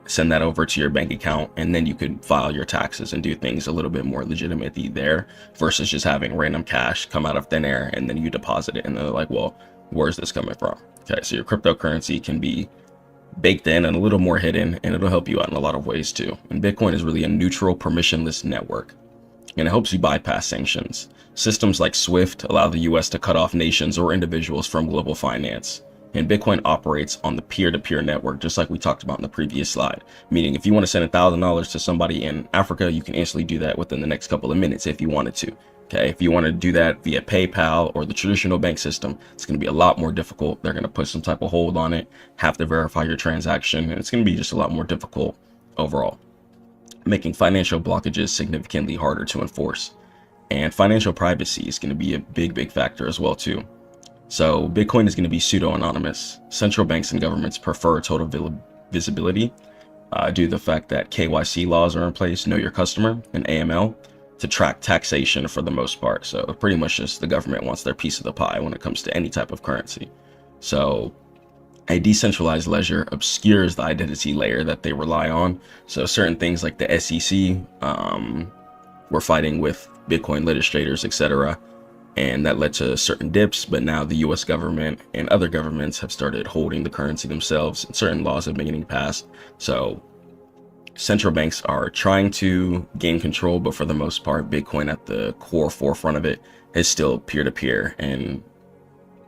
send that over to your bank account, and then you could file your taxes and do things a little bit more legitimately there, versus just having random cash come out of thin air and then you deposit it and they're like, well, where's this coming from? Okay, so your cryptocurrency can be baked in and a little more hidden, and it'll help you out in a lot of ways too. And Bitcoin is really a neutral, permissionless network, and it helps you bypass sanctions. Systems like SWIFT allow the US to cut off nations or individuals from global finance. And Bitcoin operates on the peer-to-peer network, just like we talked about in the previous slide. Meaning if you want to send $1,000 to somebody in Africa, you can instantly do that within the next couple of minutes if you wanted to. Okay, if you want to do that via PayPal or the traditional bank system, it's going to be a lot more difficult. They're going to put some type of hold on it, have to verify your transaction, and it's going to be just a lot more difficult overall, making financial blockages significantly harder to enforce. And financial privacy is going to be a big factor as well too. So Bitcoin is going to be pseudo-anonymous. Central banks and governments prefer total visibility due to the fact that KYC laws are in place, know your customer, and AML, to track taxation for the most part. So pretty much just the government wants their piece of the pie when it comes to any type of currency. So a decentralized ledger obscures the identity layer that they rely on. So certain things like the SEC were fighting with Bitcoin legislators, etc. And that led to certain dips, but now the US government and other governments have started holding the currency themselves, and certain laws have been getting passed. So central banks are trying to gain control, but for the most part, Bitcoin at the core forefront of it is still peer-to-peer and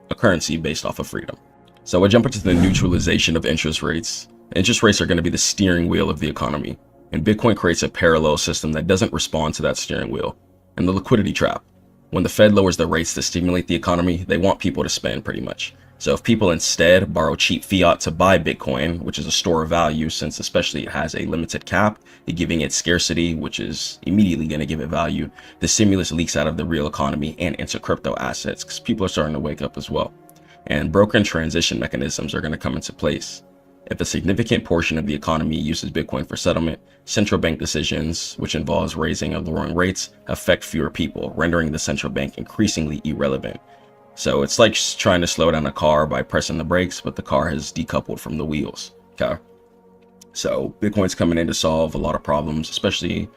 a currency based off of freedom. So I jump into the neutralization of interest rates. Interest rates are going to be the steering wheel of the economy, and Bitcoin creates a parallel system that doesn't respond to that steering wheel. And the liquidity trap. When the Fed lowers the rates to stimulate the economy, they want people to spend pretty much. So if people instead borrow cheap fiat to buy Bitcoin, which is a store of value, since especially it has a limited cap, giving it scarcity, which is immediately going to give it value, the stimulus leaks out of the real economy and into crypto assets because people are starting to wake up as well. And broker and transition mechanisms are going to come into place. If a significant portion of the economy uses Bitcoin for settlement, central bank decisions, which involves raising or lowering rates, affect fewer people, rendering the central bank increasingly irrelevant. So it's like trying to slow down a car by pressing the brakes, but the car has decoupled from the wheels. Okay. So Bitcoin's coming in to solve a lot of problems, especially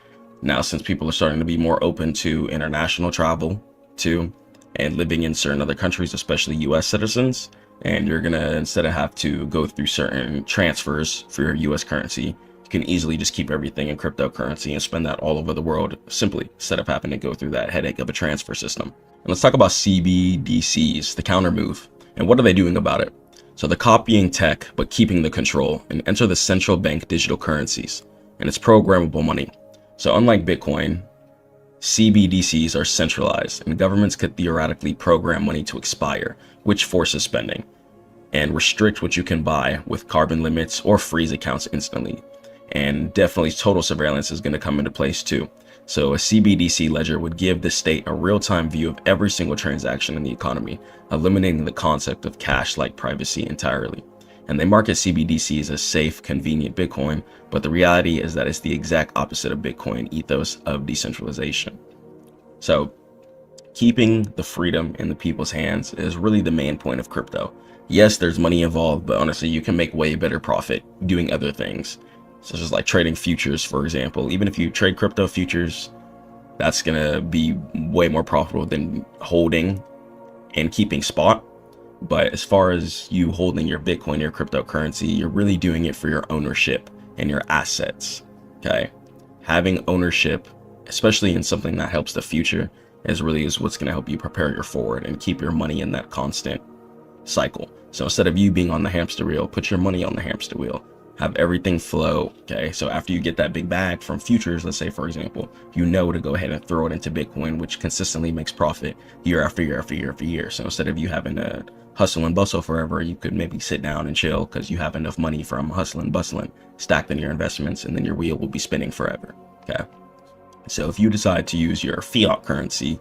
now since people are starting to be more open to international travel too, and living in certain other countries, especially US citizens. And you're gonna, instead of have to go through certain transfers for your US currency, you can easily just keep everything in cryptocurrency and spend that all over the world simply, instead of having to go through that headache of a transfer system. And let's talk about CBDCs, the counter move, and what are they doing about it? So they're copying tech, but keeping the control, and enter the central bank digital currencies, and it's programmable money. So unlike Bitcoin, CBDCs are centralized, and governments could theoretically program money to expire, which forces spending, and restrict what you can buy with carbon limits or freeze accounts instantly. And definitely total surveillance is going to come into place too. So a CBDC ledger would give the state a real-time view of every single transaction in the economy, eliminating the concept of cash-like privacy entirely. And they market CBDCs as safe, convenient Bitcoin, but the reality is that it's the exact opposite of Bitcoin ethos of decentralization. So keeping the freedom in the people's hands is really the main point of crypto. Yes, there's money involved, but honestly, you can make way better profit doing other things, such as like trading futures, for example. Even if you trade crypto futures, that's gonna be way more profitable than holding and keeping spot. But as far as you holding your Bitcoin, your cryptocurrency, you're really doing it for your ownership and your assets. Okay, having ownership, especially in something that helps the future, is what's going to help you prepare your forward and keep your money in that constant cycle. So instead of you being on the hamster wheel, put your money on the hamster wheel. Have everything flow. Okay, so after you get that big bag from futures, let's say for example, you know to go ahead and throw it into Bitcoin, which consistently makes profit year after year after year after year. So instead of you having to hustle and bustle forever, you could maybe sit down and chill because you have enough money from hustling and bustling stacked in your investments, and then your wheel will be spinning forever. Okay, so if you decide to use your fiat currency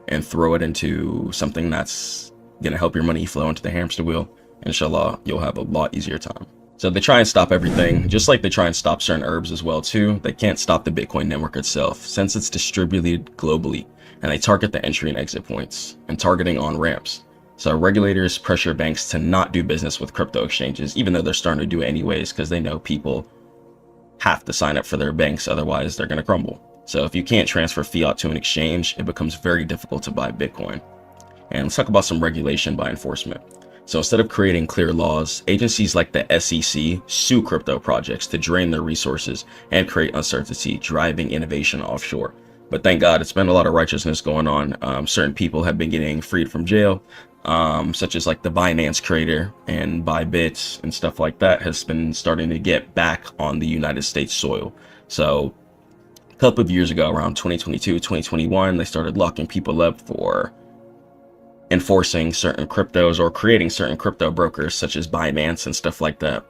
and throw it into something that's going to help your money flow into the hamster wheel, inshallah, you'll have a lot easier time. So they try and stop everything, just like they try and stop certain herbs as well too. They can't stop the Bitcoin network itself, since it's distributed globally, and they target the entry and exit points and targeting on ramps. So regulators pressure banks to not do business with crypto exchanges, even though they're starting to do it anyways, because they know people have to sign up for their banks, otherwise they're going to crumble. So if you can't transfer fiat to an exchange, it becomes very difficult to buy Bitcoin. And let's talk about some regulation by enforcement. So instead of creating clear laws, agencies like the SEC sue crypto projects to drain their resources and create uncertainty, driving innovation offshore. But thank God, it's been a lot of righteousness going on. Certain people have been getting freed from jail, such as like the Binance creator and Bybit and stuff like that has been starting to get back on the United States soil. So a couple of years ago, around 2022, 2021, they started locking people up for enforcing certain cryptos or creating certain crypto brokers such as Binance and stuff like that.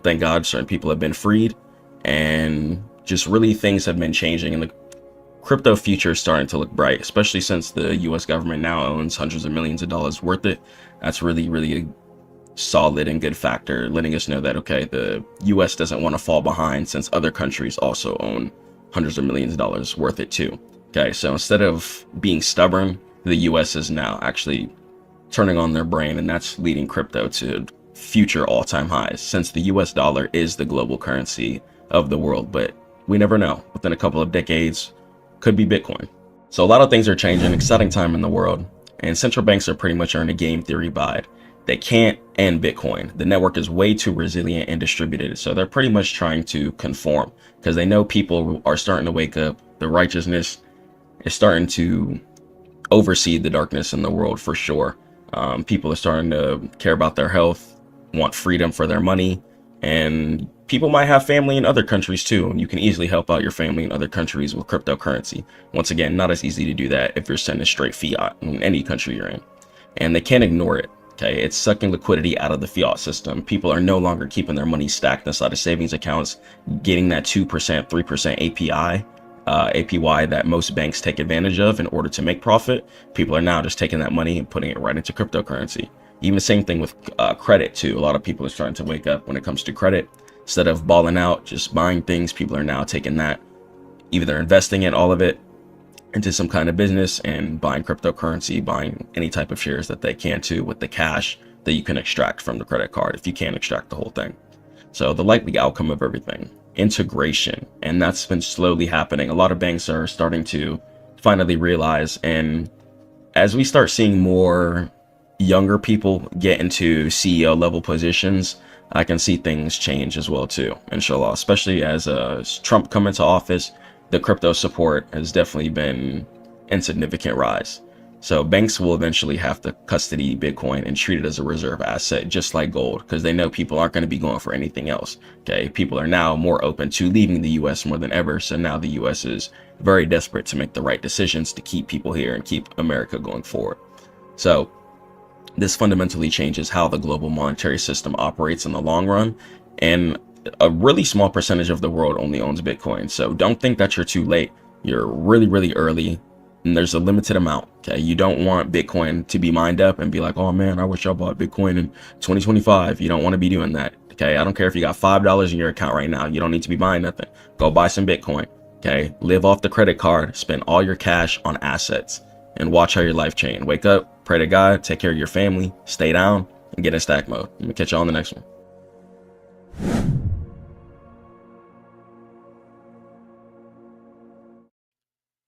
Thank God certain people have been freed, and just really things have been changing, and the crypto future is starting to look bright, especially since the US government now owns hundreds of millions of dollars worth it. That's really a solid and good factor, letting us know that, okay, the US doesn't want to fall behind since other countries also own hundreds of millions of dollars worth it too. Okay, so instead of being stubborn, the US is now actually turning on their brain, and that's leading crypto to future all-time highs, since the US dollar is the global currency of the world. But we never know, within a couple of decades could be Bitcoin. So a lot of things are changing, exciting time in the world, and central banks are pretty much earning a game theory by they can't end Bitcoin. The network is way too resilient and distributed, so they're pretty much trying to conform because they know people are starting to wake up. The righteousness is starting to oversee the darkness in the world for sure. People are starting to care about their health, want freedom for their money, and people might have family in other countries too, and you can easily help out your family in other countries with cryptocurrency. Once again, not as easy to do that if you're sending straight fiat in any country you're in, and they can't ignore it. Okay, it's sucking liquidity out of the fiat system. People are no longer keeping their money stacked inside of savings accounts, getting that 2%, 3% APY that most banks take advantage of in order to make profit. People are now just taking that money and putting it right into cryptocurrency. Even the same thing with credit too. A lot of people are starting to wake up when it comes to credit. Instead of balling out, just buying things, people are now taking that, either they're investing it, all of it, into some kind of business and buying cryptocurrency, buying any type of shares that they can too with the cash that you can extract from the credit card if you can't extract the whole thing. So the likely outcome of everything, integration, and that's been slowly happening. A lot of banks are starting to finally realize, and as we start seeing more younger people get into CEO level positions, I can see things change as well too, inshallah, especially as Trump come into office. The crypto support has definitely been in significant rise. So banks will eventually have to custody Bitcoin and treat it as a reserve asset, just like gold, because they know people aren't going to be going for anything else. Okay, people are now more open to leaving the US more than ever. So now the US is very desperate to make the right decisions to keep people here and keep America going forward. So this fundamentally changes how the global monetary system operates in the long run. And a really small percentage of the world only owns Bitcoin. So don't think that you're too late. You're really early, and there's a limited amount. Okay, you don't want Bitcoin to be mined up and be like, oh man, I wish I bought Bitcoin in 2025. You don't want to be doing that. Okay, I don't care if you got $5 in your account right now. You don't need to be buying nothing. Go buy some Bitcoin. Okay, live off the credit card, spend all your cash on assets, and watch how your life change. Wake up, pray to God, take care of your family, stay down, and get in stack mode. Let me catch y'all on the next one.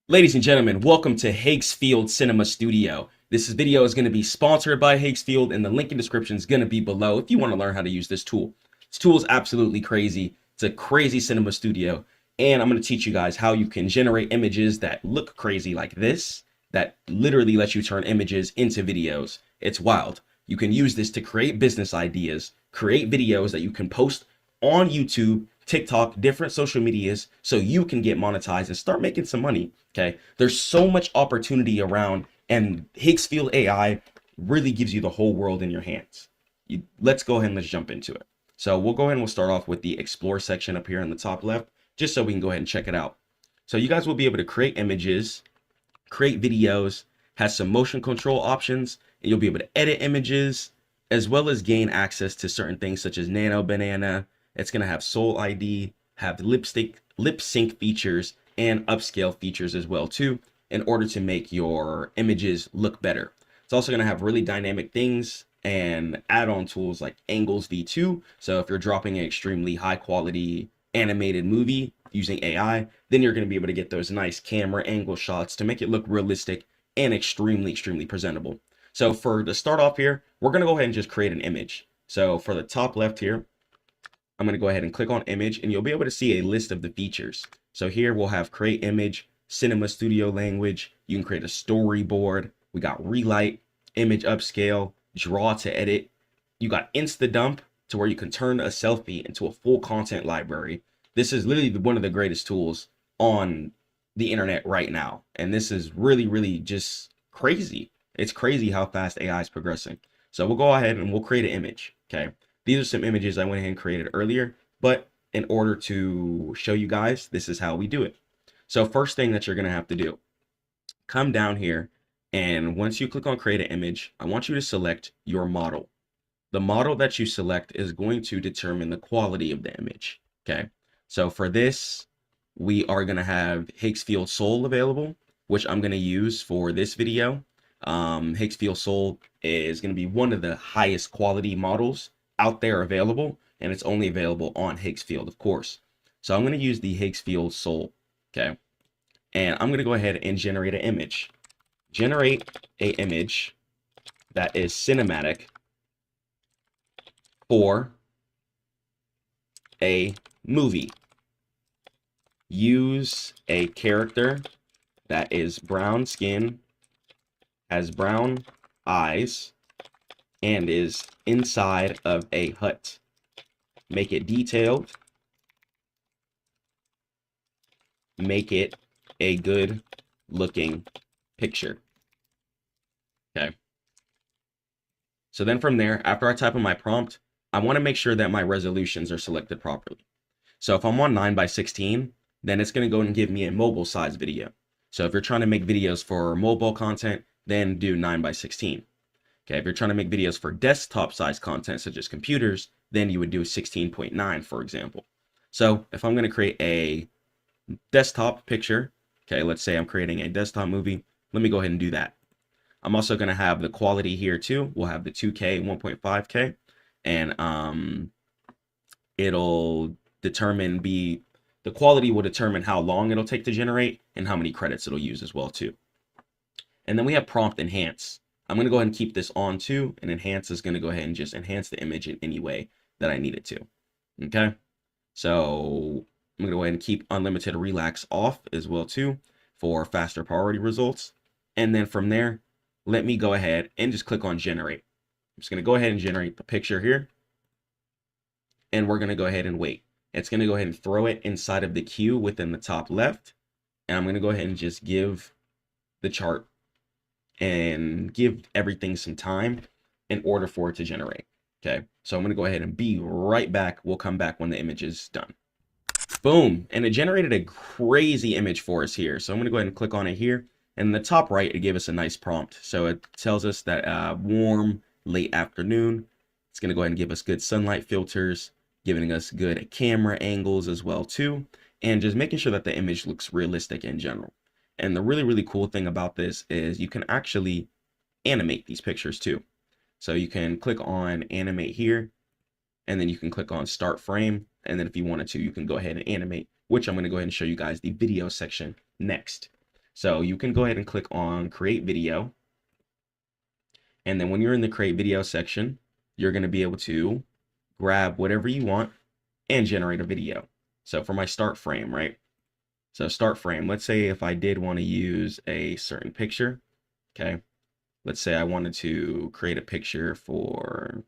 Ladies and gentlemen, welcome to Hagesfield Cinema Studio. This video is going to be sponsored by Hagesfield, and the link in the description is going to be below if you want to learn how to use this tool. This tool is absolutely crazy. It's a crazy cinema studio, and I'm going to teach you guys how you can generate images that look crazy like this, that literally lets you turn images into videos. It's wild. You can use this to create business ideas, create videos that you can post on YouTube, TikTok, different social medias, so you can get monetized and start making some money. Okay, there's so much opportunity around, and Hagesfield AI really gives you the whole world in your hands. Let's go ahead and let's jump into it. So we'll go ahead and we'll start off with the explore section up here in the top left, just so we can go ahead and check it out. So you guys will be able to create images, create videos, has some motion control options, and you'll be able to edit images, as well as gain access to certain things such as Nano Banana. It's going to have Soul ID, have lip sync features, and upscale features as well too, in order to make your images look better. It's also going to have really dynamic things and add-on tools like Angles V2. So if you're dropping an extremely high quality animated movie using AI, then you're going to be able to get those nice camera angle shots to make it look realistic and extremely presentable. So for to start off here, we're going to go ahead and just create an image. So for the top left here, I'm going to go ahead and click on image, and you'll be able to see a list of the features. So here we'll have create image, cinema studio language. You can create a storyboard. We got relight, image upscale, draw to edit. You got insta dump, to where you can turn a selfie into a full content library. This is literally one of the greatest tools on the internet right now. And this is really, really just crazy. It's crazy how fast AI is progressing. So we'll go ahead and we'll create an image. Okay. These are some images I went ahead and created earlier, but in order to show you guys, this is how we do it. So first thing that you're going to have to do, come down here, and once you click on create an image, I want you to select your model. The model that you select is going to determine the quality of the image. Okay. So for this, we are going to have Higgsfield Sol available, which I'm going to use for this video. Higgsfield Sol is going to be one of the highest quality models out there available, and it's only available on Higgsfield, of course. So I'm going to use the Higgsfield Sol. Okay. And I'm going to go ahead and generate an image. Generate a image that is cinematic for a movie. Use a character that is brown skin, has brown eyes, and is inside of a hut. Make it detailed. Make it a good looking picture. Okay. So then from there, after I type in my prompt, I want to make sure that my resolutions are selected properly. So if I'm on 9:16, then it's going to go and give me a mobile size video. So if you're trying to make videos for mobile content, then do 9:16. Okay, if you're trying to make videos for desktop size content, such as computers, then you would do 16.9, for example. So if I'm going to create a desktop picture, okay, let's say I'm creating a desktop movie, let me go ahead and do that. I'm also going to have the quality here too. We'll have the 2K, 1.5K, and it'll determine the quality will determine how long it'll take to generate and how many credits it'll use as well too. And then we have prompt enhance. I'm going to go ahead and keep this on too, and enhance is going to go ahead and just enhance the image in any way that I need it to. Okay, so I'm going to go ahead and keep unlimited relax off as well too for faster priority results. And then from there, let me go ahead and just click on generate. I'm just going to go ahead and generate the picture here, and we're going to go ahead and wait. It's going to go ahead and throw it inside of the queue within the top left, and I'm going to go ahead and just give the chart and give everything some time in order for it to generate. Okay, so I'm going to go ahead and be right back. We'll come back when the image is done. Boom, and it generated a crazy image for us here. So I'm going to go ahead and click on it here, and in the top right, it gave us a nice prompt. So it tells us that warm late afternoon. It's going to go ahead and give us good sunlight filters, giving us good camera angles as well too, and just making sure that the image looks realistic in general. And the really, really cool thing about this is you can actually animate these pictures too. So you can click on animate here, and then you can click on start frame. And then if you wanted to, you can go ahead and animate, which I'm going to go ahead and show you guys the video section next. So you can go ahead and click on create video. And then when you're in the create video section, you're going to be able to grab whatever you want and generate a video. So for my start frame, right? So start frame, let's say if I did want to use a certain picture, okay? Let's say I wanted to create a picture for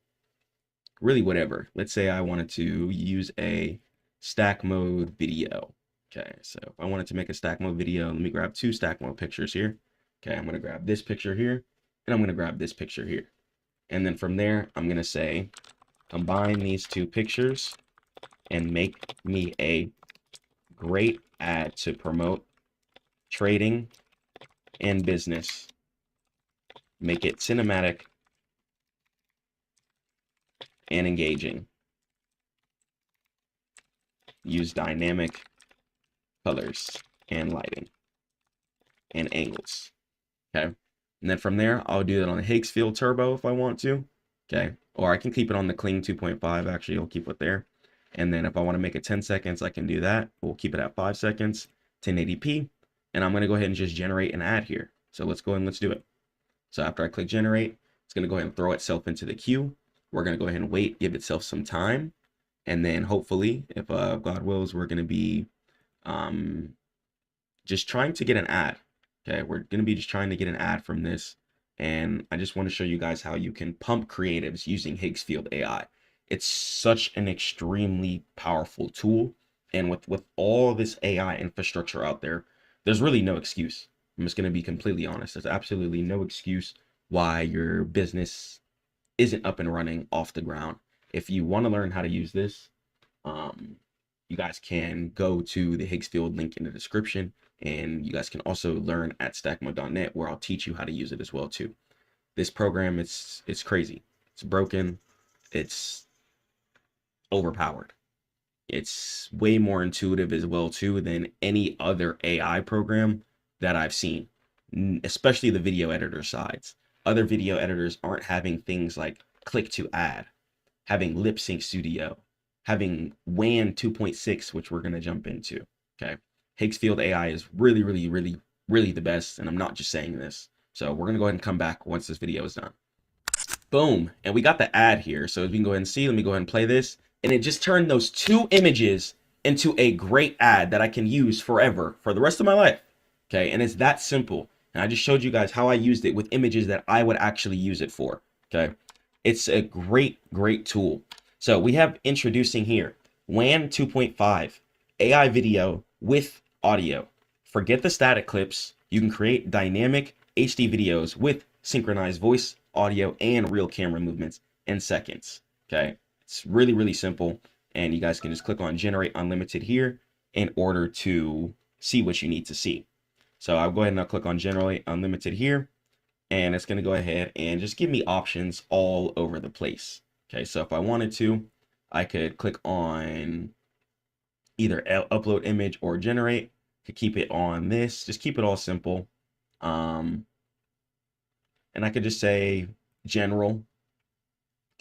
really whatever. Let's say I wanted to use a stack mode video. Okay, so if I wanted to make a stack mode video, let me grab two stack mode pictures here. Okay, I'm going to grab this picture here, and I'm going to grab this picture here. And then from there, I'm going to say, combine these two pictures and make me a great ad to promote trading and business. Make it cinematic and engaging. Use dynamic colors and lighting and angles. Okay, and then from there, I'll do that on the Higgsfield Turbo if I want to. Okay, or I can keep it on the Clean 2.5. Actually, I'll keep it there. And then if I want to make it 10 seconds, I can do that. We'll keep it at 5 seconds, 1080p. And I'm going to go ahead and just generate an ad here. So let's go ahead and let's do it. So after I click generate, it's going to go ahead and throw itself into the queue. We're going to go ahead and wait, give itself some time. And then hopefully, if God wills, we're going to be just trying to get an ad. Okay, we're going to be just trying to get an ad from this. And I just want to show you guys how you can pump creatives using Higgsfield AI. It's such an extremely powerful tool. And with all this AI infrastructure out there, there's really no excuse. I'm just going to be completely honest. There's absolutely no excuse why your business isn't up and running off the ground. If you want to learn how to use this, you guys can go to the Higgsfield link in the description, and you guys can also learn at Stackmode.net, where I'll teach you how to use it as well too. This program, it's crazy. It's broken. It's overpowered. It's way more intuitive as well too than any other AI program that I've seen, especially the video editor sides. Other video editors aren't having things like click to add, having lip sync studio, having WAN 2.6, which we're going to jump into. Okay. Higgsfield AI is really, really, really, really the best. And I'm not just saying this. So we're going to go ahead and come back once this video is done. Boom. And we got the ad here. So as we can go ahead and see, let me go ahead and play this. And it just turned those 2 images into a great ad that I can use forever for the rest of my life. Okay. And it's that simple. And I just showed you guys how I used it with images that I would actually use it for. Okay. It's a great, great tool. So we have introducing here WAN 2.5 AI video with audio. Forget the static clips. You can create dynamic HD videos with synchronized voice, audio, and real camera movements in seconds. Okay. It's really, really simple. And you guys can just click on generate unlimited here in order to see what you need to see. So I'll go ahead and I'll click on generate unlimited here. And it's going to go ahead and just give me options all over the place. Okay, so if I wanted to, I could click on either upload image or generate. Could keep it on this, just keep it all simple. And I could just say general.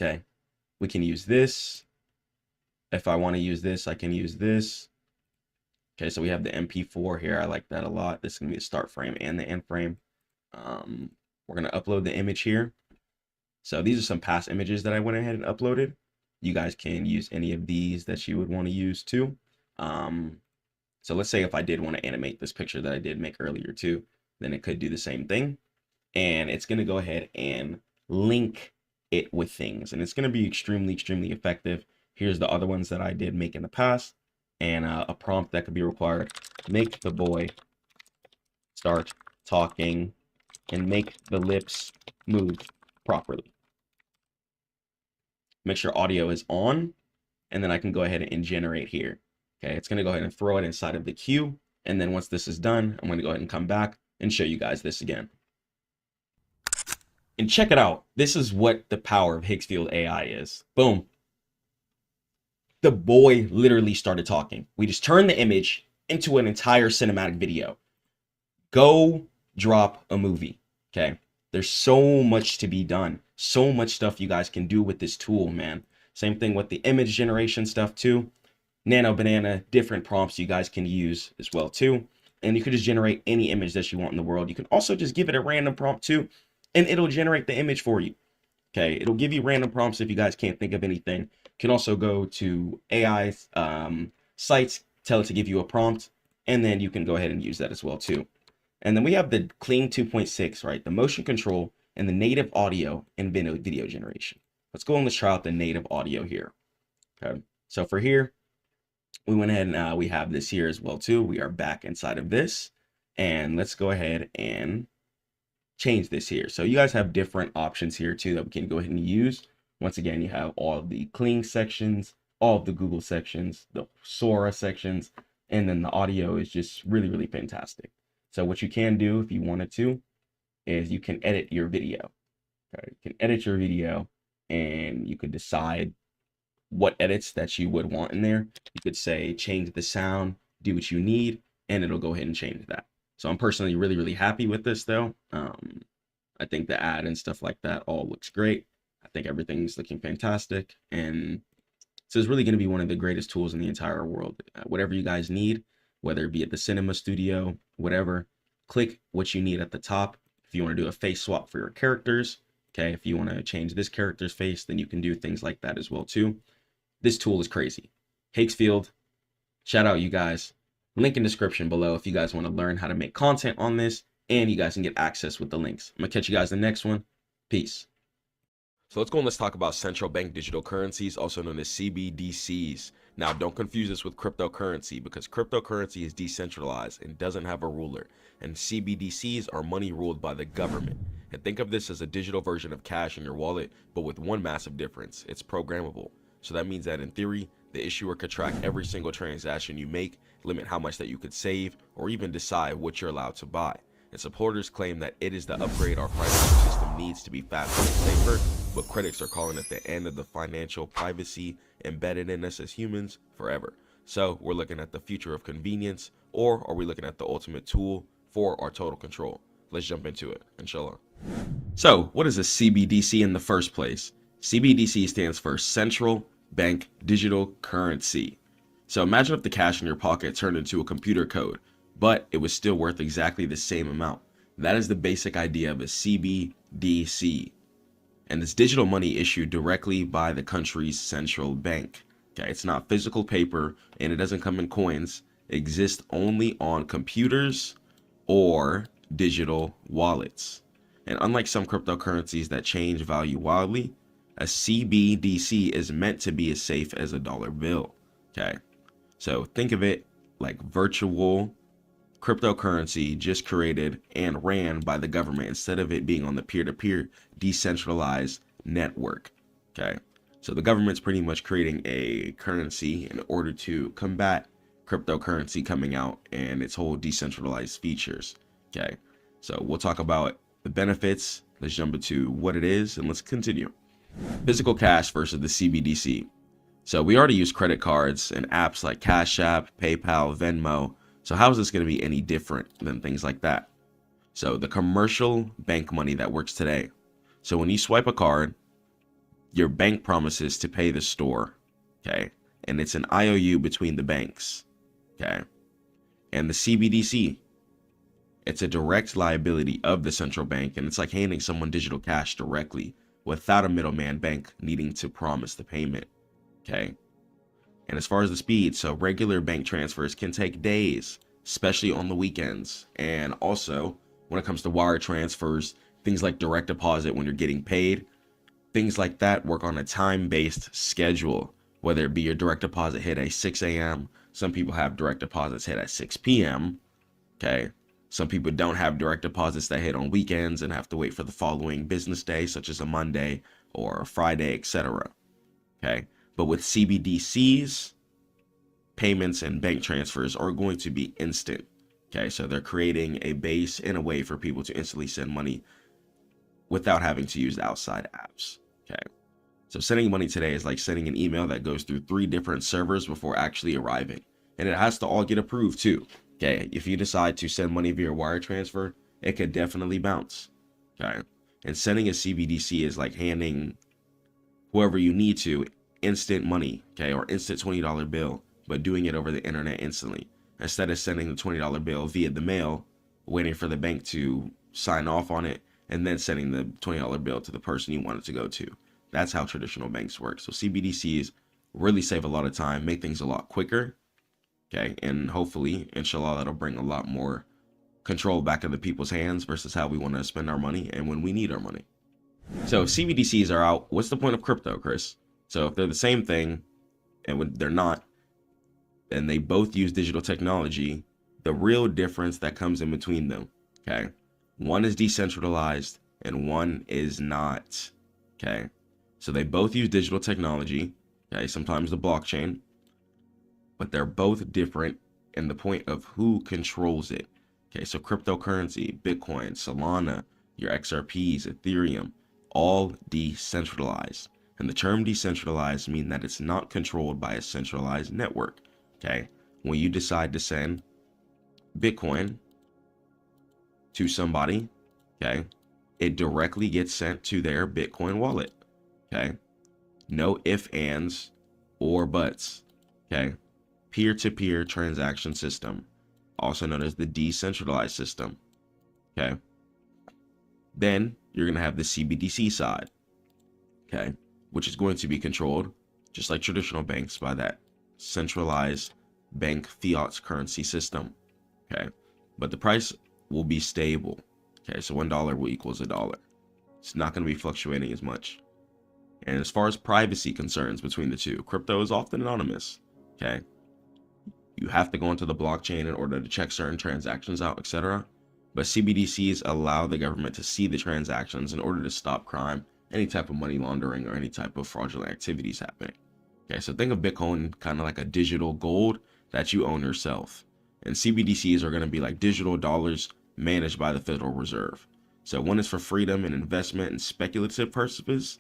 Okay, we can use this. If I want to use this, I can use this. Okay, so we have the MP4 here. I like that a lot. This is going to be the start frame and the end frame. We're going to upload the image here. So these are some past images that I went ahead and uploaded. You guys can use any of these that you would want to use too. So let's say if I did want to animate this picture that I did make earlier too, then it could do the same thing. And it's going to go ahead and link it with things. And it's going to be extremely, extremely effective. Here's the other ones that I did make in the past. And a prompt that could be required. Make the boy start talking and make the lips move properly. Make sure audio is on, and then I can go ahead and generate here. Okay, it's going to go ahead and throw it inside of the queue. And then once this is done, I'm going to go ahead and come back and show you guys this again. And check it out. This is what the power of Higgsfield AI is. Boom. The boy literally started talking. We just turned the image into an entire cinematic video. Go drop a movie. Okay. There's so much to be done. So much stuff you guys can do with this tool, man. Same thing with the image generation stuff too. Nano Banana, different prompts you guys can use as well too. And you can just generate any image that you want in the world. You can also just give it a random prompt too, and it'll generate the image for you. Okay, it'll give you random prompts if you guys can't think of anything. You can also go to AI sites, tell it to give you a prompt, and then you can go ahead and use that as well too. And then we have the Clean 2.6, right? The motion control and the native audio and video generation. Let's go and let's try out the native audio here. Okay, so for here, we went ahead and we have this here as well too. We are back inside of this, and let's go ahead and change this here. So you guys have different options here too that we can go ahead and use. Once again, you have all of the Clean sections, all of the Google sections, the Sora sections, and then the audio is just really, really fantastic. So what you can do if you wanted to is you can edit your video. Okay, you can edit your video and you could decide what edits that you would want in there. You could say change the sound, do what you need, and it'll go ahead and change that. So I'm personally really, really happy with this though. I think the ad and stuff like that all looks great. I think everything's looking fantastic. And so it's really going to be one of the greatest tools in the entire world. Whatever you guys need, whether it be at the cinema studio, whatever, click what you need at the top. If you want to do a face swap for your characters, okay, if you want to change this character's face, then you can do things like that as well too. This tool is crazy. Hakesfield, shout out you guys. Link in description below if you guys want to learn how to make content on this, and you guys can get access with the links. I'm gonna catch you guys in the next one. Peace. So let's go and let's talk about central bank digital currencies, also known as CBDCs. Now, don't confuse this with cryptocurrency, because cryptocurrency is decentralized and doesn't have a ruler, and CBDCs are money ruled by the government. And think of this as a digital version of cash in your wallet, but with one massive difference: it's programmable. So that means that in theory, the issuer could track every single transaction you make, limit how much that you could save, or even decide what you're allowed to buy. And supporters claim that it is the upgrade our financial system needs to be faster and safer, but critics are calling it the end of the financial privacy embedded in us as humans forever. So we're looking at the future of convenience, or are we looking at the ultimate tool for our total control? Let's jump into it, inshallah. So what is a CBDC in the first place? CBDC stands for Central Bank Digital Currency. So imagine if the cash in your pocket turned into a computer code, but it was still worth exactly the same amount. That is the basic idea of a CBDC. And this digital money issued directly by the country's central bank. Okay, it's not physical paper, and it doesn't come in coins. It exists only on computers or digital wallets. And unlike some cryptocurrencies that change value wildly, a CBDC is meant to be as safe as a dollar bill. Okay, so think of it like virtual cryptocurrency just created and ran by the government instead of it being on the peer-to-peer decentralized network. Okay, so the government's pretty much creating a currency in order to combat cryptocurrency coming out and its whole decentralized features. Okay, so we'll talk about the benefits. Let's jump into what it is and let's continue. Physical cash versus the CBDC. So we already use credit cards and apps like Cash App, PayPal, Venmo. So how is this going to be any different than things like that? So the commercial bank money that works today. So when you swipe a card, your bank promises to pay the store. Okay, and it's an IOU between the banks. Okay, and the CBDC, it's a direct liability of the central bank, and it's like handing someone digital cash directly without a middleman bank needing to promise the payment. Okay, and as far as the speed, so regular bank transfers can take days, especially on the weekends. And also when it comes to wire transfers, things like direct deposit when you're getting paid, things like that work on a time-based schedule, whether it be your direct deposit hit at 6 a.m. Some people have direct deposits hit at 6 p.m. Okay, some people don't have direct deposits that hit on weekends and have to wait for the following business day, such as a Monday or a Friday, etc. Okay, but with CBDCs, payments and bank transfers are going to be instant. Okay, so they're creating a base and a way for people to instantly send money without having to use outside apps. Okay, so sending money today is like sending an email that goes through 3 different servers before actually arriving, and it has to all get approved too. Okay, if you decide to send money via wire transfer, it could definitely bounce. Okay, and sending a CBDC is like handing whoever you need to instant money, okay, or instant $20 bill, but doing it over the internet instantly, instead of sending the $20 bill via the mail, waiting for the bank to sign off on it, and then sending the $20 bill to the person you want it to go to. That's how traditional banks work. So CBDCs really save a lot of time, make things a lot quicker. Okay, and hopefully, inshallah, that'll bring a lot more control back into people's hands versus how we want to spend our money and when we need our money. So if CBDCs are out, what's the point of crypto, Chris? So if they're the same thing, and when they're not, and they both use digital technology, the real difference that comes in between them, okay? One is decentralized and one is not, okay? So they both use digital technology, okay? Sometimes the blockchain, but they're both different in the point of who controls it. Okay, so cryptocurrency, Bitcoin, Solana, your XRPs, Ethereum, all decentralized. And the term decentralized means that it's not controlled by a centralized network. Okay, when you decide to send Bitcoin to somebody, okay, it directly gets sent to their Bitcoin wallet. Okay, no ifs, ands, or buts. Okay, peer-to-peer transaction system, also known as the decentralized system. Okay, Then you're going to have the CBDC side, okay, which is going to be controlled, just like traditional banks, by that centralized bank fiat currency system, okay? But the price will be stable, okay? So $1 will equals $1. It's not going to be fluctuating as much. And as far as privacy concerns between the two, crypto is often anonymous, okay? You have to go into the blockchain in order to check certain transactions out, etc. But CBDCs allow the government to see the transactions in order to stop crime, any type of money laundering, or any type of fraudulent activities happening. Okay, so think of Bitcoin kind of like a digital gold that you own yourself. And CBDCs are going to be like digital dollars managed by the Federal Reserve. So one is for freedom and investment and speculative purposes,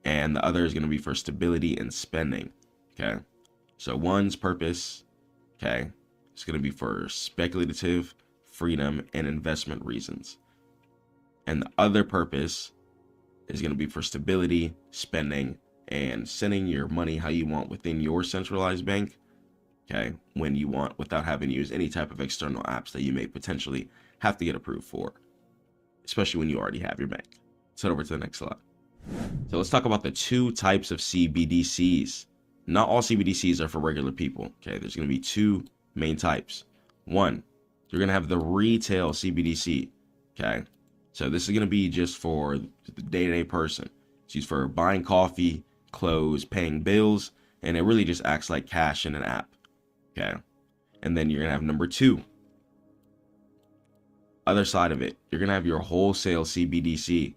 and the other is going to be for stability and spending. Okay, so one's purpose, okay, it's going to be for speculative, freedom, and investment reasons. And the other purpose is going to be for stability, spending, and sending your money how you want within your centralized bank, okay, when you want, without having to use any type of external apps that you may potentially have to get approved for, especially when you already have your bank. Let's head over to the next slide. So let's talk about the two types of CBDCs. Not all CBDCs are for regular people, okay? There's going to be two main types. One, you're going to have the retail CBDC, okay? So this is going to be just for the day-to-day person. It's used for buying coffee, clothes, paying bills, and it really just acts like cash in an app, okay? And then you're going to have number two. Other side of it, you're going to have your wholesale CBDC,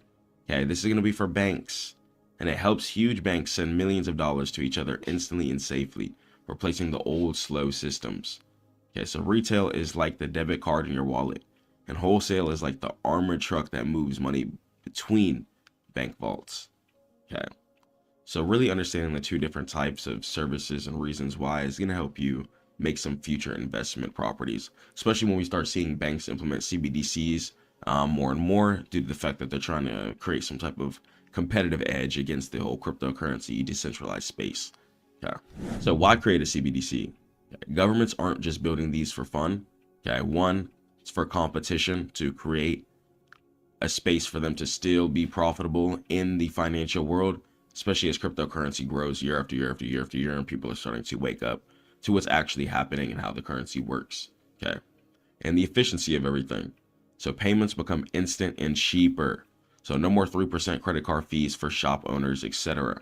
okay? This is going to be for banks, and it helps huge banks send millions of dollars to each other instantly and safely, replacing the old slow systems. Okay, so retail is like the debit card in your wallet, and wholesale is like the armored truck that moves money between bank vaults. Okay, so really understanding the two different types of services and reasons why is going to help you make some future investment properties, especially when we start seeing banks implement CBDCs more and more, due to the fact that they're trying to create some type of competitive edge against the whole cryptocurrency decentralized space. Okay, so why create a CBDC? Okay, governments aren't just building these for fun. Okay, one, it's for competition, to create a space for them to still be profitable in the financial world, especially as cryptocurrency grows year after year after year after year, and people are starting to wake up to what's actually happening and how the currency works. Okay, and the efficiency of everything. So payments become instant and cheaper. So no more 3% credit card fees for shop owners, etc.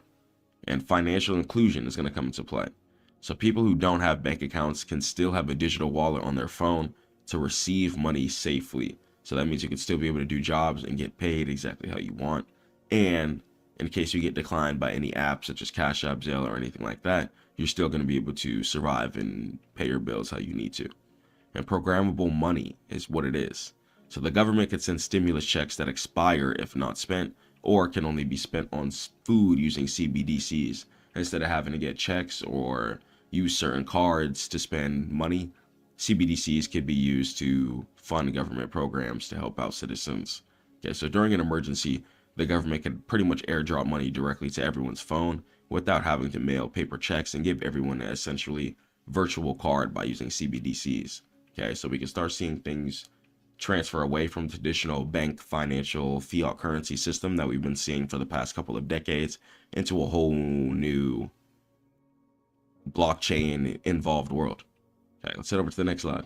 And financial inclusion is going to come into play. So people who don't have bank accounts can still have a digital wallet on their phone to receive money safely. So that means you can still be able to do jobs and get paid exactly how you want. And in case you get declined by any app such as Cash App, Zelle, or anything like that, you're still going to be able to survive and pay your bills how you need to. And programmable money is what it is. So the government could send stimulus checks that expire if not spent, or can only be spent on food using CBDCs. Instead of having to get checks or use certain cards to spend money, CBDCs could be used to fund government programs to help out citizens. Okay, so during an emergency, the government could pretty much airdrop money directly to everyone's phone without having to mail paper checks, and give everyone an essentially virtual card by using CBDCs. Okay, so we can start seeing things transfer away from traditional bank financial fiat currency system that we've been seeing for the past couple of decades into a whole new blockchain involved world. Okay, let's head over to the next slide.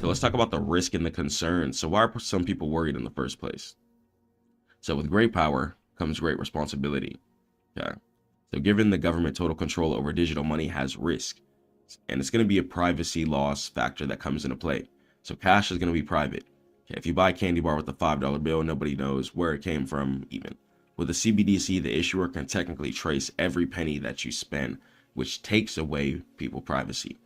So let's talk about the risk and the concerns. So why are some people worried in the first place? So with great power comes great responsibility. Okay, so giving the government total control over digital money has risk, and it's going to be a privacy loss factor that comes into play. So cash is going to be private. Okay, if you buy a candy bar with a $5 bill, nobody knows where it came from even. With a CBDC, the issuer can technically trace every penny that you spend, which takes away people's privacy,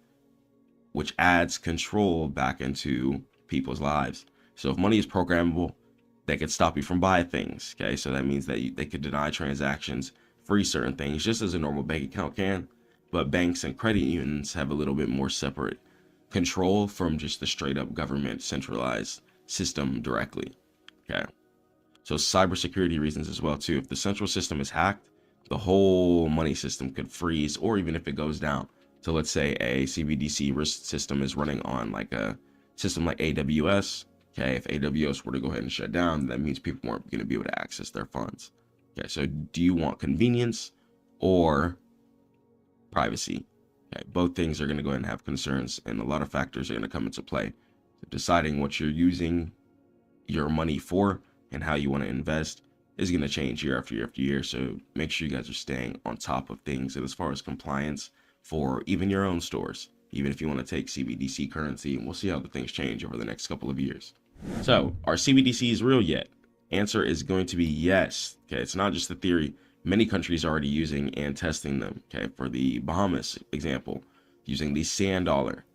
which adds control back into people's lives. So if money is programmable, they could stop you from buying things. Okay, so that means that they could deny transactions, freeze certain things, just as a normal bank account can. But banks and credit unions have a little bit more separate control from just the straight up government centralized system directly. Okay, so cybersecurity reasons as well too. If the central system is hacked, the whole money system could freeze, or even if it goes down. So let's say a CBDC risk system is running on like a system like AWS. Okay, if AWS were to go ahead and shut down, that means people weren't going to be able to access their funds. Okay, so do you want convenience or privacy? Okay, both things are going to go ahead and have concerns, and a lot of factors are going to come into play. So deciding what you're using your money for and how you want to invest is going to change year after year after year. So make sure you guys are staying on top of things. And as far as compliance for even your own stores, even if you want to take CBDC currency, and we'll see how the things change over the next couple of years. So are CBDCs real yet? Answer is going to be yes. Okay, it's not just a theory. Many countries are already using and testing them. Okay, for the Bahamas example, using the sand dollar.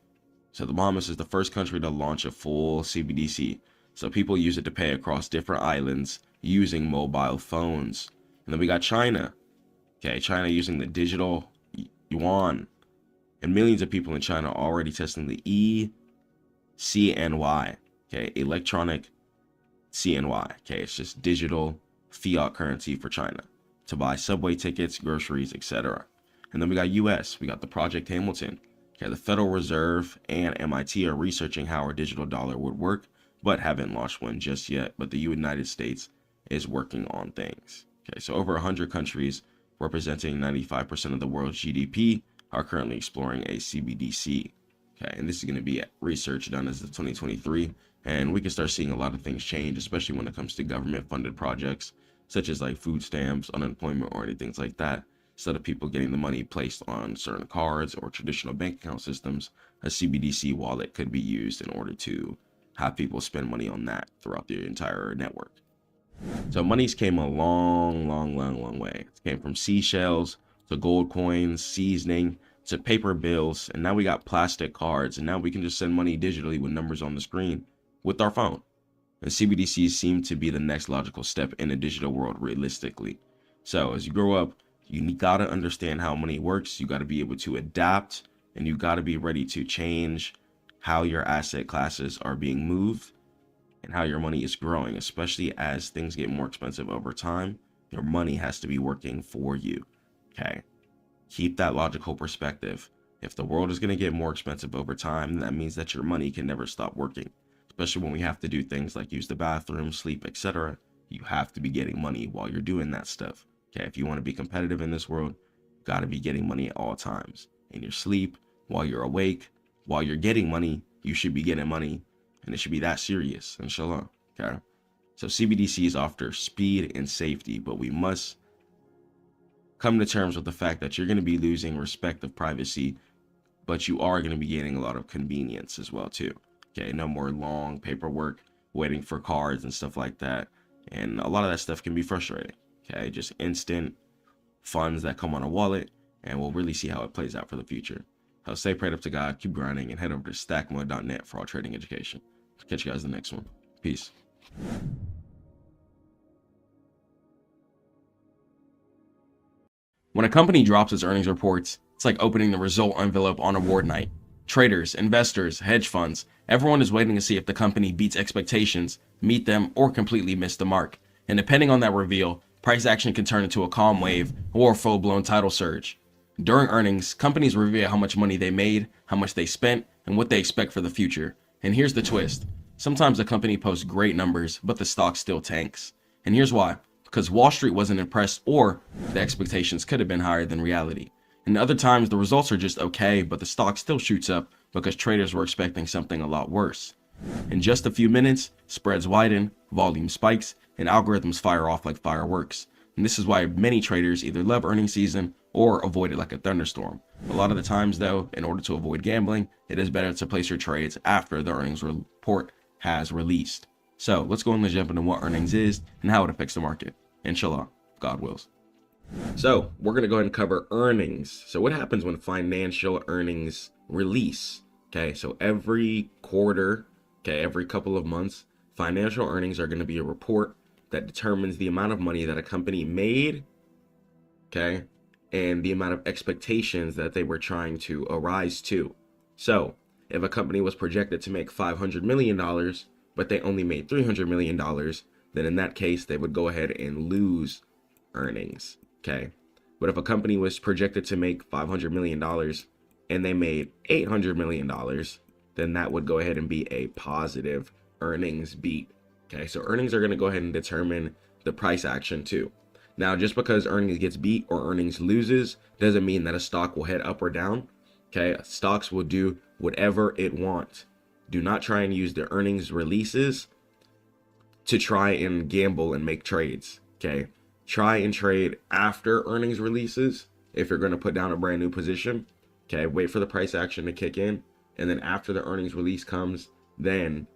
So the Bahamas is the first country to launch a full CBDC. So people use it to pay across different islands using mobile phones. And then we got China. Okay, China using the digital yuan. And millions of people in China are already testing the eCNY. Okay, electronic CNY. Okay, it's just digital fiat currency for China to buy subway tickets, groceries, etc. And then we got US. We got the Project Hamilton. Okay, the Federal Reserve and MIT are researching how our digital dollar would work, but haven't launched one just yet. But the United States is working on things. Okay, so over 100 countries representing 95% of the world's GDP are currently exploring a CBDC. Okay, and this is going to be research done as of 2023, and we can start seeing a lot of things change, especially when it comes to government-funded projects, such as like food stamps, unemployment, or anything like that. Instead of people getting the money placed on certain cards or traditional bank account systems, a CBDC wallet could be used in order to have people spend money on that throughout the entire network. So monies came a long way. It came from seashells to gold coins, seasoning, to paper bills, and now we got plastic cards, and now we can just send money digitally with numbers on the screen with our phone. And CBDCs seem to be the next logical step in a digital world realistically. So as you grow up, you gotta understand how money works, you gotta be able to adapt, and you gotta be ready to change how your asset classes are being moved and how your money is growing, especially as things get more expensive over time. Your money has to be working for you. Okay, keep that logical perspective. If the world is going to get more expensive over time, that means that your money can never stop working, especially when we have to do things like use the bathroom, sleep, etc. You have to be getting money while you're doing that stuff. Okay, if you want to be competitive in this world, you got to be getting money at all times. In your sleep, while you're awake, while you're getting money, you should be getting money, and it should be that serious, inshallah. Okay, so CBDCs offer speed and safety, but we must come to terms with the fact that you're going to be losing respect of privacy, but you are going to be gaining a lot of convenience as well too. Okay, no more long paperwork, waiting for cards and stuff like that. And a lot of that stuff can be frustrating. Okay, just instant funds that come on a wallet, and we'll really see how it plays out for the future. So stay prayed up to God, keep grinding, and head over to Stackmode.net for all trading education. Catch you guys in the next one. Peace. When a company drops its earnings reports, it's like opening the result envelope on award night. Traders, investors, hedge funds, everyone is waiting to see if the company beats expectations, meet them, or completely miss the mark. And depending on that reveal, price action can turn into a calm wave or a full-blown tidal surge. During earnings, companies reveal how much money they made, how much they spent, and what they expect for the future. And here's the twist. Sometimes a company posts great numbers, but the stock still tanks. And here's why. Because Wall Street wasn't impressed, or the expectations could have been higher than reality. And other times the results are just okay, but the stock still shoots up because traders were expecting something a lot worse. In just a few minutes, spreads widen, volume spikes, and algorithms fire off like fireworks. And this is why many traders either love earnings season or avoid it like a thunderstorm. A lot of the times though, in order to avoid gambling, it is better to place your trades after the earnings report has released. So let's go and jump into what earnings is and how it affects the market. Inshallah, God wills. So we're going to go ahead and cover earnings. So what happens when financial earnings release? Okay, so every quarter, okay, every couple of months, financial earnings are going to be a report that determines the amount of money that a company made, okay, and the amount of expectations that they were trying to arise to. So if a company was projected to make $500 million, but they only made $300 million, then in that case, they would go ahead and lose earnings, okay? But if a company was projected to make $500 million and they made $800 million, then that would go ahead and be a positive earnings beat. Okay, so earnings are going to go ahead and determine the price action too. Now, just because earnings gets beat or earnings loses doesn't mean that a stock will head up or down. Okay, stocks will do whatever it wants. Do not try and use the earnings releases to try and gamble and make trades. Okay, try and trade after earnings releases if you're going to put down a brand new position. Okay, wait for the price action to kick in, and then after the earnings release comes, then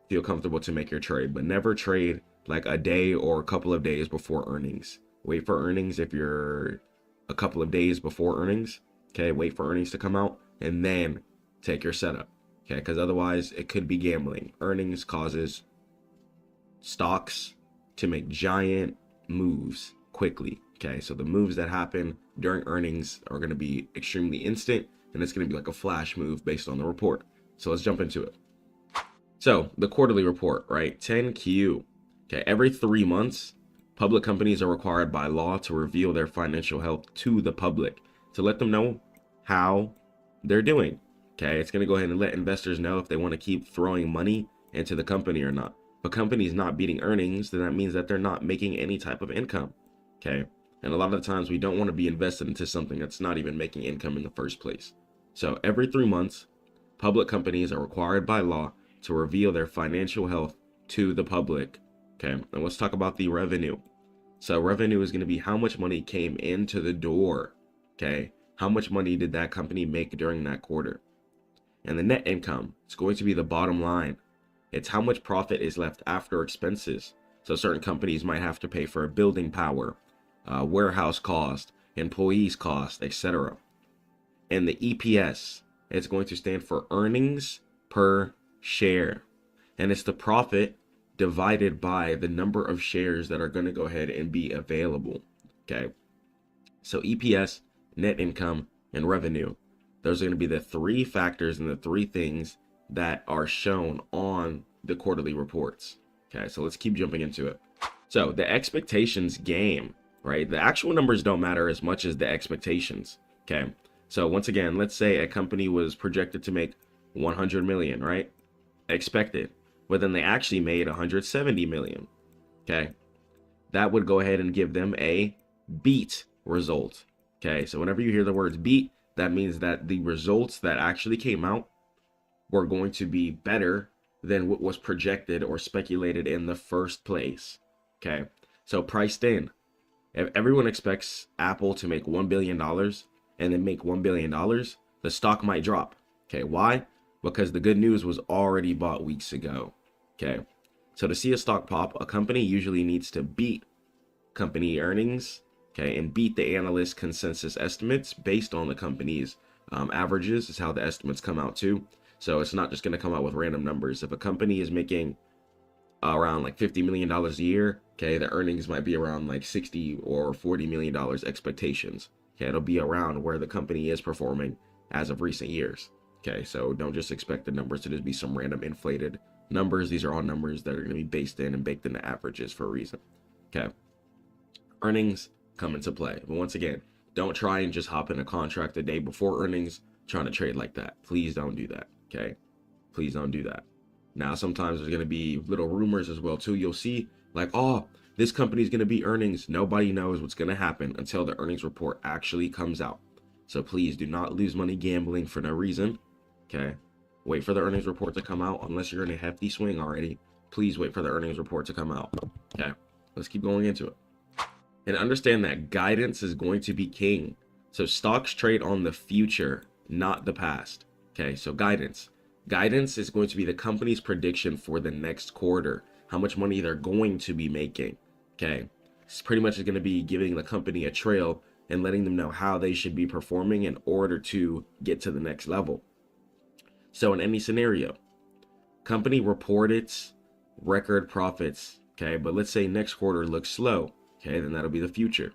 feel comfortable to make your trade. But never trade like a day or a couple of days before earnings. Wait for earnings if you're a couple of days before earnings. Okay, wait for earnings to come out and then take your setup. Okay, because otherwise it could be gambling. Earnings causes stocks to make giant moves quickly. Okay, so the moves that happen during earnings are going to be extremely instant, and it's going to be like a flash move based on the report. So let's jump into it. So the quarterly report, right? 10Q. Okay, every 3 months, public companies are required by law to reveal their financial health to the public to let them know how they're doing. Okay, it's going to go ahead and let investors know if they want to keep throwing money into the company or not. If a company is not beating earnings, then that means that they're not making any type of income. Okay, and a lot of the times we don't want to be invested into something that's not even making income in the first place. So every 3 months, public companies are required by law to reveal their financial health to the public. Okay, and let's talk about the revenue. So revenue is going to be how much money came into the door. Okay, how much money did that company make during that quarter? And the net income, it's going to be the bottom line. It's how much profit is left after expenses. So certain companies might have to pay for building power, warehouse cost, employees cost, etc. And the EPS, it's going to stand for earnings per share. And it's the profit divided by the number of shares that are going to go ahead and be available. Okay, so EPS, net income, and revenue, those are going to be the 3 factors and the 3 things that are shown on the quarterly reports. Okay, so let's keep jumping into it. So the expectations game, right? The actual numbers don't matter as much as the expectations. Okay, so once again, let's say a company was projected to make 100 million, right? Expected, but then they actually made 170 million. Okay, that would go ahead and give them a beat result. Okay, so whenever you hear the words beat, that means that the results that actually came out were going to be better than what was projected or speculated in the first place. Okay, so priced in. If everyone expects Apple to make $1 billion and then make $1 billion, the stock might drop. Okay, why? Because the good news was already bought weeks ago. Okay, so to see a stock pop, a company usually needs to beat company earnings, okay, and beat the analyst consensus estimates based on the company's averages is how the estimates come out too. So it's not just going to come out with random numbers. If a company is making around like $50 million a year, okay, the earnings might be around like $60 or $40 million expectations. Okay, it'll be around where the company is performing as of recent years. Okay, so don't just expect the numbers to just be some random inflated numbers. These are all numbers that are going to be based in and baked into averages for a reason. Okay, earnings come into play. But once again, don't try and just hop in a contract the day before earnings trying to trade like that. Please don't do that. Okay, please don't do that. Now, sometimes there's going to be little rumors as well too. You'll see like, oh, this company's going to be earnings. Nobody knows what's going to happen until the earnings report actually comes out. So please do not lose money gambling for no reason. Okay, wait for the earnings report to come out. Unless you're in a hefty swing already, please wait for the earnings report to come out. Okay, let's keep going into it. And understand that guidance is going to be king. So stocks trade on the future, not the past. Okay, so guidance. Guidance is going to be the company's prediction for the next quarter, how much money they're going to be making. Okay, it's pretty much going to be giving the company a trail and letting them know how they should be performing in order to get to the next level. So in any scenario, company reported record profits. Okay, but let's say next quarter looks slow. Okay, then that'll be the future.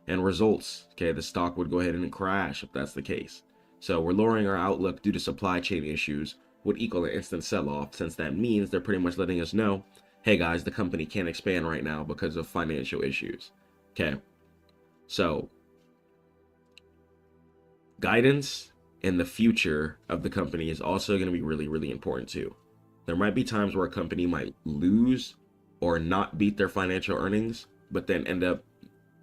And results. Okay, the stock would go ahead and crash if that's the case. So we're lowering our outlook due to supply chain issues would equal an instant sell-off, since that means they're pretty much letting us know, hey guys, the company can't expand right now because of financial issues. Okay, so guidance in the future of the company is also going to be really, really important too. There might be times where a company might lose or not beat their financial earnings, but then end up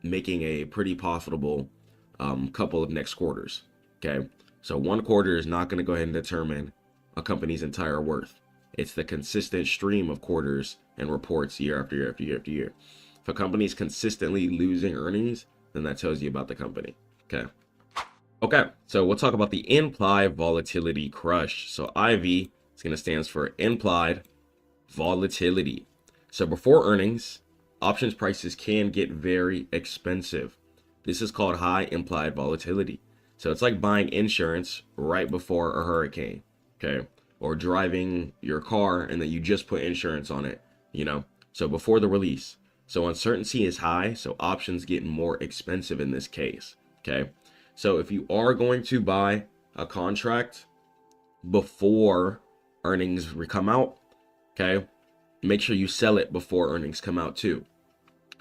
making a pretty profitable couple of next quarters. Okay, so one quarter is not going to go ahead and determine a company's entire worth. It's the consistent stream of quarters and reports year after year after year after year. If a company is consistently losing earnings, then that tells you about the company. Okay, so we'll talk about the implied volatility crush. So IV is going to stand for implied volatility. So before earnings, options prices can get very expensive. This is called high implied volatility. So it's like buying insurance right before a hurricane, okay? Or driving your car and then you just put insurance on it, you know? So before the release. So uncertainty is high, so options get more expensive in this case, okay? So if you are going to buy a contract before earnings come out, okay, make sure you sell it before earnings come out too.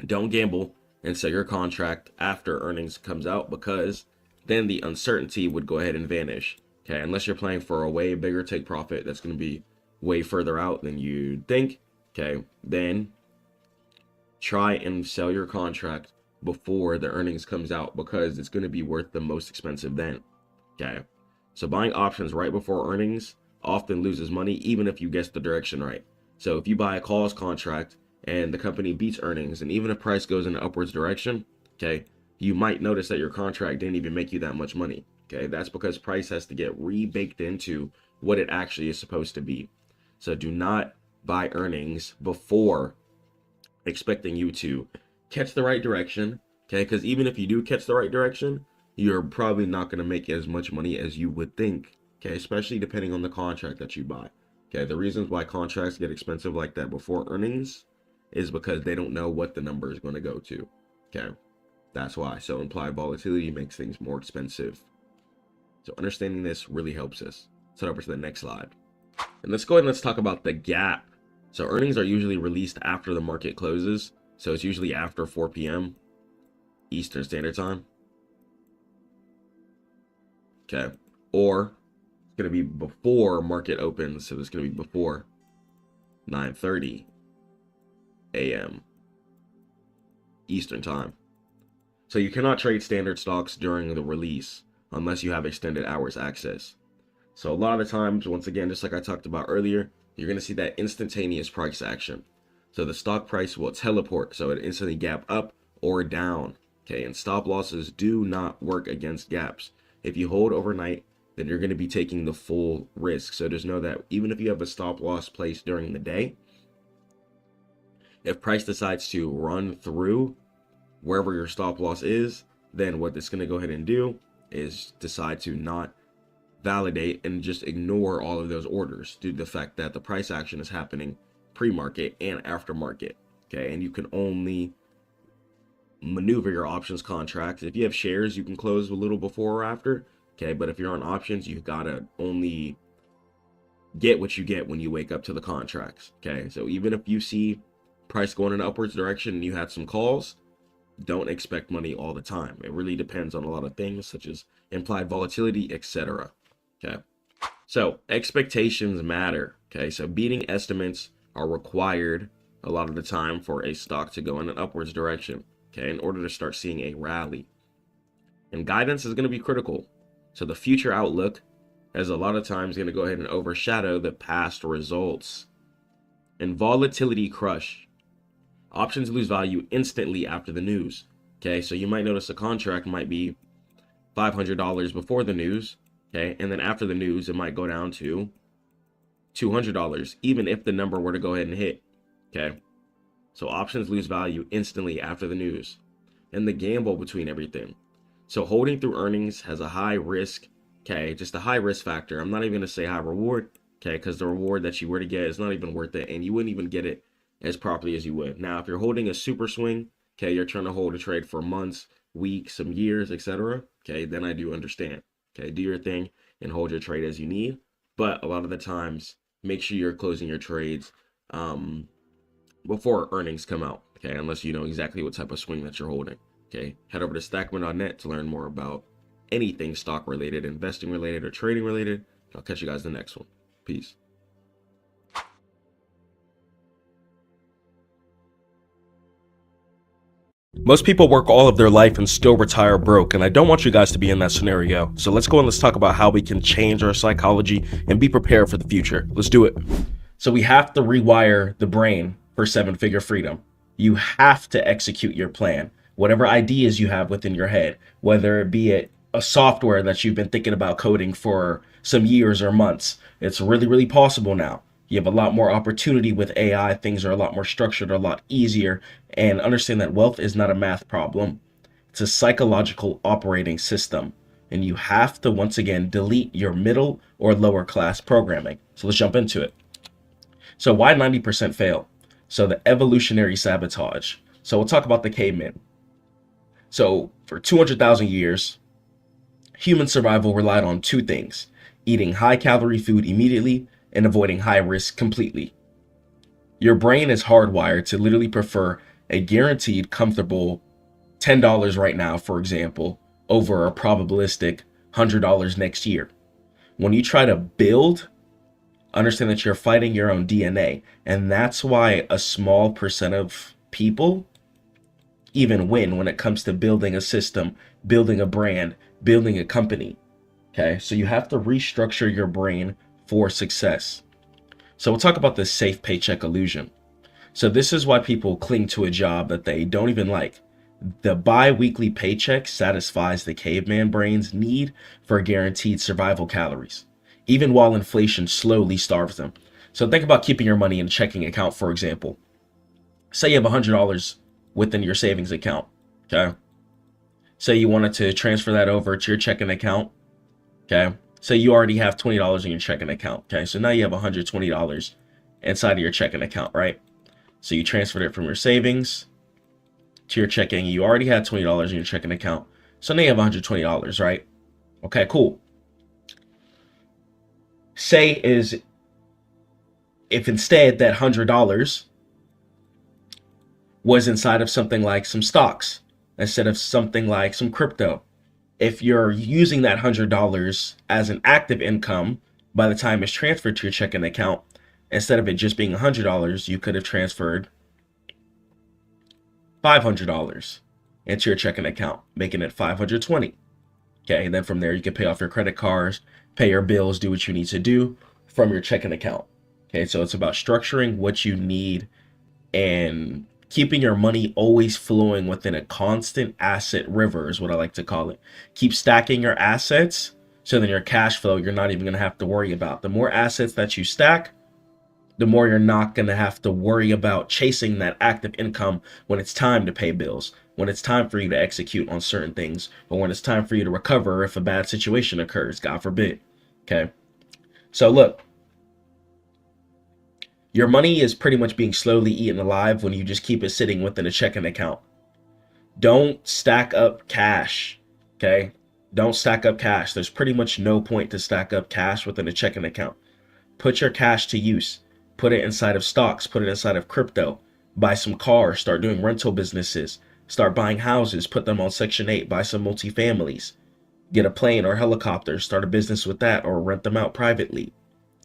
Don't gamble and sell your contract after earnings comes out, because then the uncertainty would go ahead and vanish. Okay, unless you're playing for a way bigger take profit that's going to be way further out than you think. Okay, then try and sell your contract before the earnings comes out, because it's going to be worth the most expensive then. Okay, so buying options right before earnings often loses money, even if you guess the direction right. So if you buy a calls contract and the company beats earnings, and even if price goes in an upwards direction, okay, you might notice that your contract didn't even make you that much money. Okay, that's because price has to get rebaked into what it actually is supposed to be. So do not buy earnings before expecting you to catch the right direction. Okay, because even if you do catch the right direction, you're probably not going to make as much money as you would think. Okay, especially depending on the contract that you buy. Okay, the reasons why contracts get expensive like that before earnings is because they don't know what the number is going to go to. Okay, that's why. So implied volatility makes things more expensive. So understanding this really helps us. Let's head over to the next slide. And let's go ahead and let's talk about the gap. So earnings are usually released after the market closes. So it's usually after 4 p.m. Eastern Standard Time. Okay, or it's going to be before market opens. So it's going to be before 9:30 a.m. Eastern Time. So you cannot trade standard stocks during the release unless you have extended hours access. So a lot of the times, once again, just like I talked about earlier, you're going to see that instantaneous price action. So the stock price will teleport, so it instantly gap up or down. Okay, and stop losses do not work against gaps. If you hold overnight, then you're going to be taking the full risk. So just know that even if you have a stop loss placed during the day, if price decides to run through wherever your stop loss is, then what it's going to go ahead and do is decide to not validate and just ignore all of those orders due to the fact that the price action is happening pre-market and after market. Okay, and you can only maneuver your options contracts. If you have shares, you can close a little before or after. Okay, but if you're on options, you gotta only get what you get when you wake up to the contracts. Okay, so even if you see price going in an upwards direction and you had some calls, don't expect money all the time. It really depends on a lot of things such as implied volatility, etc. Okay, so expectations matter. Okay, so beating estimates are required a lot of the time for a stock to go in an upwards direction. Okay, in order to start seeing a rally, and guidance is going to be critical. So the future outlook is a lot of times going to go ahead and overshadow the past results. And volatility crush. Options lose value instantly after the news. Okay, so you might notice a contract might be $500 before the news. Okay, and then after the news, it might go down to $200, even if the number were to go ahead and hit. Okay, so options lose value instantly after the news. And the gamble between everything. So holding through earnings has a high risk. Okay, just a high risk factor. I'm not even going to say high reward. Okay, because the reward that you were to get is not even worth it, and you wouldn't even get it as properly as you would. Now, if you're holding a super swing, okay, you're trying to hold a trade for months, weeks, some years, etc. Okay, then I do understand. Okay, do your thing and hold your trade as you need. But a lot of the times, make sure you're closing your trades before earnings come out. Okay, unless you know exactly what type of swing that you're holding. Okay, head over to Stackmode.net to learn more about anything stock related, investing related, or trading related. I'll catch you guys in the next one. Peace. Most people work all of their life and still retire broke, and I don't want you guys to be in that scenario. So let's go and let's talk about how we can change our psychology and be prepared for the future. Let's do it. So we have to rewire the brain for seven-figure freedom. You have to execute your plan. Whatever ideas you have within your head, whether it be a software that you've been thinking about coding for some years or months, it's really possible now. You have a lot more opportunity with AI. Things are a lot more structured, a lot easier. And understand that wealth is not a math problem. It's a psychological operating system. And you have to, once again, delete your middle or lower class programming. So let's jump into it. So why 90% fail? So the evolutionary sabotage. So we'll talk about the caveman. So for 200,000 years, human survival relied on two things: eating high calorie food immediately and avoiding high risk completely. Your brain is hardwired to literally prefer a guaranteed comfortable $10 right now, for example, over a probabilistic $100 next year. When you try to build, understand that you're fighting your own DNA. And that's why a small percent of people even win when it comes to building a system, building a brand, building a company. Okay, so you have to restructure your brain for success. So we'll talk about the safe paycheck illusion. So this is why people cling to a job that they don't even like. The bi-weekly paycheck satisfies the caveman brain's need for guaranteed survival calories, even while inflation slowly starves them. So think about keeping your money in a checking account, for example. Say you have $100 within your savings account, okay? Say you wanted to transfer that over to your checking account, okay? Say you already have $20 in your checking account, okay? So now you have $120 inside of your checking account, right? So you transferred it from your savings to your checking. You already had $20 in your checking account. So now you have $120, right? Okay, cool. Say if instead that $100 was inside of something like some stocks instead of something like some crypto. If you're using that $100 as an active income by the time it's transferred to your checking account, instead of it just being $100, you could have transferred $500 into your checking account, making it $520. Okay, and then from there you can pay off your credit cards, pay your bills, do what you need to do from your checking account. Okay, so it's about structuring what you need and keeping your money always flowing within a constant asset river is what I like to call it. Keep stacking your assets so then your cash flow you're not even going to have to worry about. The more assets that you stack, the more you're not going to have to worry about chasing that active income when it's time to pay bills, when it's time for you to execute on certain things, or when it's time for you to recover if a bad situation occurs, God forbid. Okay, so look. Your money is pretty much being slowly eaten alive when you just keep it sitting within a checking account. Don't stack up cash, okay? Don't stack up cash. There's pretty much no point to stack up cash within a checking account. Put your cash to use. Put it inside of stocks. Put it inside of crypto. Buy some cars. Start doing rental businesses. Start buying houses. Put them on Section 8. Buy some multifamilies. Get a plane or helicopter. Start a business with that or rent them out privately,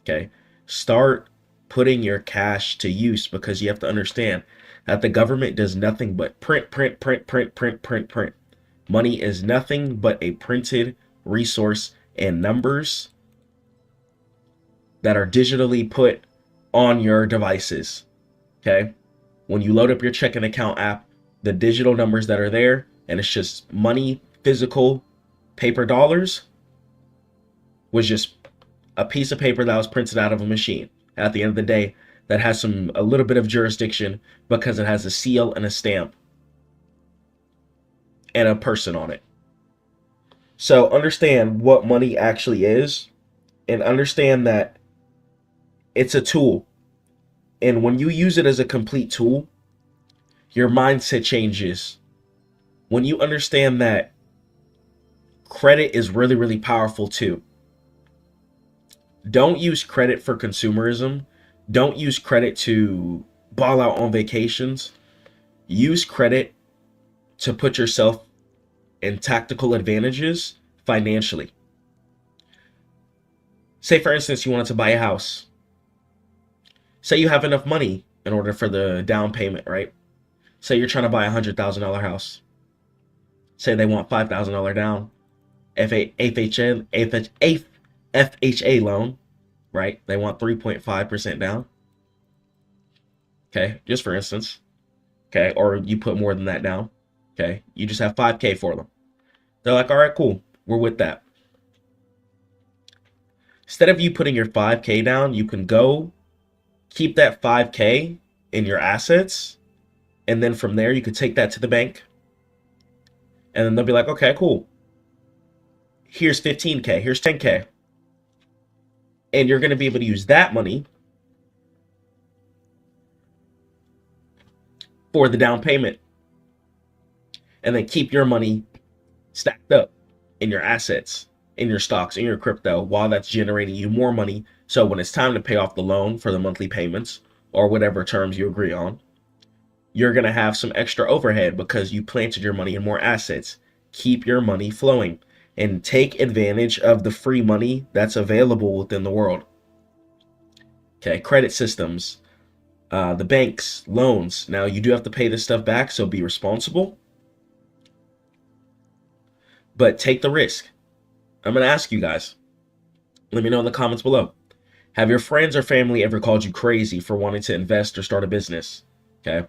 okay? Start putting your cash to use because you have to understand that the government does nothing but print. Money is nothing but a printed resource and numbers that are digitally put on your devices, okay? When you load up your checking account app, the digital numbers that are there, and it's just money, physical, paper dollars, was just a piece of paper that was printed out of a machine. At the end of the day, that has a little bit of jurisdiction because it has a seal and a stamp and a person on it. So understand what money actually is and understand that it's a tool. And when you use it as a complete tool, your mindset changes. When you understand that credit is really powerful too. Don't use credit for consumerism. Don't use credit to ball out on vacations. Use credit to put yourself in tactical advantages financially. Say, for instance, you wanted to buy a house. Say you have enough money in order for the down payment, right? Say you're trying to buy $100,000 house. Say they want $5,000 down. FHA loan, right? They want 3.5% down. Okay, just for instance. Okay, or you put more than that down. Okay, you just have 5K for them. They're like, all right, cool, we're with that. Instead of you putting your 5K down, you can go keep that 5K in your assets, and then from there you could take that to the bank, and then they'll be like, okay, cool, here's 15K, here's 10K, and you're going to be able to use that money for the down payment, and then keep your money stacked up in your assets, in your stocks, in your crypto, while that's generating you more money. So when it's time to pay off the loan for the monthly payments or whatever terms you agree on, you're going to have some extra overhead because you planted your money in more assets. Keep your money flowing and take advantage of the free money that's available within the world. Okay, credit systems, the banks, loans. Now, you do have to pay this stuff back, so be responsible. But take the risk. I'm going to ask you guys. Let me know in the comments below. Have your friends or family ever called you crazy for wanting to invest or start a business? Okay.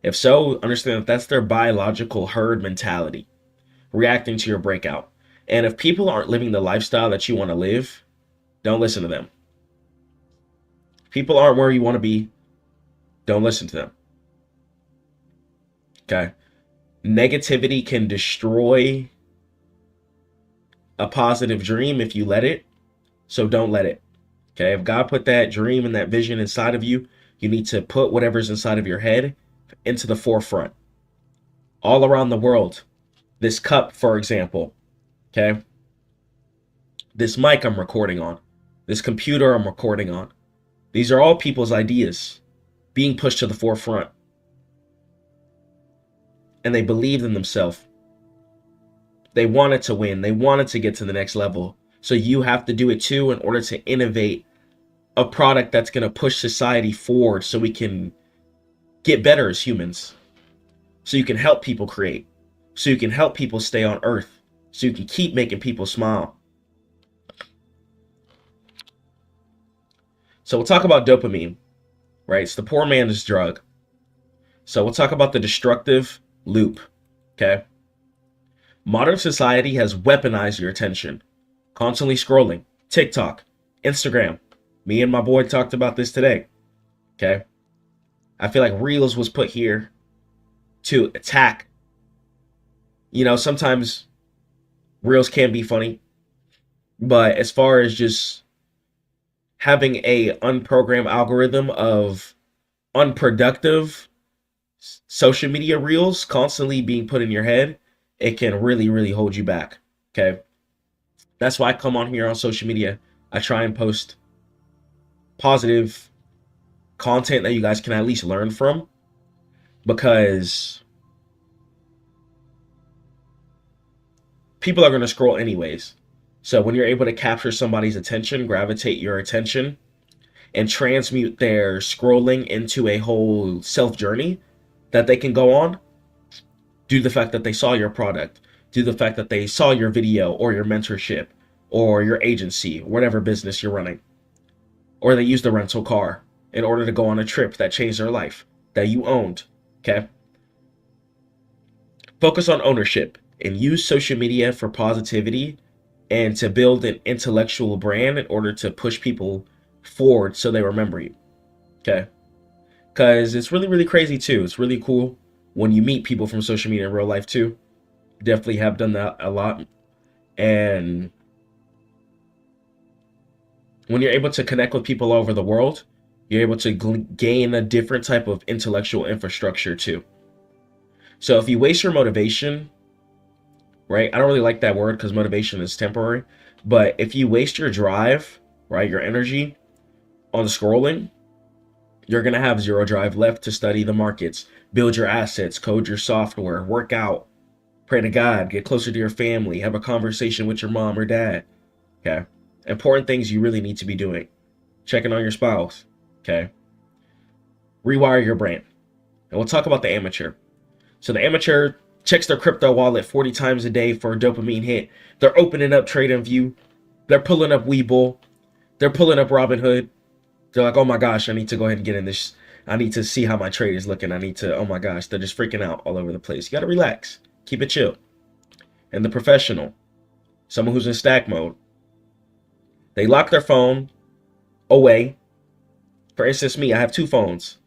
If so, understand that that's their biological herd mentality, reacting to your breakout. And if people aren't living the lifestyle that you want to live, don't listen to them. People aren't where you want to be, don't listen to them. Okay. Negativity can destroy a positive dream if you let it. So don't let it. Okay. If God put that dream and that vision inside of you, you need to put whatever's inside of your head into the forefront. All around the world. This cup, for example. Okay. This mic I'm recording on. This computer I'm recording on. These are all people's ideas being pushed to the forefront. And they believed in themselves. They wanted to win. They wanted to get to the next level. So you have to do it too in order to innovate a product that's going to push society forward so we can get better as humans. So you can help people create. So you can help people stay on earth. So you can keep making people smile. So we'll talk about dopamine, right? It's the poor man's drug. So we'll talk about the destructive loop, okay? Modern society has weaponized your attention. Constantly scrolling. TikTok, Instagram. Me and my boy talked about this today, okay? I feel like Reels was put here to attack. You know, sometimes Reels can be funny. But as far as just having a unprogrammed algorithm of unproductive social media reels constantly being put in your head, it can really, really hold you back. Okay. That's why I come on here on social media. I try and post positive content that you guys can at least learn from, because people are going to scroll anyways. So when you're able to capture somebody's attention, gravitate your attention, and transmute their scrolling into a whole self-journey that they can go on, due to the fact that they saw your product, due to the fact that they saw your video or your mentorship or your agency, whatever business you're running, or they used a rental car in order to go on a trip that changed their life, that you owned, okay? Focus on ownership and use social media for positivity and to build an intellectual brand in order to push people forward so they remember you, okay? Because it's really, really crazy too. It's really cool when you meet people from social media in real life too. Definitely have done that a lot. And when you're able to connect with people all over the world, you're able to gain a different type of intellectual infrastructure too. So if you waste your motivation, right? I don't really like that word because motivation is temporary. But if you waste your drive, right, your energy on scrolling, you're going to have zero drive left to study the markets, build your assets, code your software, work out, pray to God, get closer to your family, have a conversation with your mom or dad, okay? Important things you really need to be doing. Checking on your spouse, okay? Rewire your brain. And we'll talk about the amateur. So the amateur checks their crypto wallet 40 times a day for a dopamine hit. They're opening up TradingView. They're pulling up Webull. They're pulling up Robinhood. They're like, oh my gosh, I need to go ahead and get in this. I need to see how my trade is looking. I need to, oh my gosh, they're just freaking out all over the place. You got to relax. Keep it chill. And the professional, someone who's in stack mode, they lock their phone away. For instance, me, I have 2 phones.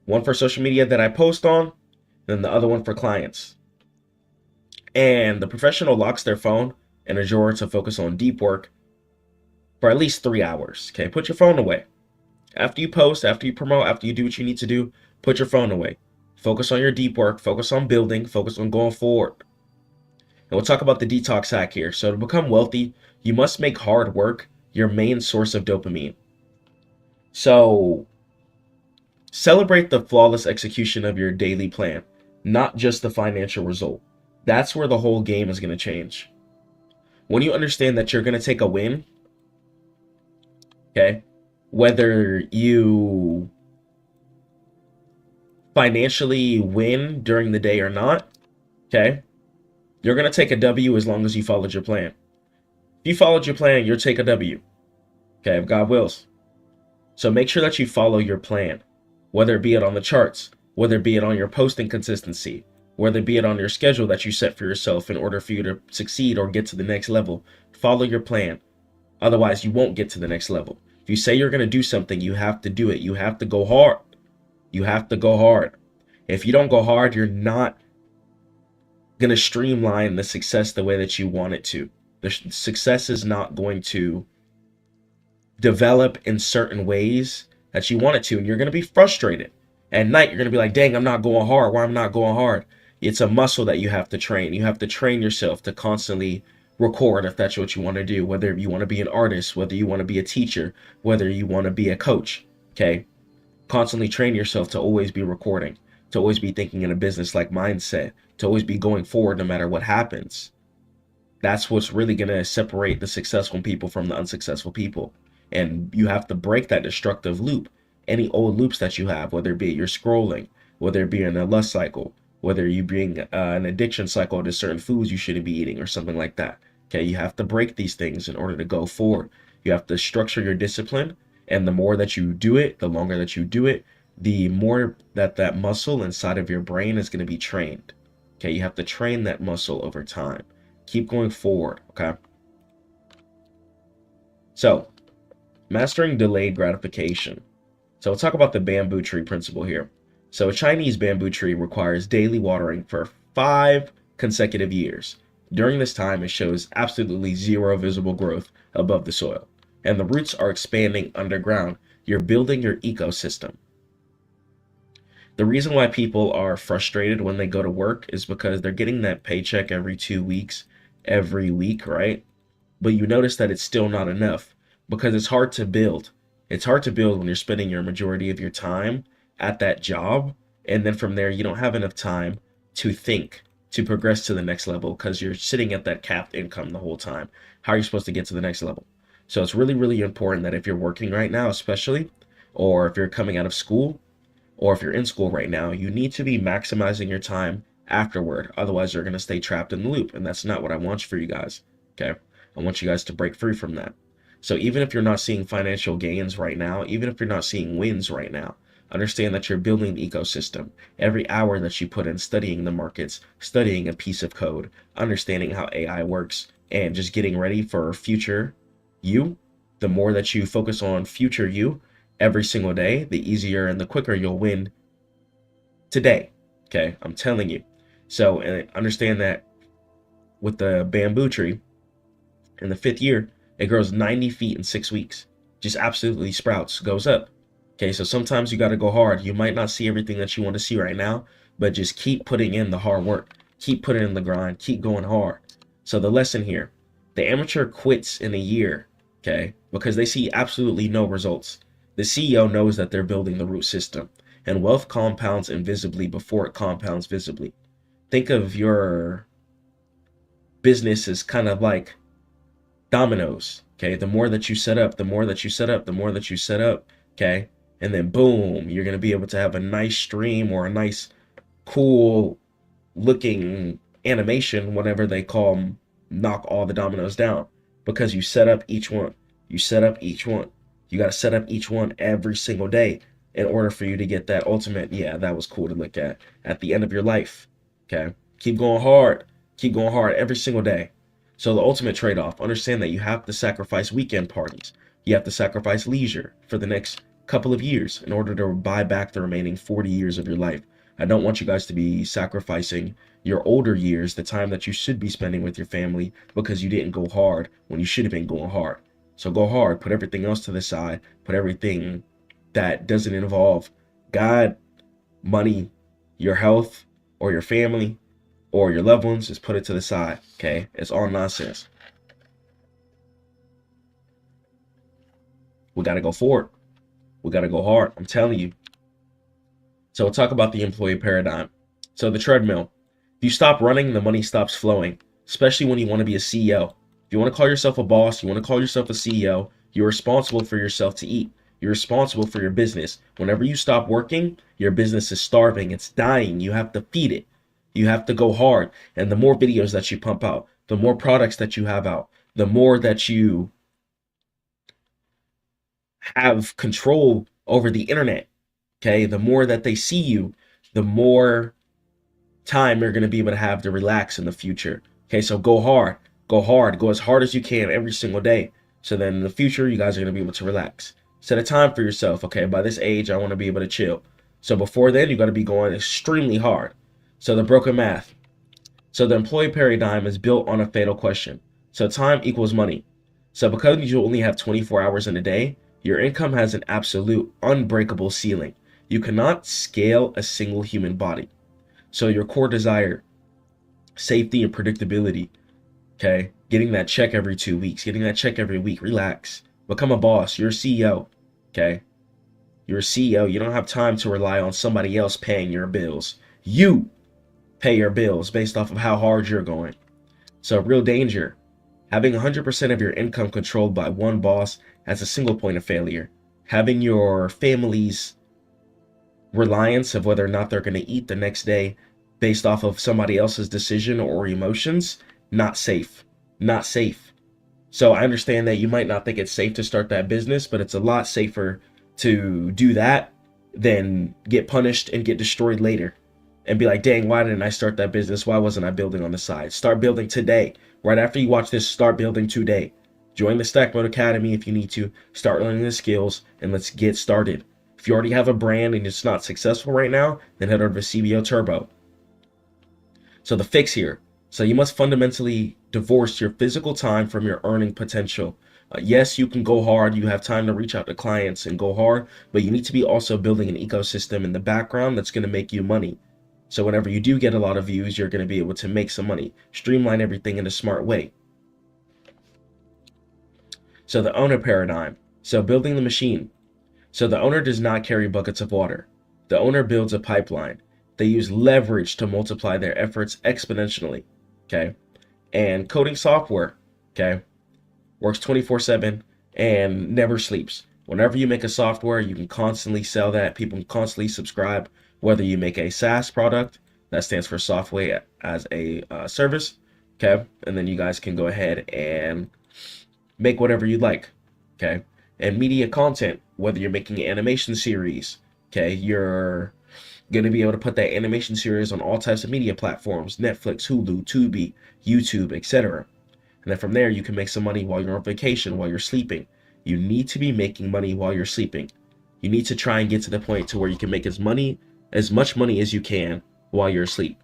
One for social media that I post on, then the other one for clients. And the professional locks their phone in a drawer to focus on deep work for at least 3 hours. Okay, put your phone away. After you post, after you promote, after you do what you need to do, put your phone away. Focus on your deep work, focus on building, focus on going forward. And we'll talk about the detox hack here. So to become wealthy, you must make hard work your main source of dopamine. So celebrate the flawless execution of your daily plan, not just the financial result. That's where the whole game is going to change. When you understand that you're going to take a win, okay, whether you financially win during the day or not, okay, you're going to take a W as long as you followed your plan. If you followed your plan, you'll take a W, okay, if God wills. So make sure that you follow your plan, whether it be it on the charts, whether it be it on your posting consistency, whether it be it on your schedule that you set for yourself in order for you to succeed or get to the next level. Follow your plan. Otherwise, you won't get to the next level. If you say you're going to do something, you have to do it. You have to go hard. You have to go hard. If you don't go hard, you're not going to streamline the success the way that you want it to. The success is not going to develop in certain ways that you want it to, and you're going to be frustrated. At night, you're going to be like, dang, I'm not going hard. Why I'm not going hard? It's a muscle that you have to train. You have to train yourself to constantly record if that's what you want to do, whether you want to be an artist, whether you want to be a teacher, whether you want to be a coach, okay? Constantly train yourself to always be recording, to always be thinking in a business-like mindset, to always be going forward no matter what happens. That's what's really going to separate the successful people from the unsuccessful people. And you have to break that destructive loop. Any old loops that you have, whether it be you're scrolling, whether it be in a lust cycle, whether you bring an addiction cycle to certain foods you shouldn't be eating or something like that. Okay, you have to break these things in order to go forward. You have to structure your discipline, and the more that you do it, the longer that you do it, the more that muscle inside of your brain is going to be trained. Okay, you have to train that muscle over time. Keep going forward, okay? So, mastering delayed gratification. So we'll talk about the bamboo tree principle here. So a Chinese bamboo tree requires daily watering for 5 consecutive years. During this time, it shows absolutely zero visible growth above the soil, and the roots are expanding underground. You're building your ecosystem. The reason why people are frustrated when they go to work is because they're getting that paycheck every 2 weeks, every week, right? But you notice that it's still not enough because it's hard to build. It's hard to build when you're spending your majority of your time at that job, and then from there you don't have enough time to think, to progress to the next level, because you're sitting at that capped income the whole time. How are you supposed to get to the next level? So it's really, really important that if you're working right now, especially, or if you're coming out of school, or if you're in school right now, you need to be maximizing your time afterward. Otherwise, you're going to stay trapped in the loop, and that's not what I want for you guys, okay? I want you guys to break free from that. So even if you're not seeing financial gains right now, even if you're not seeing wins right now, understand that you're building the ecosystem. Every hour that you put in studying the markets, studying a piece of code, understanding how AI works, and just getting ready for future you, the more that you focus on future you every single day, the easier and the quicker you'll win today. Okay, I'm telling you. So understand that with the bamboo tree, in the 5th year, it grows 90 feet in 6 weeks. Just absolutely sprouts, goes up. Okay, so sometimes you got to go hard. You might not see everything that you want to see right now, but just keep putting in the hard work. Keep putting in the grind. Keep going hard. So the lesson here, the amateur quits in a year, okay, because they see absolutely no results. The CEO knows that they're building the root system, and wealth compounds invisibly before it compounds visibly. Think of your business as kind of like dominoes, okay? The more that you set up, the more that you set up, the more that you set up, okay? and then boom, you're going to be able to have a nice stream or a nice, cool looking animation whenever they call knock all the dominoes down, because you set up each one. You set up each one. You got to set up each one every single day in order for you to get that ultimate, yeah, that was cool to look at the end of your life. Okay? Keep going hard. Keep going hard every single day. So the ultimate trade-off, understand that you have to sacrifice weekend parties. You have to sacrifice leisure for the next couple of years in order to buy back the remaining 40 years of your life. I don't want you guys to be sacrificing your older years, the time that you should be spending with your family, because you didn't go hard when you should have been going hard. So go hard, put everything else to the side, put everything that doesn't involve God, money, your health, or your family, or your loved ones, just put it to the side, okay? It's all nonsense. We got to go forward. We got to go hard. I'm telling you. So we'll talk about the employee paradigm. So the treadmill. If you stop running, the money stops flowing, especially when you want to be a CEO. If you want to call yourself a boss, you want to call yourself a CEO, you're responsible for yourself to eat. You're responsible for your business. Whenever you stop working, your business is starving. It's dying. You have to feed it. You have to go hard. And the more videos that you pump out, the more products that you have out, the more that you have control over the internet, okay? The more that they see you, the more time you're going to be able to have to relax in the future. Okay, so go hard, go as hard as you can every single day. So then in the future, you guys are going to be able to relax. Set a time for yourself. Okay, by this age, I want to be able to chill. So before then, you got to be going extremely hard. So the broken math. So the employee paradigm is built on a fatal question. So time equals money. So because you only have 24 hours in a day, your income has an absolute unbreakable ceiling. You cannot scale a single human body. So your core desire, safety and predictability, okay? Getting that check every 2 weeks, getting that check every week, relax. Become a boss. You're a CEO, okay? You're a CEO. You don't have time to rely on somebody else paying your bills. You pay your bills based off of how hard you're going. So real danger. Having 100% of your income controlled by one boss has a single point of failure. Having your family's reliance of whether or not they're going to eat the next day based off of somebody else's decision or emotions, not safe. Not safe. So I understand that you might not think it's safe to start that business, but it's a lot safer to do that than get punished and get destroyed later and be like, dang, why didn't I start that business? Why wasn't I building on the side? Start building today. Right after you watch this, start building today. Join the Stackmode Academy if you need to. Start learning the skills and let's get started. If you already have a brand and it's not successful right now, then head over to CBO Turbo. So the fix here. So you must fundamentally divorce your physical time from your earning potential. Yes, you can go hard. You have time to reach out to clients and go hard, but you need to be also building an ecosystem in the background that's going to make you money. So whenever you do get a lot of views, you're going to be able to make some money. Streamline everything in a smart way. So the owner paradigm. So building the machine. So the owner does not carry buckets of water. The owner builds a pipeline. They use leverage to multiply their efforts exponentially. Okay. And coding software, okay, works 24/7 and never sleeps. Whenever you make a software, you can constantly sell that. People can constantly subscribe. Whether you make a SaaS product, that stands for software as a service, okay, and then you guys can go ahead and make whatever you like, okay. And media content, whether you're making an animation series, okay, you're going to be able to put that animation series on all types of media platforms, Netflix, Hulu, Tubi, YouTube, etc. And then from there, you can make some money while you're on vacation, while you're sleeping. You need to be making money while you're sleeping. You need to try and get to the point to where you can make as much money as you can while you're asleep.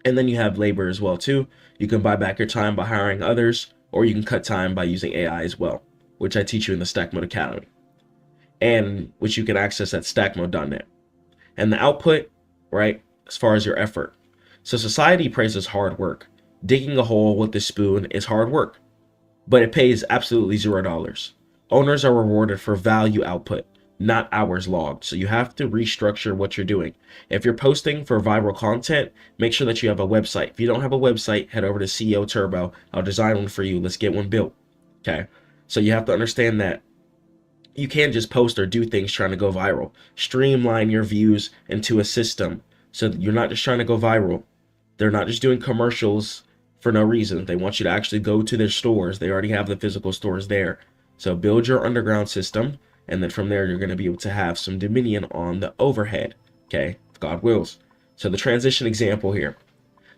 And then you have labor as well too. You can buy back your time by hiring others, or you can cut time by using AI as well, which I teach you in the Stackmode Academy, and which you can access at stackmode.net. And the output, right, as far as your effort. So society praises hard work. Digging a hole with a spoon is hard work, but it pays absolutely $0. Owners are rewarded for value output, not hours logged. So you have to restructure what you're doing. If you're posting for viral content, make sure that you have a website. If you don't have a website, head over to CEO Turbo. I'll design one for you. Let's get one built. Okay. So you have to understand that You can't just post or do things trying to go viral. Streamline your views into a system so that you're not just trying to go viral. They're not just doing commercials for no reason. They want you to actually go to their stores. They already have the physical stores there. So build your underground system, and then from there you're going to be able to have some dominion on the overhead. Okay, if God wills. So the transition example here.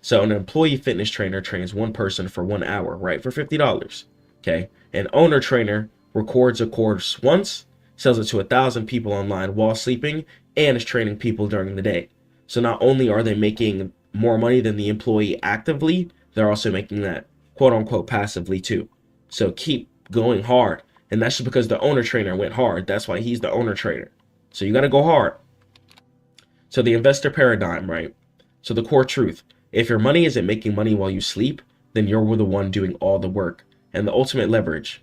So an employee fitness trainer trains one person for 1 hour, right, for $50. Okay, an owner trainer records a course once, sells it to 1,000 people online while sleeping, and is training people during the day. So not only are they making more money than the employee actively, they're also making that quote unquote passively too. So keep going hard. And that's just because the owner trainer went hard. That's why he's the owner trainer. So you got to go hard. So the investor paradigm, right? So the core truth, if your money isn't making money while you sleep, then you're the one doing all the work. And the ultimate leverage.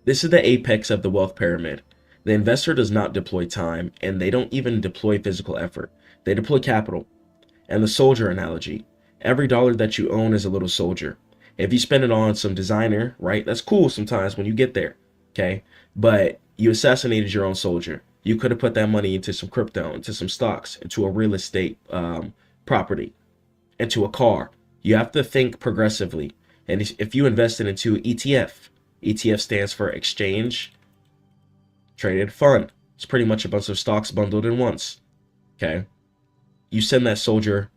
This is the apex of the wealth pyramid. The investor does not deploy time, and they don't even deploy physical effort. They deploy capital. And the soldier analogy. Every dollar that you own is a little soldier. If you spend it on some designer, right, that's cool sometimes when you get there, okay? But you assassinated your own soldier. You could have put that money into some crypto, into some stocks, into a real estate property, into a car. You have to think progressively. And if you invested into ETF stands for Exchange Traded Fund. It's pretty much a bunch of stocks bundled in once, okay? You send that soldier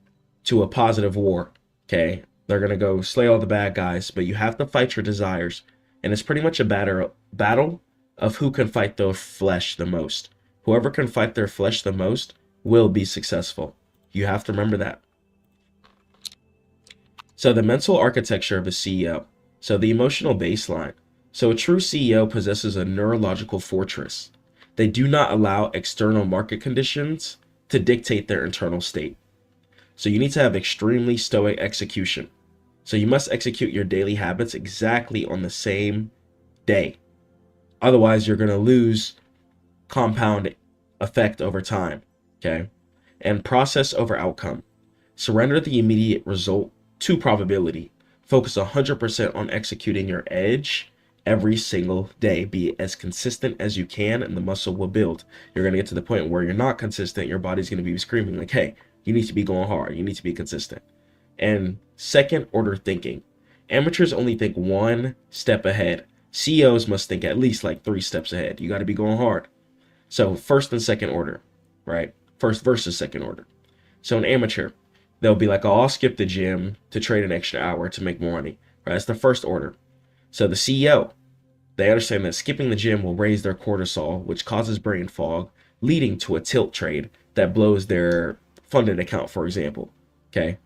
to a positive war, okay? They're going to go slay all the bad guys, but you have to fight your desires. And it's pretty much a battle of who can fight their flesh the most. Whoever can fight their flesh the most will be successful. You have to remember that. So the mental architecture of a CEO. So the emotional baseline. So a true CEO possesses a neurological fortress. They do not allow external market conditions to dictate their internal state. So you need to have extremely stoic execution. So you must execute your daily habits exactly on the same day. Otherwise, you're going to lose compound effect over time, okay? And process over outcome. Surrender the immediate result to probability. Focus 100% on executing your edge every single day. Be as consistent as you can, and the muscle will build. You're going to get to the point where you're not consistent. Your body's going to be screaming like, hey, you need to be going hard. You need to be consistent. And second order thinking. Amateurs only think one step ahead. CEOs must think at least like 3 steps ahead. You got to be going hard. So first and second order, right? First versus second order. So an amateur, they'll be like, oh, I'll skip the gym to trade an extra hour to make more money. Right? That's the first order. So the CEO, they understand that skipping the gym will raise their cortisol, which causes brain fog, leading to a tilt trade that blows their funded account, for example. Okay.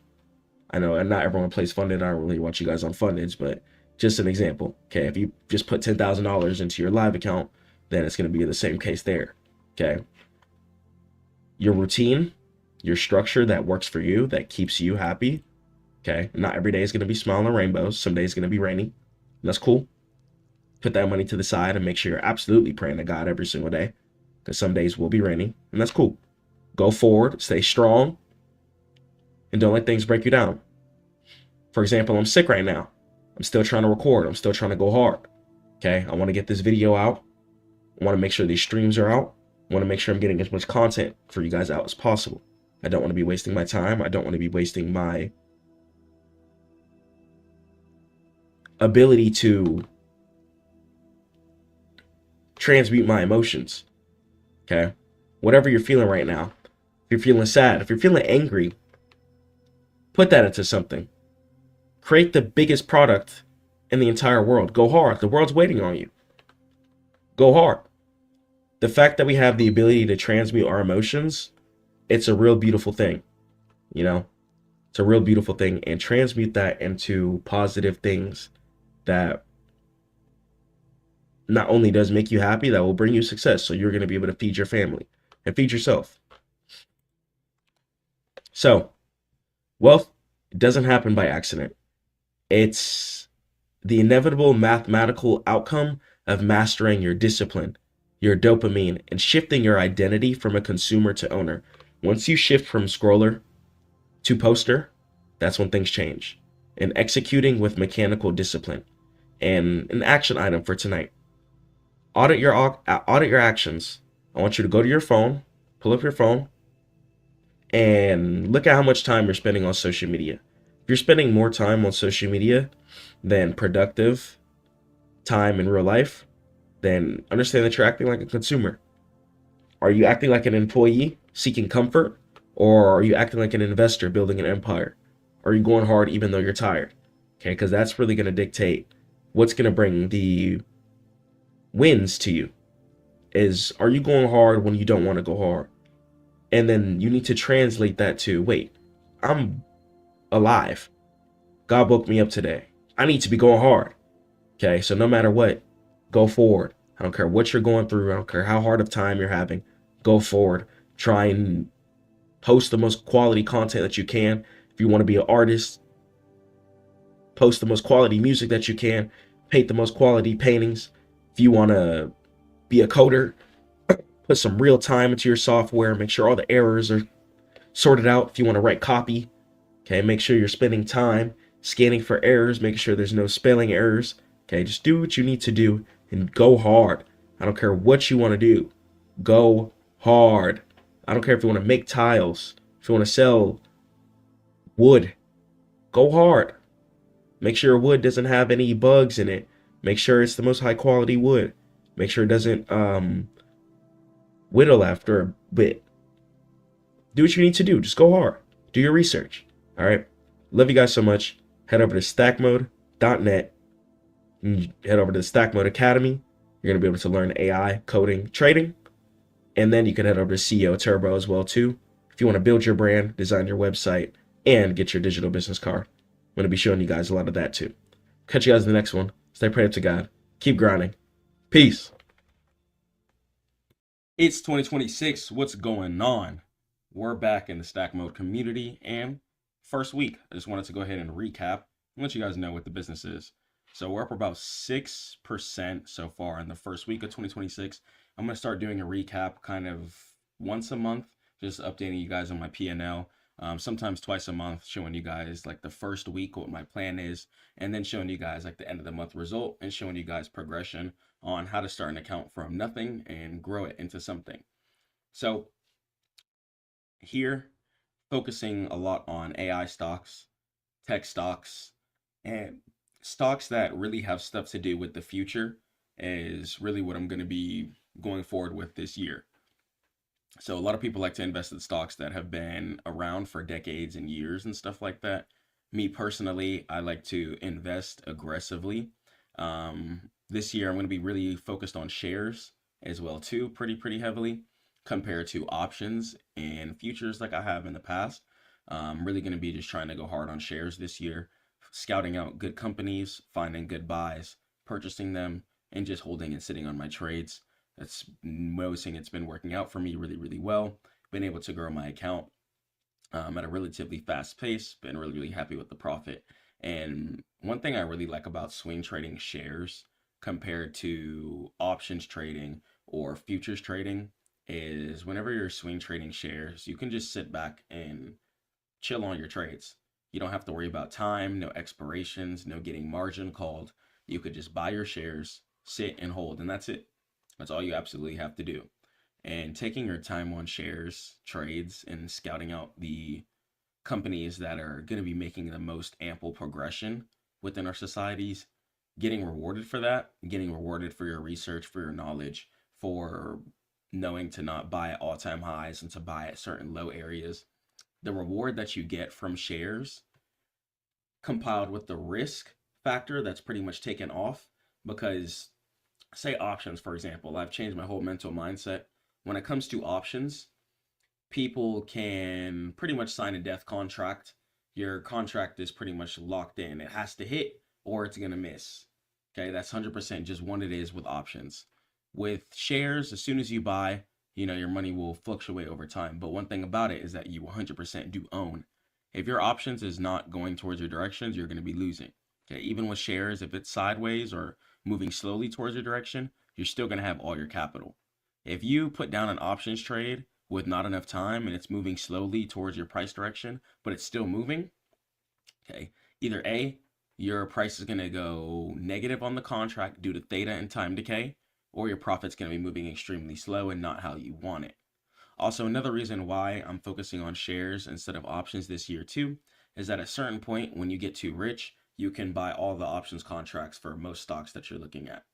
I know, and not everyone plays funded. I don't really watch you guys on fundeds, but just an example. Okay. If you just put $10,000 into your live account, then it's going to be the same case there. Okay. Your routine, your structure that works for you, that keeps you happy. Okay. Not every day is going to be smiling and rainbows. Some days is going to be rainy. That's cool. Put that money to the side and make sure you're absolutely praying to God every single day, because some days will be raining, and that's cool. Go forward, stay strong, and don't let things break you down. For example, I'm sick right now. I'm still trying to record. I'm still trying to go hard. Okay, I want to get this video out. I want to make sure these streams are out. I want to make sure I'm getting as much content for you guys out as possible. I don't want to be wasting my time. I don't want to be wasting my ability to transmute my emotions. Okay, whatever you're feeling right now, if you're feeling sad, if you're feeling angry, put that into something. Create the biggest product in the entire world. Go hard. The world's waiting on you. Go hard. The fact that we have the ability to transmute our emotions, it's a real beautiful thing. You know, it's a real beautiful thing, and transmute that into positive things that not only does make you happy, that will bring you success. So you're going to be able to feed your family and feed yourself. So wealth doesn't happen by accident. It's the inevitable mathematical outcome of mastering your discipline, your dopamine, and shifting your identity from a consumer to owner. Once you shift from scroller to poster, that's when things change. And executing with mechanical discipline. And an action item for tonight. audit your actions. I want you to go to your phone, pull up your phone, and look at how much time you're spending on social media. If you're spending more time on social media than productive time in real life, then understand that you're acting like a consumer. Are you acting like an employee seeking comfort, or are you acting like an investor building an empire? Are you going hard even though you're tired? Okay, because that's really going to dictate what's going to bring the wins to you. Are you going hard when you don't want to go hard? And then you need to translate that to, wait, I'm alive. God woke me up today. I need to be going hard. Okay, so no matter what, go forward. I don't care what you're going through. I don't care how hard of time you're having. Go forward. Try and post the most quality content that you can. If you want to be an artist, post the most quality music that you can. Paint the most quality paintings. If you want to be a coder, put some real time into your software. Make sure all the errors are sorted out. If you want to write copy, okay, make sure you're spending time scanning for errors, making sure there's no spelling errors. Okay, just do what you need to do and go hard. I don't care what you want to do. Go hard. I don't care if you want to make tiles, if you want to sell wood. Go hard. Make sure your wood doesn't have any bugs in it. Make sure it's the most high quality wood. Make sure it doesn't whittle after a bit. Do what you need to do. Just go hard. Do your research. All right. Love you guys so much. Head over to stackmode.net. Head over to the Stackmode Academy. You're going to be able to learn AI, coding, trading. And then you can head over to CEO Turbo as well too. If you want to build your brand, design your website, and get your digital business card. I'm going to be showing you guys a lot of that too. Catch you guys in the next one. Stay prayed up to God. Keep grinding. Peace. It's 2026. What's going on? We're back in the Stackmode community, and first week, I just wanted to go ahead and recap and let you guys know what the business is. So we're up about 6% so far in the first week of 2026. I'm going to start doing a recap kind of once a month, just updating you guys on my P&L. Sometimes twice a month, showing you guys like the first week what my plan is, and then showing you guys like the end of the month result and showing you guys progression on how to start an account from nothing and grow it into something. So here, focusing a lot on AI stocks, tech stocks, and stocks that really have stuff to do with the future is really what I'm going to be going forward with this year. So a lot of people like to invest in stocks that have been around for decades and years and stuff like that. Me personally, I like to invest aggressively. This year, I'm going to be really focused on shares as well too, pretty heavily compared to options and futures like I have in the past. I'm really going to be just trying to go hard on shares this year, scouting out good companies, finding good buys, purchasing them, and just holding and sitting on my trades. That's noticing it's been working out for me really well. Been able to grow my account at a relatively fast pace. Been really happy with the profit. And one thing I really like about swing trading shares compared to options trading or futures trading is whenever you're swing trading shares, you can just sit back and chill on your trades. You don't have to worry about time, no expirations, no getting margin called. You could just buy your shares, sit and hold, and that's it. That's all you absolutely have to do. And taking your time on shares, trades, and scouting out the companies that are going to be making the most ample progression within our societies, getting rewarded for that, getting rewarded for your research, for your knowledge, for knowing to not buy at all-time highs and to buy at certain low areas. The reward that you get from shares compiled with the risk factor that's pretty much taken off, because say options, for example, I've changed my whole mental mindset. When it comes to options, people can pretty much sign a death contract. Your contract is pretty much locked in. It has to hit or it's going to miss. Okay, that's 100% just what it is with options. With shares, as soon as you buy, your money will fluctuate over time. But one thing about it is that you 100% do own. If your options is not going towards your directions, you're going to be losing. Okay, even with shares, if it's sideways or moving slowly towards your direction, you're still going to have all your capital. If you put down an options trade with not enough time and it's moving slowly towards your price direction, but it's still moving, okay, either A, your price is going to go negative on the contract due to theta and time decay, or your profit's going to be moving extremely slow and not how you want it. Also, another reason why I'm focusing on shares instead of options this year too is that at a certain point when you get too rich, you can buy all the options contracts for most stocks that you're looking at.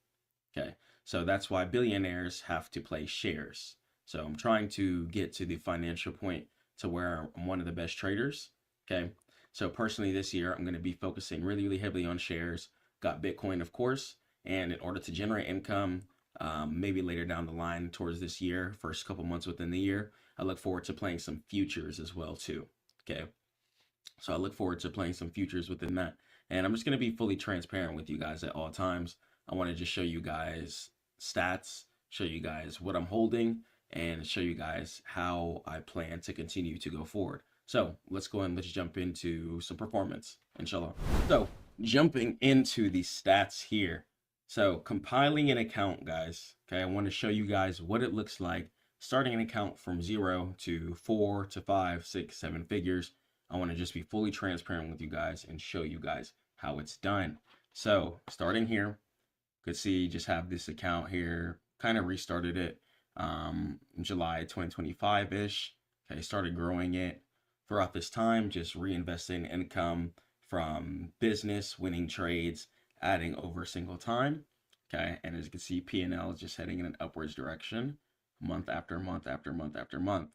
Okay, so that's why billionaires have to play shares. So I'm trying to get to the financial point to where I'm one of the best traders. Okay, so personally this year I'm going to be focusing really, really heavily on shares. Got Bitcoin, of course, and in order to generate income, maybe later down the line towards this year, first couple months within the year, I look forward to playing some futures as well too. Okay, so I look forward to playing some futures within that. And I'm just going to be fully transparent with you guys at all times. I want to just show you guys stats, show you guys what I'm holding, and show you guys how I plan to continue to go forward. So let's go and let's jump into some performance, inshallah. So jumping into the stats here. So compiling an account, guys. Okay, I want to show you guys what it looks like starting an account from 0 to 4 to 5, 6, 7 figures. I want to just be fully transparent with you guys and show you guys how it's done. So starting here, you could see just have this account here, kind of restarted it in July 2025-ish. Okay, started growing it throughout this time, just reinvesting income from business, winning trades, adding over a single time. Okay, and as you can see, P&L is just heading in an upwards direction month after month after month after month.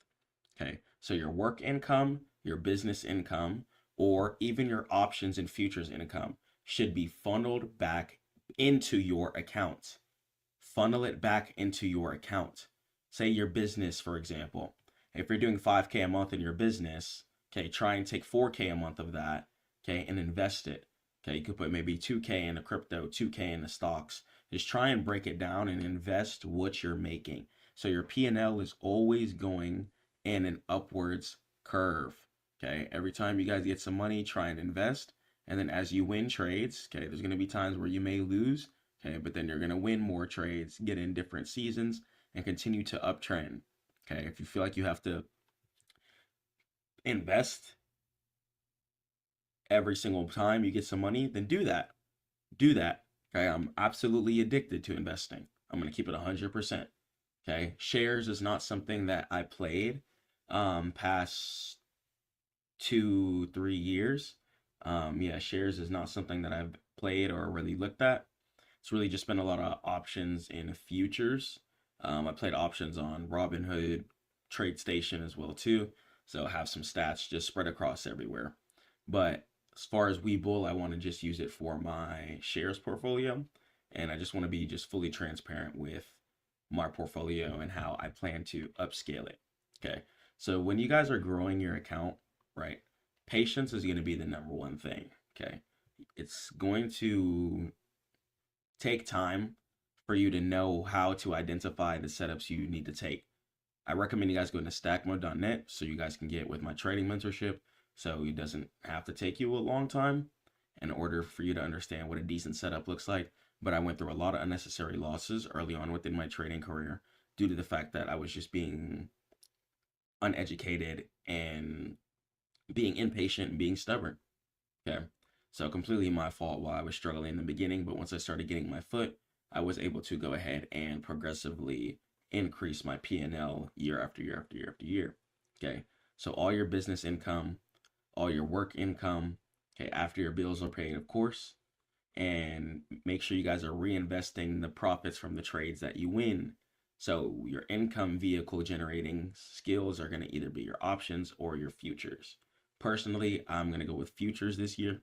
Okay, so your work income, your business income, or even your options and futures income should be funneled back into your account. Funnel it back into your account. Say your business, for example, if you're doing 5K a month in your business, okay, try and take 4K a month of that, okay, and invest it. Okay, you could put maybe 2K in the crypto, 2K in the stocks. Just try and break it down and invest what you're making. So your P&L is always going in an upwards curve. Okay, every time you guys get some money, try and invest. And then as you win trades, okay, there's going to be times where you may lose, okay, but then you're going to win more trades, get in different seasons, and continue to uptrend. Okay, if you feel like you have to invest every single time you get some money, then do that. Do that. Okay, I'm absolutely addicted to investing. I'm going to keep it 100%. Okay, shares is not something that I played past 2-3 years. Yeah, shares is not something that I've played or really looked at. It's really just been a lot of options in futures. I played options on Robinhood, TradeStation as well too. So I have some stats just spread across everywhere. But as far as Webull, I want to just use it for my shares portfolio. And I just want to be just fully transparent with my portfolio and how I plan to upscale it. Okay. So when you guys are growing your account, right, patience is going to be the number one thing. Okay. It's going to take time for you to know how to identify the setups you need to take. I recommend you guys go to Stackmode.net so you guys can get with my trading mentorship, so it doesn't have to take you a long time in order for you to understand what a decent setup looks like. But I went through a lot of unnecessary losses early on within my trading career due to the fact that I was just being uneducated and being impatient and being stubborn. Okay, so completely my fault while I was struggling in the beginning, but once I started getting my foot, I was able to go ahead and progressively increase my P&L year after year after year after year. Okay, so all your business income, all your work income, okay, after your bills are paid, of course, and make sure you guys are reinvesting the profits from the trades that you win. So your income vehicle generating skills are going to either be your options or your futures. Personally, I'm going to go with futures this year.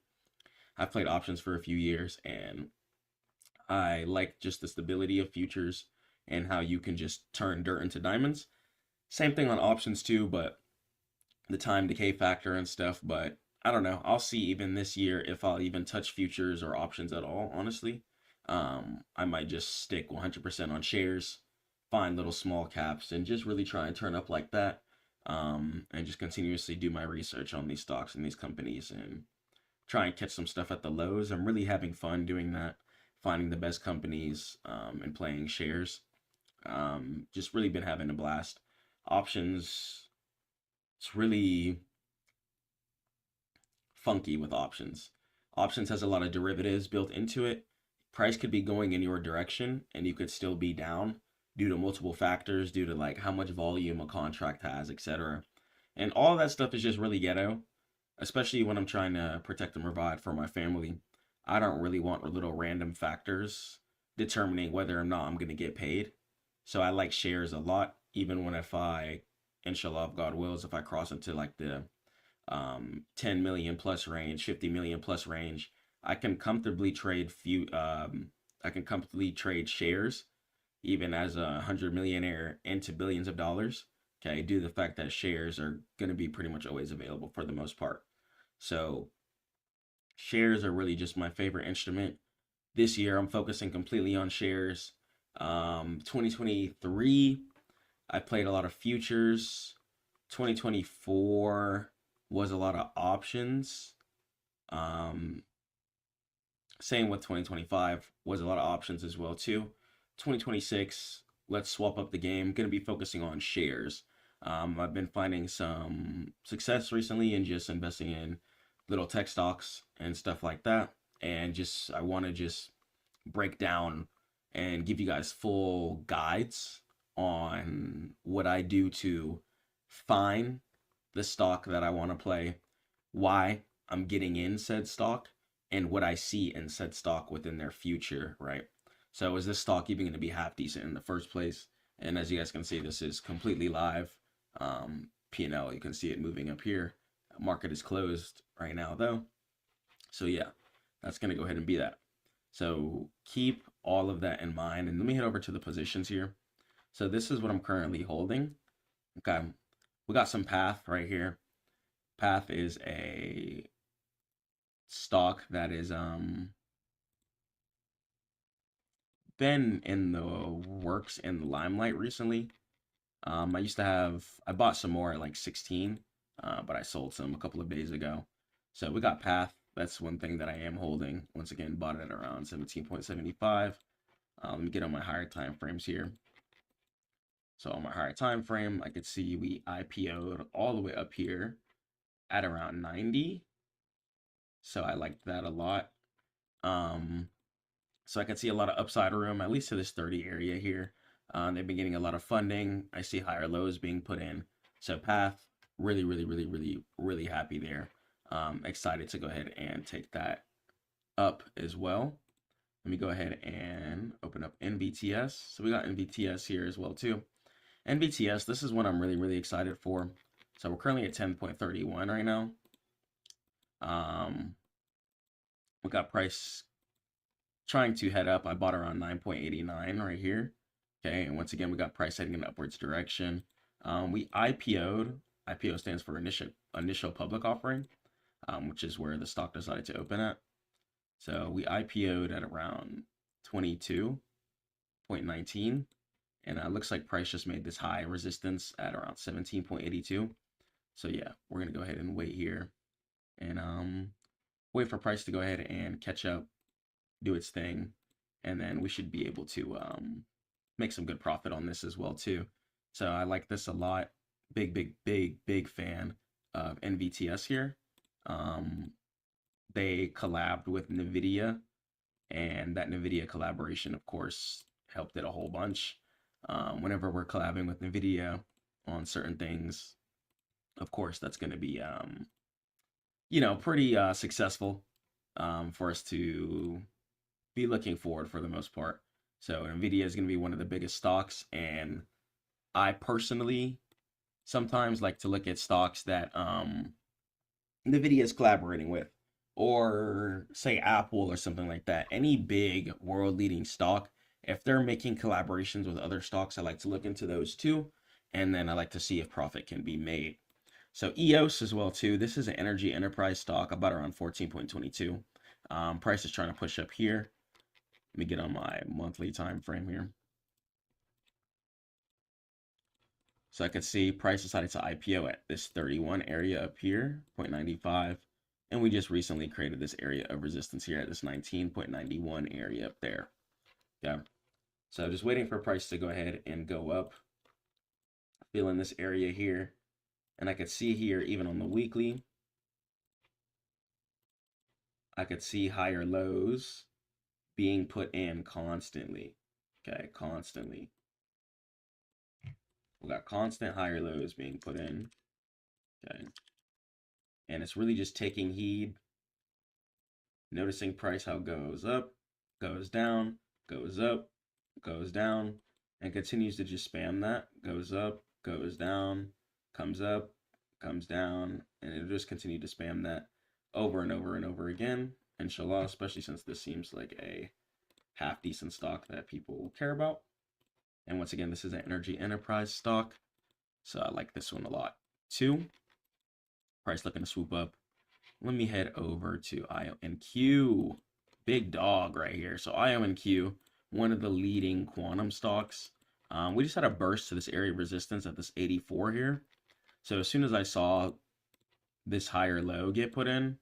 I've played options for a few years and I like just the stability of futures and how you can just turn dirt into diamonds. Same thing on options too, but the time decay factor and stuff. But I don't know. I'll see even this year if I'll even touch futures or options at all, honestly. I might just stick 100% on shares, find little small caps, and just really try and turn up like that. And just continuously do my research on these stocks and these companies and try and catch some stuff at the lows. I'm really having fun doing that, finding the best companies and playing shares. Just really been having a blast. Options, it's really funky with options. Options has a lot of derivatives built into it. price could be going in your direction and you could still be down due to multiple factors, due to like how much volume a contract has, etc. And all that stuff is just really ghetto, especially when I'm trying to protect and provide for my family. I don't really want little random factors determining whether or not I'm going to get paid. So I like shares a lot, even when if I, inshallah, if God wills, if I cross into like the 10 million plus range, 50 million plus range, I can comfortably trade I can comfortably trade shares even as a 100 millionaire into billions of dollars. Okay, due to the fact that shares are going to be pretty much always available for the most part. So shares are really just my favorite instrument. This year, I'm focusing completely on shares. 2023, I played a lot of futures. 2024 was a lot of options. Um, Same with 2025, was a lot of options as well too. 2026, let's swap up the game. Going to be focusing on shares. I've been finding some success recently in just investing in little tech stocks and stuff like that. And just I want to just break down and give you guys full guides on what I do to find the stock that I want to play, why I'm getting in said stock, and what I see in said stock within their future, right? So is this stock even going to be half decent in the first place? And as you guys can see, this is completely live. P&L, you can see it moving up here. Market is closed right now though. So yeah, that's going to go ahead and be that. So keep all of that in mind. And let me head over to the positions here. So this is what I'm currently holding. Okay. We got some Path right here. Path is a stock that is been in the works in the limelight recently. I bought some more at like 16, but I sold some a couple of days ago. So we got Path. That's one thing that I am holding. Once again, bought it at around 17.75. Let me get on my higher time frames here. So on my higher time frame, I could see we IPO'd all the way up here at around 90. So I liked that a lot. So I can see a lot of upside room, at least to this 30 area here. They've been getting a lot of funding. I see higher lows being put in. So Path, really happy there. Excited to go ahead and take that up as well. Let me go ahead and open up NVTS. So we got NVTS here as well too. NVTS, this is one I'm really excited for. So we're currently at 10.31 right now. We got price trying to head up. I bought around 9.89 right here. Okay, and once again, we got price heading in upwards direction. We IPO'd. IPO stands for initial public offering, which is where the stock decided to open at. So we IPO'd at around 22.19, and it looks like price just made this high resistance at around 17.82. So yeah, we're gonna go ahead and wait here, and wait for price to go ahead and catch up, do its thing, and then we should be able to make some good profit on this as well too. So I like this a lot. Big fan of NVTS here. They collabed with NVIDIA, and that NVIDIA collaboration, of course, helped it a whole bunch. Whenever we're collabing with NVIDIA on certain things, of course, that's going to be, pretty successful for us to be looking forward for the most part. So NVIDIA is going to be one of the biggest stocks, and I personally sometimes like to look at stocks that NVIDIA is collaborating with, or say Apple or something like that. Any big world-leading stock, if they're making collaborations with other stocks, I like to look into those too, and then I like to see if profit can be made. So EOS as well too. This is an energy enterprise stock, about around 14.22. Price is trying to push up here. Let me get on my monthly time frame here. So I could see price decided to IPO at this 31 area up here, 0.95. And we just recently created this area of resistance here at this 19.91 area up there. Okay. So just waiting for price to go ahead and go up. Feeling this area here. And I could see here, even on the weekly, I could see higher lows being put in constantly. Okay, constantly. We got constant higher lows being put in. Okay. And it's really just taking heed, noticing price how it goes up, goes down, goes up, goes down, and continues to just spam that. Goes up, goes down, comes up, comes down, and it'll just continue to spam that over and over and over again. Inshallah, especially since this seems like a half decent stock that people care about. And once again, this is an energy enterprise stock, so I like this one a lot too. Price looking to swoop up. Let me head over to IONQ. Big dog right here. So IONQ, one of the leading quantum stocks. We just had a burst to this area of resistance at this 84 here. So as soon as I saw this higher low get put in,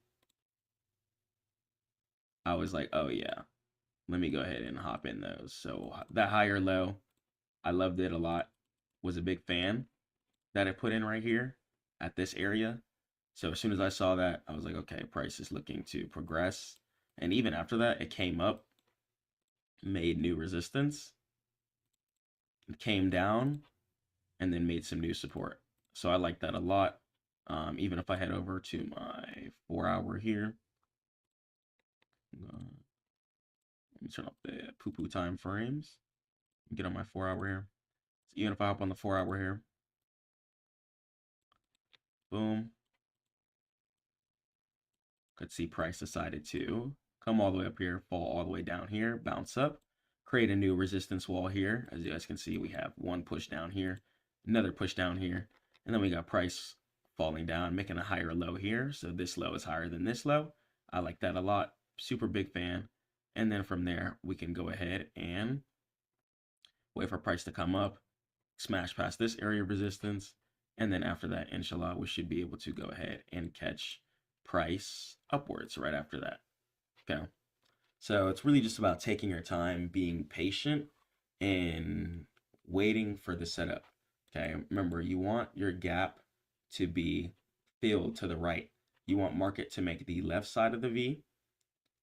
I was like, oh yeah, let me go ahead and hop in those. So that higher low, I loved it a lot. Was a big fan that it put in right here at this area. So as soon as I saw that, I was like, okay, price is looking to progress. And even after that, it came up, made new resistance, came down, and then made some new support. So I like that a lot. Even if I head over to my 4-hour here, let me turn up the poo-poo time frames. Get on my 4-hour here. So even if I hop on the 4-hour here, boom. Could see price decided to come all the way up here, fall all the way down here, bounce up, create a new resistance wall here. As you guys can see, we have one push down here, another push down here, and then we got price falling down, making a higher low here. So this low is higher than this low. I like that a lot. Super big fan. And then from there, we can go ahead and wait for price to come up, smash past this area of resistance, and then after that, inshallah, we should be able to go ahead and catch price upwards right after that. Okay, so it's really just about taking your time, being patient, and waiting for the setup. Okay, remember, you want your gap to be filled to the right. You want market to make the left side of the V,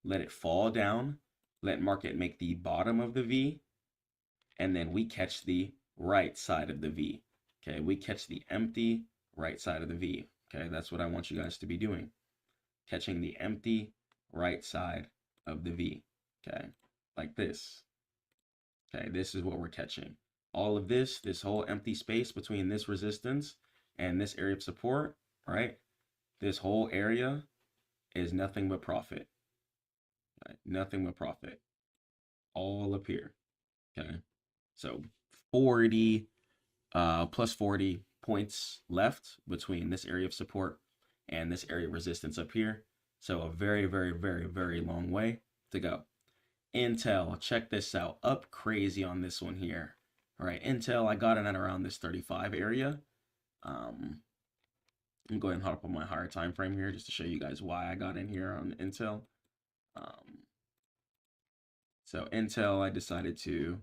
let it fall down, let market make the bottom of the V, and then we catch the right side of the V. Okay, we catch the empty right side of the V. Okay, that's what I want you guys to be doing. Catching the empty right side of the V. Okay, like this. Okay, this is what we're catching. All of this whole empty space between this resistance and this area of support, right? This whole area is nothing but profit. Right? Nothing but profit. All up here. Okay, so 40 plus 40 points left between this area of support and this area of resistance up here. So a very, very, very, very long way to go. Intel, check this out, up crazy on this one here. All right, Intel, I got it at around this 35 area. I'm going to hop on my higher time frame here just to show you guys why I got in here on Intel. So Intel, I decided to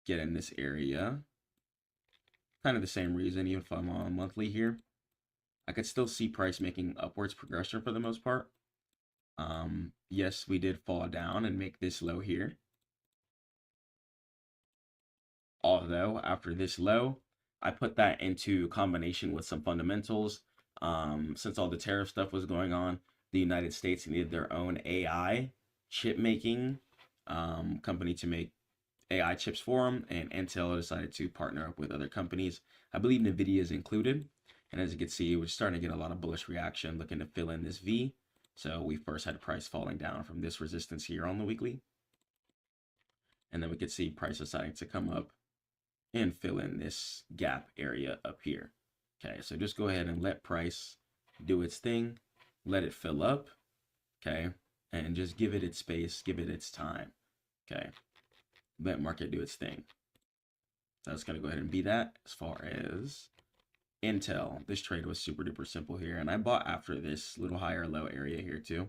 get in this area. Kind of the same reason, even if I'm on monthly here. I could still see price making upwards progression for the most part. Yes, we did fall down and make this low here. Although after this low, I put that into combination with some fundamentals. Since all the tariff stuff was going on, the United States needed their own AI chip making company to make AI chips for them, and Intel decided to partner up with other companies. I believe NVIDIA is included. And as you can see, we're starting to get a lot of bullish reaction looking to fill in this V. So we first had price falling down from this resistance here on the weekly. And then we could see price deciding to come up and fill in this gap area up here. Okay, so just go ahead and let price do its thing. Let it fill up. Okay, and just give it its space, give it its time. Okay, let market do its thing. So that's going to go ahead and be that as far as Intel. This trade was super duper simple here, and I bought after this little higher low area here too.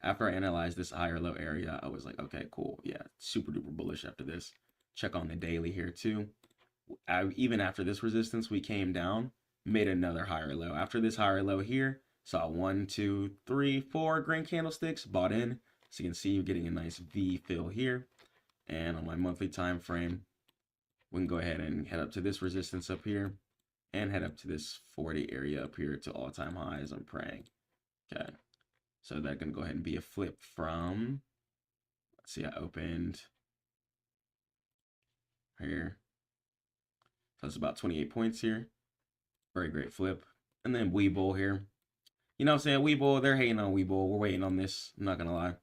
After I analyzed this higher low area, I was like, okay, cool. Yeah, super duper bullish after this. Check on the daily here too. Even after this resistance, we came down, made another higher low. After this higher low here, saw 1, 2, 3, 4 green candlesticks, bought in, So you can see you're getting a nice V fill here. And on my monthly time frame, we can go ahead and head up to this resistance up here and head up to this 40 area up here to all-time highs. I'm praying. Okay. So that's going to go ahead and be a flip from, let's see, I opened here. So it's about 28 points here. Very great flip. And then Webull here. You know what I'm saying? Webull, they're hating on Webull. We're waiting on this. I'm not going to lie.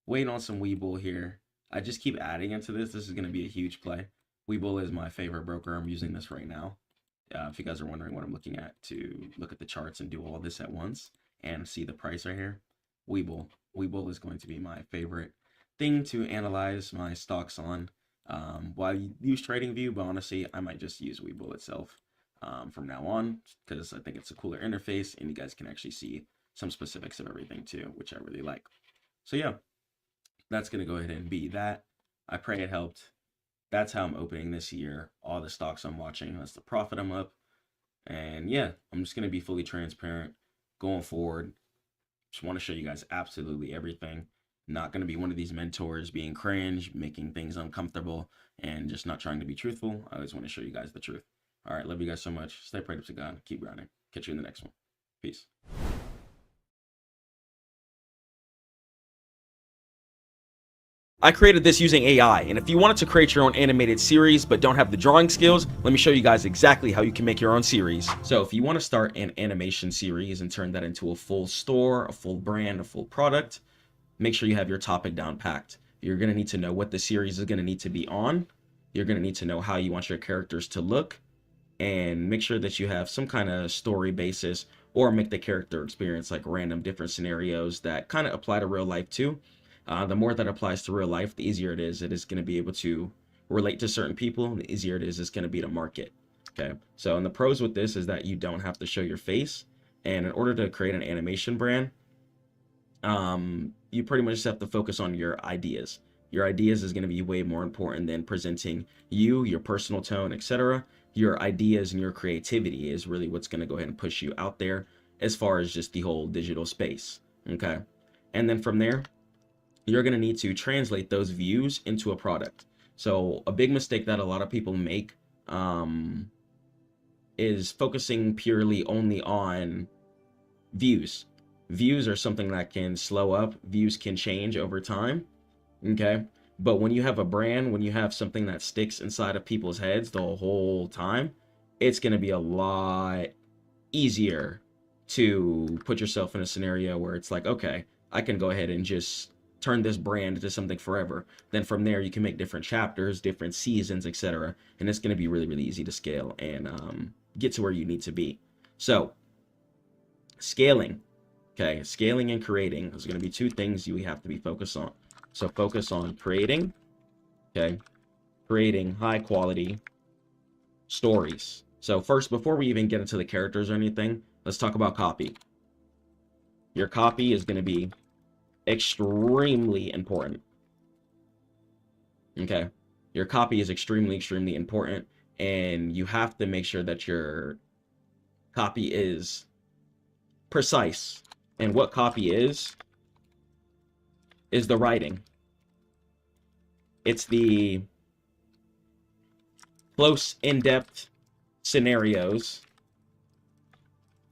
Waiting on some Webull here. I just keep adding into this. This is going to be a huge play. Webull is my favorite broker. I'm using this right now. If you guys are wondering what I'm looking at to look at the charts and do all this at once and see the price right here, Webull. Webull is going to be my favorite thing to analyze my stocks on. Well, I use TradingView, but honestly, I might just use Webull itself from now on because I think it's a cooler interface and you guys can actually see some specifics of everything too, which I really like. So yeah, that's going to go ahead and be that. I pray it helped. That's how I'm opening this year. All the stocks I'm watching, that's the profit I'm up. And yeah, I'm just going to be fully transparent going forward. Just want to show you guys absolutely everything. Not going to be one of these mentors being cringe, making things uncomfortable, and just not trying to be truthful. I always want to show you guys the truth. All right, love you guys so much. Stay prayed up to God. Keep grinding. Catch you in the next one. Peace. I created this using AI, and if you wanted to create your own animated series but don't have the drawing skills, let me show you guys exactly how you can make your own series. So if you want to start an animation series and turn that into a full store, a full brand, a full product, make sure you have your topic down packed. You're going to need to know what the series is going to need to be on. You're going to need to know how you want your characters to look, and make sure that you have some kind of story basis, or make the character experience like random different scenarios that kind of apply to real life too. The more that applies to real life, the easier it is going to be able to relate to certain people, and the easier it is going to be to market. Okay, so and the pros with this is that you don't have to show your face, and in order to create an animation brand, you pretty much just have to focus on your ideas. Your ideas is going to be way more important than presenting you, your personal tone, etc. Your ideas and your creativity is really what's going to go ahead and push you out there as far as just the whole digital space. Okay, and then from there, you're going to need to translate those views into a product. So a big mistake that a lot of people make is focusing purely only on views. Views are something that can slow up. Views can change over time. Okay. But when you have a brand, when you have something that sticks inside of people's heads the whole time, it's going to be a lot easier to put yourself in a scenario where it's like, okay, I can go ahead and just turn this brand into something forever. Then from there, you can make different chapters, different seasons, etc. And it's going to be really, really easy to scale and get to where you need to be. So scaling, okay, scaling and creating is going to be two things you have to be focused on. So focus on creating, okay, creating high quality stories. So first, before we even get into the characters or anything, let's talk about copy. Your copy is going to be extremely important. Okay, your copy is extremely, extremely important, and you have to make sure that your copy is precise. And what copy is the writing. It's the close, in-depth scenarios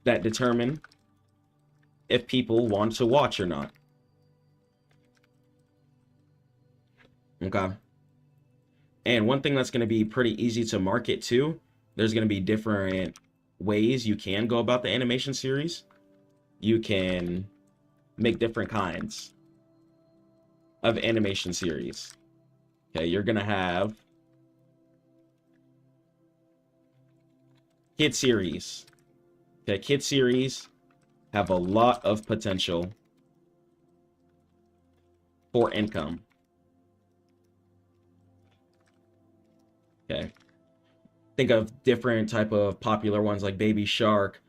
that determine if people want to watch or not. Okay. And one thing that's going to be pretty easy to market too, there's going to be different ways you can go about the animation series. You can make different kinds of animation series. Okay, you're going to have kid series. Okay, kid series have a lot of potential for income. Okay, think of different type of popular ones like Baby Shark,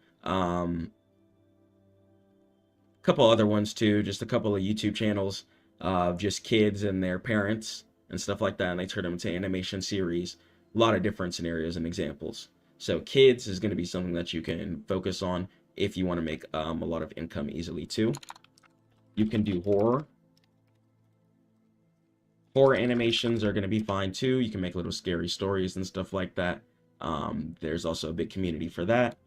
couple other ones too, just a couple of YouTube channels of just kids and their parents and stuff like that, and they turn them into animation series. A lot of different scenarios and examples. So kids is going to be something that you can focus on if you want to make a lot of income easily too. You can do horror. Horror animations are going to be fine too. You can make little scary stories and stuff like that. There's also a big community for that.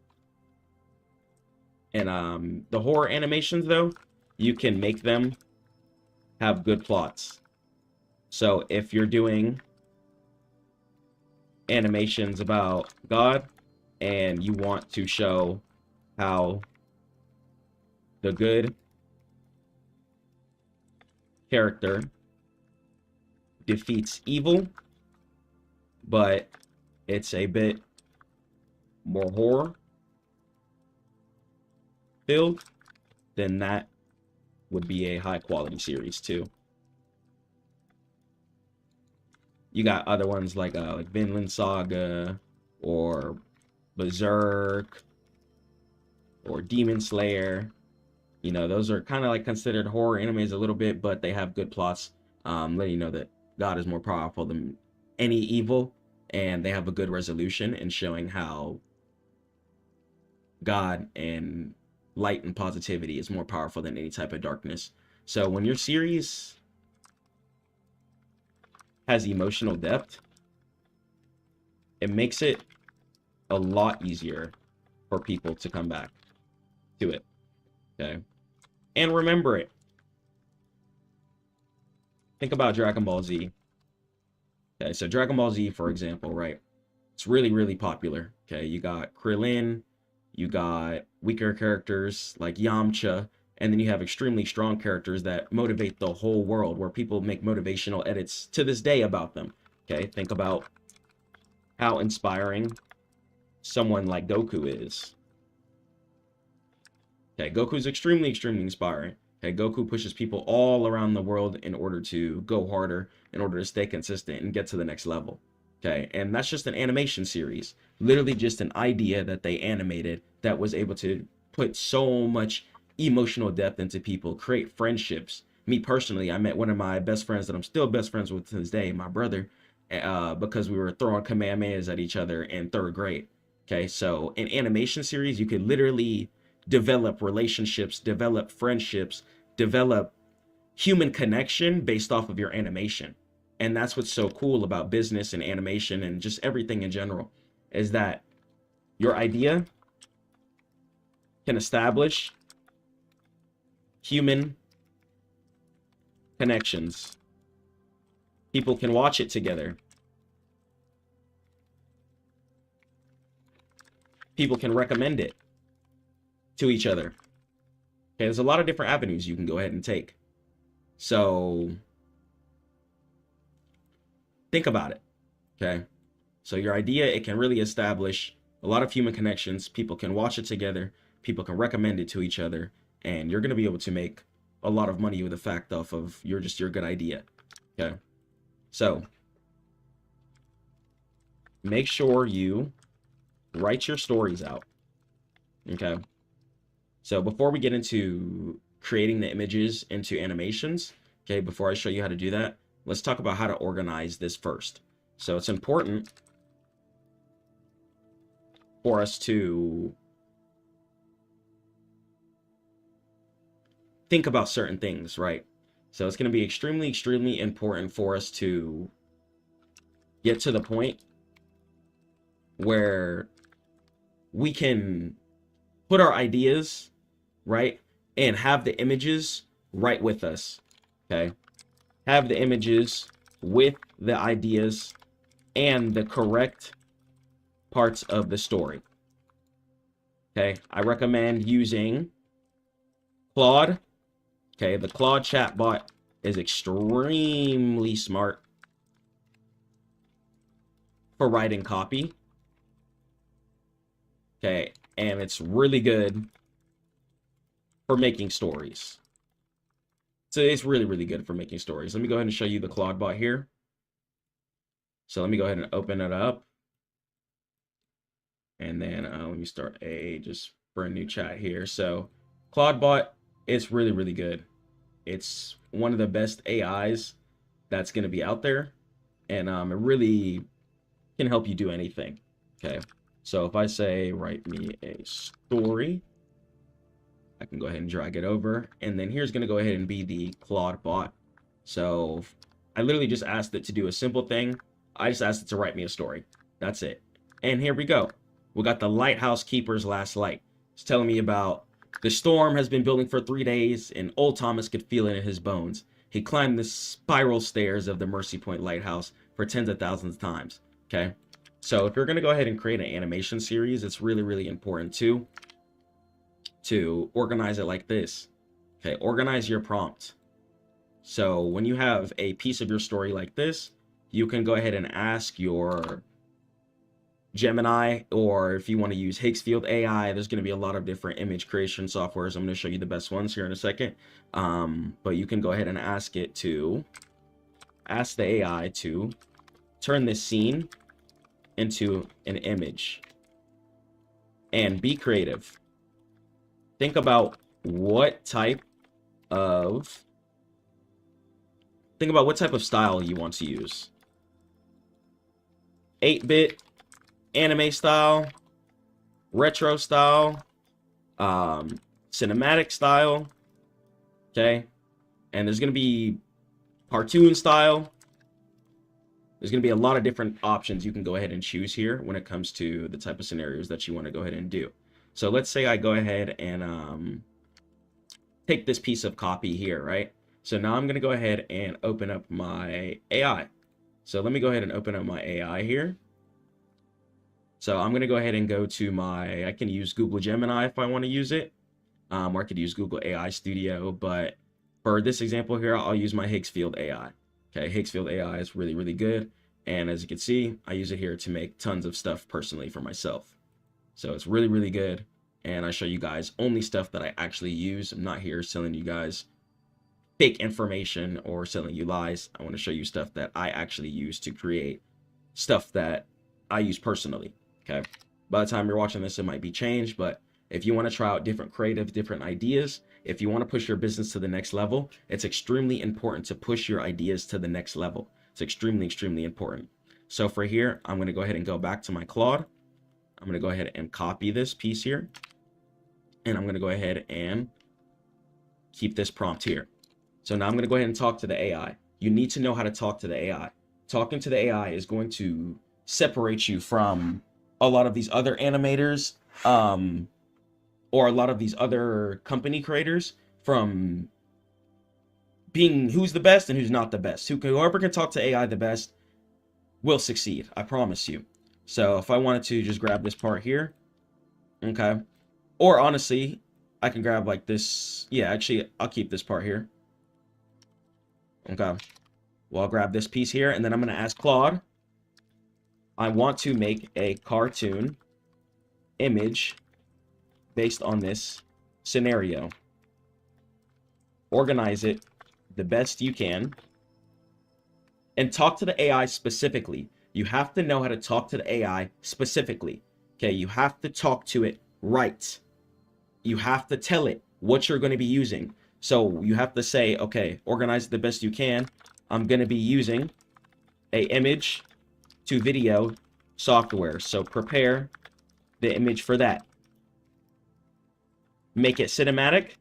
And the horror animations, though, you can make them have good plots. So if you're doing animations about God and you want to show how the good character defeats evil, but it's a bit more horror filled, then that would be a high quality series too. You got other ones like Vinland Saga or Berserk or Demon Slayer. You know, those are kind of like considered horror animes a little bit, but they have good plots, letting you know that God is more powerful than any evil, and they have a good resolution in showing how God and light and positivity is more powerful than any type of darkness. So when your series has emotional depth, it makes it a lot easier for people to come back to it. Okay? And remember it. Think about Dragon Ball Z. Okay, so Dragon Ball Z, for example, right? It's really, really popular. Okay, you got Krillin, you got weaker characters like Yamcha, and then you have extremely strong characters that motivate the whole world, where people make motivational edits to this day about them. Okay, think about how inspiring someone like Goku is. Okay, Goku's extremely, extremely inspiring. Okay, Goku pushes people all around the world in order to go harder, in order to stay consistent and get to the next level. Okay, and that's just an animation series. Literally just an idea that they animated that was able to put so much emotional depth into people, create friendships. Me personally, I met one of my best friends that I'm still best friends with to this day, my brother, because we were throwing Kamehamehas at each other in 3rd grade. Okay, so in animation series, you could literally develop relationships, develop friendships, develop human connection based off of your animation. And that's what's so cool about business and animation and just everything in general, is that your idea can establish human connections. People can watch it together. People can recommend it to each other. Okay, there's a lot of different avenues you can go ahead and take. So think about it. Okay, so your idea, it can really establish a lot of human connections. People can watch it together, people can recommend it to each other, and you're going to be able to make a lot of money with the fact off of your good idea. Okay, so make sure you write your stories out. Okay, so before we get into creating the images into animations, okay, before I show you how to do that, let's talk about how to organize this first. So it's important for us to think about certain things, right? So it's going to be extremely, extremely important for us to get to the point where we can put our ideas, right, and have the images right with us, okay? Have the images with the ideas and the correct parts of the story. Okay, I recommend using Claude. Okay, the Claude chatbot is extremely smart for writing copy. Okay, and it's really good for making stories. So it's really, really good for making stories. Let me go ahead and show you the Claude bot here. So let me go ahead and open it up. And then let me start just for a new chat here. So Claude bot, it's really, really good. It's one of the best AIs that's going to be out there. And it really can help you do anything. Okay. So if I say, write me a story, I can go ahead and drag it over. And then here's going to go ahead and be the Claude bot. So I literally just asked it to do a simple thing. I just asked it to write me a story. That's it. And here we go. We got the lighthouse keeper's last light. It's telling me about the storm has been building for 3 days, and old Thomas could feel it in his bones. He climbed the spiral stairs of the Mercy Point Lighthouse for tens of thousands of times. Okay. So if you're going to go ahead and create an animation series, it's really, really important to organize it like this. Okay. Organize your prompt. So when you have a piece of your story like this, you can go ahead and ask your Gemini, or if you want to use Higgsfield AI, there's going to be a lot of different image creation softwares. I'm going to show you the best ones here in a second. But you can go ahead and ask the AI to turn this scene into an image and be creative. Think about what type of style you want to use. 8-bit, anime style, retro style, cinematic style, okay? And there's going to be cartoon style. There's going to be a lot of different options you can go ahead and choose here when it comes to the type of scenarios that you want to go ahead and do. So let's say I go ahead and take this piece of copy here, right? So now I'm going to go ahead and open up my AI. So let me go ahead and open up my AI here. So I'm going to go ahead and go to I can use Google Gemini if I want to use it, or I could use Google AI Studio, but for this example here, I'll use my Higgsfield AI. Okay, Higgsfield AI is really, really good. And as you can see, I use it here to make tons of stuff personally for myself. So it's really, really good. And I show you guys only stuff that I actually use. I'm not here selling you guys fake information or selling you lies. I want to show you stuff that I actually use to create stuff that I use personally. Okay. By the time you're watching this, it might be changed, but if you want to try out different creative, different ideas, if you want to push your business to the next level, it's extremely important to push your ideas to the next level. It's extremely, extremely important. So for here, I'm going to go ahead and go back to my Claude. I'm going to go ahead and copy this piece here. And I'm going to go ahead and keep this prompt here. So now I'm going to go ahead and talk to the AI. You need to know how to talk to the AI. Talking to the AI is going to separate you from a lot of these other animators, or a lot of these other company creators from being who's the best and who's not the best. Whoever can talk to AI the best will succeed. I promise you. So if I wanted to just grab this part here, okay. Or honestly, I can grab like this. Yeah, actually, I'll keep this part here. Okay. Well, I'll grab this piece here, and then I'm going to ask Claude, I want to make a cartoon image based on this scenario. Organize it the best you can. And talk to the AI specifically. You have to know how to talk to the AI specifically. Okay, you have to talk to it right. You have to tell it what you're going to be using. So you have to say, okay, organize it the best you can. I'm going to be using a image to video software. So prepare the image for that. Make it cinematic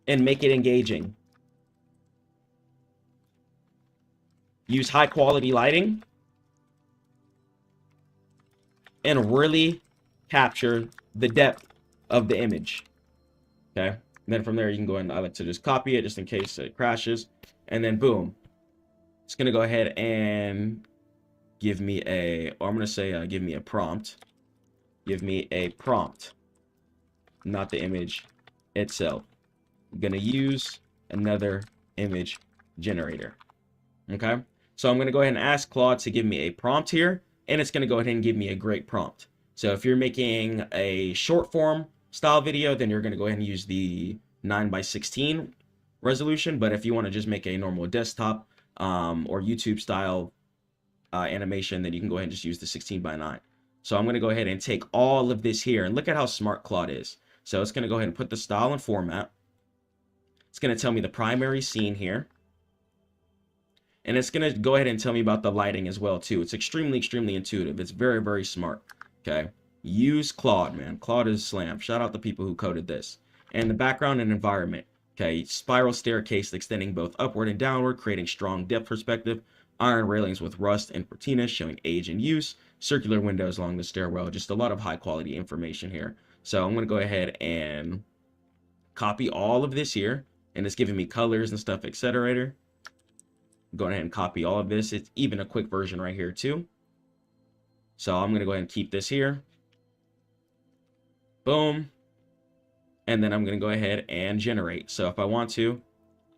and make it engaging. Use high quality lighting and really capture the depth of the image. Okay. And then from there, you can go and I like to just copy it just in case it crashes. And then boom, it's going to go ahead and give me I'm going to say, give me a prompt. Give me a prompt, not the image itself. I'm going to use another image generator. Okay. So I'm going to go ahead and ask Claude to give me a prompt here, and it's going to go ahead and give me a great prompt. So if you're making a short form style video, then you're going to go ahead and use the 9:16 resolution. But if you want to just make a normal desktop or YouTube style animation, then you can go ahead and just use the 16:9. So I'm going to go ahead and take all of this here, and look at how smart Claude is. So it's going to go ahead and put the style and format. It's going to tell me the primary scene here. And it's going to go ahead and tell me about the lighting as well, too. It's extremely, extremely intuitive. It's very, very smart. Okay. Use Claude, man. Claude is slam. Shout out the people who coded this. And the background and environment. Okay, spiral staircase extending both upward and downward, creating strong depth perspective. Iron railings with rust and patina showing age and use. Circular windows along the stairwell. Just a lot of high quality information here. So I'm going to go ahead and copy all of this here. And it's giving me colors and stuff, etc. Go ahead and copy all of this. It's even a quick version right here too. So I'm going to go ahead and keep this here. Boom. And then I'm going to go ahead and generate. So if I want to,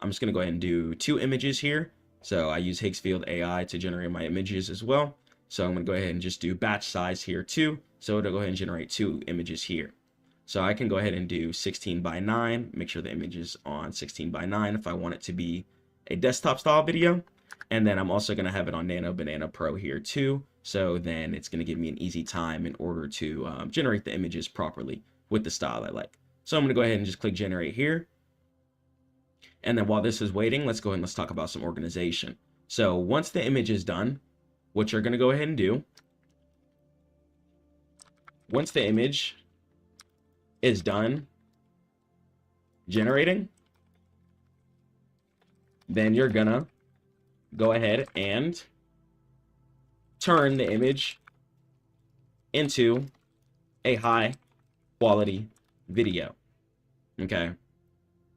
I'm just going to go ahead and do 2 images here. So I use Higgsfield AI to generate my images as well. So I'm going to go ahead and just do batch size here too. So it'll go ahead and generate 2 images here. So I can go ahead and do 16 by 9, make sure the image is on 16 by 9 if I want it to be a desktop style video. And then I'm also going to have it on Nano Banana Pro here too. So then it's going to give me an easy time in order to generate the images properly with the style I like. So I'm going to go ahead and just click generate here. And then while this is waiting, let's go ahead and let's talk about some organization. So once the image is done, what you're going to go ahead and do, once the image is done generating, then you're gonna go ahead and turn the image into a high quality video. Okay,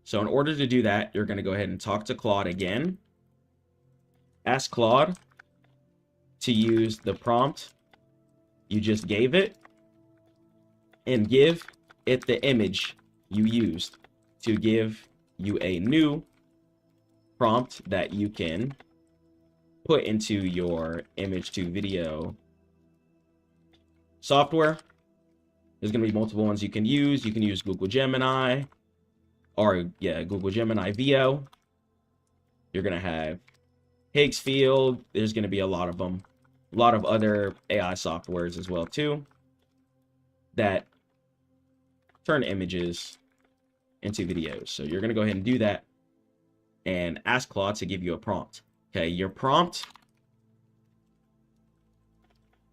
so in order to do that, you're going to go ahead and talk to Claude again. Ask Claude to use the prompt you just gave it and give it the image you used to give you a new prompt that you can put into your image to video software. There's going to be multiple ones you can use. You can use Google Gemini or Google Gemini VO. You're going to have Higgsfield. There's going to be a lot of them. A lot of other AI softwares as well too that turn images into videos. So you're going to go ahead and do that and ask Claude to give you a prompt. Okay, your prompt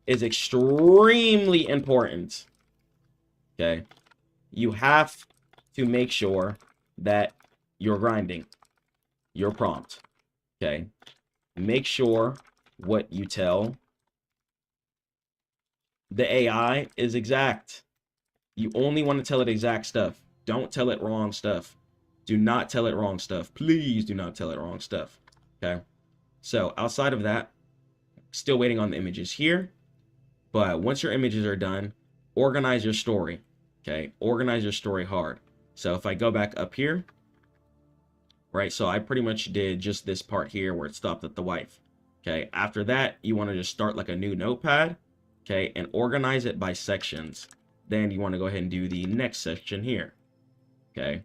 is extremely important. Okay, you have to make sure that you're grinding your prompt. Okay, make sure what you tell the AI is exact. You only want to tell it exact stuff. Don't tell it wrong stuff. Do not tell it wrong stuff. Please do not tell it wrong stuff. Okay. So outside of that, still waiting on the images here. But once your images are done, organize your story. Okay. Organize your story hard. So if I go back up here, right? So I pretty much did just this part here where it stopped at the wife. Okay. After that, you want to just start like a new notepad. Okay. And organize it by sections. Then you want to go ahead and do the next section here. Okay.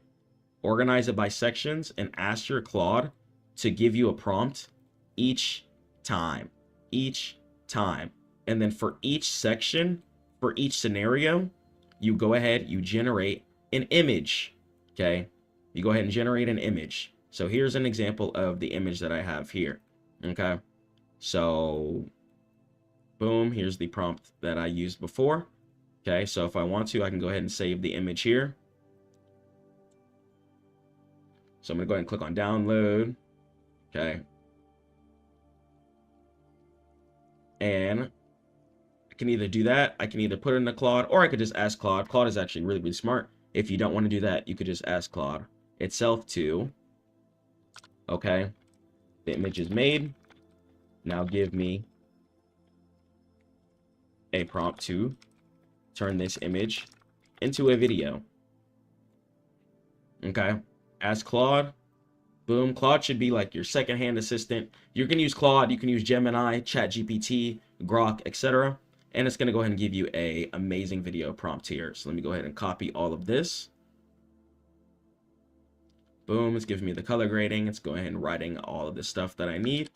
Organize it by sections and ask your Claude to give you a prompt each time. And then for each section, for each scenario, you go ahead, you generate an image. Okay. You go ahead and generate an image. So here's an example of the image that I have here. Okay. So boom, here's the prompt that I used before. Okay, so if I want to, I can go ahead and save the image here. So I'm going to go ahead and click on download. Okay. And I can either do that, I can either put it in the Claude, or I could just ask Claude. Claude is actually really, really smart. If you don't want to do that, you could just ask Claude itself to, okay, the image is made. Now give me a prompt to turn this image into a video. Okay, ask Claude. Boom, Claude should be like your second-hand assistant. You can use Claude, you can use Gemini, ChatGPT, Grok, etc. And it's going to go ahead and give you a amazing video prompt here. So let me go ahead and copy all of this. Boom, it's giving me the color grading. It's going ahead and writing all of the stuff that I need.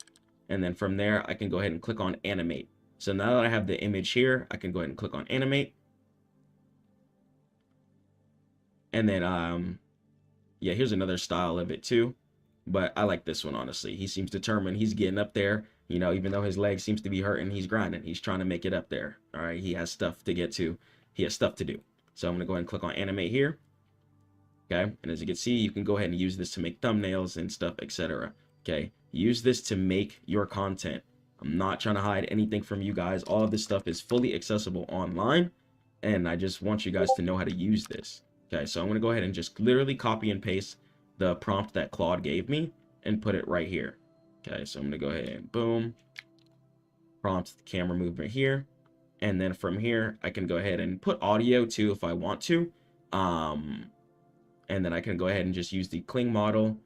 And then from there, I can go ahead and click on animate. So now that I have the image here, I can go ahead and click on animate. And then, yeah, here's another style of it too. But I like this one, honestly. He seems determined. He's getting up there. You know, even though his leg seems to be hurting, he's grinding. He's trying to make it up there. All right, he has stuff to get to. He has stuff to do. So I'm going to go ahead and click on animate here. Okay, and as you can see, you can go ahead and use this to make thumbnails and stuff, etc. Okay, use this to make your content. I'm not trying to hide anything from you guys. All of this stuff is fully accessible online, and I just want you guys to know how to use this. Okay, so I'm going to go ahead and just literally copy and paste the prompt that Claude gave me and put it right here. Okay, so I'm going to go ahead and boom, prompt the camera movement here. And then from here, I can go ahead and put audio too if I want to. And then I can go ahead and just use the Kling model.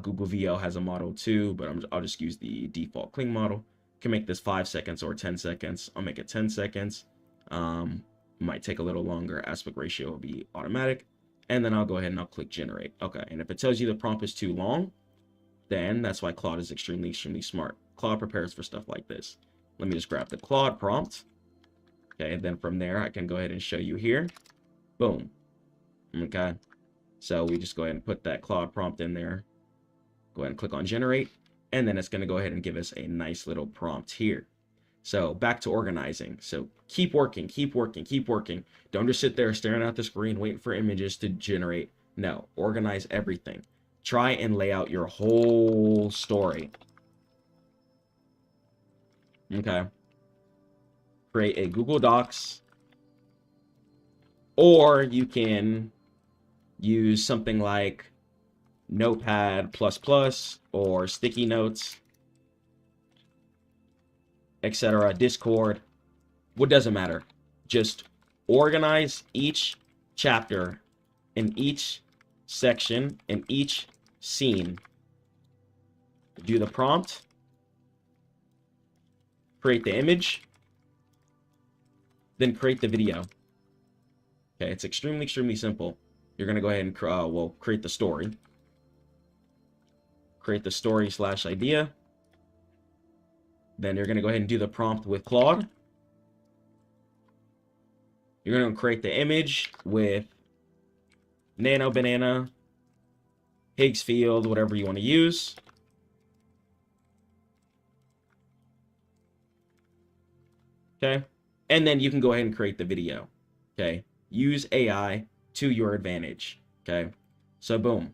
Google VO has a model too, but I'll just use the default Kling model. Can make this 5 seconds or 10 seconds. I'll make it 10 seconds. Might take a little longer. Aspect ratio will be automatic. And then I'll go ahead and I'll click generate. Okay, and if it tells you the prompt is too long, then that's why Claude is extremely smart. Claude prepares for stuff like this. Let me just grab the Claude prompt. Okay, and then from there, I can go ahead and show you here. Boom. Okay. So we just go ahead and put that Claude prompt in there. Go ahead and click on generate. And then it's going to go ahead and give us a nice little prompt here. So back to organizing. So keep working, keep working, keep working. Don't just sit there staring at the screen, waiting for images to generate. No, organize everything. Try and lay out your whole story. Okay. Create a Google Docs. Or you can use something like Notepad++ or sticky notes, etc. Discord. What doesn't matter. Just organize each chapter in each section in each scene. Do the prompt. Create the image. Then create the video. Okay, it's extremely simple. You're going to go ahead and create the story. Create the story / idea. Then you're going to go ahead and do the prompt with Claude. You're going to create the image with Nano Banana, Higgs Field, whatever you want to use. Okay. And then you can go ahead and create the video. Okay. Use AI to your advantage. Okay. So boom.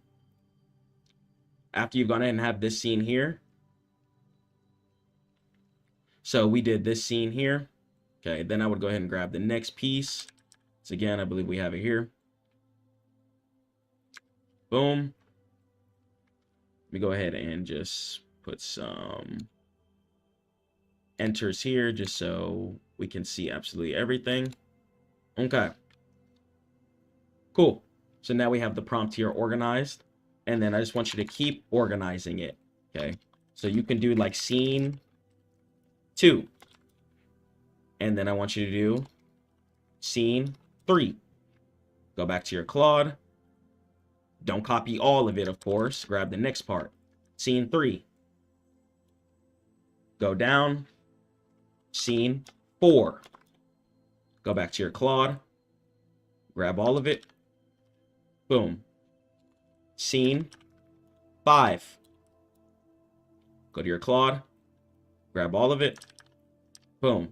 After you've gone ahead and have this scene here. So we did this scene here. Okay. Then I would go ahead and grab the next piece. So again, I believe we have it here. Boom. Let me go ahead and just put some enters here just so we can see absolutely everything. Okay. Cool. So now we have the prompt here organized. And then I just want you to keep organizing it. Okay. So you can do like scene 2. And then I want you to do scene 3. Go back to your Claude. Don't copy all of it, of course. Grab the next part. Scene 3. Go down. Scene 4. Go back to your Claude. Grab all of it. Boom. Scene 5. Go to your Claude. Grab all of it. Boom.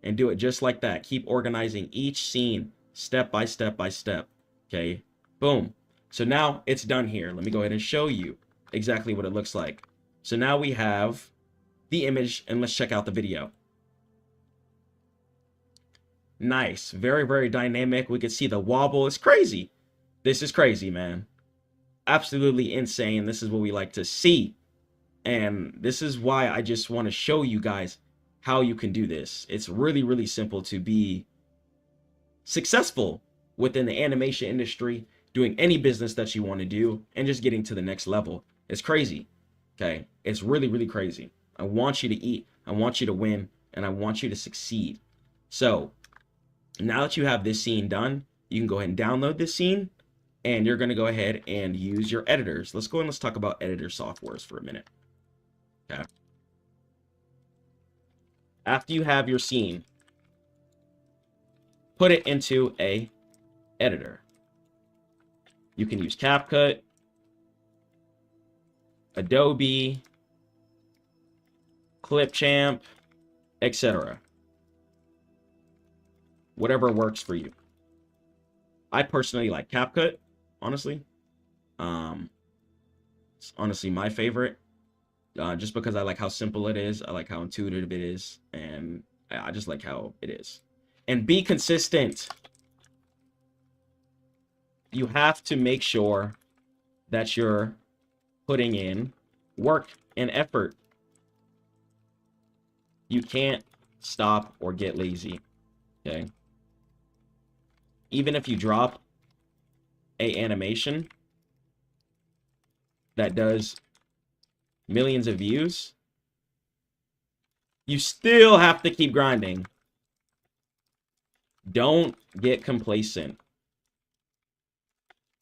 And do it just like that. Keep organizing each scene step by step by step. Okay. Boom. So now it's done here. Let me go ahead and show you exactly what it looks like. So now we have the image, and let's check out the video. Nice. Very, very dynamic. We can see the wobble. It's crazy. This is crazy, man. Absolutely insane. This is what we like to see. And this is why I just want to show you guys how you can do this. It's really, really simple to be successful within the animation industry, doing any business that you want to do, and just getting to the next level. It's crazy. Okay. It's really, really crazy. I want you to eat. I want you to win. And I want you to succeed. So now that you have this scene done, you can go ahead and download this scene, and you're going to go ahead and use your editors. Let's go and let's talk about editor softwares for a minute. Okay. After you have your scene, put it into a editor. You can use CapCut, Adobe, Clipchamp, etc. Whatever works for you. I personally like CapCut, honestly. It's honestly my favorite, just because I like how simple it is. I like how intuitive it is, and I just like how it is. And be consistent. You have to make sure that you're putting in work and effort. You can't stop or get lazy, okay? Even if you drop a animation that does millions of views, you still have to keep grinding. Don't get complacent.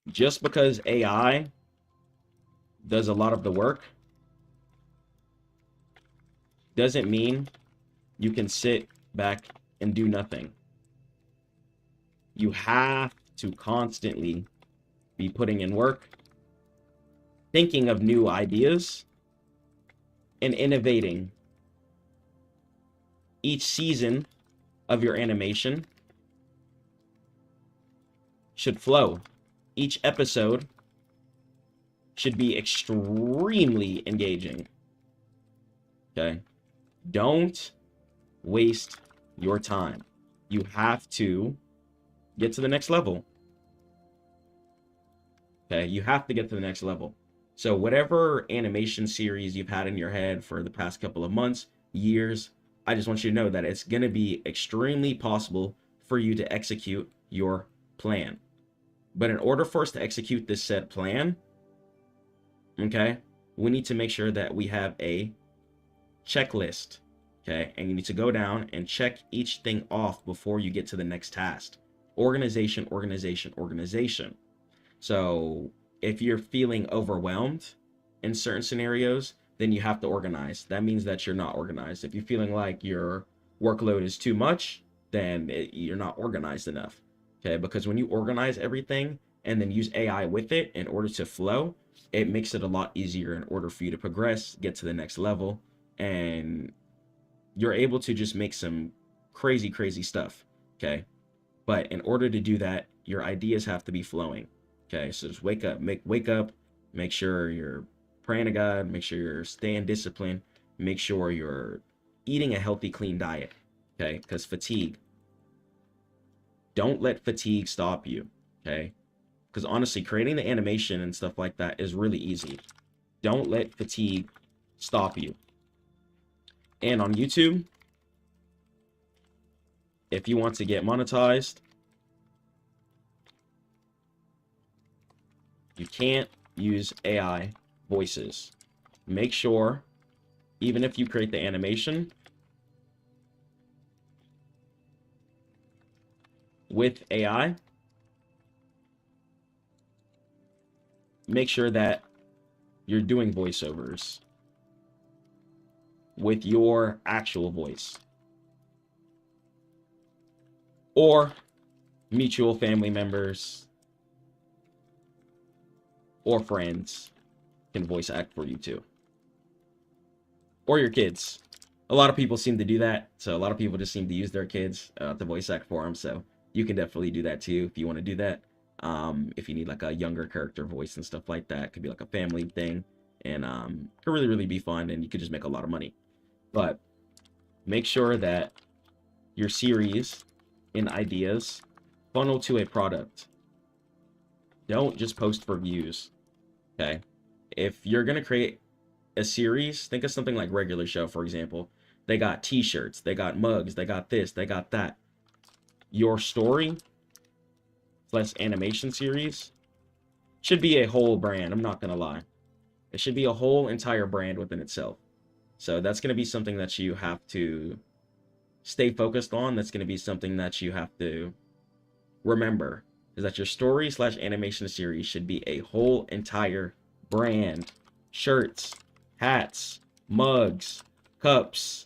Just because AI does a lot of the work doesn't mean you can sit back and do nothing. You have to constantly be putting in work, thinking of new ideas, and innovating. Each season of your animation should flow. Each episode should be extremely engaging. Okay? Don't waste your time. You have to get to the next level. Okay? You have to get to the next level. So whatever animation series you've had in your head for the past couple of months, years, I just want you to know that it's going to be extremely possible for you to execute your plan. But in order for us to execute this set plan, okay, we need to make sure that we have a checklist, okay? And you need to go down and check each thing off before you get to the next task. Organization, organization, organization. So if you're feeling overwhelmed in certain scenarios, then you have to organize. That means that you're not organized. If you're feeling like your workload is too much, then you're not organized enough. Okay, because when you organize everything and then use AI with it in order to flow, it makes it a lot easier in order for you to progress, get to the next level, and you're able to just make some crazy, crazy stuff. Okay, but in order to do that, your ideas have to be flowing. Okay, so just wake up, make sure you're praying to God, make sure you're staying disciplined, make sure you're eating a healthy, clean diet. Okay, because fatigue. Don't let fatigue stop you, okay? Because honestly, creating the animation and stuff like that is really easy. Don't let fatigue stop you. And on YouTube, if you want to get monetized, you can't use AI voices. Make sure, even if you create the animation, with AI, make sure that you're doing voiceovers with your actual voice. Or mutual family members or friends can voice act for you too. Or your kids. A lot of people seem to do that. So a lot of people just seem to use their kids to voice act for them. So you can definitely do that too if you want to do that. If you need like a younger character voice and stuff like that, it could be like a family thing, and could really, really be fun, and you could just make a lot of money. But make sure that your series and ideas funnel to a product. Don't just post for views. Okay, if you're gonna create a series, think of something like Regular Show, for example. They got t-shirts, they got mugs, they got this, they got that. Your story plus animation series should be a whole brand. I'm not gonna lie. It should be a whole entire brand within itself. So that's gonna be something that you have to stay focused on. That's gonna be something that you have to remember, is that your story slash animation series should be a whole entire brand. Shirts, hats, mugs, cups,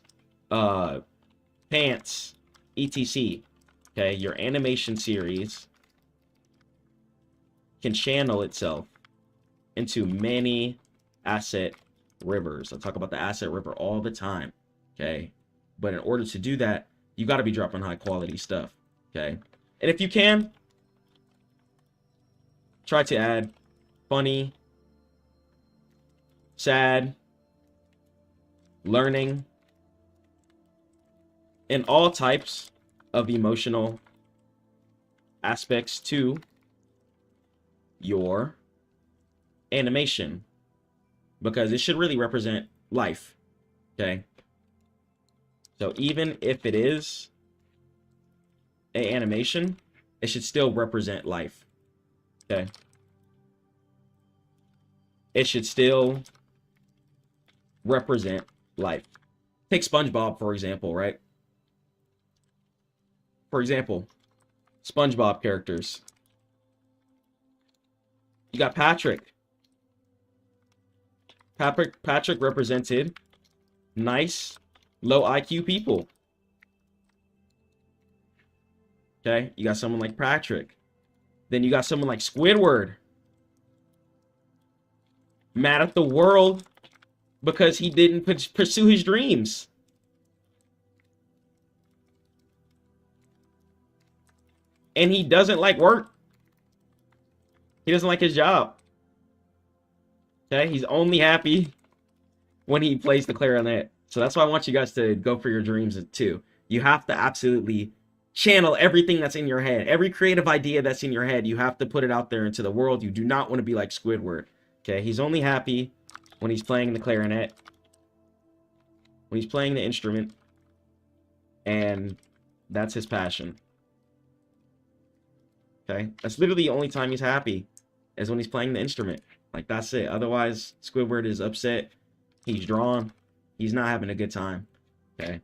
pants, etc. Okay, your animation series can channel itself into many asset rivers. I talk about the asset river all the time. Okay, but in order to do that, you got to be dropping high quality stuff. Okay, and if you can, try to add funny, sad, learning, and all types of emotional aspects to your animation, because it should really represent life. Okay, so even if it is a animation, it should still represent life. Okay, it should still represent life. Take SpongeBob, for example, right? For example, SpongeBob characters. You got Patrick. Patrick represented nice, low IQ people. Okay, you got someone like Patrick. Then you got someone like Squidward. Mad at the world because he didn't pursue his dreams. And he doesn't like work. He doesn't like his job. Okay, he's only happy when he plays the clarinet. So that's why I want you guys to go for your dreams too. You have to absolutely channel everything that's in your head. Every creative idea that's in your head, you have to put it out there into the world. You do not want to be like Squidward. Okay, he's only happy when he's playing the clarinet, when he's playing the instrument, and that's his passion. Okay, that's literally the only time he's happy, is when he's playing the instrument. Like, that's it. Otherwise, Squidward is upset. He's drawn. He's not having a good time. Okay.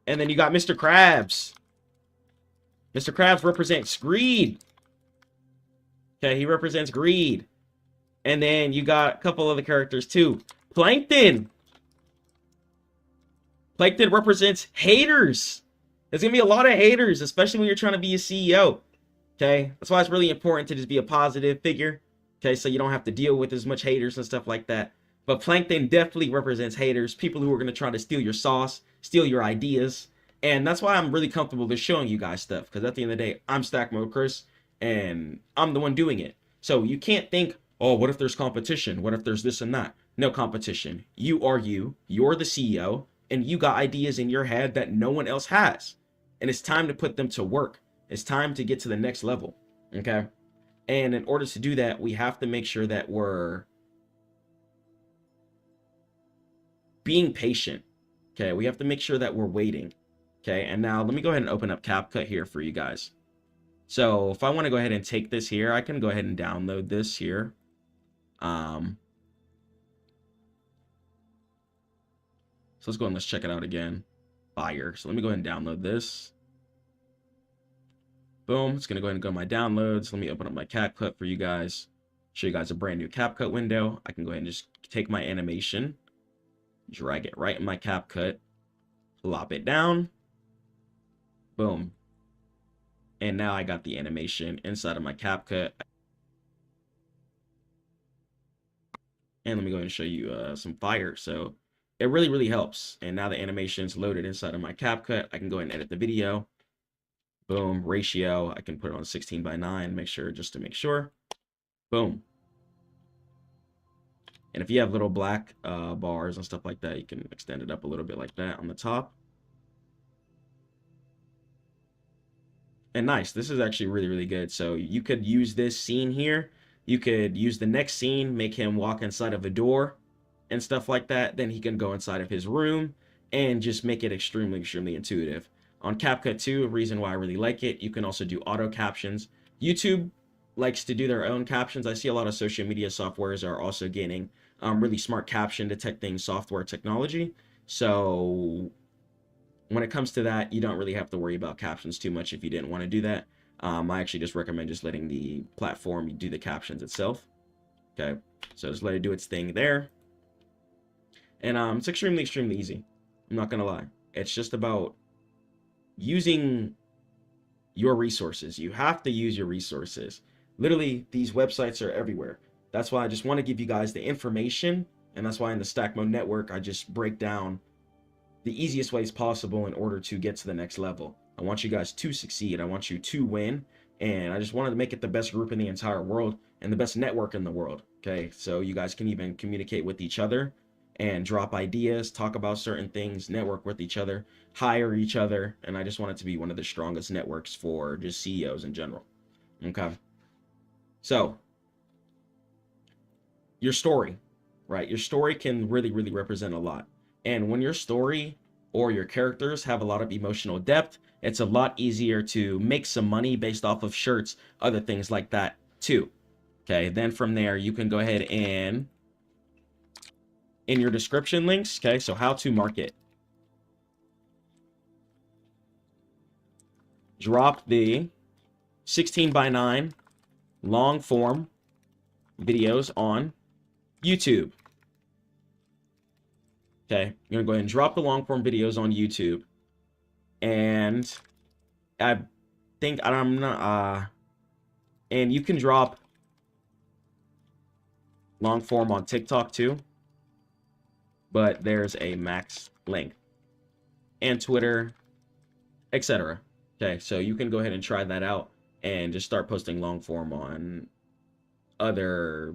And then you got Mr. Krabs. Mr. Krabs represents greed. Okay, he represents greed. And then you got a couple other characters too. Plankton. Plankton represents haters. There's going to be a lot of haters, especially when you're trying to be a CEO. Okay, that's why it's really important to just be a positive figure. Okay, so you don't have to deal with as much haters and stuff like that. But Plankton definitely represents haters, people who are going to try to steal your sauce, steal your ideas. And that's why I'm really comfortable with showing you guys stuff, because at the end of the day, I'm Stackmodechris, and I'm the one doing it. So you can't think, oh, what if there's competition? What if there's this and that? No competition. You are you. You're the CEO, and you got ideas in your head that no one else has. And it's time to put them to work. It's time to get to the next level. Okay? And in order to do that, we have to make sure that we're being patient. Okay? We have to make sure that we're waiting. Okay? And now let me go ahead and open up CapCut here for you guys. So if I want to go ahead and take this here, I can go ahead and download this here. So let's go and let's check it out again. Fire. So let me go ahead and download this. Boom. It's going to go ahead and go to my downloads. Let me open up my CapCut for you guys. Show you guys a brand new CapCut window. I can go ahead and just take my animation, drag it right in my CapCut, plop it down. Boom. And now I got the animation inside of my CapCut. And let me go ahead and show you some fire. So it really, really helps. And now the animation's loaded inside of my CapCut. I can go ahead and edit the video. Boom, ratio. I can put it on 16:9, make sure, just to make sure. Boom. And if you have little black bars and stuff like that, you can extend it up a little bit like that on the top. And nice, this is actually really, really good. So you could use this scene here. You could use the next scene, make him walk inside of a door and stuff like that. Then he can go inside of his room and just make it extremely, extremely intuitive. On CapCut 2, a reason why I really like it, you can also do auto captions. YouTube likes to do their own captions. I see a lot of social media softwares are also getting really smart caption detecting software technology. So when it comes to that, you don't really have to worry about captions too much if you didn't want to do that. I actually just recommend just letting the platform do the captions itself. Okay, so just let it do its thing there. And it's extremely, extremely easy. I'm not going to lie. It's just about using your resources. You have to use your resources. Literally, these websites are everywhere. That's why I just want to give you guys the information. And that's why in the Stackmode Network, I just break down the easiest ways possible in order to get to the next level. I want you guys to succeed. I want you to win. And I just wanted to make it the best group in the entire world and the best network in the world. Okay, so you guys can even communicate with each other and drop ideas, talk about certain things, network with each other, hire each other. And I just want it to be one of the strongest networks for just CEOs in general. Okay, so your story, right? Your story can really, really represent a lot. And when your story or your characters have a lot of emotional depth, it's a lot easier to make some money based off of shirts, other things like that too. Okay, then from there, you can go ahead and in your description links, okay, so how to market. Drop the 16:9 long form videos on YouTube. Okay, you're gonna go ahead and drop the long form videos on YouTube. And I think I'm not and you can drop long form on TikTok too, but there's a max length, and Twitter, etc. Okay, so you can go ahead and try that out and just start posting long form on other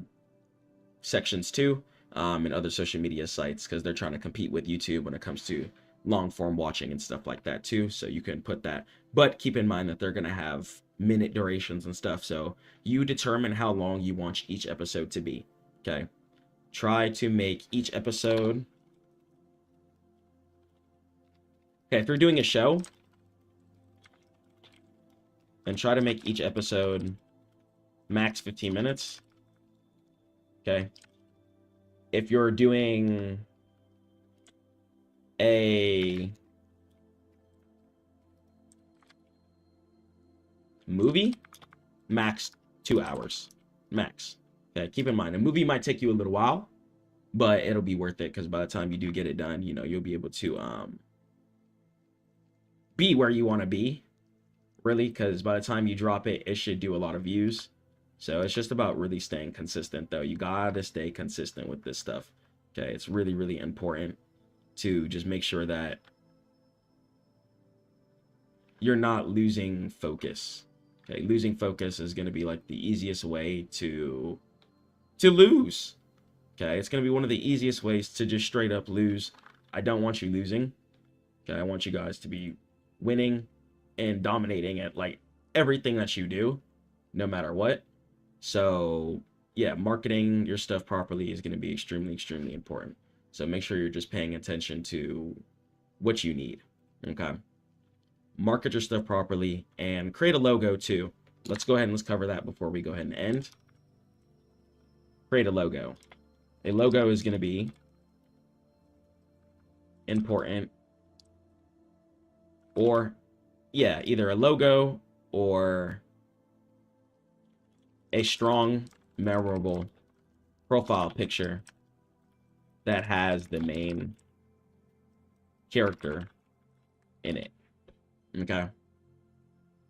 sections too, and other social media sites, because they're trying to compete with YouTube when it comes to long form watching and stuff like that too. So you can put that, but keep in mind that they're going to have minute durations and stuff, so you determine how long you want each episode to be. Okay, try to make each episode, okay, if you're doing a show, and try to make each episode max 15 minutes. Okay, if you're doing a movie, max 2 hours, max. Okay, keep in mind, a movie might take you a little while, but it'll be worth it, because by the time you do get it done, you know, you'll be able to be where you want to be, really, because by the time you drop it, it should do a lot of views. So it's just about really staying consistent, though. You gotta stay consistent with this stuff. Okay, it's really, really important to just make sure that you're not losing focus. Okay, losing focus is going to be like the easiest way to lose. Okay, it's going to be one of the easiest ways to just straight up lose. I don't want you losing. Okay, I want you guys to be winning and dominating at like everything that you do, no matter what. So yeah, marketing your stuff properly is going to be extremely, extremely important. So make sure you're just paying attention to what you need. Okay, market your stuff properly and create a logo too. Let's go ahead and let's cover that before we go ahead and end. Create a logo. A logo is going to be important, or yeah, either a logo or a strong, memorable profile picture that has the main character in it. Okay,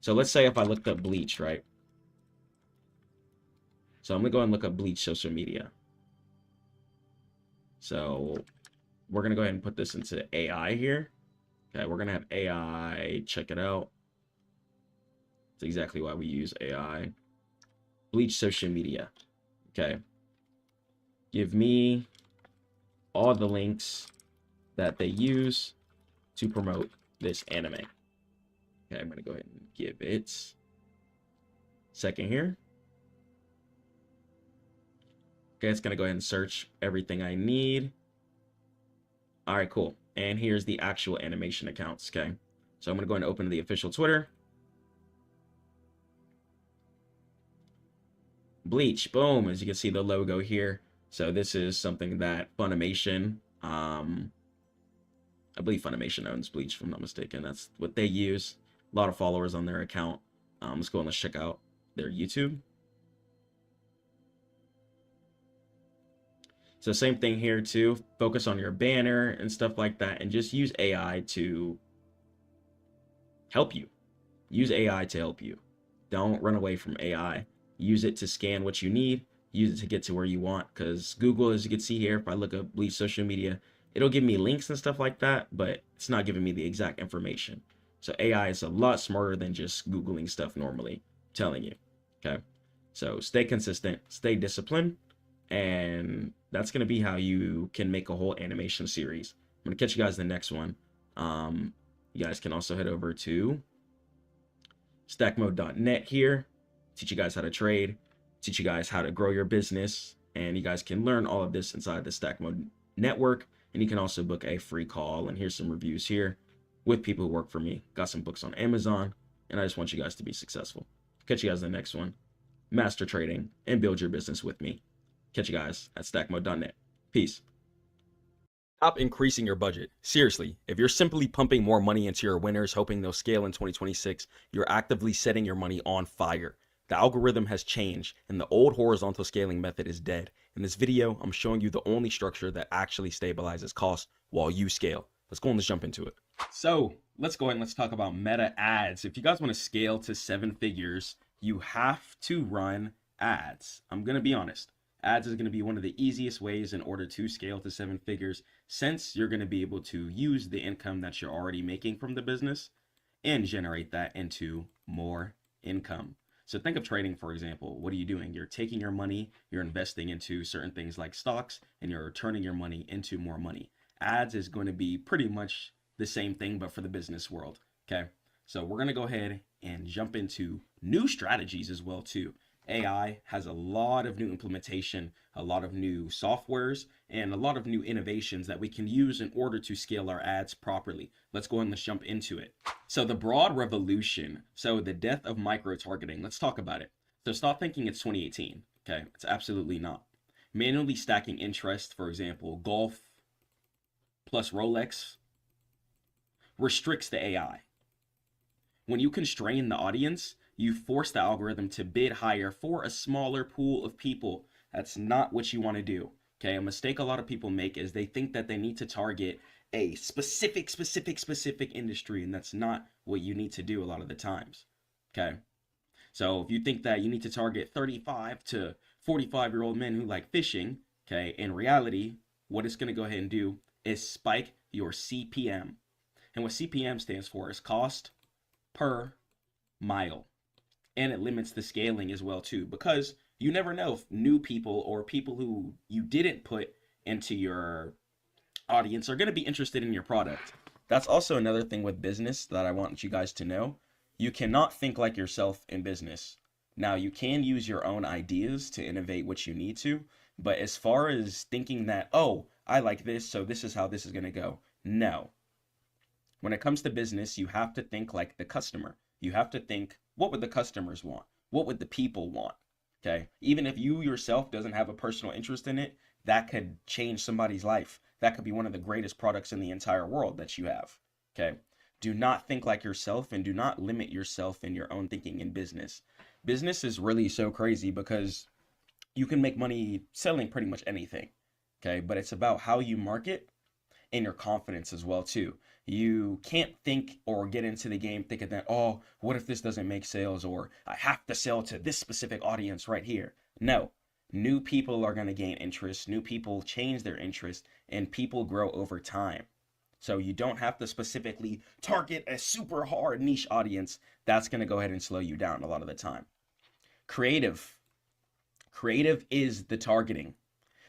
so let's say if I looked up Bleach, right? So I'm gonna go and look up Bleach social media. So we're gonna go ahead and put this into AI here. Okay, we're gonna have AI check it out. That's exactly why we use AI. Bleach social media. Okay, give me all the links that they use to promote this anime. Okay, I'm gonna go ahead and give it a second here. Okay, it's gonna go ahead and search everything I need. All right, cool. And here's the actual animation accounts. Okay, so I'm gonna go ahead and open the official Twitter. Bleach, boom, as you can see the logo here. So this is something that Funimation, I believe Funimation owns Bleach, if I'm not mistaken. That's what they use. A lot of followers on their account. Let's go and let's check out their YouTube. So same thing here too. Focus on your banner and stuff like that, and just use AI to help you. Use AI to help you. Don't run away from AI. Use it to scan what you need. Use it to get to where you want, because Google, as you can see here, if I look up Bleach social media, it'll give me links and stuff like that, but it's not giving me the exact information. So AI is a lot smarter than just Googling stuff normally. telling you. Okay. So stay consistent, stay disciplined, and that's going to be how you can make a whole animation series. I'm going to catch you guys in the next one. You guys can also head over to Stackmode.net here, teach you guys how to trade, teach you guys how to grow your business, and you guys can learn all of this inside the Stackmode Network. And you can also book a free call, and here's some reviews here with people who work for me. Got some books on Amazon, and I just want you guys to be successful. Catch you guys in the next one. Master trading and build your business with me. Catch you guys at Stackmode.net. Peace. Stop increasing your budget. Seriously, if you're simply pumping more money into your winners, hoping they'll scale in 2026, you're actively setting your money on fire. The algorithm has changed, and the old horizontal scaling method is dead. In this video, I'm showing you the only structure that actually stabilizes costs while you scale. Let's go and let's jump into it. So let's go ahead and let's talk about meta ads. If you guys want to scale to 7 figures, you have to run ads. I'm going to be honest. Ads is going to be one of the easiest ways in order to scale to 7 figures, since you're going to be able to use the income that you're already making from the business and generate that into more income. So think of trading, for example. What are you doing? You're taking your money, you're investing into certain things like stocks, and you're turning your money into more money. Ads is going to be pretty much the same thing, but for the business world. Okay. So we're going to go ahead and jump into new strategies as well too. AI has a lot of new implementation, a lot of new softwares, and a lot of new innovations that we can use in order to scale our ads properly. Let's go ahead and let's jump into it. So the broad revolution, so the death of micro-targeting, let's talk about it. So stop thinking it's 2018, okay? It's absolutely not. Manually stacking interest, for example, golf plus Rolex, restricts the AI. When you constrain the audience, you force the algorithm to bid higher for a smaller pool of people. That's not what you want to do. Okay, a mistake a lot of people make is they think that they need to target a specific industry, and that's not what you need to do a lot of the times. Okay, so if you think that you need to target 35 to 45-year-old men who like fishing, okay, in reality, what it's going to go ahead and do is spike your CPM. And what CPM stands for is cost per mile. And it limits the scaling as well too, because you never know if new people or people who you didn't put into your audience are going to be interested in your product. That's also another thing with business that I want you guys to know. You cannot think like yourself in business. Now, you can use your own ideas to innovate what you need to, but as far as thinking that, oh, I like this, so this is how this is going to go. No. When it comes to business, you have to think like the customer. You have to think, what would the customers want? What would the people want? Okay. Even if you yourself doesn't have a personal interest in it, that could change somebody's life. That could be one of the greatest products in the entire world that you have. Okay. Do not think like yourself, and do not limit yourself in your own thinking in business. Business is really so crazy because you can make money selling pretty much anything. Okay. But it's about how you market and your confidence as well too. You can't think or get into the game thinking that, oh, what if this doesn't make sales, or I have to sell to this specific audience right here. No, new people are going to gain interest. New people change their interest, and people grow over time. So you don't have to specifically target a super hard niche audience. That's going to go ahead and slow you down a lot of the time. Creative is the targeting.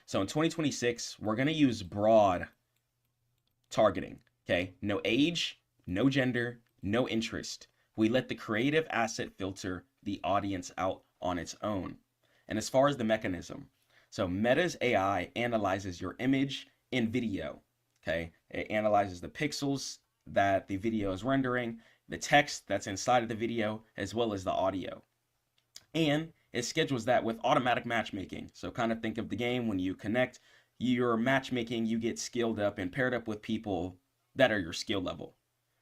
So in 2026, we're going to use broad targeting. Okay, no age, no gender, no interest. We let the creative asset filter the audience out on its own. And as far as the mechanism, so Meta's AI analyzes your image in video. Okay, it analyzes the pixels that the video is rendering, the text that's inside of the video, as well as the audio. And it schedules that with automatic matchmaking. So kind of think of the game when you connect your matchmaking, you get skilled up and paired up with people that are your skill level.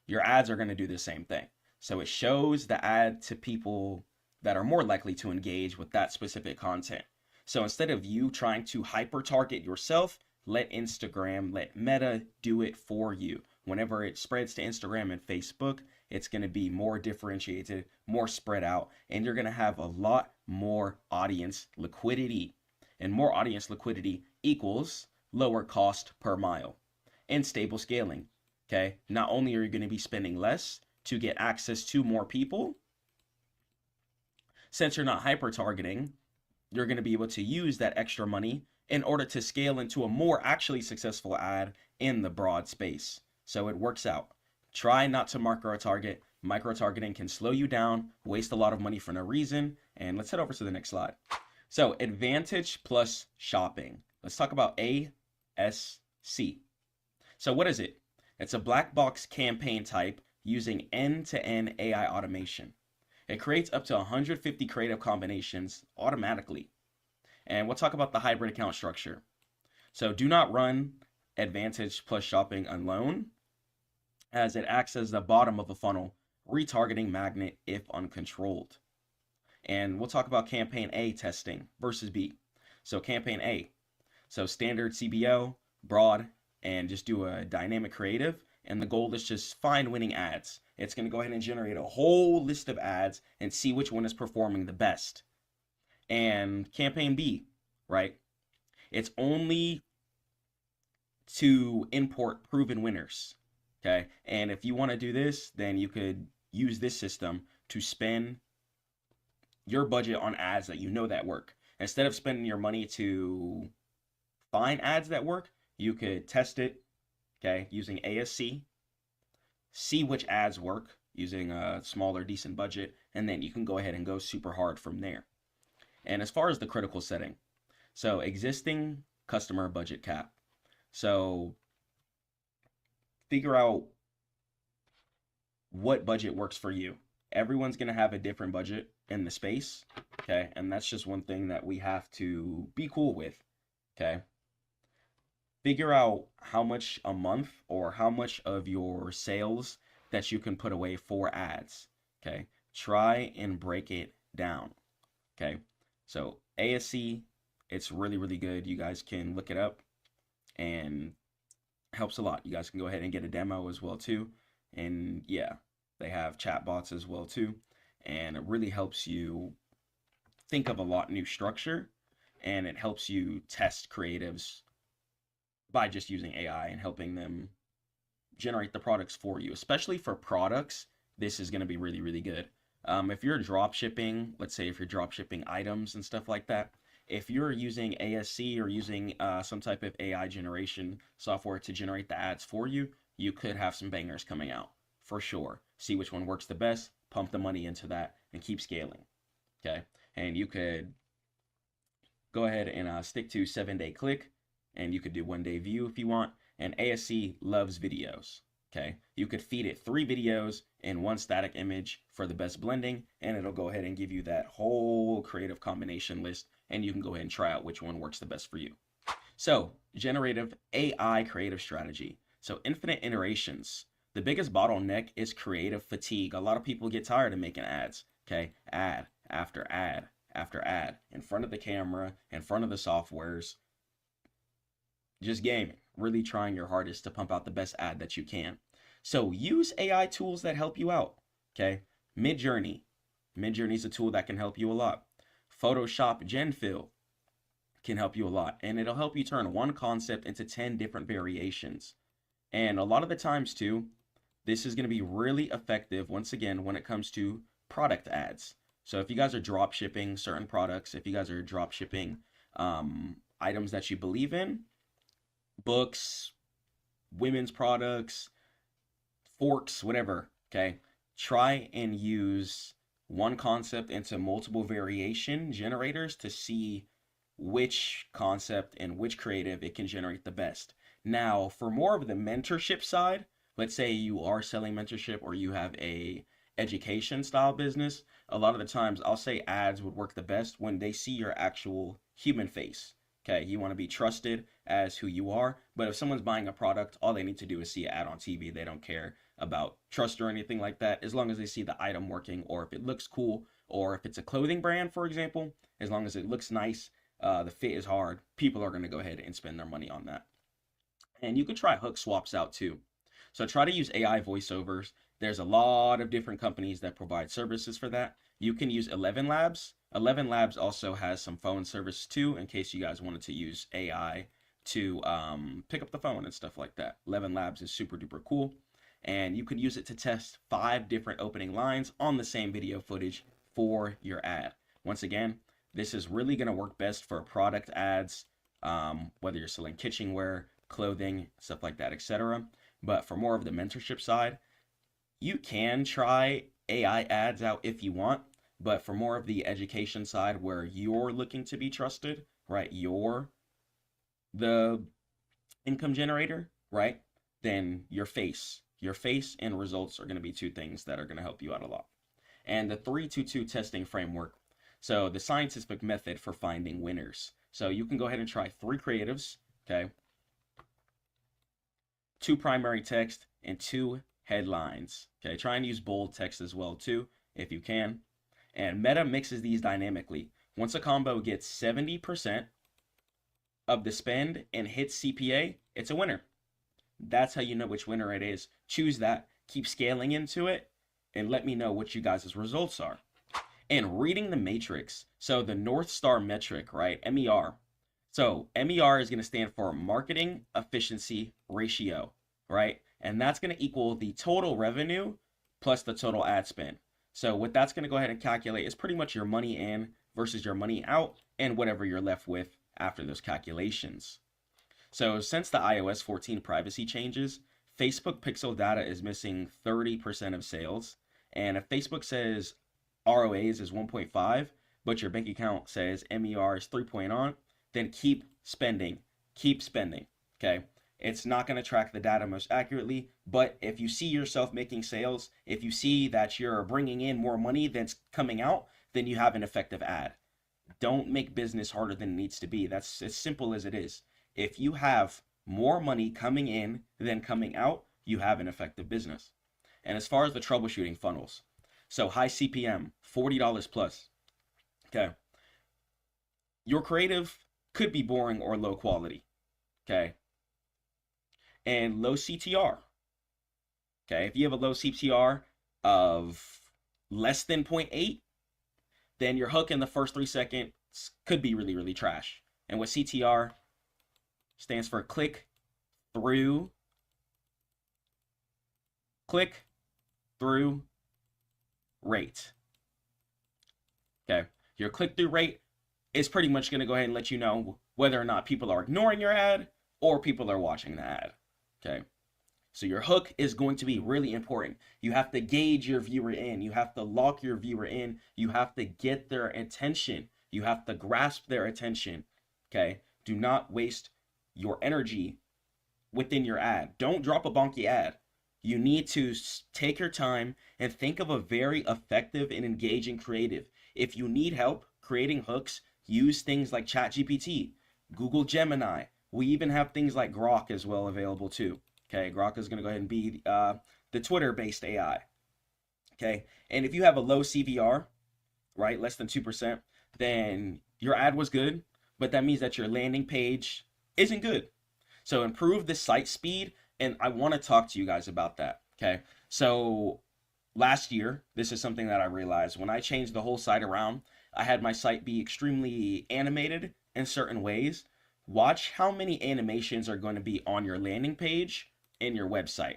Your ads are going to do the same thing. So it shows the ad to people that are more likely to engage with that specific content. So instead of you trying to hyper target yourself, let Meta do it for you. Whenever it spreads to Instagram and Facebook, it's going to be more differentiated, more spread out, and you're going to have a lot more audience liquidity. And more audience liquidity equals lower cost per mile and stable scaling. Okay, not only are you going to be spending less to get access to more people, Since you're not hyper targeting, you're going to be able to use that extra money in order to scale into a more actually successful ad in the broad space. So it works out. Try not to micro target. Micro targeting can slow you down, waste a lot of money for no reason. And let's head over to the next slide. So advantage plus shopping. Let's talk about ASC. So what is it? It's a black box campaign type using end-to-end AI automation. It creates up to 150 creative combinations automatically. And we'll talk about the hybrid account structure. So do not run advantage plus shopping alone, as it acts as the bottom of a funnel, retargeting magnet if uncontrolled. And we'll talk about campaign A testing versus B. So campaign A, so standard CBO, broad, and just do a dynamic creative. And the goal is just find winning ads. It's going to go ahead and generate a whole list of ads and see which one is performing the best. And campaign B, right? It's only to import proven winners. Okay. And if you want to do this, then you could use this system to spend your budget on ads that you know that work. Instead of spending your money to find ads that work, you could test it, okay, using ASC, see which ads work using a smaller, decent budget, and then you can go ahead and go super hard from there. And as far as the critical setting, so existing customer budget cap. So figure out what budget works for you. Everyone's going to have a different budget in the space, okay? And that's just one thing that we have to be cool with, okay? Figure out how much a month or how much of your sales that you can put away for ads, okay? Try and break it down, okay? So ASC, it's really, really good. You guys can look it up and helps a lot. You guys can go ahead and get a demo as well too. And yeah, they have chat bots as well too. And it really helps you think of a lot new structure, and it helps you test creatives by just using AI and helping them generate the products for you. Especially for products, this is going to be really, really good. If you're drop shipping, let's say if you're drop shipping items and stuff like that, if you're using ASC or using some type of AI generation software to generate the ads for you, you could have some bangers coming out for sure. See which one works the best, pump the money into that, and keep scaling. Okay, and you could go ahead and stick to 7-day click, and you could do 1-day view if you want. And ASC loves videos. Okay, you could feed it 3 videos in 1 static image for the best blending, and it'll go ahead and give you that whole creative combination list, and you can go ahead and try out which one works the best for you. So, generative AI creative strategy. So, infinite iterations. The biggest bottleneck is creative fatigue. A lot of people get tired of making ads. Okay, ad after ad after ad in front of the camera, in front of the softwares, just gaming, really trying your hardest to pump out the best ad that you can. So use AI tools that help you out. Okay, Midjourney is a tool that can help you a lot. Photoshop GenFill can help you a lot, and it'll help you turn one concept into 10 different variations. And a lot of the times too, this is going to be really effective once again when it comes to product ads. So if you guys are drop shipping certain products, if you guys are drop shipping items that you believe in, books, women's products, forks, whatever, okay, try and use one concept into multiple variation generators to see which concept and which creative it can generate the best. Now, for more of the mentorship side, let's say you are selling mentorship or you have a education style business, a lot of the times I'll say ads would work the best when they see your actual human face. Okay, you want to be trusted as who you are, but if someone's buying a product, all they need to do is see an ad on TV. They don't care about trust or anything like that, as long as they see the item working, or if it looks cool, or if it's a clothing brand, for example, as long as it looks nice, the fit is hard, people are going to go ahead and spend their money on that. And you can try hook swaps out too. So try to use AI voiceovers. There's a lot of different companies that provide services for that. You can use 11 Labs. 11 Labs also has some phone service too, in case you guys wanted to use AI to pick up the phone and stuff like that. 11 Labs is super duper cool. And you can use it to test 5 different opening lines on the same video footage for your ad. Once again, this is really going to work best for product ads, whether you're selling kitchenware, clothing, stuff like that, etc. But for more of the mentorship side, you can try AI ads out if you want, but for more of the education side where you're looking to be trusted, right? You're the income generator, right? Then your face and results are going to be two things that are going to help you out a lot. And the 3-2-2 testing framework. So the scientific method for finding winners. So you can go ahead and try 3 creatives, okay? 2 primary text and 2 headlines, okay? Try and use bold text as well too, if you can. And Meta mixes these dynamically. Once a combo gets 70% of the spend and hits CPA, it's a winner. That's how you know which winner it is. Choose that, keep scaling into it, and let me know what you guys' results are. And reading the matrix, so the North Star metric, right, MER. So MER is going to stand for Marketing Efficiency Ratio, right? And that's going to equal the total revenue plus the total ad spend. So what that's going to go ahead and calculate is pretty much your money in versus your money out and whatever you're left with after those calculations. So since the iOS 14 privacy changes, Facebook pixel data is missing 30% of sales. And if Facebook says ROAs is 1.5, but your bank account says MER is 3.0, then keep spending, okay? It's not going to track the data most accurately, but if you see yourself making sales, if you see that you're bringing in more money than's coming out, then you have an effective ad. Don't make business harder than it needs to be. That's as simple as it is. If you have more money coming in than coming out, you have an effective business. And as far as the troubleshooting funnels, so high CPM, $40 plus, okay? Your creative could be boring or low quality, okay? And low CTR, okay? If you have a low CTR of less than 0.8, then your hook in the first 3 seconds could be really, really trash. And what CTR stands for click through rate. Okay, your click-through rate is pretty much going to go ahead and let you know whether or not people are ignoring your ad or people are watching the ad. Okay, so your hook is going to be really important. You have to gauge your viewer in. You have to lock your viewer in. You have to get their attention. You have to grasp their attention. Okay, do not waste your energy within your ad. Don't drop a bonky ad. You need to take your time and think of a very effective and engaging creative. If you need help creating hooks, use things like ChatGPT, Google Gemini. We even have things like Grok as well available too. Okay, Grok is going to go ahead and be the Twitter-based AI. Okay, and if you have a low CVR, right, less than 2%, then your ad was good, but that means that your landing page isn't good. So improve the site speed, and I want to talk to you guys about that, okay? So last year, this is something that I realized. When I changed the whole site around, I had my site be extremely animated in certain ways. Watch how many animations are going to be on your landing page and your website,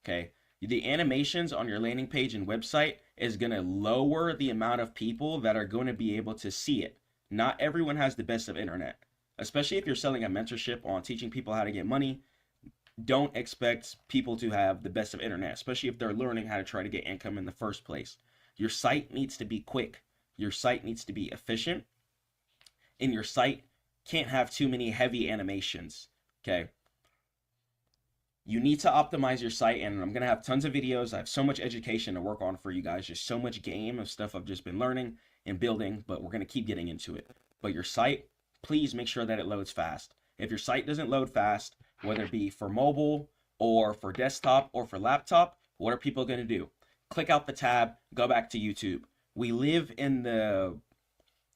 okay? The animations on your landing page and website is going to lower the amount of people that are going to be able to see it. Not everyone has the best of internet, especially if you're selling a mentorship on teaching people how to get money. Don't expect people to have the best of internet, especially if they're learning how to try to get income in the first place. Your site needs to be quick. Your site needs to be efficient. And your site can't have too many heavy animations, okay? You need to optimize your site, and I'm going to have tons of videos. I have so much education to work on for you guys, just so much game of stuff I've just been learning and building, but we're going to keep getting into it. But your site, please make sure that it loads fast. If your site doesn't load fast, whether it be for mobile or for desktop or for laptop, what are people going to do? Click out the tab, go back to YouTube. We live in the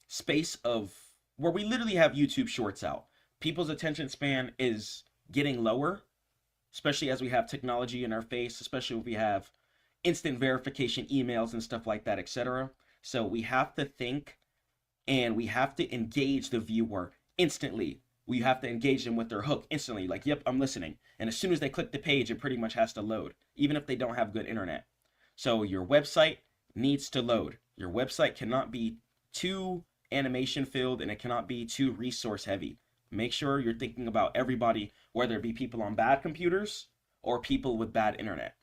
space of where we literally have YouTube shorts out. People's attention span is getting lower, especially as we have technology in our face, especially if we have instant verification emails and stuff like that, etc. So we have to think and we have to engage the viewer instantly. We have to engage them with their hook instantly. Like, yep, I'm listening. And as soon as they click the page, it pretty much has to load, even if they don't have good internet. So your website needs to load. Your website cannot be too animation filled and it cannot be too resource heavy. Make sure you're thinking about everybody, whether it be people on bad computers or people with bad internet.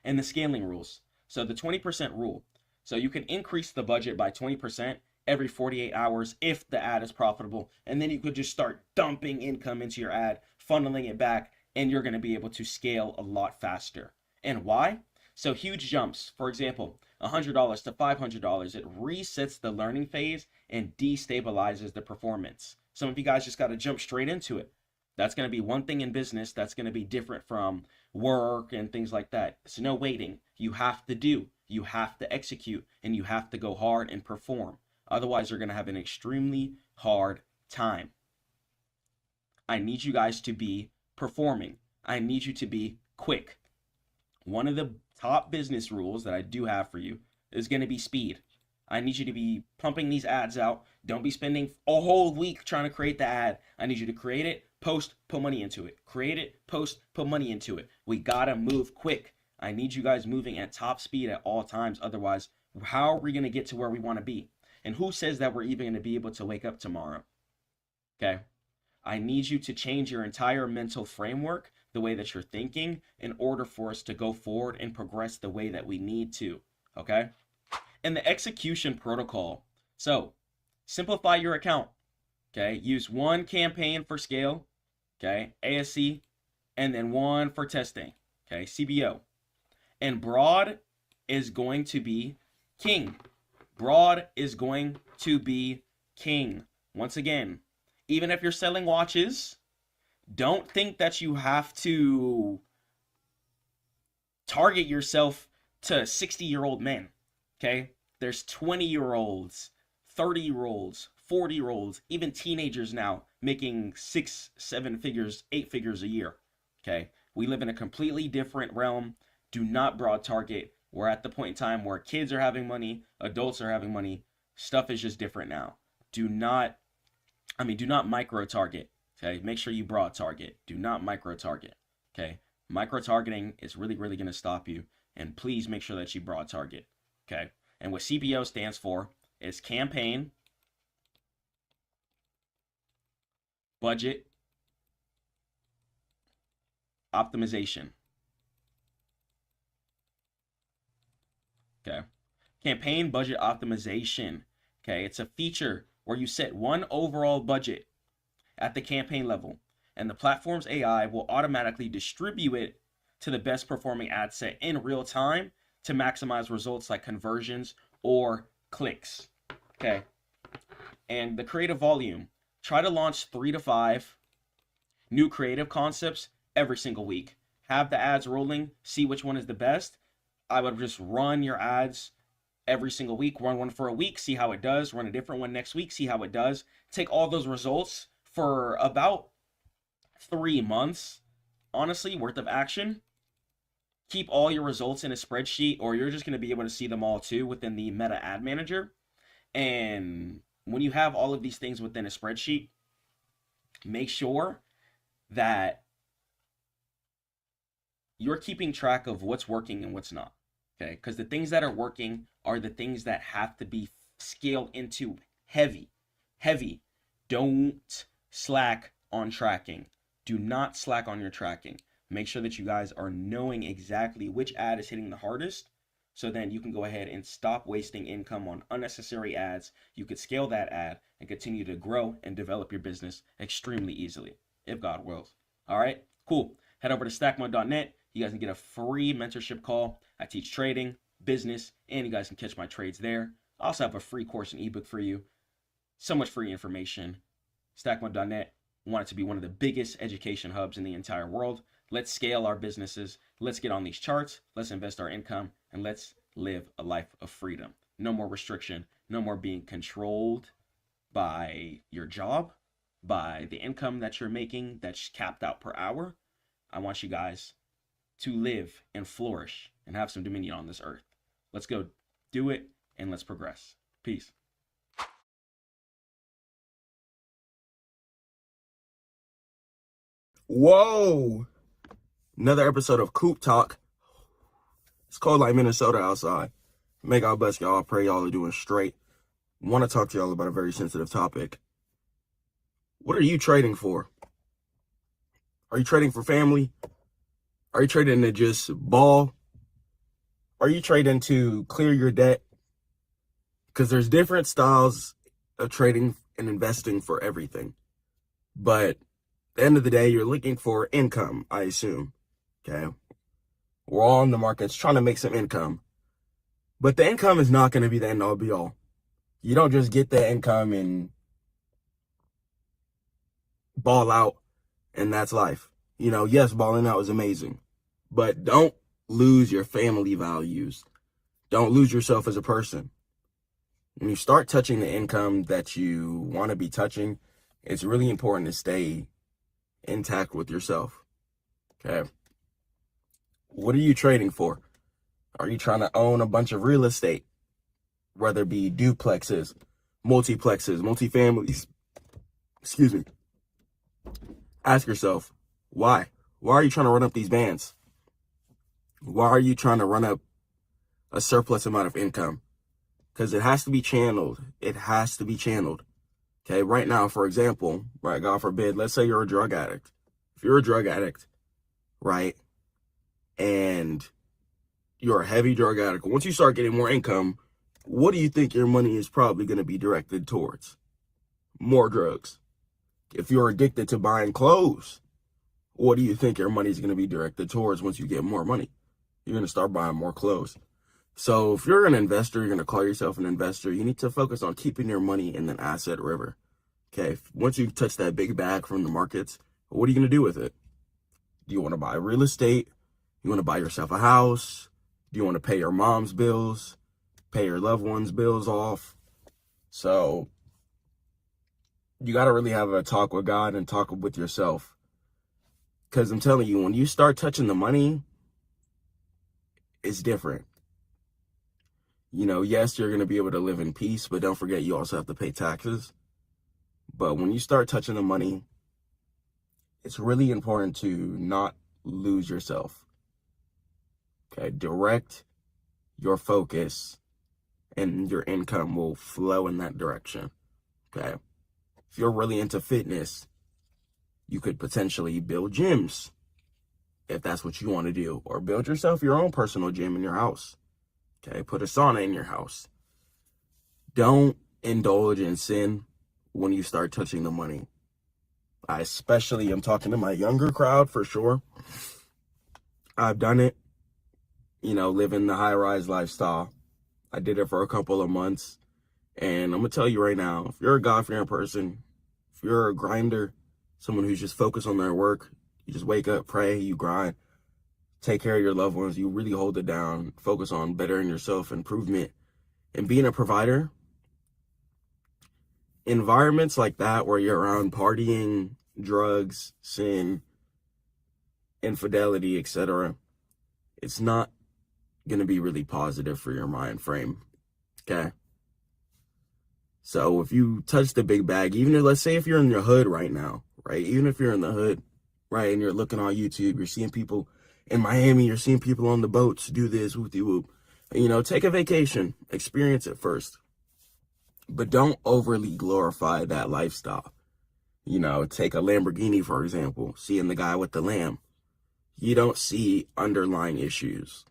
And the scaling rules. So the 20% rule. So you can increase the budget by 20% every 48 hours if the ad is profitable. And then you could just start dumping income into your ad, funneling it back, and you're going to be able to scale a lot faster. And why? So huge jumps. For example, $100 to $500, it resets the learning phase and destabilizes the performance. Some of you guys just got to jump straight into it. That's going to be one thing in business that's going to be different from work and things like that. It's no waiting. You have to do, you have to execute, and you have to go hard and perform. Otherwise, you're going to have an extremely hard time. I need you guys to be performing. I need you to be quick. One of the top business rules that I do have for you is going to be speed. I need you to be pumping these ads out. Don't be spending a whole week trying to create the ad. I need you to create it, post, put money into it. Create it, post, put money into it. We gotta move quick. I need you guys moving at top speed at all times. Otherwise, how are we gonna get to where we wanna be? And who says that we're even gonna be able to wake up tomorrow? Okay? I need you to change your entire mental framework, the way that you're thinking, in order for us to go forward and progress the way that we need to. Okay? And the execution protocol. So, simplify your account. Okay? Use one campaign for scale. Okay? ASC. And then one for testing. Okay? CBO. And broad is going to be king. Broad is going to be king. Once again, even if you're selling watches, don't think that you have to target yourself to 60-year-old men. Okay? There's 20-year-olds, 30-year-olds, 40-year-olds, even teenagers now making 6, 7 figures, 8 figures a year. Okay? We live in a completely different realm. Do not broad target. We're at the point in time where kids are having money, adults are having money. Stuff is just different now. Do not micro target. Okay? Make sure you broad target. Do not micro target. Okay? Micro targeting is really, really going to stop you. And please make sure that you broad target. Okay? And what CBO stands for is campaign, budget, optimization. Okay. Campaign budget optimization. Okay. It's a feature where you set one overall budget at the campaign level, and the platform's AI will automatically distribute it to the best performing ad set in real time to maximize results like conversions or clicks. Okay. And the creative volume. Try to launch 3 to 5 new creative concepts every single week. Have the ads rolling, see which one is the best. I would just run your ads every single week. Run one for a week, see how it does. Run a different one next week, see how it does. Take all those results for about 3 months, honestly, worth of action. Keep all your results in a spreadsheet, or you're just going to be able to see them all too within the Meta Ad Manager. And when you have all of these things within a spreadsheet, make sure that you're keeping track of what's working and what's not. Okay? Because the things that are working are the things that have to be scaled into heavy. Heavy. Don't slack on tracking. Do not slack on your tracking. Make sure that you guys are knowing exactly which ad is hitting the hardest, so then you can go ahead and stop wasting income on unnecessary ads. You could scale that ad and continue to grow and develop your business extremely easily, if God wills. All right, cool. Head over to stackmode.net. You guys can get a free mentorship call. I teach trading, business, and you guys can catch my trades there. I also have a free course and ebook for you. So much free information. Stackmode.net. Want it to be one of the biggest education hubs in the entire world. Let's scale our businesses. Let's get on these charts. Let's invest our income, and let's live a life of freedom. No more restriction. No more being controlled by your job, by the income that you're making that's capped out per hour. I want you guys to live and flourish and have some dominion on this earth. Let's go do it, and let's progress. Peace. Whoa! Another episode of Coop Talk. It's cold like Minnesota outside. May God bless y'all. I pray y'all are doing straight. want to talk to y'all about a very sensitive topic. What are you trading for? Are you trading for family? Are you trading to just ball? Are you trading to clear your debt? Because there's different styles of trading and investing for everything. But at the end of the day, you're looking for income, I assume. Okay? We're all in the markets trying to make some income. But the income is not going to be the end all be all. You don't just get the income and ball out and that's life. You know, yes, balling out is amazing. But don't lose your family values. Don't lose yourself as a person. When you start touching the income that you want to be touching, it's really important to stay intact with yourself. Okay? What are you trading for? Are you trying to own a bunch of real estate? Whether it be duplexes, multiplexes, multifamilies. Excuse me. Ask yourself, why? Why are you trying to run up these bands? Why are you trying to run up a surplus amount of income? Because it has to be channeled. It has to be channeled. Okay, right now, for example, right, God forbid, let's say you're a drug addict. If you're a drug addict, right, and you're a heavy drug addict, once you start getting more income, what do you think your money is probably going to be directed towards? More drugs. If you're addicted to buying clothes, what do you think your money is going to be directed towards once you get more money? You're going to start buying more clothes. So if you're an investor, you're going to call yourself an investor, you need to focus on keeping your money in an asset river. Okay, once you touch that big bag from the markets, what are you going to do with it? Do you want to buy real estate? You want to buy yourself a house? Do you want to pay your mom's bills? Pay your loved ones' bills off? So you got to really have a talk with God and talk with yourself. Because I'm telling you, when you start touching the money, it's different. You know, yes, you're going to be able to live in peace, but don't forget you also have to pay taxes. But when you start touching the money, it's really important to not lose yourself. Okay, direct your focus and your income will flow in that direction. Okay, if you're really into fitness, you could potentially build gyms if that's what you want to do, or build yourself your own personal gym in your house. Okay, put a sauna in your house. Don't indulge in sin when you start touching the money. I especially am talking to my younger crowd for sure. I've done it, you know, living the high-rise lifestyle. I did it for a couple of months. And I'm going to tell you right now, if you're a God-fearing person, if you're a grinder, someone who's just focused on their work, you just wake up, pray, you grind, take care of your loved ones, you really hold it down, focus on bettering yourself, improvement, and being a provider. Environments like that where you're around partying, drugs, sin, infidelity, etc., it's not going to be really positive for your mind frame. Okay? So if you touch the big bag, even if, let's say if you're in your hood right now, right? Even if you're in the hood, right, and you're looking on YouTube, you're seeing people in Miami, you're seeing people on the boats do this, whoop-de-whoop. You know, take a vacation, experience it first. But don't overly glorify that lifestyle. You know, take a Lamborghini, for example, seeing the guy with the lamb. You don't see underlying issues.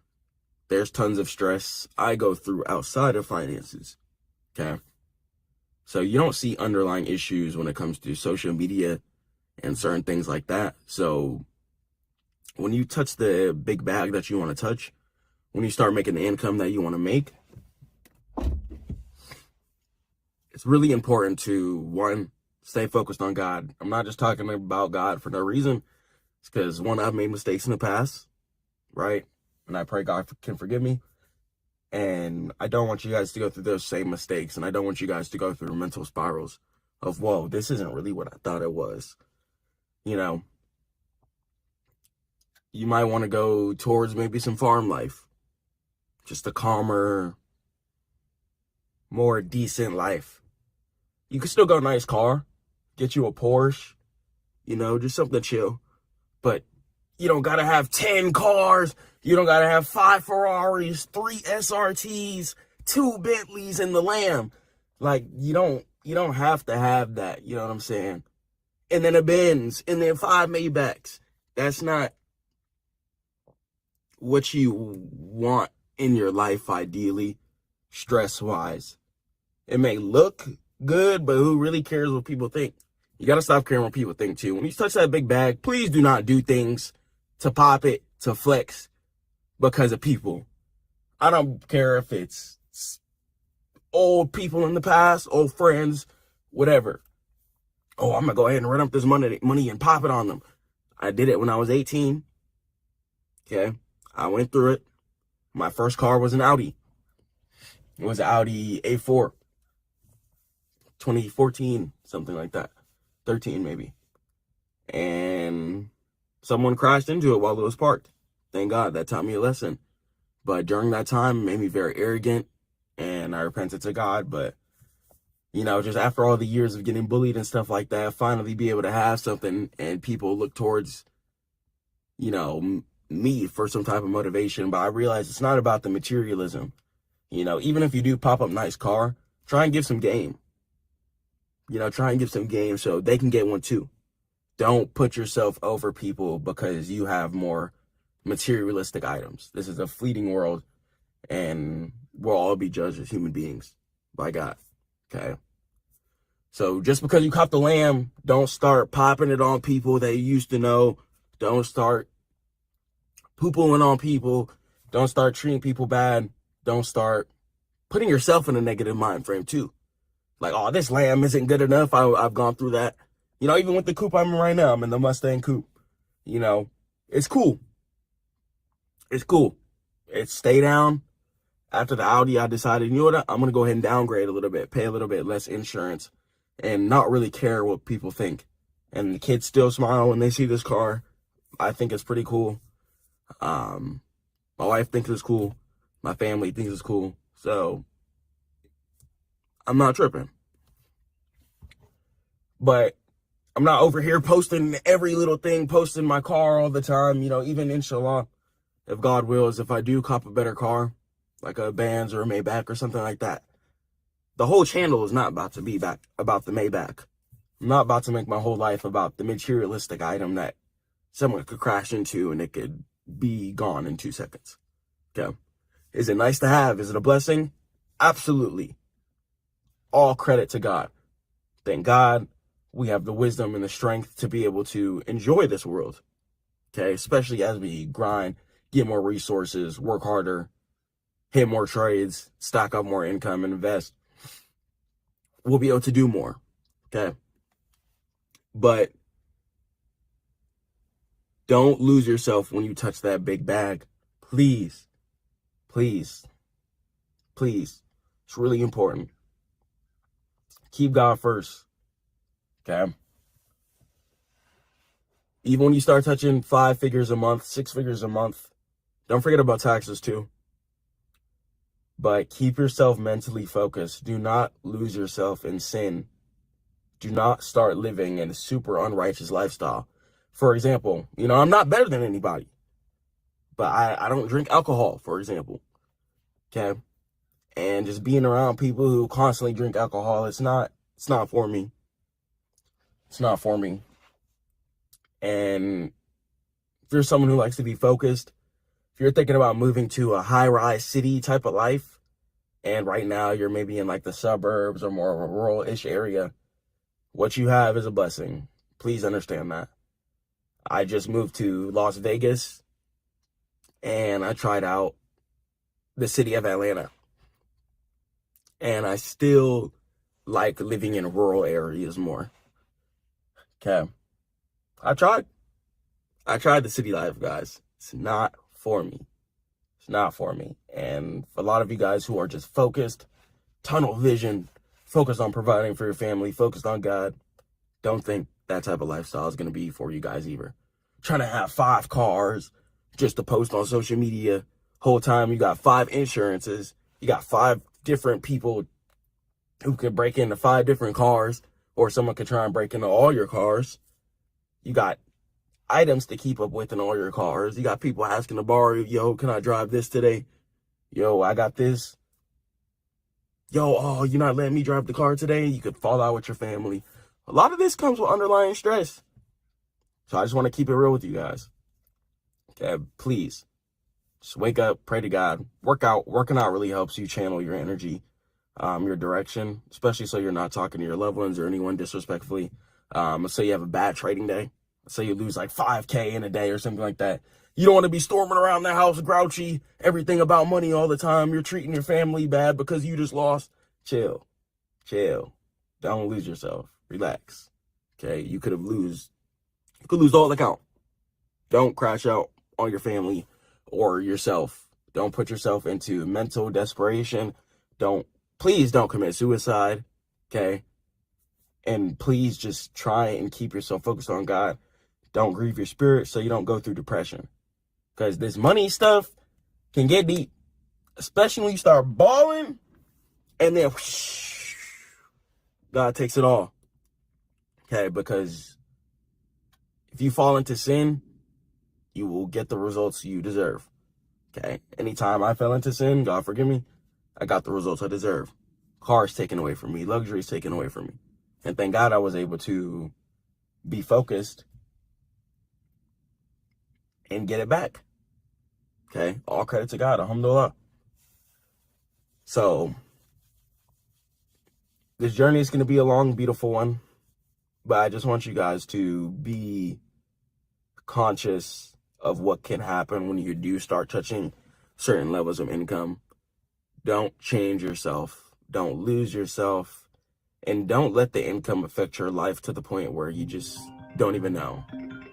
There's tons of stress I go through outside of finances, okay? So you don't see underlying issues when it comes to social media and certain things like that. So when you touch the big bag that you want to touch, when you start making the income that you want to make, it's really important to, one, stay focused on God. I'm not just talking about God for no reason. It's because, one, I've made mistakes in the past, right? And I pray God can forgive me. And I don't want you guys to go through those same mistakes. And I don't want you guys to go through mental spirals of, whoa, this isn't really what I thought it was. You know, you might want to go towards maybe some farm life. Just a calmer, more decent life. You can still go nice car, get you a Porsche, you know, just something chill. But you don't gotta have 10 cars. You don't gotta have 5 Ferraris, 3 SRTs, 2 Bentleys, and the Lamb. Like, you don't have to have that, you know what I'm saying? And then a Benz, and then 5 Maybachs. That's not what you want in your life, ideally, stress-wise. It may look good, but who really cares what people think? You gotta stop caring what people think, too. When you touch that big bag, please do not do things to pop it, to flex, because of people. I don't care if it's old people in the past, old friends, whatever. Oh, I'm gonna go ahead and run up this money and pop it on them. I did it when I was 18. Okay. I went through it. My first car was an Audi. It was an Audi A4. 2014, something like that. 13 maybe. And someone crashed into it while it was parked. Thank God, that taught me a lesson. But during that time, it made me very arrogant, and I repented to God. But, you know, just after all the years of getting bullied and stuff like that, finally be able to have something and people look towards, you know, me for some type of motivation. But I realized it's not about the materialism. You know, even if you do pop up nice car, try and give some game. You know, try and give some game so they can get one too. Don't put yourself over people because you have more materialistic items. This is a fleeting world, and we'll all be judged as human beings by God. Okay? So just because you caught the lamb, don't start popping it on people that you used to know. Don't start poo-pooing on people. Don't start treating people bad. Don't start putting yourself in a negative mind frame too. Like, oh, this lamb isn't good enough. I've gone through that. You know, even with the coupe I'm in right now, I'm in the Mustang coupe. You know, it's cool. It's cool. It's stay down. After the Audi, I decided, you know what, I'm going to go ahead and downgrade a little bit, pay a little bit less insurance, and not really care what people think. And the kids still smile when they see this car. I think it's pretty cool. My wife thinks it's cool. My family thinks it's cool. So I'm not tripping. But I'm not over here posting every little thing, posting my car all the time. You know, even inshallah, if God wills, if I do cop a better car, like a Benz or a Maybach or something like that, the whole channel is not about to be back about the Maybach. I'm not about to make my whole life about the materialistic item that someone could crash into and it could be gone in 2 seconds. Okay. Is it nice to have? Is it a blessing? Absolutely. All credit to God. Thank God we have the wisdom and the strength to be able to enjoy this world. Okay. Especially as we grind, get more resources, work harder, hit more trades, stack up more income, and invest. We'll be able to do more. Okay. But don't lose yourself when you touch that big bag. Please. Please. Please. It's really important. Keep God first. Okay. Even when you start touching 5 figures a month, 6 figures a month, don't forget about taxes too. But keep yourself mentally focused. Do not lose yourself in sin. Do not start living in a super unrighteous lifestyle. For example, you know, I'm not better than anybody, but I don't drink alcohol, for example. Okay. And just being around people who constantly drink alcohol, it's not for me. It's not for me. And if you're someone who likes to be focused, if you're thinking about moving to a high-rise city type of life, and right now you're maybe in like the suburbs or more of a rural-ish area, what you have is a blessing. Please understand that. I just moved to Las Vegas, and I tried out the city of Atlanta. And I still like living in rural areas more. Okay. I tried the city life, guys. It's not for me. It's not for me. And for a lot of you guys who are just focused, tunnel vision, focused on providing for your family, focused on God, don't think that type of lifestyle is going to be for you guys either. Trying to have 5 cars just to post on social media. Whole time you got 5 insurances. You got 5 different people who could break into 5 different cars, or someone could try and break into all your cars. You got items to keep up with in all your cars. You got people asking to borrow, yo, can I drive this today? Yo, I got this. yo, oh, you're not letting me drive the car today. You could fall out with your family. A lot of this comes with underlying stress. So I just want to keep it real with you guys. Okay, please. Just wake up, pray to God, work out. Working out really helps you channel your energy, your direction, especially so you're not talking to your loved ones or anyone disrespectfully. Let's say you have a bad trading day. Let's say you lose like 5K in a day or something like that. You don't want to be storming around the house grouchy, everything about money all the time. You're treating your family bad because you just lost. Chill. Don't lose yourself. Relax. Okay, you could lose all account. Don't crash out on your family or yourself. Don't put yourself into mental desperation. Please don't commit suicide. Okay. And please just try and keep yourself focused on God. Don't grieve your spirit so you don't go through depression. Because this money stuff can get deep. Especially when you start balling and then whoosh, God takes it all. Okay, because if you fall into sin, you will get the results you deserve. Okay, anytime I fell into sin, God forgive me, I got the results I deserve. Cars taken away from me, luxuries taken away from me. And thank God I was able to be focused and get it back. Okay, all credit to God, alhamdulillah. So, this journey is going to be a long, beautiful one. But I just want you guys to be conscious of what can happen when you do start touching certain levels of income. Don't change yourself. Don't lose yourself. And don't let the income affect your life to the point where you just don't even know.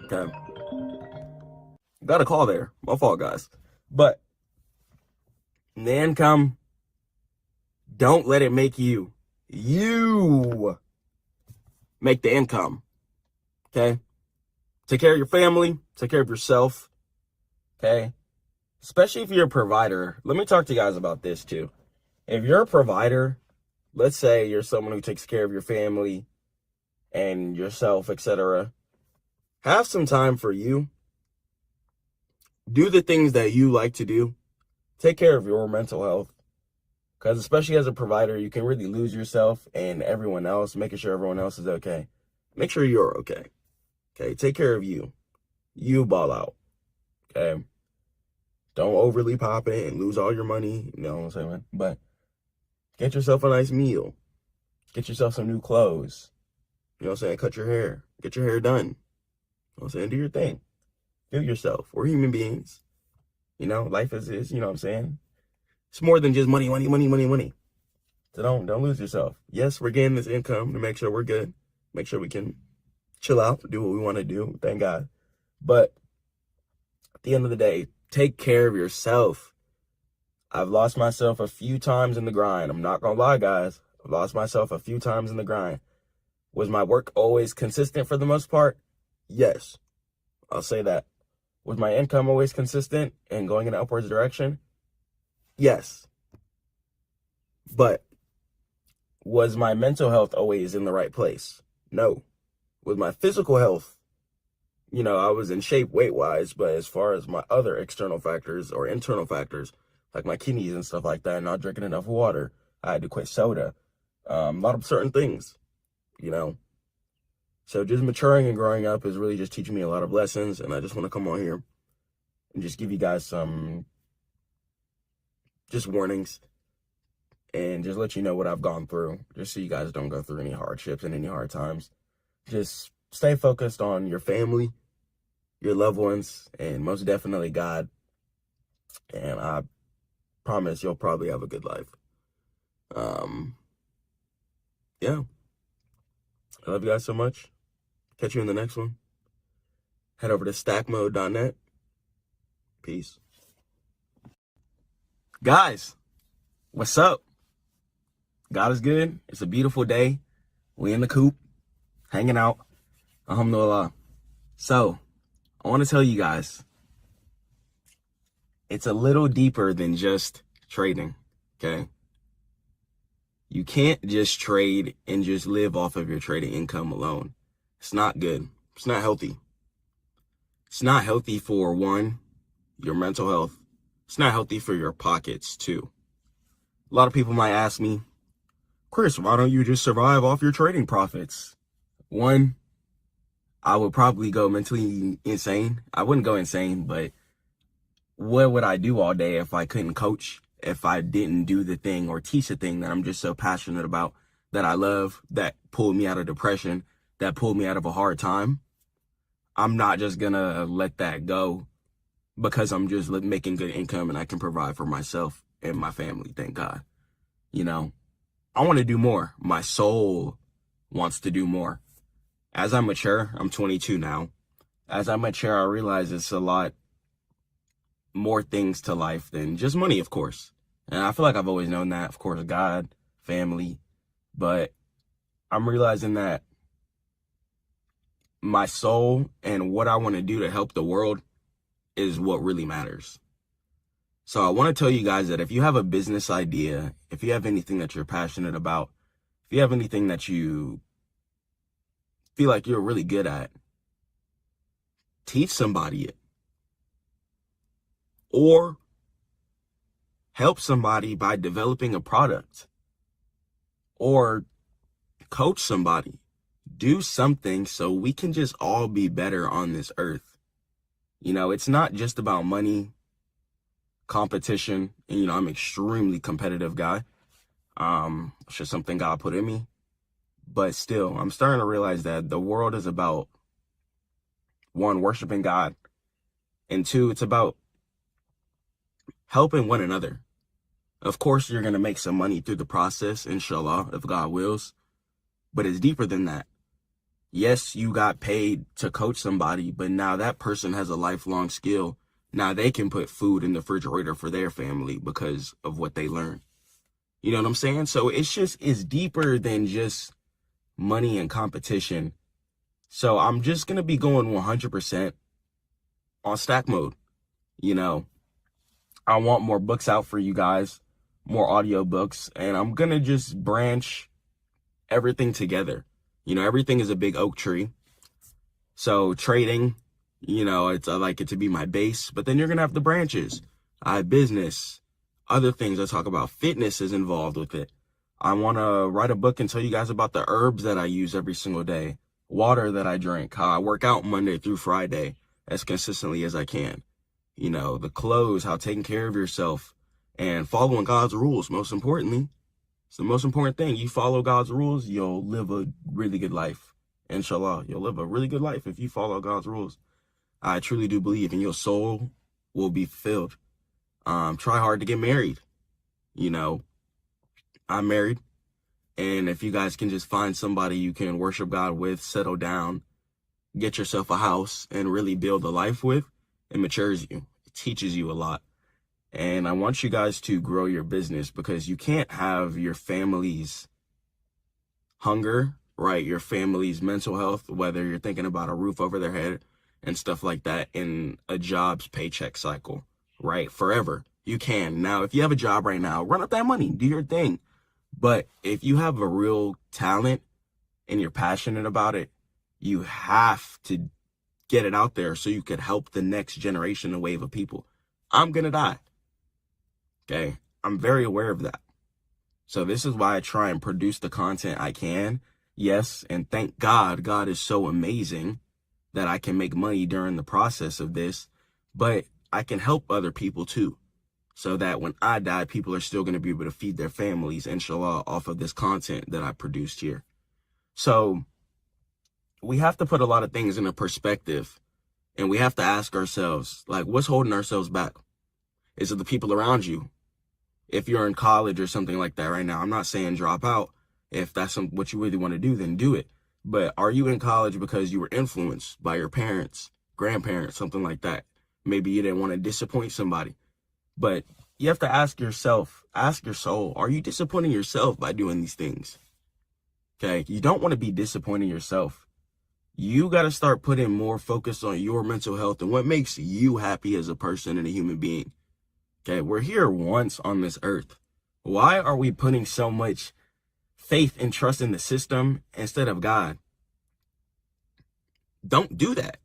Okay? Got a call there. My fault, guys. But the income, don't let it make you. You make the income. Okay? Take care of your family. Take care of yourself. Okay? Especially if you're a provider. Let me talk to you guys about this too. If you're a provider, let's say you're someone who takes care of your family and yourself, etc. Have some time for you. Do the things that you like to do. Take care of your mental health. Because especially as a provider, you can really lose yourself and everyone else, making sure everyone else is okay. Make sure you're okay. Okay, take care of you. You ball out. Okay? Don't overly pop it and lose all your money. You know what I'm saying? But get yourself a nice meal. Get yourself some new clothes. You know what I'm saying? Cut your hair. Get your hair done. You know what I'm saying? Do your thing. Do yourself. We're human beings. You know, life is, you know what I'm saying? It's more than just money. So don't lose yourself. Yes, we're getting this income to make sure we're good. Make sure we can chill out, do what we want to do. Thank God. But at the end of the day, take care of yourself. I've lost myself a few times in the grind. I'm not going to lie, guys. I've lost myself a few times in the grind. Was my work always consistent for the most part? Yes. I'll say that. Was my income always consistent and going in an upwards direction? Yes. But was my mental health always in the right place? No. Was my physical health, you know, I was in shape weight-wise, but as far as my other external factors or internal factors, like my kidneys and stuff like that, not drinking enough water, I had to quit soda, a lot of certain things, you know. So just maturing and growing up is really just teaching me a lot of lessons, and I just want to come on here and just give you guys some just warnings and just let you know what I've gone through, just so you guys don't go through any hardships and any hard times. Just stay focused on your family, your loved ones, and most definitely God. And I promise you'll probably have a good life. Yeah. I love you guys so much. Catch you in the next one. Head over to stackmode.net. Peace. Guys, what's up? God is good. It's a beautiful day. We in the coop, hanging out. Alhamdulillah. So, I want to tell you guys, it's a little deeper than just trading, okay? You can't just trade and just live off of your trading income alone. It's not good. It's not healthy. It's not healthy for, one, your mental health. It's not healthy for your pockets, too. A lot of people might ask me, Chris, why don't you just survive off your trading profits? One, I would probably go mentally insane. I wouldn't go insane, but what would I do all day if I couldn't coach? If I didn't do the thing or teach the thing that I'm just so passionate about, that I love, that pulled me out of depression, that pulled me out of a hard time? I'm not just gonna let that go because I'm just making good income and I can provide for myself and my family, thank God. You know, I want to do more. My soul wants to do more. As I mature, I'm 22 now. As I mature, I realize it's a lot more things to life than just money, of course. And I feel like I've always known that, of course, God, family, but I'm realizing that my soul and what I want to do to help the world is what really matters. So I want to tell you guys that if you have a business idea, if you have anything that you're passionate about, if you have anything that you feel like you're really good at, teach somebody it. Or help somebody by developing a product. Or coach somebody. Do something so we can just all be better on this earth. You know, it's not just about money, competition, and you know, I'm an extremely competitive guy. It's just something God put in me. But still, I'm starting to realize that the world is about, one, worshiping God, and two, it's about helping one another. Of course, you're going to make some money through the process, inshallah, if God wills, but it's deeper than that. Yes, you got paid to coach somebody, but now that person has a lifelong skill. Now they can put food in the refrigerator for their family because of what they learned. You know what I'm saying? So it's deeper than just money and competition. So I'm just going to be going 100% on stack mode. You know, I want more books out for you guys, more audio books, and I'm going to just branch everything together. You know, everything is a big oak tree. So trading, you know, I like it to be my base, but then you're going to have the branches. I have business, other things I talk about. Fitness is involved with it. I want to write a book and tell you guys about the herbs that I use every single day, water that I drink, how I work out Monday through Friday as consistently as I can. You know, the clothes, how taking care of yourself and following God's rules, most importantly. It's the most important thing. You follow God's rules, you'll live a really good life. Inshallah, you'll live a really good life if you follow God's rules. I truly do believe, and your soul will be fulfilled. Try hard to get married. You know, I'm married. And if you guys can just find somebody you can worship God with, settle down, get yourself a house, and really build a life with, it matures you. It teaches you a lot. And I want you guys to grow your business because you can't have your family's hunger, right? Your family's mental health, whether you're thinking about a roof over their head and stuff like that in a job's paycheck cycle, right? Forever. You can. Now, if you have a job right now, run up that money, do your thing. But if you have a real talent and you're passionate about it, you have to get it out there so you could help the next generation, a wave of people. I'm going to die. Okay, I'm very aware of that. So this is why I try and produce the content I can. Yes, and thank God, God is so amazing that I can make money during the process of this, but I can help other people too. So that when I die, people are still going to be able to feed their families, inshallah, off of this content that I produced here. So we have to put a lot of things in a perspective, and we have to ask ourselves, like, what's holding ourselves back? Is it the people around you? If you're in college or something like that right now, I'm not saying drop out. If that's what you really want to do, then do it. But are you in college because you were influenced by your parents, grandparents, something like that? Maybe you didn't want to disappoint somebody. But you have to ask yourself, ask your soul, are you disappointing yourself by doing these things? Okay, you don't want to be disappointing yourself. You got to start putting more focus on your mental health and what makes you happy as a person and a human being. Okay, we're here once on this earth. Why are we putting so much faith and trust in the system instead of God? Don't do that.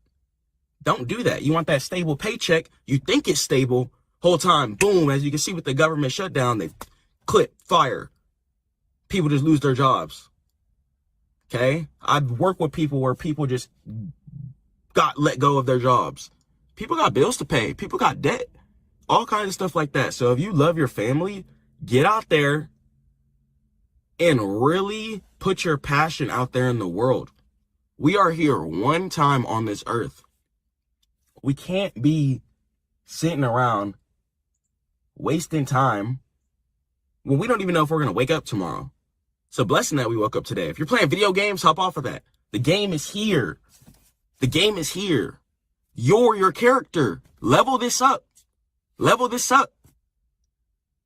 Don't do that. You want that stable paycheck. You think it's stable. Whole time, boom, as you can see with the government shutdown, they clip, fire. people just lose their jobs. Okay? I've worked with people where people just got let go of their jobs. People got bills to pay. People got debt. All kinds of stuff like that. So if you love your family, get out there and really put your passion out there in the world. We are here one time on this earth. We can't be sitting around wasting time when we don't even know if we're going to wake up tomorrow. It's a blessing that we woke up today. If you're playing video games, hop off of that. The game is here. The game is here. You're your character. Level this up. Level this up.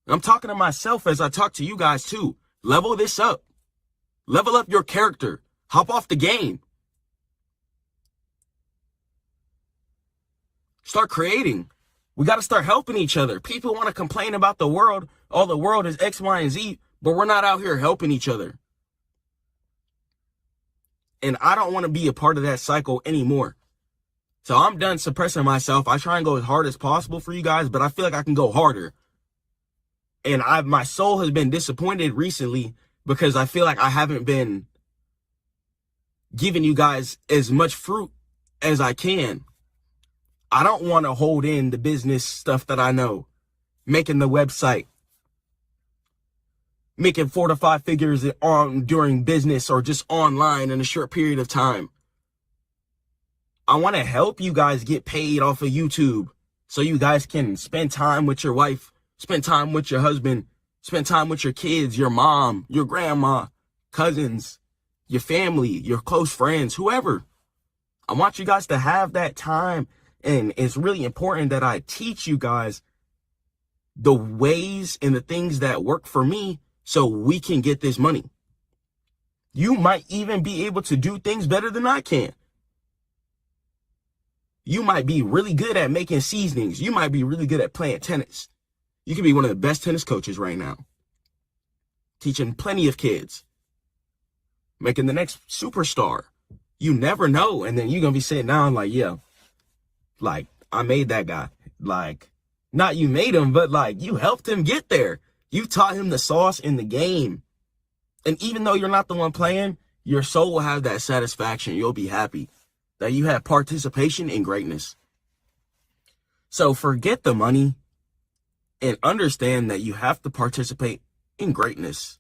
I'm talking to myself as I talk to you guys too. Level this up. Level up your character. Hop off the game. Start creating. We got to start helping each other. People want to complain about the world. Oh, the world is X, Y, and Z, but we're not out here helping each other. And I don't want to be a part of that cycle anymore. So I'm done suppressing myself. I try and go as hard as possible for you guys, but I feel like I can go harder. And my soul has been disappointed recently because I feel like I haven't been giving you guys as much fruit as I can. I don't want to hold in the business stuff that I know. Making the website. Making 4 to 5 figures during business or just online in a short period of time. I want to help you guys get paid off of YouTube so you guys can spend time with your wife, spend time with your husband, spend time with your kids, your mom, your grandma, cousins, your family, your close friends, whoever. I want you guys to have that time. And it's really important that I teach you guys the ways and the things that work for me so we can get this money. You might even be able to do things better than I can. You might be really good at making seasonings. You might be really good at playing tennis. You could be one of the best tennis coaches right now. Teaching plenty of kids. Making the next superstar. You never know. And then you're going to be sitting down like, yeah. Like, I made that guy. Like, not you made him, but like, you helped him get there. You taught him the sauce in the game. And even though you're not the one playing, your soul will have that satisfaction. You'll be happy that you had participation in greatness. So forget the money and understand that you have to participate in greatness.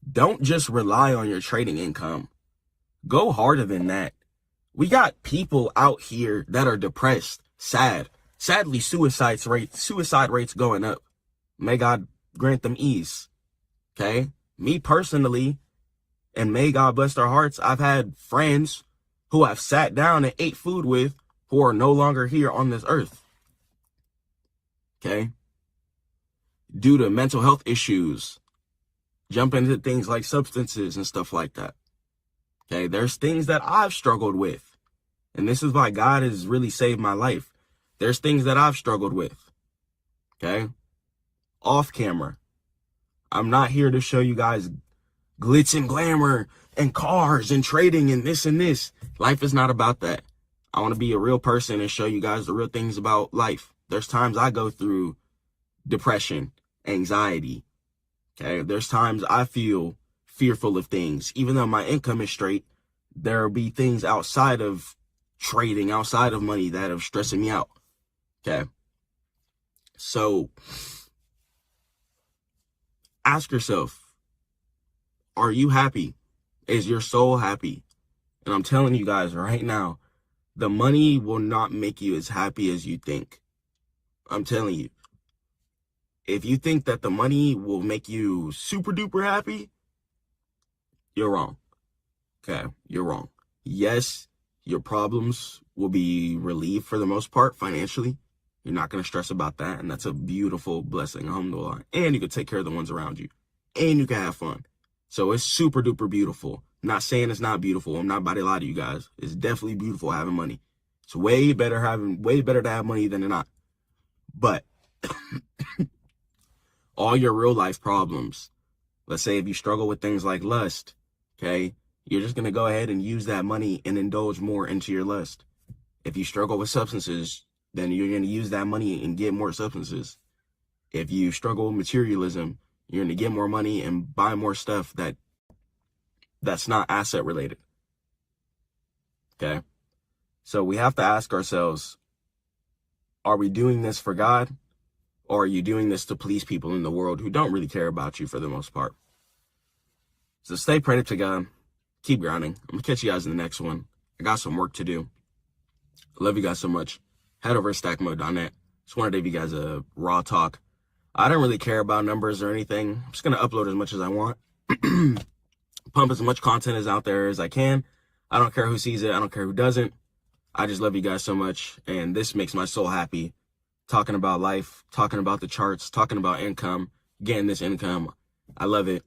Don't just rely on your trading income. Go harder than that. We got people out here that are depressed, sad. Sadly, suicide rates going up. May God grant them ease. Okay? Me personally, and may God bless their hearts, I've had friends who I've sat down and ate food with who are no longer here on this earth. Okay? Due to mental health issues, jump into things like substances and stuff like that. Okay, there's things that I've struggled with. And this is why God has really saved my life. There's things that I've struggled with. Okay? Off camera. I'm not here to show you guys glitz and glamour and cars and trading and this and this. Life is not about that. I want to be a real person and show you guys the real things about life. There's times I go through depression, anxiety. Okay? There's times I feel fearful of things. Even though my income is straight, there'll be things outside of trading, outside of money that are stressing me out. Okay. So ask yourself, are you happy? Is your soul happy? And I'm telling you guys right now, the money will not make you as happy as you think. I'm telling you. If you think that the money will make you super duper happy, you're wrong. Okay, you're wrong. Yes, your problems will be relieved for the most part financially. You're not going to stress about that, and that's a beautiful blessing, alhamdulillah. And you can take care of the ones around you, and you can have fun. So it's super duper beautiful. I'm not saying it's not beautiful. I'm not about to lie to you guys. It's definitely beautiful having money. It's way better to have money than to not. But all your real life problems, let's say if you struggle with things like lust, okay, you're just going to go ahead and use that money and indulge more into your lust. If you struggle with substances, then you're going to use that money and get more substances. If you struggle with materialism, You're going to get more money and buy more stuff that's not asset related. Okay? So we have to ask ourselves, are we doing this for God, or are you doing this to please people in the world who don't really care about you for the most part? So stay prayed to God. Keep grinding. I'm going to catch you guys in the next one. I got some work to do. I love you guys so much. Head over to stackmode.net. Just wanted to give you guys a raw talk. I don't really care about numbers or anything. I'm just going to upload as much as I want. Pump as much content as out there as I can. I don't care who sees it. I don't care who doesn't. I just love you guys so much. And this makes my soul happy. Talking about life, talking about the charts, talking about income, getting this income. I love it.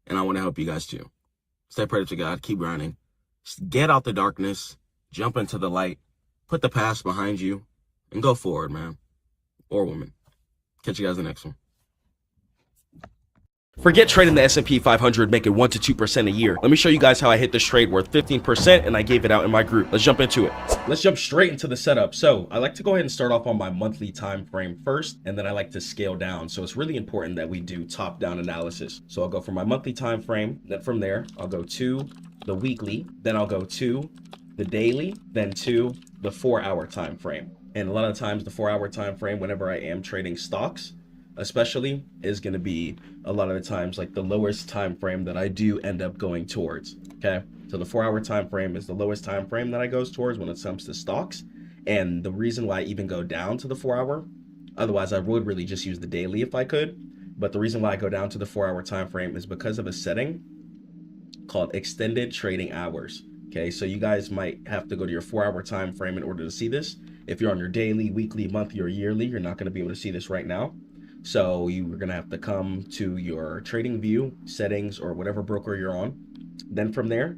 And I want to help you guys too. Stay prayed to God. Keep grinding. Just get out the darkness. Jump into the light. Put the past behind you. And go forward, man. Or woman. Catch you guys in the next one. Forget trading the S&P 500 making 1 to 2% a year. Let me show you guys how I hit this trade worth 15% and I gave it out in my group. Let's jump into it. Let's jump straight into the setup. So I like to go ahead and start off on my monthly time frame first, and then I like to scale down. So it's really important that we do top-down analysis. So I'll go for my monthly time frame. Then from there, I'll go to the weekly. Then I'll go to the daily. Then to the 4-hour time frame. And a lot of times the 4-hour time frame, whenever I am trading stocks, especially, is going to be a lot of the times like the lowest time frame that I do end up going towards. Okay, so the 4-hour time frame is the lowest time frame that I goes towards when it comes to stocks. And the reason why I even go down to the 4-hour, otherwise I would really just use the daily if I could, but the reason why I go down to the 4-hour time frame is because of a setting called extended trading hours. Okay, so you guys might have to go to your 4-hour time frame in order to see this. If you're on your daily, weekly, monthly, or yearly, you're not going to be able to see this right now. So you're going to have to come to your trading view settings or whatever broker you're on. Then from there,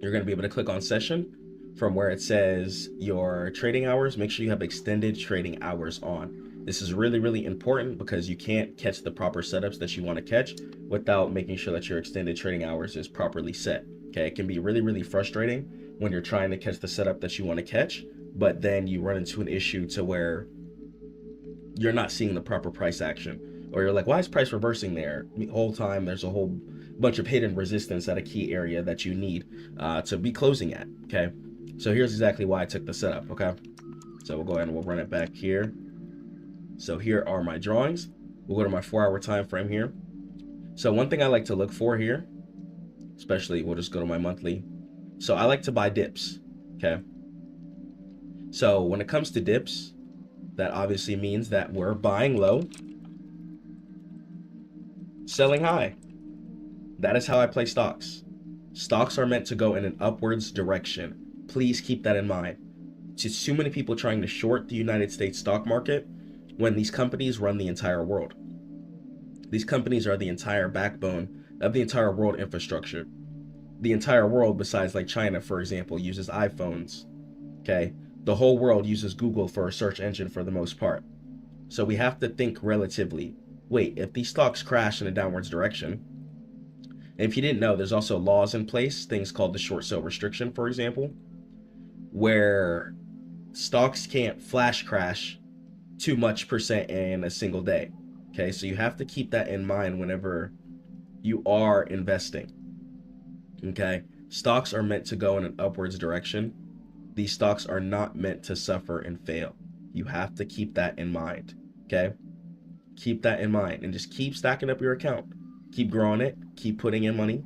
you're going to be able to click on session. From where it says your trading hours, make sure you have extended trading hours on. This is really, really important because you can't catch the proper setups that you want to catch without making sure that your extended trading hours is properly set. Okay, it can be really, really frustrating when you're trying to catch the setup that you want to catch, but then you run into an issue to where you're not seeing the proper price action, or you're like, why is price reversing there? The whole time there's a whole bunch of hidden resistance at a key area that you need to be closing at. Okay, so here's exactly why I took the setup. Okay, so we'll go ahead and we'll run it back here. So here are my drawings. We'll go to my 4-hour time frame here. So one thing I like to look for here, especially, we'll just go to my monthly. So I like to buy dips. Okay, so when it comes to dips, that obviously means that we're buying low, selling high. That is how I play stocks. Stocks are meant to go in an upwards direction. Please keep that in mind. Just too many people trying to short the United States stock market when these companies run the entire world. These companies are the entire backbone of the entire world infrastructure. The entire world, besides like China, for example, uses iPhones. Okay, the whole world uses Google for a search engine for the most part. So we have to think relatively. Wait, if these stocks crash in a downwards direction, and if you didn't know, there's also laws in place, things called the short sale restriction, for example, where stocks can't flash crash too much percent in a single day. Okay, so you have to keep that in mind whenever you are investing. Okay, stocks are meant to go in an upwards direction. These stocks are not meant to suffer and fail. You have to keep that in mind. Okay, keep that in mind and just keep stacking up your account. Keep growing it, keep putting in money,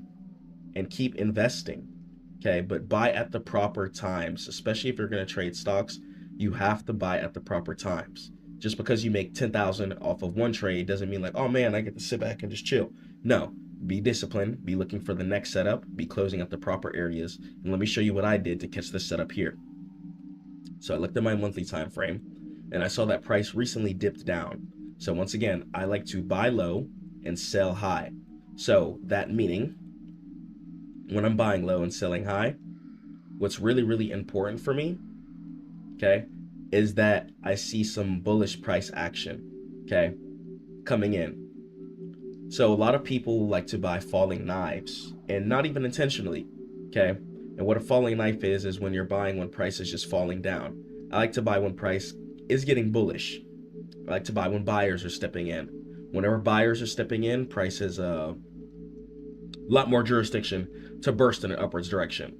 and keep investing. Okay, but buy at the proper times, especially if you're going to trade stocks. You have to buy at the proper times. Just because you make 10,000 off of one trade doesn't mean like, oh man, I get to sit back and just chill. No, be disciplined, be looking for the next setup, be closing at the proper areas. And let me show you what I did to catch this setup here. So I looked at my monthly time frame and I saw that price recently dipped down. So once again, I like to buy low and sell high. So that meaning when I'm buying low and selling high, what's really, really important for me, okay, is that I see some bullish price action, okay, coming in. So a lot of people like to buy falling knives, and not even intentionally, okay? And what a falling knife is when you're buying when price is just falling down. I like to buy when price is getting bullish. I like to buy when buyers are stepping in. Whenever buyers are stepping in, price has a lot more jurisdiction to burst in an upwards direction.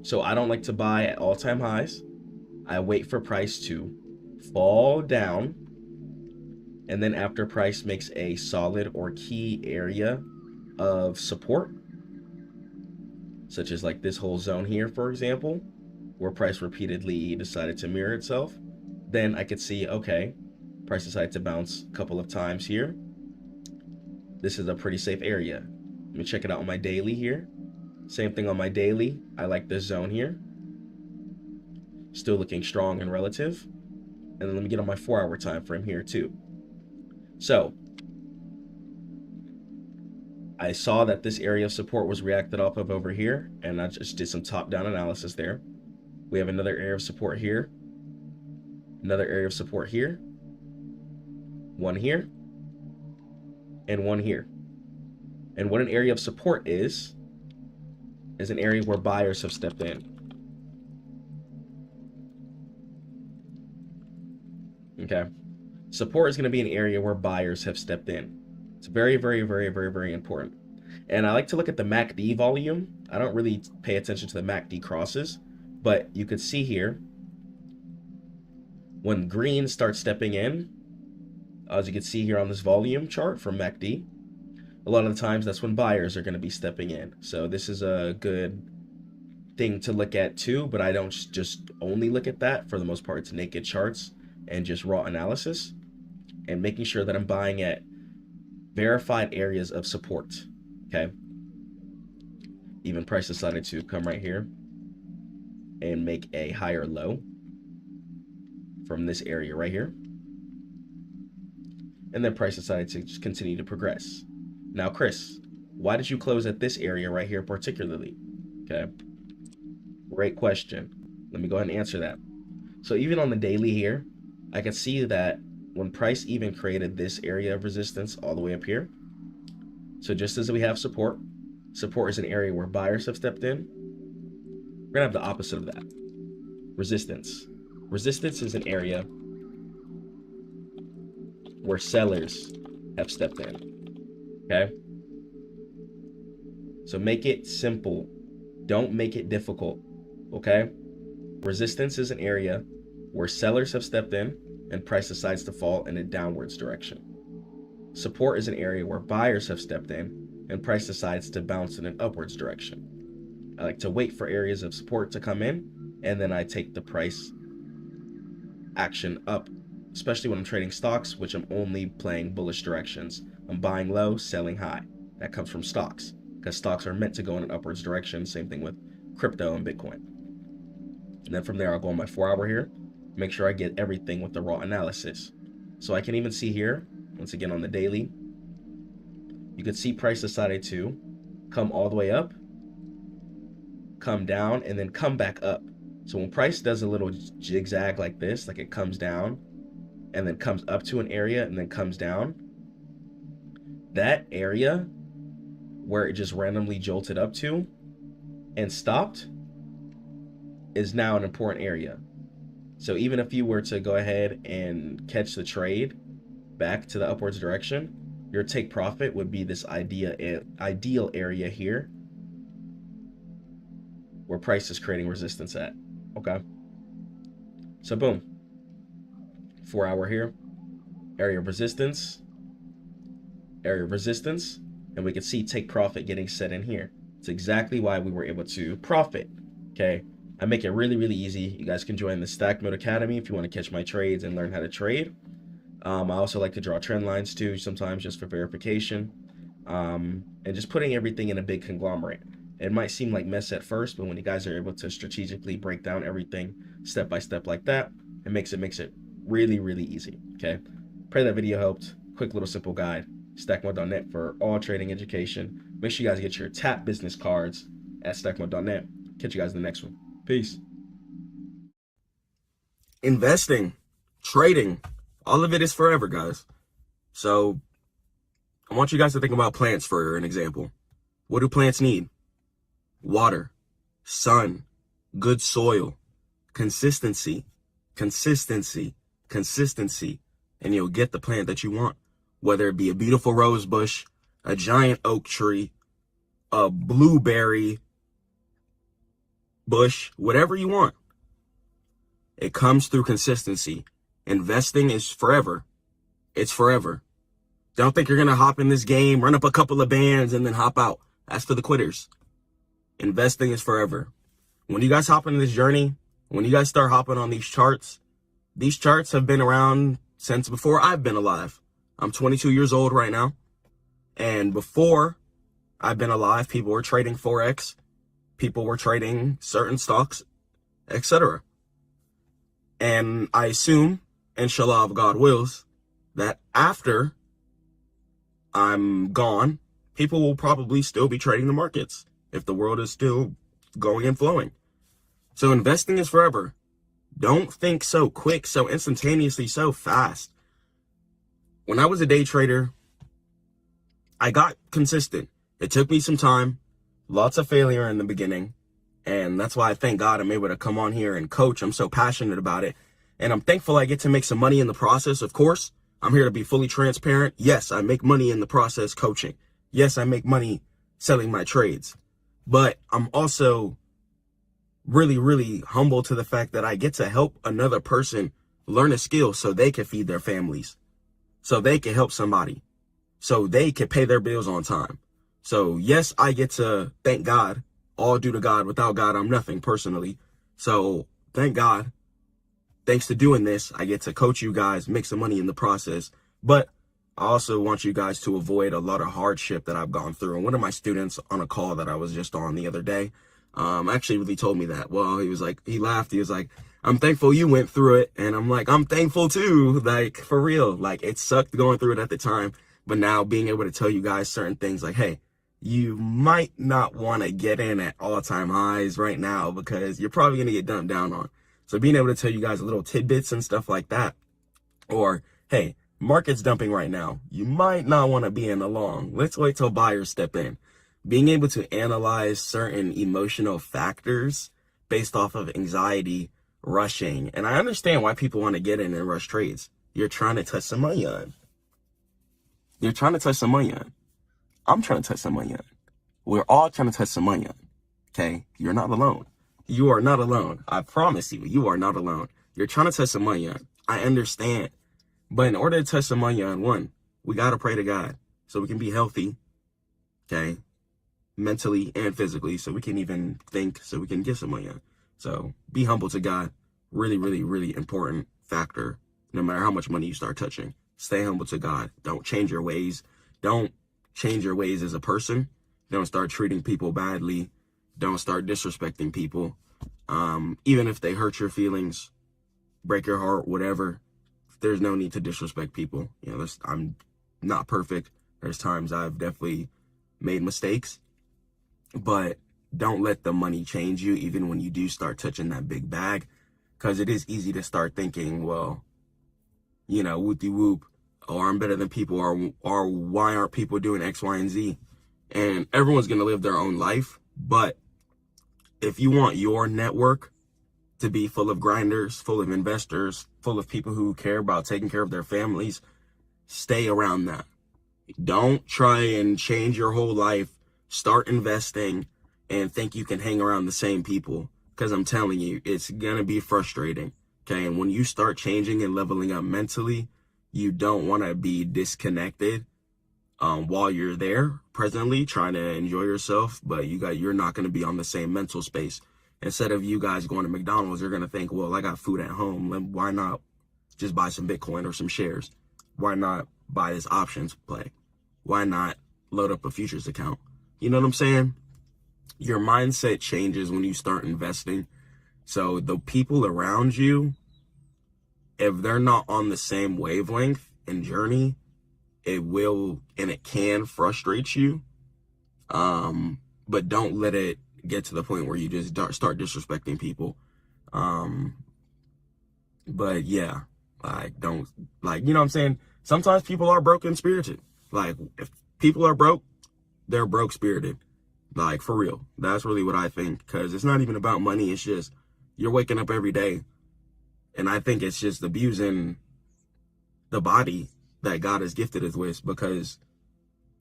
So I don't like to buy at all-time highs. I wait for price to fall down, and then after price makes a solid or key area of support, such as like this whole zone here, for example, where price repeatedly decided to mirror itself, then I could see, okay, price decided to bounce a couple of times here. This is a pretty safe area. Let me check it out on my daily here. Same thing on my daily. I like this zone here. Still looking strong and relative. And then let me get on my 4-hour time frame here too. So I saw that this area of support was reacted off of over here, and I just did some top-down analysis there. We have another area of support here, another area of support here, one here, and one here. And what an area of support is an area where buyers have stepped in. Okay. Support is going to be an area where buyers have stepped in. It's very, very, very, very, very important. And I like to look at the MACD volume. I don't really pay attention to the MACD crosses, but you could see here when green starts stepping in, as you can see here on this volume chart from MACD, a lot of the times that's when buyers are going to be stepping in. So this is a good thing to look at too, but I don't just only look at that. For the most part, it's naked charts and just raw analysis, and making sure that I'm buying at verified areas of support. Okay. Even price decided to come right here and make a higher low from this area right here. And then price decided to just continue to progress. Now, Chris, why did you close at this area right here particularly? Okay. Great question. Let me go ahead and answer that. So even on the daily here, I can see that when price even created this area of resistance all the way up here. So just as we have support, support is an area where buyers have stepped in. We're gonna have the opposite of that. Resistance. Resistance is an area where sellers have stepped in. Okay? So make it simple. Don't make it difficult. Okay? Resistance is an area where sellers have stepped in and price decides to fall in a downwards direction. Support is an area where buyers have stepped in and price decides to bounce in an upwards direction. I like to wait for areas of support to come in, and then I take the price action up, especially when I'm trading stocks, which I'm only playing bullish directions. I'm buying low, selling high. That comes from stocks, because stocks are meant to go in an upwards direction. Same thing with crypto and Bitcoin. And then from there, I'll go on my 4-hour here, make sure I get everything with the raw analysis. So I can even see here, once again on the daily, you could see price decided to come all the way up, come down, and then come back up. So when price does a little zigzag like this, like it comes down and then comes up to an area and then comes down, that area where it just randomly jolted up to and stopped is now an important area. So even if you were to go ahead and catch the trade back to the upwards direction, your take profit would be this ideal area here where price is creating resistance at. Okay. So boom. 4-hour here. Area of resistance. Area of resistance. And we can see take profit getting set in here. It's exactly why we were able to profit. Okay. I make it really, really easy. You guys can join the Stackmode Academy if you want to catch my trades and learn how to trade. I also like to draw trend lines too, sometimes just for verification. And just putting everything in a big conglomerate. It might seem like mess at first, but when you guys are able to strategically break down everything step by step like that, it makes it really, really easy. Okay. Pray that video helped. Quick little simple guide. Stackmode.net for all trading education. Make sure you guys get your tap business cards at Stackmode.net. Catch you guys in the next one. Peace. Investing, trading, all of it is forever, guys. So I want you guys to think about plants for an example. What do plants need? Water, sun, good soil, consistency, and you'll get the plant that you want. whether it be a beautiful rose bush, a giant oak tree, a blueberry bush, whatever you want. It comes through consistency. Investing is forever. It's forever. Don't think you're going to hop in this game, run up a couple of bands, and then hop out. That's for the quitters. Investing is forever. When you guys hop into this journey, when you guys start hopping on these charts have been around since before I've been alive. I'm 22 years old right now. And before I've been alive, people were trading Forex. People were trading certain stocks, etc. And I assume, inshallah, if God wills, that after I'm gone, people will probably still be trading the markets if the world is still going and flowing. So investing is forever. Don't think so quick, so instantaneously, so fast. When I was a day trader, I got consistent. It took me some time, lots of failure in the beginning, and that's why I thank God I'm able to come on here and coach. I'm so passionate about it, and I'm thankful I get to make some money in the process. Of course, I'm here to be fully transparent. Yes, I make money in the process coaching. Yes, I make money selling my trades, but I'm also really, really humble to the fact that I get to help another person learn a skill so they can feed their families, so they can help somebody, so they can pay their bills on time. So yes, I get to thank God, all due to God. Without God, I'm nothing personally. So thank God. Thanks to doing this, I get to coach you guys, make some money in the process. But I also want you guys to avoid a lot of hardship that I've gone through. And one of my students on a call that I was just on the other day, actually really told me that. Well, he laughed. He was like, I'm thankful you went through it. And I'm like, I'm thankful too. Like, for real. Like, it sucked going through it at the time. But now being able to tell you guys certain things like, hey, you might not want to get in at all-time highs right now because you're probably going to get dumped down on. So being able to tell you guys little tidbits and stuff like that, or, hey, market's dumping right now. You might not want to be in along. Let's wait till buyers step in. Being able to analyze certain emotional factors based off of anxiety, rushing. And I understand why people want to get in and rush trades. You're trying to touch some money on. You're trying to touch some money on. I'm trying to touch some money on. We're all trying to touch some money on. Okay? You're not alone. You are not alone. I promise you, you are not alone. You're trying to touch some money on. I understand. But in order to touch some money on, one, we got to pray to God so we can be healthy, okay, mentally and physically, so we can even think, so we can get some money on. So be humble to God. Really, really, really important factor, no matter how much money you start touching. Stay humble to God. Don't change your ways. Don't change your ways as a person. Don't start treating people badly. Don't start disrespecting people. Even if they hurt your feelings, break your heart, whatever, there's no need to disrespect people. You know, I'm not perfect. There's times I've definitely made mistakes, but don't let the money change you even when you do start touching that big bag, because it is easy to start thinking, well, you know, whoop-de-whoop, or I'm better than people, or why aren't people doing X, Y, and Z? And everyone's going to live their own life, but if you want your network to be full of grinders, full of investors, full of people who care about taking care of their families, stay around that. Don't try and change your whole life, start investing, and think you can hang around the same people. Because I'm telling you, it's going to be frustrating. Okay, and when you start changing and leveling up mentally, you don't want to be disconnected while you're there presently trying to enjoy yourself, but you're not going to be on the same mental space. Instead of you guys going to McDonald's, you're going to think, well, I got food at home. Why not just buy some Bitcoin or some shares? Why not buy this options play? Why not load up a futures account? You know what I'm saying? Your mindset changes when you start investing. So the people around you, if they're not on the same wavelength and journey, it will and it can frustrate you. But don't let it get to the point where you just start disrespecting people. But yeah, like, don't, like, you know what I'm saying? Sometimes people are broken spirited. Like, if people are broke, they're broke spirited. Like, for real. That's really what I think. Because it's not even about money. It's just, you're waking up every day. And I think it's just abusing the body that God has gifted us with, because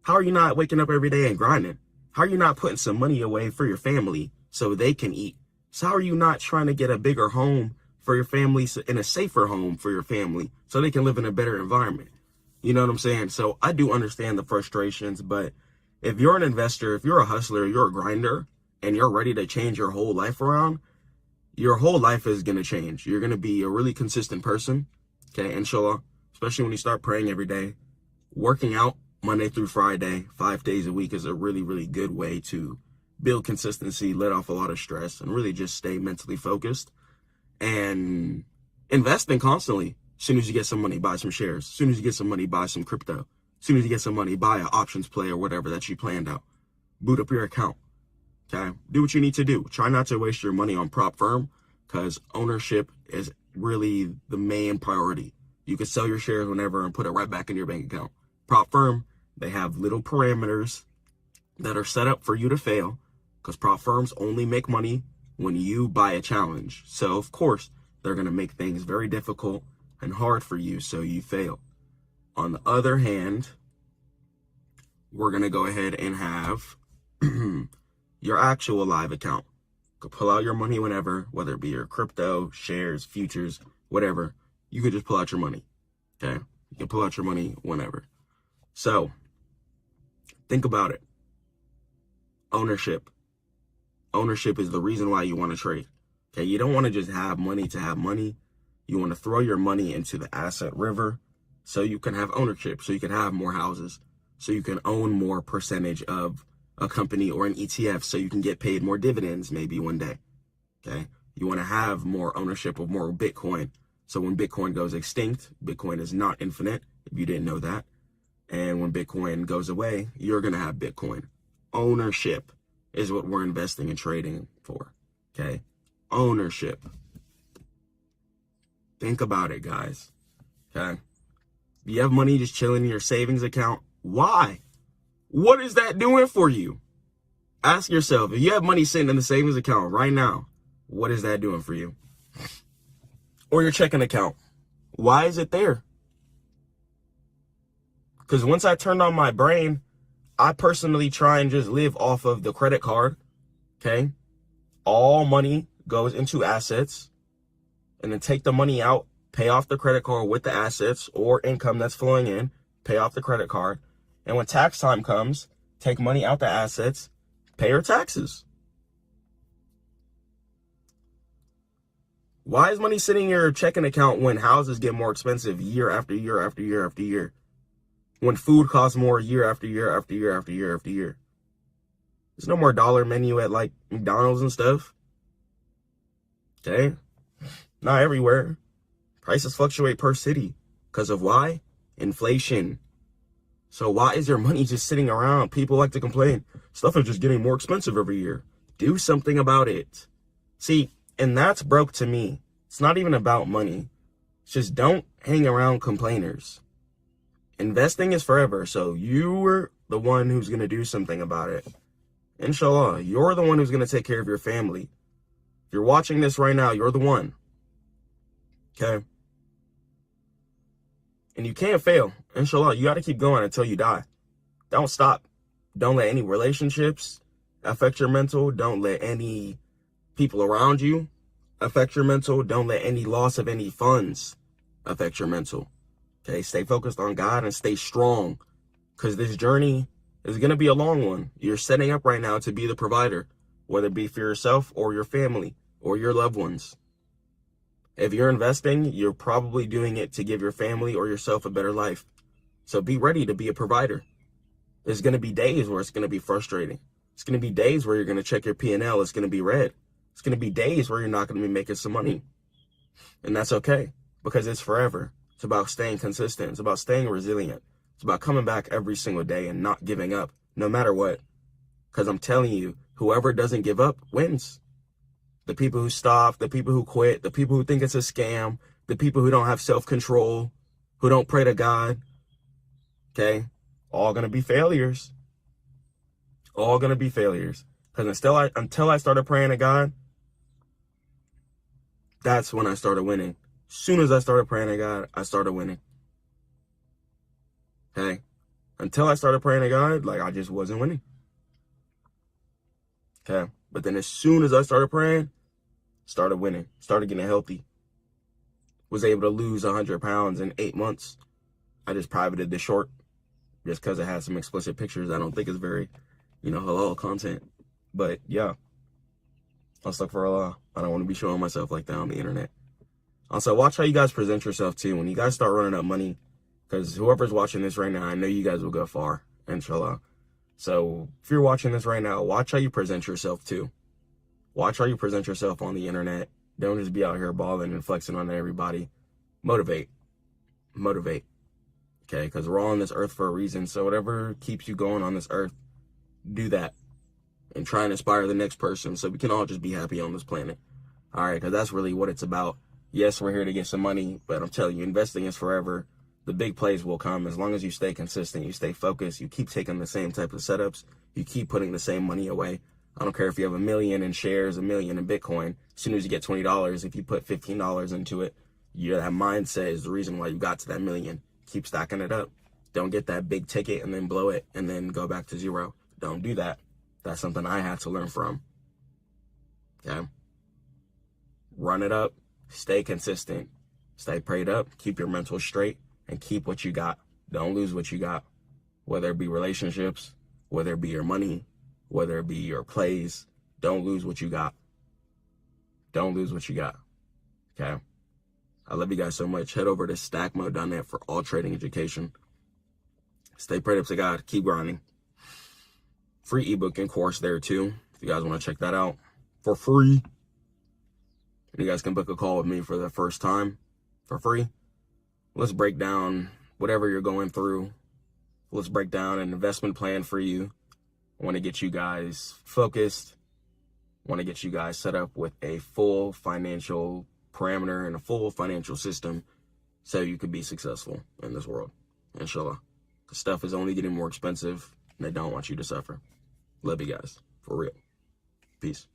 how are you not waking up every day and grinding? How are you not putting some money away for your family so they can eat? So how are you not trying to get a bigger home for your family and a safer home for your family so they can live in a better environment? You know what I'm saying? So I do understand the frustrations, but if you're an investor, if you're a hustler, you're a grinder, and you're ready to change your whole life around, your whole life is going to change. You're going to be a really consistent person, okay, inshallah, especially when you start praying every day. Working out Monday through Friday, 5 days a week is a really, really good way to build consistency, let off a lot of stress, and really just stay mentally focused. And investing constantly. As soon as you get some money, buy some shares. As soon as you get some money, buy some crypto. As soon as you get some money, buy an options play or whatever that you planned out. Boot up your account. Okay? Do what you need to do. Try not to waste your money on prop firm, because ownership is really the main priority. You can sell your shares whenever and put it right back in your bank account. Prop firm, they have little parameters that are set up for you to fail, because prop firms only make money when you buy a challenge. So, of course, they're going to make things very difficult and hard for you so you fail. On the other hand, we're going to go ahead and have your actual live account. You can pull out your money whenever, whether it be your crypto, shares, futures, whatever. You could just pull out your money, okay? You can pull out your money whenever. So, think about it. Ownership. Ownership is the reason why you want to trade, okay? You don't want to just have money to have money. You want to throw your money into the asset river so you can have ownership, so you can have more houses, so you can own more percentage of a company or an ETF, so you can get paid more dividends maybe one day, okay? You want to have more ownership of more Bitcoin. So when Bitcoin goes extinct, Bitcoin is not infinite, if you didn't know that. And when Bitcoin goes away, you're going to have Bitcoin. Ownership is what we're investing and trading for, okay? Ownership. Think about it, guys, okay? You have money just chilling in your savings account. Why? What is that doing for you? Ask yourself, if you have money sitting in the savings account right now, what is that doing for you? Or your checking account. Why is it there? Because once I turned on my brain, I personally try and just live off of the credit card, okay? All money goes into assets, and then take the money out, pay off the credit card with the assets or income that's flowing in, pay off the credit card. And when tax time comes, take money out the assets, pay your taxes. Why is money sitting in your checking account when houses get more expensive year after year after year after year? When food costs more year after year after year after year after year? There's no more dollar menu at like McDonald's and stuff. Okay? Not everywhere. Prices fluctuate per city. Because of why? Inflation. So why is your money just sitting around? People like to complain. Stuff is just getting more expensive every year. Do something about it. See, and that's broke to me. It's not even about money. It's just don't hang around complainers. Investing is forever, so you're the one who's going to do something about it. Inshallah, you're the one who's going to take care of your family. If you're watching this right now, you're the one. Okay? And you can't fail. Inshallah, you got to keep going until you die. Don't stop. Don't let any relationships affect your mental. Don't let any people around you affect your mental. Don't let any loss of any funds affect your mental. Okay, stay focused on God and stay strong, because this journey is going to be a long one. You're setting up right now to be the provider, whether it be for yourself or your family or your loved ones. If you're investing, you're probably doing it to give your family or yourself a better life. So be ready to be a provider. There's going to be days where it's going to be frustrating. It's going to be days where you're going to check your P&L. It's going to be red. It's going to be days where you're not going to be making some money. And that's okay, because it's forever. It's about staying consistent. It's about staying resilient. It's about coming back every single day and not giving up, no matter what. Because I'm telling you, whoever doesn't give up wins. The people who stop, the people who quit, the people who think it's a scam, the people who don't have self-control, who don't pray to God, okay, all going to be failures. All going to be failures. Because until I started praying to God, that's when I started winning. As soon as I started praying to God, I started winning. Okay. Until I started praying to God, like, I just wasn't winning. Okay. But then as soon as I started praying, started winning, started getting healthy, was able to lose 100 pounds in 8 months. I just privated the short just because it had some explicit pictures. I don't think it's very, halal content. But yeah, I'll stuck for Allah. I don't want to be showing myself like that on the internet. Also, watch how you guys present yourself too. When you guys start running up money, because whoever's watching this right now, I know you guys will go far, inshallah. So if you're watching this right now, watch how you present yourself too. Watch how you present yourself on the internet. Don't just be out here balling and flexing on everybody. Motivate. Okay, because we're all on this earth for a reason. So whatever keeps you going on this earth, do that. And try and inspire the next person so we can all just be happy on this planet. All right, because that's really what it's about. Yes, we're here to get some money, but I'm telling you, investing is forever. The big plays will come as long as you stay consistent, you stay focused, you keep taking the same type of setups, you keep putting the same money away. I don't care if you have $1 million in shares, $1 million in Bitcoin. As soon as you get $20, if you put $15 into it, that mindset is the reason why you got to that $1 million. Keep stacking it up. Don't get that big ticket and then blow it and then go back to zero. Don't do that. That's something I had to learn from. Okay? Run it up. Stay consistent. Stay prayed up. Keep your mental straight and keep what you got. Don't lose what you got. Whether it be relationships, whether it be your money, whether it be your plays, don't lose what you got. Don't lose what you got. Okay? I love you guys so much. Head over to Stackmode.net for all trading education. Stay prayed up to God. Keep grinding. Free ebook and course there too. If you guys want to check that out for free. You guys can book a call with me for the first time for free. Let's break down whatever you're going through. Let's break down an investment plan for you. I want to get you guys focused. I want to get you guys set up with a full financial parameter and a full financial system so you could be successful in this world, inshallah. Because stuff is only getting more expensive and they don't want you to suffer. Love you guys, for real. Peace.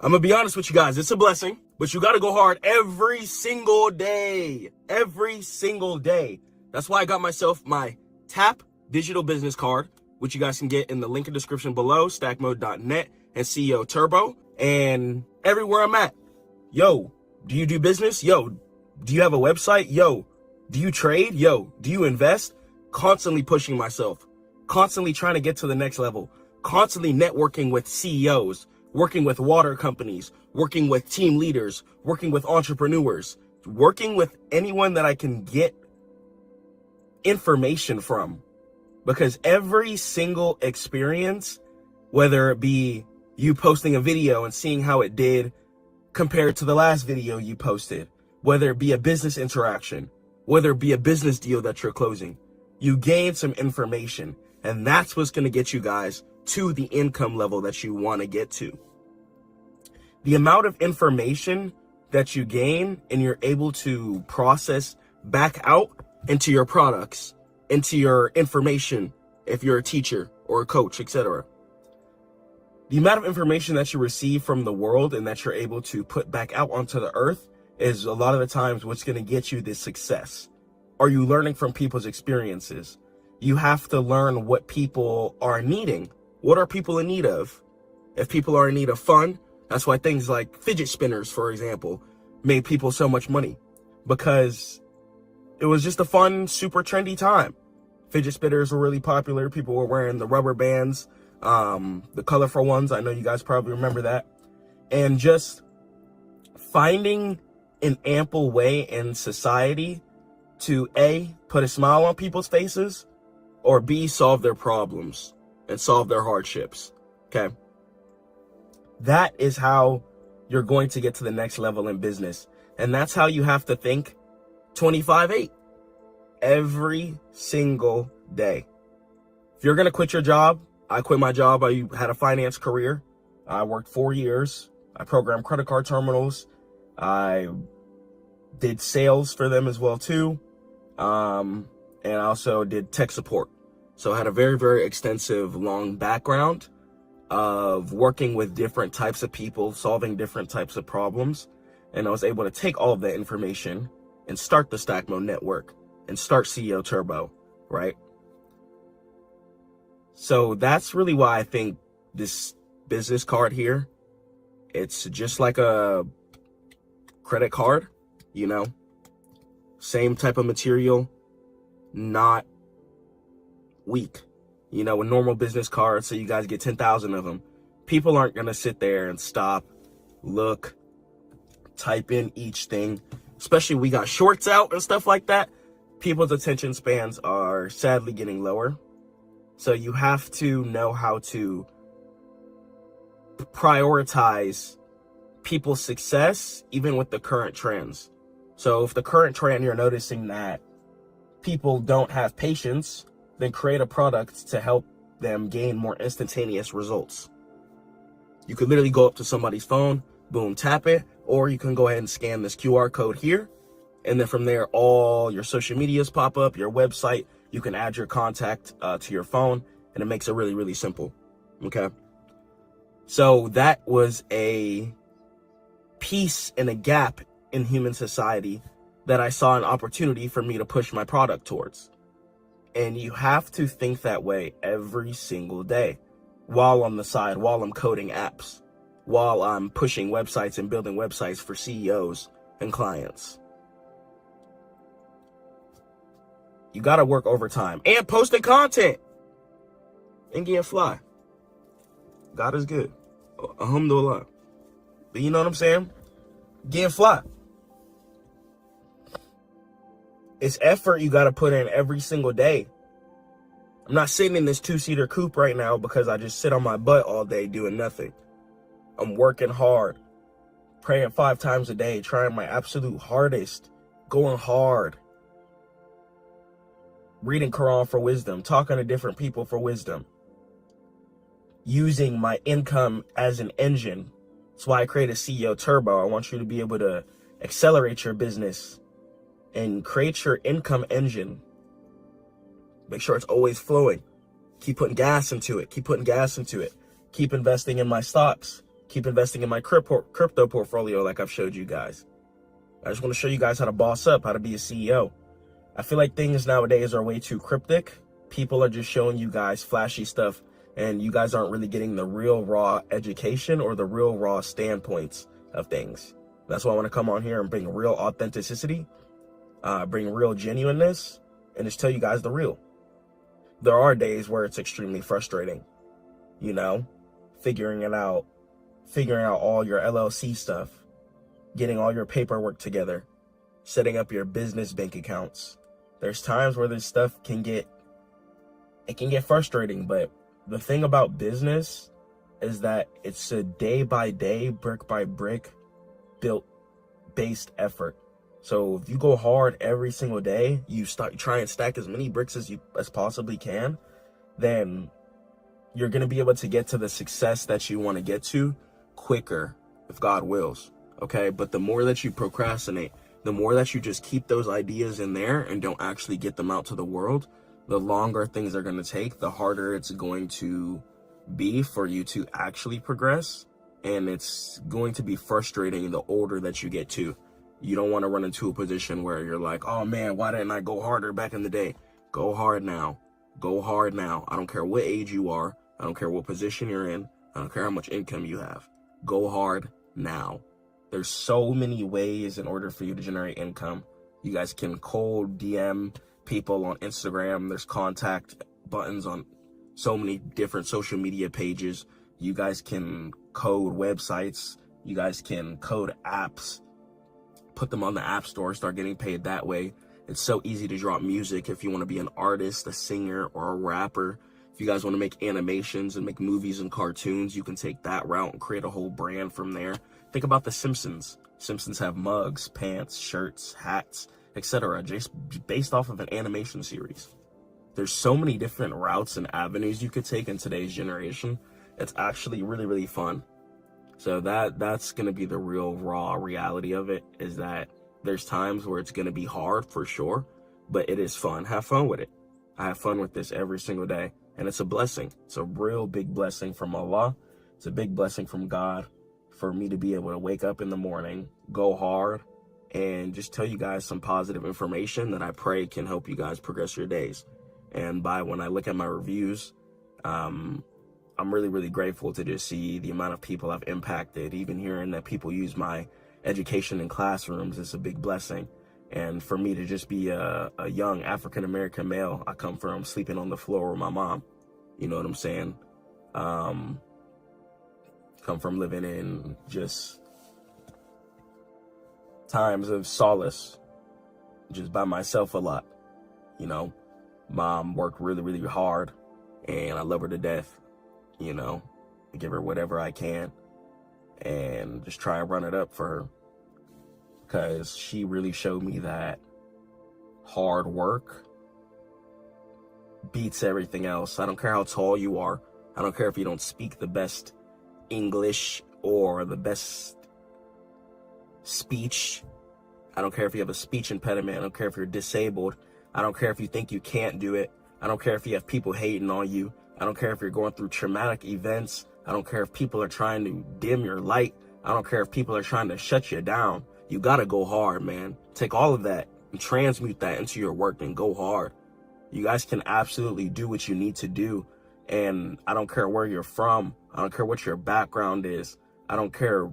I'm going to be honest with you guys. It's a blessing, but you got to go hard every single day. Every single day. That's why I got myself my TAP digital business card, which you guys can get in the link in the description below, stackmode.net and CEO Turbo. And everywhere I'm at, yo, do you do business? Yo, do you have a website? Yo, do you trade? Yo, do you invest? Constantly pushing myself, constantly trying to get to the next level, constantly networking with CEOs, working with water companies, working with team leaders, working with entrepreneurs, working with anyone that I can get information from. Because every single experience, whether it be you posting a video and seeing how it did compared to the last video you posted, whether it be a business interaction, whether it be a business deal that you're closing, you gain some information. And that's what's going to get you guys to the income level that you want to get to. The amount of information that you gain and you're able to process back out into your products, into your information, if you're a teacher or a coach, etc. The amount of information that you receive from the world and that you're able to put back out onto the earth is a lot of the times what's going to get you this success. Are you learning from people's experiences? You have to learn what people are needing. What are people in need of? If people are in need of fun, that's why things like fidget spinners, for example, made people so much money, because it was just a fun, super trendy time. Fidget spinners were really popular. People were wearing the rubber bands, the colorful ones. I know you guys probably remember that. And just finding an ample way in society to A, put a smile on people's faces, or B, solve their problems and solve their hardships. Okay. That is how you're going to get to the next level in business. And that's how you have to think 25/8 every single day. If you're going to quit your job, I quit my job. I had a finance career. I worked 4 years. I programmed credit card terminals. I did sales for them as well too. And I also did tech support. So I had a very, very extensive, long background of working with different types of people, solving different types of problems. And I was able to take all of that information and start the Stackmode Network and start CEO Turbo, right? So that's really why I think this business card here, it's just like a credit card, you know, same type of material, not weak. You know, a normal business card, so you guys get 10,000 of them. People aren't going to sit there and stop, look, type in each thing. Especially we got shorts out and stuff like that. People's attention spans are sadly getting lower. So you have to know how to prioritize people's success, even with the current trends. So if the current trend, you're noticing that people don't have patience, then create a product to help them gain more instantaneous results. You could literally go up to somebody's phone, boom, tap it, or you can go ahead and scan this QR code here. And then from there, all your social medias pop up, your website, you can add your contact to your phone, and it makes it really, really simple. Okay. So that was a piece and a gap in human society that I saw an opportunity for me to push my product towards. And you have to think that way every single day while on the side, while I'm coding apps, while I'm pushing websites and building websites for CEOs and clients. You got to work overtime and posting content and getting fly. God is good. Alhamdulillah. But you know what I'm saying? Getting fly. It's effort you got to put in every single day. I'm not sitting in this 2-seater coupe right now because I just sit on my butt all day doing nothing. I'm working hard, praying 5 times a day, trying my absolute hardest, going hard, reading Quran for wisdom, talking to different people for wisdom, using my income as an engine. That's why I created CEO Turbo. I want you to be able to accelerate your business and create your income engine. Make sure it's always flowing. Keep putting gas into it. Keep putting gas into it. Keep investing in my stocks. Keep investing in my crypto portfolio like I've showed you guys. I just want to show you guys how to boss up, how to be a CEO. I feel like things nowadays are way too cryptic. People are just showing you guys flashy stuff, and you guys aren't really getting the real raw education or the real raw standpoints of things. That's why I want to come on here and bring real authenticity, bring real genuineness, and just tell you guys the real. There are days where it's extremely frustrating, you know, figuring out all your LLC stuff, getting all your paperwork together, setting up your business bank accounts. There's times where this stuff can get frustrating, but the thing about business is that it's a day by day, brick by brick built based effort. So if you go hard every single day, you try and stack as many bricks as possibly can, then you're going to be able to get to the success that you want to get to quicker if God wills. Okay. But the more that you procrastinate, the more that you just keep those ideas in there and don't actually get them out to the world, the longer things are going to take, the harder it's going to be for you to actually progress. And it's going to be frustrating the older that you get to. You don't want to run into a position where you're like, oh man, why didn't I go harder back in the day? Go hard now. Go hard now. I don't care what age you are. I don't care what position you're in. I don't care how much income you have. Go hard now. There's so many ways in order for you to generate income. You guys can cold DM people on Instagram. There's contact buttons on so many different social media pages. You guys can code websites. You guys can code apps. Put them on the App Store, start getting paid that way. It's so easy to drop music if you want to be an artist, a singer, or a rapper. If you guys want to make animations and make movies and cartoons, you can take that route and create a whole brand from there. Think about The Simpsons. Simpsons have mugs, pants, shirts, hats, etc. just based off of an animation series. There's so many different routes and avenues you could take in today's generation. It's actually really, really fun. So that's going to be the real raw reality of it, is that there's times where it's going to be hard for sure, but it is fun. Have fun with it. I have fun with this every single day, and it's a blessing. It's a real big blessing from Allah. It's a big blessing from God for me to be able to wake up in the morning, go hard, and just tell you guys some positive information that I pray can help you guys progress your days. And when I look at my reviews, I'm really, really grateful to just see the amount of people I've impacted. Even hearing that people use my education in classrooms is a big blessing. And for me to just be a young African-American male, I come from sleeping on the floor with my mom. You know what I'm saying? Come from living in just times of solace, just by myself a lot. You know, mom worked really, really hard, and I love her to death. You know, I give her whatever I can and just try and run it up for her, because she really showed me that hard work beats everything else. I don't care how tall you are. I don't care if you don't speak the best English or the best speech. I don't care if you have a speech impediment. I don't care if you're disabled. I don't care if you think you can't do it. I don't care if you have people hating on you. I don't care if you're going through traumatic events. I don't care if people are trying to dim your light. I don't care if people are trying to shut you down. You gotta go hard, man. Take all of that and transmute that into your work and go hard. You guys can absolutely do what you need to do. And I don't care where you're from. I don't care what your background is. I don't care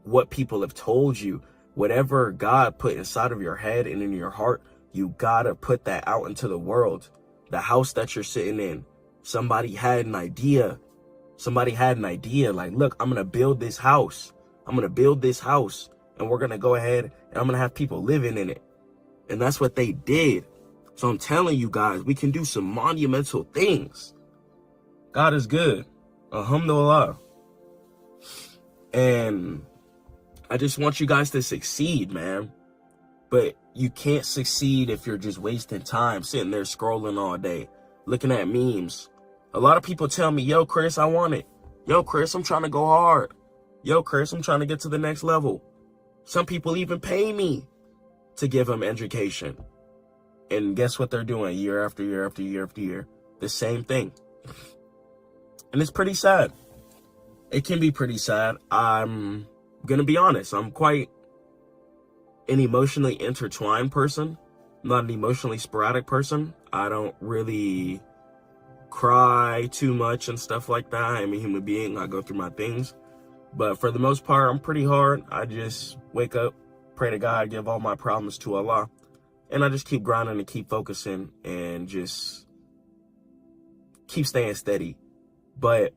what people have told you. Whatever God put inside of your head and in your heart, you gotta put that out into the world. The house that you're sitting in, somebody had an idea. Somebody had an idea like, look, I'm gonna build this house. I'm gonna build this house, and we're gonna go ahead and I'm gonna have people living in it. And that's what they did. So I'm telling you guys, we can do some monumental things. God is good. Alhamdulillah. And I just want you guys to succeed, man. But you can't succeed if you're just wasting time sitting there scrolling all day, looking at memes. A lot of people tell me, yo, Chris, I want it. Yo, Chris, I'm trying to go hard. Yo, Chris, I'm trying to get to the next level. Some people even pay me to give them education. And guess what they're doing year after year after year after year? The same thing. And it's pretty sad. It can be pretty sad. I'm going to be honest. I'm quite an emotionally intertwined person, not an emotionally sporadic person. I don't really cry too much and stuff like that. I'm a human being. I go through my things. But for the most part, I'm pretty hard. I just wake up, pray to God, give all my problems to Allah. And I just keep grinding and keep focusing and just keep staying steady. But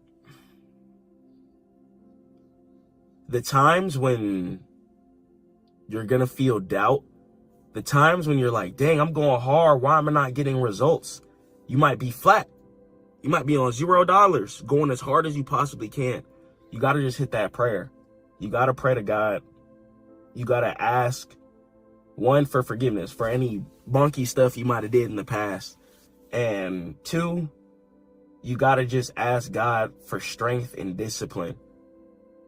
the times when you're going to feel doubt, the times when you're like, dang, I'm going hard, why am I not getting results? You might be flat. You might be on $0, going as hard as you possibly can. You got to just hit that prayer. You got to pray to God. You got to ask, one, for forgiveness for any bonky stuff you might have did in the past. And two, you got to just ask God for strength and discipline.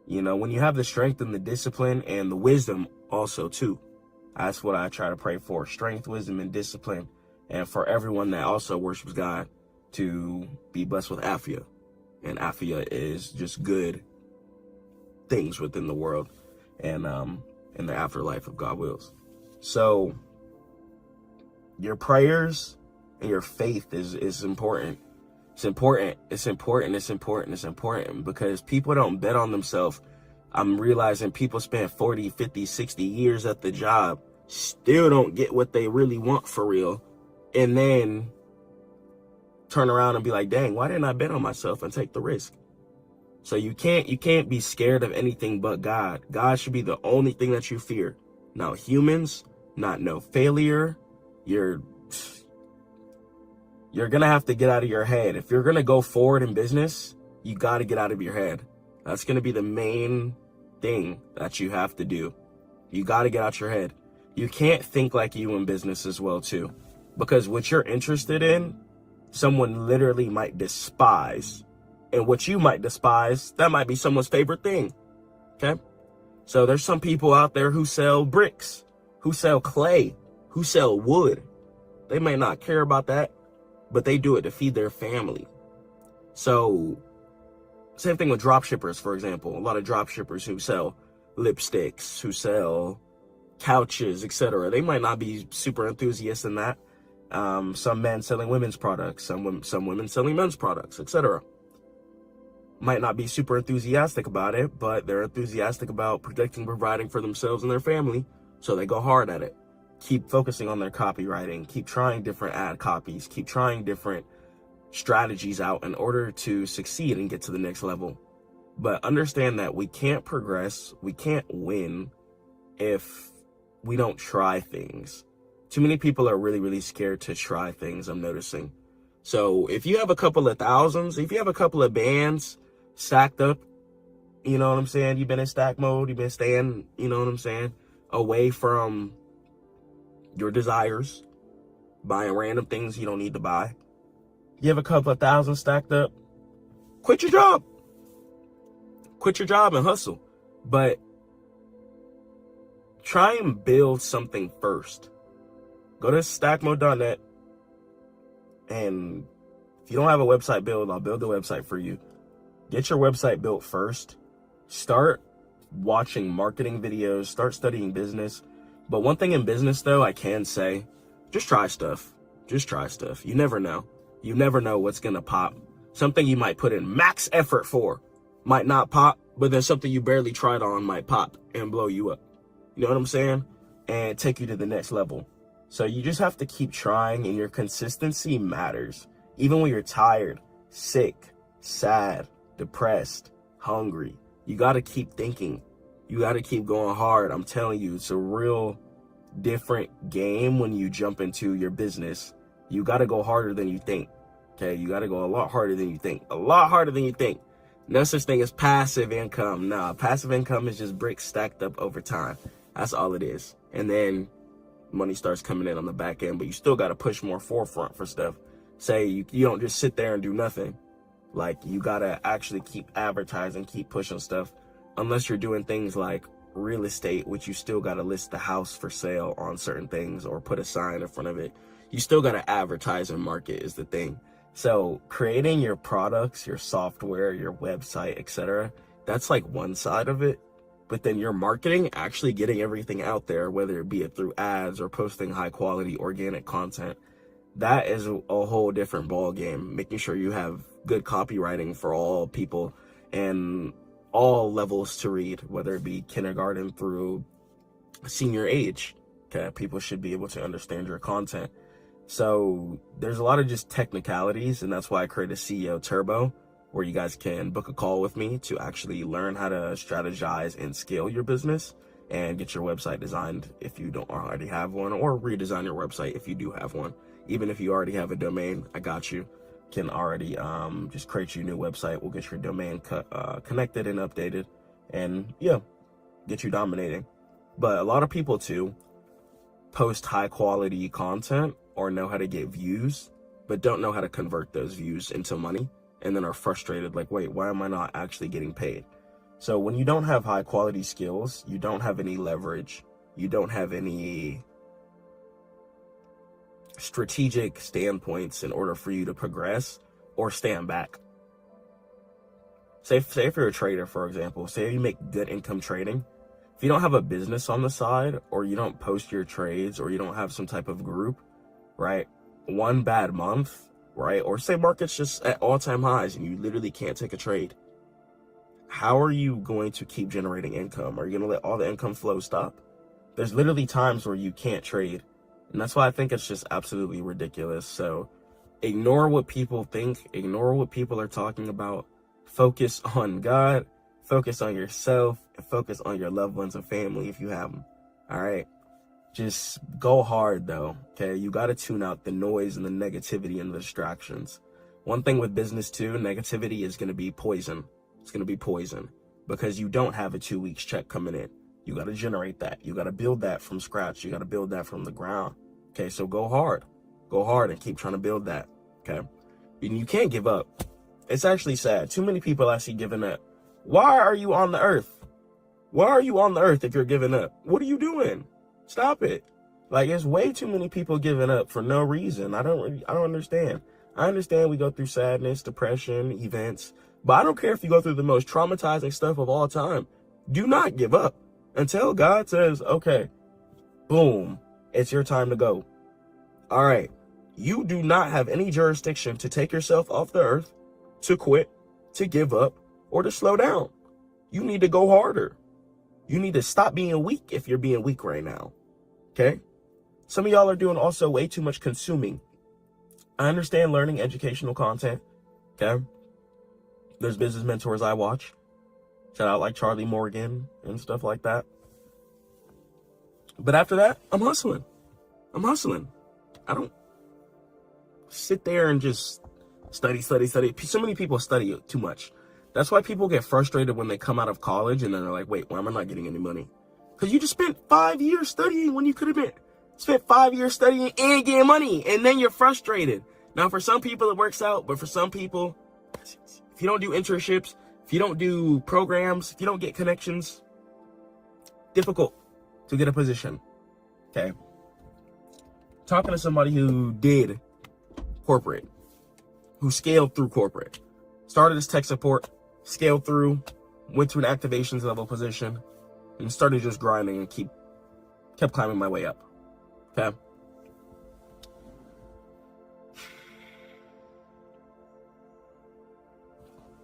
You know, when you have the strength and the discipline and the wisdom also too, that's what I try to pray for. Strength, wisdom, and discipline. And for everyone that also worships God to be blessed with afia. And afia is just good things within the world and in the afterlife if God wills. So your prayers and your faith is important. It's important. It's important. It's important. It's important because people don't bet on themselves. I'm realizing people spend 40, 50, 60 years at the job, still don't get what they really want for real, and then turn around and be like, dang, why didn't I bet on myself and take the risk? So you can't be scared of anything but God. God should be the only thing that you fear. Not humans, not no failure. You're going to have to get out of your head. If you're going to go forward in business, you got to get out of your head. That's going to be the main thing that you have to do. You got to get out your head. You can't think like you in business as well, too. Because what you're interested in, someone literally might despise. And what you might despise, that might be someone's favorite thing. Okay? So there's some people out there who sell bricks, who sell clay, who sell wood. They may not care about that, but they do it to feed their family. So same thing with drop shippers, for example. A lot of drop shippers who sell lipsticks, who sell couches, etc. They might not be super enthusiasts in that. Some men selling women's products, some women selling men's products, etc. Might not be super enthusiastic about it, but they're enthusiastic about protecting, providing for themselves and their family, so they go hard at it. Keep focusing on their copywriting, keep trying different ad copies, keep trying different strategies out in order to succeed and get to the next level. But understand that we can't progress, we can't win if we don't try things. Too many people are really, really scared to try things, I'm noticing. So if you have a couple of thousands, if you have a couple of bands stacked up, you know what I'm saying? You've been in stack mode, you've been staying, you know what I'm saying, away from your desires, buying random things you don't need to buy. You have a couple of thousand stacked up, quit your job. Quit your job and hustle. But try and build something first. Go to Stackmode.net, and if you don't have a website built, I'll build the website for you. Get your website built first. Start watching marketing videos. Start studying business. But one thing in business, though, I can say, just try stuff. Just try stuff. You never know. You never know what's going to pop. Something you might put in max effort for might not pop, but then something you barely tried on might pop and blow you up. You know what I'm saying? And take you to the next level. So you just have to keep trying, and your consistency matters. Even when you're tired, sick, sad, depressed, hungry, you got to keep thinking. You got to keep going hard. I'm telling you, it's a real different game when you jump into your business. You got to go harder than you think. Okay, you got to go a lot harder than you think. A lot harder than you think. No such thing as passive income. Nah, passive income is just bricks stacked up over time. That's all it is. And then money starts coming in on the back end, but you still got to push more forefront for stuff. Say you don't just sit there and do nothing. Like, you got to actually keep advertising, keep pushing stuff. Unless you're doing things like real estate, which you still got to list the house for sale on certain things or put a sign in front of it. You still got to advertise and market is the thing. So creating your products, your software, your website, etc., that's like one side of it. But then your marketing, actually getting everything out there, whether it be it through ads or posting high quality organic content, that is a whole different ball game. Making sure you have good copywriting for all people and all levels to read, whether it be kindergarten through senior age. Okay, people should be able to understand your content. So there's a lot of just technicalities, and that's why I created CEO Turbo, where you guys can book a call with me to actually learn how to strategize and scale your business and get your website designed if you don't already have one, or redesign your website if you do have one. Even if you already have a domain, I got you. Can already just create you a new website. We'll get your domain connected and updated, and yeah, get you dominating. But a lot of people too post high quality content or know how to get views, but don't know how to convert those views into money, and then are frustrated, like, wait, why am I not actually getting paid? So when you don't have high quality skills, you don't have any leverage, you don't have any strategic standpoints in order for you to progress or stand back. Say if you're a trader, for example, say you make good income trading, if you don't have a business on the side, or you don't post your trades, or you don't have some type of group, right? One bad month, right? Or say market's just at all-time highs and you literally can't take a trade. How are you going to keep generating income? Are you going to let all the income flow stop? There's literally times where you can't trade. And that's why I think it's just absolutely ridiculous. So ignore what people think. Ignore what people are talking about. Focus on God. Focus on yourself. And focus on your loved ones and family if you have them. All right? Just go hard, though, okay? You got to tune out the noise and the negativity and the distractions. One thing with business, too, negativity is going to be poison. It's going to be poison because you don't have a 2 weeks check coming in. You got to generate that. You got to build that from scratch. You got to build that from the ground, okay? So go hard. Go hard and keep trying to build that, okay? And you can't give up. It's actually sad. Too many people I see giving up. Why are you on the earth? Why are you on the earth if you're giving up? What are you doing? Stop it. Like, there's way too many people giving up for no reason. I don't understand. I understand we go through sadness, depression, events, but I don't care if you go through the most traumatizing stuff of all time. Do not give up until God says, okay, boom, it's your time to go. All right, you do not have any jurisdiction to take yourself off the earth, to quit, to give up, or to slow down. You need to go harder. You need to stop being weak if you're being weak right now, okay? Some of y'all are doing also way too much consuming. I understand learning educational content, okay? There's business mentors I watch. Shout out like Charlie Morgan and stuff like that. But after that, I'm hustling. I don't sit there and just study. So many people study too much. That's why people get frustrated when they come out of college and then they're like, wait, why am I not getting any money? Because you just spent 5 years studying when you could have spent 5 years studying and getting money. And then you're frustrated. Now, for some people, it works out. But for some people, if you don't do internships, if you don't do programs, if you don't get connections, difficult to get a position, okay? Talking to somebody who did corporate, who scaled through corporate, started as tech support, scaled through, went to an activations level position, and started just grinding and kept climbing my way up, okay?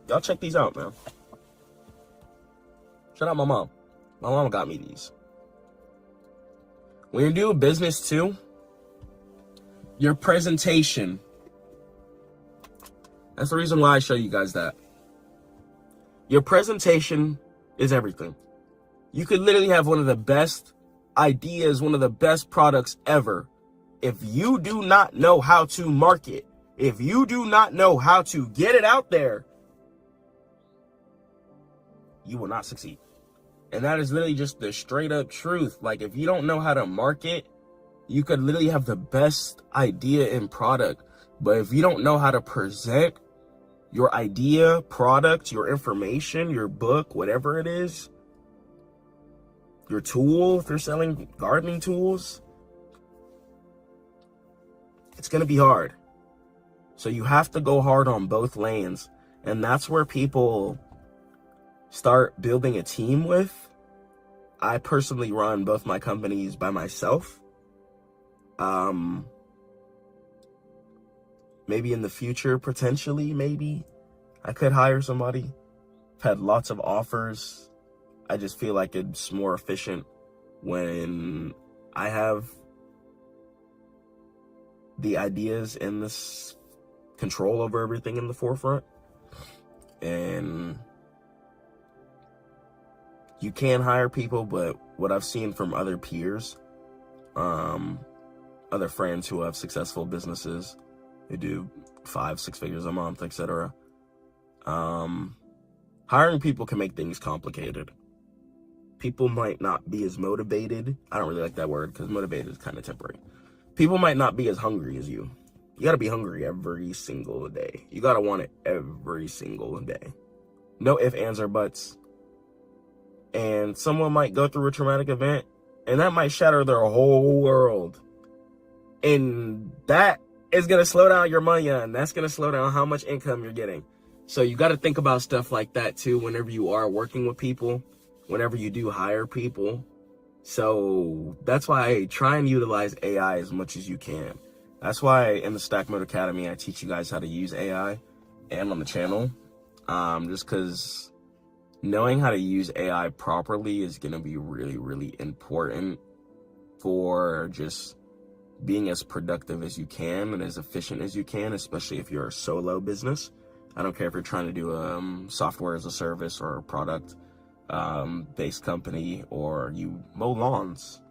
Y'all check these out, man. Shout out my mom. My mom got me these. When you're doing business too, your presentation. That's the reason why I show you guys that. Your presentation is everything. You could literally have one of the best ideas, one of the best products ever. If you do not know how to market, if you do not know how to get it out there, you will not succeed. And that is literally just the straight up truth. Like, if you don't know how to market, you could literally have the best idea and product. But if you don't know how to present your idea, product, your information, your book, whatever it is, your tool, if you're selling gardening tools, it's going to be hard. So you have to go hard on both lanes. And that's where people start building a team with. I personally run both my companies by myself. Maybe in the future, potentially, maybe I could hire somebody. I've had lots of offers. I just feel like it's more efficient when I have the ideas and this control over everything in the forefront. And you can hire people, but what I've seen from other peers, other friends who have successful businesses, who do 5-6 figures a month, etc. Hiring people can make things complicated. People might not be as motivated. I don't really like that word because motivated is kind of temporary. People might not be as hungry as you. You got to be hungry every single day. You got to want it every single day. No ifs, ands, or buts. And someone might go through a traumatic event, and that might shatter their whole world. And that is going to slow down your money, and that's going to slow down how much income you're getting. So you got to think about stuff like that too whenever you are working with people, whenever you do hire people. So that's why I try and utilize AI as much as you can. That's why in the Stackmode Academy, I teach you guys how to use AI, and on the channel, just because knowing how to use AI properly is going to be really, really important for just being as productive as you can and as efficient as you can, especially if you're a solo business. I don't care if you're trying to do software as a service or a product based company, or you mow lawns.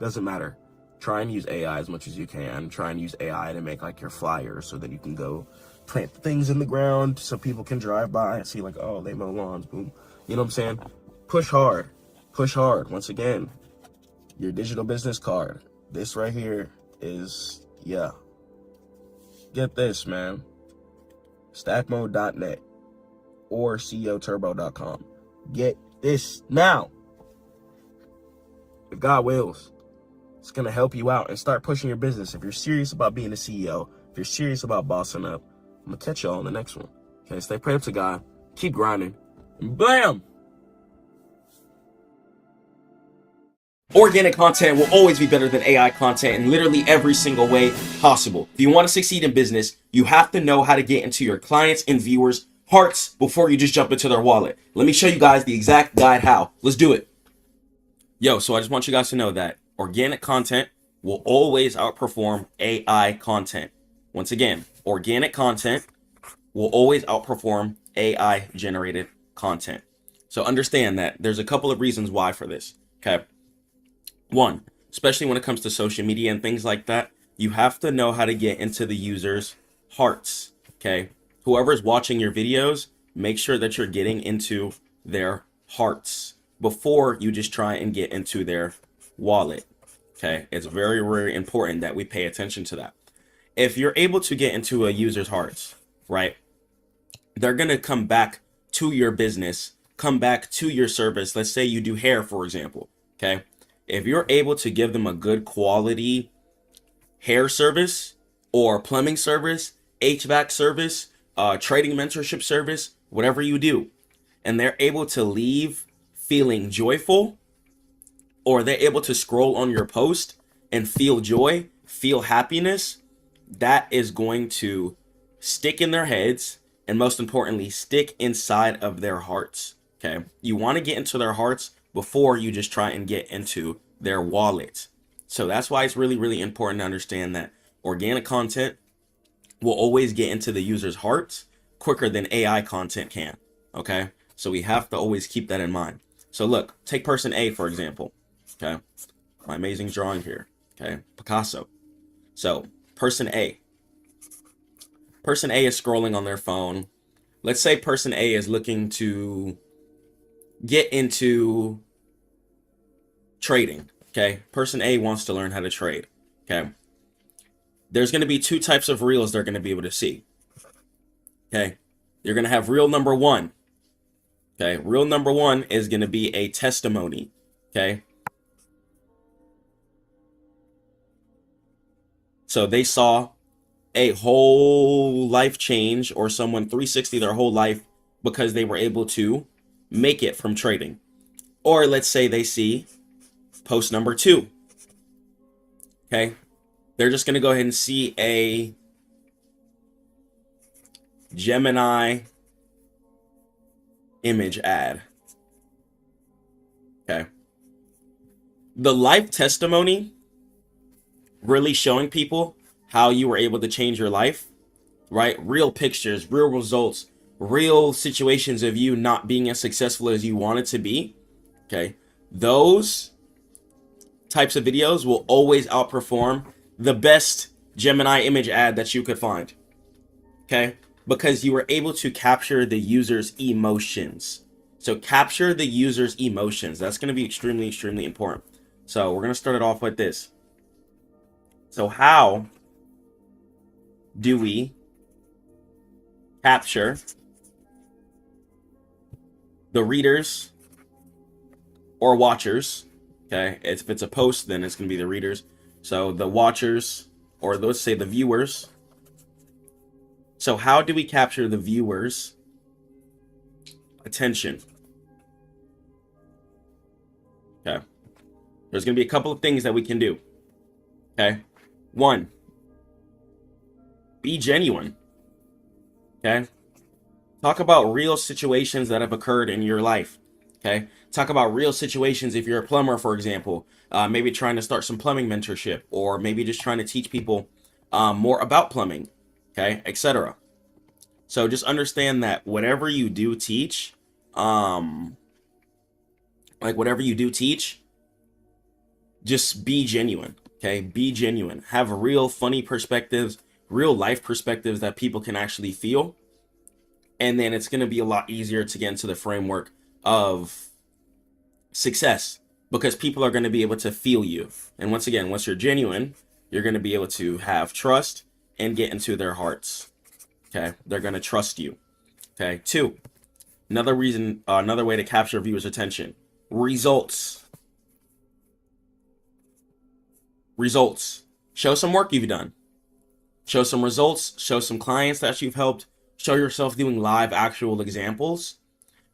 Doesn't matter. Try and use AI as much as you can. Try and use AI to make like your flyers so that you can go plant things in the ground so people can drive by and see like, oh, they mow lawns, boom. You know what I'm saying? Push hard. Push hard. Once again, your digital business card. This right here is, yeah. Get this, man. Stackmode.net or CEOturbo.com. Get this now. If God wills, it's going to help you out and start pushing your business. If you're serious about being a CEO, if you're serious about bossing up, I'm going to catch y'all on the next one. Okay, stay prayed up to God. Keep grinding. And blam! Organic content will always be better than AI content in literally every single way possible. If you want to succeed in business, you have to know how to get into your clients' and viewers' hearts before you just jump into their wallet. Let me show you guys the exact guide how. Let's do it. Yo, so I just want you guys to know that organic content will always outperform AI content. Once again, organic content will always outperform AI generated content. So understand that there's a couple of reasons why for this, okay? One, especially when it comes to social media and things like that, you have to know how to get into the user's hearts, okay? Whoever's watching your videos, make sure that you're getting into their hearts before you just try and get into their wallet, okay? It's very, very important that we pay attention to that. If you're able to get into a user's hearts, right, they're going to come back to your business, come back to your service. Let's say you do hair, for example, okay? If you're able to give them a good quality hair service or plumbing service, HVAC service, trading mentorship service, whatever you do, and they're able to leave feeling joyful, or they're able to scroll on your post and feel joy, feel happiness, that is going to stick in their heads and, most importantly, stick inside of their hearts, okay? You want to get into their hearts before you just try and get into their wallet. So that's why it's really, really important to understand that organic content will always get into the user's hearts quicker than AI content can, okay? So we have to always keep that in mind. So look, take person A, for example, okay? My amazing drawing here, okay? Picasso. So person A. Person A is scrolling on their phone. Let's say person A is looking to get into trading, okay? Person A wants to learn how to trade, okay? There's going to be two types of reels they're going to be able to see, okay? You're going to have reel number one, okay? Reel number one is going to be a testimony, okay? So they saw a whole life change, or someone 360 their whole life because they were able to make it from trading. Or let's say they see post number two, okay? They're just going to go ahead and see a Gemini image ad, okay? The life testimony really showing people how you were able to change your life, right? Real pictures, real results, real situations of you not being as successful as you wanted to be, okay? Those types of videos will always outperform the best Gemini image ad that you could find, okay? Because you were able to capture the user's emotions. So capture the user's emotions. That's going to be extremely, extremely important. So we're going to start it off with this. So how do we capture the readers or watchers? Okay, if it's a post, then it's going to be the readers. So the watchers, or let's say the viewers. So how do we capture the viewers' attention? Okay, there's going to be a couple of things that we can do. Okay, one, be genuine. Okay, talk about real situations that have occurred in your life. Okay, talk about real situations. If you're a plumber, for example, maybe trying to start some plumbing mentorship, or maybe just trying to teach people more about plumbing, okay, etc. So just understand that whatever you do teach, just be genuine, okay? Be genuine. Have real funny perspectives, real life perspectives that people can actually feel. And then it's going to be a lot easier to get into the framework of success, because people are going to be able to feel you. And once again, once you're genuine, you're going to be able to have trust and get into their hearts. Okay, they're going to trust you. Okay, two, another way to capture viewers' attention: results. Results. Show some work you've done. Show some results. Show some clients that you've helped. Show yourself doing live actual examples.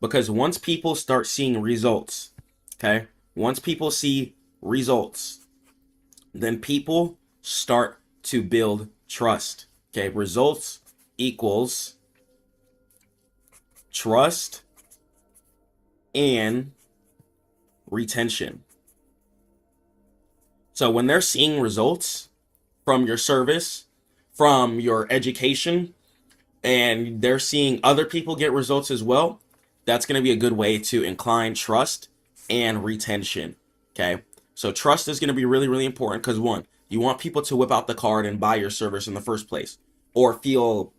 Because once people start seeing results, okay, once people see results, then people start to build trust. Okay, results equals trust and retention. So when they're seeing results from your service, from your education, and they're seeing other people get results as well, that's going to be a good way to incline trust and retention. Okay, so trust is going to be really, really important because, one, you want people to whip out the card and buy your service in the first place, or feel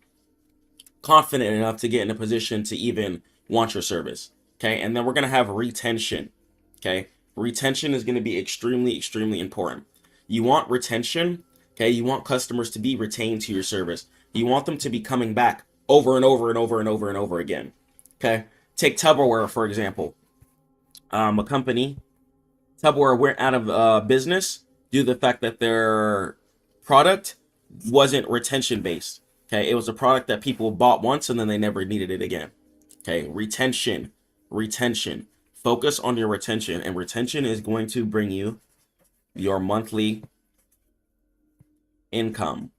confident enough to get in a position to even want your service. Okay, and then we're going to have retention. Okay, retention is going to be extremely, extremely important. You want retention. Okay, you want customers to be retained to your service. You want them to be coming back over and over and over and over and over again. Okay, take Tupperware, for example. A company, Tupperware went out of business due to the fact that their product wasn't retention based. Okay, it was a product that people bought once and then they never needed it again. Okay, retention. Focus on your retention, and retention is going to bring you your monthly income.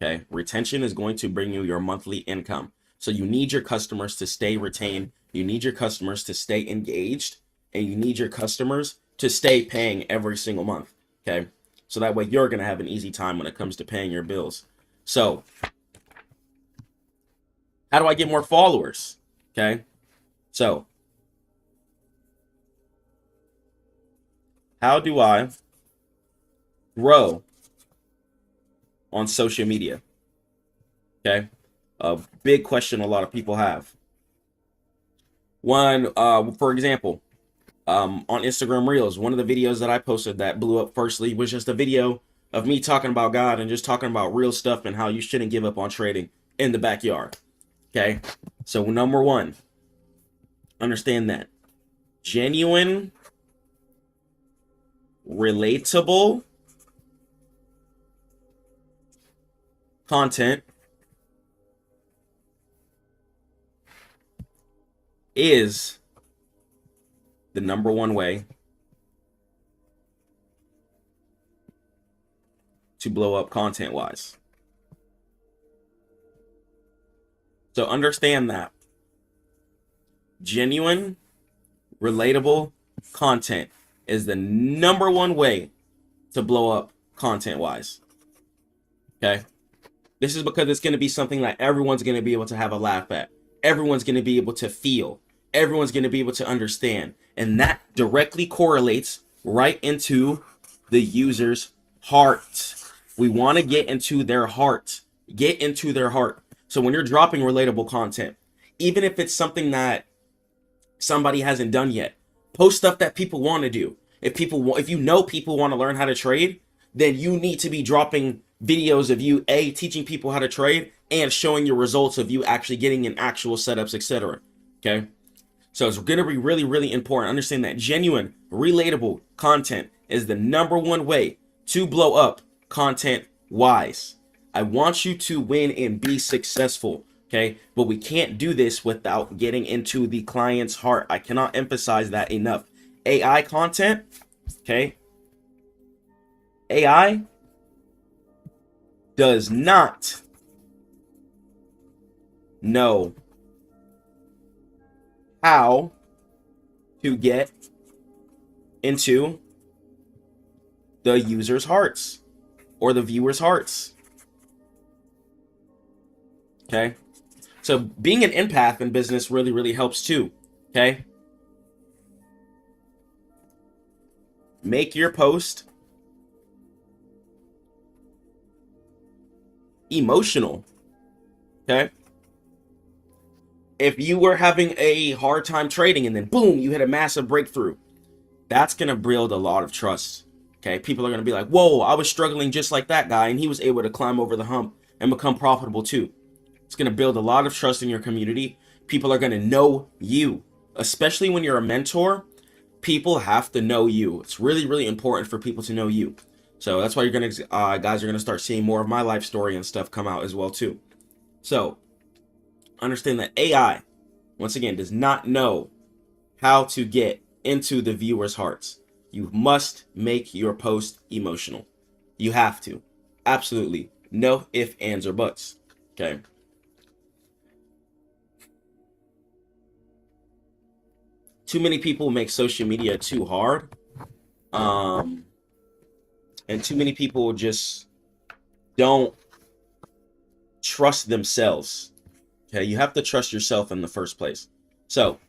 Okay, retention is going to bring you your monthly income. So you need your customers to stay retained, you need your customers to stay engaged, and you need your customers to stay paying every single month. Okay, so that way you're going to have an easy time when it comes to paying your bills. So how do I get more followers? Okay, so how do I grow on social media? Okay, a big question a lot of people have. One, for example, on Instagram Reels, one of the videos that I posted that blew up firstly was just a video of me talking about God and just talking about real stuff and how you shouldn't give up on trading in the backyard. Okay, so number one, understand that genuine, relatable content is the number one way to blow up content wise. So understand that genuine, relatable content is the number one way to blow up content wise. Okay, this is because it's going to be something that everyone's going to be able to have a laugh at, everyone's going to be able to feel, everyone's going to be able to understand, and that directly correlates right into the user's heart. We want to get into their heart. So when you're dropping relatable content, even if it's something that somebody hasn't done yet, post stuff that people want to do. If you know people want to learn how to trade, then you need to be dropping videos of you teaching people how to trade and showing your results of you actually getting in actual setups, etc. Okay, so it's going to be really, really important. Understand that genuine, relatable content is the number one way to blow up content wise. I want you to win and be successful. Okay, but we can't do this without getting into the client's heart. I cannot emphasize that enough. AI content, okay, AI does not know how to get into the user's hearts or the viewer's hearts. Okay, so being an empath in business really, really helps too. Okay, make your post emotional. Okay, if you were having a hard time trading and then boom, you hit a massive breakthrough, that's gonna build a lot of trust. Okay, people are gonna be like, whoa, I was struggling just like that guy and he was able to climb over the hump and become profitable too. It's gonna build a lot of trust in your community. People are gonna know you, especially when you're a mentor. People have to know you. It's really, really important for people to know you. So that's why you're gonna guys are gonna start seeing more of my life story and stuff come out as well too. So understand that AI, once again, does not know how to get into the viewers' hearts. You must make your post emotional. You have to. Absolutely. No ifs, ands, or buts. Okay. Too many people make social media too hard. And too many people just don't trust themselves. Okay. You have to trust yourself in the first place. So,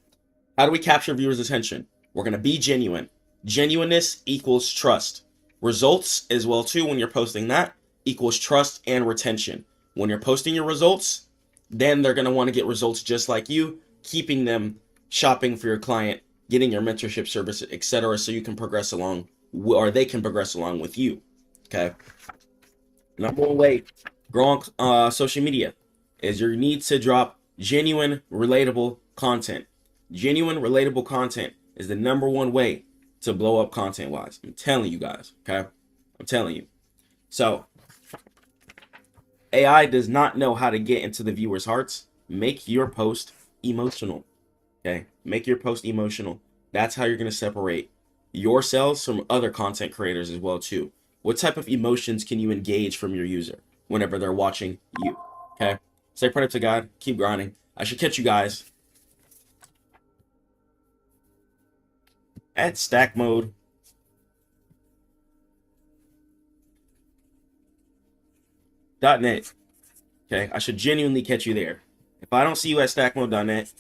how do we capture viewers' attention? We're going to be genuine. Genuineness equals trust. Results as well too, when you're posting that, equals trust and retention. When you're posting your results, then they're going to want to get results just like you, keeping them shopping for your client, getting your mentorship service, etc., so you can progress along, or they can progress along with you. Okay. Number one way grow on social media is you need to drop genuine, relatable content. Genuine, relatable content is the number one way to blow up content-wise. I'm telling you guys, okay? I'm telling you. So, AI does not know how to get into the viewers' hearts. Make your post emotional, okay? Make your post emotional. That's how you're going to separate yourselves from other content creators as well, too. What type of emotions can you engage from your user whenever they're watching you, okay? Stay prayed up to God. Keep grinding. I should catch you guys at Stackmode .net. Okay, I should genuinely catch you there. If I don't see you at Stackmode.net,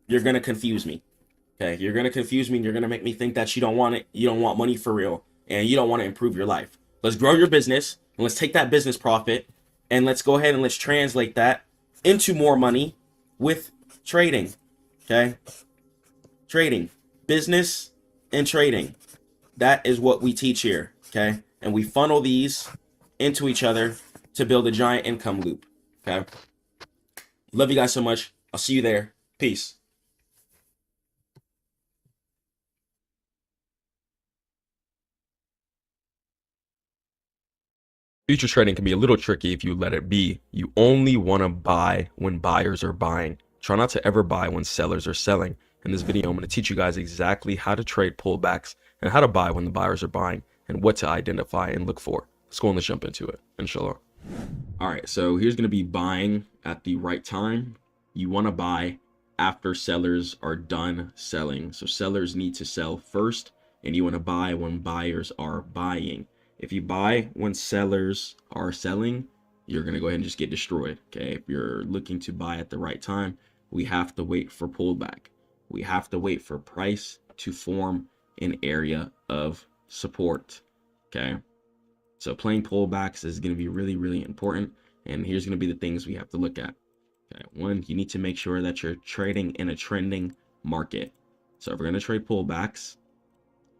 you're gonna confuse me. Okay, you're gonna confuse me, and you're gonna make me think that you don't want it. You don't want money for real, and you don't want to improve your life. Let's grow your business, and let's take that business profit, and let's go ahead and let's translate that into more money with trading. Okay, trading, business, and trading. That is what we teach here. Okay, and we funnel these into each other to build a giant income loop. Okay. Love you guys so much. I'll see you there. Peace. Future trading can be a little tricky if you let it be. You only want to buy when buyers are buying. Try not to ever buy when sellers are selling. In this video, I'm going to teach you guys exactly how to trade pullbacks and how to buy when the buyers are buying and what to identify and look for. Let's go and let's jump into it, inshallah. All right, so here's going to be buying at the right time. You want to buy after sellers are done selling. So sellers need to sell first, and you want to buy when buyers are buying. If you buy when sellers are selling, you're going to go ahead and just get destroyed. Okay, if you're looking to buy at the right time, we have to wait for pullback. We have to wait for price to form an area of support. Okay, so playing pullbacks is going to be really, really important. And here's going to be the things we have to look at. Okay, one, you need to make sure that you're trading in a trending market. So if we're going to trade pullbacks,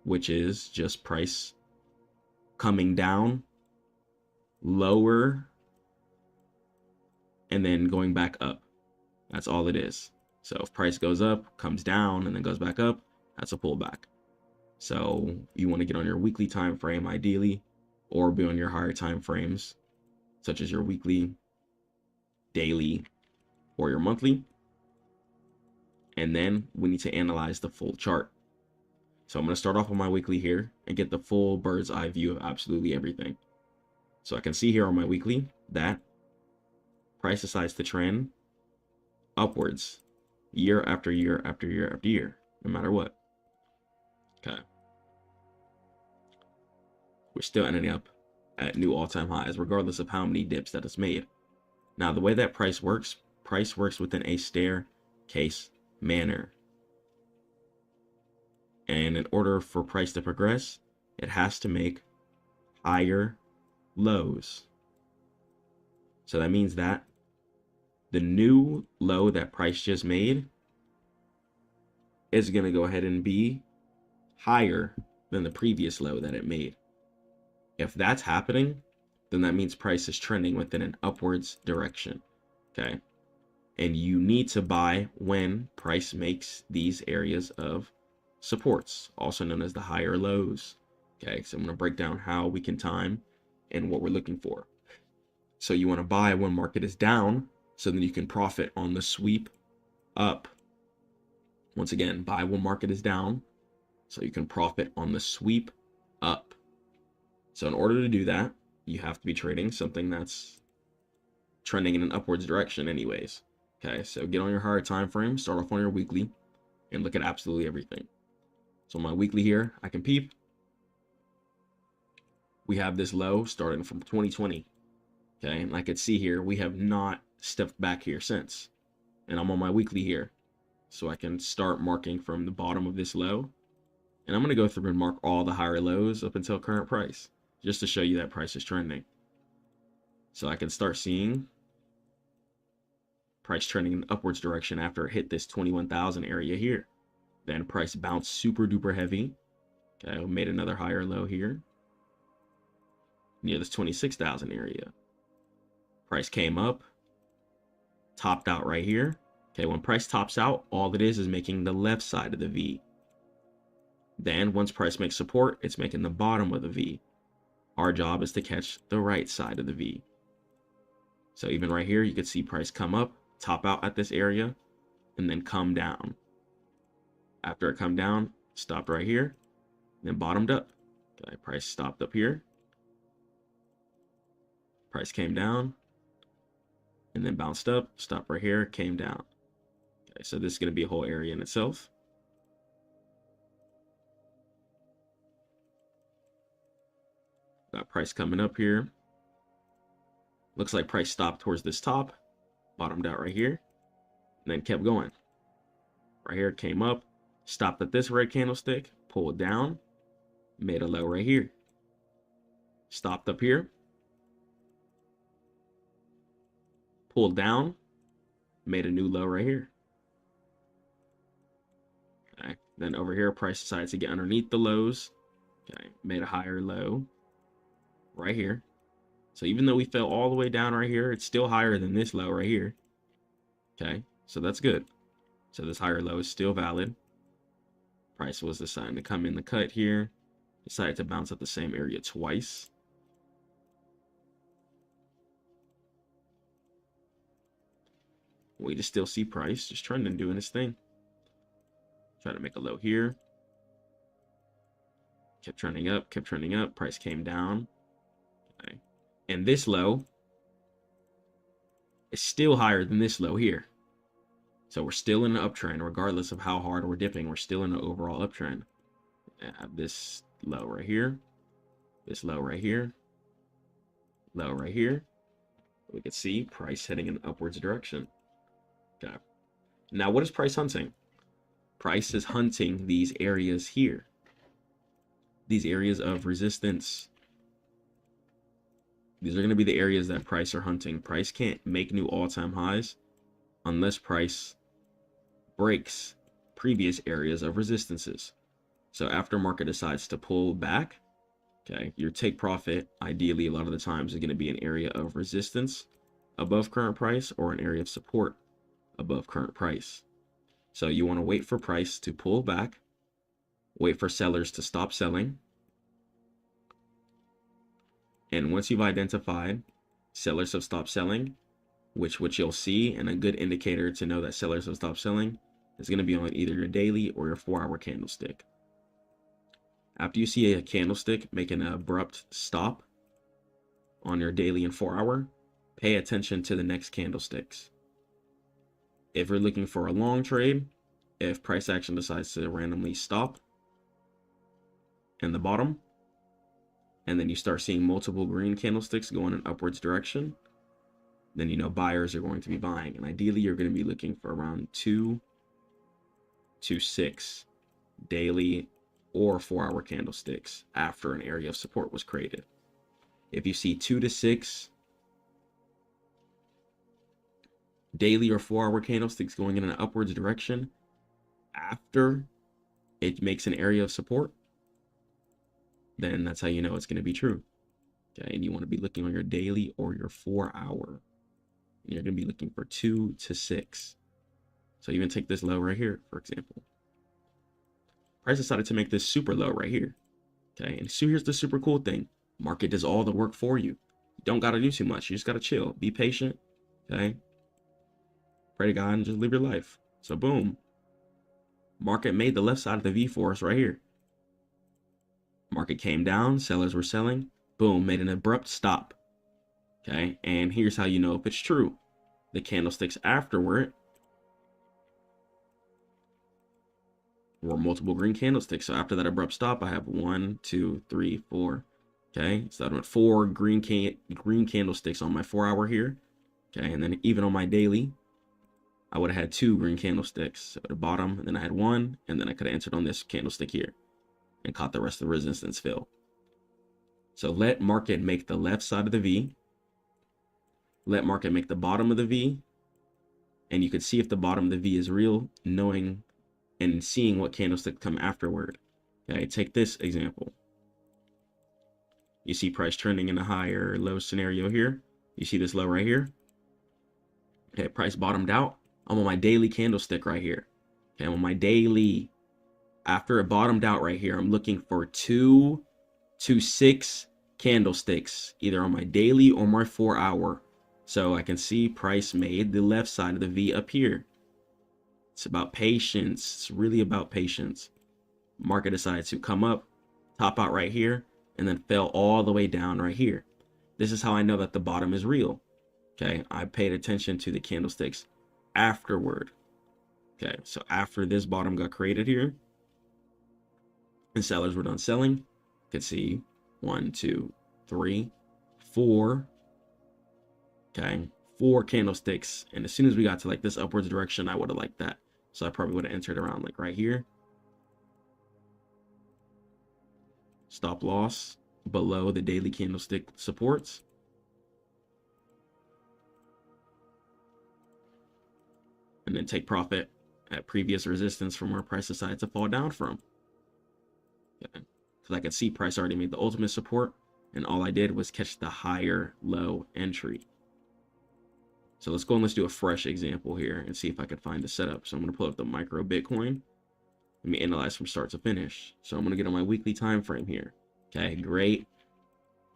which is just price coming down, lower, and then going back up. That's all it is. So if price goes up, comes down, and then goes back up, that's a pullback. So you want to get on your weekly time frame ideally, or be on your higher time frames, such as your weekly, daily, or your monthly. And then we need to analyze the full chart. So I'm going to start off on my weekly here and get the full bird's eye view of absolutely everything. So I can see here on my weekly that price decides to trend upwards year after year after year after year, no matter what. Okay. We're still ending up at new all-time highs, regardless of how many dips that it's made. Now, the way that price works within a staircase manner. And in order for price to progress, it has to make higher lows. So that means that the new low that price just made is going to go ahead and be higher than the previous low that it made. If that's happening, then that means price is trending within an upwards direction. Okay. And you need to buy when price makes these areas of supports, also known as the higher lows. Okay, so I'm going to break down how we can time and what we're looking for. So you want to buy when market is down, so then you can profit on the sweep up. Once again, buy when market is down, So you can profit on the sweep up. So in order to do that, you have to be trading something that's trending in an upwards direction anyways. Okay, so get on your higher time frame, start off on your weekly, and look at absolutely everything. So my weekly here, I can peep. We have this low starting from 2020. Okay, and I could see here, we have not stepped back here since. And I'm on my weekly here. So I can start marking from the bottom of this low. And I'm going to go through and mark all the higher lows up until current price, just to show you that price is trending. So I can start seeing price trending in upwards direction after it hit this 21,000 area here. Then price bounced super duper heavy. Okay, made another higher low here near this 26,000 area. Price came up, topped out right here. Okay, when price tops out, all it is making the left side of the V. Then once price makes support, it's making the bottom of the V. Our job is to catch the right side of the V. So even right here, you can see price come up, top out at this area, and then come down. After it come down, stopped right here, then bottomed up. Okay, price stopped up here. Price came down, and then bounced up, stopped right here, came down. Okay, so this is going to be a whole area in itself. Got price coming up here. Looks like price stopped towards this top, bottomed out right here, and then kept going. Right here, came up, stopped at this red candlestick, pulled down, made a low right here. Stopped up here, pulled down, made a new low right here. Okay, then over here, price decided to get underneath the lows. Okay, made a higher low right here. So even though we fell all the way down right here, it's still higher than this low right here. Okay, so that's good. So this higher low is still valid. Price was deciding to come in the cut here. Decided to bounce at the same area twice. We just still see price just trending, doing its thing. Try to make a low here. Kept trending up, kept trending up. Price came down. Okay. And this low is still higher than this low here. So we're still in an uptrend, regardless of how hard we're dipping. We're still in an overall uptrend. This low right here. This low right here. Low right here. We can see price heading in upwards direction. Okay. Now, what is price hunting? Price is hunting these areas here. These areas of resistance. These are going to be the areas that price are hunting. Price can't make new all-time highs unless price breaks previous areas of resistances. So after market decides to pull back, okay, your take profit, ideally a lot of the times, is going to be an area of resistance above current price or an area of support above current price. So you want to wait for price to pull back, wait for sellers to stop selling. And once you've identified sellers have stopped selling, which you'll see, and a good indicator to know that sellers have stopped selling is going to be on either your daily or your 4-hour candlestick. After you see a candlestick make an abrupt stop on your daily and 4-hour, pay attention to the next candlesticks. If you're looking for a long trade, if price action decides to randomly stop in the bottom, and then you start seeing multiple green candlesticks going in upwards direction, then you know buyers are going to be buying. And ideally, you're going to be looking for around 2 to 6 daily or 4-hour candlesticks after an area of support was created. If you see 2 to 6 daily or 4-hour candlesticks going in an upwards direction after it makes an area of support, then that's how you know it's going to be true. Okay, and you want to be looking on your daily or your 4-hour. And you're going to be looking for 2 to 6. So even take this low right here, for example. Price decided to make this super low right here. Okay, and so here's the super cool thing. Market does all the work for you. You don't got to do too much. You just got to chill. Be patient. Okay. Pray to God and just live your life. So boom. Market made the left side of the V for us right here. Market came down, sellers were selling, boom, made an abrupt stop. Okay, and here's how you know if it's true. The candlesticks afterward were multiple green candlesticks. So after that abrupt stop, I have 1, 2, 3, 4. Okay, so that went 4 green candlesticks on my 4-hour here. Okay, and then even on my daily, I would have had 2 green candlesticks. So at the bottom, and then I had 1, and then I could have entered on this candlestick here and caught the rest of the resistance fill. So let market make the left side of the V. Let market make the bottom of the V. And you could see if the bottom of the V is real, knowing and seeing what candlestick come afterward. Okay, take this example. You see price trending in a higher low scenario here. You see this low right here. Okay, price bottomed out. I'm on my daily candlestick right here. Okay, I'm on my daily. After it bottomed out right here, I'm looking for 2 to 6 candlesticks, either on my daily or my 4-hour. So I can see price made the left side of the V up here. It's about patience. It's really about patience. Market decided to come up, top out right here, and then fell all the way down right here. This is how I know that the bottom is real. Okay, I paid attention to the candlesticks afterward. Okay, so after this bottom got created here, and sellers were done selling, you could see 1, 2, 3, 4. Okay, 4 candlesticks, and as soon as we got to like this upwards direction, I would have liked that. So I probably would have entered around like right here. Stop loss below the daily candlestick supports. And then take profit at previous resistance from where price decided to fall down from. Okay. Because I could see price already made the ultimate support, and all I did was catch the higher low entry. So let's go and let's do a fresh example here and see if I could find the setup. So I'm going to pull up the micro Bitcoin. Let me analyze from start to finish. So I'm going to get on my weekly time frame here. Okay, great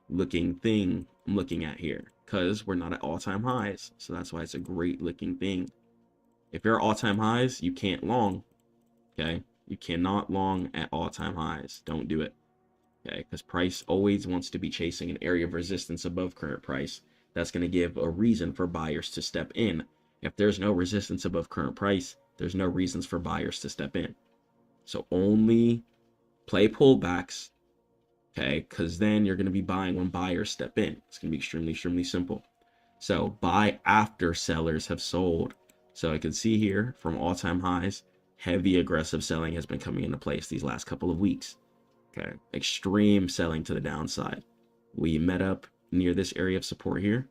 looking thing I'm looking at here, because we're not at all-time highs. So that's why it's a great looking thing. If you're at all-time highs, you can't long. Okay, you cannot long at all-time highs. Don't do it. Okay, because price always wants to be chasing an area of resistance above current price. That's going to give a reason for buyers to step in. If there's no resistance above current price, there's no reasons for buyers to step in. So only play pullbacks, okay? Because then you're going to be buying when buyers step in. It's going to be extremely, extremely simple. So buy after sellers have sold. So I can see here from all-time highs, heavy aggressive selling has been coming into place these last couple of weeks. Okay, extreme selling to the downside. We met up near this area of support here.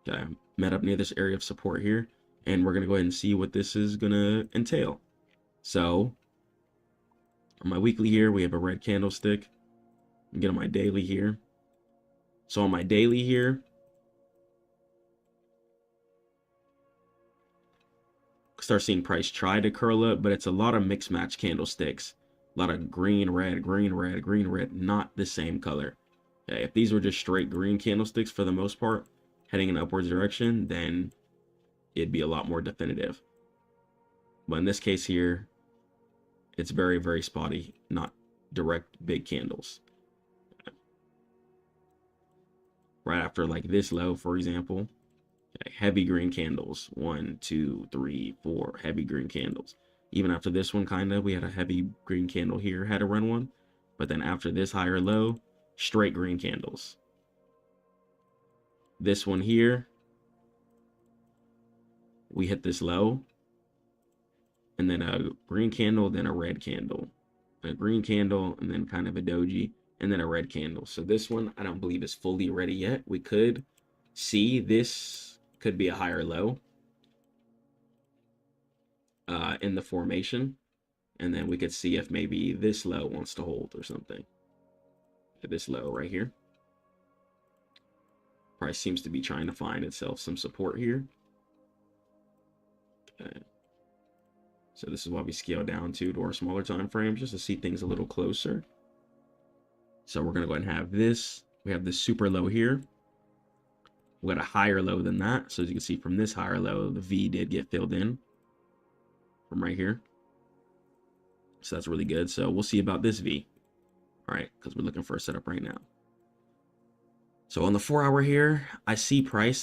Okay, met up near this area of support here, and we're gonna go ahead and see what this is gonna entail. So on my weekly here, we have a red candlestick. Get on my daily here. So on my daily here, start seeing price try to curl up, but it's a lot of mixed match candlesticks. A lot of green, red, green, red, green, red, not the same color. Okay, if these were just straight green candlesticks for the most part, heading in upwards direction, then it'd be a lot more definitive. But in this case here, it's very, very spotty, not direct big candles. Okay. Right after like this low, for example, okay, heavy green candles, 1, 2, 3, 4, heavy green candles. Even after this one, kind of, we had a heavy green candle here, had to run one. But then after this higher low, straight green candles. This one here, we hit this low. And then a green candle, then a red candle. A green candle, and then kind of a doji, and then a red candle. So this one, I don't believe is fully ready yet. We could see this could be a higher low in the formation, and then we could see if maybe this low wants to hold or something. This low right here, price seems to be trying to find itself some support here. Okay. So this is why we scale down to our smaller time frames, just to see things a little closer. So we're gonna go ahead and have this. We have this super low here. We got a higher low than that. So as you can see from this higher low, the V did get filled in from right here. So that's really good. So we'll see about this V. All right, because we're looking for a setup right now. So on the 4 hour here, I see price.